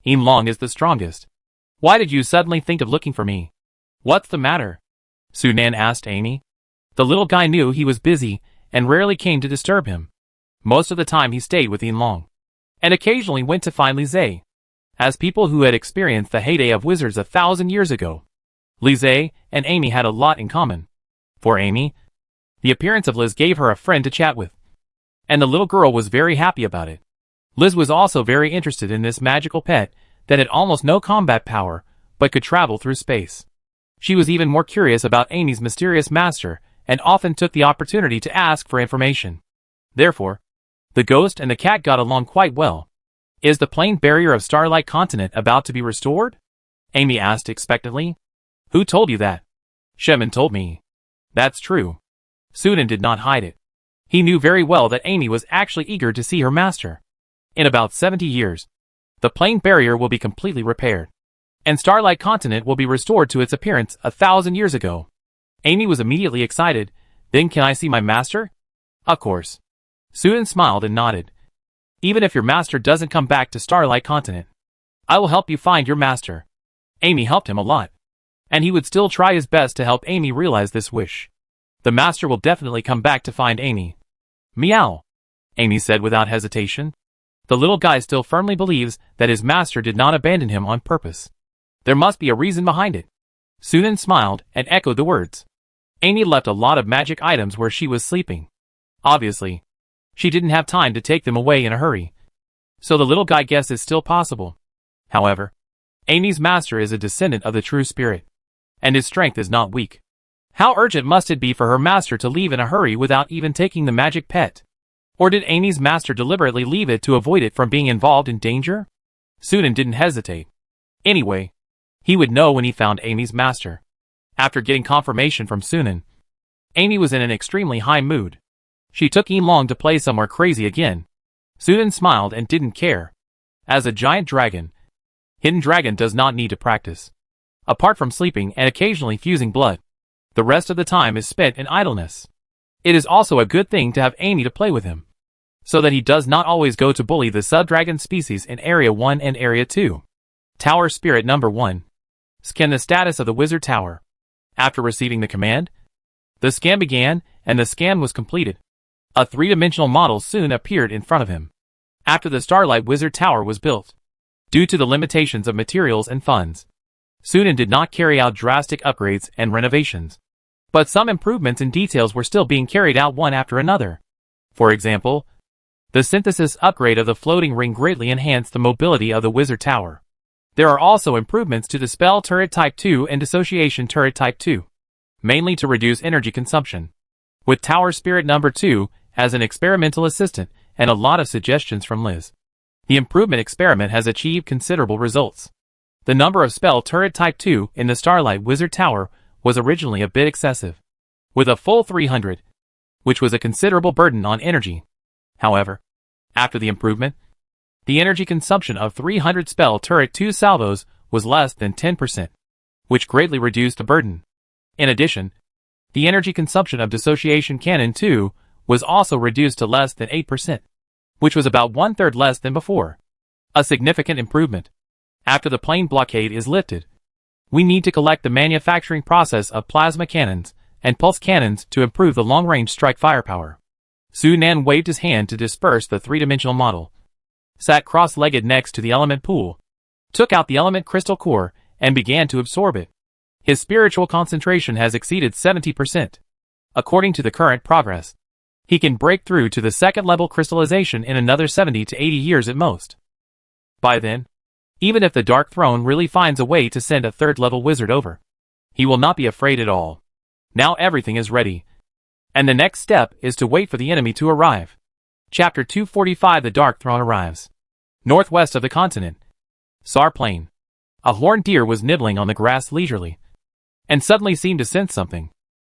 S1: Yin Long is the strongest. Why did you suddenly think of looking for me? What's the matter? Su Nan asked Amy. The little guy knew he was busy and rarely came to disturb him. Most of the time he stayed with Yin Long, and occasionally went to find Li Zhe, as people who had experienced the heyday of wizards 1,000 years ago. Li Zhe and Amy had a lot in common. For Amy, the appearance of Liz gave her a friend to chat with, and the little girl was very happy about it. Liz was also very interested in this magical pet that had almost no combat power, but could travel through space. She was even more curious about Amy's mysterious master, and often took the opportunity to ask for information. Therefore, the ghost and the cat got along quite well. Is the plane barrier of Starlight Continent about to be restored? Amy asked expectantly. Who told you that? Shemin told me. That's true. Sunan did not hide it. He knew very well that Amy was actually eager to see her master. In about 70 years, the plane barrier will be completely repaired, and Starlight Continent will be restored to its appearance 1,000 years ago. Amy was immediately excited. Then can I see my master? Of course. Sunan smiled and nodded. Even if your master doesn't come back to Starlight Continent, I will help you find your master. Amy helped him a lot, and he would still try his best to help Amy realize this wish. The master will definitely come back to find Amy. Meow, Amy said without hesitation. The little guy still firmly believes that his master did not abandon him on purpose. There must be a reason behind it. Sunan smiled and echoed the words. Amy left a lot of magic items where she was sleeping. Obviously, she didn't have time to take them away in a hurry. So the little guy guess is still possible. However, Amy's master is a descendant of the true spirit, and his strength is not weak. How urgent must it be for her master to leave in a hurry without even taking the magic pet? Or did Amy's master deliberately leave it to avoid it from being involved in danger? Sunan didn't hesitate. Anyway, he would know when he found Amy's master. After getting confirmation from Sunan, Amy was in an extremely high mood. She took Yin Long to play somewhere crazy again. Sunan smiled and didn't care. As a giant dragon, Hidden Dragon does not need to practice. Apart from sleeping and occasionally fusing blood, the rest of the time is spent in idleness. It is also a good thing to have Amy to play with him, so that he does not always go to bully the sub-dragon species in Area 1 and Area 2. Tower Spirit Number 1. Scan the status of the Wizard Tower. After receiving the command, the scan began, and the scan was completed. A three-dimensional model soon appeared in front of him. After the Starlight Wizard Tower was built, due to the limitations of materials and funds, Sunan did not carry out drastic upgrades and renovations. But some improvements and details were still being carried out one after another. For example, the synthesis upgrade of the floating ring greatly enhanced the mobility of the Wizard Tower. There are also improvements to the Spell Turret Type 2 and Dissociation Turret Type 2, mainly to reduce energy consumption. With Tower Spirit Number 2 as an experimental assistant and a lot of suggestions from Liz, the improvement experiment has achieved considerable results. The number of Spell Turret Type 2 in the Starlight Wizard Tower was originally a bit excessive, with a full 300, which was a considerable burden on energy. However, after the improvement, the energy consumption of 300 Spell Turret 2 salvos was less than 10%, which greatly reduced the burden. In addition, the energy consumption of Dissociation Cannon 2 was also reduced to less than 8%, which was about one-third less than before. A significant improvement. After the plane blockade is lifted, we need to collect the manufacturing process of plasma cannons and pulse cannons to improve the long-range strike firepower. Sunan waved his hand to disperse the three-dimensional model, sat cross-legged next to the element pool, took out the element crystal core, and began to absorb it. His spiritual concentration has exceeded 70%. According to the current progress, he can break through to the second-level crystallization in another 70 to 80 years at most. By then, even if the Dark Throne really finds a way to send a third-level wizard over, he will not be afraid at all. Now everything is ready. And the next step is to wait for the enemy to arrive. Chapter 245. The Dark Throne arrives. Northwest of the continent. Sar Plain. A horned deer was nibbling on the grass leisurely, and suddenly seemed to sense something,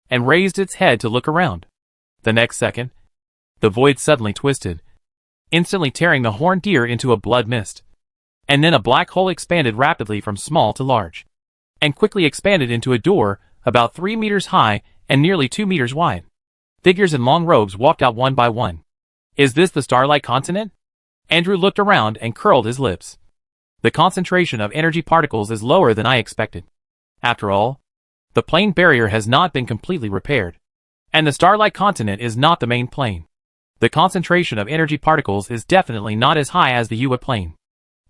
S1: and raised its head to look around. The next second, the void suddenly twisted, instantly tearing the horned deer into a blood mist. And then a black hole expanded rapidly from small to large, and quickly expanded into a door about 3 meters high and nearly 2 meters wide. Figures in long robes walked out one by one. Is this the Starlight Continent? Andrew looked around and curled his lips. The concentration of energy particles is lower than I expected. After all, the plane barrier has not been completely repaired, and the Starlight Continent is not the main plane. The concentration of energy particles is definitely not as high as the UA plane.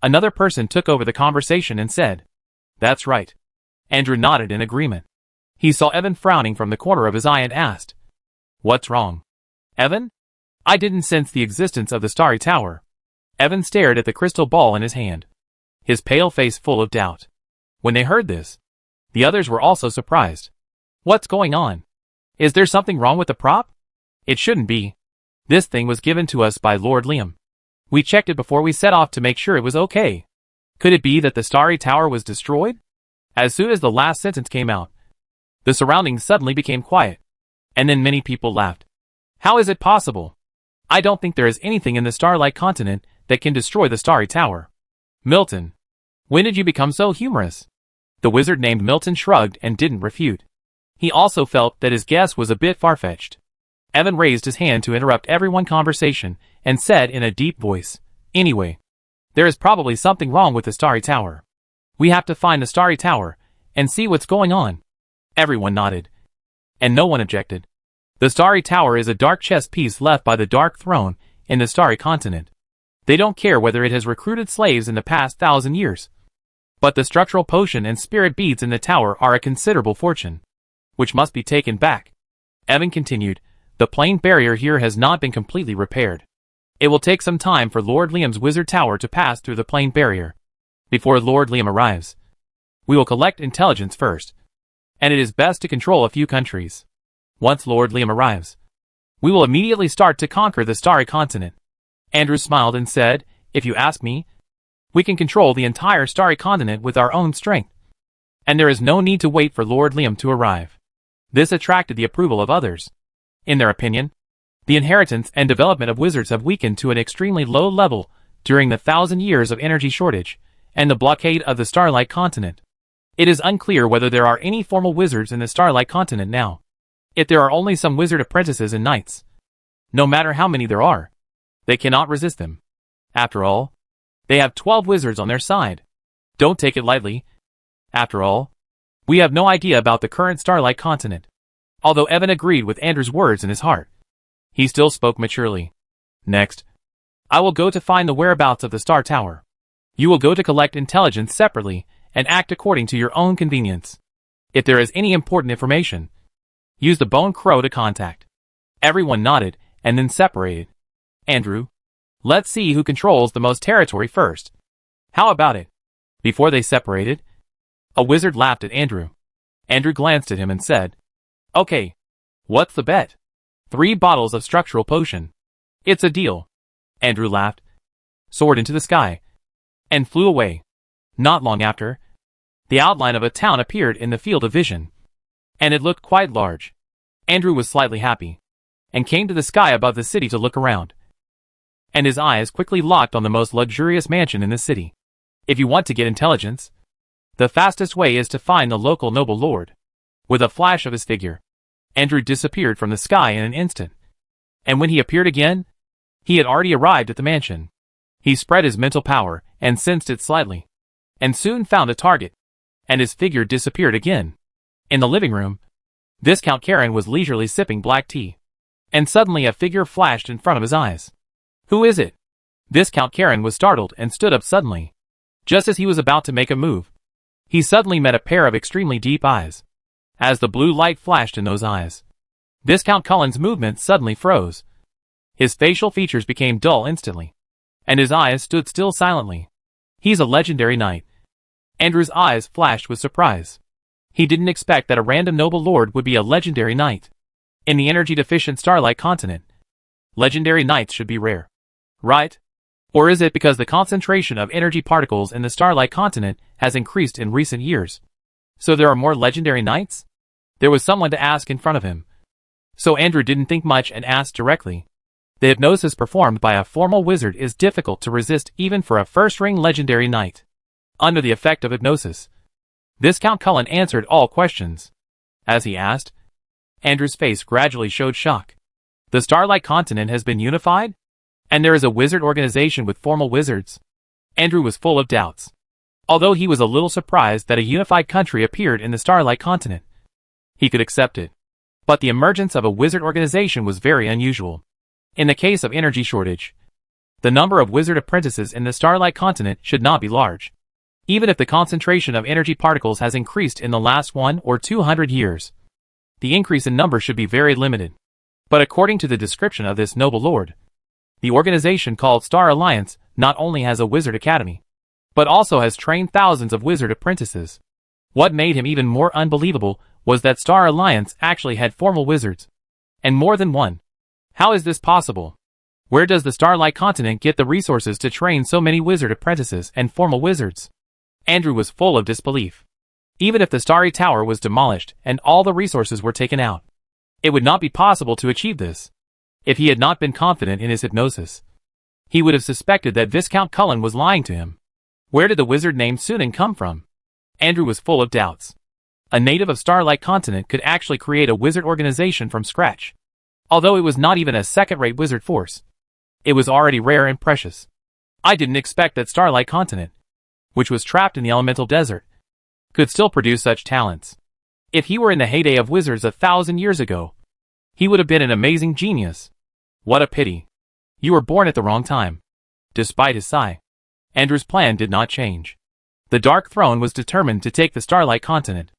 S1: Another person took over the conversation and said, "That's right." Andrew nodded in agreement. He saw Evan frowning from the corner of his eye and asked, "What's wrong?" "Evan? I didn't sense the existence of the Starry Tower." Evan stared at the crystal ball in his hand, his pale face full of doubt. When they heard this, the others were also surprised. "What's going on? Is there something wrong with the prop?" "It shouldn't be. This thing was given to us by Lord Liam. We checked it before we set off to make sure it was okay." "Could it be that the Starry Tower was destroyed?" As soon as the last sentence came out, the surroundings suddenly became quiet, and then many people laughed. "How is it possible? I don't think there is anything in the Starlight Continent that can destroy the Starry Tower." "Milton, when did you become so humorous?" The wizard named Milton shrugged and didn't refute. He also felt that his guess was a bit far-fetched. Evan raised his hand to interrupt everyone's conversation and said in a deep voice, "Anyway, there is probably something wrong with the Starry Tower. We have to find the Starry Tower and see what's going on." Everyone nodded, and no one objected. The Starry Tower is a dark chess piece left by the Dark Throne in the Starry Continent. They don't care whether it has recruited slaves in the past 1,000 years. But the structural potion and spirit beads in the tower are a considerable fortune, which must be taken back. Evan continued, "The plane barrier here has not been completely repaired. It will take some time for Lord Liam's wizard tower to pass through the plane barrier. Before Lord Liam arrives, we will collect intelligence first, and it is best to control a few countries. Once Lord Liam arrives, we will immediately start to conquer the Starry Continent." Andrew smiled and said, "If you ask me, we can control the entire Starry Continent with our own strength, and there is no need to wait for Lord Liam to arrive." This attracted the approval of others. In their opinion, the inheritance and development of wizards have weakened to an extremely low level during the 1,000 years of energy shortage and the blockade of the Starlight Continent. It is unclear whether there are any formal wizards in the Starlight Continent now. If there are only some wizard apprentices and knights, no matter how many there are, they cannot resist them. After all, they have 12 wizards on their side. Don't take it lightly. After all, we have no idea about the current Starlight Continent. Although Evan agreed with Andrew's words in his heart, he still spoke maturely. "Next, I will go to find the whereabouts of the Star Tower. You will go to collect intelligence separately and act according to your own convenience. If there is any important information, use the Bone Crow to contact." Everyone nodded and then separated. "Andrew, let's see who controls the most territory first. How about it?" Before they separated, a wizard laughed at Andrew. Andrew glanced at him and said, "Okay, what's the bet?" 3 bottles of structural potion. "It's a deal." Andrew laughed, soared into the sky, and flew away. Not long after, the outline of a town appeared in the field of vision, and it looked quite large. Andrew was slightly happy, and came to the sky above the city to look around. And his eyes quickly locked on the most luxurious mansion in the city. If you want to get intelligence, the fastest way is to find the local noble lord. With a flash of his figure, Andrew disappeared from the sky in an instant. And when he appeared again, he had already arrived at the mansion. He spread his mental power and sensed it slightly, and soon found a target, and his figure disappeared again. In the living room, Viscount Karen was leisurely sipping black tea, and suddenly a figure flashed in front of his eyes. "Who is it?" Viscount Karen was startled and stood up suddenly. Just as he was about to make a move, he suddenly met a pair of extremely deep eyes. As the blue light flashed in those eyes, Viscount Cullen's movement suddenly froze. His facial features became dull instantly, and his eyes stood still silently. "He's a legendary knight." Andrew's eyes flashed with surprise. He didn't expect that a random noble lord would be a legendary knight. In the energy-deficient Starlight continent, legendary knights should be rare. Right? Or is it because the concentration of energy particles in the Starlight continent has increased in recent years? So there are more legendary knights? There was someone to ask in front of him. So Andrew didn't think much and asked directly. The hypnosis performed by a formal wizard is difficult to resist even for a first-ring legendary knight. Under the effect of hypnosis, Viscount Cullen answered all questions. As he asked, Andrew's face gradually showed shock. The Starlight continent has been unified? And there is a wizard organization with formal wizards? Andrew was full of doubts. Although he was a little surprised that a unified country appeared in the Starlight continent, he could accept it. But the emergence of a wizard organization was very unusual. In the case of energy shortage, the number of wizard apprentices in the Starlight continent should not be large. Even if the concentration of energy particles has increased in the last 100 or 200 years, the increase in number should be very limited. But according to the description of this noble lord, the organization called Star Alliance not only has a wizard academy, but also has trained thousands of wizard apprentices. What made him even more unbelievable was that Star Alliance actually had formal wizards, and more than one. How is this possible? Where does the Starlight continent get the resources to train so many wizard apprentices and formal wizards? Andrew was full of disbelief. Even if the Starry Tower was demolished and all the resources were taken out, it would not be possible to achieve this. If he had not been confident in his hypnosis, he would have suspected that Viscount Cullen was lying to him. Where did the wizard named Sunan come from? Andrew was full of doubts. A native of Starlight continent could actually create a wizard organization from scratch. Although it was not even a second-rate wizard force, it was already rare and precious. I didn't expect that Starlight continent, which was trapped in the elemental desert, could still produce such talents. If he were in the heyday of wizards 1,000 years ago, he would have been an amazing genius. What a pity. You were born at the wrong time. Despite his sigh, Andrew's plan did not change. The Dark Throne was determined to take the Starlight continent.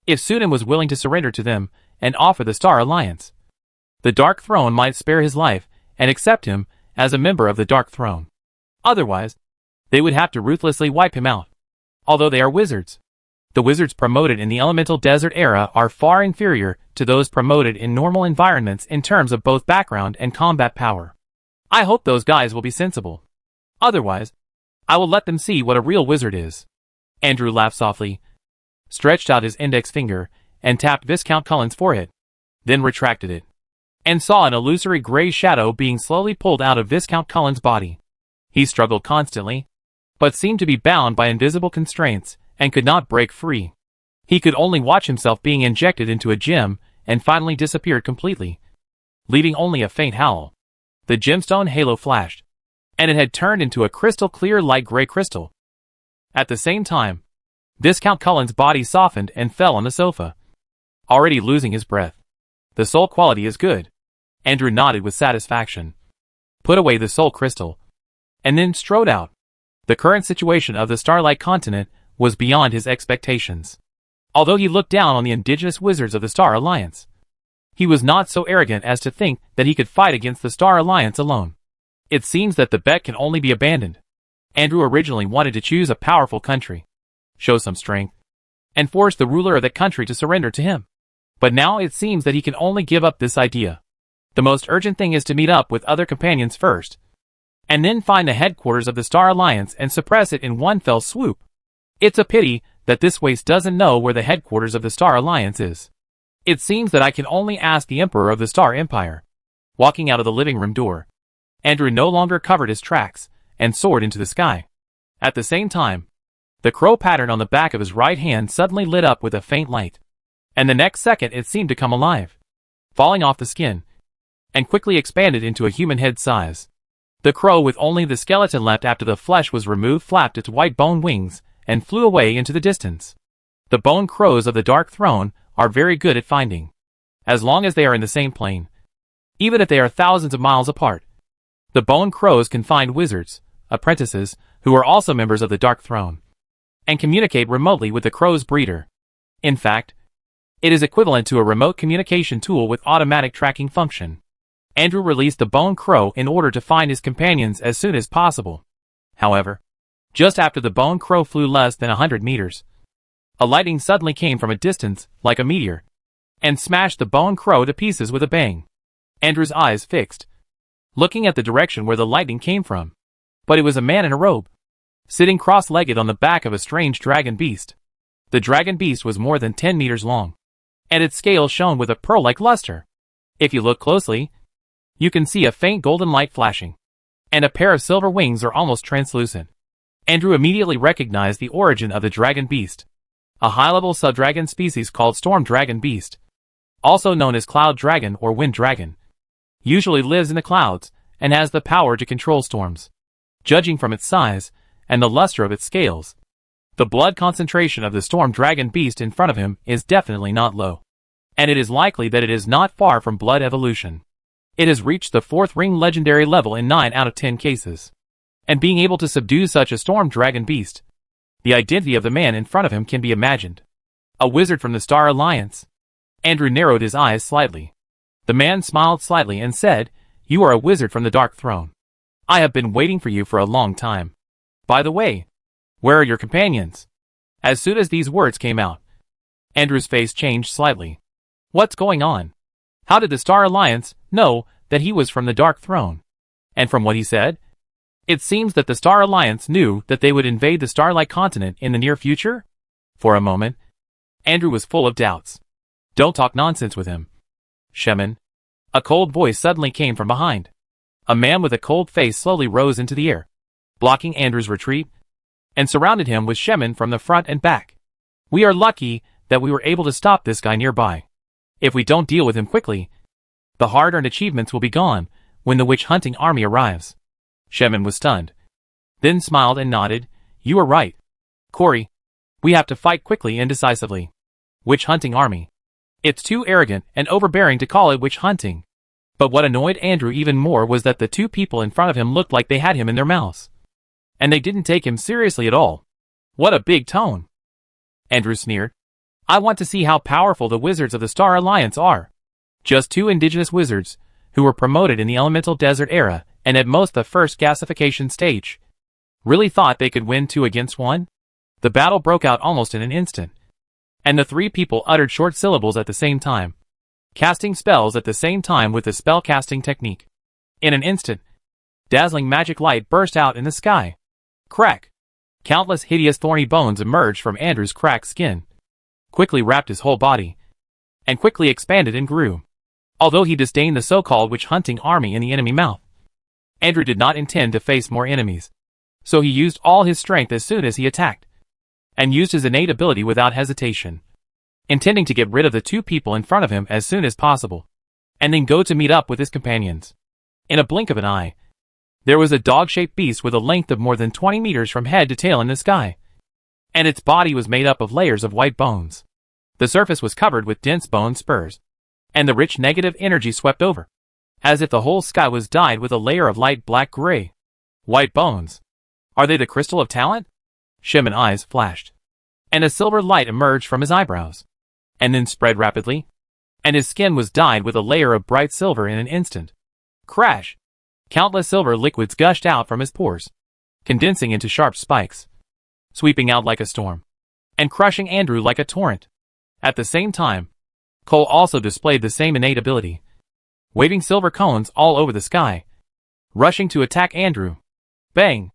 S1: If Sunan was willing to surrender to them and offer the Star Alliance, the Dark Throne might spare his life and accept him as a member of the Dark Throne. Otherwise, they would have to ruthlessly wipe him out. Although they are wizards, the wizards promoted in the elemental desert era are far inferior to those promoted in normal environments in terms of both background and combat power. I hope those guys will be sensible. Otherwise, I will let them see what a real wizard is. Andrew laughed softly, stretched out his index finger, and tapped Viscount Cullen's forehead, then retracted it, and saw an illusory gray shadow being slowly pulled out of Viscount Cullen's body. He struggled constantly, but seemed to be bound by invisible constraints and could not break free. He could only watch himself being injected into a gem and finally disappeared completely, leaving only a faint howl. The gemstone halo flashed, and it had turned into a crystal-clear light gray crystal. At the same time, Viscount Cullen's body softened and fell on the sofa, already losing his breath. The soul quality is good. Andrew nodded with satisfaction, put away the soul crystal, and then strode out. The current situation of the Starlight continent was beyond his expectations. Although he looked down on the indigenous wizards of the Star Alliance, he was not so arrogant as to think that he could fight against the Star Alliance alone. It seems that the bet can only be abandoned. Andrew originally wanted to choose a powerful country, show some strength, and force the ruler of that country to surrender to him. But now it seems that he can only give up this idea. The most urgent thing is to meet up with other companions first, and then find the headquarters of the Star Alliance and suppress it in one fell swoop. It's a pity that this waste doesn't know where the headquarters of the Star Alliance is. It seems that I can only ask the Emperor of the Star Empire. Walking out of the living room door, Andrew no longer covered his tracks and soared into the sky. At the same time, the crow pattern on the back of his right hand suddenly lit up with a faint light, and the next second it seemed to come alive, falling off the skin, and quickly expanded into a human head size. The crow, with only the skeleton left after the flesh was removed, flapped its white bone wings and flew away into the distance. The bone crows of the Dark Throne are very good at finding, as long as they are in the same plane. Even if they are thousands of miles apart, the bone crows can find wizards, apprentices, who are also members of the Dark Throne, and communicate remotely with the crow's breeder. In fact, it is equivalent to a remote communication tool with automatic tracking function. Andrew released the bone crow in order to find his companions as soon as possible. However, just after the bone crow flew less than 100 meters, A lightning suddenly came from a distance, like a meteor, and smashed the bone crow to pieces with a bang. Andrew's eyes fixed, looking at the direction where the lightning came from. But it was a man in a robe, sitting cross-legged on the back of a strange dragon beast. The dragon beast was more than 10 meters long, and its scales shone with a pearl-like luster. If you look closely, you can see a faint golden light flashing, and a pair of silver wings are almost translucent. Andrew immediately recognized the origin of the dragon beast, a high-level subdragon species called storm dragon beast, also known as cloud dragon or wind dragon. Usually lives in the clouds and has the power to control storms. Judging from its size and the luster of its scales, the blood concentration of the storm dragon beast in front of him is definitely not low, and it is likely that it is not far from blood evolution. It has reached the 4th ring legendary level in 9 out of 10 cases, and being able to subdue such a storm dragon beast, the identity of the man in front of him can be imagined. A wizard from the Star Alliance. Andrew narrowed his eyes slightly. The man smiled slightly and said, "You are a wizard from the Dark Throne. I have been waiting for you for a long time. By the way, where are your companions?" As soon as these words came out, Andrew's face changed slightly. What's going on? How did the Star Alliance know that he was from the Dark Throne? And from what he said, it seems that the Star Alliance knew that they would invade the Starlight Continent in the near future? For a moment, Andrew was full of doubts. Don't talk nonsense with him, Shemin. A cold voice suddenly came from behind. A man with a cold face slowly rose into the air, blocking Andrew's retreat, and surrounded him with Shemin from the front and back. We are lucky that we were able to stop this guy nearby. If we don't deal with him quickly, the hard-earned achievements will be gone when the witch-hunting army arrives. Shemin was stunned, then smiled and nodded. You are right, Corey. We have to fight quickly and decisively. Witch-hunting army. It's too arrogant and overbearing to call it witch-hunting. But what annoyed Andrew even more was that the two people in front of him looked like they had him in their mouths, and they didn't take him seriously at all. What a big tone. Andrew sneered. I want to see how powerful the wizards of the Star Alliance are. Just 2 indigenous wizards, who were promoted in the elemental desert era, and at most the first gasification stage, really thought they could win 2 against 1? The battle broke out almost in an instant, and the 3 people uttered short syllables at the same time, casting spells at the same time with the spell-casting technique. In an instant, dazzling magic light burst out in the sky. Crack! Countless hideous thorny bones emerged from Andrew's cracked skin, quickly wrapped his whole body, and quickly expanded and grew. Although he disdained the so-called witch-hunting army in the enemy mouth, Andrew did not intend to face more enemies, so he used all his strength as soon as he attacked, and used his innate ability without hesitation, intending to get rid of the 2 people in front of him as soon as possible, and then go to meet up with his companions. In a blink of an eye, there was a dog-shaped beast with a length of more than 20 meters from head to tail in the sky, and its body was made up of layers of white bones. The surface was covered with dense bone spurs, and the rich negative energy swept over, as if the whole sky was dyed with a layer of light black-gray. White bones. Are they the crystal of talent? Shemin's eyes flashed, and a silver light emerged from his eyebrows, and then spread rapidly, and his skin was dyed with a layer of bright silver in an instant. Crash! Countless silver liquids gushed out from his pores, condensing into sharp spikes, sweeping out like a storm, and crushing Andrew like a torrent. At the same time, Cole also displayed the same innate ability, waving silver cones all over the sky, rushing to attack Andrew. Bang!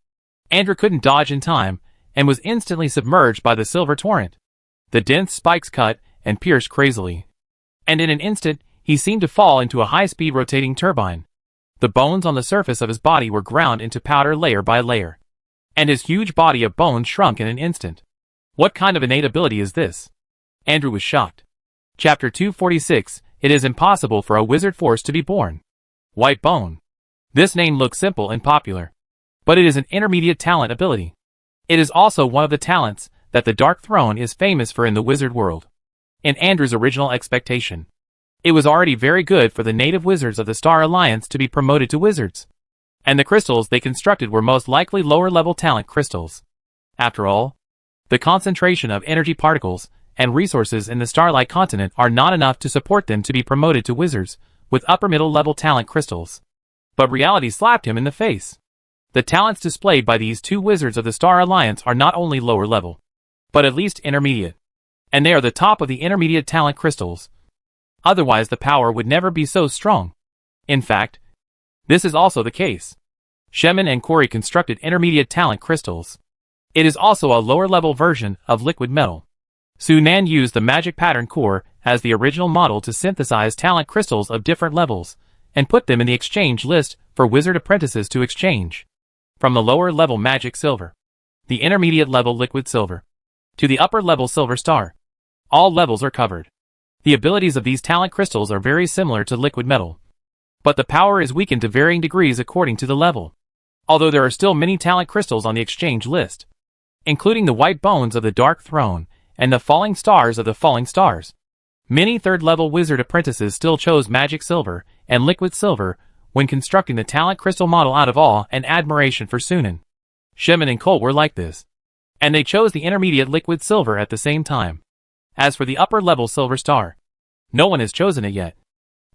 S1: Andrew couldn't dodge in time, and was instantly submerged by the silver torrent. The dense spikes cut and pierced crazily, and in an instant, he seemed to fall into a high-speed rotating turbine. The bones on the surface of his body were ground into powder layer by layer, and his huge body of bones shrunk in an instant. What kind of innate ability is this? Andrew was shocked. Chapter 246, It is impossible for a wizard force to be born. White bone. This name looks simple and popular, but it is an intermediate talent ability. It is also one of the talents that the Dark Throne is famous for in the wizard world. In Andrew's original expectation, it was already very good for the native wizards of the Star Alliance to be promoted to wizards, and the crystals they constructed were most likely lower-level talent crystals. After all, the concentration of energy particles and resources in the Starlight Continent are not enough to support them to be promoted to wizards with upper-middle-level talent crystals. But reality slapped him in the face. The talents displayed by these 2 wizards of the Star Alliance are not only lower-level, but at least intermediate. and they are the top of the intermediate talent crystals. Otherwise the power would never be so strong. In fact, this is also the case. Shemin and Corey constructed intermediate talent crystals. It is also a lower-level version of liquid metal. Sunan used the magic pattern core as the original model to synthesize talent crystals of different levels, and put them in the exchange list for wizard apprentices to exchange. From the lower-level magic silver, the intermediate-level liquid silver, to the upper-level silver star, all levels are covered. The abilities of these talent crystals are very similar to liquid metal, but the power is weakened to varying degrees according to the level. Although there are still many talent crystals on the exchange list, including the white bones of the Dark Throne and the falling stars of the falling stars. Many third-level wizard apprentices still chose magic silver and liquid silver when constructing the talent crystal model out of awe and admiration for Sunan. Shemin and Cole were like this, and they chose the intermediate liquid silver at the same time. As for the upper-level silver star, no one has chosen it yet,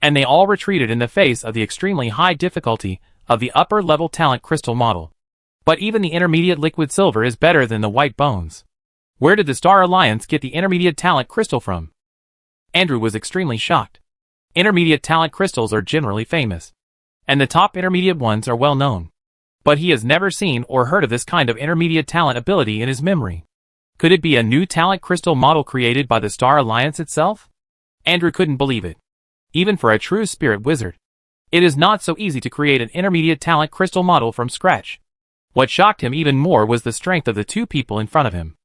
S1: and they all retreated in the face of the extremely high difficulty of the upper-level talent crystal model. But even the intermediate liquid silver is better than the white bones. Where did the Star Alliance get the intermediate talent crystal from? Andrew was extremely shocked. Intermediate talent crystals are generally famous, and the top intermediate ones are well known. But he has never seen or heard of this kind of intermediate talent ability in his memory. Could it be a new talent crystal model created by the Star Alliance itself? Andrew couldn't believe it. Even for a true spirit wizard, it is not so easy to create an intermediate talent crystal model from scratch. What shocked him even more was the strength of the two people in front of him.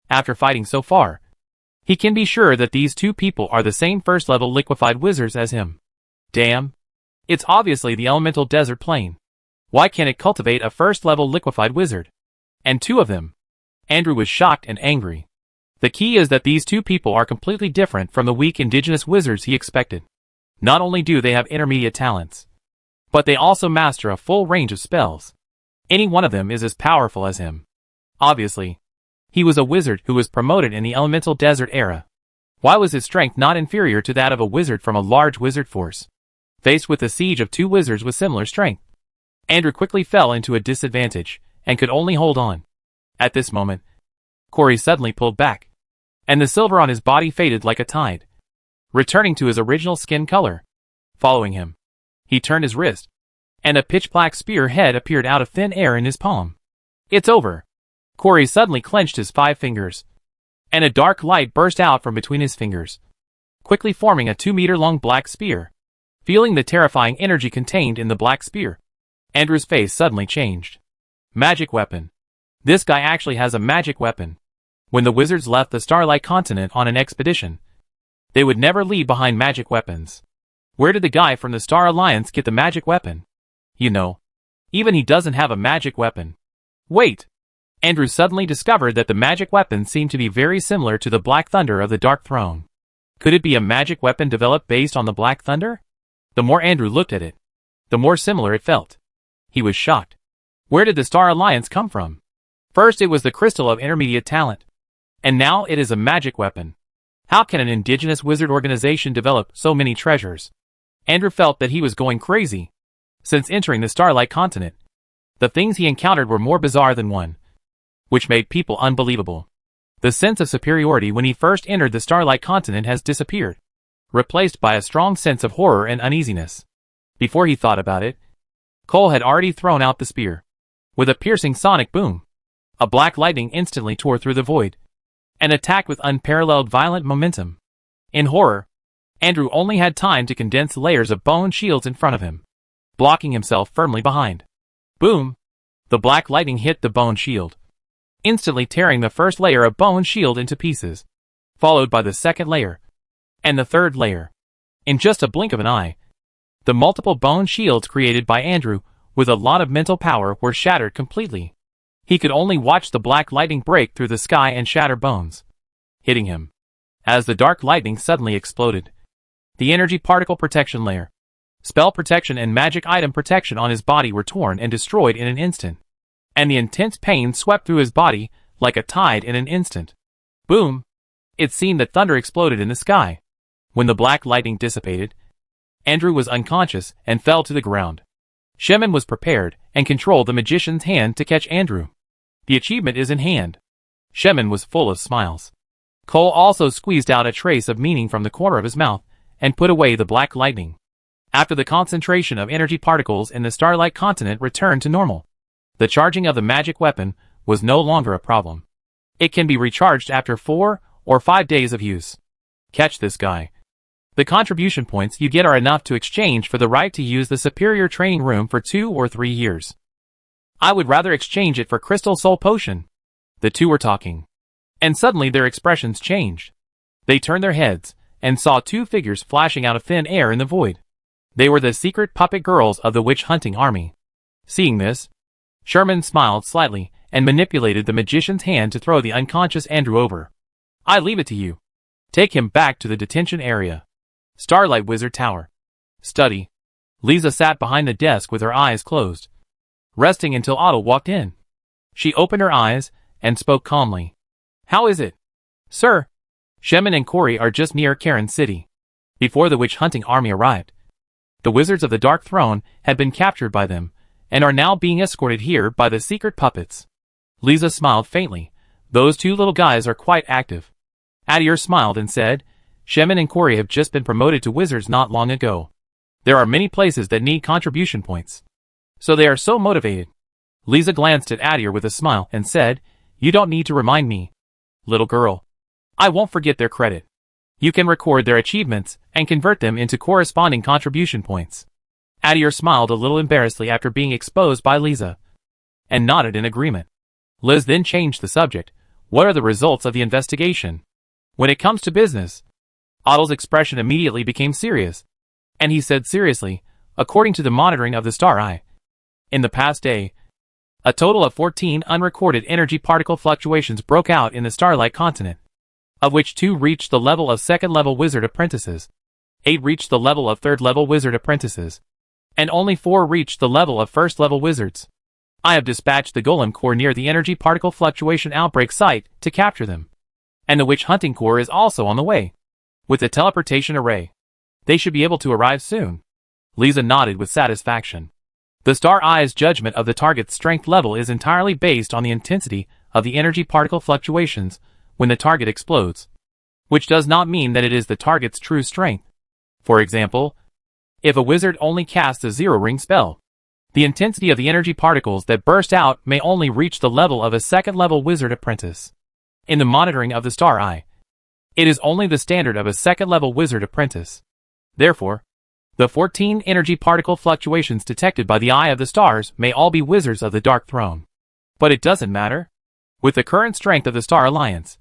S1: After fighting so far, he can be sure that these two people are the same first-level liquefied wizards as him. Damn. It's obviously the elemental desert plane. Why can't it cultivate a first-level liquefied wizard? And two of them. Andrew was shocked and angry. The key is that these two people are completely different from the weak indigenous wizards he expected. Not only do they have intermediate talents, but they also master a full range of spells. Any one of them is as powerful as him. Obviously, he was a wizard who was promoted in the elemental desert era. Why was his strength not inferior to that of a wizard from a large wizard force? Faced with the siege of two wizards with similar strength, Andrew quickly fell into a disadvantage, and could only hold on. At this moment, Corey suddenly pulled back, and the silver on his body faded like a tide, returning to his original skin color. Following him, he turned his wrist, and a pitch-black spear head appeared out of thin air in his palm. It's over. Corey suddenly clenched his 5 fingers, and a dark light burst out from between his fingers, quickly forming a 2-meter-long black spear. Feeling the terrifying energy contained in the black spear, Andrew's face suddenly changed. Magic weapon. This guy actually has a magic weapon. When the wizards left the Starlight Continent on an expedition, they would never leave behind magic weapons. Where did the guy from the Star Alliance get the magic weapon? You know, even he doesn't have a magic weapon. Wait! Andrew suddenly discovered that the magic weapon seemed to be very similar to the Black Thunder of the Dark Throne. Could it be a magic weapon developed based on the Black Thunder? The more Andrew looked at it, the more similar it felt. He was shocked. Where did the Star Alliance come from? First it was the crystal of intermediate talent, and now it is a magic weapon. How can an indigenous wizard organization develop so many treasures? Andrew felt that he was going crazy. Since entering the Starlight Continent, the things he encountered were more bizarre than one, which made people unbelievable. The sense of superiority when he first entered the Starlight Continent has disappeared, replaced by a strong sense of horror and uneasiness. Before he thought about it, Cole had already thrown out the spear. With a piercing sonic boom, a black lightning instantly tore through the void, and attacked with unparalleled violent momentum. In horror, Andrew only had time to condense layers of bone shields in front of him, blocking himself firmly behind. Boom! The black lightning hit the bone shield, instantly tearing the first layer of bone shield into pieces, followed by the second layer, and the third layer. In just a blink of an eye, the multiple bone shields created by Andrew with a lot of mental power were shattered completely. He could only watch the black lightning break through the sky and shatter bones, hitting him. As the dark lightning suddenly exploded, the energy particle protection layer, spell protection and magic item protection on his body were torn and destroyed in an instant, and the intense pain swept through his body like a tide in an instant. Boom! It seemed that thunder exploded in the sky. When the black lightning dissipated, Andrew was unconscious and fell to the ground. Shemin was prepared and controlled the magician's hand to catch Andrew. The achievement is in hand. Shemin was full of smiles. Cole also squeezed out a trace of meaning from the corner of his mouth and put away the black lightning. After the concentration of energy particles in the Starlight continent returned to normal, the charging of the magic weapon was no longer a problem. It can be recharged after 4 or 5 days of use. Catch this guy. The contribution points you get are enough to exchange for the right to use the superior training room for 2 or 3 years. I would rather exchange it for Crystal Soul Potion. The two were talking. And suddenly their expressions changed. They turned their heads and saw 2 figures flashing out of thin air in the void. They were the secret puppet girls of the witch-hunting army. Seeing this, Sherman smiled slightly and manipulated the magician's hand to throw the unconscious Andrew over. I leave it to you. Take him back to the detention area. Starlight Wizard Tower. Study. Lisa sat behind the desk with her eyes closed, resting until Otto walked in. She opened her eyes and spoke calmly. How is it? Sir, Shemin and Corey are just near Karen City. Before the witch-hunting army arrived, the Wizards of the Dark Throne had been captured by them and are now being escorted here by the secret puppets. Lisa smiled faintly. Those 2 little guys are quite active. Adair smiled and said, Shemin and Corey have just been promoted to wizards not long ago. There are many places that need contribution points, so they are so motivated. Lisa glanced at Adair with a smile and said, You don't need to remind me, little girl. I won't forget their credit. You can record their achievements and convert them into corresponding contribution points. Adair smiled a little embarrassedly after being exposed by Lisa, and nodded in agreement. Liz then changed the subject. What are the results of the investigation? When it comes to business, Otto's expression immediately became serious, and he said seriously, according to the monitoring of the Star Eye, in the past day, a total of 14 unrecorded energy particle fluctuations broke out in the Starlight continent, of which 2 reached the level of 2nd-level wizard apprentices, 8 reached the level of 3rd-level wizard apprentices, and only 4 reached the level of 1st-level wizards. I have dispatched the Golem Corps near the energy particle fluctuation outbreak site to capture them, and the Witch Hunting Corps is also on the way, with the teleportation array. They should be able to arrive soon. Lisa nodded with satisfaction. The Star Eye's judgment of the target's strength level is entirely based on the intensity of the energy particle fluctuations when the target explodes, which does not mean that it is the target's true strength. For example, if a wizard only casts a 0-ring spell, the intensity of the energy particles that burst out may only reach the level of a 2nd-level wizard apprentice. In the monitoring of the Star Eye, it is only the standard of a 2nd-level wizard apprentice. Therefore, the 14 energy particle fluctuations detected by the Eye of the Stars may all be Wizards of the Dark Throne. But it doesn't matter. With the current strength of the Star Alliance,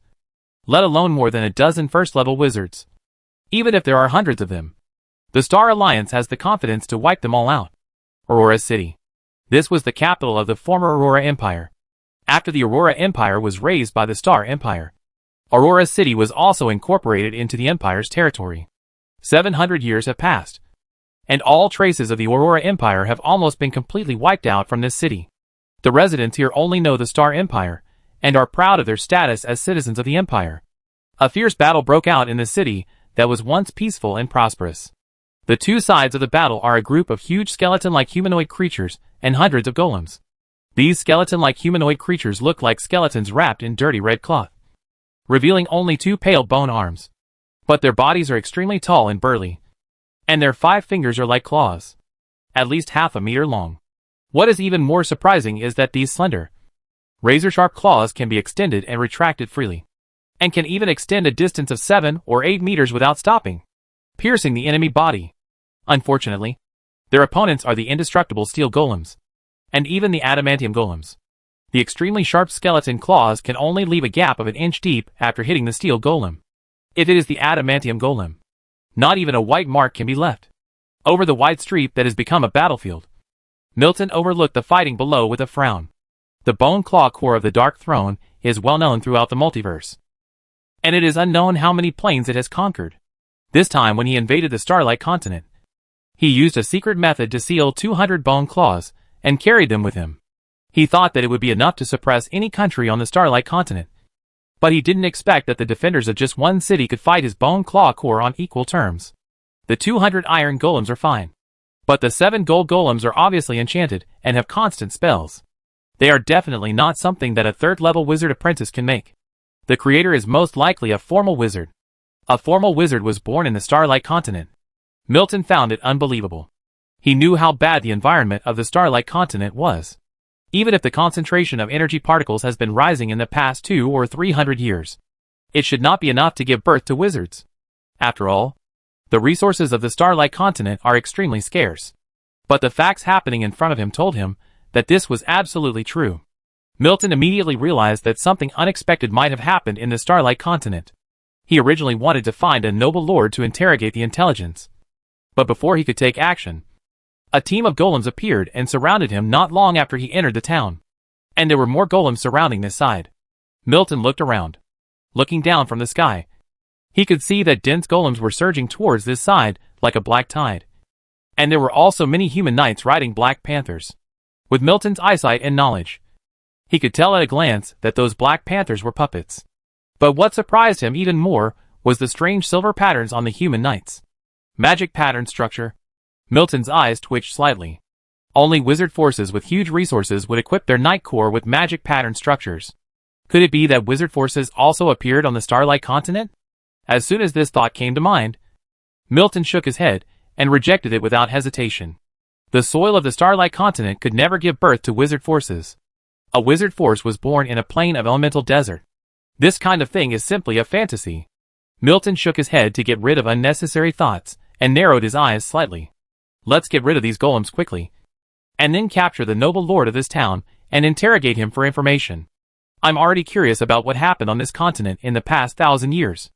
S1: let alone more than a dozen 1st-level wizards, even if there are hundreds of them, the Star Alliance has the confidence to wipe them all out. Aurora City. This was the capital of the former Aurora Empire. After the Aurora Empire was razed by the Star Empire, Aurora City was also incorporated into the Empire's territory. 700 years have passed, and all traces of the Aurora Empire have almost been completely wiped out from this city. The residents here only know the Star Empire, and are proud of their status as citizens of the Empire. A fierce battle broke out in the city that was once peaceful and prosperous. The 2 sides of the battle are a group of huge skeleton-like humanoid creatures and hundreds of golems. These skeleton-like humanoid creatures look like skeletons wrapped in dirty red cloth, revealing only 2 pale bone arms. But their bodies are extremely tall and burly, and their 5 fingers are like claws, at least half a meter long. What is even more surprising is that these slender, razor-sharp claws can be extended and retracted freely, and can even extend a distance of 7 or 8 meters without stopping, piercing the enemy body. Unfortunately, their opponents are the indestructible steel golems, and even the adamantium golems. The extremely sharp skeleton claws can only leave a gap of an inch deep after hitting the steel golem. If it is the adamantium golem, not even a white mark can be left over the wide street that has become a battlefield. Milton overlooked the fighting below with a frown. The Bone Claw Corps of the Dark Throne is well known throughout the multiverse, and it is unknown how many planes it has conquered. This time when he invaded the Starlight continent, he used a secret method to seal 200 bone claws and carried them with him. He thought that it would be enough to suppress any country on the Starlight continent, but he didn't expect that the defenders of just one city could fight his Bone Claw Corps on equal terms. The 200 iron golems are fine, but the 7 gold golems are obviously enchanted and have constant spells. They are definitely not something that a 3rd-level wizard apprentice can make. The creator is most likely a formal wizard. A formal wizard was born in the Starlight Continent. Milton found it unbelievable. He knew how bad the environment of the Starlight Continent was. Even if the concentration of energy particles has been rising in the past 200 or 300 years, it should not be enough to give birth to wizards. After all, the resources of the Starlight Continent are extremely scarce. But the facts happening in front of him told him that this was absolutely true. Milton immediately realized that something unexpected might have happened in the Starlight Continent. He originally wanted to find a noble lord to interrogate the intelligence. But before he could take action, a team of golems appeared and surrounded him not long after he entered the town. And there were more golems surrounding this side. Milton looked around. Looking down from the sky, he could see that dense golems were surging towards this side like a black tide. And there were also many human knights riding black panthers. With Milton's eyesight and knowledge, he could tell at a glance that those black panthers were puppets. But what surprised him even more was the strange silver patterns on the human knights. Magic pattern structure. Milton's eyes twitched slightly. Only wizard forces with huge resources would equip their knight corps with magic pattern structures. Could it be that wizard forces also appeared on the Starlight Continent? As soon as this thought came to mind, Milton shook his head and rejected it without hesitation. The soil of the Starlight Continent could never give birth to wizard forces. A wizard force was born in a plain of elemental desert. This kind of thing is simply a fantasy. Milton shook his head to get rid of unnecessary thoughts and narrowed his eyes slightly. Let's get rid of these golems quickly, and then capture the noble lord of this town and interrogate him for information. I'm already curious about what happened on this continent in the past 1,000 years.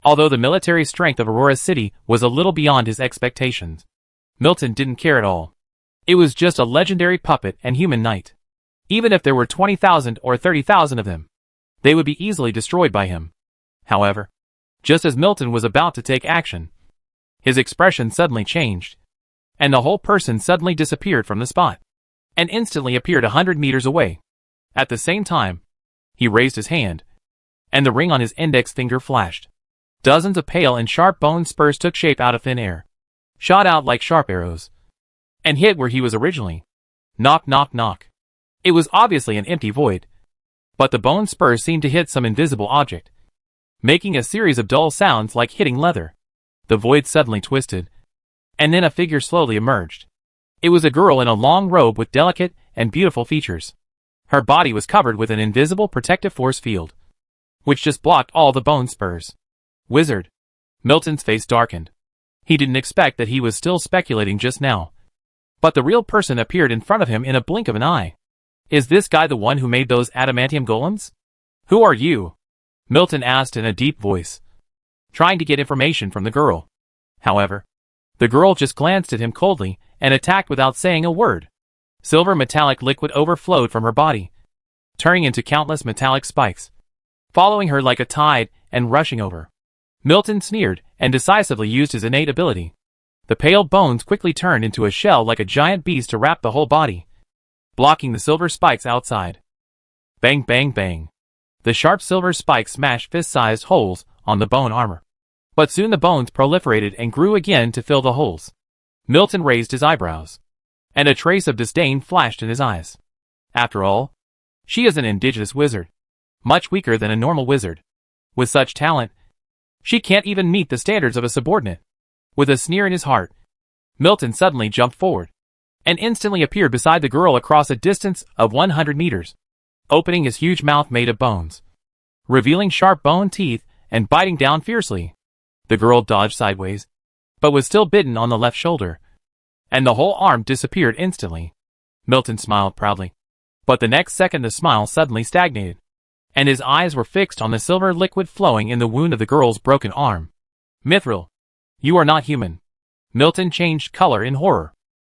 S1: Although the military strength of Aurora City was a little beyond his expectations, Milton didn't care at all. It was just a legendary puppet and human knight. Even if there were 20,000 or 30,000 of them, they would be easily destroyed by him. However, just as Milton was about to take action, his expression suddenly changed, and the whole person suddenly disappeared from the spot, and instantly appeared 100 meters away. At the same time, he raised his hand, and the ring on his index finger flashed. Dozens of pale and sharp bone spurs took shape out of thin air, shot out like sharp arrows, and hit where he was originally. Knock, knock, knock. It was obviously an empty void, but the bone spurs seemed to hit some invisible object, making a series of dull sounds like hitting leather. The void suddenly twisted, and then a figure slowly emerged. It was a girl in a long robe with delicate and beautiful features. Her body was covered with an invisible protective force field, which just blocked all the bone spurs. Wizard. Milton's face darkened. He didn't expect that he was still speculating just now. But the real person appeared in front of him in a blink of an eye. Is this guy the one who made those adamantium golems? Who are you? Milton asked in a deep voice, trying to get information from the girl. However, the girl just glanced at him coldly and attacked without saying a word. Silver metallic liquid overflowed from her body, turning into countless metallic spikes, following her like a tide and rushing over. Milton sneered and decisively used his innate ability. The pale bones quickly turned into a shell like a giant beast to wrap the whole body, blocking the silver spikes outside. Bang, bang, bang. The sharp silver spikes smashed fist-sized holes on the bone armor. But soon the bones proliferated and grew again to fill the holes. Milton raised his eyebrows, and a trace of disdain flashed in his eyes. After all, she is an indigenous wizard, much weaker than a normal wizard. With such talent, she can't even meet the standards of a subordinate. With a sneer in his heart, Milton suddenly jumped forward, and instantly appeared beside the girl across a distance of 100 meters, opening his huge mouth made of bones, revealing sharp bone teeth and biting down fiercely. The girl dodged sideways, but was still bitten on the left shoulder, and the whole arm disappeared instantly. Milton smiled proudly, but the next second the smile suddenly stagnated, and his eyes were fixed on the silver liquid flowing in the wound of the girl's broken arm. Mithril, you are not human. Milton changed color in horror.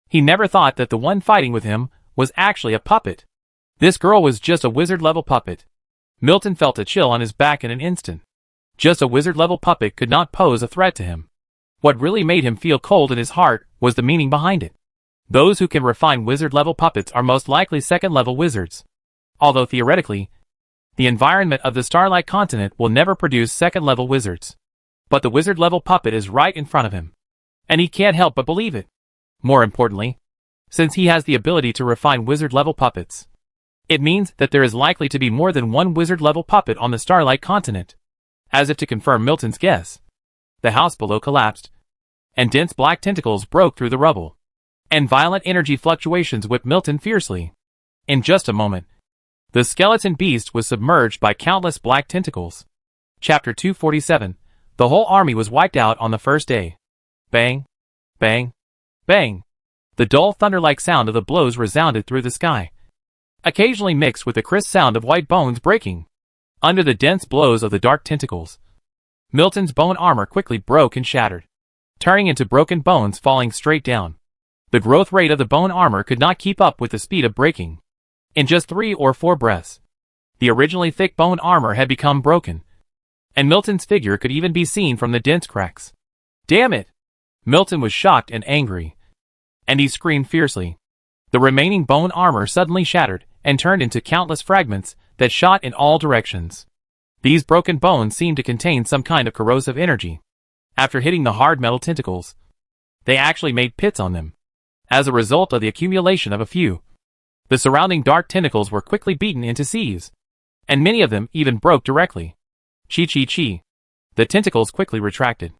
S1: He never thought that the one fighting with him was actually a puppet. This girl was just a wizard-level puppet. Milton felt a chill on his back in an instant. Just a wizard-level puppet could not pose a threat to him. What really made him feel cold in his heart was the meaning behind it. Those who can refine wizard-level puppets are most likely second-level wizards. Although theoretically, the environment of the Starlight Continent will never produce second-level wizards. But the wizard-level puppet is right in front of him, and he can't help but believe it. More importantly, since he has the ability to refine wizard-level puppets, It means that there is likely to be more than one wizard-level puppet on the Starlight continent. As if to confirm Milton's guess, the house below collapsed, and dense black tentacles broke through the rubble, and violent energy fluctuations whipped Milton fiercely. In just a moment, the skeleton beast was submerged by countless black tentacles. Chapter 247. The whole army was wiped out on the first day. Bang, bang, bang. The dull thunder-like sound of the blows resounded through the sky, occasionally mixed with the crisp sound of white bones breaking under the dense blows of the dark tentacles. Milton's bone armor quickly broke and shattered, turning into broken bones falling straight down. The growth rate of the bone armor could not keep up with the speed of breaking. In just 3 or 4 breaths, the originally thick bone armor had become broken, and Milton's figure could even be seen from the dense cracks. Damn it! Milton was shocked and angry, and he screamed fiercely. The remaining bone armor suddenly shattered and turned into countless fragments that shot in all directions. These broken bones seemed to contain some kind of corrosive energy. After hitting the hard metal tentacles, they actually made pits on them. As a result of the accumulation of a few, the surrounding dark tentacles were quickly beaten into sieves, and many of them even broke directly. Chi. The tentacles quickly retracted.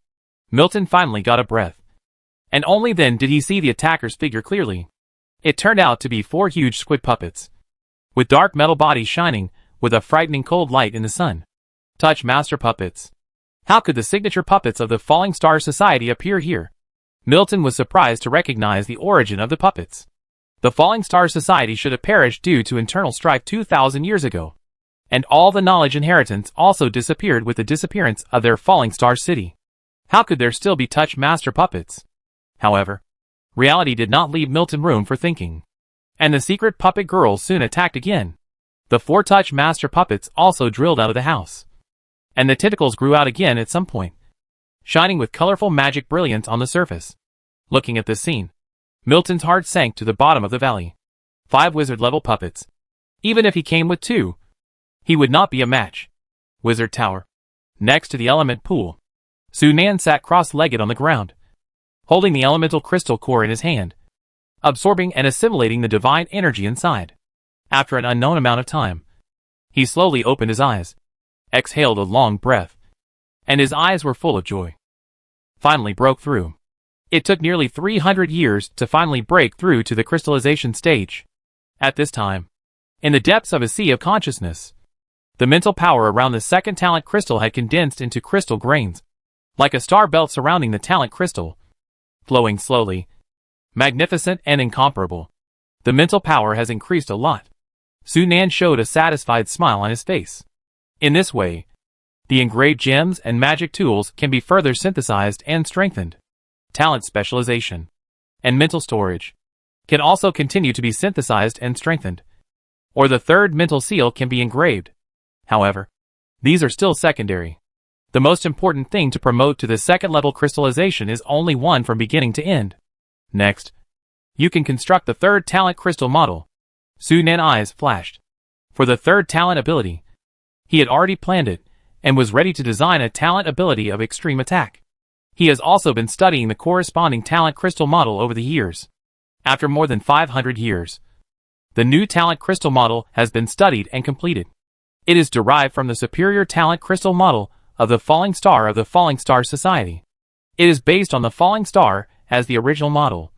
S1: Milton finally got a breath, and only then did he see the attacker's figure clearly. It turned out to be 4 huge squid puppets, with dark metal bodies shining with a frightening cold light in the sun. Touch Master Puppets. How could the signature puppets of the Falling Star Society appear here? Milton was surprised to recognize the origin of the puppets. The Falling Star Society should have perished due to internal strife 2,000 years ago, and all the knowledge inheritance also disappeared with the disappearance of their Falling Star City. How could there still be Touch Master Puppets? However, reality did not leave Milton room for thinking, and the secret puppet girls soon attacked again. The 4 Touch Master Puppets also drilled out of the house, and the tentacles grew out again at some point, shining with colorful magic brilliance on the surface. Looking at this scene, Milton's heart sank to the bottom of the valley. 5 wizard-level puppets. Even if he came with 2, he would not be a match. Wizard Tower. Next to the element pool, Sunan sat cross-legged on the ground, holding the elemental crystal core in his hand, absorbing and assimilating the divine energy inside. After an unknown amount of time, he slowly opened his eyes, exhaled a long breath, and his eyes were full of joy. Finally broke through. It took nearly 300 years to finally break through to the crystallization stage. At this time, in the depths of a sea of consciousness, the mental power around the second talent crystal had condensed into crystal grains, like a star belt surrounding the talent crystal, flowing slowly, magnificent and incomparable. The mental power has increased a lot. Sunan showed a satisfied smile on his face. In this way, the engraved gems and magic tools can be further synthesized and strengthened. Talent specialization and mental storage can also continue to be synthesized and strengthened, or the 3rd mental seal can be engraved. However, these are still secondary. The most important thing to promote to the 2nd level crystallization is only one from beginning to end. Next, you can construct the 3rd talent crystal model. Sunan's eyes flashed. For the 3rd talent ability, he had already planned it and was ready to design a talent ability of extreme attack. He has also been studying the corresponding talent crystal model over the years. After more than 500 years, the new talent crystal model has been studied and completed. It is derived from the superior talent crystal model of the Falling Star of the Falling Star Society. It is based on the Falling Star as the original model,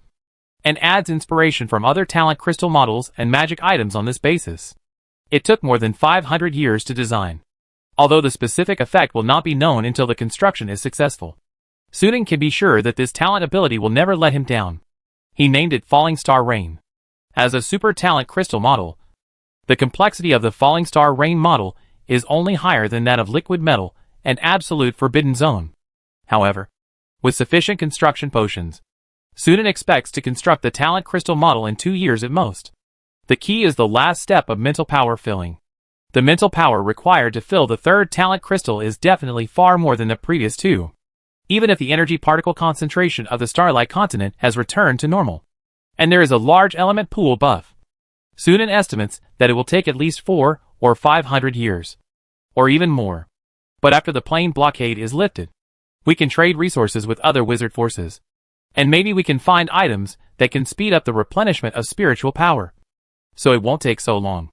S1: and adds inspiration from other talent crystal models and magic items on this basis. It took more than 500 years to design, although the specific effect will not be known until the construction is successful. Sunan can be sure that this talent ability will never let him down. He named it Falling Star Rain. As a super talent crystal model, the complexity of the Falling Star Rain model is only higher than that of liquid metal and absolute forbidden zone. However, with sufficient construction potions, Sunan expects to construct the talent crystal model in 2 years at most. The key is the last step of mental power filling. The mental power required to fill the 3rd talent crystal is definitely far more than the previous 2. Even if the energy particle concentration of the Starlight continent has returned to normal, and there is a large element pool buff, Sunan estimates that it will take at least 400 or 500 years, or even more. But after the plane blockade is lifted, we can trade resources with other wizard forces, and maybe we can find items that can speed up the replenishment of spiritual power. So it won't take so long.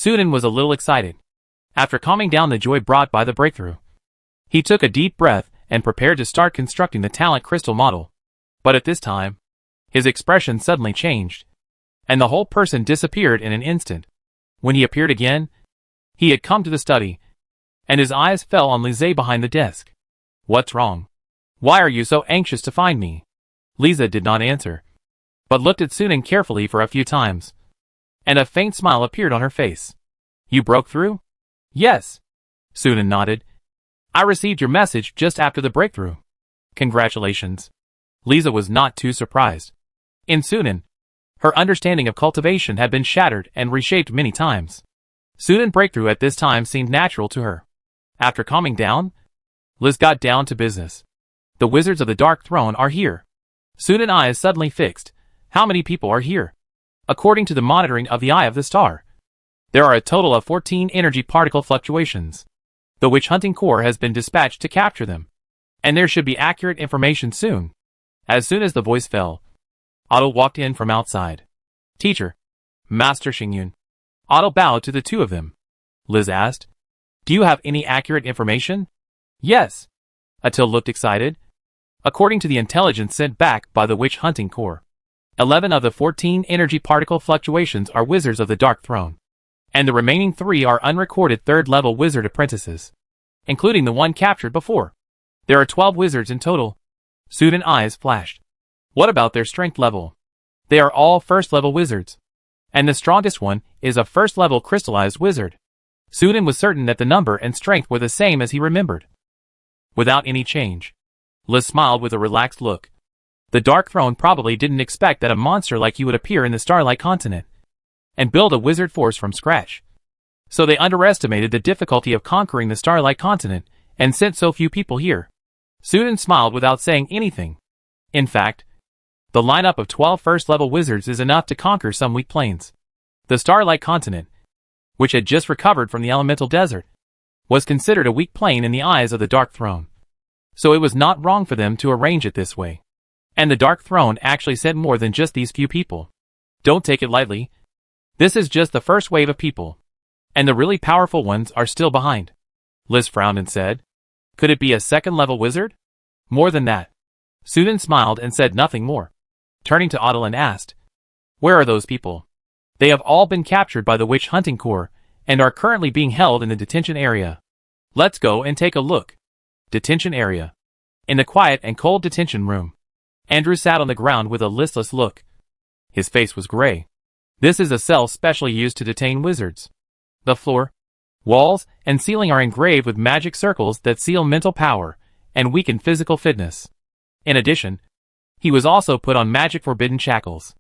S1: Sudan was a little excited. After calming down the joy brought by the breakthrough, he took a deep breath and prepared to start constructing the talent crystal model. But at this time, his expression suddenly changed, and the whole person disappeared in an instant. When he appeared again, he had come to the study, and his eyes fell on Lise behind the desk. "What's wrong? Why are you so anxious to find me?" Lisa did not answer, but looked at Sunan carefully for a few times, and a faint smile appeared on her face. "You broke through?" "Yes." Sunan nodded. "I received your message just after the breakthrough." "Congratulations." Lisa was not too surprised. In Sunan, her understanding of cultivation had been shattered and reshaped many times. Sunan's breakthrough at this time seemed natural to her. After calming down, Liz got down to business. "The Wizards of the Dark Throne are here." Sunan's eyes suddenly fixed. "How many people are here?" "According to the monitoring of the Eye of the Star, there are a total of 14 energy particle fluctuations. The Witch Hunting Corps has been dispatched to capture them, and there should be accurate information soon." As soon as the voice fell, Otto walked in from outside. "Teacher, Master Xingyun." Otto bowed to the two of them. Liz asked, "Do you have any accurate information?" "Yes." Atil looked excited. "According to the intelligence sent back by the Witch Hunting Corps, 11 of the 14 energy particle fluctuations are Wizards of the Dark Throne, and the remaining 3 are unrecorded third-level wizard apprentices, including the one captured before. There are 12 wizards in total." Sudan's eyes flashed. "What about their strength level?" "They are all first-level wizards, and the strongest one is a first-level crystallized wizard." Sudan was certain that the number and strength were the same as he remembered. "Without any change." Liz smiled with a relaxed look. "The Dark Throne probably didn't expect that a monster like you would appear in the Starlight Continent and build a wizard force from scratch. So they underestimated the difficulty of conquering the Starlight Continent and sent so few people here." Sudan smiled without saying anything. In fact, the lineup of 12 first-level wizards is enough to conquer some weak planes. The Starlight Continent, which had just recovered from the elemental desert, was considered a weak plane in the eyes of the Dark Throne. So it was not wrong for them to arrange it this way. And the Dark Throne actually sent more than just these few people. Don't take it lightly. This is just the first wave of people, and the really powerful ones are still behind. Liz frowned and said, "Could it be a second-level wizard?" "More than that." Sudan smiled and said nothing more. Turning to Adil and asked, "Where are those people?" "They have all been captured by the Witch Hunting Corps and are currently being held in the detention area." "Let's go and take a look." Detention area. In the quiet and cold detention room, Andrew sat on the ground with a listless look. His face was gray. This is a cell specially used to detain wizards. The floor, walls, and ceiling are engraved with magic circles that seal mental power and weaken physical fitness. In addition, he was also put on magic forbidden shackles.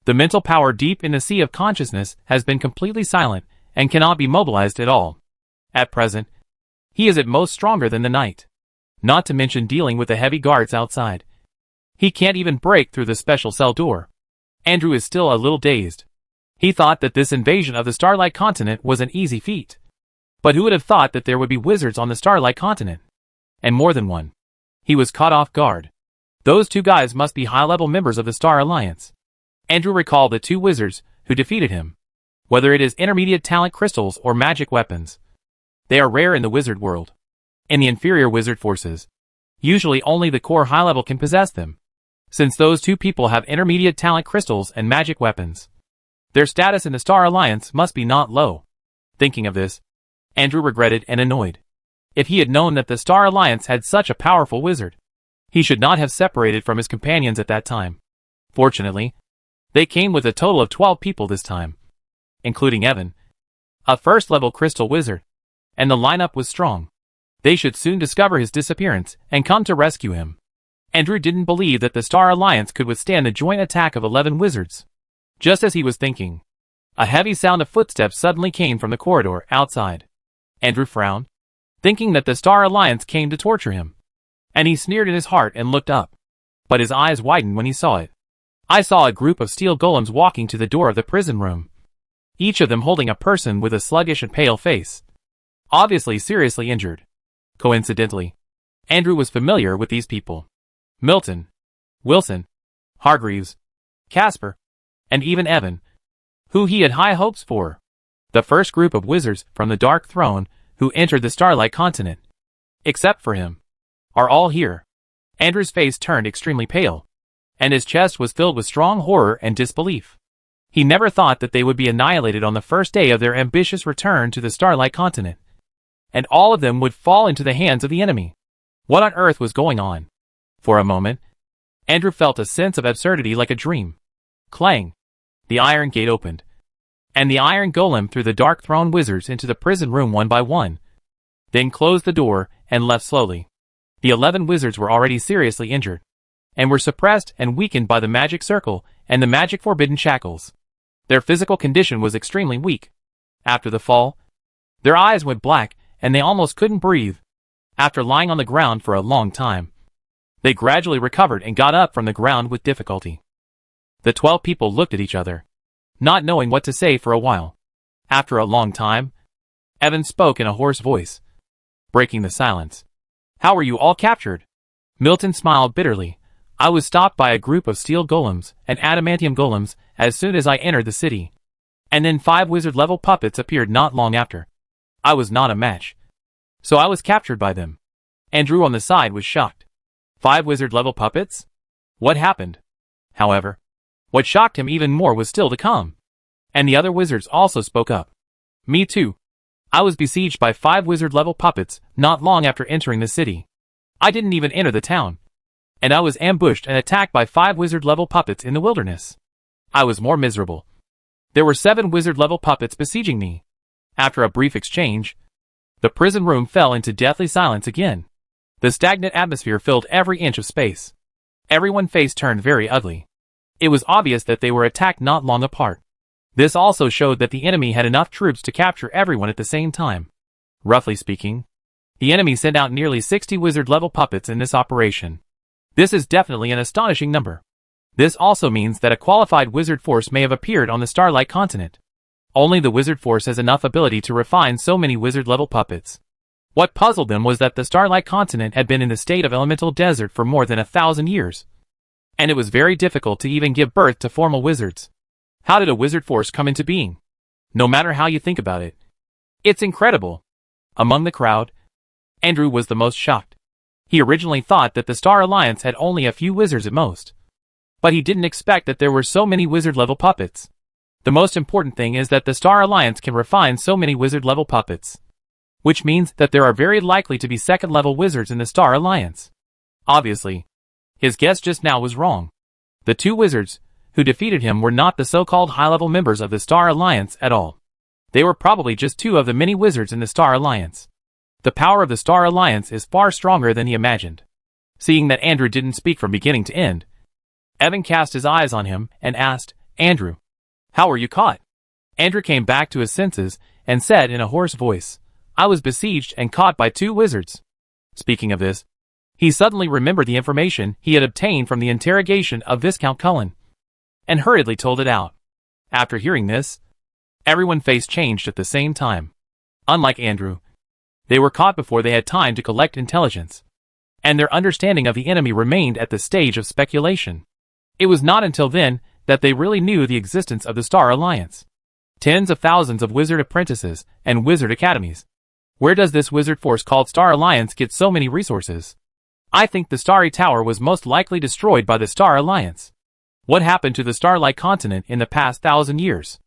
S1: The mental power deep in the sea of consciousness has been completely silent and cannot be mobilized at all. At present, he is at most stronger than the night. Not to mention dealing with the heavy guards outside. He can't even break through the special cell door. Andrew is still a little dazed. He thought that this invasion of the Starlight Continent was an easy feat. But who would have thought that there would be wizards on the Starlight Continent? And more than one. He was caught off guard. Those two guys must be high-level members of the Star Alliance. Andrew recalled the two wizards who defeated him. Whether it is intermediate talent crystals or magic weapons, they are rare in the wizard world. In the inferior wizard forces, usually only the core high level can possess them. Since those two people have intermediate talent crystals and magic weapons, their status in the Star Alliance must be not low. Thinking of this, Andrew regretted and annoyed. If he had known that the Star Alliance had such a powerful wizard, he should not have separated from his companions at that time. Fortunately, they came with a total of 12 people this time, including Evan, a first-level crystal wizard, and the lineup was strong. They should soon discover his disappearance and come to rescue him. Andrew didn't believe that the Star Alliance could withstand the joint attack of 11 wizards. Just as he was thinking, a heavy sound of footsteps suddenly came from the corridor outside. Andrew frowned, thinking that the Star Alliance came to torture him. And he sneered in his heart and looked up. But his eyes widened when he saw it. "I saw a group of steel golems walking to the door of the prison room, each of them holding a person with a sluggish and pale face, obviously seriously injured." Coincidentally, Andrew was familiar with these people. Milton, Wilson, Hargreaves, Casper, and even Evan, who he had high hopes for. The first group of wizards from the Dark Throne who entered the Starlight Continent, except for him, are all here. Andrew's face turned extremely pale, and his chest was filled with strong horror and disbelief. He never thought that they would be annihilated on the first day of their ambitious return to the Starlight Continent, and all of them would fall into the hands of the enemy. What on earth was going on? For a moment, Andrew felt a sense of absurdity like a dream. Clang! The iron gate opened, and the iron golem threw the Dark Throne wizards into the prison room one by one, then closed the door and left slowly. The 11 wizards were already seriously injured, and were suppressed and weakened by the magic circle and the magic forbidden shackles. Their physical condition was extremely weak. After the fall, their eyes went black and they almost couldn't breathe. After lying on the ground for a long time, they gradually recovered and got up from the ground with difficulty. The 12 people looked at each other, not knowing what to say for a while. After a long time, Evan spoke in a hoarse voice, breaking the silence. "How were you all captured?" Milton smiled bitterly. "I was stopped by a group of steel golems and adamantium golems as soon as I entered the city. And then 5 wizard-level puppets appeared not long after. I was not a match, so I was captured by them." Andrew on the side was shocked. 5 wizard-level puppets? What happened? However, what shocked him even more was still to come. And the other wizards also spoke up. "Me too. I was besieged by 5 wizard-level puppets not long after entering the city. I didn't even enter the town, and I was ambushed and attacked by 5 wizard-level puppets in the wilderness. I was more miserable. There were 7 wizard-level puppets besieging me." After a brief exchange, the prison room fell into deathly silence again. The stagnant atmosphere filled every inch of space. Everyone's face turned very ugly. It was obvious that they were attacked not long apart. This also showed that the enemy had enough troops to capture everyone at the same time. Roughly speaking, the enemy sent out nearly 60 wizard-level puppets in this operation. This is definitely an astonishing number. This also means that a qualified wizard force may have appeared on the Starlight Continent. Only the wizard force has enough ability to refine so many wizard-level puppets. What puzzled them was that the Starlight Continent had been in the state of elemental desert for more than 1,000 years, and it was very difficult to even give birth to formal wizards. How did a wizard force come into being? No matter how you think about it, it's incredible. Among the crowd, Andrew was the most shocked. He originally thought that the Star Alliance had only a few wizards at most, but he didn't expect that there were so many wizard-level puppets. The most important thing is that the Star Alliance can refine so many wizard-level puppets, which means that there are very likely to be second-level wizards in the Star Alliance. Obviously, his guess just now was wrong. The 2 wizards who defeated him were not the so-called high-level members of the Star Alliance at all. They were probably just 2 of the many wizards in the Star Alliance. The power of the Star Alliance is far stronger than he imagined. Seeing that Andrew didn't speak from beginning to end, Evan cast his eyes on him and asked, "Andrew, how were you caught?" Andrew came back to his senses and said in a hoarse voice, "I was besieged and caught by 2 wizards." Speaking of this, he suddenly remembered the information he had obtained from the interrogation of Viscount Cullen, and hurriedly told it out. After hearing this, everyone's face changed at the same time. Unlike Andrew, they were caught before they had time to collect intelligence, and their understanding of the enemy remained at the stage of speculation. It was not until then that they really knew the existence of the Star Alliance. Tens of thousands of wizard apprentices and wizard academies. Where does this wizard force called Star Alliance get so many resources? I think the Starry Tower was most likely destroyed by the Star Alliance. What happened to the Starlight Continent in the past 1,000 years?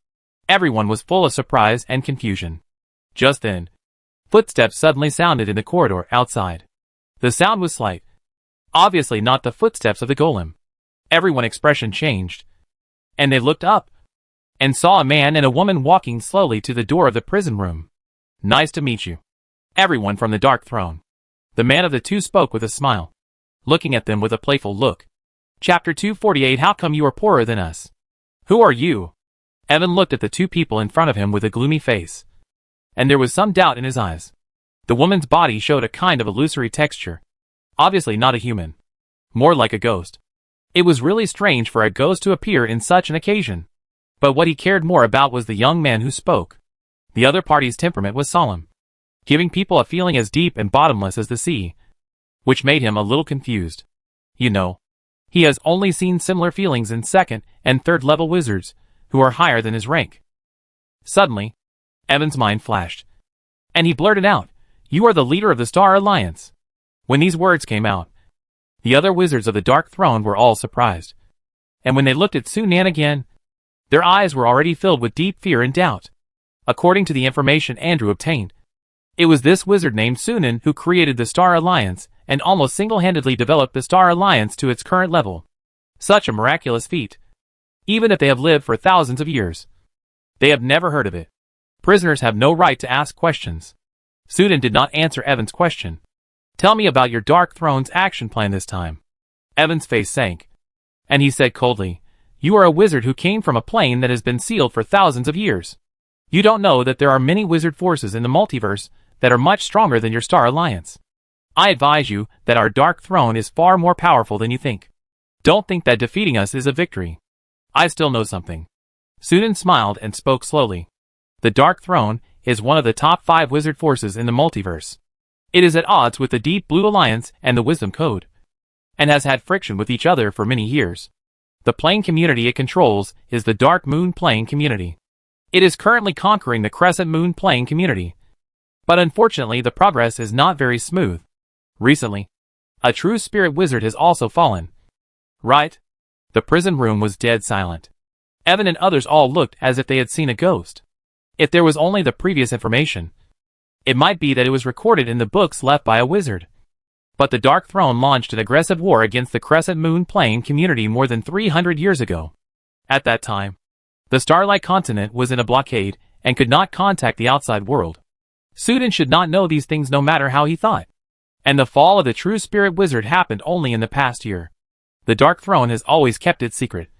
S1: Everyone was full of surprise and confusion. Just then, footsteps suddenly sounded in the corridor outside. The sound was slight. Obviously not the footsteps of the golem. Everyone's expression changed, and they looked up, and saw a man and a woman walking slowly to the door of the prison room. "Nice to meet you. Everyone from the Dark Throne." The man of the 2 spoke with a smile, looking at them with a playful look. Chapter 248. How come you are poorer than us? Who are you? Evan looked at the 2 people in front of him with a gloomy face, and there was some doubt in his eyes. The woman's body showed a kind of illusory texture. Obviously not a human. More like a ghost. It was really strange for a ghost to appear in such an occasion. But what he cared more about was the young man who spoke. The other party's temperament was solemn, giving people a feeling as deep and bottomless as the sea, which made him a little confused. You know, he has only seen similar feelings in 2nd and 3rd level wizards, who are higher than his rank. Suddenly, Evan's mind flashed, and he blurted out, "You are the leader of the Star Alliance." When these words came out, the other wizards of the Dark Throne were all surprised. And when they looked at Sunan again, their eyes were already filled with deep fear and doubt. According to the information Andrew obtained, it was this wizard named Sunan who created the Star Alliance and almost single-handedly developed the Star Alliance to its current level. Such a miraculous feat. Even if they have lived for thousands of years, they have never heard of it. Prisoners have no right to ask questions. Sunan did not answer Evan's question. "Tell me about your Dark Throne's action plan this time." Evan's face sank, and he said coldly, "You are a wizard who came from a plane that has been sealed for thousands of years. You don't know that there are many wizard forces in the multiverse that are much stronger than your Star Alliance. I advise you that our Dark Throne is far more powerful than you think. Don't think that defeating us is a victory. I still know something." Sunan smiled and spoke slowly. "The Dark Throne is one of the top 5 wizard forces in the multiverse. It is at odds with the Deep Blue Alliance and the Wisdom Code, and has had friction with each other for many years. The plane community it controls is the Dark Moon Plane community. It is currently conquering the Crescent Moon Plane community. But unfortunately the progress is not very smooth. Recently, a true spirit wizard has also fallen." "Right?" The prison room was dead silent. Evan and others all looked as if they had seen a ghost. If there was only the previous information, it might be that it was recorded in the books left by a wizard. But the Dark Throne launched an aggressive war against the Crescent Moon Plane community more than 300 years ago. At that time, the Starlight Continent was in a blockade and could not contact the outside world. Sunan should not know these things no matter how he thought. And the fall of the true spirit wizard happened only in the past year. The Dark Throne has always kept it secret.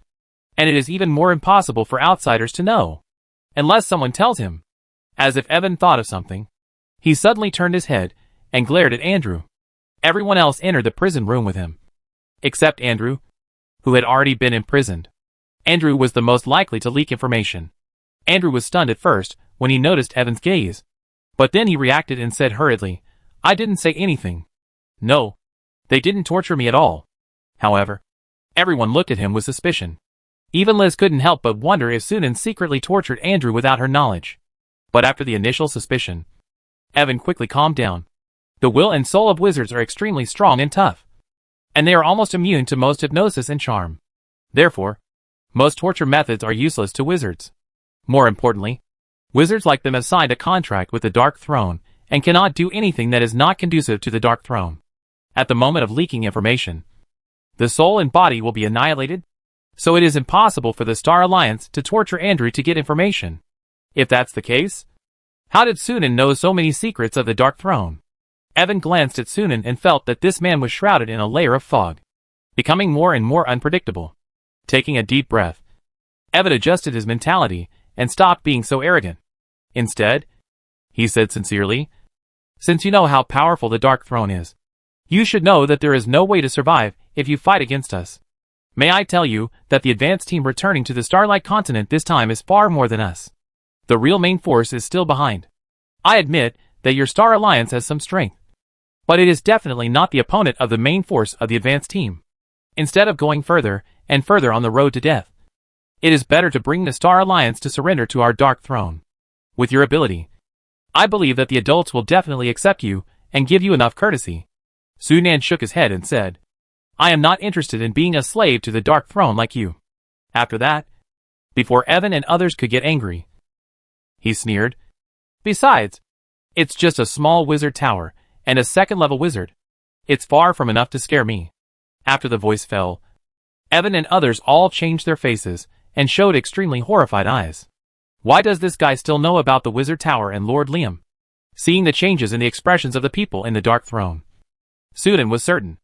S1: And it is even more impossible for outsiders to know, unless someone tells him. As if Evan thought of something, he suddenly turned his head and glared at Andrew. Everyone else entered the prison room with him, except Andrew, who had already been imprisoned. Andrew was the most likely to leak information. Andrew was stunned at first when he noticed Evan's gaze, but then he reacted and said hurriedly, "I didn't say anything. No, they didn't torture me at all." However, everyone looked at him with suspicion. Even Liz couldn't help but wonder if Sunan secretly tortured Andrew without her knowledge. But after the initial suspicion, Evan quickly calmed down. The will and soul of wizards are extremely strong and tough, and they are almost immune to most hypnosis and charm. Therefore, most torture methods are useless to wizards. More importantly, wizards like them have signed a contract with the Dark Throne and cannot do anything that is not conducive to the Dark Throne. At the moment of leaking information, the soul and body will be annihilated, so it is impossible for the Star Alliance to torture Andrew to get information. If that's the case, how did Sunan know so many secrets of the Dark Throne? Evan glanced at Sunan and felt that this man was shrouded in a layer of fog, becoming more and more unpredictable. Taking a deep breath, Evan adjusted his mentality and stopped being so arrogant. Instead, he said sincerely, "Since you know how powerful the Dark Throne is, you should know that there is no way to survive if you fight against us. May I tell you that the advanced team returning to the Starlight Continent this time is far more than us. The real main force is still behind. I admit that your Star Alliance has some strength, but it is definitely not the opponent of the main force of the advanced team. Instead of going further and further on the road to death, it is better to bring the Star Alliance to surrender to our Dark Throne. With your ability, I believe that the adults will definitely accept you and give you enough courtesy." Sunan shook his head and said, "I am not interested in being a slave to the Dark Throne like you." After that, before Evan and others could get angry, he sneered, "Besides, it's just a small wizard tower and a second-level wizard. It's far from enough to scare me." After the voice fell, Evan and others all changed their faces and showed extremely horrified eyes. Why does this guy still know about the Wizard Tower and Lord Liam? Seeing the changes in the expressions of the people in the Dark Throne, Sunan was certain.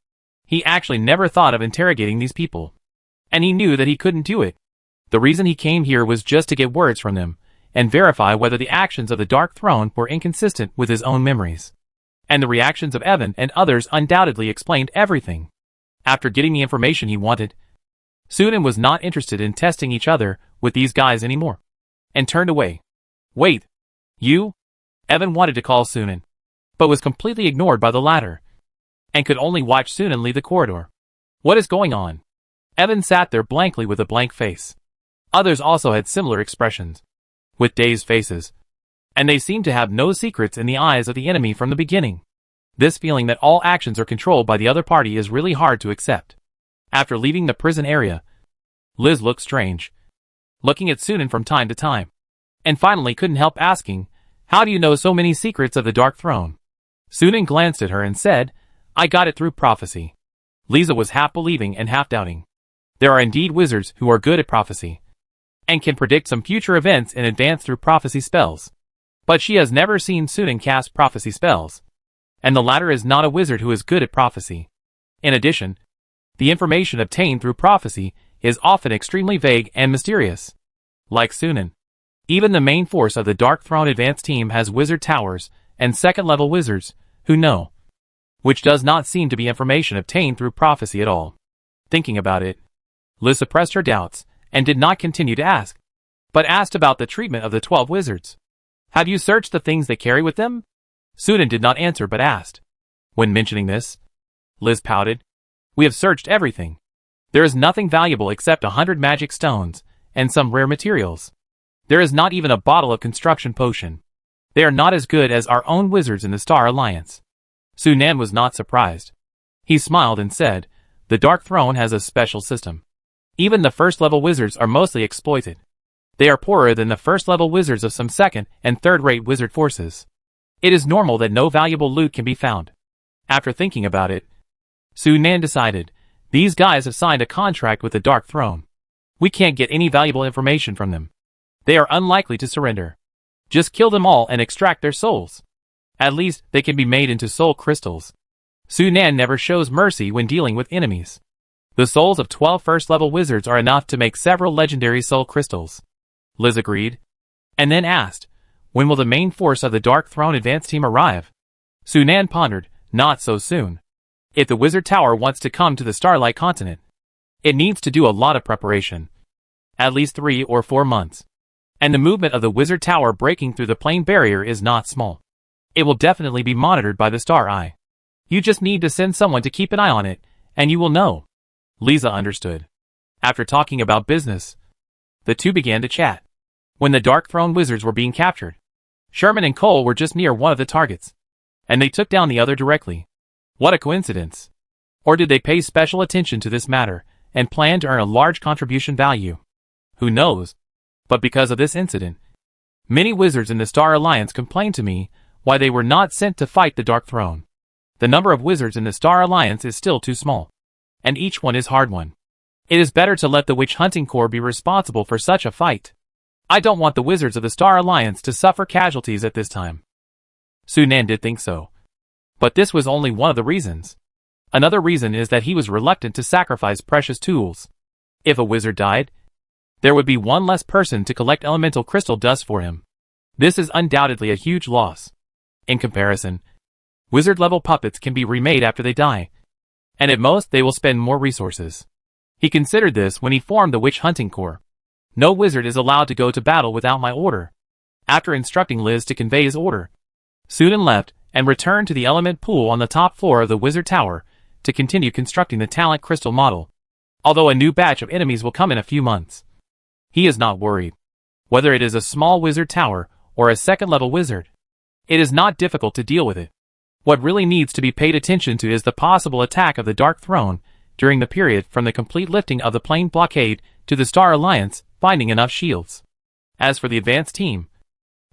S1: He actually never thought of interrogating these people, and he knew that he couldn't do it. The reason he came here was just to get words from them and verify whether the actions of the Dark Throne were inconsistent with his own memories. And the reactions of Evan and others undoubtedly explained everything. After getting the information he wanted, Sunan was not interested in testing each other with these guys anymore, and turned away. "Wait, you?" Evan wanted to call Sunan, but was completely ignored by the latter, and could only watch Sunan leave the corridor. "What is going on?" Evan sat there blankly with a blank face. Others also had similar expressions, with dazed faces. and they seem to have no secrets in the eyes of the enemy from the beginning. This feeling that all actions are controlled by the other party is really hard to accept. After leaving the prison area, Liz looked strange, looking at Sunan from time to time, and finally couldn't help asking, "How do you know so many secrets of the Dark Throne?" Sunan glanced at her and said, "I got it through prophecy." Lisa was half believing and half doubting. There are indeed wizards who are good at prophecy, and can predict some future events in advance through prophecy spells. But she has never seen Sunan cast prophecy spells, and the latter is not a wizard who is good at prophecy. In addition, the information obtained through prophecy is often extremely vague and mysterious. Like Sunan, even the main force of the Dark Throne advanced team has wizard towers and second-level wizards who know, which does not seem to be information obtained through prophecy at all. Thinking about it, Liz suppressed her doubts and did not continue to ask, but asked about the treatment of the 12 wizards. "Have you searched the things they carry with them?" Sunan did not answer but asked. When mentioning this, Liz pouted, "We have searched everything. There is nothing valuable except 100 magic stones and some rare materials. There is not even a bottle of construction potion. They are not as good as our own wizards in the Star Alliance." Sunan was not surprised. He smiled and said, "The Dark Throne has a special system. Even the first-level wizards are mostly exploited. They are poorer than the first-level wizards of some second- and third-rate wizard forces. It is normal that no valuable loot can be found." After thinking about it, Sunan decided, "These guys have signed a contract with the Dark Throne. We can't get any valuable information from them. They are unlikely to surrender. Just kill them all and extract their souls. At least, they can be made into soul crystals." Sunan never shows mercy when dealing with enemies. The souls of 12 first-level wizards are enough to make several legendary soul crystals. Liz agreed, and then asked, "When will the main force of the Dark Throne advance team arrive?" Sunan pondered, "Not so soon. If the Wizard Tower wants to come to the Starlight Continent, it needs to do a lot of preparation. At least 3 or 4 months. And the movement of the Wizard Tower breaking through the plane barrier is not small. It will definitely be monitored by the Star Eye. You just need to send someone to keep an eye on it, and you will know." Lisa understood. After talking about business, the two began to chat. When the Dark Throne wizards were being captured, Sherman and Cole were just near one of the targets, and they took down the other directly. What a coincidence. Or did they pay special attention to this matter, and plan to earn a large contribution value? Who knows? But because of this incident, many wizards in the Star Alliance complained to me why they were not sent to fight the Dark Throne. The number of wizards in the Star Alliance is still too small, and each one is hard-won. It is better to let the Witch Hunting Corps be responsible for such a fight. I don't want the wizards of the Star Alliance to suffer casualties at this time." Sunan did think so. But this was only one of the reasons. Another reason is that he was reluctant to sacrifice precious tools. If a wizard died, there would be one less person to collect elemental crystal dust for him. This is undoubtedly a huge loss. In comparison, wizard-level puppets can be remade after they die, and at most they will spend more resources. He considered this when he formed the Witch Hunting Corps. No wizard is allowed to go to battle without my order. After instructing Liz to convey his order, Sunan left and returned to the element pool on the top floor of the Wizard Tower to continue constructing the talent crystal model. Although a new batch of enemies will come in a few months, he is not worried. Whether it is a small wizard tower or a second-level wizard, it is not difficult to deal with it. What really needs to be paid attention to is the possible attack of the Dark Throne during the period from the complete lifting of the plane blockade to the Star Alliance finding enough shields. As for the advanced team,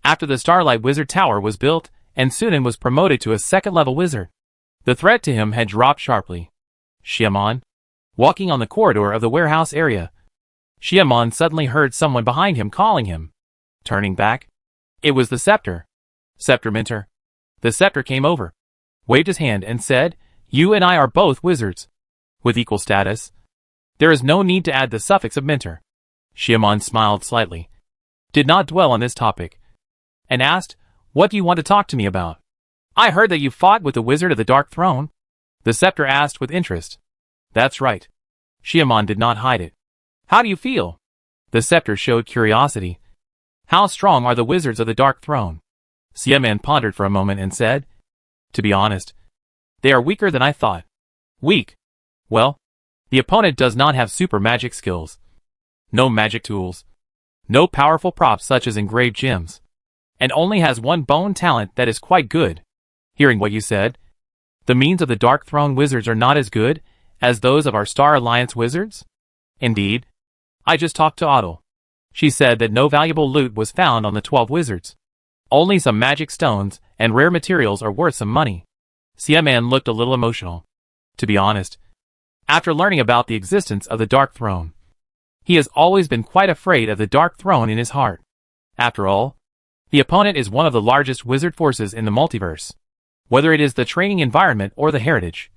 S1: after the Starlight Wizard Tower was built and Sunan was promoted to a second-level wizard, the threat to him had dropped sharply. Xiaomon, walking on the corridor of the warehouse area, Xiaomon suddenly heard someone behind him calling him. Turning back, it was the Scepter. "Scepter Mentor." The Scepter came over, waved his hand and said, "You and I are both wizards, with equal status. There is no need to add the suffix of Mentor." Xiaomon smiled slightly, did not dwell on this topic, and asked, "What do you want to talk to me about?" "I heard that you fought with the Wizard of the Dark Throne," the Scepter asked with interest. "That's right." Xiaomon did not hide it. "How do you feel?" The Scepter showed curiosity. "How strong are the Wizards of the Dark Throne?" Xiaomon pondered for a moment and said, "To be honest, they are weaker than I thought." "Weak?" "Well, the opponent does not have super magic skills, no magic tools, no powerful props such as engraved gems, and only has one bone talent that is quite good. Hearing what you said, the means of the Dark Throne wizards are not as good as those of our Star Alliance wizards? Indeed. I just talked to Otto. She said that no valuable loot was found on the 12 wizards. Only some magic stones and rare materials are worth some money. Siaman looked a little emotional. To be honest, after learning about the existence of the Dark Throne, he has always been quite afraid of the Dark Throne in his heart. After all, the opponent is one of the largest wizard forces in the multiverse. Whether it is the training environment or the heritage,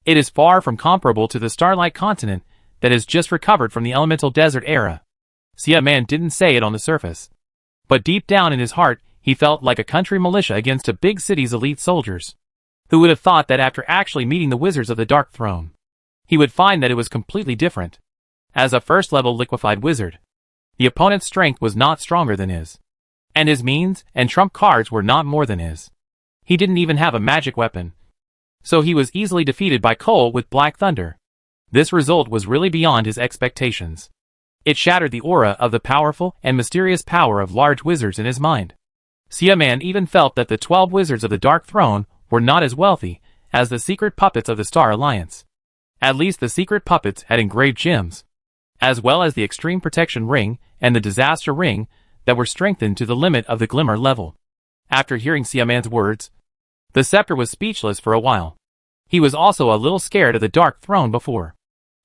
S1: it is far from comparable to the Starlight Continent that has just recovered from the elemental desert era. Siaman didn't say it on the surface, but deep down in his heart he felt like a country militia against a big city's elite soldiers. Who would have thought that after actually meeting the wizards of the Dark Throne, he would find that it was completely different. As a first-level liquefied wizard, the opponent's strength was not stronger than his, and his means and trump cards were not more than his. He didn't even have a magic weapon, so he was easily defeated by Cole with Black Thunder. This result was really beyond his expectations. It shattered the aura of the powerful and mysterious power of large wizards in his mind. Siaman even felt that the 12 wizards of the Dark Throne were not as wealthy as the secret puppets of the Star Alliance. At least the secret puppets had engraved gems, as well as the Extreme Protection Ring and the Disaster Ring that were strengthened to the limit of the Glimmer level. After hearing Siaman's words, the Scepter was speechless for a while. He was also a little scared of the Dark Throne before.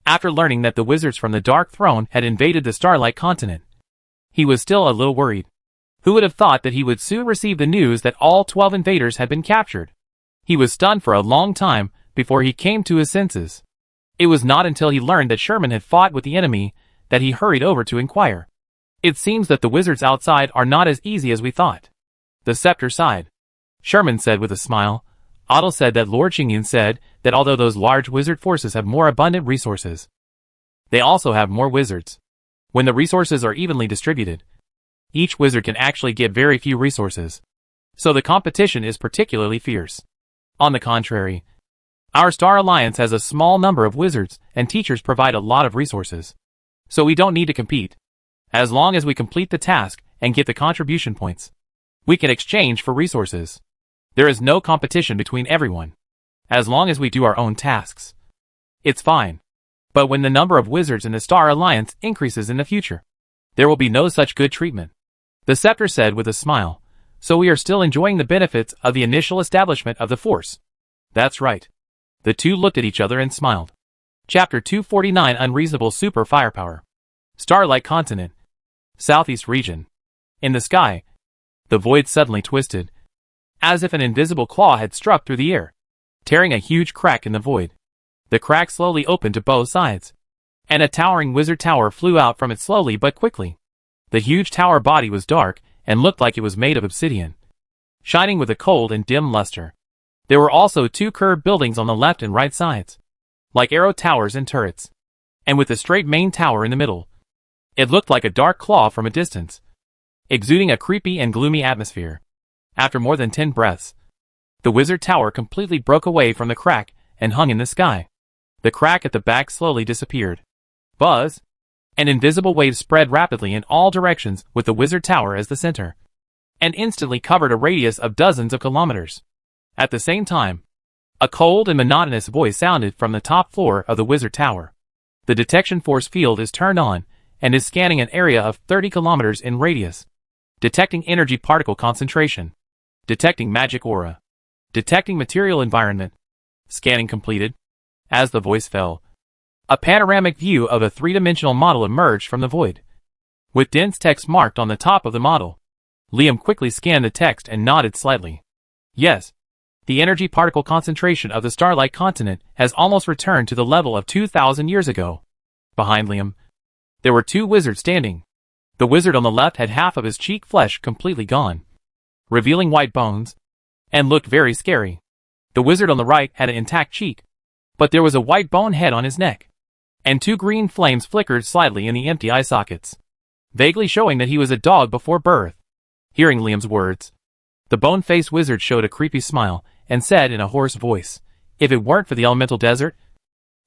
S1: After learning that the wizards from the Dark Throne had invaded the Starlight Continent, he was still a little worried. Who would have thought that he would soon receive the news that all 12 invaders had been captured? He was stunned for a long time before he came to his senses. It was not until he learned that Sherman had fought with the enemy that he hurried over to inquire. It seems that the wizards outside are not as easy as we thought. The Scepter sighed. Sherman said with a smile. Otto said that Lord Xingyan said that although those large wizard forces have more abundant resources, they also have more wizards. When the resources are evenly distributed, each wizard can actually get very few resources, so the competition is particularly fierce. On the contrary, our Star Alliance has a small number of wizards and teachers provide a lot of resources, so we don't need to compete. As long as we complete the task and get the contribution points, we can exchange for resources. There is no competition between everyone. As long as we do our own tasks, it's fine. But when the number of wizards in the Star Alliance increases in the future, there will be no such good treatment. The Scepter said with a smile. So we are still enjoying the benefits of the initial establishment of the force. That's right. The two looked at each other and smiled. Chapter 249 Unreasonable Super Firepower. Starlight Continent. Southeast region. In the sky, the void suddenly twisted, as if an invisible claw had struck through the air, tearing a huge crack in the void. The crack slowly opened to both sides, and a towering wizard tower flew out from it slowly but quickly. The huge tower body was dark and looked like it was made of obsidian, shining with a cold and dim luster. There were also two curved buildings on the left and right sides, like arrow towers and turrets, and with a straight main tower in the middle. It looked like a dark claw from a distance, exuding a creepy and gloomy atmosphere. After more than 10 breaths, the wizard tower completely broke away from the crack and hung in the sky. The crack at the back slowly disappeared. Buzz! An invisible wave spread rapidly in all directions with the wizard tower as the center, and instantly covered a radius of dozens of kilometers. At the same time, a cold and monotonous voice sounded from the top floor of the wizard tower. The detection force field is turned on and is scanning an area of 30 kilometers in radius. Detecting energy particle concentration. Detecting magic aura. Detecting material environment. Scanning completed. As the voice fell, a panoramic view of a three-dimensional model emerged from the void, with dense text marked on the top of the model. Liam quickly scanned the text and nodded slightly. Yes, the energy particle concentration of the Starlight Continent has almost returned to the level of 2,000 years ago. Behind Liam, there were two wizards standing. The wizard on the left had half of his cheek flesh completely gone, revealing white bones, and looked very scary. The wizard on the right had an intact cheek, but there was a white bone head on his neck, and two green flames flickered slightly in the empty eye sockets, vaguely showing that he was a dog before birth. Hearing Liam's words, the bone-faced wizard showed a creepy smile and said in a hoarse voice, "If it weren't for the elemental desert,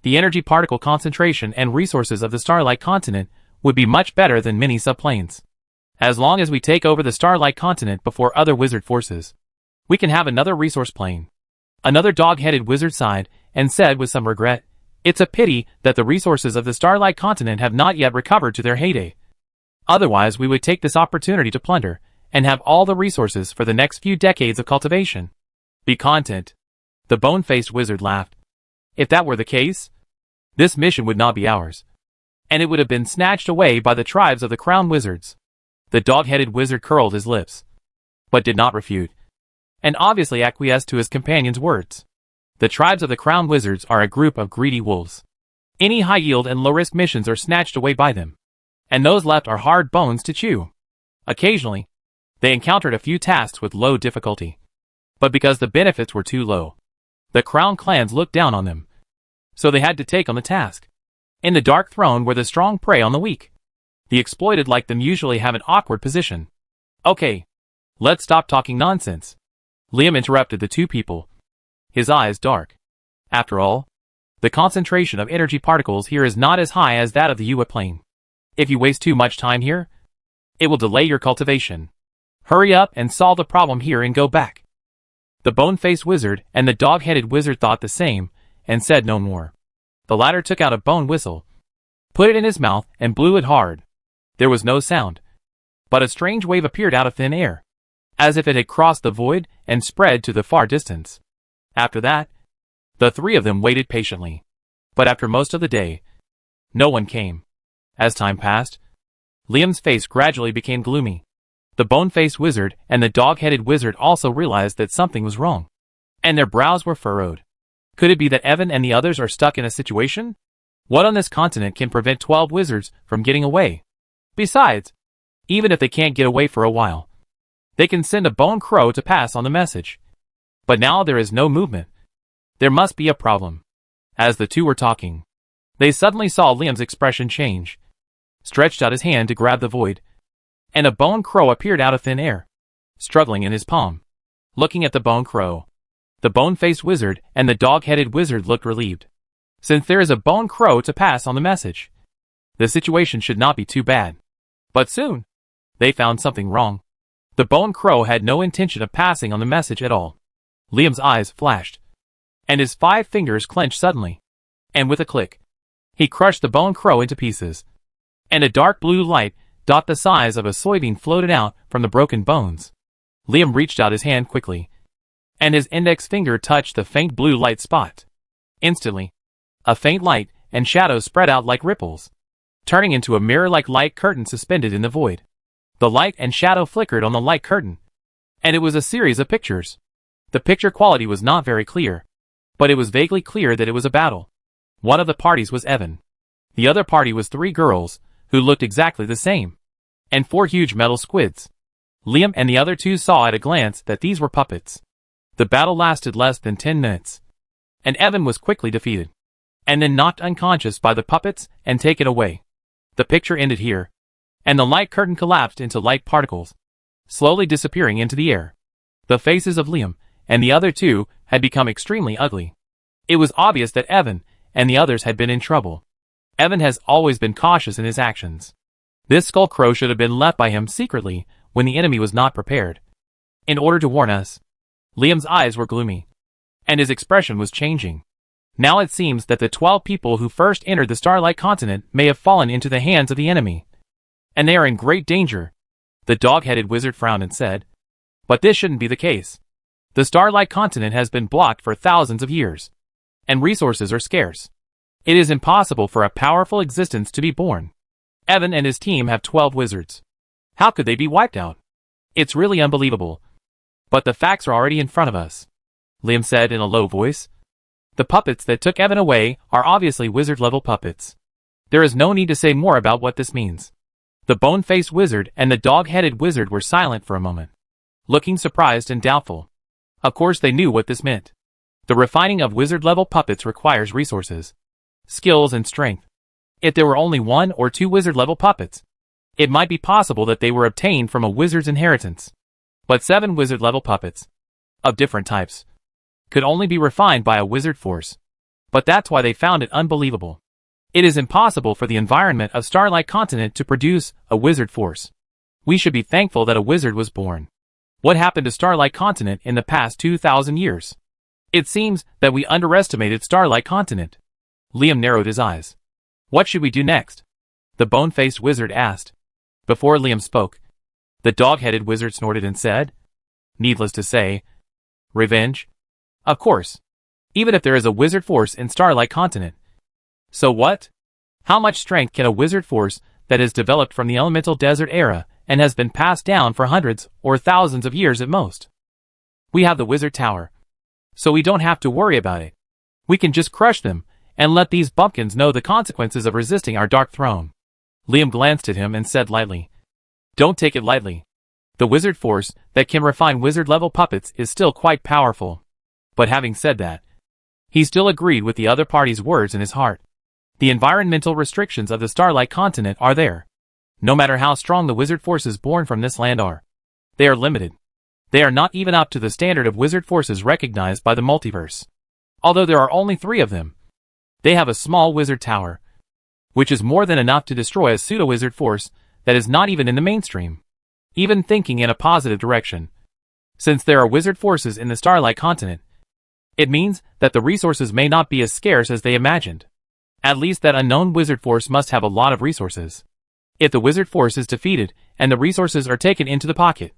S1: the energy particle concentration and resources of the Starlight Continent would be much better than many subplanes." As long as we take over the Starlight Continent before other wizard forces, we can have another resource plane. Another dog-headed wizard sighed and said with some regret, "It's a pity that the resources of the Starlight Continent have not yet recovered to their heyday. Otherwise we would take this opportunity to plunder and have all the resources for the next few decades of cultivation. Be content." The bone-faced wizard laughed. "If that were the case, this mission would not be ours, and it would have been snatched away by the tribes of the crown wizards." The dog-headed wizard curled his lips, but did not refute, and obviously acquiesced to his companion's words. The tribes of the crown wizards are a group of greedy wolves. Any high-yield and low-risk missions are snatched away by them, and those left are hard bones to chew. Occasionally, they encountered a few tasks with low difficulty, but because the benefits were too low, the crown clans looked down on them, so they had to take on the task. In the Dark Throne were the strong prey on the weak. The exploited like them usually have an awkward position. "Okay, let's stop talking nonsense." Liam interrupted the two people, his eyes dark. "After all, the concentration of energy particles here is not as high as that of the Uwa plane. If you waste too much time here, it will delay your cultivation. Hurry up and solve the problem here and go back." The bone-faced wizard and the dog-headed wizard thought the same and said no more. The latter took out a bone whistle, put it in his mouth and blew it hard. There was no sound, but a strange wave appeared out of thin air, as if it had crossed the void and spread to the far distance. After that, the three of them waited patiently, but after most of the day, no one came. As time passed, Liam's face gradually became gloomy. The bone-faced wizard and the dog-headed wizard also realized that something was wrong, and their brows were furrowed. Could it be that Evan and the others are stuck in a situation? What on this continent can prevent 12 wizards from getting away? Besides, even if they can't get away for a while, they can send a bone crow to pass on the message. But now there is no movement. There must be a problem. As the two were talking, they suddenly saw Liam's expression change, stretched out his hand to grab the void, and a bone crow appeared out of thin air, struggling in his palm. Looking at the bone crow, the bone-faced wizard and the dog-headed wizard looked relieved. Since there is a bone crow to pass on the message, the situation should not be too bad. But soon, they found something wrong. The bone crow had no intention of passing on the message at all. Liam's eyes flashed, and his 5 fingers clenched suddenly, and with a click, he crushed the bone crow into pieces, and a dark blue light dot the size of a soybean floated out from the broken bones. Liam reached out his hand quickly, and his index finger touched the faint blue light spot. Instantly, a faint light and shadows spread out like ripples, turning into a mirror-like light curtain suspended in the void. The light and shadow flickered on the light curtain, and it was a series of pictures. The picture quality was not very clear, but it was vaguely clear that it was a battle. One of the parties was Evan. The other party was 3 girls, who looked exactly the same, and 4 huge metal squids. Liam and the other 2 saw at a glance that these were puppets. The battle lasted less than 10 minutes, and Evan was quickly defeated, and then knocked unconscious by the puppets and taken away. The picture ended here, and the light curtain collapsed into light particles, slowly disappearing into the air. The faces of Liam and the other 2 had become extremely ugly. It was obvious that Evan and the others had been in trouble. Evan has always been cautious in his actions. This skull crow should have been left by him secretly when the enemy was not prepared, in order to warn us. Liam's eyes were gloomy, and his expression was changing. Now it seems that the 12 people who first entered the Starlight Continent may have fallen into the hands of the enemy, and they are in great danger. The dog-headed wizard frowned and said, "But this shouldn't be the case. The Starlight Continent has been blocked for thousands of years, and resources are scarce. It is impossible for a powerful existence to be born. Evan and his team have 12 wizards. How could they be wiped out? It's really unbelievable. But the facts are already in front of us," Liam said in a low voice. "The puppets that took Evan away are obviously wizard-level puppets. There is no need to say more about what this means." The bone-faced wizard and the dog-headed wizard were silent for a moment, looking surprised and doubtful. Of course they knew what this meant. The refining of wizard-level puppets requires resources, skills and strength. If there were only 1 or 2 wizard-level puppets, it might be possible that they were obtained from a wizard's inheritance. But 7 wizard-level puppets, of different types, could only be refined by a wizard force. But that's why they found it unbelievable. It is impossible for the environment of Starlight Continent to produce a wizard force. We should be thankful that a wizard was born. What happened to Starlight Continent in the past 2,000 years? It seems that we underestimated Starlight Continent. Liam narrowed his eyes. What should we do next? The bone-faced wizard asked. Before Liam spoke, the dog-headed wizard snorted and said, needless to say, revenge? Of course. Even if there is a wizard force in Starlight Continent. So what? How much strength can a wizard force that is developed from the elemental desert era and has been passed down for hundreds or thousands of years at most? We have the wizard tower, so we don't have to worry about it. We can just crush them and let these bumpkins know the consequences of resisting our dark throne. Liam glanced at him and said lightly, don't take it lightly. The wizard force that can refine wizard-level puppets is still quite powerful. But having said that, he still agreed with the other party's words in his heart. The environmental restrictions of the Starlight Continent are there. No matter how strong the wizard forces born from this land are, they are limited. They are not even up to the standard of wizard forces recognized by the multiverse. Although there are only 3 of them, they have a small wizard tower, which is more than enough to destroy a pseudo-wizard force that is not even in the mainstream, even thinking in a positive direction. Since there are wizard forces in the Starlight Continent, it means that the resources may not be as scarce as they imagined. At least that unknown wizard force must have a lot of resources. If the wizard force is defeated and the resources are taken into the pocket,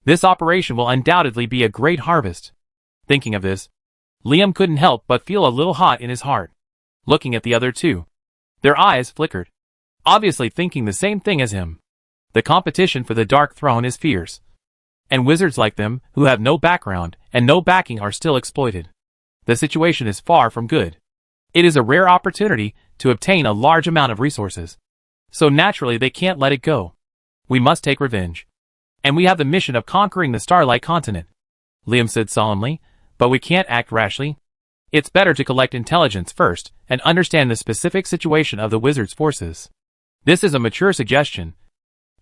S1: this operation will undoubtedly be a great harvest. Thinking of this, Liam couldn't help but feel a little hot in his heart. Looking at the other 2, their eyes flickered, obviously thinking the same thing as him. The competition for the Dark Throne is fierce, and wizards like them who have no background and no backing are still exploited. The situation is far from good. It is a rare opportunity to obtain a large amount of resources, so naturally they can't let it go. We must take revenge. And we have the mission of conquering the Starlight Continent, Liam said solemnly, but we can't act rashly. It's better to collect intelligence first and understand the specific situation of the wizard's forces. This is a mature suggestion,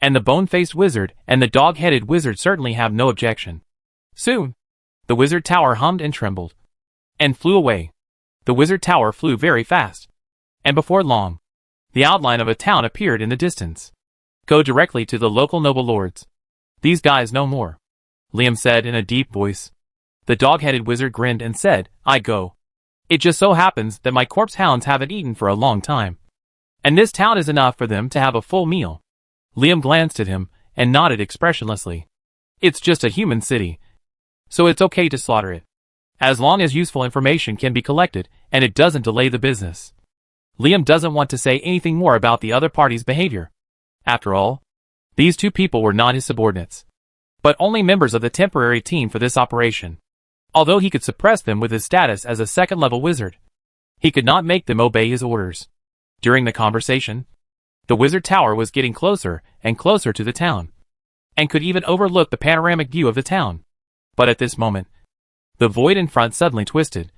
S1: and the bone-faced wizard and the dog-headed wizard certainly have no objection. Soon, the wizard tower hummed and trembled, and flew away. The wizard tower flew very fast, and before long, the outline of a town appeared in the distance. Go directly to the local noble lords. These guys know more, Liam said in a deep voice. The dog-headed wizard grinned and said, I go. It just so happens that my corpse hounds haven't eaten for a long time, and this town is enough for them to have a full meal. Liam glanced at him and nodded expressionlessly. It's just a human city, so it's okay to slaughter it, as long as useful information can be collected and it doesn't delay the business. Liam doesn't want to say anything more about the other party's behavior. After all, these 2 people were not his subordinates, but only members of the temporary team for this operation. Although he could suppress them with his status as a second-level wizard, he could not make them obey his orders. During the conversation, the wizard tower was getting closer and closer to the town, and could even overlook the panoramic view of the town. But at this moment, the void in front suddenly twisted,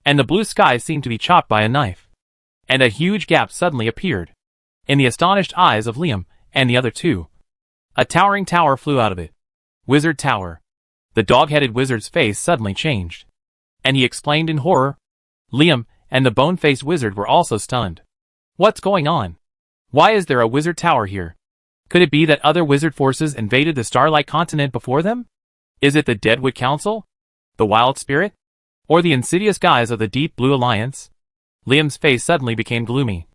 S1: and the blue sky seemed to be chopped by a knife, and a huge gap suddenly appeared in the astonished eyes of Liam and the other 2. A towering tower flew out of it. Wizard tower. The dog-headed wizard's face suddenly changed, and he explained in horror. Liam and the bone-faced wizard were also stunned. What's going on? Why is there a wizard tower here? Could it be that other wizard forces invaded the Starlight Continent before them? Is it the Deadwood Council? The Wild Spirit? Or the insidious guise of the Deep Blue Alliance? Liam's face suddenly became gloomy,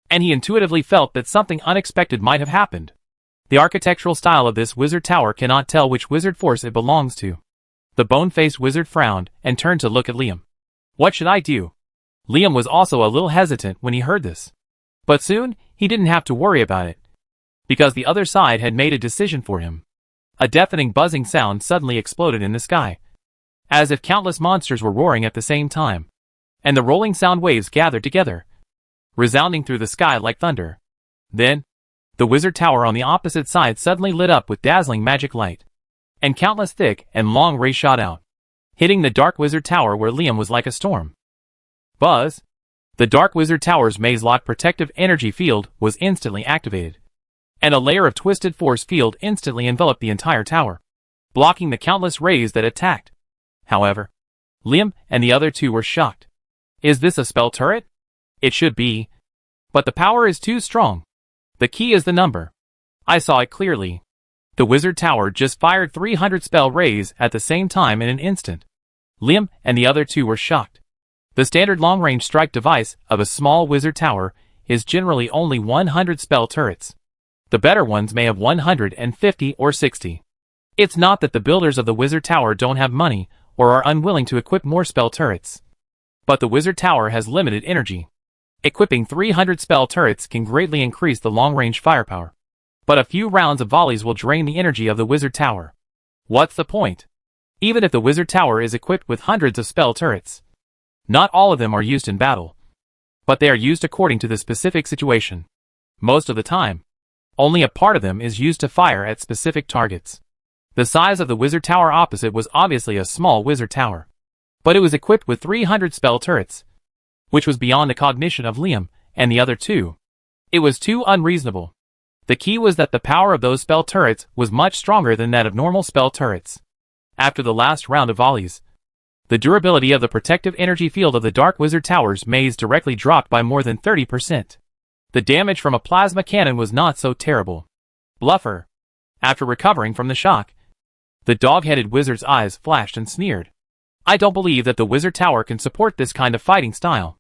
S1: and he intuitively felt that something unexpected might have happened. The architectural style of this wizard tower cannot tell which wizard force it belongs to. The bone-faced wizard frowned and turned to look at Liam. What should I do? Liam was also a little hesitant when he heard this. But soon, he didn't have to worry about it, because the other side had made a decision for him. A deafening buzzing sound suddenly exploded in the sky, as if countless monsters were roaring at the same time, and the rolling sound waves gathered together, resounding through the sky like thunder. Then, the wizard tower on the opposite side suddenly lit up with dazzling magic light, and countless thick and long rays shot out, hitting the dark wizard tower where Liam was like a storm. Buzz! The dark wizard tower's maze-lock protective energy field was instantly activated, and a layer of twisted force field instantly enveloped the entire tower, blocking the countless rays that attacked. However, Liam and the other 2 were shocked. Is this a spell turret? It should be, but the power is too strong. The key is the number. I saw it clearly. The wizard tower just fired 300 spell rays at the same time in an instant. Liam and the other two were shocked. The standard long-range strike device of a small wizard tower is generally only 100 spell turrets. The better ones may have 150 or 60. It's not that the builders of the wizard tower don't have money or are unwilling to equip more spell turrets. But the wizard tower has limited energy. Equipping 300 spell turrets can greatly increase the long-range firepower. But a few rounds of volleys will drain the energy of the wizard tower. What's the point? Even if the wizard tower is equipped with hundreds of spell turrets, not all of them are used in battle, but they are used according to the specific situation. Most of the time, only a part of them is used to fire at specific targets. The size of the wizard tower opposite was obviously a small wizard tower, but it was equipped with 300 spell turrets, which was beyond the cognition of Liam and the other two. It was too unreasonable. The key was that the power of those spell turrets was much stronger than that of normal spell turrets. After the last round of volleys, the durability of the protective energy field of the Dark Wizard Tower's maze directly dropped by more than 30%. The damage from a plasma cannon was not so terrible. Bluffer. After recovering from the shock, the dog-headed wizard's eyes flashed and sneered. I don't believe that the wizard tower can support this kind of fighting style.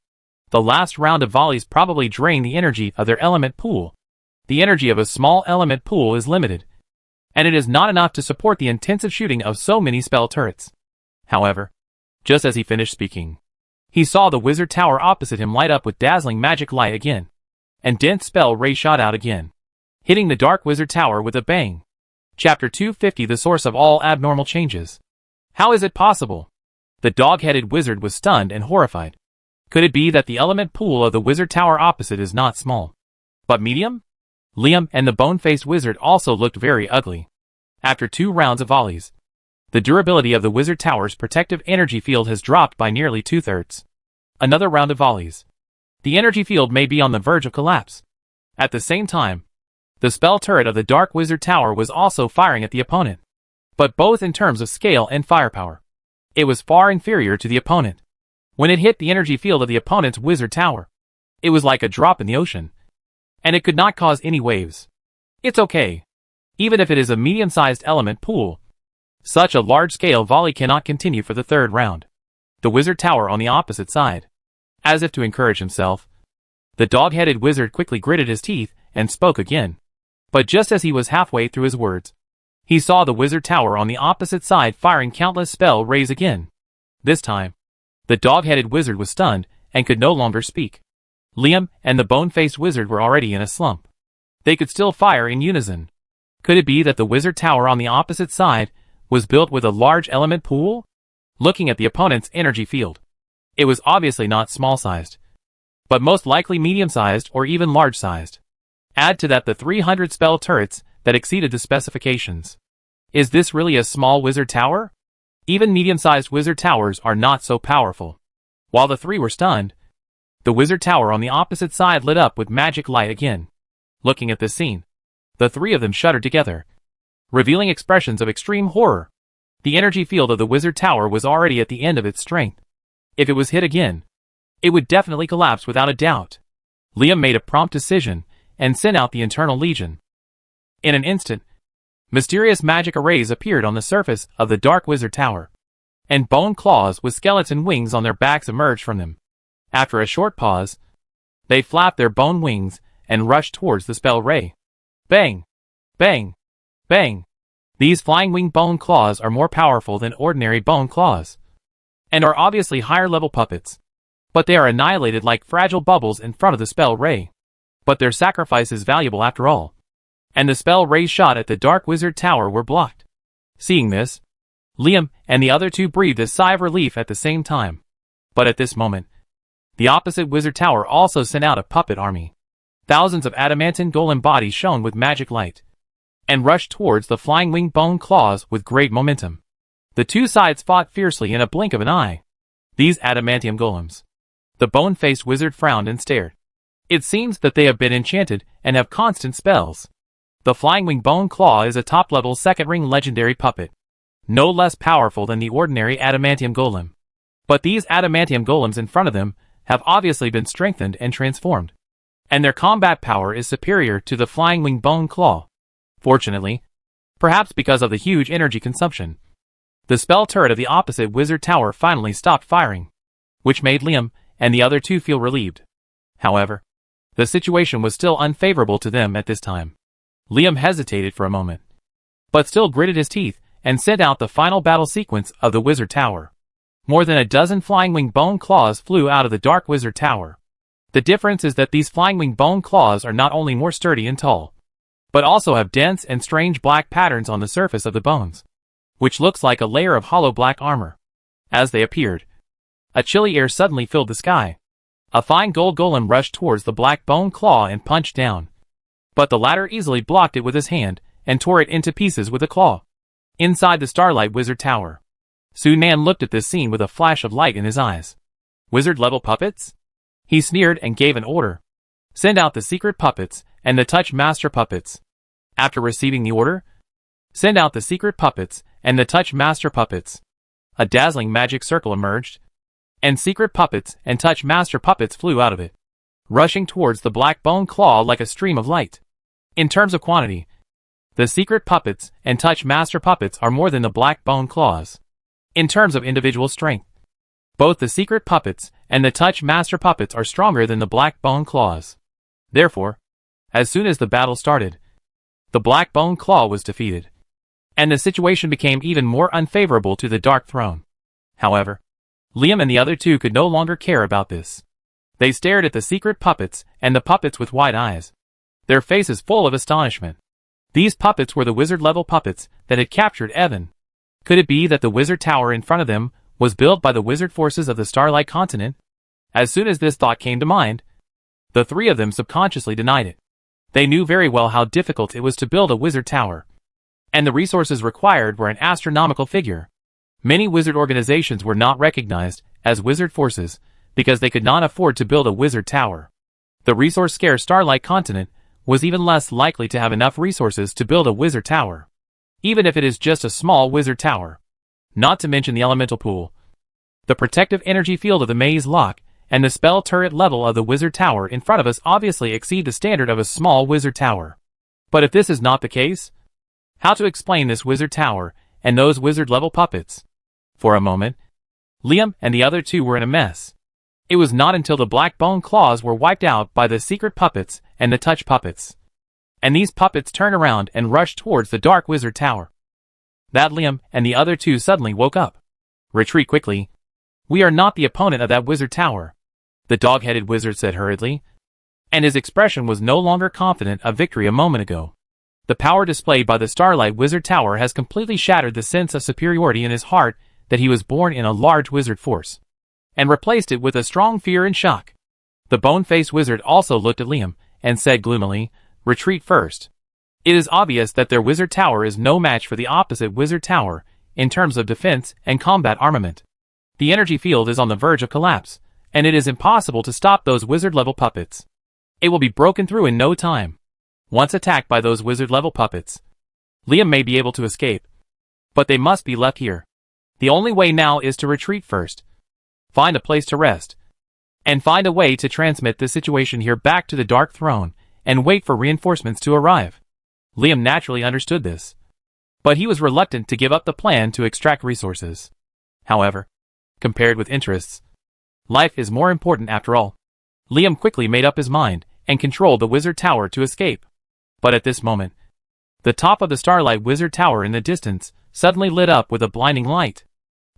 S1: The last round of volleys probably drained the energy of their element pool. The energy of a small element pool is limited, and it is not enough to support the intensive shooting of so many spell turrets. However, just as he finished speaking, he saw the wizard tower opposite him light up with dazzling magic light again, and dense spell rays shot out again, hitting the dark wizard tower with a bang. Chapter 250 The Source of All Abnormal Changes. How is it possible? The dog-headed wizard was stunned and horrified. Could it be that the element pool of the wizard tower opposite is not small, but medium? Liam and the bone-faced wizard also looked very ugly. After 2 rounds of volleys, the durability of the wizard tower's protective energy field has dropped by nearly 2/3. Another round of volleys. The energy field may be on the verge of collapse. At the same time, the spell turret of the Dark Wizard Tower was also firing at the opponent, but both in terms of scale and firepower. It was far inferior to the opponent. When it hit the energy field of the opponent's wizard tower, it was like a drop in the ocean, and it could not cause any waves. It's okay. Even if it is a medium-sized element pool, such a large-scale volley cannot continue for the 3rd round. The wizard tower on the opposite side. As if to encourage himself, the dog-headed wizard quickly gritted his teeth and spoke again. But just as he was halfway through his words, he saw the wizard tower on the opposite side firing countless spell rays again. This time, the dog-headed wizard was stunned and could no longer speak. Liam and the bone-faced wizard were already in a slump. They could still fire in unison. Could it be that the wizard tower on the opposite side was built with a large element pool? Looking at the opponent's energy field, it was obviously not small-sized, but most likely medium-sized or even large-sized. Add to that the 300 spell turrets that exceeded the specifications. Is this really a small wizard tower? Even medium-sized wizard towers are not so powerful. While the 3 were stunned, the wizard tower on the opposite side lit up with magic light again. Looking at this scene, the 3 of them shuddered together, revealing expressions of extreme horror. The energy field of the wizard tower was already at the end of its strength. If it was hit again, it would definitely collapse without a doubt. Liam made a prompt decision and sent out the internal legion. In an instant, mysterious magic arrays appeared on the surface of the dark wizard tower, and bone claws with skeleton wings on their backs emerged from them. After a short pause, they flapped their bone wings and rushed towards the spell ray. Bang! Bang! Bang! These flying wing bone claws are more powerful than ordinary bone claws, and are obviously higher-level puppets, but they are annihilated like fragile bubbles in front of the spell ray. But their sacrifice is valuable after all, and the spell rays shot at the Dark Wizard Tower were blocked. Seeing this, Liam and the other 2 breathed a sigh of relief at the same time. But at this moment, the opposite Wizard Tower also sent out a puppet army. Thousands of adamantine golem bodies shone with magic light, and rushed towards the flying wing bone claws with great momentum. The 2 sides fought fiercely in a blink of an eye. These adamantium golems. The bone-faced wizard frowned and stared. It seems that they have been enchanted and have constant spells. The flying wing bone claw is a top-level 2nd ring legendary puppet, no less powerful than the ordinary adamantium golem. But these adamantium golems in front of them have obviously been strengthened and transformed, and their combat power is superior to the flying wing bone claw. Fortunately, perhaps because of the huge energy consumption. The spell turret of the opposite wizard tower finally stopped firing, which made Liam and the other two feel relieved. However, the situation was still unfavorable to them at this time. Liam hesitated for a moment, but still gritted his teeth and sent out the final battle sequence of the wizard tower. More than a dozen flying wing bone claws flew out of the dark wizard tower. The difference is that these flying wing bone claws are not only more sturdy and tall, but also have dense and strange black patterns on the surface of the bones, which looks like a layer of hollow black armor. As they appeared, a chilly air suddenly filled the sky. A fine gold golem rushed towards the black bone claw and punched down, but the latter easily blocked it with his hand and tore it into pieces with a claw. Inside the Starlight Wizard Tower, Sunan looked at this scene with a flash of light in his eyes. Wizard-level puppets? He sneered and gave an order. Send out the secret puppets and the touch master puppets. After receiving the order, send out the secret puppets and the touch master puppets. A dazzling magic circle emerged, and secret puppets and touch master puppets flew out of it, rushing towards the black bone claw like a stream of light. In terms of quantity, the secret puppets and touch master puppets are more than the black bone claws. In terms of individual strength, both the secret puppets and the touch master puppets are stronger than the black bone claws. Therefore, as soon as the battle started, the black bone claw was defeated, and the situation became even more unfavorable to the Dark Throne. However, Liam and the other two could no longer care about this. They stared at the secret puppets and the puppets with wide eyes, their faces full of astonishment. These puppets were the wizard-level puppets that had captured Evan. Could it be that the wizard tower in front of them was built by the wizard forces of the Starlight Continent? As soon as this thought came to mind, the three of them subconsciously denied it. They knew very well how difficult it was to build a wizard tower, and the resources required were an astronomical figure. Many wizard organizations were not recognized as wizard forces because they could not afford to build a wizard tower. The resource-scarce Starlight Continent was even less likely to have enough resources to build a wizard tower, even if it is just a small wizard tower. Not to mention the elemental pool, the protective energy field of the maze lock, and the spell turret level of the wizard tower in front of us obviously exceed the standard of a small wizard tower. But if this is not the case, how to explain this wizard tower and those wizard-level puppets? For a moment, Liam and the other two were in a mess. It was not until the black bone claws were wiped out by the secret puppets and the touch puppets, and these puppets turned around and rushed towards the dark wizard tower, that Liam and the other two suddenly woke up. Retreat quickly. We are not the opponent of that wizard tower, the dog-headed wizard said hurriedly, and his expression was no longer confident of victory a moment ago. The power displayed by the Starlight Wizard Tower has completely shattered the sense of superiority in his heart that he was born in a large wizard force, and replaced it with a strong fear and shock. The bone-faced wizard also looked at Liam and said gloomily, "Retreat first. It is obvious that their wizard tower is no match for the opposite wizard tower in terms of defense and combat armament. The energy field is on the verge of collapse, and it is impossible to stop those wizard-level puppets. It will be broken through in no time. Once attacked by those wizard-level puppets, Liam may be able to escape, but they must be left here. The only way now is to retreat first, find a place to rest, and find a way to transmit the situation here back to the Dark Throne, and wait for reinforcements to arrive." Liam naturally understood this, but he was reluctant to give up the plan to extract resources. However, compared with interests, life is more important after all. Liam quickly made up his mind and controlled the wizard tower to escape. But at this moment, the top of the Starlight Wizard Tower in the distance suddenly lit up with a blinding light.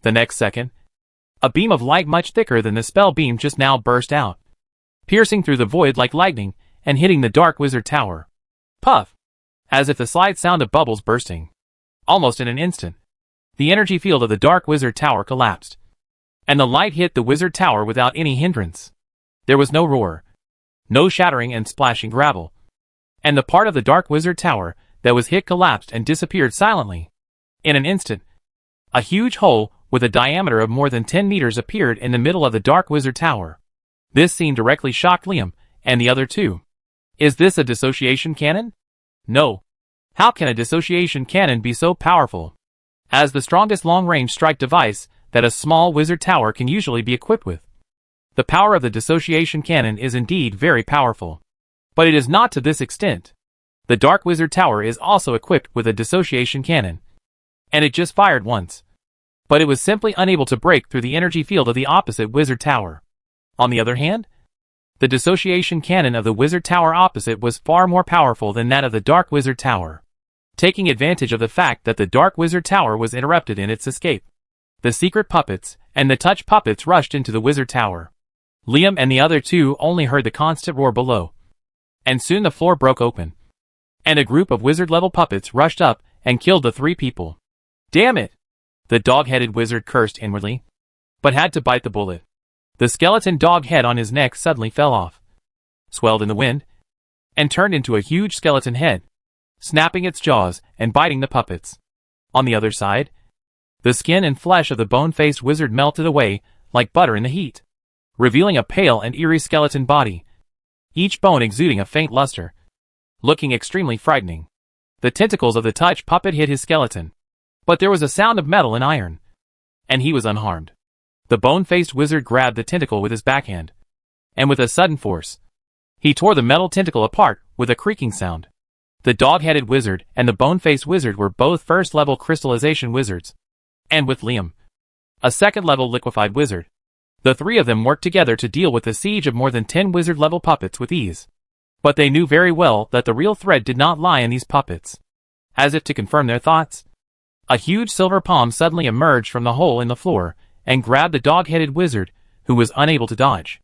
S1: The next second, a beam of light much thicker than the spell beam just now burst out, piercing through the void like lightning and hitting the dark wizard tower. Puff! As if the slight sound of bubbles bursting. Almost in an instant, the energy field of the dark wizard tower collapsed, and the light hit the wizard tower without any hindrance. There was no roar, no shattering and splashing gravel, and the part of the dark wizard tower that was hit collapsed and disappeared silently. In an instant, a huge hole with a diameter of more than 10 meters appeared in the middle of the dark wizard tower. This scene directly shocked Liam and the other two. Is this a dissociation cannon? No. How can a dissociation cannon be so powerful? As the strongest long-range strike device that a small wizard tower can usually be equipped with. The power of the dissociation cannon is indeed very powerful. But it is not to this extent. The Dark Wizard Tower is also equipped with a dissociation cannon, and it just fired once. But it was simply unable to break through the energy field of the opposite Wizard Tower. On the other hand, the dissociation cannon of the Wizard Tower opposite was far more powerful than that of the Dark Wizard Tower. Taking advantage of the fact that the Dark Wizard Tower was interrupted in its escape, the secret puppets and the touch puppets rushed into the Wizard Tower. Liam and the other two only heard the constant roar below, and soon the floor broke open, and a group of wizard-level puppets rushed up and killed the three people. Damn it! The dog-headed wizard cursed inwardly, but had to bite the bullet. The skeleton dog head on his neck suddenly fell off, swelled in the wind, and turned into a huge skeleton head, snapping its jaws and biting the puppets. On the other side, the skin and flesh of the bone-faced wizard melted away like butter in the heat, revealing a pale and eerie skeleton body, each bone exuding a faint luster, looking extremely frightening. The tentacles of the touch puppet hit his skeleton, but there was a sound of metal and iron, and he was unharmed. The bone-faced wizard grabbed the tentacle with his backhand, and with a sudden force, he tore the metal tentacle apart with a creaking sound. The dog-headed wizard and the bone-faced wizard were both first-level crystallization wizards, and with Liam, a second-level liquefied wizard, the three of them worked together to deal with the siege of more than 10 wizard-level puppets with ease. But they knew very well that the real threat did not lie in these puppets. As if to confirm their thoughts, a huge silver palm suddenly emerged from the hole in the floor and grabbed the dog-headed wizard, who was unable to dodge.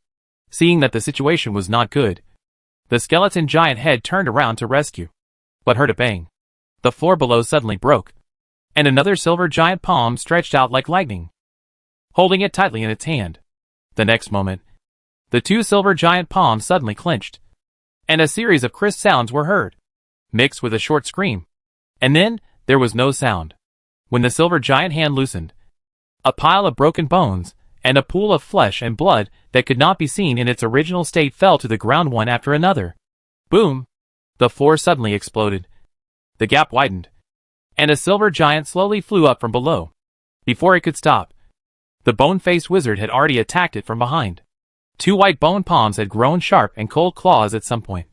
S1: Seeing that the situation was not good, the skeleton giant head turned around to rescue, but heard a bang. The floor below suddenly broke, and another silver giant palm stretched out like lightning, holding it tightly in its hand. The next moment, the two silver giant palms suddenly clenched, and a series of crisp sounds were heard, mixed with a short scream. And then, there was no sound. When the silver giant hand loosened, a pile of broken bones and a pool of flesh and blood that could not be seen in its original state fell to the ground one after another. Boom! The floor suddenly exploded. The gap widened, and a silver giant slowly flew up from below. Before it could stop, the bone-faced wizard had already attacked it from behind. Two white bone palms had grown sharp and cold claws at some point,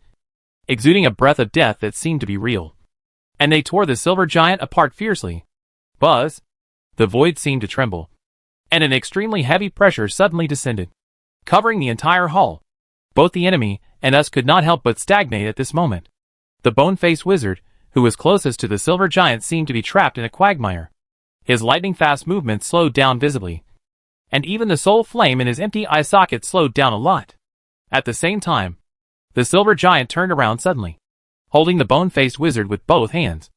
S1: exuding a breath of death that seemed to be real, and they tore the silver giant apart fiercely. Buzz! The void seemed to tremble, and an extremely heavy pressure suddenly descended, covering the entire hall. Both the enemy and us could not help but stagnate at this moment. The bone-faced wizard, who was closest to the silver giant, seemed to be trapped in a quagmire. His lightning-fast movements slowed down visibly, and even the soul flame in his empty eye socket slowed down a lot. At the same time, the silver giant turned around suddenly, holding the bone-faced wizard with both hands,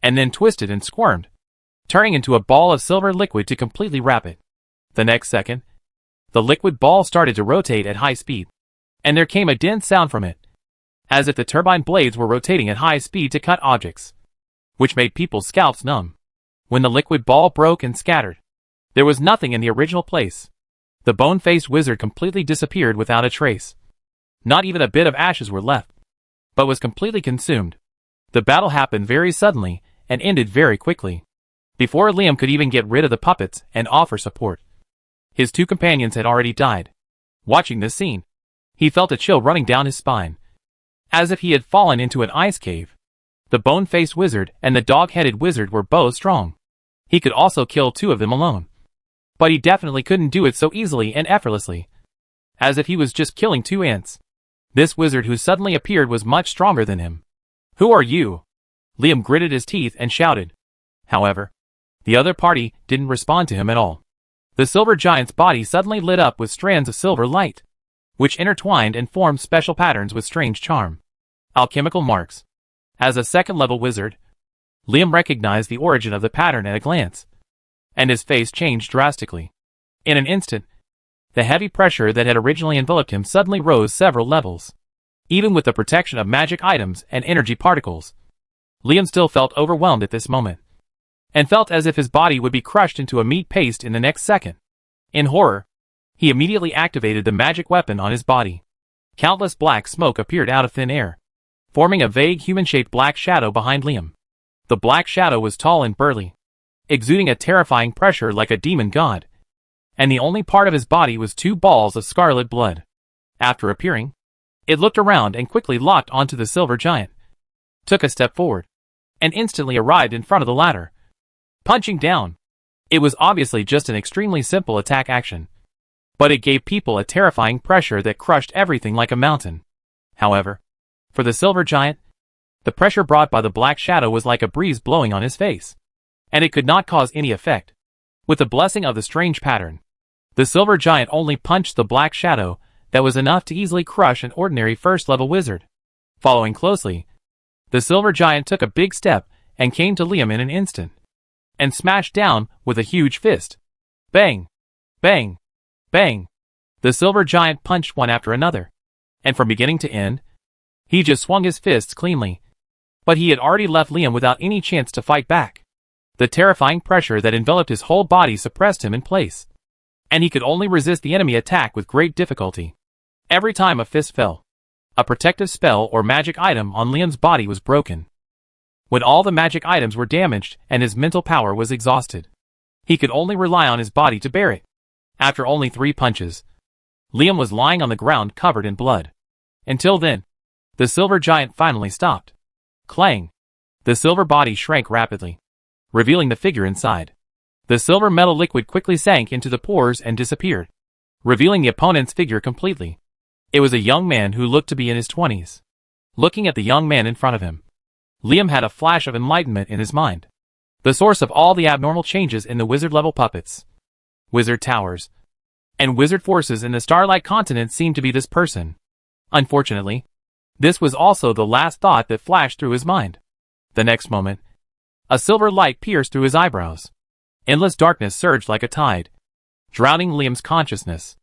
S1: and then twisted and squirmed, turning into a ball of silver liquid to completely wrap it. The next second, the liquid ball started to rotate at high speed, and there came a dense sound from it, as if the turbine blades were rotating at high speed to cut objects, which made people's scalps numb. When the liquid ball broke and scattered, there was nothing in the original place. The bone-faced wizard completely disappeared without a trace. Not even a bit of ashes were left, but was completely consumed. The battle happened very suddenly and ended very quickly, before Liam could even get rid of the puppets and offer support. His two companions had already died. Watching this scene, he felt a chill running down his spine, as if he had fallen into an ice cave. The bone-faced wizard and the dog-headed wizard were both strong. He could also kill two of them alone, but he definitely couldn't do it so easily and effortlessly, as if he was just killing two ants. This wizard who suddenly appeared was much stronger than him. "Who are you?" Liam gritted his teeth and shouted. However, the other party didn't respond to him at all. The silver giant's body suddenly lit up with strands of silver light, which intertwined and formed special patterns with strange charm. Alchemical marks. As a second-level wizard, Liam recognized the origin of the pattern at a glance, and his face changed drastically. In an instant, the heavy pressure that had originally enveloped him suddenly rose several levels. Even with the protection of magic items and energy particles, Liam still felt overwhelmed at this moment, and felt as if his body would be crushed into a meat paste in the next second. In horror, he immediately activated the magic weapon on his body. Countless black smoke appeared out of thin air, forming a vague human-shaped black shadow behind Liam. The black shadow was tall and burly, exuding a terrifying pressure like a demon god, and the only part of his body was two balls of scarlet blood. After appearing, it looked around and quickly locked onto the silver giant, took a step forward, and instantly arrived in front of the ladder. Punching down. It was obviously just an extremely simple attack action, but it gave people a terrifying pressure that crushed everything like a mountain. However, for the silver giant, the pressure brought by the black shadow was like a breeze blowing on his face, and it could not cause any effect. With the blessing of the strange pattern, the silver giant only punched the black shadow that was enough to easily crush an ordinary first-level wizard. Following closely, the silver giant took a big step and came to Liam in an instant, and smashed down with a huge fist. Bang! Bang! Bang! The silver giant punched one after another, and from beginning to end, he just swung his fists cleanly. But he had already left Liam without any chance to fight back. The terrifying pressure that enveloped his whole body suppressed him in place, and he could only resist the enemy attack with great difficulty. Every time a fist fell, a protective spell or magic item on Liam's body was broken. When all the magic items were damaged and his mental power was exhausted, he could only rely on his body to bear it. After only 3 punches, Liam was lying on the ground covered in blood. Until then, the silver giant finally stopped. Clang! The silver body shrank rapidly, revealing the figure inside. The silver metal liquid quickly sank into the pores and disappeared, revealing the opponent's figure completely. It was a young man who looked to be in his 20s. Looking at the young man in front of him, Liam had a flash of enlightenment in his mind. The source of all the abnormal changes in the wizard-level puppets, wizard towers, and wizard forces in the Starlight Continent seemed to be this person. Unfortunately, this was also the last thought that flashed through his mind. The next moment, a silver light pierced through his eyebrows. Endless darkness surged like a tide, drowning Liam's consciousness.